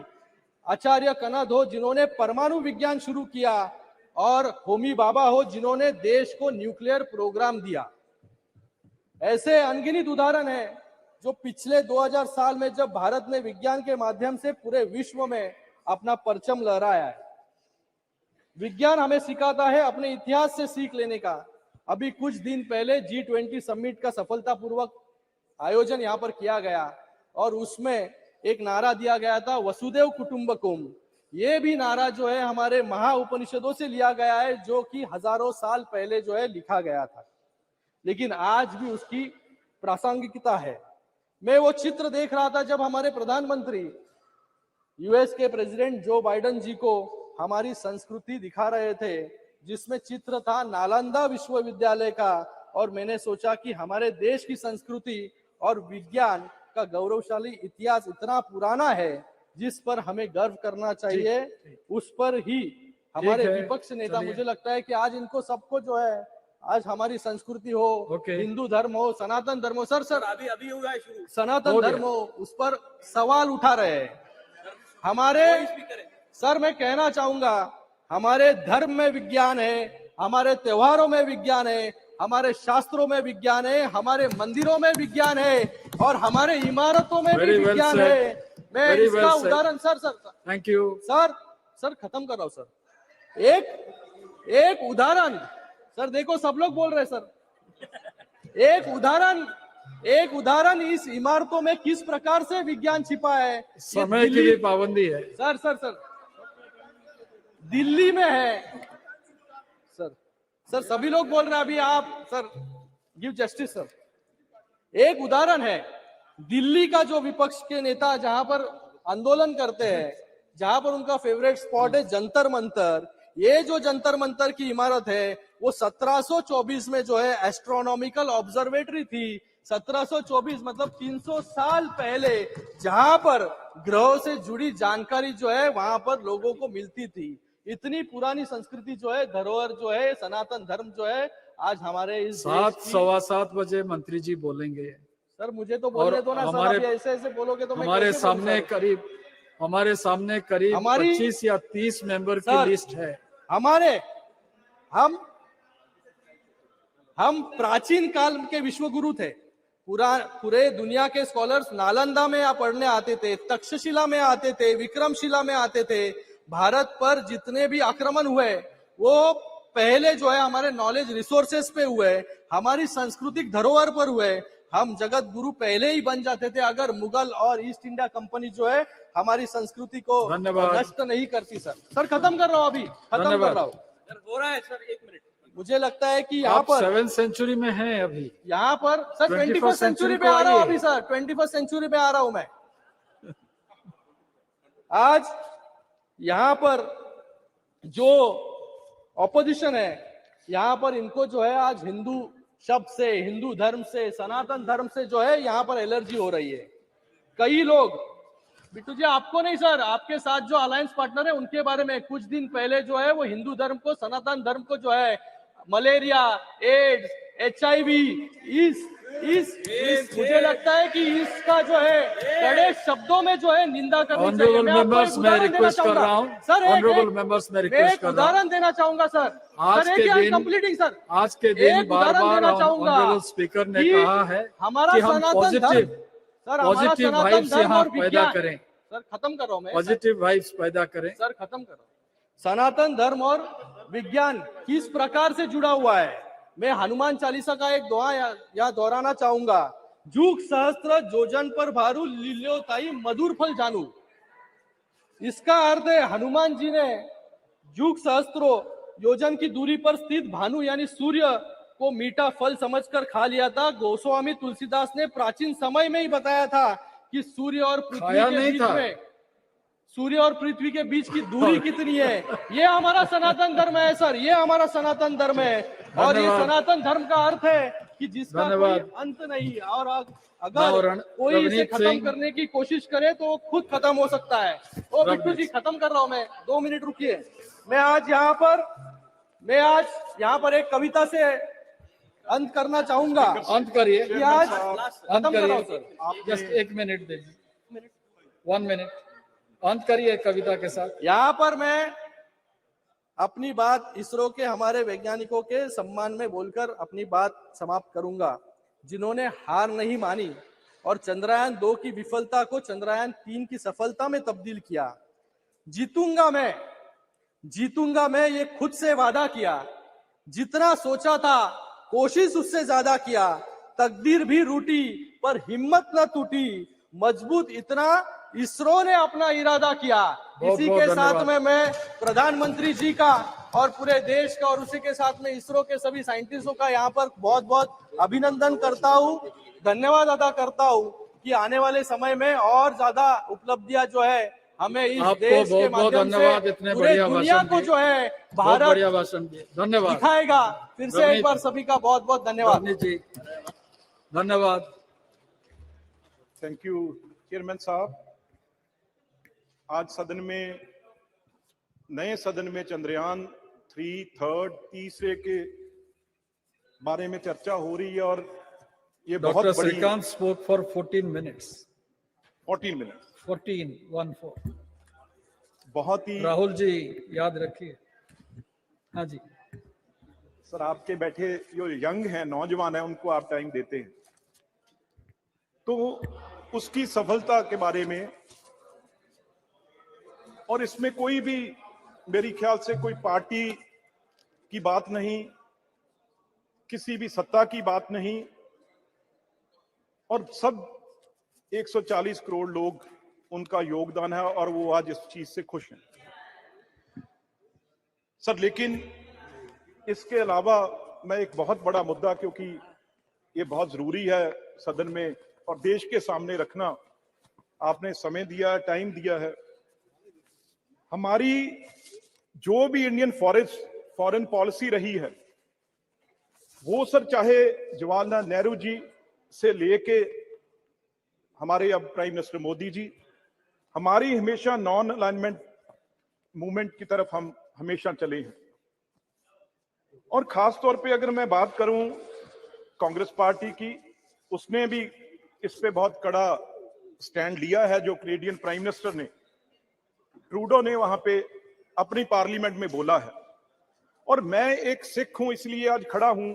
आचार्य कनद हो जिन्होंने परमाणु विज्ञान शुरू किया, और होमी बाबा हो जिन्होंने देश को न्यूक्लियर प्रोग्राम दिया। ऐसे अनगिनत उदाहरण हैं जो पिछले 2000 साल में जब भारत ने विज्ञान के माध्यम से पूरे विश्व में अपना परचम लहराया है। विज्ञान हमें सिखाता है अपने इतिहास से सीख लेने का। अभी कुछ दिन पहले G20 समिट का सफलतापूर्वक आयोजन यहाँ पर किया गया और उसमें एक नारा दिया गया था, वसुदेव कुटुंबकम। ये भी नारा जो है हमारे महाउपनिषदों से लिया गया है, जो कि हजारों साल पहले जो है लिखा गया था, लेकिन आज भी उसकी प्रासंगिकता है। मैं वो चित्र देख रहा था जब हमारे प्रधानमंत्री यूएस के प्रेसिडेंट जो बाइडेन जी को हमारी संस्कृति दिखा रहे थे, जिसमें चित्र था नालंदा विश्वविद्यालय का, और मैंने सोचा कि हमारे देश की संस्कृति और विज्ञान का गौरवशाली इतिहास इतना पुराना है जिस पर हमें गर्व करना चाहिए। उस पर ही हमारे विपक्ष नेता, मुझे लगता है कि आज इनको सबको जो है, आज हमारी संस्कृति हो, हिंदू धर्म हो, सनातन धर्म हो, सर अभी हुआ है शुरू, सनातन धर्म हो, उस पर सवाल उठा रहे हैं हमारे। सर मैं कहना चाहूंगा, हमारे धर्म में विज्ञान है, हमारे त्योहारों में विज्ञान है, हमारे शास्त्रों में विज्ञान है, हमारे मंदिरों में विज्ञान है, और हमारे इमारतों में भी विज्ञान है। मैं इसका उदाहरण सर
थैंक यू
सर खत्म कर रहा हूं सर। एक उदाहरण सर, देखो सब लोग बोल रहे हैं सर। एक उदाहरण इस इमारतों में किस प्रकार से विज्ञान छिपा है।
समय की भी पाबंदी है
सर दिल्ली में है सर सभी लोग बोल रहे हैं अभी, आप सर गिव जस्टिस सर। एक उदाहरण है दिल्ली का, जो विपक्ष के नेता जहां पर आंदोलन करते हैं, जहां पर उनका फेवरेट स्पॉट है जंतर मंतर। ये जो जंतर मंतर की इमारत है वो 1724 में जो है एस्ट्रोनॉमिकल ऑब्जर्वेटरी थी। 1724 मतलब 300 साल पहले, जहां पर ग्रहों से जुड़ी जानकारी जो है वहां पर लोगों को मिलती थी। इतनी पुरानी संस्कृति जो है, धरोहर जो है, सनातन धर्म जो है, आज हमारे इस
7:15 बजे मंत्री जी बोलेंगे।
सर मुझे तो बोलने दो ना सर, ऐसे बोलोगे तो
हमारे सामने करीब 25 या 30 मेंबर की लिस्ट है।
हम प्राचीन काल के विश्वगुरु थे। पूरे दुनिया के स्कॉलर्स नालंदा में पढ़ने आते थे, तक्षशिला में आते थे, विक्रमशिला में आते थे। भारत पर जितने भी आक्रमण हुए वो पहले जो है हमारे नॉलेज रिसोर्सेस पे हुए, हमारी सांस्कृतिक धरोहर पर हुए। हम जगत गुरु पहले ही बन जाते थे अगर मुगल और ईस्ट इंडिया कंपनी जो है हमारी संस्कृति को नष्ट नहीं करती। सर खत्म कर रहा हूँ, अभी खत्म कर रहा हूँ। हो रहा है सर, 1 मिनट। मुझे लगता है कि यहाँ पर
7th सेंचुरी में है अभी,
यहाँ पर सर 21st सेंचुरी पे आ रहा हूँ अभी सर, 21st सेंचुरी पे आ रहा हूँ मैं। आज यहाँ पर जो ऑपोजिशन है, यहाँ पर इनको जो है आज हिंदू शब्द से, हिंदू धर्म से, सनातन धर्म से जो है यहाँ पर एलर्जी हो रही है। कई लोग, बिट्टू जी आपको नहीं सर, आपके साथ जो अलायंस पार्टनर है उनके बारे में कुछ दिन पहले जो है वो हिंदू धर्म को, सनातन धर्म को जो है मलेरिया, एड्स, HIV, मुझे लगता है कि इसका जो है कड़े शब्दों में जो है निंदा करनी चाहिए।
मैं रिक्वेस्ट कर रहा हूँ
सर,
ऑनरेबल मेंबर्स में रिक्वेस्ट कर रहा हूँ,
उदाहरण देना चाहूंगा सर।
आज के दिन बार-बार ऑनरेबल स्पीकर ने कहा है कि हम पॉजिटिव वाइब्स यहाँ पैदा करें।
सर खत्म कर रहा हूँ मैं,
पॉजिटिव वाइब्स पैदा करें।
सर खत्म कर रहा हूँ। सनातन धर्म और विज्ञान किस प्रकार से जुड़ा हुआ है, मैं हनुमान चालीसा का एक दुआ यहाँ दोहराना चाहूंगा। जुग सहस्त्र जोजन पर भारू लील्यो ताई मधुर फल जानू। इसका अर्थ है हनुमान जी ने जुग सहस्त्रों योजन की दूरी पर स्थित भानु यानी सूर्य को मीठा फल समझकर खा लिया था। गोस्वामी तुलसीदास ने प्राचीन समय में ही बताया था कि सूर्य और पृथ्वी के बीच की दूरी कितनी है। ये हमारा सनातन धर्म है सर, ये हमारा सनातन धर्म है। और ये सनातन धर्म का अर्थ है कि जिसका कोई अंत नहीं। और अगर कोई इसे खत्म करने की कोशिश करे तो वो खुद खत्म हो सकता है। ओ बिट्टू जी, खत्म कर रहा हूं मैं, 2 मिनट रुकिए। मैं आज यहाँ पर एक कविता से अंत करना चाहूंगा।
अंत करिए,
अंत करिए
सर, जस्ट 1 मिनट दीजिए, 1 मिनट अंत करिए कविता के साथ।
यहाँ पर मैं अपनी बात इसरो के हमारे वैज्ञानिकों के सम्मान में बोलकर अपनी बात समाप्त करूंगा, जिन्होंने हार नहीं मानी और चंद्रयान 2 की विफलता को चंद्रयान 3 की सफलता में तब्दील किया। जीतूंगा मैं ये खुद से वादा किया। जितना सोचा था कोशिश उससे ज्यादा किया। तकदीर भी रूठी पर हिम्मत न टूटी। मजबूत इतना इसरो ने अपना इरादा किया। इसी के साथ में मैं प्रधानमंत्री जी का और पूरे देश का और उसी के साथ में इसरो के सभी साइंटिस्टों का यहाँ पर बहुत बहुत अभिनंदन करता हूँ, धन्यवाद अदा करता हूँ कि आने वाले समय में और ज्यादा उपलब्धियां जो है हमें इस देश के माध्यम से पूरे दुनिया को जो है भारत
बढ़िया भाषण दिए, धन्यवाद
दिखाएगा। फिर से एक बार सभी का बहुत बहुत धन्यवाद
जी, धन्यवाद।
थैंक यू चेयरमैन साहब। आज नए सदन में चंद्रयान 3 तीसरे के बारे में चर्चा हो रही है और ये बहुत
डॉक्टर
बड़ी
श्रीकांत स्पोक फॉर 14 मिनट्स
14 बहुत ही
राहुल जी याद रखिए। हाँ जी
सर, आपके बैठे जो यंग हैं, नौजवान हैं, उनको आप टाइम देते हैं तो उसकी सफलता के बारे में, और इसमें कोई भी मेरी ख्याल से कोई पार्टी की बात नहीं, किसी भी सत्ता की बात नहीं, और सब 140 करोड़ लोग उनका योगदान है और वो आज इस चीज से खुश हैं सर। लेकिन इसके अलावा मैं एक बहुत बड़ा मुद्दा, क्योंकि ये बहुत जरूरी है सदन में और देश के सामने रखना, आपने समय दिया है, टाइम दिया है। हमारी जो भी इंडियन फॉरेन पॉलिसी रही है वो सर, चाहे जवाहरलाल नेहरू जी से लेके हमारे अब प्राइम मिनिस्टर मोदी जी, हमारी हमेशा नॉन अलाइनमेंट मूवमेंट की तरफ हम हमेशा चले हैं। और खास तौर पे अगर मैं बात करूं कांग्रेस पार्टी की, उसने भी इस पे बहुत कड़ा स्टैंड लिया है। जो कैनेडियन प्राइम मिनिस्टर ने, ट्रूडो ने वहां पे अपनी पार्लियामेंट में बोला है। और मैं एक सिख हूं इसलिए आज खड़ा हूं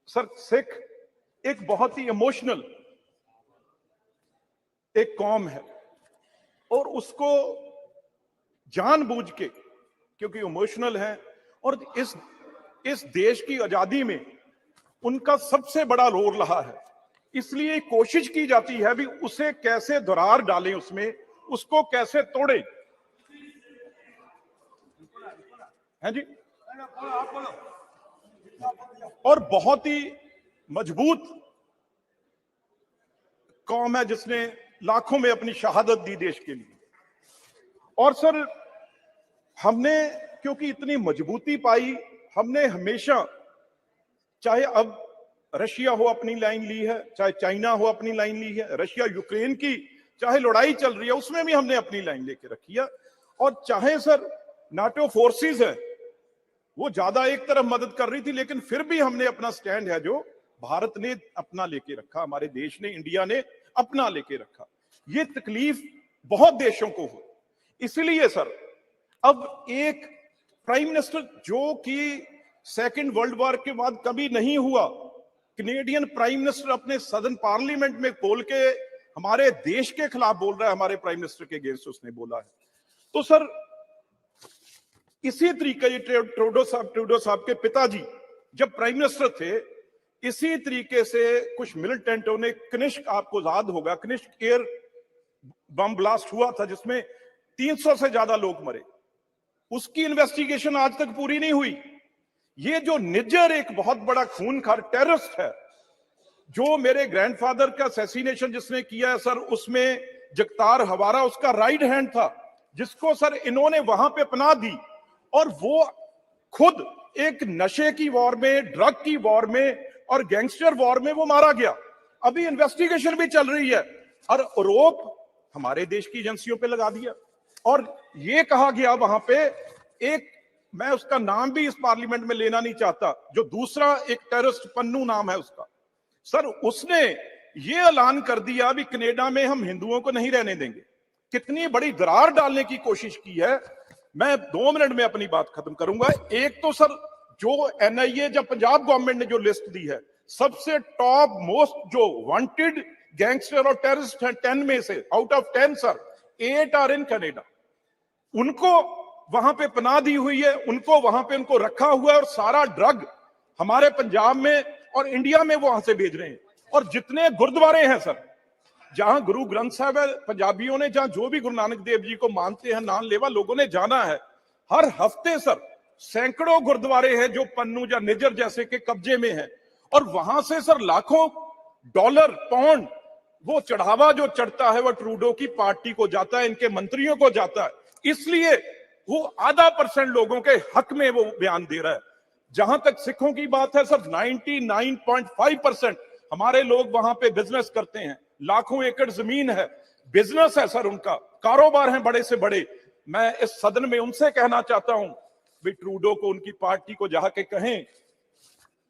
सर। सिख एक बहुत ही इमोशनल एक कौम है और उसको जानबूझ के, क्योंकि इमोशनल है और इस देश की आजादी में उनका सबसे बड़ा रोल रहा है, इसलिए कोशिश की जाती है भी उसे कैसे दरार डालें, उसको कैसे तोड़े। है जी, और बहुत ही मजबूत कौम है जिसने लाखों में अपनी शहादत दी देश के लिए। और सर, हमने क्योंकि इतनी मजबूती पाई, हमने हमेशा, चाहे अब रशिया हो अपनी लाइन ली है, चाहे चाइना हो अपनी लाइन ली है, रशिया यूक्रेन की चाहे लड़ाई चल रही है उसमें भी हमने अपनी लाइन लेके रखी है। और चाहे सर नाटो फोर्सेस है वो ज्यादा एक तरफ मदद कर रही थी, लेकिन फिर भी हमने अपना स्टैंड है जो भारत ने अपना लेके रखा, हमारे देश ने, इंडिया ने अपना लेके रखा। ये तकलीफ बहुत देशों को हो, इसलिए सर अब एक प्राइम मिनिस्टर जो कि सेकंड वर्ल्ड वॉर के बाद कभी नहीं हुआ, कैनेडियन प्राइम मिनिस्टर अपने सदन पार्लियामेंट में बोल के हमारे देश के खिलाफ बोल रहा है, हमारे प्राइम मिनिस्टर के अगेंस्ट उसने बोला है। तो सर इसी तरीके ट्रूडो साहब के पिताजी जब प्राइम मिनिस्टर थे, इसी तरीके से कुछ मिलिटेंटों ने कनिष्क, आपको याद होगा, कनिष्क एयर बम ब्लास्ट हुआ था जिसमें 300 से ज्यादा लोग मरे। उसकी इन्वेस्टिगेशन आज तक पूरी नहीं हुई। ये जो निज्जर एक बहुत बड़ा खूनखार टेररिस्ट है, जो मेरे ग्रैंडफादर का असैसिनेशन जिसने किया है सर, उसमें जगतार हवारा उसका राइट हैंड था, जिसको सर इन्होंने वहां पे पनाह दी, और वो खुद एक नशे की वॉर में, ड्रग की वॉर में और गैंगस्टर वॉर में वो मारा गया। अभी इन्वेस्टिगेशन भी चल रही है और आरोप हमारे देश की एजेंसियों पे लगा दिया। और ये कहा गया वहां पे, एक, मैं उसका नाम भी इस पार्लियामेंट में लेना नहीं चाहता, जो दूसरा एक टेररिस्ट, पन्नू नाम है उसका, सर उसने ये ऐलान कर दिया भी कनाडा में हम हिंदुओं को नहीं रहने देंगे। कितनी बड़ी दरार डालने की कोशिश की है। मैं 2 मिनट में अपनी बात खत्म करूंगा। एक तो सर जो एनआईए, जब पंजाब गवर्नमेंट ने जो लिस्ट दी है, सबसे टॉप मोस्ट जो वांटेड गैंगस्टर और टेररिस्ट हैं, 10 में से out of 10 sir 8 are in Canada. उनको वहां पे पनाह दी हुई है, उनको वहां पे उनको रखा हुआ है, और सारा ड्रग हमारे पंजाब में और इंडिया में वो वहां से भेज रहे हैं। और जितने गुरुद्वारे हैं सर, जहां गुरु ग्रंथ साहब है, पंजाबियों ने जहां जो भी गुरु नानक देव जी को मानते हैं, नाम लेवा लोगों ने जाना है, हर हफ्ते सर सैकड़ों गुरुद्वारे हैं जो पन्नू या निजर जैसे के कब्जे में है, और वहां से सर लाखों डॉलर, पाउंड, वो चढ़ावा जो चढ़ता है वो ट्रूडो की पार्टी को जाता है, इनके मंत्रियों को जाता है। इसलिए वो 0.5% लोगों के हक में वो बयान दे रहा है। जहां तक सिखों की बात है सर, 99.5% हमारे लोग वहां पे बिजनेस करते हैं, लाखों एकड़ जमीन है, बिजनेस है सर, उनका कारोबार है बड़े से बड़े। मैं इस सदन में उनसे कहना चाहता हूं भी ट्रूडो को, उनकी पार्टी को जाके कहें,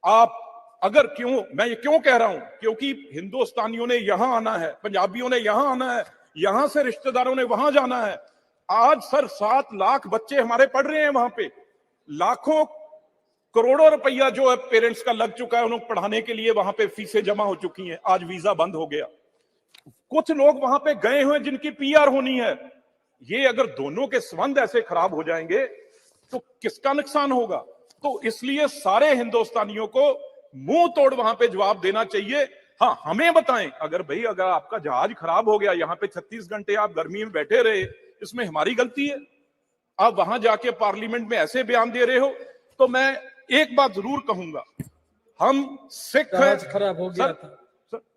आप अगर, क्यों मैं ये क्यों कह रहा हूं, क्योंकि हिंदुस्तानियों ने यहां आना है, पंजाबियों ने यहां आना है, यहां से रिश्तेदारों ने वहां जाना है। आज सर 7 लाख बच्चे हमारे पढ़ रहे हैं वहां पे, लाखों करोड़ों रुपया जो है पेरेंट्स का लग चुका है, उन्हें पढ़ाने के लिए वहां पे फीसें जमा हो चुकी हैं। आज वीजा बंद हो गया, कुछ लोग वहां पे गए हुए जिनकी पीआर होनी है। ये अगर दोनों के संबंध ऐसे खराब हो जाएंगे तो किसका नुकसान होगा? तो इसलिए सारे हिंदुस्तानियों को मुंह तोड़ वहां पे जवाब देना चाहिए। हाँ, हमें बताएं, अगर भाई अगर आपका जहाज खराब हो गया, यहाँ पे 36 घंटे आप गर्मी में बैठे रहे, इसमें हमारी गलती है? आप वहां जाके पार्लियामेंट में ऐसे बयान दे रहे हो, तो मैं एक बात जरूर कहूंगा, हम सिख
जहाज खराब हो गया था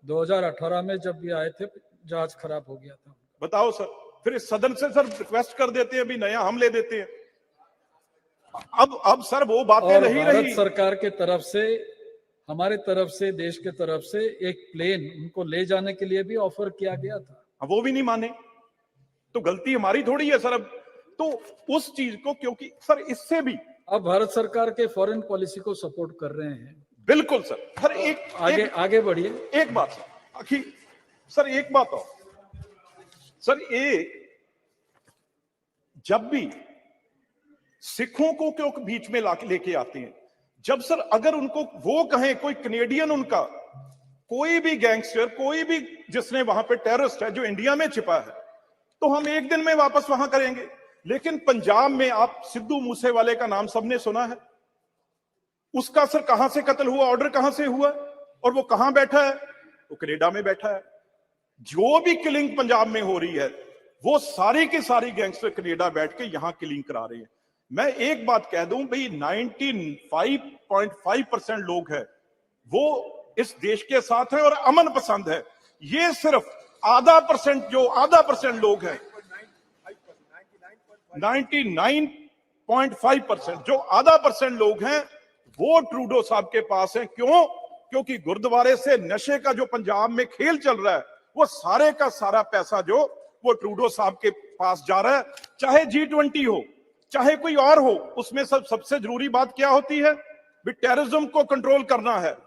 2018 में, जब भी आए थे जहाज खराब हो गया था।
बताओ सर, फिर इस सदन से सर रिक्वेस्ट कर देते हैं भी नया हम ले देते हैं। अब सर वो बातें नहीं रही।
भारत सरकार के तरफ से, हमारे तरफ से, देश के तरफ से एक प्लेन उनको ले जाने के लिए भी ऑफर किया गया था,
वो भी नहीं माने, तो गलती हमारी थोड़ी है सर। अब तो उस चीज को, क्योंकि सर इससे भी
अब भारत सरकार के फॉरेन पॉलिसी को सपोर्ट कर रहे हैं।
बिल्कुल सर। सर
आगे बढ़िए।
एक बात सर, एक बात और सर, जब भी सिखों को क्यों बीच में लेके आते हैं, जब सर अगर उनको वो कहें, कोई कनेडियन उनका कोई भी गैंगस्टर, कोई भी जिसने वहां पे टेररिस्ट है जो इंडिया में छिपा है, तो हम एक दिन में वापस वहां करेंगे। लेकिन पंजाब में आप सिद्धू मूसेवाले का नाम सबने सुना है, उसका सर कहां से कत्ल हुआ, ऑर्डर कहां से हुआ, और वो कहां बैठा है? वो कनाडा में बैठा है। जो भी किलिंग पंजाब में हो रही है, वो सारी की सारी गैंगस्टर कनाडा बैठ के यहां किलिंग करा रहे हैं। मैं एक बात कह दूं भाई, 95.5% लोग हैं वो इस देश के साथ हैं और अमन पसंद है। ये सिर्फ 0.5% जो 0.5% लोग हैं, 99.5% जो 0.5% लोग हैं वो ट्रूडो साहब के पास हैं। क्यों? क्योंकि गुरुद्वारे से नशे का जो पंजाब में खेल चल रहा है, वो सारे का सारा पैसा जो वो ट्रूडो साहब के पास जा रहा है। चाहे G20 हो, चाहे कोई और हो, उसमें सबसे जरूरी बात क्या होती है? भी टेररिज्म को कंट्रोल करना है।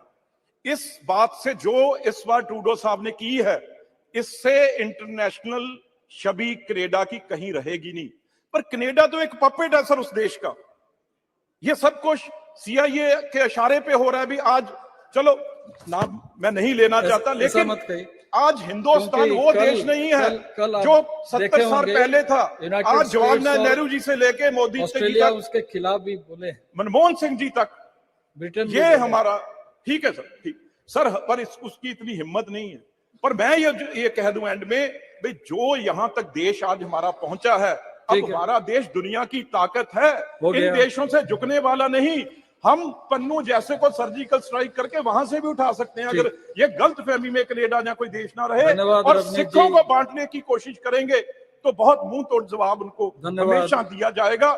इस बात से जो इस बार ट्रूडो साहब ने की है, इससे इंटरनेशनल छवि कनाडा की कहीं रहेगी नहीं। पर कनाडा तो एक पपेट है सर उस देश का। ये सब कुछ CIA के इशारे पे हो रहा है। भी आज चलो नाम मैं नहीं लेना चाहता, लेकिन आज हिंदुस्तान वो देश नहीं है जो 70 साल पहले था। आज जवाहरलाल नेहरू जी से लेके मोदी जी तक,
उसके खिलाफ भी बोले,
मनमोहन सिंह जी तक
ब्रिटेन
ये हमारा ठीक है सर, ठीक सर, पर उसकी इतनी हिम्मत नहीं है। पर मैं ये कह दूं एंड में, भाई जो यहां तक देश आज हमारा पहुंचा है, अब हमारा देश दुनिया की ताकत है, इन देशों से झुकने वाला नहीं। हम पन्नू जैसे को सर्जिकल स्ट्राइक करके वहां से भी उठा सकते हैं, अगर ये गलत फहमी में कनाडा या कोई देश ना रहे और सिखों को बांटने की कोशिश करेंगे तो बहुत मुंह तोड़ जवाब उनको हमेशा दिया जाएगा।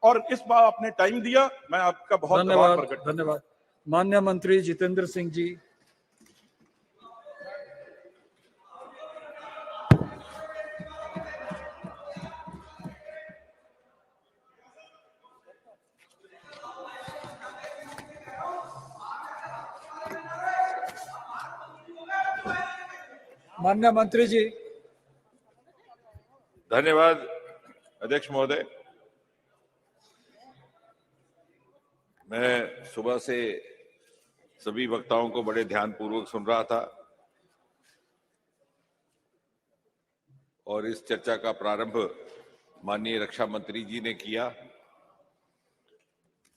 और इस बार आपने टाइम दिया, मैं आपका बहुत आभार प्रकट करता हूं।
धन्यवाद। माननीय मंत्री जितेंद्र सिंह जी। माननीय मंत्री जी।
धन्यवाद अध्यक्ष महोदय। मैं सुबह से सभी वक्ताओं को बड़े ध्यानपूर्वक सुन रहा था और इस चर्चा का प्रारंभ माननीय रक्षा मंत्री जी ने किया।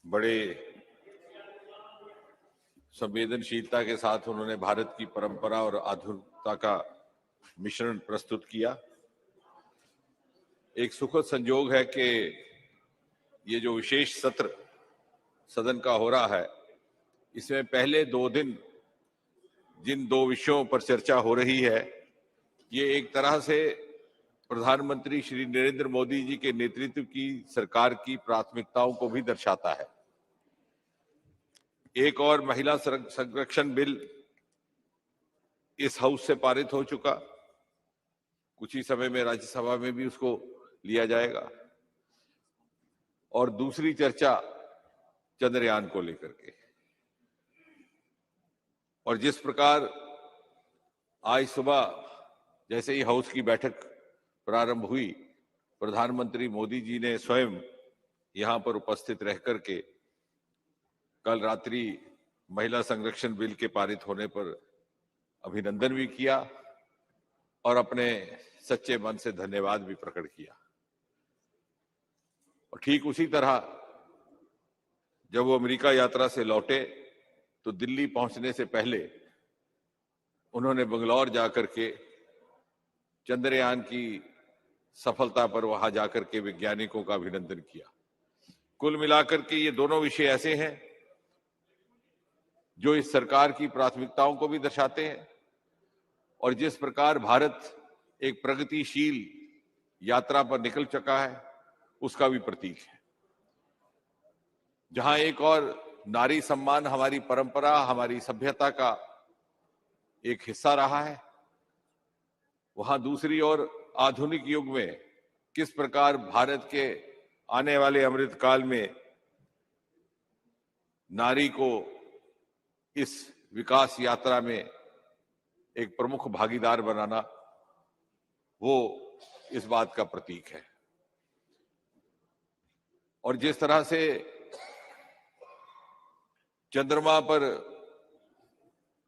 बड़े संवेदनशीलता के साथ उन्होंने भारत की परंपरा और आधुनिकता का मिश्रण प्रस्तुत किया। एक सुखद संयोग है कि ये जो विशेष सत्र सदन का हो रहा है, इसमें पहले 2 दिन जिन 2 विषयों पर चर्चा हो रही है, ये एक तरह से प्रधानमंत्री श्री नरेंद्र मोदी जी के नेतृत्व की सरकार की प्राथमिकताओं को भी दर्शाता है। एक और महिला संरक्षण बिल इस हाउस से पारित हो चुका, कुछ ही समय में राज्यसभा में भी उसको लिया जाएगा। और दूसरी चर्चा चंद्रयान को लेकर के, और जिस प्रकार आज सुबह जैसे ही हाउस की बैठक प्रारंभ हुई, प्रधानमंत्री मोदी जी ने स्वयं यहां पर उपस्थित रह करके कल रात्रि महिला संरक्षण बिल के पारित होने पर अभिनंदन भी किया और अपने सच्चे मन से धन्यवाद भी प्रकट किया। और ठीक उसी तरह जब वो अमेरिका यात्रा से लौटे तो दिल्ली पहुंचने से पहले उन्होंने बंगलौर जाकर के चंद्रयान की सफलता पर वहां जाकर के वैज्ञानिकों का अभिनंदन किया। कुल मिलाकर के ये दोनों विषय ऐसे हैं जो इस सरकार की प्राथमिकताओं को भी दर्शाते हैं और जिस प्रकार भारत एक प्रगतिशील यात्रा पर निकल चुका है उसका भी प्रतीक है। जहां एक और नारी सम्मान हमारी परंपरा, हमारी सभ्यता का एक हिस्सा रहा है, वहां दूसरी ओर आधुनिक युग में किस प्रकार भारत के आने वाले अमृत काल में नारी को इस विकास यात्रा में एक प्रमुख भागीदार बनाना, वो इस बात का प्रतीक है। और जिस तरह से चंद्रमा पर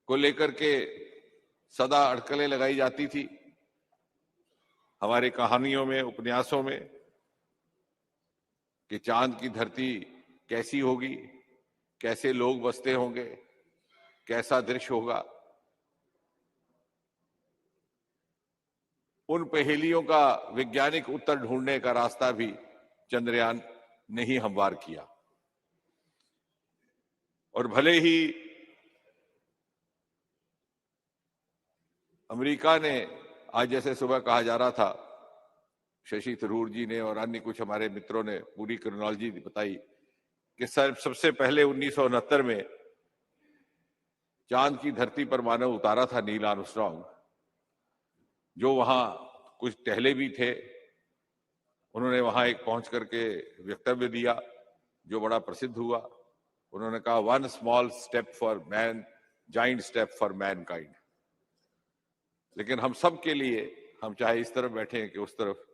को लेकर के सदा अटकलें लगाई जाती थी हमारे कहानियों में, उपन्यासों में, कि चांद की धरती कैसी होगी, कैसे लोग बसते होंगे, कैसा दृश्य होगा, उन पहेलियों का वैज्ञानिक उत्तर ढूंढने का रास्ता भी चंद्रयान ने ही हमवार किया। और भले ही अमेरिका ने, आज जैसे सुबह कहा जा रहा था, शशि थरूर जी ने और अन्य कुछ हमारे मित्रों ने पूरी क्रोनोलॉजी बताई कि सबसे पहले 1969 में चांद की धरती पर मानव उतारा था नील आर्मस्ट्रांग, जो वहां कुछ टहले भी थे। उन्होंने वहां एक पहुंच करके वक्तव्य दिया जो बड़ा प्रसिद्ध हुआ। उन्होंने कहा, 1 small step for man, giant step for Mankind. लेकिन हम सब के लिए, हम चाहे इस तरफ बैठे हैं कि उस तरफ,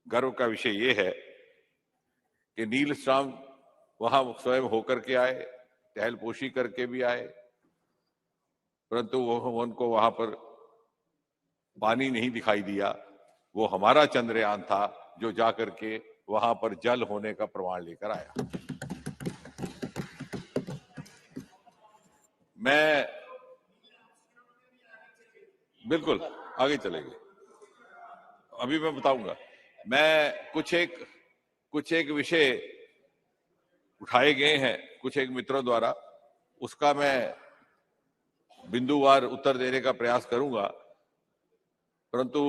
गर्व का विषय ये है कि नील आर्मस्ट्रांग वहां स्वयं होकर के आए, टहलपोशी करके भी आए, परंतु वो उनको वहां पर पानी नहीं दिखाई दिया। वो हमारा चंद्रयान था जो जाकर के वहां पर जल होने का प्रमाण लेकर आया। मैं बिल्कुल आगे चलेंगे, अभी मैं बताऊंगा। मैं कुछ एक विषय उठाए गए हैं कुछ एक मित्रों द्वारा, उसका मैं बिंदुवार उत्तर देने का प्रयास करूंगा, परंतु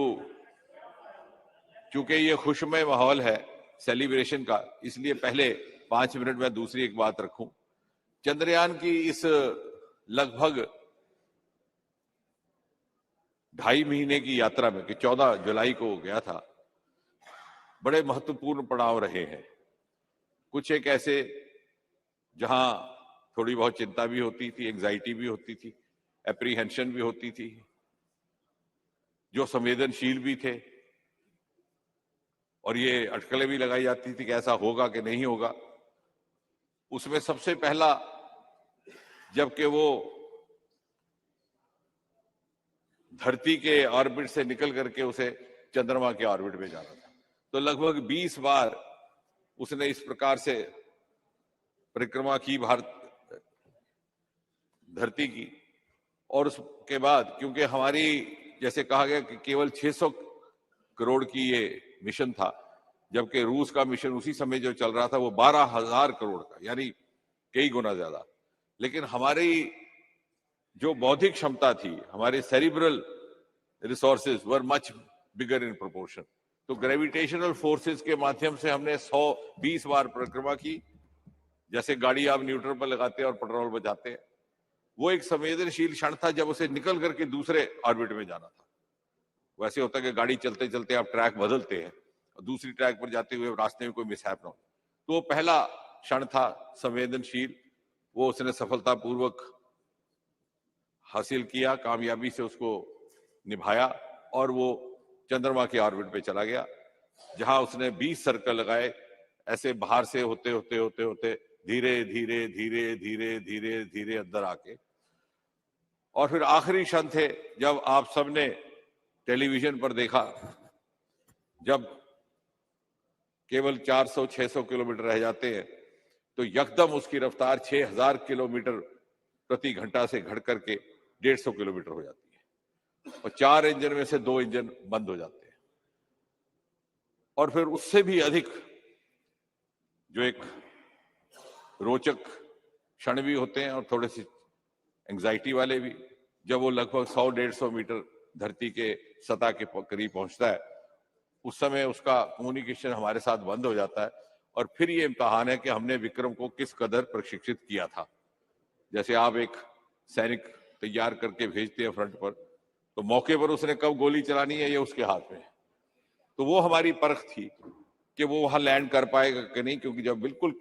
चूंकि ये खुशमय माहौल है सेलिब्रेशन का, इसलिए पहले 5 मिनट में दूसरी एक बात रखूं। चंद्रयान की इस लगभग 2.5 महीने की यात्रा में, कि 14 जुलाई को गया था, बड़े महत्वपूर्ण पड़ाव रहे हैं। कुछ एक ऐसे जहां थोड़ी बहुत चिंता भी होती थी, एंजाइटी भी होती थी, एप्रीहेंशन भी होती थी, जो संवेदनशील भी थे, और ये अटकलें भी लगाई जाती थी कि ऐसा होगा कि नहीं होगा। उसमें सबसे पहला, जबकि वो धरती के ऑर्बिट से निकल करके उसे चंद्रमा के ऑर्बिट में जाना था, तो लगभग 20 बार उसने इस प्रकार से परिक्रमा की भारत धरती की। और उसके बाद, क्योंकि हमारी, जैसे कहा गया कि केवल 600 करोड़ की ये मिशन था, जबकि रूस का मिशन उसी समय जो चल रहा था वो 12,000 करोड़ का, यानी कई गुना ज्यादा। लेकिन हमारी जो बौद्धिक क्षमता थी, हमारे cerebral resources were much bigger in proportion. तो ग्रेविटेशनल फोर्सेस के माध्यम से हमने 120 बार परिक्रमा की, जैसे गाड़ी आप न्यूट्रल पर लगाते हैं और पेट्रोल बचाते हैं। वो एक संवेदनशील क्षण था जब उसे निकल करके दूसरे ऑर्बिट में जाना था। वैसे होता है कि गाड़ी चलते चलते आप ट्रैक बदलते हैं और दूसरी ट्रैक पर जाते हुए रास्ते में कोई मिसहैप ना हो। तो वो पहला क्षण था संवेदनशील, वो उसने सफलतापूर्वक हासिल किया, कामयाबी से उसको निभाया, और वो चंद्रमा के ऑर्बिट पे चला गया, जहां उसने 20 सर्कल लगाए, ऐसे बाहर से होते होते होते होते धीरे धीरे धीरे धीरे धीरे धीरे अंदर आके, और फिर आखिरी क्षण थे जब आप सबने टेलीविजन पर देखा, जब केवल 400-600 किलोमीटर रह जाते हैं तो यकदम उसकी रफ्तार 6000 किलोमीटर प्रति घंटा से घट करके 150 किलोमीटर हो जाती है, और 4 इंजन में से 2 इंजन बंद हो जाते हैं। और फिर उससे भी अधिक जो एक रोचक क्षण भी होते हैं और थोड़े से एंजाइटी वाले भी, जब वो लगभग 100-150 मीटर धरती के सतह के करीब पहुंचता है, उस समय उसका कम्युनिकेशन हमारे साथ बंद हो जाता है। और फिर ये इम्तिहान है कि हमने विक्रम को किस कदर प्रशिक्षित किया था। जैसे आप एक सैनिक तैयार करके भेजते हैं फ्रंट पर, तो मौके पर उसने कब गोली चलानी है ये उसके हाथ में है। तो वो हमारी परख थी कि वो वहां लैंड कर पाएगा कि नहीं, क्योंकि जब बिल्कुल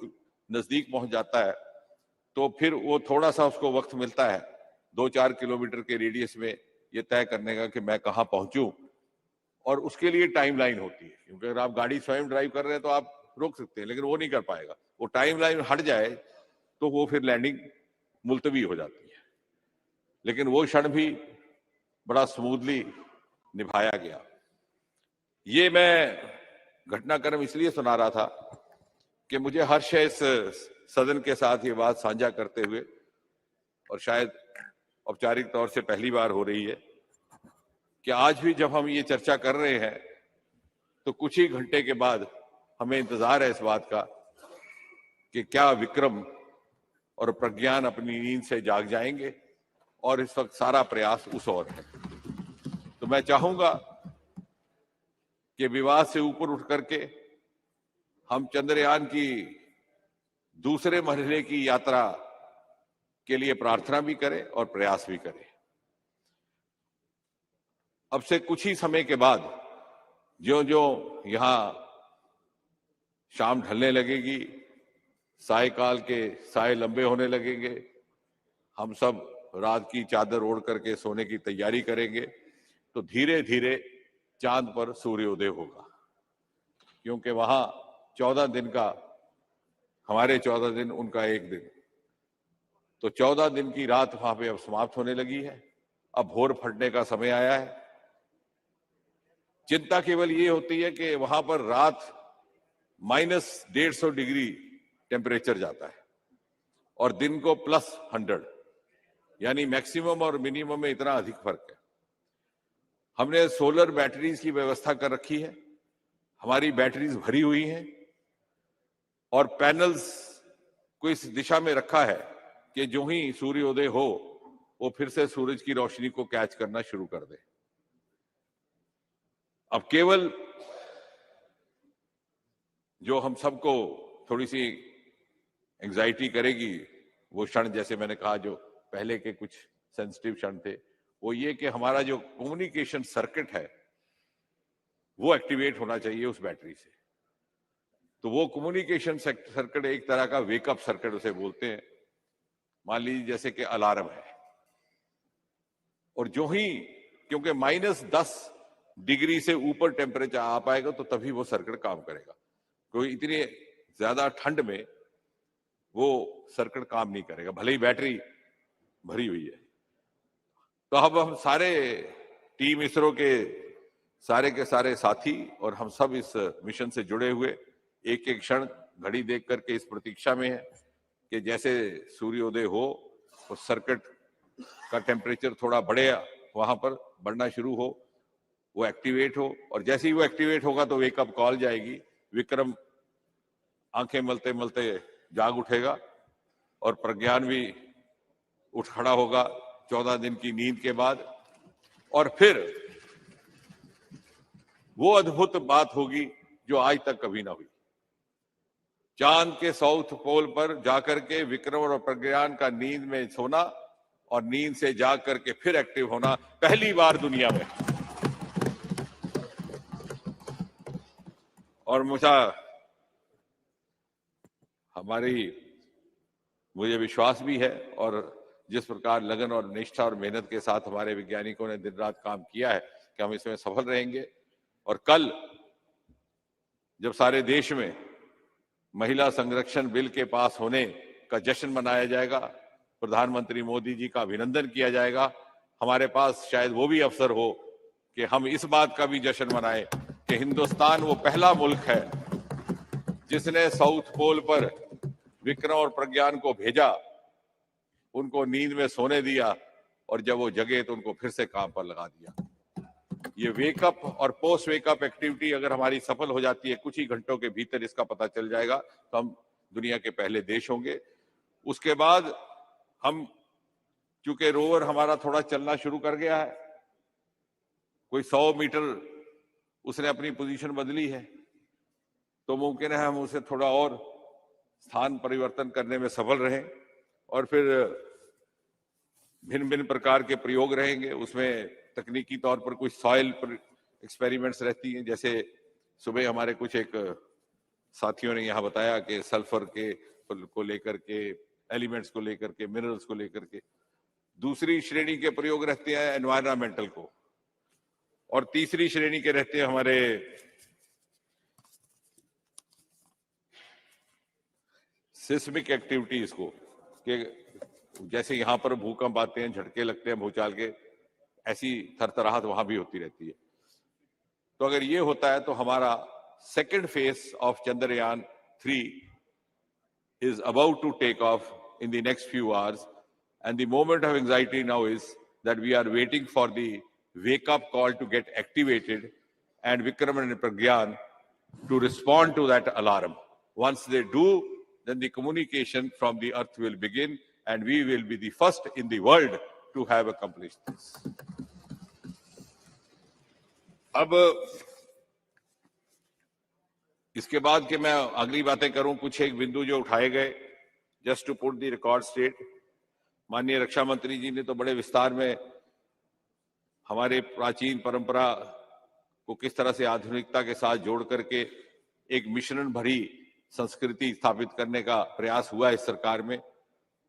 नजदीक पहुंच जाता है तो फिर वो थोड़ा सा उसको वक्त मिलता है 2-4 किलोमीटर के रेडियस में ये तय करने का कि मैं कहाँ पहुंचूं, और उसके लिए टाइमलाइन होती है। क्योंकि अगर आप गाड़ी स्वयं ड्राइव कर रहे हैं तो आप रोक सकते हैं, लेकिन वो नहीं कर पाएगा। वो टाइमलाइन हट जाए तो वो फिर लैंडिंग मुलतवी हो जाती है। लेकिन वो क्षण भी बड़ा स्मूथली निभाया गया। ये मैं घटनाक्रम इसलिए सुना रहा था कि मुझे हर्ष है इस सदन के साथ ये बात साझा करते हुए, और शायद औपचारिक तौर से पहली बार हो रही है कि आज भी जब हम ये चर्चा कर रहे हैं तो कुछ ही घंटे के बाद हमें इंतजार है इस बात का कि क्या विक्रम और प्रज्ञान अपनी नींद से जाग जाएंगे, और इस वक्त सारा प्रयास उस ओर है। तो मैं चाहूंगा कि विवाद से ऊपर उठ करके हम चंद्रयान की दूसरे मरहले की यात्रा के लिए प्रार्थना भी करें और प्रयास भी करें। अब से कुछ ही समय के बाद ज्यों-ज्यों यहां शाम ढलने लगेगी, सायकाल के साय लंबे होने लगेंगे, हम सब रात की चादर ओढ़ करके सोने की तैयारी करेंगे, तो धीरे धीरे चांद पर सूर्योदय होगा। क्योंकि वहां 14 दिन का, हमारे 14 दिन, उनका 1 दिन, तो 14 दिन की रात वहां पे अब समाप्त होने लगी है। अब भोर फटने का समय आया है। चिंता केवल ये होती है कि वहां पर रात -150 डिग्री टेम्परेचर जाता है और दिन को +100। यानी मैक्सिमम और मिनिमम में इतना अधिक फर्क है। हमने सोलर बैटरीज की व्यवस्था कर रखी है, हमारी बैटरीज भरी हुई हैं और पैनल्स को इस दिशा में रखा है कि जो ही सूर्योदय हो वो फिर से सूरज की रोशनी को कैच करना शुरू कर दे। अब केवल जो हम सबको थोड़ी सी एंजाइटी करेगी वो क्षण, जैसे मैंने कहा जो पहले के कुछ सेंसिटिव क्षण थे, वो ये कि हमारा जो कम्युनिकेशन सर्किट है वो एक्टिवेट होना चाहिए उस बैटरी से। तो वो कम्युनिकेशन सर्किट एक तरह का वेकअप सर्किट उसे बोलते हैं। मान लीजिए जैसे कि अलार्म है, और जो ही क्योंकि -10 डिग्री से ऊपर टेम्परेचर आ पाएगा तो तभी वो सर्किट काम करेगा, क्योंकि इतनी ज्यादा ठंड में वो सर्किट काम नहीं करेगा, भले ही बैटरी भरी हुई है। तो अब हम सारे टीम इसरो के सारे साथी और हम सब इस मिशन से जुड़े हुए एक एक क्षण घड़ी देख करके इस प्रतीक्षा में है कि जैसे सूर्योदय हो उस सर्किट का टेम्परेचर थोड़ा बढ़े, वहां पर बढ़ना शुरू हो, वो एक्टिवेट हो, और जैसे ही वो एक्टिवेट होगा तो वेकअप कॉल जाएगी। विक्रम आंखें मलते मलते जाग उठेगा और प्रज्ञान भी उठ खड़ा होगा 14 दिन की नींद के बाद, और फिर वो अद्भुत बात होगी जो आज तक कभी ना हुई। चांद के साउथ पोल पर जाकर के विक्रम और प्रज्ञान का नींद में सोना और नींद से जाग करके फिर एक्टिव होना, पहली बार दुनिया में। और मुझे विश्वास भी है, और जिस प्रकार लगन और निष्ठा और मेहनत के साथ हमारे वैज्ञानिकों ने दिन रात काम किया है कि हम इसमें सफल रहेंगे। और कल जब सारे देश में महिला संरक्षण बिल के पास होने का जश्न मनाया जाएगा, प्रधानमंत्री मोदी जी का अभिनंदन किया जाएगा, हमारे पास शायद वो भी अवसर हो कि हम इस बात का भी जश्न मनाएं कि हिंदुस्तान वो पहला मुल्क है जिसने साउथ पोल पर विक्रम और प्रज्ञान को भेजा, उनको नींद में सोने दिया, और जब वो जगे तो उनको फिर से काम पर लगा दिया। ये वेकअप और पोस्ट वेकअप एक्टिविटी अगर हमारी सफल हो जाती है, कुछ ही घंटों के भीतर इसका पता चल जाएगा, तो हम दुनिया के पहले देश होंगे। उसके बाद हम, चूंकि रोवर हमारा थोड़ा चलना शुरू कर गया है, कोई 100 मीटर उसने अपनी पोजीशन बदली है, तो मुमकिन है हम उसे थोड़ा और स्थान परिवर्तन करने में सफल रहें, और फिर भिन्न भिन्न प्रकार के प्रयोग रहेंगे। उसमें तकनीकी तौर पर कुछ सॉइल पर एक्सपेरिमेंट्स रहती हैं, जैसे सुबह हमारे कुछ एक साथियों ने यहाँ बताया कि सल्फर के को लेकर के, एलिमेंट्स को लेकर के, मिनरल्स को लेकर के। दूसरी श्रेणी के प्रयोग रहते हैं एनवायरमेंटल को, और तीसरी श्रेणी के रहते हैं हमारे सिस्मिक एक्टिविटीज को, कि जैसे यहाँ पर भूकंप आते हैं, झटके लगते हैं भूचाल के, ऐसी थरथराहट वहां भी होती रहती है। तो अगर ये होता है तो हमारा second phase of Chandrayaan 3 is about to take off in the next few hours, and the moment of anxiety now is that we are waiting for the wake up call to get activated and Vikram and Pragyan to respond to that alarm. Once they do, then the communication from the earth will begin, and we will be the first in the world to have accomplished this. अब इसके बाद कि मैं अगली बातें करूं, कुछ एक बिंदु जो उठाए गए, just to put the record straight. माननीय रक्षा मंत्री जी ने तो बड़े विस्तार में हमारे प्राचीन परंपरा को किस तरह से आधुनिकता के साथ जोड़ करके एक मिश्रण भरी संस्कृति स्थापित करने का प्रयास हुआ इस सरकार में,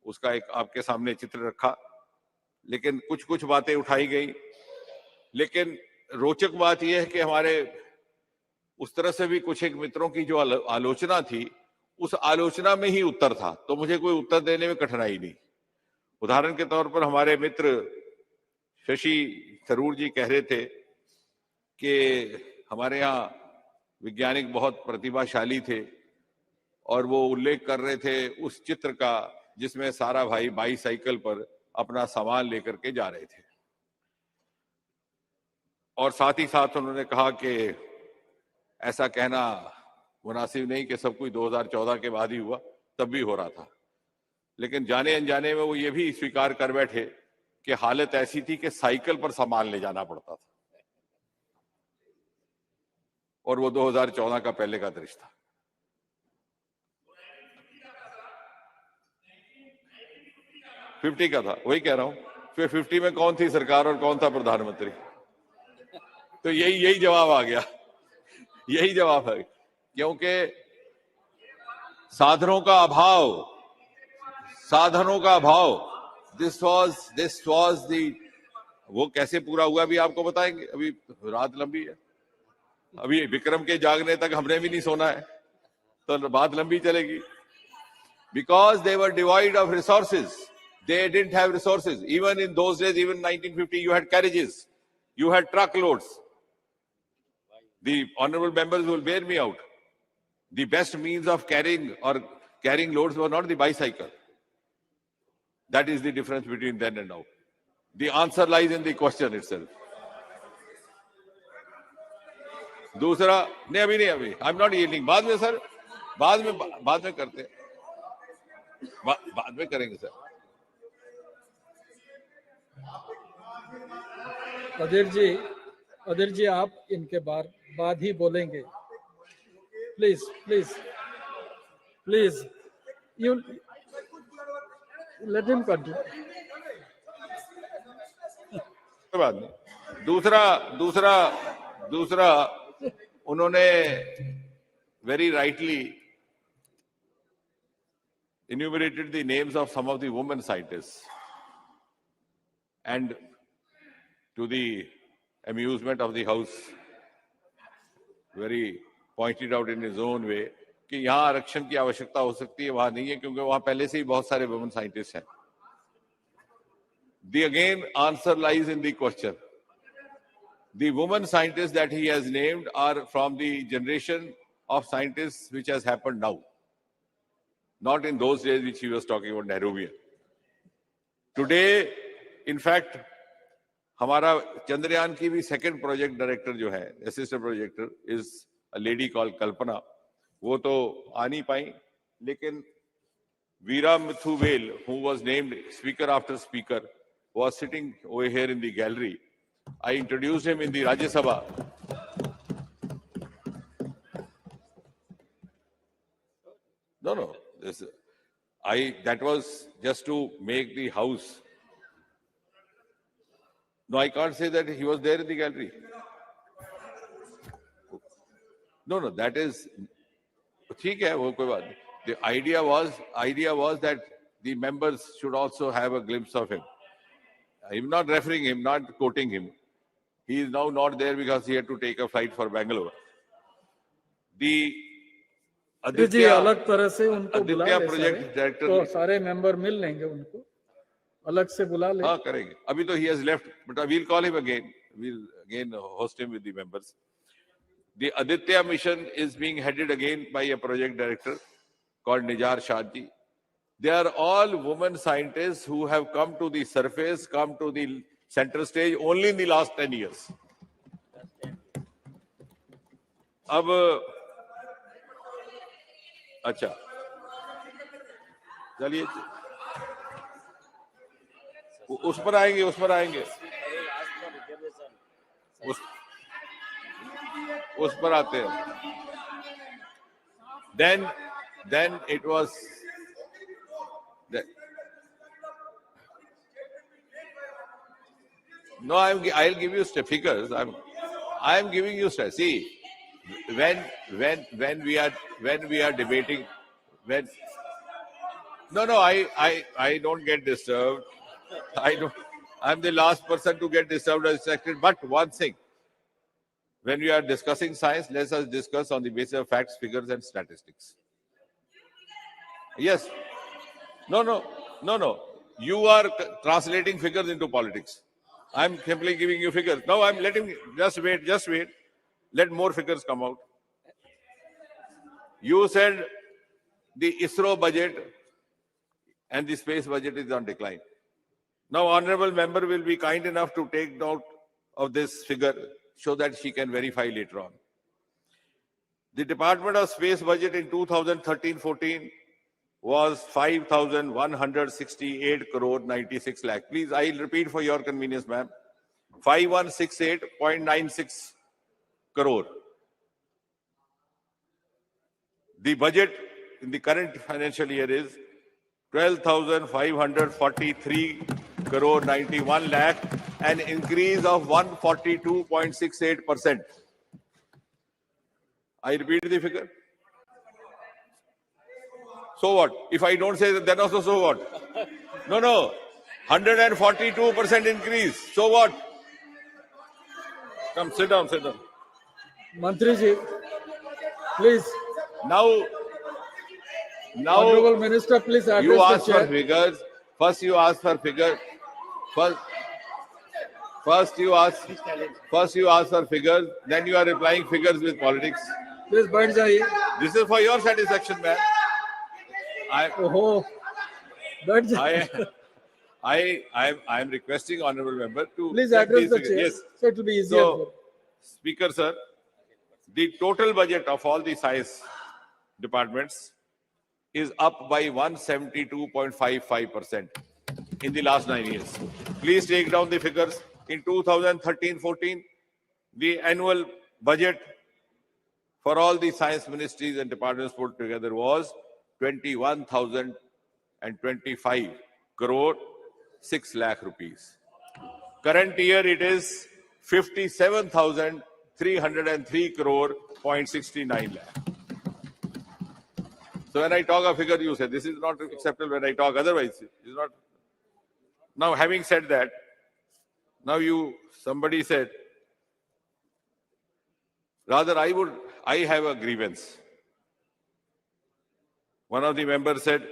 उसका एक आपके सामने चित्र रखा। लेकिन कुछ कुछ बातें उठाई गई, लेकिन रोचक बात यह है कि हमारे उस तरह से भी कुछ एक मित्रों की जो आलोचना थी, उस आलोचना में ही उत्तर था, तो मुझे कोई उत्तर देने में कठिनाई नहीं। उदाहरण के तौर पर हमारे मित्र शशि थरूर जी कह रहे थे कि हमारे यहाँ वैज्ञानिक बहुत प्रतिभाशाली थे, और वो उल्लेख कर रहे थे उस चित्र का जिसमें सारा भाई बाईसाइकिल पर अपना सामान लेकर के जा रहे थे। और साथ ही साथ उन्होंने कहा कि ऐसा कहना मुनासिब नहीं कि सब कुछ 2014 के बाद ही हुआ, तब भी हो रहा था। लेकिन जाने अनजाने में वो ये भी स्वीकार कर बैठे कि हालत ऐसी थी कि साइकिल पर सामान ले जाना पड़ता था, और वो 2014 का पहले का दृश्य था। फिफ्टी का था, वही कह रहा हूं। फिर 50 में कौन थी सरकार और कौन था प्रधानमंत्री? तो यही जवाब आ गया, यही जवाब है, क्योंकि साधनों का अभाव, दिस वाज दी, वो कैसे पूरा हुआ भी आपको बताएंगे। अभी रात लंबी है, अभी विक्रम के जागने तक हमने भी नहीं सोना है, तो बात लंबी चलेगी। Because they were devoid of resources, they didn't have resources. Even in those days, even 1950, you had carriages, you had truckloads. The honorable members will bear me out. The best means of carrying loads were not the bicycle. That is the difference between then and now. The answer lies in the question itself. दूसरा नहीं, अभी I'm not yielding. बाद में sir, बाद में करते हैं, बाद में करेंगे सर।
अधीर जी आप इनके बाद ही बोलेंगे। Please you let him continue.
बाद में दूसरा उन्होंने very rightly enumerated the names of some of the women scientists, and to the amusement of the house, very pointed out in his own way कि यहाँ आरक्षण की आवश्यकता हो सकती है, वहां नहीं है, क्योंकि वहां पहले से ही बहुत सारे women scientists हैं. The again answer lies in the question. The women scientists that he has named are from the generation of scientists which has happened now, not in those days which he was talking about Nehruvian. Today, in fact, हमारा चंद्रयान की भी second project director जो है, assistant projector, is a lady called Kalpana. वो तो आ नहीं पाई, लेकिन वीरा मिथुवेल, who was named speaker after speaker, was sitting over here in the gallery. I introduced him in the Rajya Sabha. No. That was just to make the house. No, I can't say that he was there in the gallery. No, that is, ठीक है, वो कोई बात नहीं. The idea was that the members should also have a glimpse of him. I'm not referring him, not quoting him. He is now not there because he had to take a flight for Bangalore. The
जी अलग तरह से उनको बुला ले,
project director,
तो सारे member मिल लेंगे, उनको अलग से बुला ले.
हाँ करेंगे. अभी तो he has left, but we'll call him again. We'll again host him with the members. The Aditya mission is being headed again by a project director called Nijar Shahji. They are all women scientists who have come to the surface, come to the center stage only in the last 10 years. अब अच्छा चलिए, उस पर आएंगे उस पर आते हैं. Then it was no, I'll give you figures. I'm giving you stress. See, when we are debating, I don't get disturbed. I'm the last person to get disturbed or distracted. But one thing, when we are discussing science, let us discuss on the basis of facts, figures, and statistics. Yes. No. You are translating figures into politics. I'm simply giving you figures. No, I'm letting, just wait. Let more figures come out. You said the ISRO budget and the space budget is on decline. Now, honorable member will be kind enough to take note of this figure so that she can verify later on. The Department of Space budget in 2013-14 was 5,168 crore 96 lakh. Please, I'll repeat for your convenience, ma'am. 5168.96 crore. The budget in the current financial year is 12,543 crore 91 lakh, an increase of 142.68%. I repeat the figure. So what? If I don't say that, then also so what? No. 142% increase. So what? Come, sit down.
Mantriji, please.
Now,
Honorable Minister, please address
you
the
ask
chair.
for figures. First you ask for figures. First you ask for figures. Then you are replying figures with politics.
Please बैठ जाइए.
This is for your satisfaction, man.
ओहो, बैठ जाइए.
I am requesting honorable member to
Please
check
address
these
the
figures.
chair.
Yes.
So it will be easier.
So, Speaker, sir, the total budget of all the science departments is up by 172.55% in the last 9 years. Please take down the figures. In 2013-14, the annual budget for all the science ministries and departments put together was 21,025 crore 6 lakh rupees. Current year it is 57,303 crore 0.69 lakh. So when I talk a figure, you say this is not acceptable. When I talk otherwise, it is not. Now, having said that, somebody said, rather I have a grievance. One of the members said,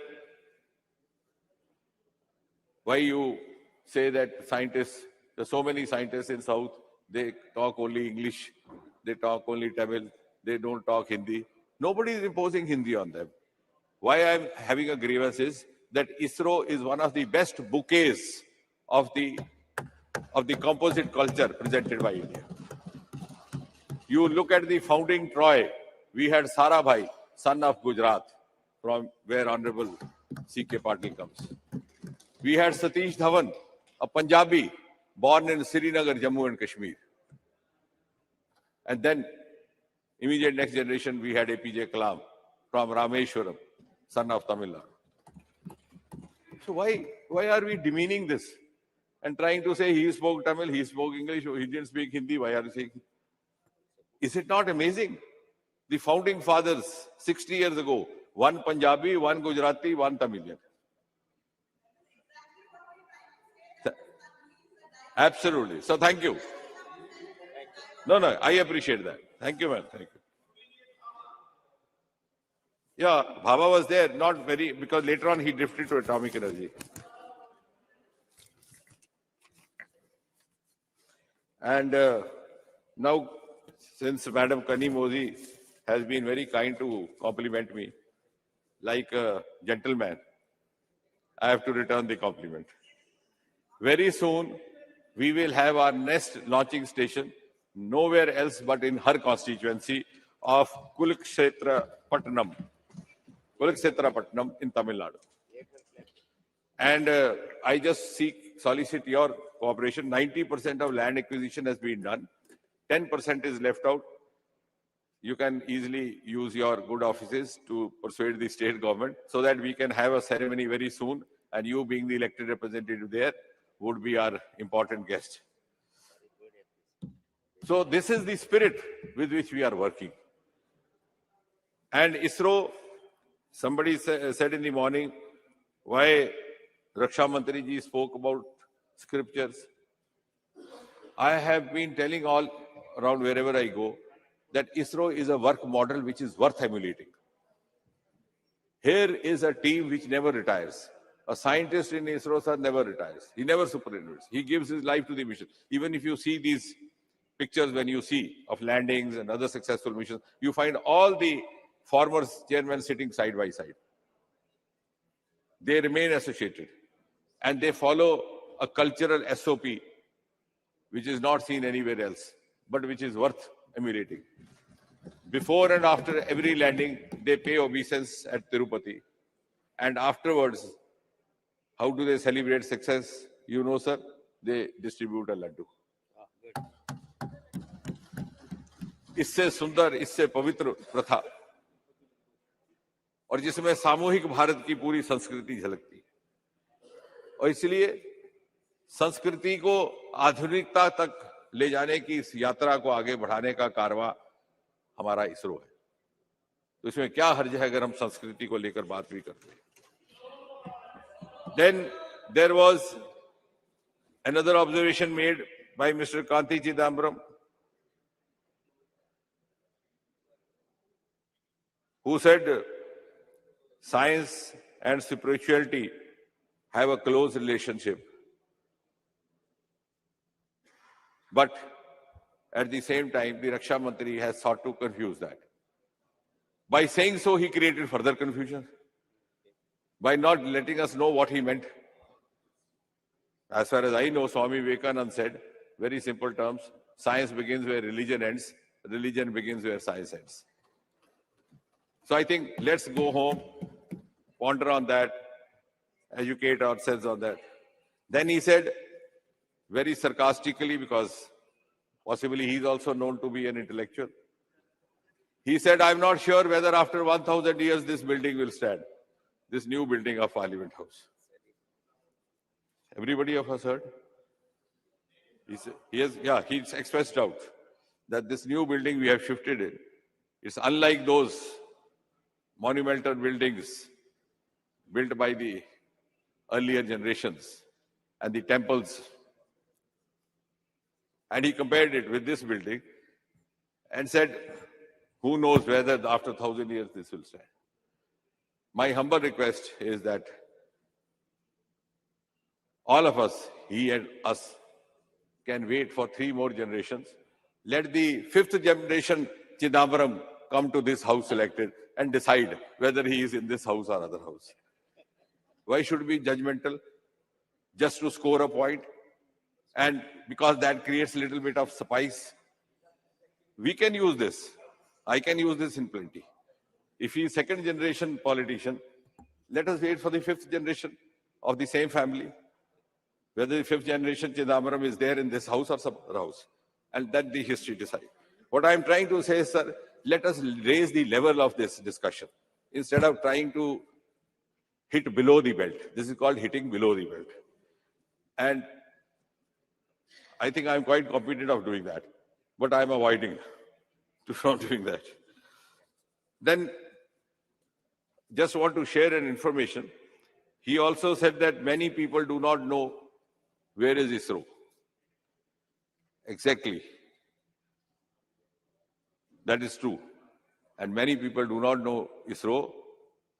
why you say that scientists, there's so many scientists in South, they talk only English, they talk only Tamil, they don't talk Hindi. Nobody is imposing Hindi on them. Why I'm having a grievance is that ISRO is one of the best bouquets of the composite culture presented by India. You look at the founding Troy, we had Sarabhai, son of Gujarat, from where Honorable C.K. Patil comes. We had Satish Dhawan, a Punjabi, born in Srinagar, Jammu and Kashmir. And then, immediate next generation, we had APJ Kalam from Rameshwaram, son of Tamil Nadu. So why are we demeaning this and trying to say he spoke Tamil, he spoke English, or he didn't speak Hindi? Why are you saying? Is it not amazing? The founding fathers, 60 years ago, one Punjabi, one Gujarati, one Tamilian. Absolutely. So thank you. No, I appreciate that. Thank you, man. Thank you. Yeah, Bhabha was there, not very, because later on he drifted to atomic energy. And now, since Madam Kani Modi has been very kind to compliment me, like a gentleman, I have to return the compliment. Very soon, we will have our next launching station nowhere else but in her constituency of Kurukshetra-Patnam in Tamil Nadu. And I just solicit your cooperation. 90% of land acquisition has been done. 10% is left out. You can easily use your good offices to persuade the state government so that we can have a ceremony very soon, and you being the elected representative there would be our important guest. So this is the spirit with which we are working. And ISRO, somebody said in the morning, why Raksha Mantri ji spoke about scriptures. I have been telling all around wherever I go that ISRO is a work model which is worth emulating. Here is a team which never retires. A scientist in ISRO, sir, never retires. He never superannuates. He gives his life to the mission. Even if you see these pictures when you see of landings and other successful missions, you find all the former chairmen sitting side by side. They remain associated and they follow a cultural SOP which is not seen anywhere else, but which is worth emulating. Before and after every landing, they pay obeisance at Tirupati. And afterwards, how do they celebrate success? You know, sir, they distribute a laddu. इससे सुंदर, इससे पवित्र प्रथा और जिसमें सामूहिक भारत की पूरी संस्कृति झलकती है। और इसलिए संस्कृति को आधुनिकता तक ले जाने की इस यात्रा को आगे बढ़ाने का कारवां हमारा इसरो है। तो इसमें क्या हर्ज है अगर हम संस्कृति को लेकर बात भी करते हैं। Then there was another observation made by Mr. Kanti Chidambaram, who said science and spirituality have a close relationship. But at the same time, the Raksha Mantri has sought to confuse that. By saying so, he created further confusion by not letting us know what he meant. As far as I know, Swami Vivekananda said, very simple terms, science begins where religion ends, religion begins where science ends. So I think let's go home, ponder on that, educate ourselves on that. Then he said, very sarcastically, because possibly he's also known to be an intellectual, he said, I'm not sure whether after 1,000 years this building will stand, this new building of Parliament House. Everybody of us heard? He's expressed doubt that this new building we have shifted in, it's unlike those monumental buildings built by the earlier generations and the temples. And he compared it with this building and said, who knows whether after 1,000 years this will stand. My humble request is that all of us, he and us, can wait for 3 more generations. Let the 5th generation Chidambaram come to this house elected and decide whether he is in this house or other house. Why should we be judgmental just to score a point? And because that creates a little bit of spice, we can use this. I can use this in plenty. If he is 2nd generation politician, let us wait for the 5th generation of the same family. Whether the 5th generation Chidambaram is there in this house or some other house. And let the history decide. What I am trying to say is, sir, let us raise the level of this discussion instead of trying to hit below the belt. This is called hitting below the belt. And I think I'm quite competent of doing that, but I'm avoiding from doing that. Then, just want to share an information. He also said that many people do not know where is ISRO. Exactly. That is true. And many people do not know ISRO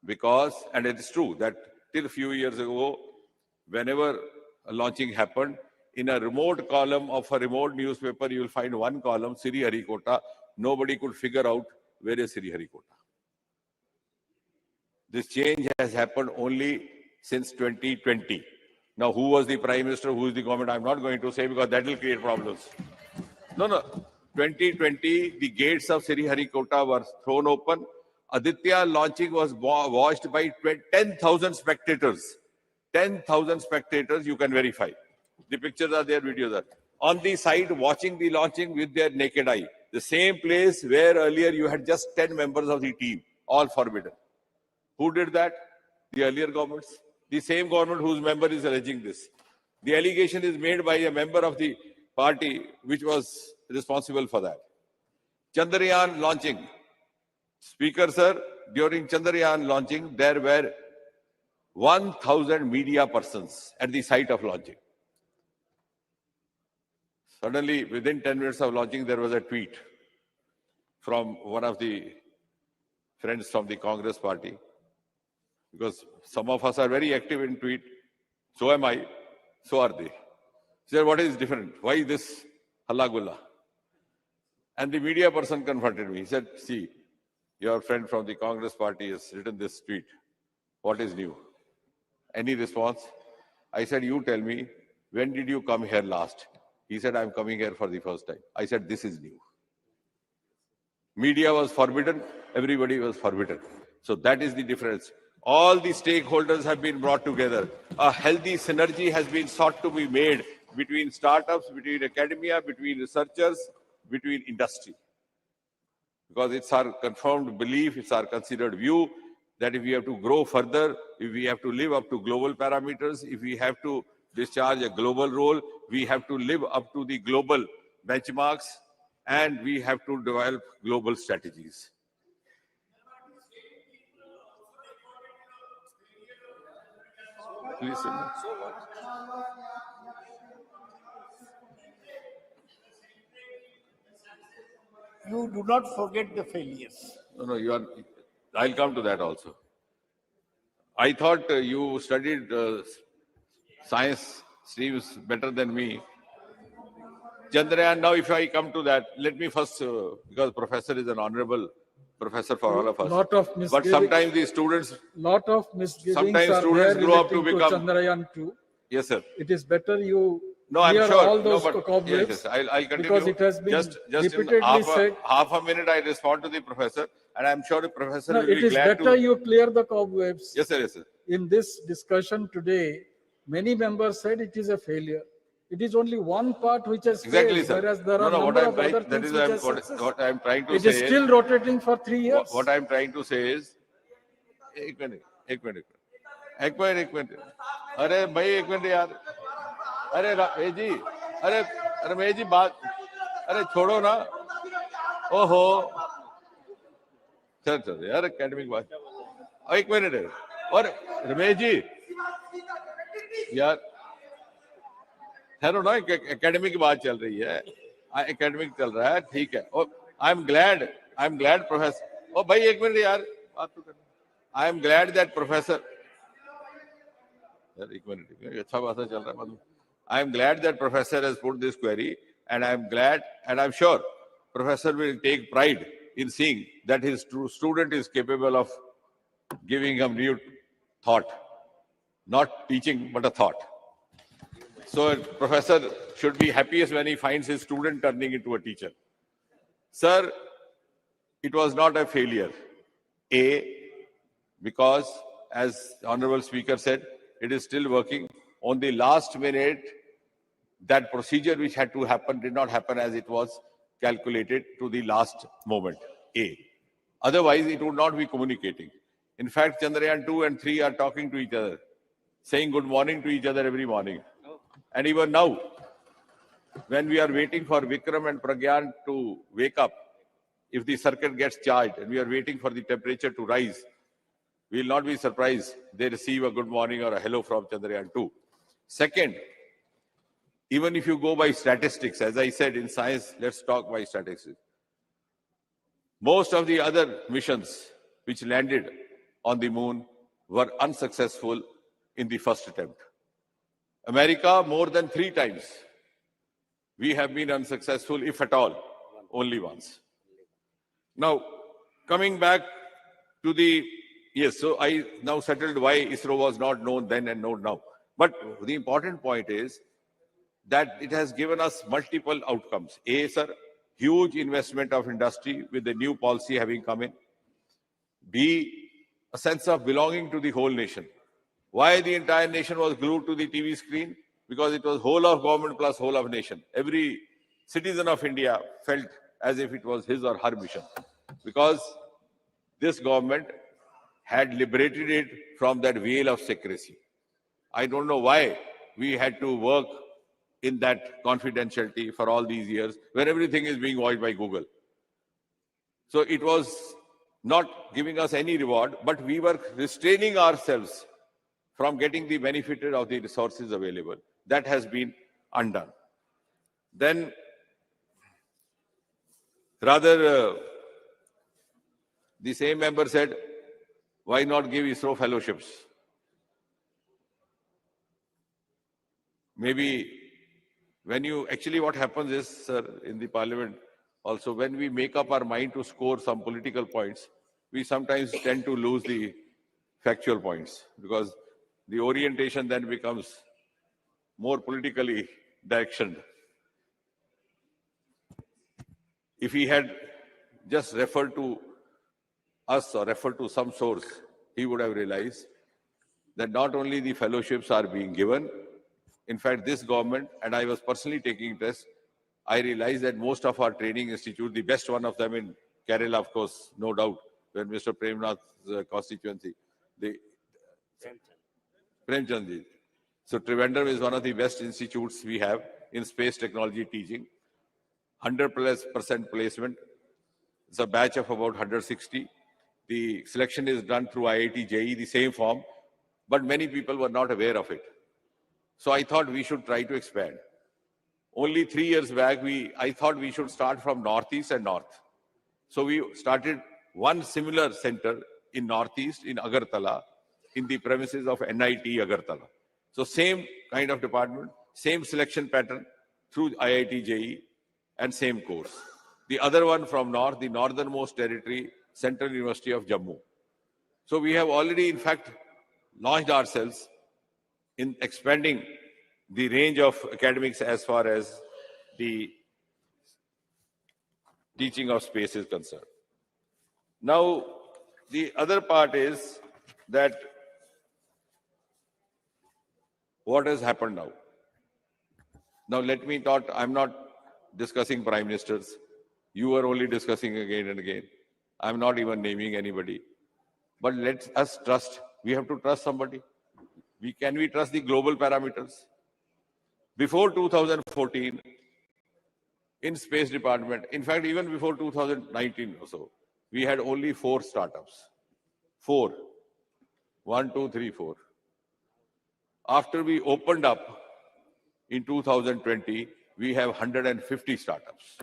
because, and it is true that till a few years ago, whenever a launching happened, in a remote column of a remote newspaper, you will find one column, Sriharikota. Nobody could figure out where is Sriharikota. This change has happened only since 2020. Now, who was the Prime Minister, who is the government, I'm not going to say because that will create problems. No. 2020, the gates of Sriharikota were thrown open. Aditya launching was watched by 10,000 spectators. 10,000 spectators, you can verify. The pictures are there, videos are. On the side, watching the launching with their naked eye. The same place where earlier you had just 10 members of the team, all forbidden. Who did that? The earlier governments. The same government whose member is alleging this. The allegation is made by a member of the party which was responsible for that. Chandrayaan launching. Speaker, sir, during Chandrayaan launching, there were 1,000 media persons at the site of launching. Suddenly, within 10 minutes of launching, there was a tweet from one of the friends from the Congress party, because some of us are very active in tweet. So am I. So are they. He said, what is different? Why this halla gulla? And the media person confronted me. He said, see, your friend from the Congress party has written this tweet. What is new? Any response? I said, you tell me when did you come here last? He said, I'm coming here for the first time. I said, this is new. Media was forbidden, everybody was forbidden. So that is the difference. All the stakeholders have been brought together. A healthy synergy has been sought to be made between startups, between academia, between researchers, between industry. Because it's our confirmed belief, it's our considered view that if we have to grow further, if we have to live up to global parameters, if we have to discharge a global role, we have to live up to the global benchmarks, and we have to develop global strategies. Please,
You do not forget the failures.
No, you are. I'll come to that also. I thought you studied science streams better than me. Chandrayaan, now if I come to that, let me first, because professor is an honorable professor for all of us.
Lot of
but sometimes the students,
lot of misgivings
sometimes
are
students
there
grow up to
relating
become.
Chandrayaan 2.
Yes, sir.
It is better you
No, I'm
clear
sure.
all those
no, but,
cobwebs
yes, I'll continue.
because it has been
just
repeatedly
in
said.
half a minute, I respond to the professor, and I'm sure the professor
No,
will
it
be
is
glad
better
to.
you clear the cobwebs.
Yes, sir. Yes, sir.
In this discussion today, many members said it is a failure. It is only one part which has
Exactly,
failed,
sir.
whereas there
No,
are
no, what
number
I'm
of
trying,
other
that
things
is
which are success.
what I'm trying to
It
say
is still rotating for 3 years.
what I'm trying to say is, एक minute, अरे भाई एक minute यार, अरे रमेश जी, अरे रमेश जी बात, अरे छोड़ो ना, ओहो, चल यार एकेडमिक बात, एक मिनट है, और रमेश जी, यार, ठहरो ना, एकेडमिक की बात चल रही है, एकेडमिक चल रहा है, ठीक है, और आई एम ग्लैड प्रोफेसर, ओ भाई एक मिनट यार, बात तो करना, I am glad that professor, एक मिनट, अच्छा बात चल रहा है, I am glad that professor has put this query, and I am glad, and I'm sure professor will take pride in seeing that his student is capable of giving a new thought, not teaching, but a thought. So professor should be happiest when he finds his student turning into a teacher. Sir, it was not a failure. Because as the honorable speaker said, it is still working. On the last minute, that procedure which had to happen did not happen as it was calculated to the last moment. Otherwise, it would not be communicating. In fact, Chandrayaan 2 and 3 are talking to each other, saying good morning to each other every morning. And even now, when we are waiting for Vikram and Pragyan to wake up, if the circuit gets charged and we are waiting for the temperature to rise, we will not be surprised they receive a good morning or a hello from Chandrayaan 2. Second, even if you go by statistics, as I said in science, let's talk by statistics. Most of the other missions which landed on the moon were unsuccessful in the first attempt. America, more than 3 times. We have been unsuccessful, if at all, only once. Now, coming back to the, yes, so I now settled why ISRO was not known then and known now. But the important point is that it has given us multiple outcomes. A, sir, huge investment of industry with the new policy having come in. B, a sense of belonging to the whole nation. Why the entire nation was glued to the TV screen? Because it was whole of government plus whole of nation. Every citizen of India felt as if it was his or her mission. Because this government had liberated it from that veil of secrecy. I don't know why we had to work in that confidentiality for all these years, where everything is being watched by Google. So it was not giving us any reward, but we were restraining ourselves from getting the benefit of the resources available. That has been undone. Then, rather, the same member said, why not give ISRO fellowships? Maybe when you, actually what happens is, sir, in the parliament, also when we make up our mind to score some political points, we sometimes tend to lose the factual points because the orientation then becomes more politically directioned. If he had just referred to us or referred to some source, he would have realized that not only the fellowships are being given, in fact, this government, and I was personally taking interest, I realized that most of our training institutes, the best one of them in Kerala, of course, no doubt, where Mr. Premnath's constituency, the Premchandji. So Trivandrum is one of the best institutes we have in space technology teaching. 100% placement. It's a batch of about 160. The selection is done through IIT JEE, the same form, but many people were not aware of it. So I thought we should try to expand. Only 3 years back, I thought we should start from Northeast and North. So we started one similar center in Northeast, in Agartala, in the premises of NIT Agartala. So same kind of department, same selection pattern through IIT JEE and same course. The other one from North, the northernmost territory, Central University of Jammu. So we have already, in fact, launched ourselves in expanding the range of academics as far as the teaching of space is concerned. Now, the other part is that what has happened now? Now, let me talk, I'm not discussing prime ministers. You are only discussing again and again. I'm not even naming anybody. But let us trust. We have to trust somebody. Can we trust the global parameters? Before 2014, in Space Department, in fact, even before 2019 or so, we had only 4 startups. 4. 1, 2, 3, 4. After we opened up in 2020, we have 150 startups.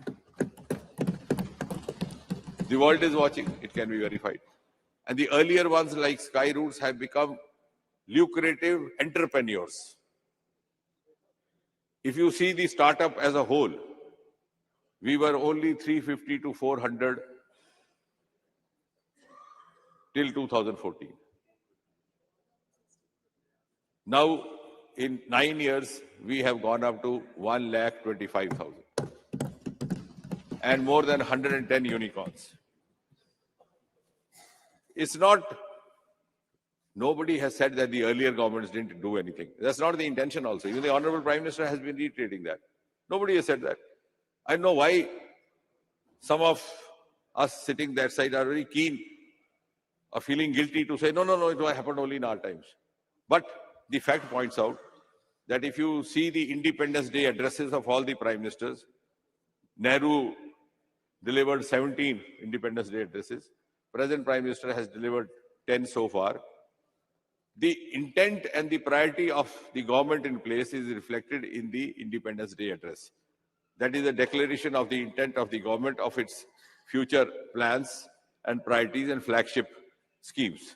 The world is watching, it can be verified. And the earlier ones like Skyroutes have become lucrative entrepreneurs. If you see the startup as a whole, we were only 350 to 400 till 2014. Now, in 9 years, we have gone up to 1,25,000 and more than 110 unicorns. It's not, nobody has said that the earlier governments didn't do anything. That's not the intention also. Even the Honorable Prime Minister has been reiterating that. Nobody has said that. I don't know why some of us sitting that side are very keen or feeling guilty to say, no, it happened only in our times. But the fact points out that if you see the Independence Day addresses of all the prime ministers, Nehru delivered 17 Independence Day addresses. Present Prime Minister has delivered 10 so far. The intent and the priority of the government in place is reflected in the Independence Day address. That is a declaration of the intent of the government of its future plans and priorities and flagship schemes.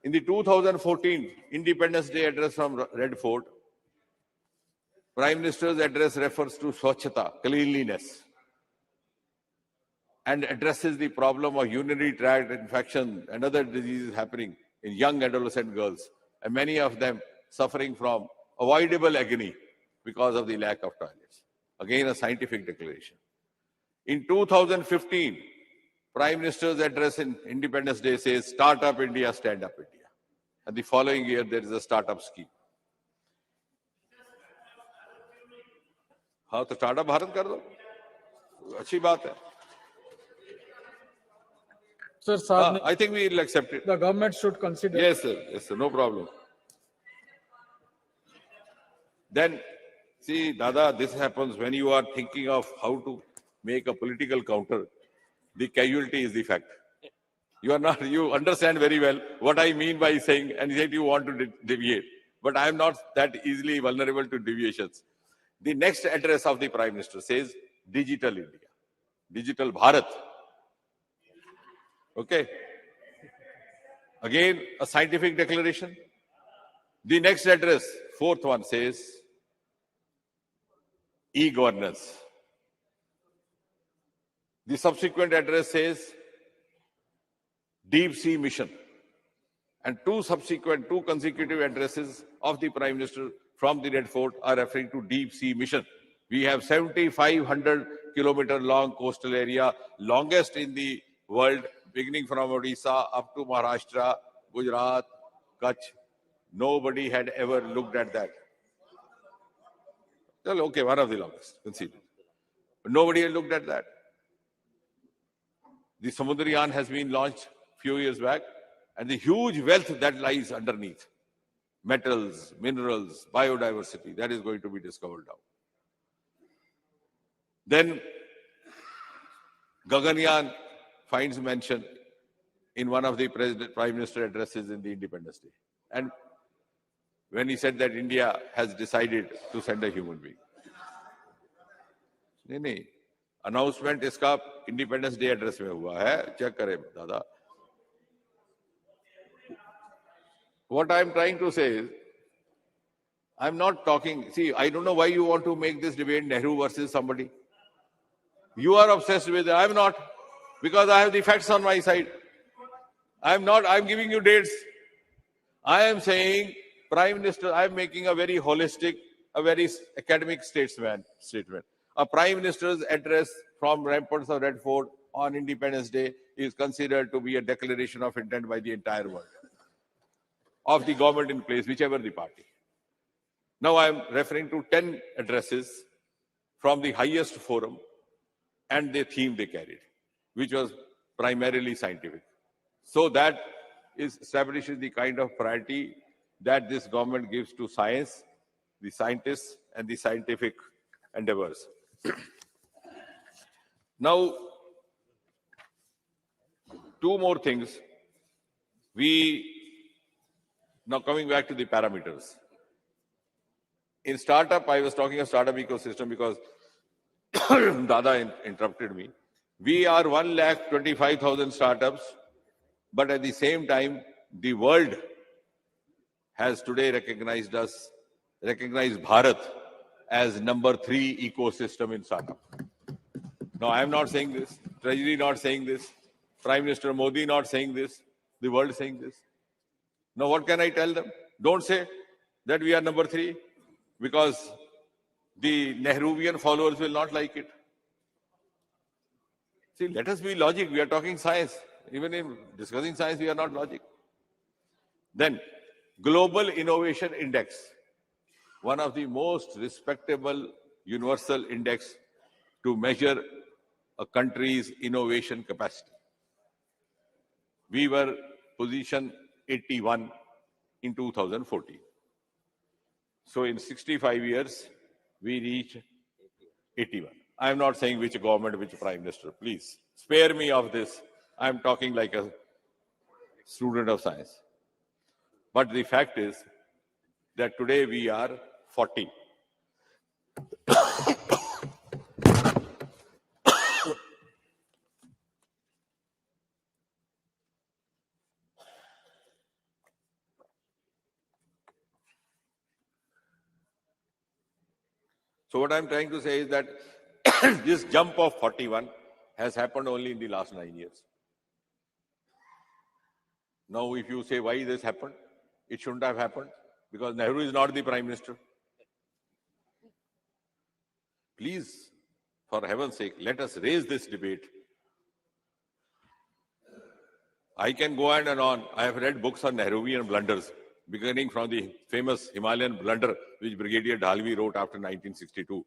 In the 2014 Independence Day address from Red Fort, Prime Minister's address refers to Swachhata, cleanliness, and addresses the problem of urinary tract infection and other diseases happening in young adolescent girls, and many of them suffering from avoidable agony because of the lack of toilets. Again, a scientific declaration. In 2015, Prime Minister's address in Independence Day says, Start Up India, Stand Up India. And the following year, there is a startup scheme. हाँ तो startup Bharat कर दो, अच्छी बात है.
Sir,
I think we will accept it.
The government should consider.
Yes, sir, no problem. Then, see, Dada, this happens when you are thinking of how to make a political counter. The casualty is the fact. You understand very well what I mean by saying, and yet you want to deviate. But I am not that easily vulnerable to deviations. The next address of the Prime Minister says, Digital India, Digital Bharat. Okay. Again, a scientific declaration. The next address, 4th one, says e-governance. The subsequent address says deep sea mission. And two consecutive addresses of the Prime Minister from the Red Fort are referring to deep sea mission. We have 7,500 kilometer long coastal area, longest in the world, beginning from Odisha up to Maharashtra, Gujarat, Kutch. Nobody had ever looked at that. Well, okay, one of the longest, conceded. But nobody had looked at that. The Samudrayan has been launched a few years back, and the huge wealth that lies underneath, metals, minerals, biodiversity, that is going to be discovered now. Then Gaganyaan finds mention in one of the Prime Minister addresses in the Independence Day. And when he said that India has decided to send a human being. नहीं, announcement इसका Independence Day address में हुआ है, check करें दादा. What I am trying to say is, I'm not talking, see, I don't know why you want to make this debate Nehru versus somebody. You are obsessed with it, I'm not, because I have the facts on my side. I'm not, I'm giving you dates. I am saying, Prime Minister, I'm making a very holistic, a very academic statement. A Prime Minister's address from ramparts of Red Fort on Independence Day is considered to be a declaration of intent by the entire world, of the government in place, whichever the party. Now I'm referring to 10 addresses from the highest forum and the theme they carried, which was primarily scientific. So that establishes the kind of priority that this government gives to science, the scientists, and the scientific endeavors. Now, two more things. Now coming back to the parameters. In startup, I was talking of startup ecosystem because Dada interrupted me. We are 1,25,000 startups, but at the same time, the world has today recognized Bharat as number 3 ecosystem in startup. Now, I am not saying this, Treasury not saying this, Prime Minister Modi not saying this, the world saying this. Now, what can I tell them? Don't say that we are number 3, because the Nehruvian followers will not like it. See, let us be logic. We are talking science. Even in discussing science, we are not logic. Then, Global Innovation Index, one of the most respectable universal index to measure a country's innovation capacity. We were position 81 in 2014. So in 65 years, we reached 81. I am not saying which government, which prime minister. Please spare me of this. I am talking like a student of science. But the fact is that today we are 40. So what I'm trying to say is that this jump of 41 has happened only in the last 9 years. Now, if you say why this happened, it shouldn't have happened because Nehru is not the prime minister. Please, for heaven's sake, let us raise this debate. I can go on and on. I have read books on Nehruvian blunders, beginning from the famous Himalayan blunder which Brigadier Dhalvi wrote after 1962.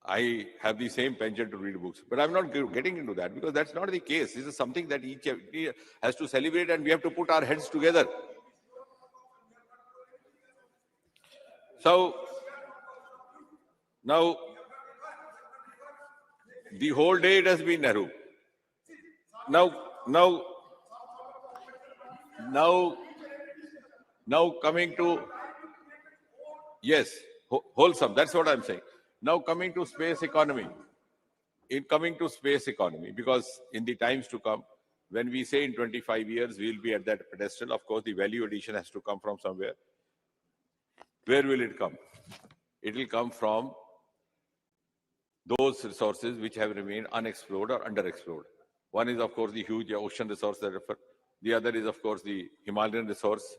I have the same penchant to read books, but I'm not getting into that because that's not the case. This is something that each has to celebrate and we have to put our heads together. So, now, the whole day it has been Nehru. Now coming to, yes, wholesome, that's what I'm saying. Now coming to space economy. Because in the times to come, when we say in 25 years we'll be at that pedestal, of course the value addition has to come from somewhere. Where will it come? It will come from those resources which have remained unexplored or underexplored. One is, of course, the huge ocean resource that I refer. The other is, of course, the Himalayan resource,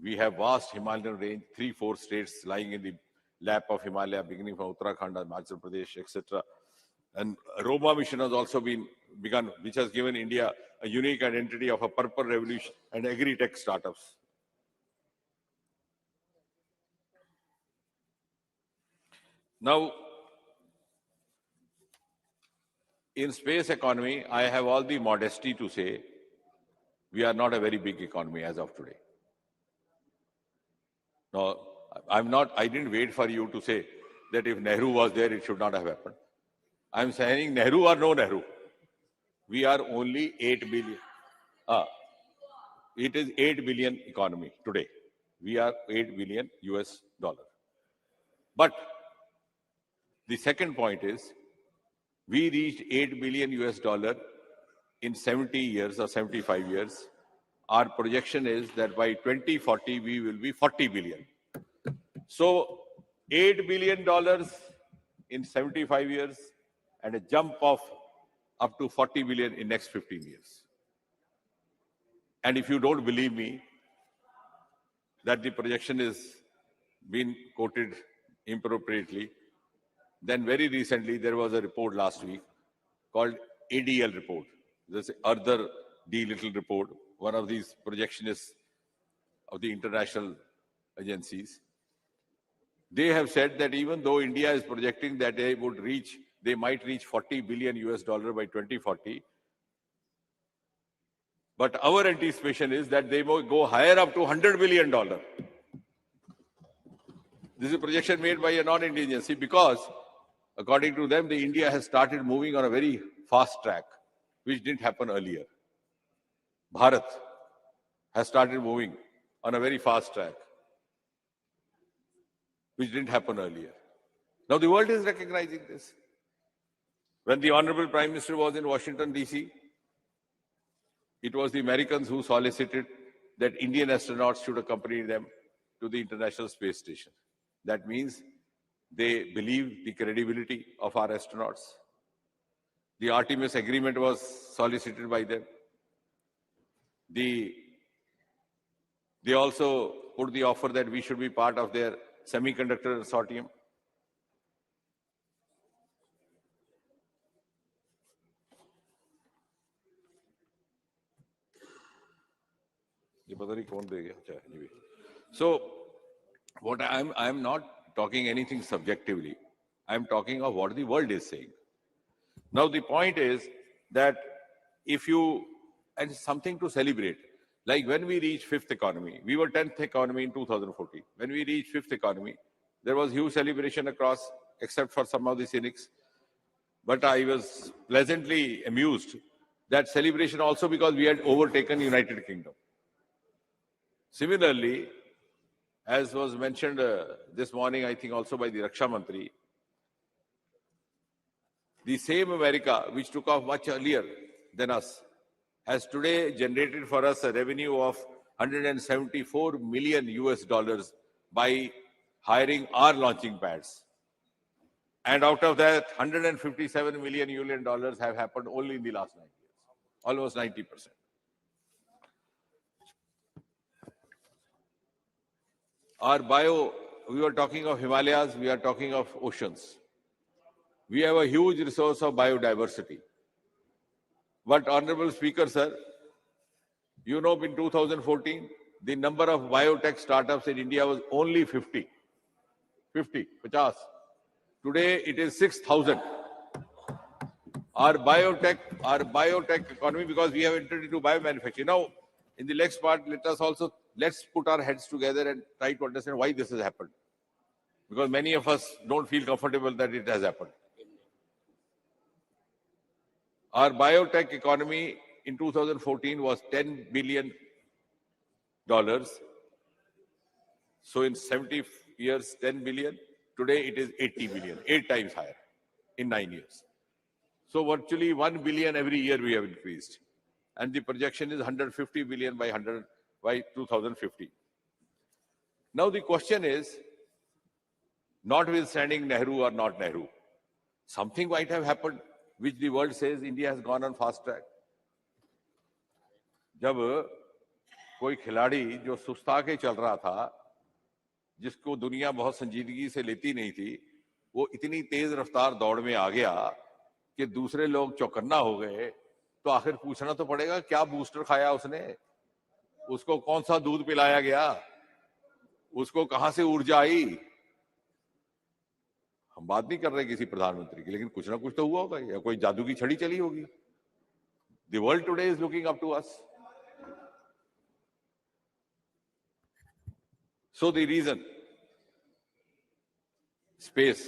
We have vast Himalayan range, 3-4 states lying in the lap of Himalaya, beginning from Uttarakhand, Himachal Pradesh, etc. And Roma mission has also been begun, which has given India a unique identity of a purple revolution and agri-tech startups. Now, in space economy, I have all the modesty to say we are not a very big economy as of today. No, I didn't wait for you to say that if Nehru was there, it should not have happened. I'm saying Nehru or no Nehru. We are only 8 billion. It is 8 billion economy today. We are 8 billion US dollar. But the second point is, we reached 8 billion US dollar in 70 years or 75 years. Our projection is that by 2040, we will be 40 billion. So $8 billion in 75 years and a jump of up to 40 billion in next 15 years. And if you don't believe me that the projection is been quoted inappropriately, then very recently there was a report last week called ADL report. This other D little report, one of these projectionists of the international agencies. They have said that even though India is projecting that they might reach 40 billion US dollar by 2040, but our anticipation is that they will go higher up to $100 billion. This is a projection made by a non-Indian agency because, according to them, India has started moving on a very fast track, which didn't happen earlier. Bharat has started moving on a very fast track, which didn't happen earlier. Now the world is recognizing this. When the Honorable Prime Minister was in Washington, D.C., it was the Americans who solicited that Indian astronauts should accompany them to the International Space Station. That means they believe the credibility of our astronauts. The Artemis agreement was solicited by them. They also put the offer that we should be part of their semiconductor consortium. So, what I'm not talking anything subjectively. I'm talking of what the world is saying. Now, the point is that and something to celebrate. Like when we reached fifth economy, we were 10th economy in 2014. When we reached fifth economy, there was huge celebration across, except for some of the cynics. But I was pleasantly amused that celebration also because we had overtaken United Kingdom. Similarly, as was mentioned this morning, I think also by the Raksha Mantri, the same America, which took off much earlier than us, has today generated for us a revenue of 174 million US dollars by hiring our launching pads. And out of that, 157 million US dollars have happened only in the last 9 years, almost 90%. We were talking of Himalayas, we are talking of oceans. We have a huge resource of biodiversity. But Honorable Speaker, sir, you know, in 2014, the number of biotech startups in India was only 50. 50. Today, it is 6,000. Our biotech economy, because we have entered into biomanufacturing. Now, in the next part, let's put our heads together and try to understand why this has happened. Because many of us don't feel comfortable that it has happened. Our biotech economy in 2014 was $10 billion. So in 70 years, 10 billion. Today it is 80 billion, 8 times higher in 9 years. So virtually 1 billion every year we have increased. And the projection is 150 billion by 2050. Now the question is, notwithstanding Nehru or not Nehru, something might have happened which the world says India has gone on fast track. जब कोई खिलाड़ी जो सुस्ता के चल रहा था, जिसको दुनिया बहुत संजीदगी से लेती नहीं थी, वो इतनी तेज रफ्तार दौड़ में आ गया कि दूसरे लोग चौकन्ना हो गए। तो आखिर पूछना तो पड़ेगा क्या बूस्टर खाया उसने, उसको कौन सा दूध पिलाया गया, उसको कहां से ऊर्जा आई। हम बात नहीं कर रहे किसी प्रधानमंत्री की, लेकिन कुछ ना कुछ तो हुआ होगा, या कोई जादू की छड़ी चली होगी। The world today is looking up to us. So the reason, space.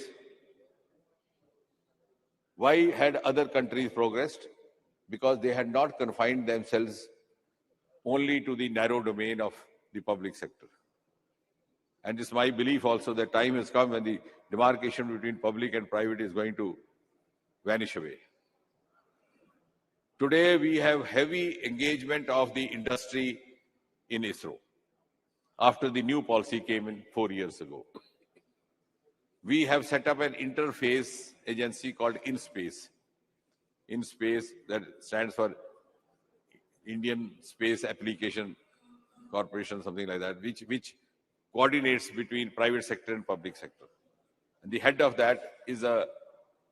Why had other countries progressed? Because they had not confined themselves only to the narrow domain of the public sector. And it's my belief also that time has come when the demarcation between public and private is going to vanish away. Today, we have heavy engagement of the industry in ISRO after the new policy came in 4 years ago. We have set up an interface agency called InSpace. InSpace, that stands for Indian Space Application Corporation, something like that, which coordinates between private sector and public sector. And the head of that is a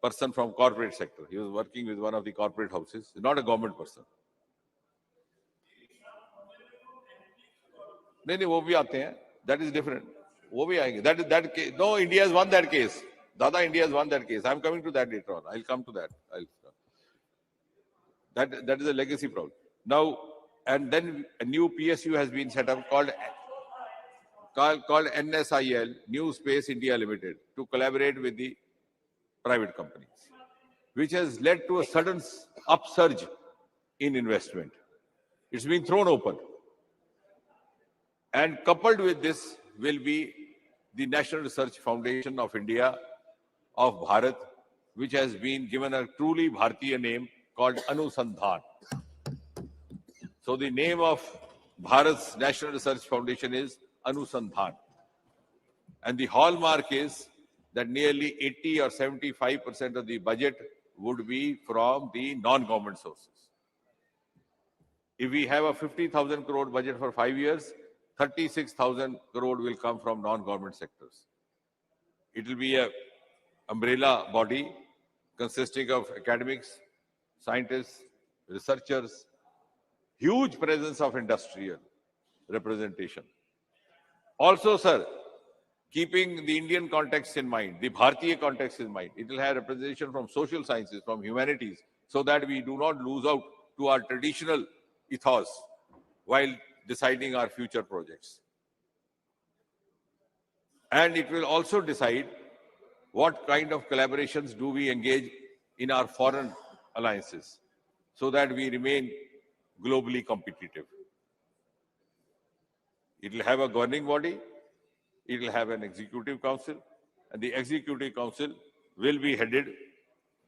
person from corporate sector. He was working with one of the corporate houses, not a government person. नहीं वो भी आते हैं, that is different. वो भी आएंगे. That case. No, India has won that case. Dada, India has won that case. I'm coming to that later on. I'll come to that. That is a legacy problem. Now, and then a new PSU has been set up called NSIL, New Space India Limited, to collaborate with the private companies, which has led to a sudden upsurge in investment. It's been thrown open. And coupled with this will be the National Research Foundation of India, of Bharat, which has been given a truly Bharatiya name called Anusandhan. So the name of Bharat's National Research Foundation is Anusandhan. And the hallmark is that nearly 80 or 75% of the budget would be from the non-government sources. If we have a 50,000 crore budget for 5 years, 36,000 crore will come from non-government sectors. It will be an umbrella body consisting of academics, scientists, researchers, huge presence of industrial representation. Also, sir, keeping the Indian context in mind, the Bharatiya context in mind, it will have representation from social sciences, from humanities, so that we do not lose out to our traditional ethos while deciding our future projects. And it will also decide what kind of collaborations do we engage in our foreign alliances, so that we remain globally competitive. It will have a governing body, it will have an executive council, and the executive council will be headed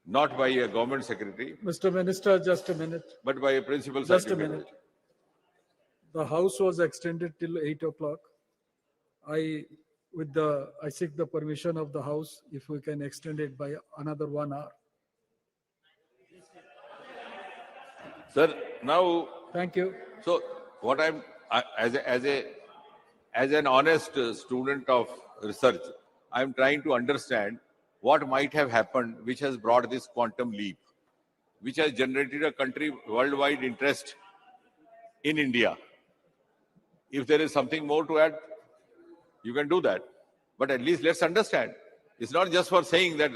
not by a government secretary.
Mr. Minister, just a minute.
But by a principal
Just a
scientific
minute.
advisor.
The House was extended till 8 o'clock. I seek the permission of the House if we can extend it by another 1 hour.
Sir, now.
Thank you.
So, what as an honest student of research, I'm trying to understand what might have happened, which has brought this quantum leap, which has generated a country worldwide interest in India. If there is something more to add, you can do that. But at least let's understand. It's not just for saying that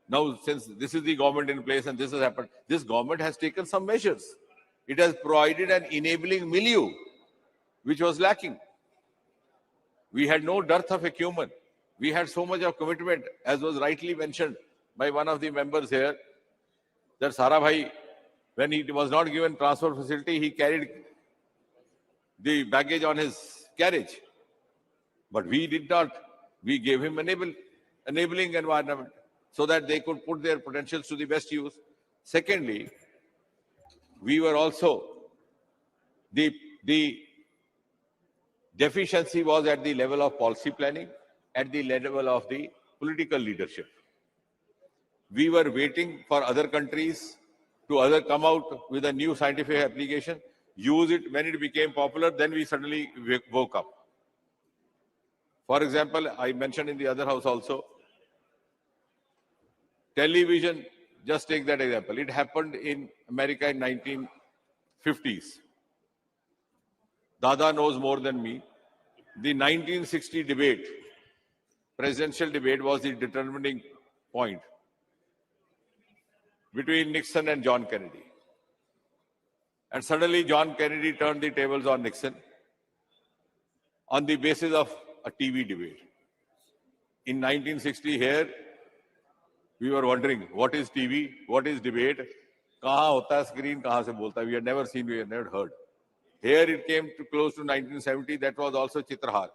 now, since this is the government in place and this has happened, this government has taken some measures. It has provided an enabling milieu, which was lacking. We had no dearth of acumen. We had so much of commitment, as was rightly mentioned by one of the members here, that Sarabhai, when he was not given transfer facility, he carried the baggage on his carriage. But we did not. We gave him enabling environment so that they could put their potentials to the best use. Secondly, we were also, the deficiency was at the level of policy planning, at the level of the political leadership. We were waiting for other countries to come out with a new scientific application. use it when it became popular, then we suddenly woke up. For example, I mentioned in the other house also, television, just take that example. It happened in America in 1950s. Dada knows more than me. The 1960 debate, presidential debate, was the determining point between Nixon and John Kennedy. And suddenly John Kennedy turned the tables on Nixon on the basis of a TV debate. In 1960 here, we were wondering, what is TV? What is debate? Kahan hota hai screen, kahan se bolta hai? We had never seen, we had never heard. Here it came to close to 1970, that was also Chitrahar.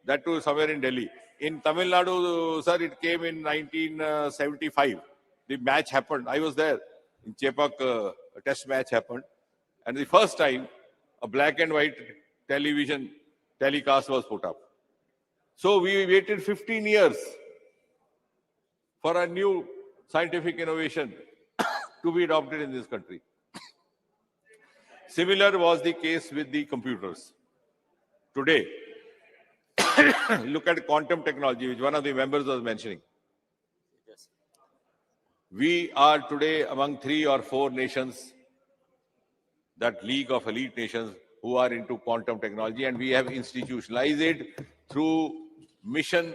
That too somewhere in Delhi. In Tamil Nadu, sir, it came in 1975. The match happened. I was there. In Chepak, a test match happened. And the first time, a black and white television telecast was put up. So we waited 15 years for a new scientific innovation to be adopted in this country. Similar was the case with the computers. Today, look at quantum technology, which one of the members was mentioning. We are today among 3 or 4 nations, that league of elite nations, who are into quantum technology, and we have institutionalized it through mission,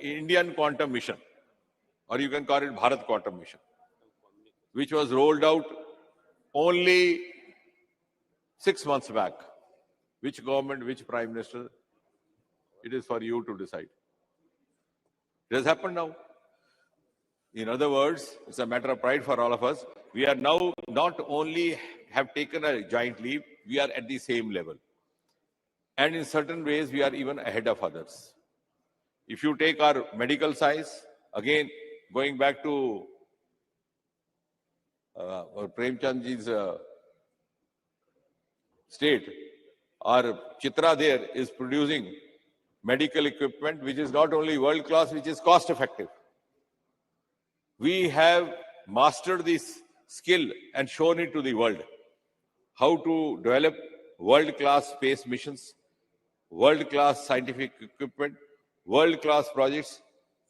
Indian quantum mission, or you can call it Bharat quantum mission, which was rolled out only 6 months back. Which government, which prime minister? It is for you to decide. It has happened now. In other words, it's a matter of pride for all of us. We are now not only have taken a giant leap, we are at the same level. And in certain ways, we are even ahead of others. If you take our medical science, again, going back to Premchandji's state, our Chitra there is producing medical equipment which is not only world class, which is cost effective. We have mastered this skill and shown it to the world. How to develop world-class space missions, world-class scientific equipment, world-class projects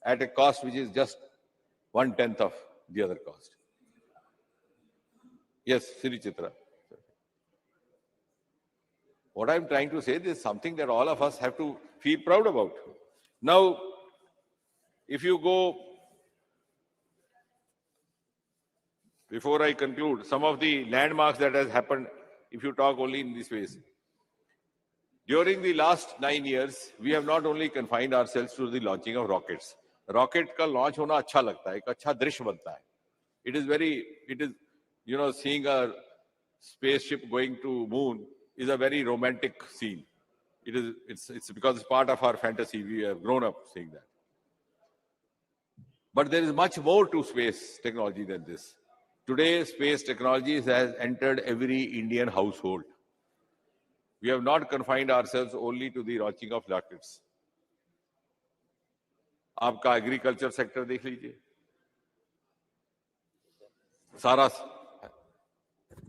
at a cost which is just 1/10 of the other cost. Yes, Sri Chitra. What I'm trying to say is something that all of us have to feel proud about. Now, if you go, before I conclude, some of the landmarks that has happened, if you talk only in this ways. During the last 9 years, we have not only confined ourselves to the launching of rockets. Rocket ka launch hona अच्छा लगता है, एक अच्छा दृश्य बनता है. It is, you know, seeing a spaceship going to moon is a very romantic scene. It's because it's part of our fantasy. We have grown up seeing that. But there is much more to space technology than this. Today, space technology has entered every Indian household. We have not confined ourselves only to the launching of rockets. आपका agriculture sector देख लीजिए, सारा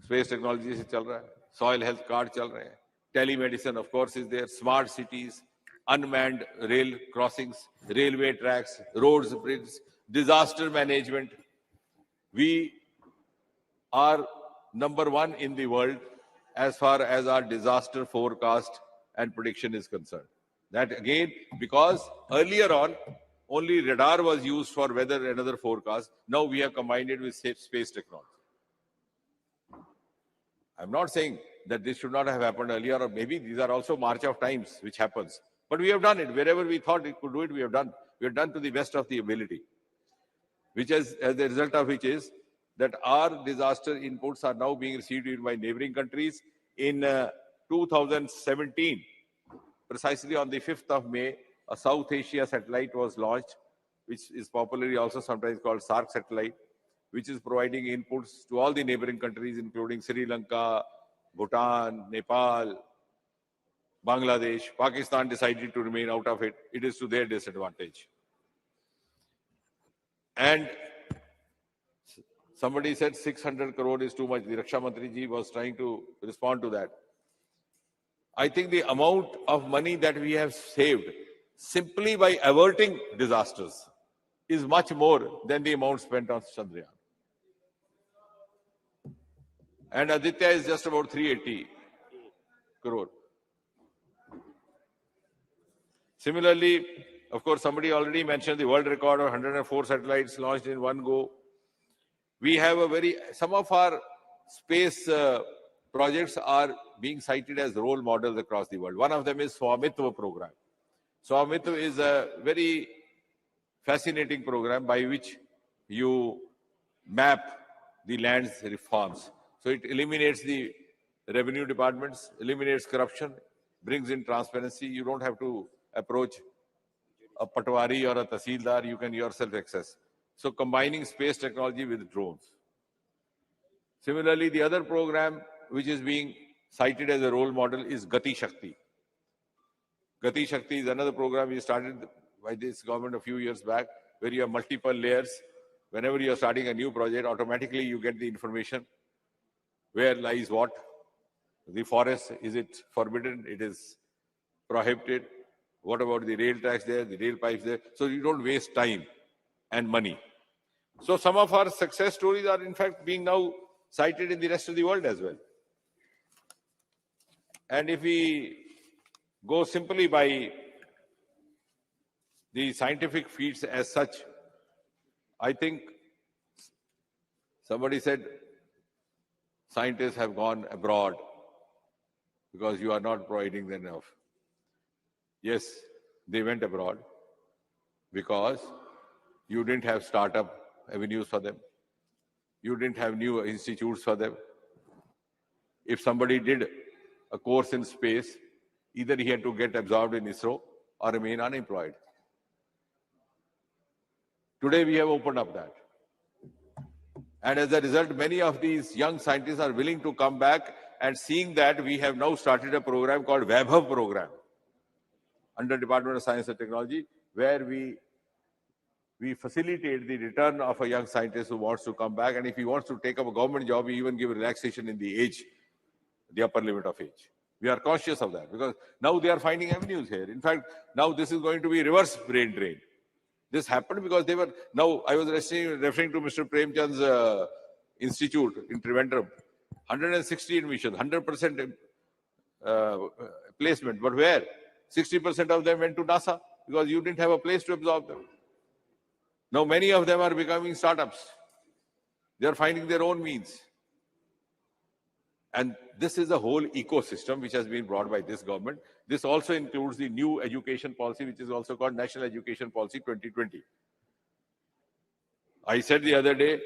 space technology से चल रहा है. Soil health card चल रहे हैं. Telemedicine of course is there. Smart cities, unmanned rail crossings, railway tracks, roads, bridges, disaster management. We are number 1 in the world as far as our disaster forecast and prediction is concerned. That again, because earlier on, only radar was used for weather and other forecasts. Now we have combined it with space technology. I'm not saying that this should not have happened earlier, or maybe these are also march of times which happens. But we have done it. Wherever we thought it could do it, we have done. We have done to the best of the ability. Which is, as the result of which is that our disaster inputs are now being received by neighboring countries. In 2017, precisely on the 5th of May, a South Asia satellite was launched, which is popularly also sometimes called SARC satellite, which is providing inputs to all the neighboring countries, including Sri Lanka, Bhutan, Nepal, Bangladesh. Pakistan decided to remain out of it. It is to their disadvantage. And Somebody said 600 crore is too much. The Raksha Mantri ji was trying to respond to that. I think the amount of money that we have saved simply by averting disasters is much more than the amount spent on Chandrayaan. And Aditya is just about 380 crore. Similarly, of course, somebody already mentioned the world record of 104 satellites launched in one go. We have some of our space projects are being cited as role models across the world. One of them is Swamitva program. Swamitva is a very fascinating program by which you map the land's reforms. So it eliminates the revenue departments, eliminates corruption, brings in transparency. You don't have to approach a patwari or a tahsildar, you can yourself access. So combining space technology with drones. Similarly, the other program which is being cited as a role model is Gati Shakti. Gati Shakti is another program we started by this government a few years back, where you have multiple layers. Whenever you are starting a new project, automatically you get the information. Where lies what? The forest, is it forbidden? It is prohibited. What about the rail tracks there, the rail pipes there? So you don't waste time and money. So some of our success stories are in fact being now cited in the rest of the world as well. And if we go simply by the scientific feats as such, I think somebody said scientists have gone abroad because you are not providing them enough. Yes, they went abroad because you didn't have startup avenues for them. You didn't have new institutes for them. If somebody did a course in space, either he had to get absorbed in ISRO or remain unemployed. Today we have opened up that. And as a result, many of these young scientists are willing to come back, and seeing that, we have now started a program called Vaibhav program under Department of Science and Technology, where we facilitate the return of a young scientist who wants to come back. And if he wants to take up a government job, we even give relaxation in the age, the upper limit of age. We are conscious of that because now they are finding avenues here. In fact, now this is going to be reverse brain drain. This happened because they were, now I was referring to Mr. Premchand's institute in Trivandrum, 160 admissions, 100% placement, but where? 60% of them went to NASA because you didn't have a place to absorb them. Now many of them are becoming startups. They are finding their own means. And this is a whole ecosystem which has been brought by this government. This also includes the new education policy, which is also called National Education Policy 2020. I said the other day,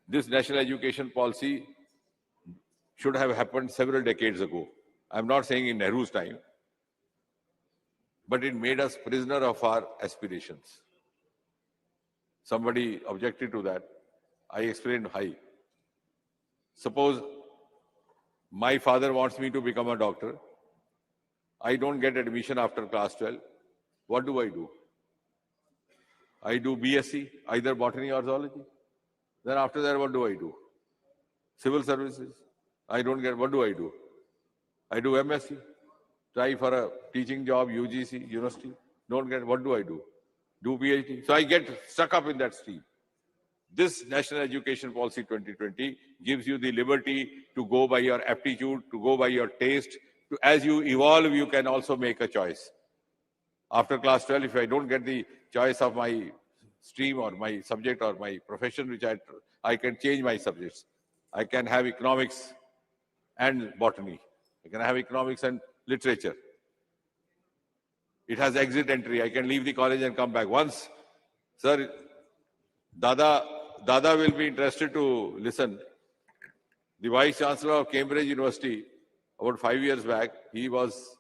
this National Education Policy should have happened several decades ago. I'm not saying in Nehru's time, but it made us prisoner of our aspirations. Somebody objected to that. I explained why. Suppose my father wants me to become a doctor. I don't get admission after class 12. What do? I do BSc, either botany or zoology. Then after that, what do? Civil services. I don't get, what do? I do MSc. Try for a teaching job, UGC, university. Don't get, what do? Do PhD. So I get stuck up in that stream. This National Education Policy 2020 gives you the liberty to go by your aptitude, to go by your taste. As you evolve, you can also make a choice. After class 12, if I don't get the choice of my stream or my subject or my profession, which I can change my subjects. I can have economics and botany. I can have economics and literature. It has exit entry. I can leave the college and come back. Once, sir, Dada will be interested to listen. The Vice Chancellor of Cambridge University, about 5 years back, he was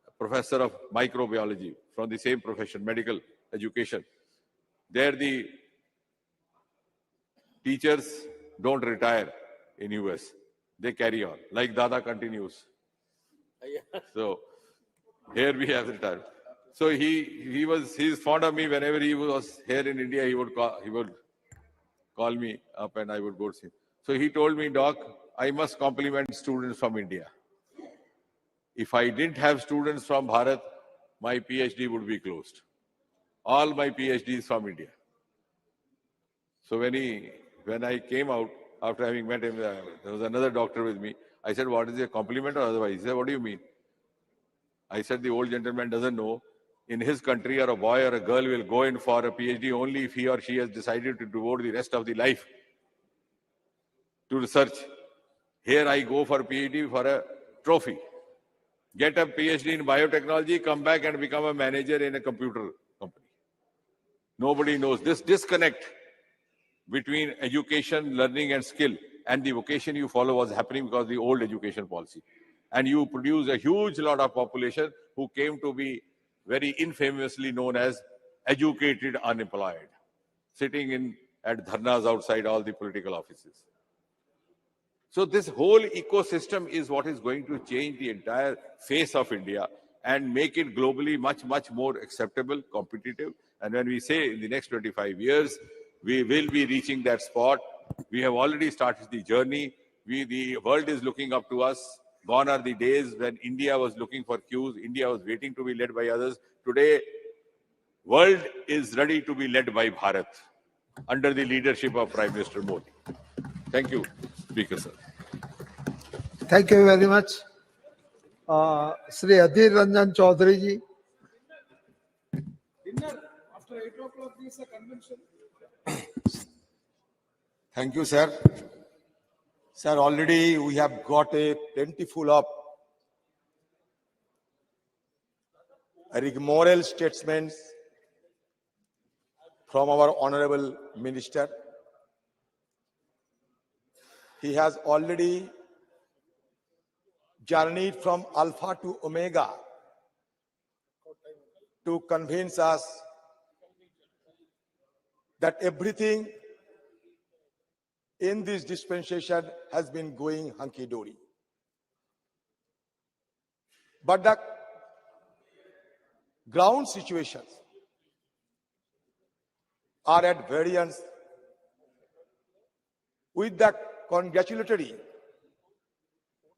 a professor of microbiology from the same profession, medical education. There the teachers don't retire in US. They carry on, like Dada continues. So here we have retired. So he's fond of me. Whenever he was here in India, he would call me up and I would go to see him. So he told me, Doc, I must compliment students from India. If I didn't have students from Bharat, my PhD would be closed. All my PhDs from India. So when I came out, after having met him, there was another doctor with me. I said, what is a compliment or otherwise? He said, what do you mean? I said, the old gentleman doesn't know. In his country, or a boy or a girl will go in for a PhD only if he or she has decided to devote the rest of the life to research. Here I go for PhD for a trophy. Get a PhD in biotechnology, come back and become a manager in a computer company. Nobody knows this disconnect between education, learning and skill and the vocation you follow was happening because of the old education policy. And you produce a huge lot of population who came to be very infamously known as educated unemployed, sitting at dharnas outside all the political offices. So this whole ecosystem is what is going to change the entire face of India and make it globally much, much more acceptable, competitive. And when we say in the next 25 years, we will be reaching that spot. We have already started the journey. The world is looking up to us. Gone are the days when India was looking for cues. India was waiting to be led by others. Today, world is ready to be led by Bharat under the leadership of Prime Minister Modi. Thank you, Speaker, sir.
Thank you very much. Sri Adhir Ranjan Chaudhary ji.
Dinner after 8 o'clock is a convention.
Thank you, sir. Sir, already we have got a plentiful of rigmarole statements from our Honorable Minister. He has already journeyed from Alpha to Omega to convince us that everything in this dispensation has been going hunky-dory. But the ground situations are at variance with the congratulatory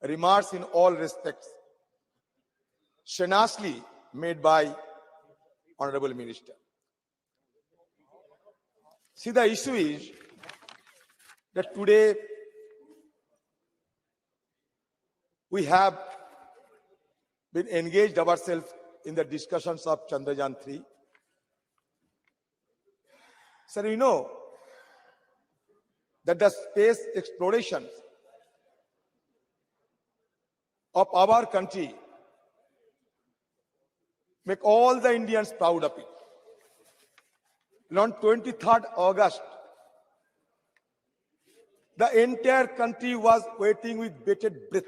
remarks in all respects shamelessly made by Honorable Minister. See, the issue is that today we have been engaged ourselves in the discussions of Chandrayaan-3. Sir, you know that the space explorations of our country make all the Indians proud of it. And on 23rd August, the entire country was waiting with bated breath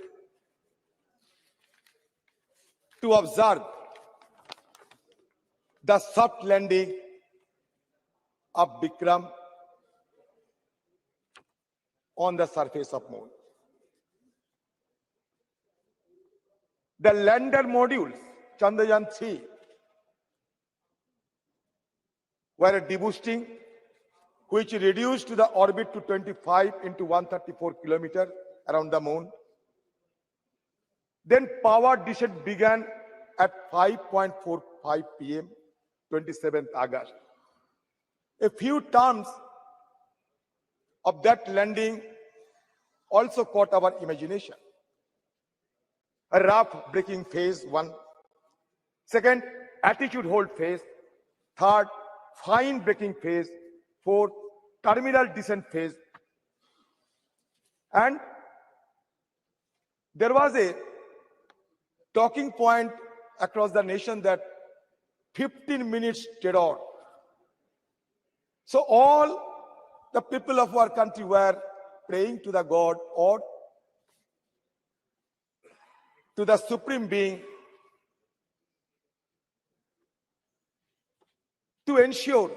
to observe the soft landing of Vikram on the surface of Moon. The lander modules, Chandrayaan-3, were deboosting, which reduced the orbit to 25 into 134 kilometers around the Moon. Then power descent began at 5:45 p.m., 27th August. A few terms of that landing also caught our imagination. A rough braking phase 1, second, attitude hold phase, third, fine braking phase, fourth, terminal descent phase. And there was a talking point across the nation that 15 minutes terror. So all the people of our country were praying to the God or to the Supreme Being to ensure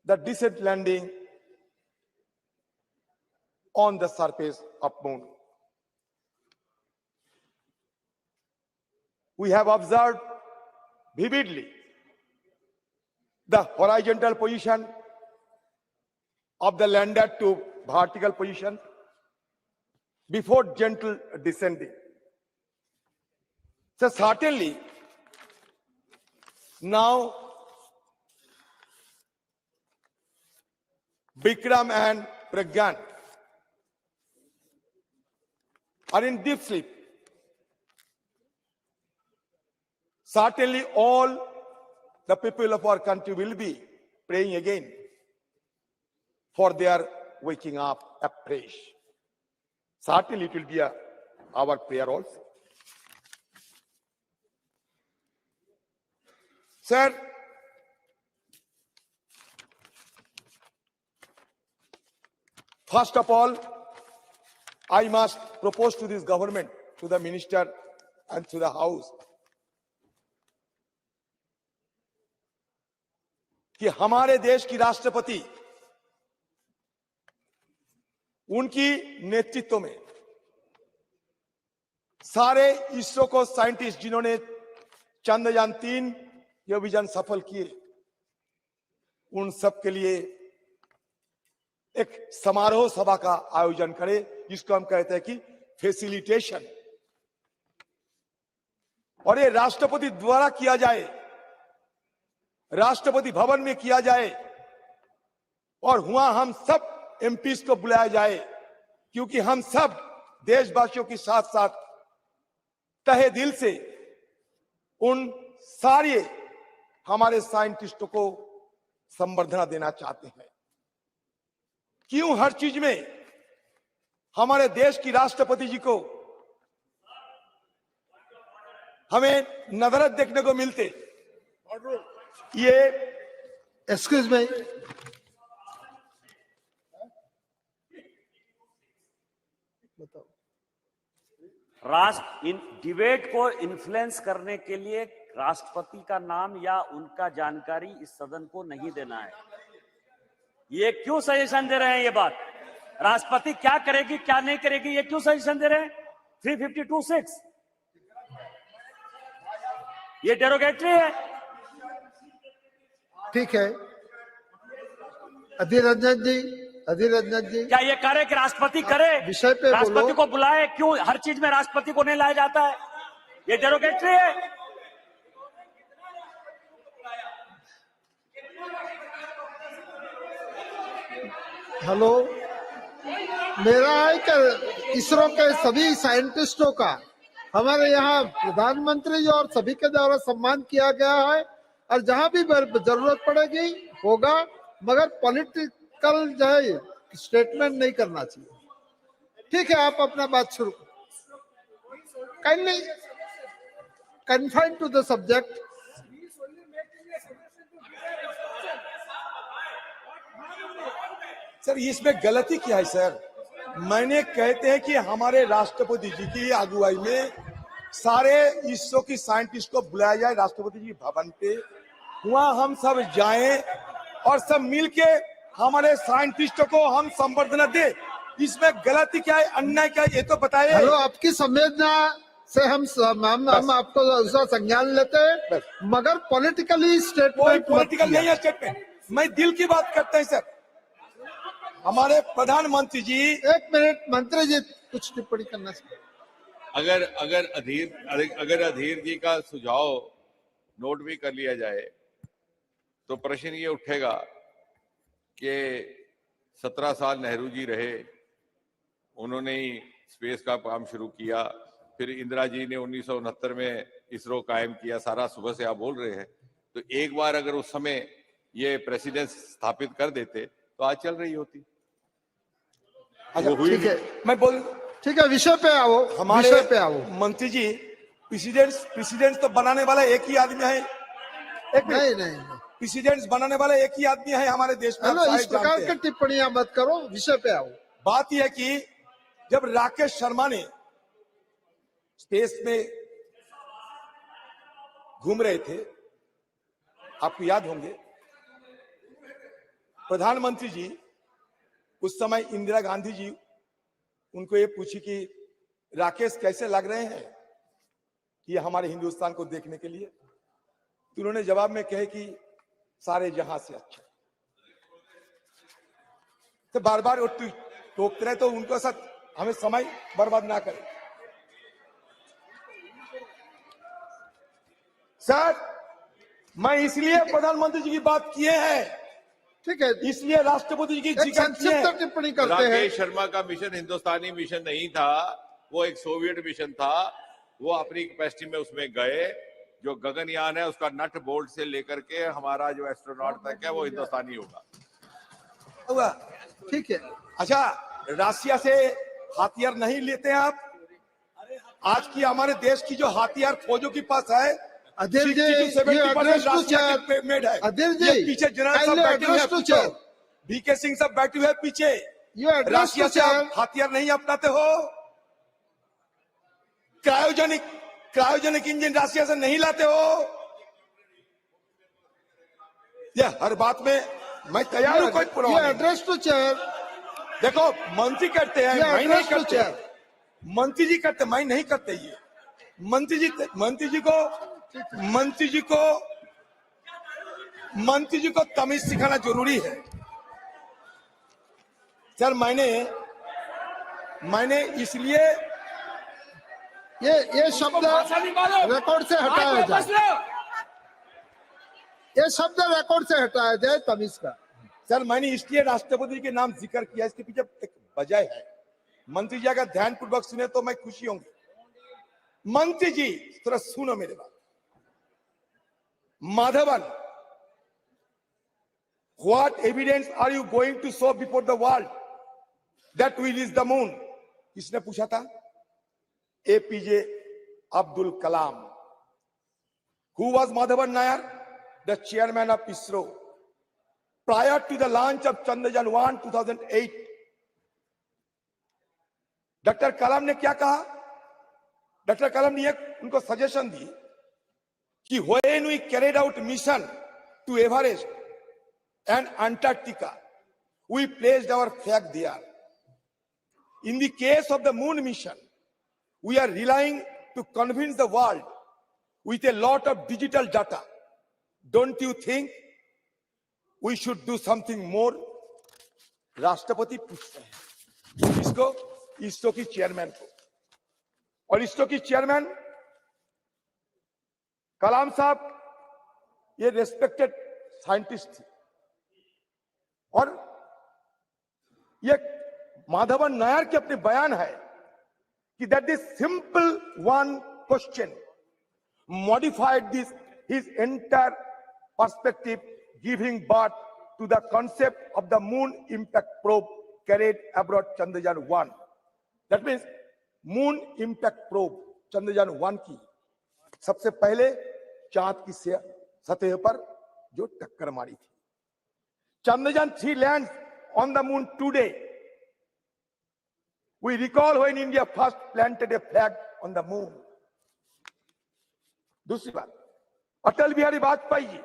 the decent landing on the surface of Moon. We have observed vividly the horizontal position of the lander to vertical position before gentle descending. So certainly, now Bikram and Pragyan are in deep sleep. Certainly all the people of our country will be praying again for their waking up afresh. Certainly it will be our prayer also. Sir, first of all, I must propose to this government, to the minister and to the house, कि हमारे देश की राष्ट्रपति उनकी नेतृत्व में सारे इसरो को साइंटिस्ट जिन्होंने चंद्रयान-3 ये अभियान सफल किए, उन सब के लिए एक समारोह सभा का आयोजन करें, जिसको हम कहते हैं कि फैसिलिटेशन, और ये राष्ट्रपति द्वारा किया जाए, राष्ट्रपति भवन में किया जाए, और वहां हम सब एमपीज को बुलाया जाए, क्योंकि हम सब देशवासियों के साथ साथ तहे दिल से उन सारे हमारे साइंटिस्टों को संबर्धना देना चाहते हैं। क्यों हर चीज में हमारे देश की राष्ट्रपति जी को हमें नजरत देखने को मिलते? ये
एक्सक्यूज मी,
राष्ट्र इन डिबेट को इन्फ्लुएंस करने के लिए राष्ट्रपति का नाम या उनका जानकारी इस सदन को नहीं देना है। ये क्यों सजेशन दे रहे हैं? ये बात राष्ट्रपति क्या करेगी क्या नहीं करेगी, ये क्यों सजेशन दे रहे हैं? 352(6) ये डेरोगेटरी है।
ठीक है, अधीर रंजन जी,
क्या ये करे कि राष्ट्रपति करे?
विषय पे
राष्ट्रपति
बोलो।
को बुलाए, क्यों हर चीज में राष्ट्रपति को नहीं लाया जाता है? ये डेरोगेटरी है।
हेलो, मेरा है कि इसरो के सभी साइंटिस्टों का हमारे यहाँ प्रधानमंत्री जी और सभी के द्वारा सम्मान किया गया है, और जहाँ भी जरूरत पड़ेगी होगा, मगर पॉलिटिकल जो है स्टेटमेंट नहीं करना चाहिए। ठीक है, आप अपना बात शुरू kindly confine to the subject.
Sir इसमें गलती क्या है सर? मैंने कहते हैं कि हमारे राष्ट्रपति जी की अगुवाई में सारे इसरो की साइंटिस्ट को बुलाया जाए राष्ट्रपति जी भवन पे, वहां हम सब जाएं और सब मिलके हमारे साइंटिस्टों को हम संबर्धना दे। इसमें गलती क्या है, अन्याय क्या है, ये तो बताइए।
हेलो, आपकी संवेदना से हम आपको उसका संज्ञान लेते हैं, मगर पॉलिटिकली स्टेटमेंट
पॉलिटिकल नहीं है स्टेटमेंट, मैं दिल की बात करते हैं सर। हमारे प्रधानमंत्री जी,
एक मिनट, मंत्री जी कुछ टिप्पणी करना चाहिए।
अगर अधीर जी का सुझाव नोट भी कर लिया जाए तो प्रश्न ये उठेगा कि 17 साल नेहरू जी रहे, उन्होंने ही स्पेस का काम शुरू किया, फिर इंदिरा जी ने 1969 में इसरो कायम किया, सारा सुबह से आप बोल रहे हैं, तो एक बार अगर उस समय ये प्रेसिडेंस स्थापित कर देते तो आज चल रही होती।
ठीक है, मैं बोल,
ठीक है, विषय पे आओ,
हमारे
विषय पे आओ।
मंत्री जी, प्रेसिडेंट तो बनाने वाला एक ही आदमी है।
नहीं,
प्रेसिडेंट बनाने वाला एक ही आदमी है हमारे देश में।
हेलो, इस प्रकार की टिप्पणियां मत करो, विषय पे आओ।
बात यह है कि जब राकेश शर्मा ने स्पेस में घूम रहे थे, आपको याद होंगे, प्रधानमंत्री जी उस समय इंदिरा गांधी जी उनको ये पूछी कि राकेश कैसे लग रहे हैं ये हमारे हिंदुस्तान को देखने के लिए, तो उन्होंने जवाब में कहे कि सारे जहां से अच्छा। तो बार बार वो टोकते रहे तो उनको साथ हमें समय बर्बाद ना करें। सर, मैं इसलिए प्रधानमंत्री जी की बात किए हैं,
ठीक है,
इसलिए राष्ट्रपति जी की
एक
जिक्र किए
संक्षिप्त
हैं।
टिप्पणी करते हैं।
राकेश शर्मा का मिशन हिंदुस्तानी मिशन नहीं था, वो एक सोवियत मिशन था। वो अपनी कैपेसिटी में उसमें गए। जो गगनयान है उसका नट बोल्ट से लेकर के हमारा जो एस्ट्रोनॉट तक है वो हिंदुस्तानी होगा।
हुआ
ठीक है,
अच्छा, रशिया से हथियार नहीं लेते हैं आप? आज की हमारे देश की जो हथियार फौजों के पास है,
अधीर जी,
60 to 70%
टू
रशिया के मेड है।
अधीर जी,
ये पीछे जनरल सब बैठे हुए हैं,
टू
पीछे बीके सिंह सब बैठे हुए हैं पीछे। रशिया से आप हथियार नहीं अपनाते हो? क्रायोजेनिक इंजन रशिया से नहीं लाते हो? ये हर बात में मैं तैयार हूं कोई पुरवाने।
Address to cheer.
देखो, मंत्री करते हैं, मैं नहीं करते। मंत्री जी करते, मैं नहीं करते। ये मंत्री जी को तमीज सिखाना जरूरी है। सर, मैंने इसलिए
ये शब्द रिकॉर्ड से हटाया जाए। ये शब्द रिकॉर्ड से हटाया जाए तमीज का।
सर, मैंने इसलिए राष्ट्रपति के नाम जिक्र किया, इसके पीछे एक वजह है। मंत्री जी अगर ध्यानपूर्वक सुने तो मैं खुशी होंगी। मंत्री जी थोड़ा सुनो मेरे बात। Madhavan, what evidence are you going to show before the world that we reach the moon? किसने पूछा था? APJ Abdul Kalam. Who was Madhavan Nair? The chairman of ISRO. Prior to the launch of Chandrayaan-1 2008, doctor कलाम ने क्या कहा? Doctor कलाम ने उनको suggestion दी कि when we carried out mission to Everest and Antarctica, we placed our flag there. In the case of the moon mission, we are relying to convince the world with a lot of digital data. Don't you think we should do something more? राष्ट्रपति पूछते हैं इसको, इसरो की chairman को। और इसरो की chairman कलाम साहब ये रेस्पेक्टेड साइंटिस्ट थे। और ये माधवन नायर के अपने बयान है कि that is simple one question modified his entire perspective, giving birth to the concept of the moon impact probe carried abroad Chandrayaan-1. That means moon impact probe Chandrayaan-1 की सबसे पहले चांद की सतह पर जो टक्कर मारी थी। Chandrayaan-3 lands on the moon today. We recall when India first planted a flag on the moon. दूसरी बात, Atal Bihari Vajpayee ji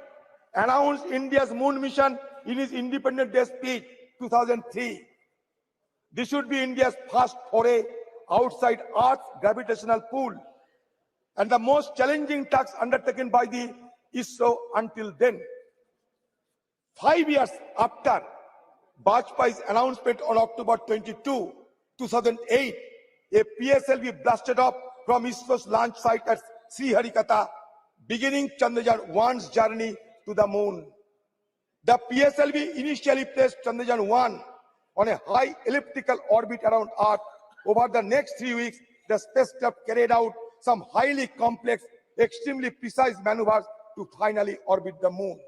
announced India's moon mission in his Independence Day speech 2003. This should be India's first foray outside Earth's gravitational pull and the most challenging task undertaken by the ISRO until then. 5 years after Vajpayee's announcement on October 22, 2008, a PSLV blasted off from ISRO's launch site at Sriharikota, beginning Chandrayaan-1's journey to the moon. The PSLV initially placed Chandrayaan-1 on a high elliptical orbit around Earth. Over the next 3 weeks, the spacecraft carried out some highly complex, extremely precise maneuvers to finally orbit the moon.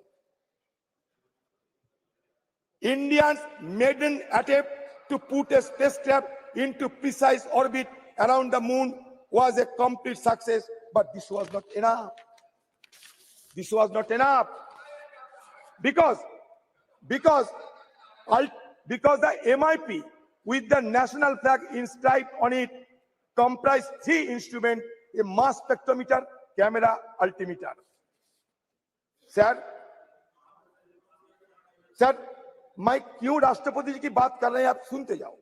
India's maiden attempt to put a spacecraft into precise orbit around the moon was a complete success, but this was not enough. This was not enough because the MIP with the national flag inscribed on it comprised 3 instruments: a mass spectrometer, camera, altimeter. Sir, मैं क्यों राष्ट्रपति जी की बात कर रहे हैं, आप सुनते जाओ.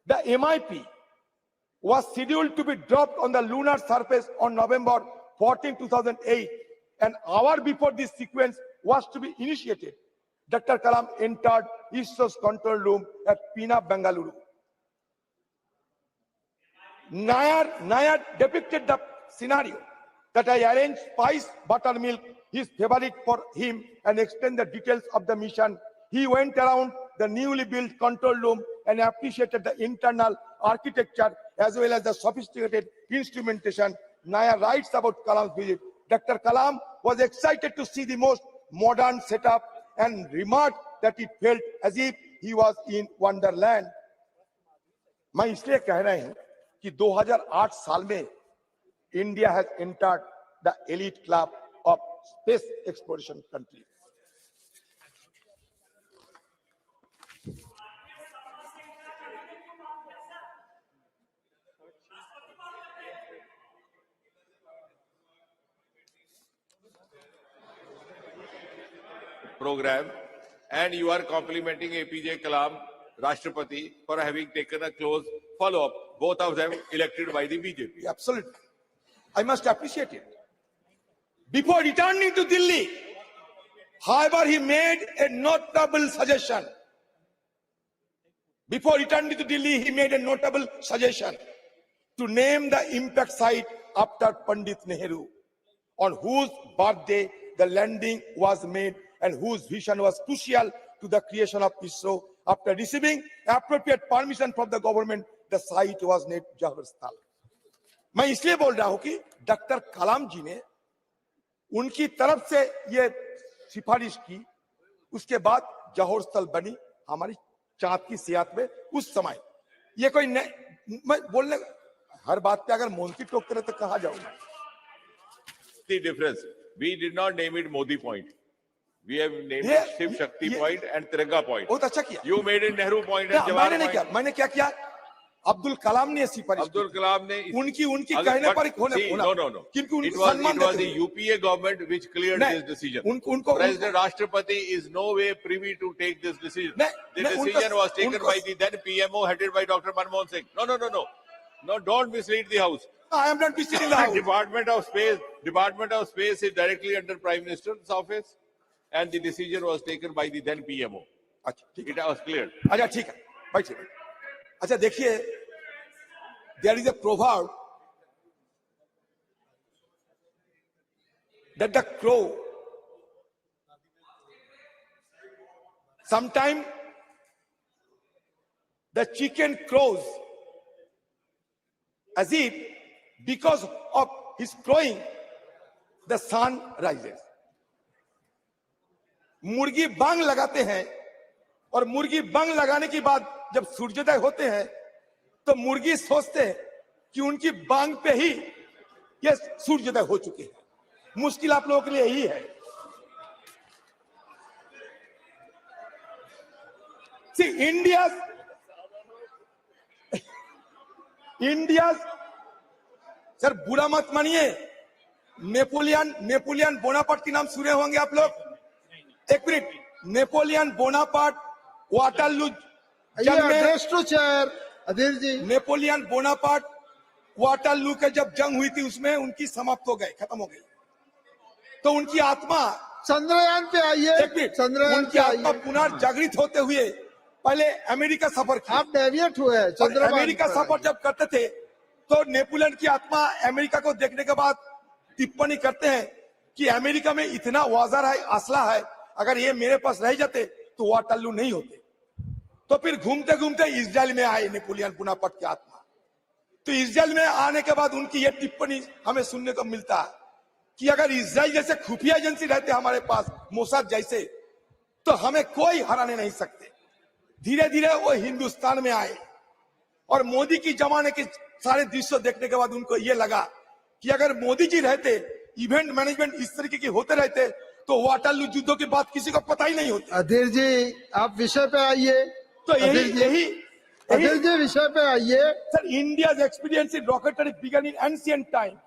The MIP was scheduled to be dropped on the lunar surface on November 14, 2008. An hour before this sequence was to be initiated, Dr. Kalam entered ISRO's control room at Pina, Bengaluru. Nair depicted the scenario that I arranged spice buttermilk, his favorite for him, and explained the details of the mission. He went around the newly built control room and appreciated the internal architecture as well as the sophisticated instrumentation. Nair writes about Kalam's visit. Dr. Kalam was excited to see the most modern setup and remarked that it felt as if he was in Wonderland. मैं इसलिए कह रहा हूं कि 2008 साल में India has entered the elite club of space exploration countries.
Program, and you are complimenting APJ Kalam, Rashtrapati, for having taken a close follow-up. Both of them elected by the BJP.
Absolutely. I must appreciate it. Before returning to Delhi, however, he made a notable suggestion. Before returning to Delhi, he made a notable suggestion to name the impact site after Pandit Nehru, on whose birthday the landing was made and whose vision was crucial to the creation of ISRO. After receiving appropriate permission from the government, the site was named Jawahar Sthal. मैं इसलिए बोल रहा हूं कि doctor कलाम जी ने उनकी तरफ से ये सिफारिश की, उसके बाद जौहर स्थल बनी हमारी चांद की सियात में उस समय। ये कोई मैं बोलने हर बात पे अगर मोदी टोकते रहे तो कहां जाऊंगा?
The difference, we did not name it Modi Point. We have named it Shiv Shakti Point and Tiranga Point.
बहुत अच्छा किया।
You made it Nehru Point and Jawahar
मैंने नहीं किया,
Point.
मैंने क्या किया? अब्दुल कलाम ने सिफारिश
Abdul Kalam ne
उनकी कहने पर होने
no.
क्योंकि
It
उनको
was
सम्मान
the UPA government which cleared this decision. President Rashtrapati is no way privy to take this decision. The decision was taken by the then PMO headed by Dr. Manmohan Singh. No, don't mislead the House.
I am not misleading the House.
Department of Space is directly under Prime Minister's office, and the decision was taken by the then PMO. It was cleared.
अच्छा ठीक है, बैठिए। अच्छा देखिए, there is a proverb that the crow sometimes the chicken crows as if because of his crowing the sun rises. मुर्गी बांग लगाते हैं और मुर्गी बांग लगाने के बाद जब सूर्योदय होते हैं तो मुर्गी सोचते हैं कि उनकी बांग पे ही ये सूर्योदय हो चुके हैं। मुश्किल आप लोगों के लिए यही है। See, India's सर बुरा मत मानिए, नेपोलियन बोनापार्ट के नाम सुने होंगे आप लोग। एक minute, Napoleon Bonaparte Waterloo Napoleon Bonaparte Waterloo के जब जंग हुई थी उसमें उनकी समाप्त हो गए, खत्म हो गई। तो उनकी आत्मा
चंद्रयान पे आइए,
उनकी आत्मा पुनर्जागृत होते हुए पहले अमेरिका सफर किया।
आप डेविएट हुए हैं।
अमेरिका सफर जब करते थे तो नेपोलियन की आत्मा अमेरिका को देखने के बाद टिप्पणी करते हैं कि अमेरिका में इतना औजार है, असला है, अगर ये मेरे पास रह जाते तो वाटरलू नहीं होते। तो फिर घूमते घूमते इजराइल में आए नेपोलियन बोनापार्ट की आत्मा। तो इजराइल में आने के बाद उनकी ये टिप्पणी हमें सुनने को मिलता है कि अगर इजराइल जैसे खुफिया एजेंसी रहते हमारे पास, मोसाद जैसे, तो हमें कोई हराने नहीं सकते। धीरे धीरे वो हिंदुस्तान में आए और मोदी की जमाने के सारे दृश्य देखने के बाद उनको ये लगा कि अगर मोदी जी रहते, इवेंट मैनेजमेंट इस तरीके के होते रहते तो वाटरलू युद्धों की बात किसी को पता ही नहीं होती।
अधीर जी आप विषय पे आइए।
तो यही
अधीर जी विषय पे आइए।
Sir, India's experience in rocketry began in ancient time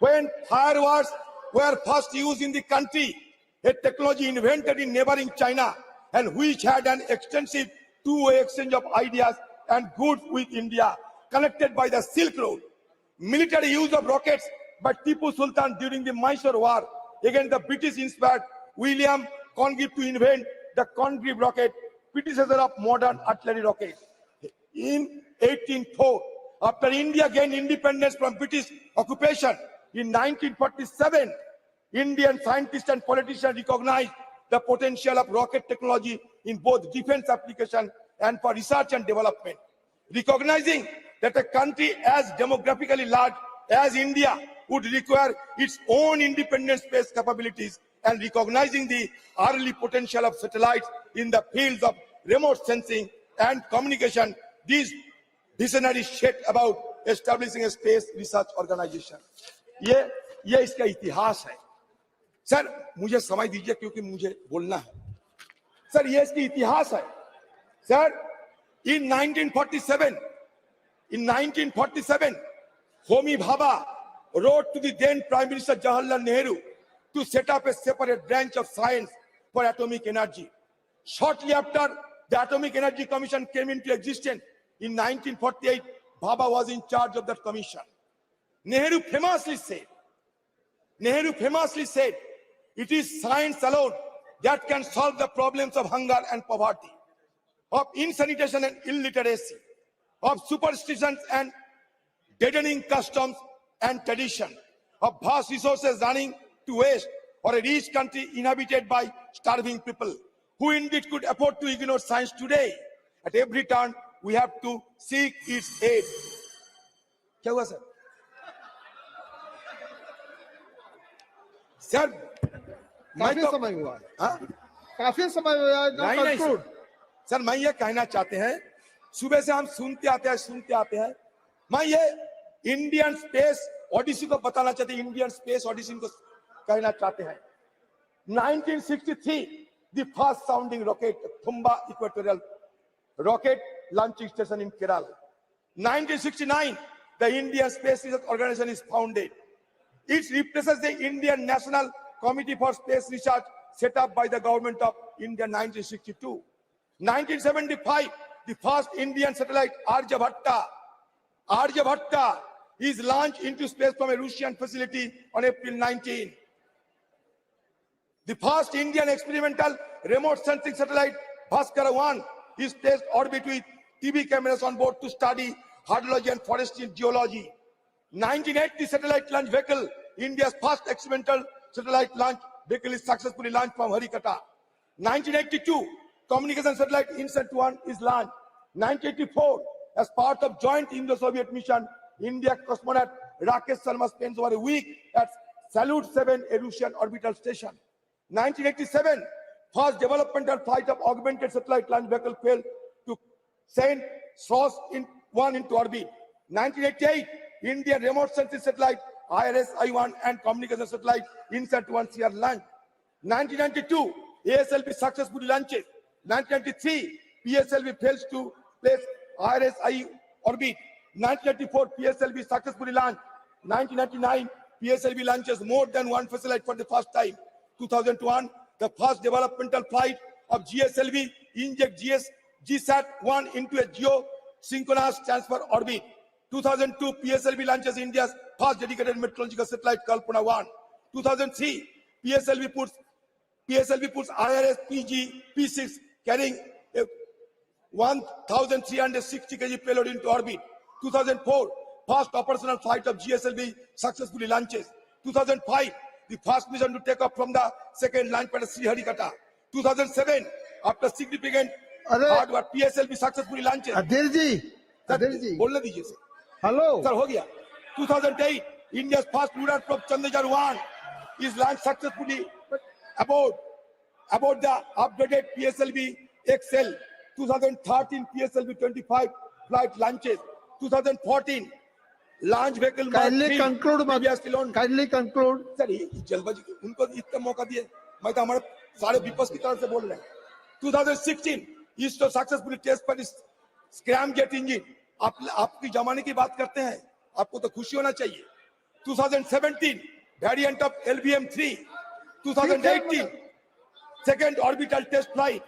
when fireworks were first used in the country, a technology invented in neighboring China and which had an extensive two-way exchange of ideas and goods with India, connected by the Silk Road. Military use of rockets by Tipu Sultan during the Mysore War against the British inspired William Congreve to invent the concrete rocket, predecessor of modern artillery rocket. In 1804, after India gained independence from British occupation in 1947, Indian scientists and politicians recognized the potential of rocket technology in both defense application and for research and development. Recognizing that a country as demographically large as India would require its own independent space capabilities, and recognizing the early potential of satellites in the fields of remote sensing and communication, these visionaries set about establishing a space research organization. ये इसका इतिहास है। Sir मुझे समय दीजिए क्योंकि मुझे बोलना है। सर ये इसकी इतिहास है। Sir in 1947, Homi Bhabha wrote to the then Prime Minister Jawaharlal Nehru to set up a separate branch of science for atomic energy. Shortly after the Atomic Energy Commission came into existence in 1948, Bhabha was in charge of that commission. Nehru famously said, it is science alone that can solve the problems of hunger and poverty, of insanitation and illiteracy, of superstitions and deadening customs and tradition, of vast resources running to waste, or a rich country inhabited by starving people, who indeed could afford to ignore science today. At every turn, we have to seek its aid. क्या हुआ sir? Sir
काफी समय हुआ है। काफी समय हुआ है।
नहीं सर मैं ये कहना चाहते हैं, सुबह से हम सुनते आते हैं, मैं ये इंडियन स्पेस ओडिसी को बताना चाहते हैं, इंडियन स्पेस ओडिसी को कहना चाहते हैं। 1963 the first sounding rocket, Thumba Equatorial Rocket Launching Station in Kerala. 1969 the Indian Space Research Organization is founded. It replaces the Indian National Committee for Space Research set up by the government of India in 1962. 1975, the first Indian satellite Aryabhatta is launched into space from a Russian facility on April 19. The first Indian experimental remote sensing satellite Bhaskara 1 is placed orbit with TV cameras on board to study hydrology and forestry geology. 1980 satellite launch vehicle, India's first experimental satellite launch vehicle, is successfully launched from Harikata. 1982, communication satellite INSAT-1 is launched. 1984, as part of joint Indo-Soviet mission, India cosmonaut Rakesh Sharma spends over a week at Salyut 7, a Russian orbital station. 1987, first developmental flight of augmented satellite launch vehicle failed to send SOS-1 into orbit. 1988, Indian remote sensing satellite IRS-I1 and communication satellite INSAT-1 are launched. 1992, ASLV successfully launches. 1993, PSLV fails to place IRS-I orbit. 1994, PSLV successfully launched. 1999, PSLV launches more than one satellite for the first time. 2001, the first developmental flight of GSLV inject GSAT-1 into a geosynchronous transfer orbit. 2002, PSLV launches India's first dedicated meteorological satellite Kalpana 1. 2003, PSLV puts IRS-PG P6 carrying a 1,360 kg payload into orbit. 2004, first operational flight of GSLV successfully launches. 2005, the first mission to take off from the second launch pad Sriharikata. 2007, after significant hard work, PSLV successfully launches.
अधीर जी
बोलने दीजिए sir.
Hello
sir हो गया। 2008, India's first lunar probe Chandrayaan-1 is launched successfully aboard the upgraded PSLV XL. 2013, PSLV 25 flight launches. 2014, launch vehicle
kindly conclude
sir जल्दबाजी उनको इतना मौका दिए, मैं तो हमारे सारे विपक्ष की तरफ से बोल रहे हैं। 2016, इसरो सक्सेसफुली टेस्ट पर स्क्रैम जेट इंजन, आपकी जमाने की बात करते हैं, आपको तो खुशी होना चाहिए। 2017, variant of LVM-3. 2018, second orbital test flight.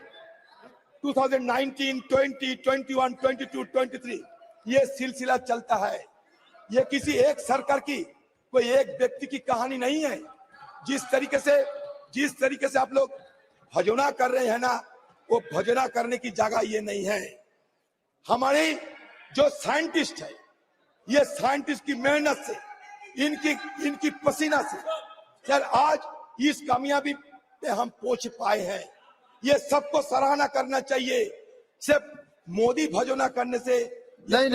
2019, 20, 21, 22, 23, ये सिलसिला चलता है। ये किसी एक सरकार की, कोई एक व्यक्ति की कहानी नहीं है। जिस तरीके से आप लोग भजोना कर रहे हैं ना, वो भजना करने की जगह ये नहीं है। हमारे जो साइंटिस्ट है, ये साइंटिस्ट की मेहनत से, इनकी पसीना से सर आज इस कामयाबी पे हम पहुंच पाए हैं। ये सबको सराहना करना चाहिए। सिर्फ मोदी भजना करने से
नहीं,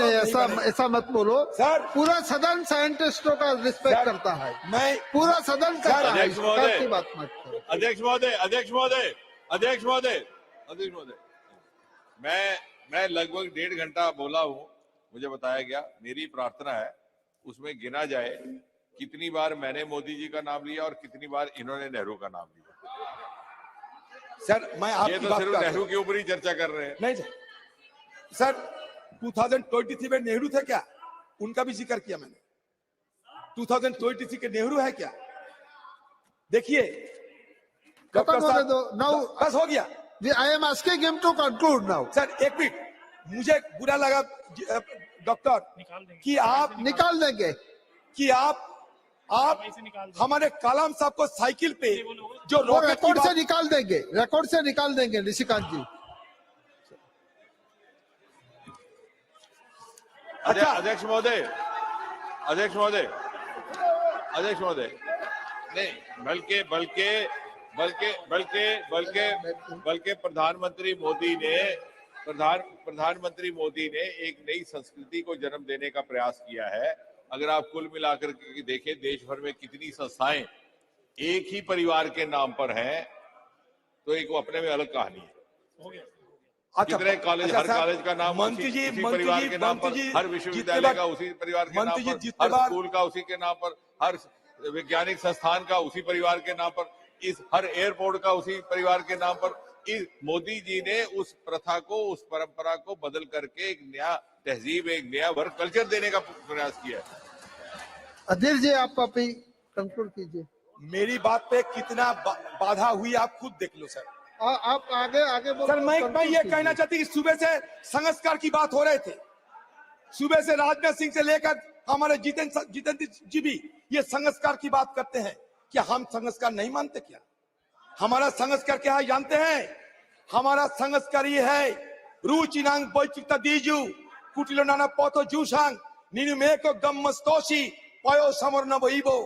ऐसा मत बोलो
सर।
पूरा सदन साइंटिस्टों का रिस्पेक्ट करता है,
मैं
पूरा सदन करता है।
अध्यक्ष महोदय,
की बात मत करो।
अध्यक्ष महोदय, मैं लगभग 1.5 घंटा बोला हूँ, मुझे बताया गया। मेरी प्रार्थना है उसमें गिना जाए कितनी बार मैंने मोदी जी का नाम लिया और कितनी बार इन्होंने नेहरू का नाम लिया।
सर मैं आपकी
ये तो
बात
सिर्फ
कर
नेहरू के ऊपर ही चर्चा कर रहे हैं।
नहीं सर, 2023 में नेहरू थे क्या? उनका भी जिक्र किया मैंने। 2023 के नेहरू है क्या? देखिए डॉक्टर साहब, बस हो गया।
I am asking him to conclude now.
Sir एक मिनट, मुझे बुरा लगा डॉक्टर कि आप
निकाल देंगे
कि आप हमारे कलाम साहब को साइकिल पे जो रॉकेट
रिकॉर्ड से निकाल देंगे निशिकांत जी।
अच्छा
अध्यक्ष महोदय, नहीं, बल्कि प्रधानमंत्री मोदी ने एक नई संस्कृति को जन्म देने का प्रयास किया है। अगर आप कुल मिलाकर के देखें, देश भर में कितनी संस्थाएं एक ही परिवार के नाम पर हैं, तो एक वो अपने में अलग कहानी है। कितने कॉलेज, हर कॉलेज का नाम उसी परिवार के नाम पर, हर विश्वविद्यालय का उसी परिवार के नाम पर, हर स्कूल का उसी के नाम पर, हर वैज्ञानिक संस्थान का उसी परिवार के नाम पर, इस हर एयरपोर्ट का उसी परिवार के नाम पर। इस मोदी जी ने उस प्रथा को, उस परंपरा को बदल करके एक नया तहजीब, एक नया वर्क कल्चर देने का प्रयास किया है।
अधीर जी आप अभी कंक्लूड कीजिए।
मेरी बात पे कितना बाधा हुई आप खुद देख लो सर।
आप आगे
सर मैं ये कहना चाहती कि सुबह से संस्कार की बात हो रहे थे, सुबह से राजनाथ सिंह से लेकर हमारे जितेंद्र जी भी ये संस्कार की बात करते हैं। क्या हम संस्कार नहीं मानते? क्या हमारा संस्कार क्या है जानते हैं? हमारा संस्कार ये है, रुचिनांग बोइचिता दीजू कुटिलो नाना पोतो जूसांग नीनु मेको गम्मस्तोशी पयो समर न बोइबो।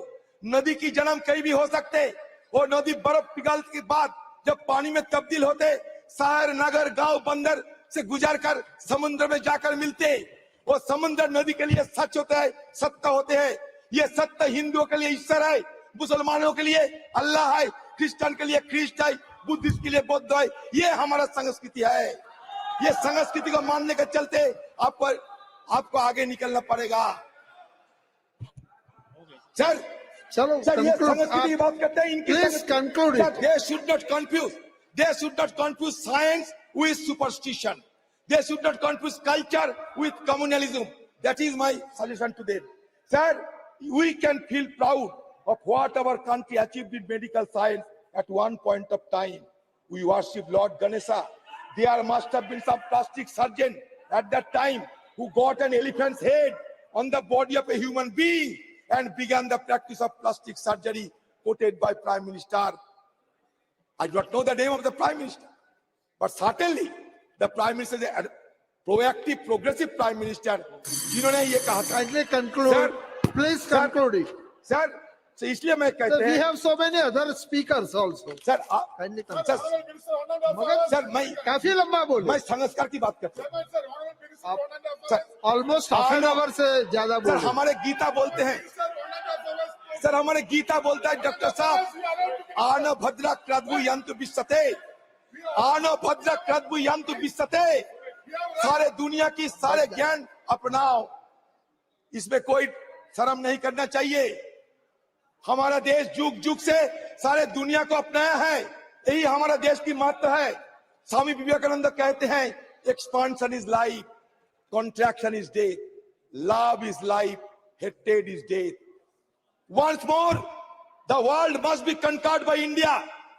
नदी की जन्म कहीं भी हो सकते, वो नदी बर्फ पिघलने के बाद जब पानी में तब्दील होते, शहर, नगर, गांव, बंदर से गुजर कर समुद्र में जाकर मिलते। वो समुद्र नदी के लिए सच होता है, सत्य होते हैं। ये सत्य हिंदुओं के लिए ईश्वर है, मुसलमानों के लिए अल्लाह है, क्रिश्चियन के लिए क्रिस्ट है, बुद्धिस्ट के लिए बुद्ध है। ये हमारा संस्कृति है। ये संस्कृति को मानने के चलते आपको आगे निकलना पड़ेगा। सर
चलो
सर, ये संस्कृति की बात करते हैं, इनकी
please conclude.
They should not confuse science with superstition. They should not confuse culture with communalism. That is my suggestion to them. Sir, we can feel proud of what our country achieved in medical science at one point of time. We worship Lord Ganesha. There must have been some plastic surgeon at that time who got an elephant's head on the body of a human being and began the practice of plastic surgery quoted by Prime Minister. I do not know the name of the Prime Minister, but certainly the Prime Minister is a proactive, progressive Prime Minister. जिन्होंने ये कहा था।
Kindly conclude. Please conclude it.
Sir, so इसलिए मैं कहते हैं।
We have so many other speakers also.
Sir,
kindly conclude.
Sir मैं
काफी लंबा बोल।
मैं संस्कार की बात करता हूँ।
ऑलमोस्ट हाफ एन आवर से ज्यादा बोल।
सर हमारे गीता बोलते हैं, सर हमारे गीता बोलता है डॉक्टर साहब, आनो भद्रा क्रद्भु यंतु विश्वते, आनो भद्रा क्रद्भु यंतु विश्वते। सारे दुनिया की सारे ज्ञान अपनाओ, इसमें कोई शर्म नहीं करना चाहिए। हमारा देश जुग जुग से सारे दुनिया को अपनाया है, यही हमारा देश की महत्व है। स्वामी विवेकानंद कहते हैं, expansion is life, contraction is death, love is life, hatred is death. Once more, the world must be conquered by India.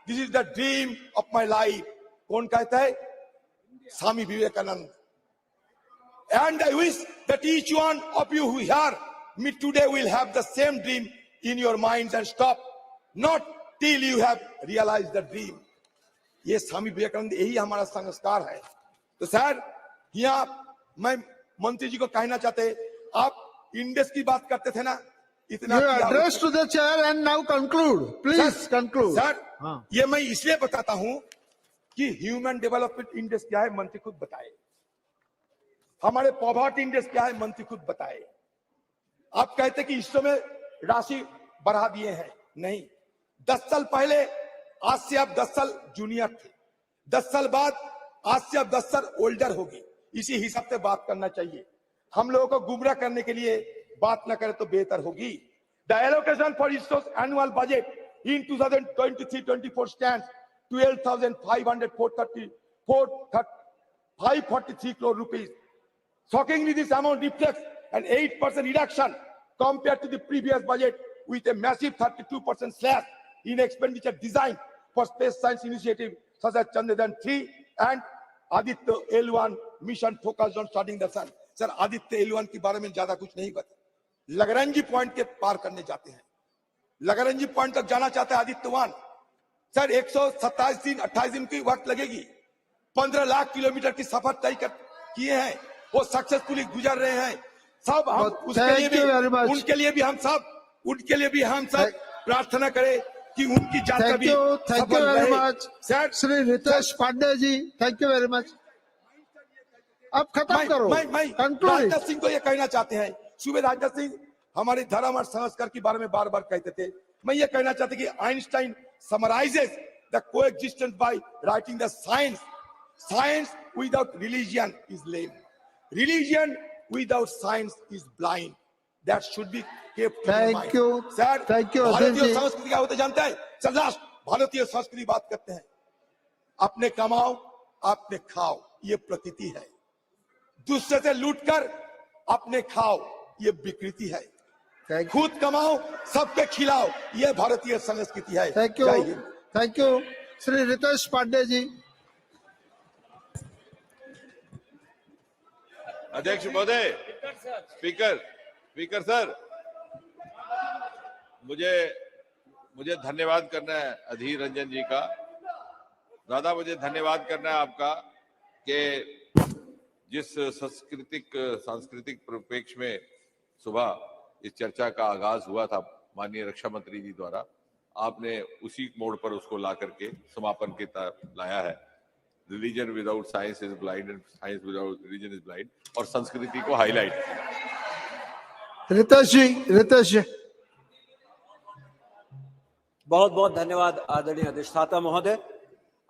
This is the dream of my life. कौन कहता है? Swami Vivekananda. And I wish that each one of you who hear me today will have the same dream in your minds and stop not till you have realized the dream. ये स्वामी विवेकानंद, यही हमारा संस्कार है। तो sir यहाँ मैं मंत्री जी को कहना चाहते, आप इंडेक्स की बात करते थे ना, इतना
address to the chair and now conclude. Please conclude.
Sir ये मैं इसलिए बताता हूं कि ह्यूमन डेवलपमेंट इंडेक्स क्या है मंत्री खुद बताए, हमारे पॉवर्टी इंडेक्स क्या है मंत्री खुद बताए। आप कहते कि इस समय राशि बढ़ा दिए हैं, नहीं, 10 साल पहले आज से आप 10 साल जूनियर थे, 10 साल बाद आज से आप 10 साल ओल्डर होगी, इसी हिसाब से बात करना चाहिए। हम लोगों को गुमराह करने के लिए बात ना करें तो बेहतर होगी। The allocation for resource annual budget in 2023-24 stands 12,543 crore rupees. Shockingly, this amount reflects an 8% reduction compared to the previous budget, with a massive 32% slash in expenditure designed for space science initiative such as Chandrayaan-3 and Aditya L1 mission focused on studying the sun. Sir Aditya L1 के बारे में ज्यादा कुछ नहीं पता, लगरंजी point के पार करने जाते हैं, लगरंजी पॉइंट तक जाना चाहते हैं आदित्य 1। सर 127 दिन 28 दिन की वक्त लगेगी, 15 लाख किलोमीटर की सफर तय किए हैं, वो सक्सेसफुली गुजर रहे हैं। सब हम उसके लिए भी, उनके लिए भी हम सब प्रार्थना करें कि उनकी यात्रा भी सफल रहे। Sir
Shri Ritesh Pandey ji, thank you very much. अब खत्म करो।
मैं राजनाथ सिंह को ये कहना चाहते हैं, सुबह राजनाथ सिंह हमारे धर्म और संस्कार के बारे में बार बार कहते थे, मैं ये कहना चाहता कि Einstein summarises the coexistence by writing the science without religion is lame, religion without science is blind, that should be kept in mind.
Thank you
sir,
thank you.
भारतीय संस्कृति क्या होता जानता है सर? लास्ट भारतीय संस्कृति बात करते हैं, अपने कमाओ अपने खाओ, ये प्रकृति है, दूसरे से लूटकर अपने खाओ, ये विकृति है, खुद कमाओ सबके खिलाओ, ये भारतीय संस्कृति है।
Thank you thank you. Shri Ritesh Pandey ji.
अध्यक्ष महोदय, स्पीकर सर, मुझे धन्यवाद करना है अधीर रंजन जी का, दादा मुझे धन्यवाद करना है आपका कि जिस सांस्कृतिक परिप्रेक्ष्य में सुबह इस चर्चा का आगाज हुआ था माननीय रक्षा मंत्री जी द्वारा, आपने उसी मोड़ पर उसको ला करके समापन के तरफ लाया है। Religion without science is blind and science without religion is blind, और संस्कृति को हाईलाइट।
रितेश जी
बहुत बहुत धन्यवाद आदरणीय अधिष्ठाता महोदय,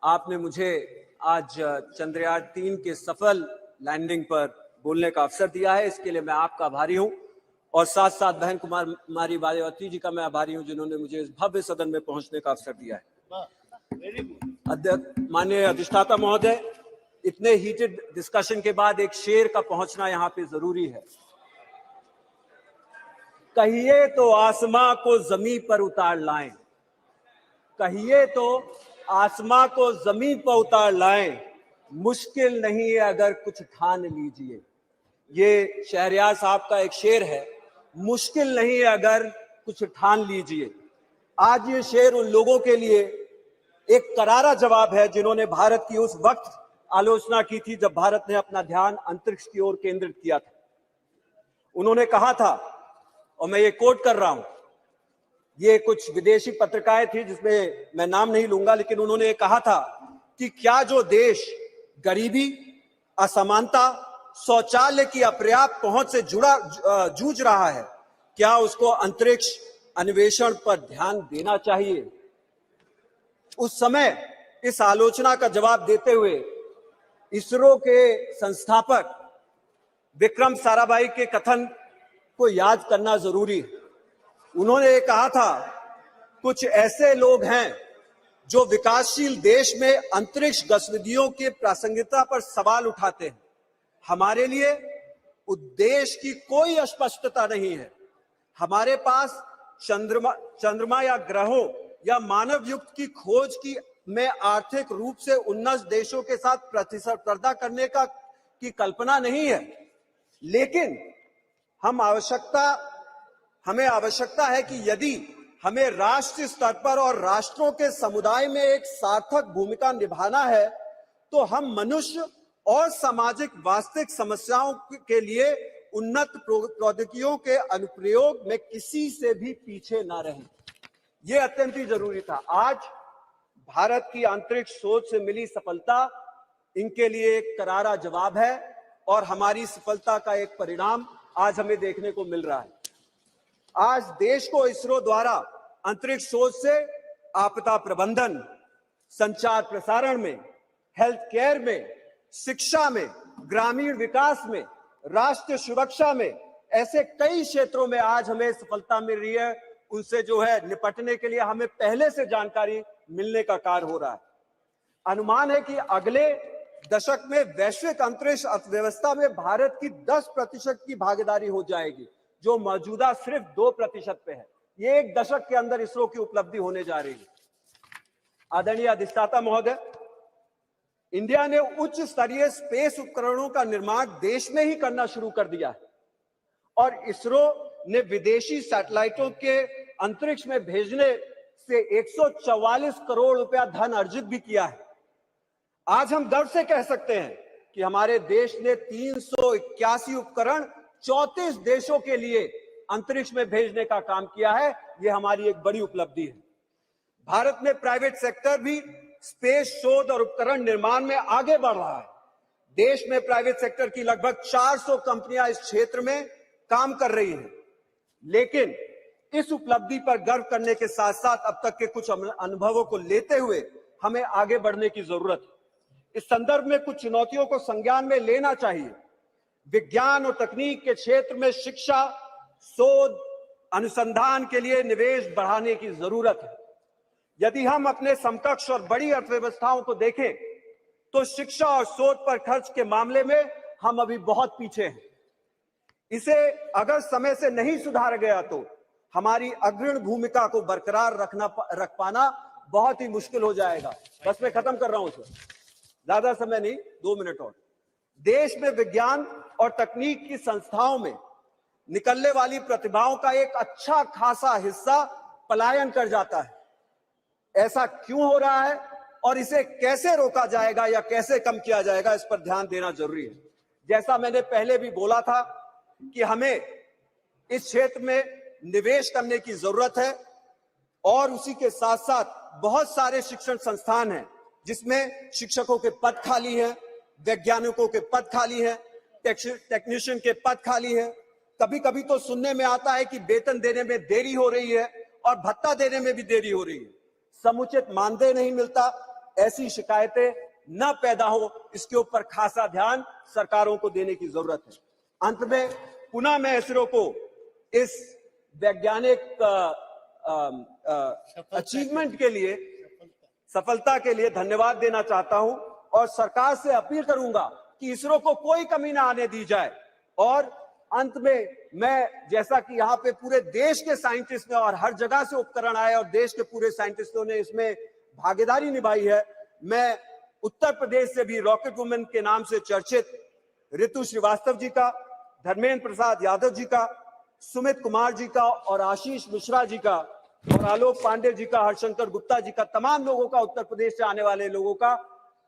आपने मुझे आज चंद्रयान 3 के सफल लैंडिंग पर बोलने का अवसर दिया है, इसके लिए मैं आपका आभारी हूं, और साथ साथ बहन कुमारी मायावती जी का मैं आभारी हूं जिन्होंने मुझे इस भव्य सदन में पहुंचने का अवसर दिया है। अध्यक्ष माननीय अधिष्ठाता महोदय, इतने हीटेड डिस्कशन के बाद एक शेर का पहुंचना यहाँ पे जरूरी है। कहिए तो आसमां को जमीन पर उतार लाएं, कहिए तो आसमां को जमीन पर उतार लाएं, मुश्किल नहीं है अगर कुछ ठान लीजिए। ये शहरयार साहब का एक शेर है, मुश्किल नहीं है अगर कुछ ठान लीजिए। आज ये शेर उन लोगों के लिए एक करारा जवाब है जिन्होंने भारत की उस वक्त आलोचना की थी जब भारत ने अपना ध्यान अंतरिक्ष की ओर केंद्रित किया था। उन्होंने कहा था, और मैं ये कोट कर रहा हूं, ये कुछ विदेशी पत्रिकाएं थी जिसमें मैं नाम नहीं लूंगा, लेकिन उन्होंने कहा था कि क्या जो देश गरीबी, असमानता, शौचालय की अपर्याप्त पहुंच से जूझ रहा है, क्या उसको अंतरिक्ष अन्वेषण पर ध्यान देना चाहिए? उस समय इस आलोचना का जवाब देते हुए इसरो के संस्थापक विक्रम साराभाई के कथन को याद करना जरूरी है। उन्होंने कहा था, कुछ ऐसे लोग हैं जो विकासशील देश में अंतरिक्ष गतिविधियों की प्रासंगिकता पर सवाल उठाते हैं। हमारे लिए उद्देश्य की कोई अस्पष्टता नहीं है। हमारे पास चंद्रमा या ग्रहों या मानव युक्त की खोज में आर्थिक रूप से उन्नत देशों के साथ प्रतिस्पर्धा करने की कल्पना नहीं है, लेकिन हमें आवश्यकता है कि यदि हमें राष्ट्रीय स्तर पर और राष्ट्रों के समुदाय में एक सार्थक भूमिका निभाना है, तो हम मनुष्य और सामाजिक वास्तविक समस्याओं के लिए उन्नत प्रौद्योगिकियों के अनुप्रयोग में किसी से भी पीछे ना रहें। यह अत्यंत ही जरूरी था। आज भारत की अंतरिक्ष सोच से मिली सफलता इनके लिए एक करारा जवाब है और हमारी सफलता का एक परिणाम आज हमें देखने को मिल रहा है। आज देश को इसरो द्वारा अंतरिक्ष सोच से आपदा प्रबंधन, संचार प्रसारण में, हेल्थ केयर में, शिक्षा में, ग्रामीण विकास में, राष्ट्रीय सुरक्षा में, ऐसे कई क्षेत्रों में आज हमें सफलता मिल रही है। उनसे जो है निपटने के लिए हमें पहले से जानकारी मिलने का कार्य हो रहा है। अनुमान है कि अगले दशक में वैश्विक अंतरिक्ष अर्थव्यवस्था में भारत की 10% की भागीदारी हो जाएगी, जो मौजूदा सिर्फ 2% पे है। ये एक दशक के अंदर इसरो की उपलब्धि होने जा रही है। आदरणीय अधिष्ठाता महोदय, इंडिया ने उच्च स्तरीय स्पेस उपकरणों का निर्माण देश में ही करना शुरू कर दिया है और इसरो ने विदेशी सैटेलाइटों के अंतरिक्ष में भेजने से 144 करोड़ रुपया धन अर्जित भी किया है। आज हम गर्व से कह सकते हैं कि हमारे देश ने 381 उपकरण 34 देशों के लिए अंतरिक्ष में भेजने का काम किया है। यह हमारी एक बड़ी उपलब्धि है। भारत में प्राइवेट सेक्टर भी स्पेस शोध और उपकरण निर्माण में आगे बढ़ रहा है। देश में प्राइवेट सेक्टर की लगभग 400 कंपनियां इस क्षेत्र में काम कर रही हैं। लेकिन इस उपलब्धि पर गर्व करने के साथ साथ अब तक के कुछ अनुभवों को लेते हुए हमें आगे बढ़ने की जरूरत है। इस संदर्भ में कुछ चुनौतियों को संज्ञान में लेना चाहिए। विज्ञान और तकनीक के क्षेत्र में शिक्षा, शोध, अनुसंधान के लिए निवेश बढ़ाने की जरूरत है। यदि हम अपने समकक्ष और बड़ी अर्थव्यवस्थाओं को देखें तो शिक्षा और शोध पर खर्च के मामले में हम अभी बहुत पीछे हैं। इसे अगर समय से नहीं सुधारा गया तो हमारी अग्रणी भूमिका को बरकरार रख पाना बहुत ही मुश्किल हो जाएगा। बस मैं खत्म कर रहा हूं सर, ज्यादा समय नहीं, 2 मिनट और। देश में विज्ञान और तकनीक की संस्थाओं में निकलने वाली प्रतिभाओं का एक अच्छा खासा हिस्सा पलायन कर जाता है। ऐसा क्यों हो रहा है और इसे कैसे रोका जाएगा या कैसे कम किया जाएगा, इस पर ध्यान देना जरूरी है। जैसा मैंने पहले भी बोला था कि हमें इस क्षेत्र में निवेश करने की जरूरत है और उसी के साथ साथ बहुत सारे शिक्षण संस्थान हैं जिसमें शिक्षकों के पद खाली हैं, वैज्ञानिकों के पद खाली हैं, टेक्नीशियन के पद खाली हैं। कभी कभी तो सुनने में आता है कि वेतन देने में देरी हो रही है और भत्ता देने में भी देरी हो रही है, समुचित मानदेय नहीं मिलता। ऐसी शिकायतें न पैदा हो, इसके ऊपर खासा ध्यान सरकारों को देने की जरूरत है। अंत में पुनः मैं इसरो को इस वैज्ञानिक अचीवमेंट के लिए, सफलता के लिए धन्यवाद देना चाहता हूं और सरकार से अपील करूंगा कि इसरो को कोई कमी ना आने दी जाए। और अंत में मैं, जैसा कि यहाँ पे पूरे देश के साइंटिस्ट ने और हर जगह से उपकरण आए और देश के पूरे साइंटिस्टों ने इसमें भागीदारी निभाई है, मैं उत्तर प्रदेश से भी रॉकेट वुमेन के नाम से चर्चित ऋतु श्रीवास्तव जी का, धर्मेंद्र प्रसाद यादव जी का, सुमित कुमार जी का और आशीष मिश्रा जी का और आलोक पांडे जी का, हरशंकर गुप्ता जी का, तमाम लोगों का, उत्तर प्रदेश से आने वाले लोगों का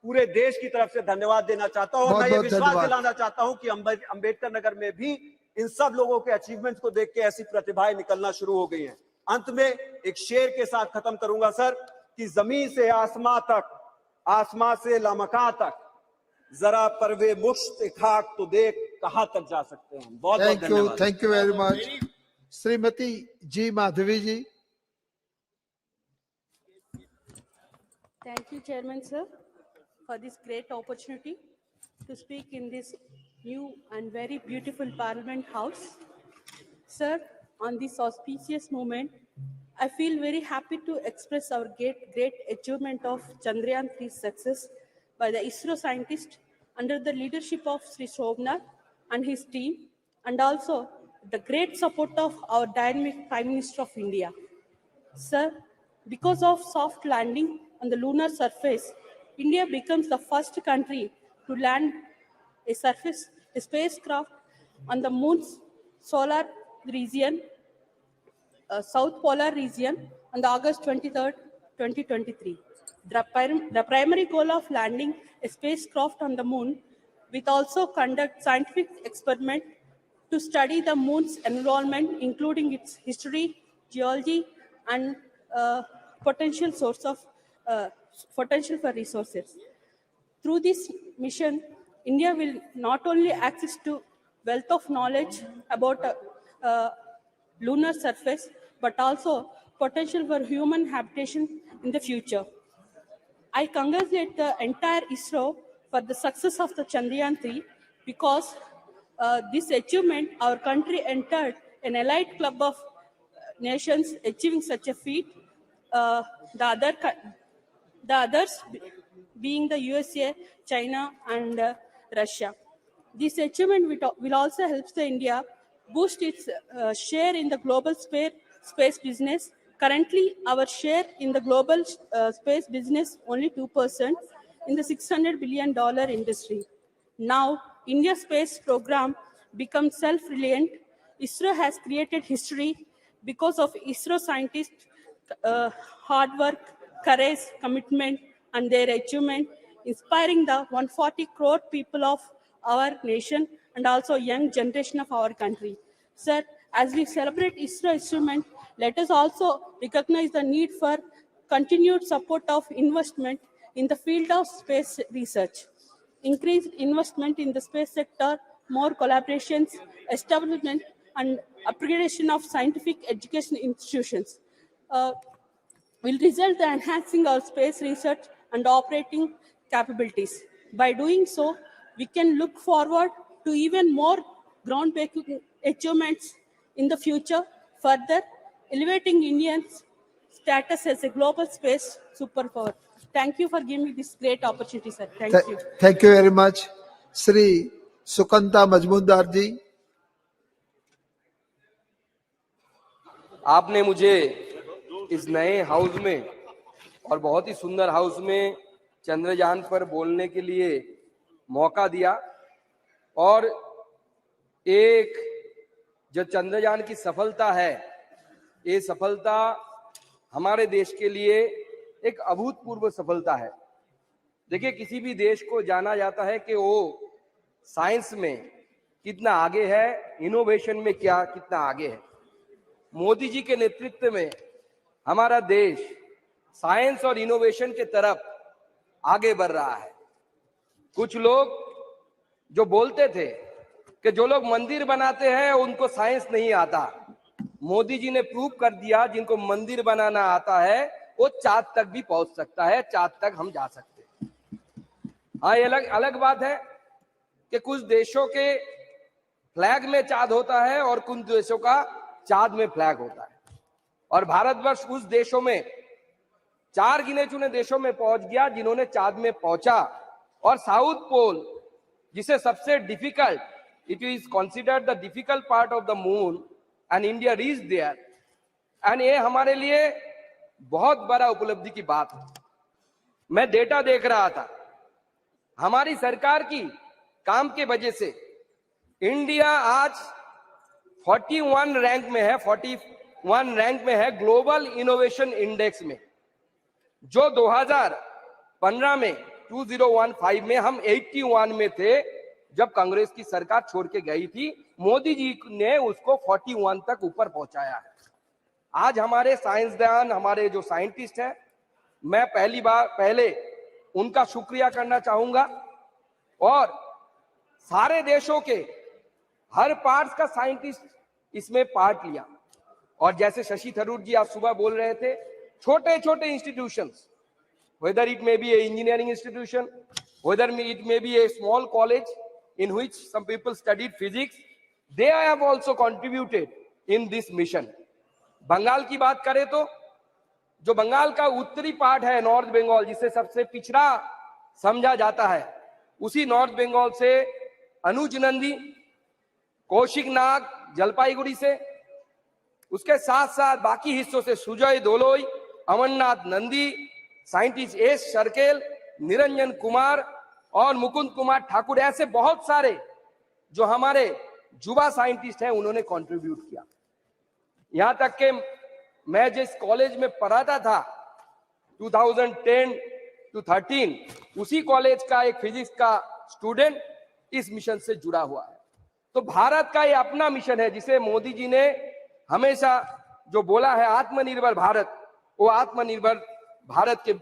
पूरे देश की तरफ से धन्यवाद देना चाहता हूं। और मैं ये विश्वास दिलाना चाहता हूं कि अंबेडकर नगर में भी इन सब लोगों के अचीवमेंट्स को देख के ऐसी प्रतिभाएं निकलना शुरू हो गई हैं। अंत में एक शेर के साथ खत्म करूंगा सर कि जमीन से आसमां तक, आसमां से लामकां तक, जरा परवे मुश्त खाक तो देख कहां तक जा सकते हैं। बहुत बहुत धन्यवाद।
Thank you very much. Shrimati ji Madhavi ji.
Thank you, Chairman, sir, for this great opportunity to speak in this new and very beautiful Parliament House. Sir, on this auspicious moment, I feel very happy to express our great achievement of Chandrayaan-3 success by the ISRO scientists under the leadership of Sri Somnath and his team, and also the great support of our dynamic Prime Minister of India. Sir, because of soft landing on the lunar surface, India becomes the first country to land a spacecraft on the moon's solar region South Polar region on August 23rd, 2023. The primary goal of landing a spacecraft on the moon will also conduct scientific experiment to study the moon's environment, including its history, geology, and potential for resources. Through this mission, India will not only access to wealth of knowledge about lunar surface, but also potential for human habitation in the future. I congratulate the entire ISRO for the success of the Chandrayaan-3 because this achievement, our country entered an elite club of nations achieving such a feat. The others being the USA, China, and Russia. This achievement will also help the India boost its share in the global space business. Currently, our share in the global space business only 2% in the $600 billion industry. Now, India's space program becomes self-reliant. ISRO has created history because of ISRO scientists' hard work, courage, commitment, and their achievement, inspiring the 140 crore people of our nation and also young generation of our country. Sir, as we celebrate ISRO achievement, let us also recognize the need for continued support of investment in the field of space research. Increased investment in the space sector, more collaborations, establishment and upgradation of scientific education institutions will result in enhancing our space research and operating capabilities. By doing so, we can look forward to even more groundbreaking achievements in the future, further elevating India's status as a global space superpower. Thank you for giving me this great opportunity, sir. Thank you.
Thank you very much. Sri Sukanta Majmundar ji.
आपने मुझे इस नए house में और बहुत ही सुंदर house में चंद्रयान पर बोलने के लिए मौका दिया और एक जो चंद्रयान की सफलता है, ये सफलता हमारे देश के लिए एक अभूतपूर्व सफलता है। देखिए, किसी भी देश को जाना जाता है कि वो साइंस में कितना आगे है, इनोवेशन में कितना आगे है। मोदी जी के नेतृत्व में हमारा देश साइंस और इनोवेशन के तरफ आगे बढ़ रहा है। कुछ लोग जो बोलते थे कि जो लोग मंदिर बनाते हैं उनको साइंस नहीं आता, मोदी जी ने प्रूव कर दिया जिनको मंदिर बनाना आता है वो चांद तक भी पहुंच सकता है, चांद तक हम जा सकते हैं। हाँ, ये अलग बात है कि कुछ देशों के फ्लैग में चांद होता है और कुछ देशों का चांद में फ्लैग होता है, और भारतवर्ष उस देशों में 4 गिने चुने देशों में पहुंच गया जिन्होंने चांद में पहुंचा। और साउथ पोल, जिसे सबसे difficult, it is considered the difficult part of the moon, and India reach there, and ये हमारे लिए बहुत बड़ा उपलब्धि की बात है। मैं डेटा देख रहा था, हमारी सरकार की काम के वजह से इंडिया आज 41 रैंक में है, 41 रैंक में है ग्लोबल इनोवेशन इंडेक्स में, जो 2015 में 2015 में हम 81 में थे जब कांग्रेस की सरकार छोड़ के गई थी। मोदी जी ने उसको 41 तक ऊपर पहुंचाया है। आज हमारे साइंसदान, हमारे जो साइंटिस्ट हैं, मैं पहले उनका शुक्रिया करना चाहूंगा, और सारे देशों के हर पार्ट्स का साइंटिस्ट इसमें पार्ट लिया। और जैसे शशि थरूर जी आज सुबह बोल रहे थे, छोटे छोटे institutions, whether it may be a engineering institution, whether it may be a small college in which some people studied physics, they have also contributed in this mission. Bengal की बात करें तो जो बंगाल का उत्तरी पार्ट है, नॉर्थ बंगाल, जिसे सबसे पिछड़ा समझा जाता है, उसी नॉर्थ बंगाल से अनुज नंदी, कौशिक नाग जलपाईगुड़ी से, उसके साथ साथ बाकी हिस्सों से सुजय दोलोई, अमरनाथ नंदी, साइंटिस्ट एस शर्केल, निरंजन कुमार और मुकुंद कुमार ठाकुर, ऐसे बहुत सारे जो हमारे युवा साइंटिस्ट हैं उन्होंने कंट्रीब्यूट किया। यहां तक के मैं जिस कॉलेज में पढ़ाता था 2010 to 13, उसी कॉलेज का एक फिजिक्स का स्टूडेंट इस मिशन से जुड़ा हुआ है। तो भारत का ये अपना मिशन है जिसे मोदी जी ने हमेशा जो बोला है आत्मनिर्भर भारत, वो आत्मनिर्भर भारत के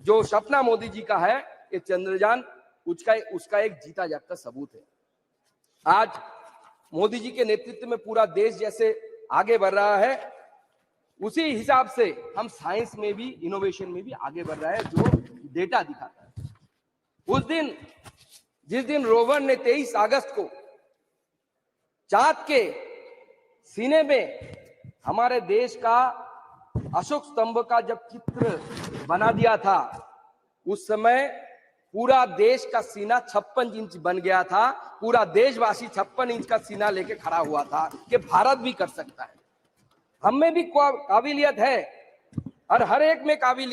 जो सपना मोदी जी का है, ये चंद्रयान उसका एक जीता जागता सबूत है। आज मोदी जी के नेतृत्व में पूरा देश जैसे आगे बढ़ रहा है, उसी हिसाब से हम साइंस में भी, इनोवेशन में भी आगे बढ़ रहा है, जो डेटा दिखाता है। उस दिन जिस दिन रोवर ने 23 अगस्त को चांद के सीने में हमारे देश का अशोक स्तंभ का जब चित्र बना दिया था, उस समय पूरा देश का सीना 56 इंच बन गया था। पूरा देशवासी 56 इंच का सीना लेके खड़ा हुआ था कि भारत भी कर सकता है। हम में भी काबिलियत है और हर एक में काबिलियत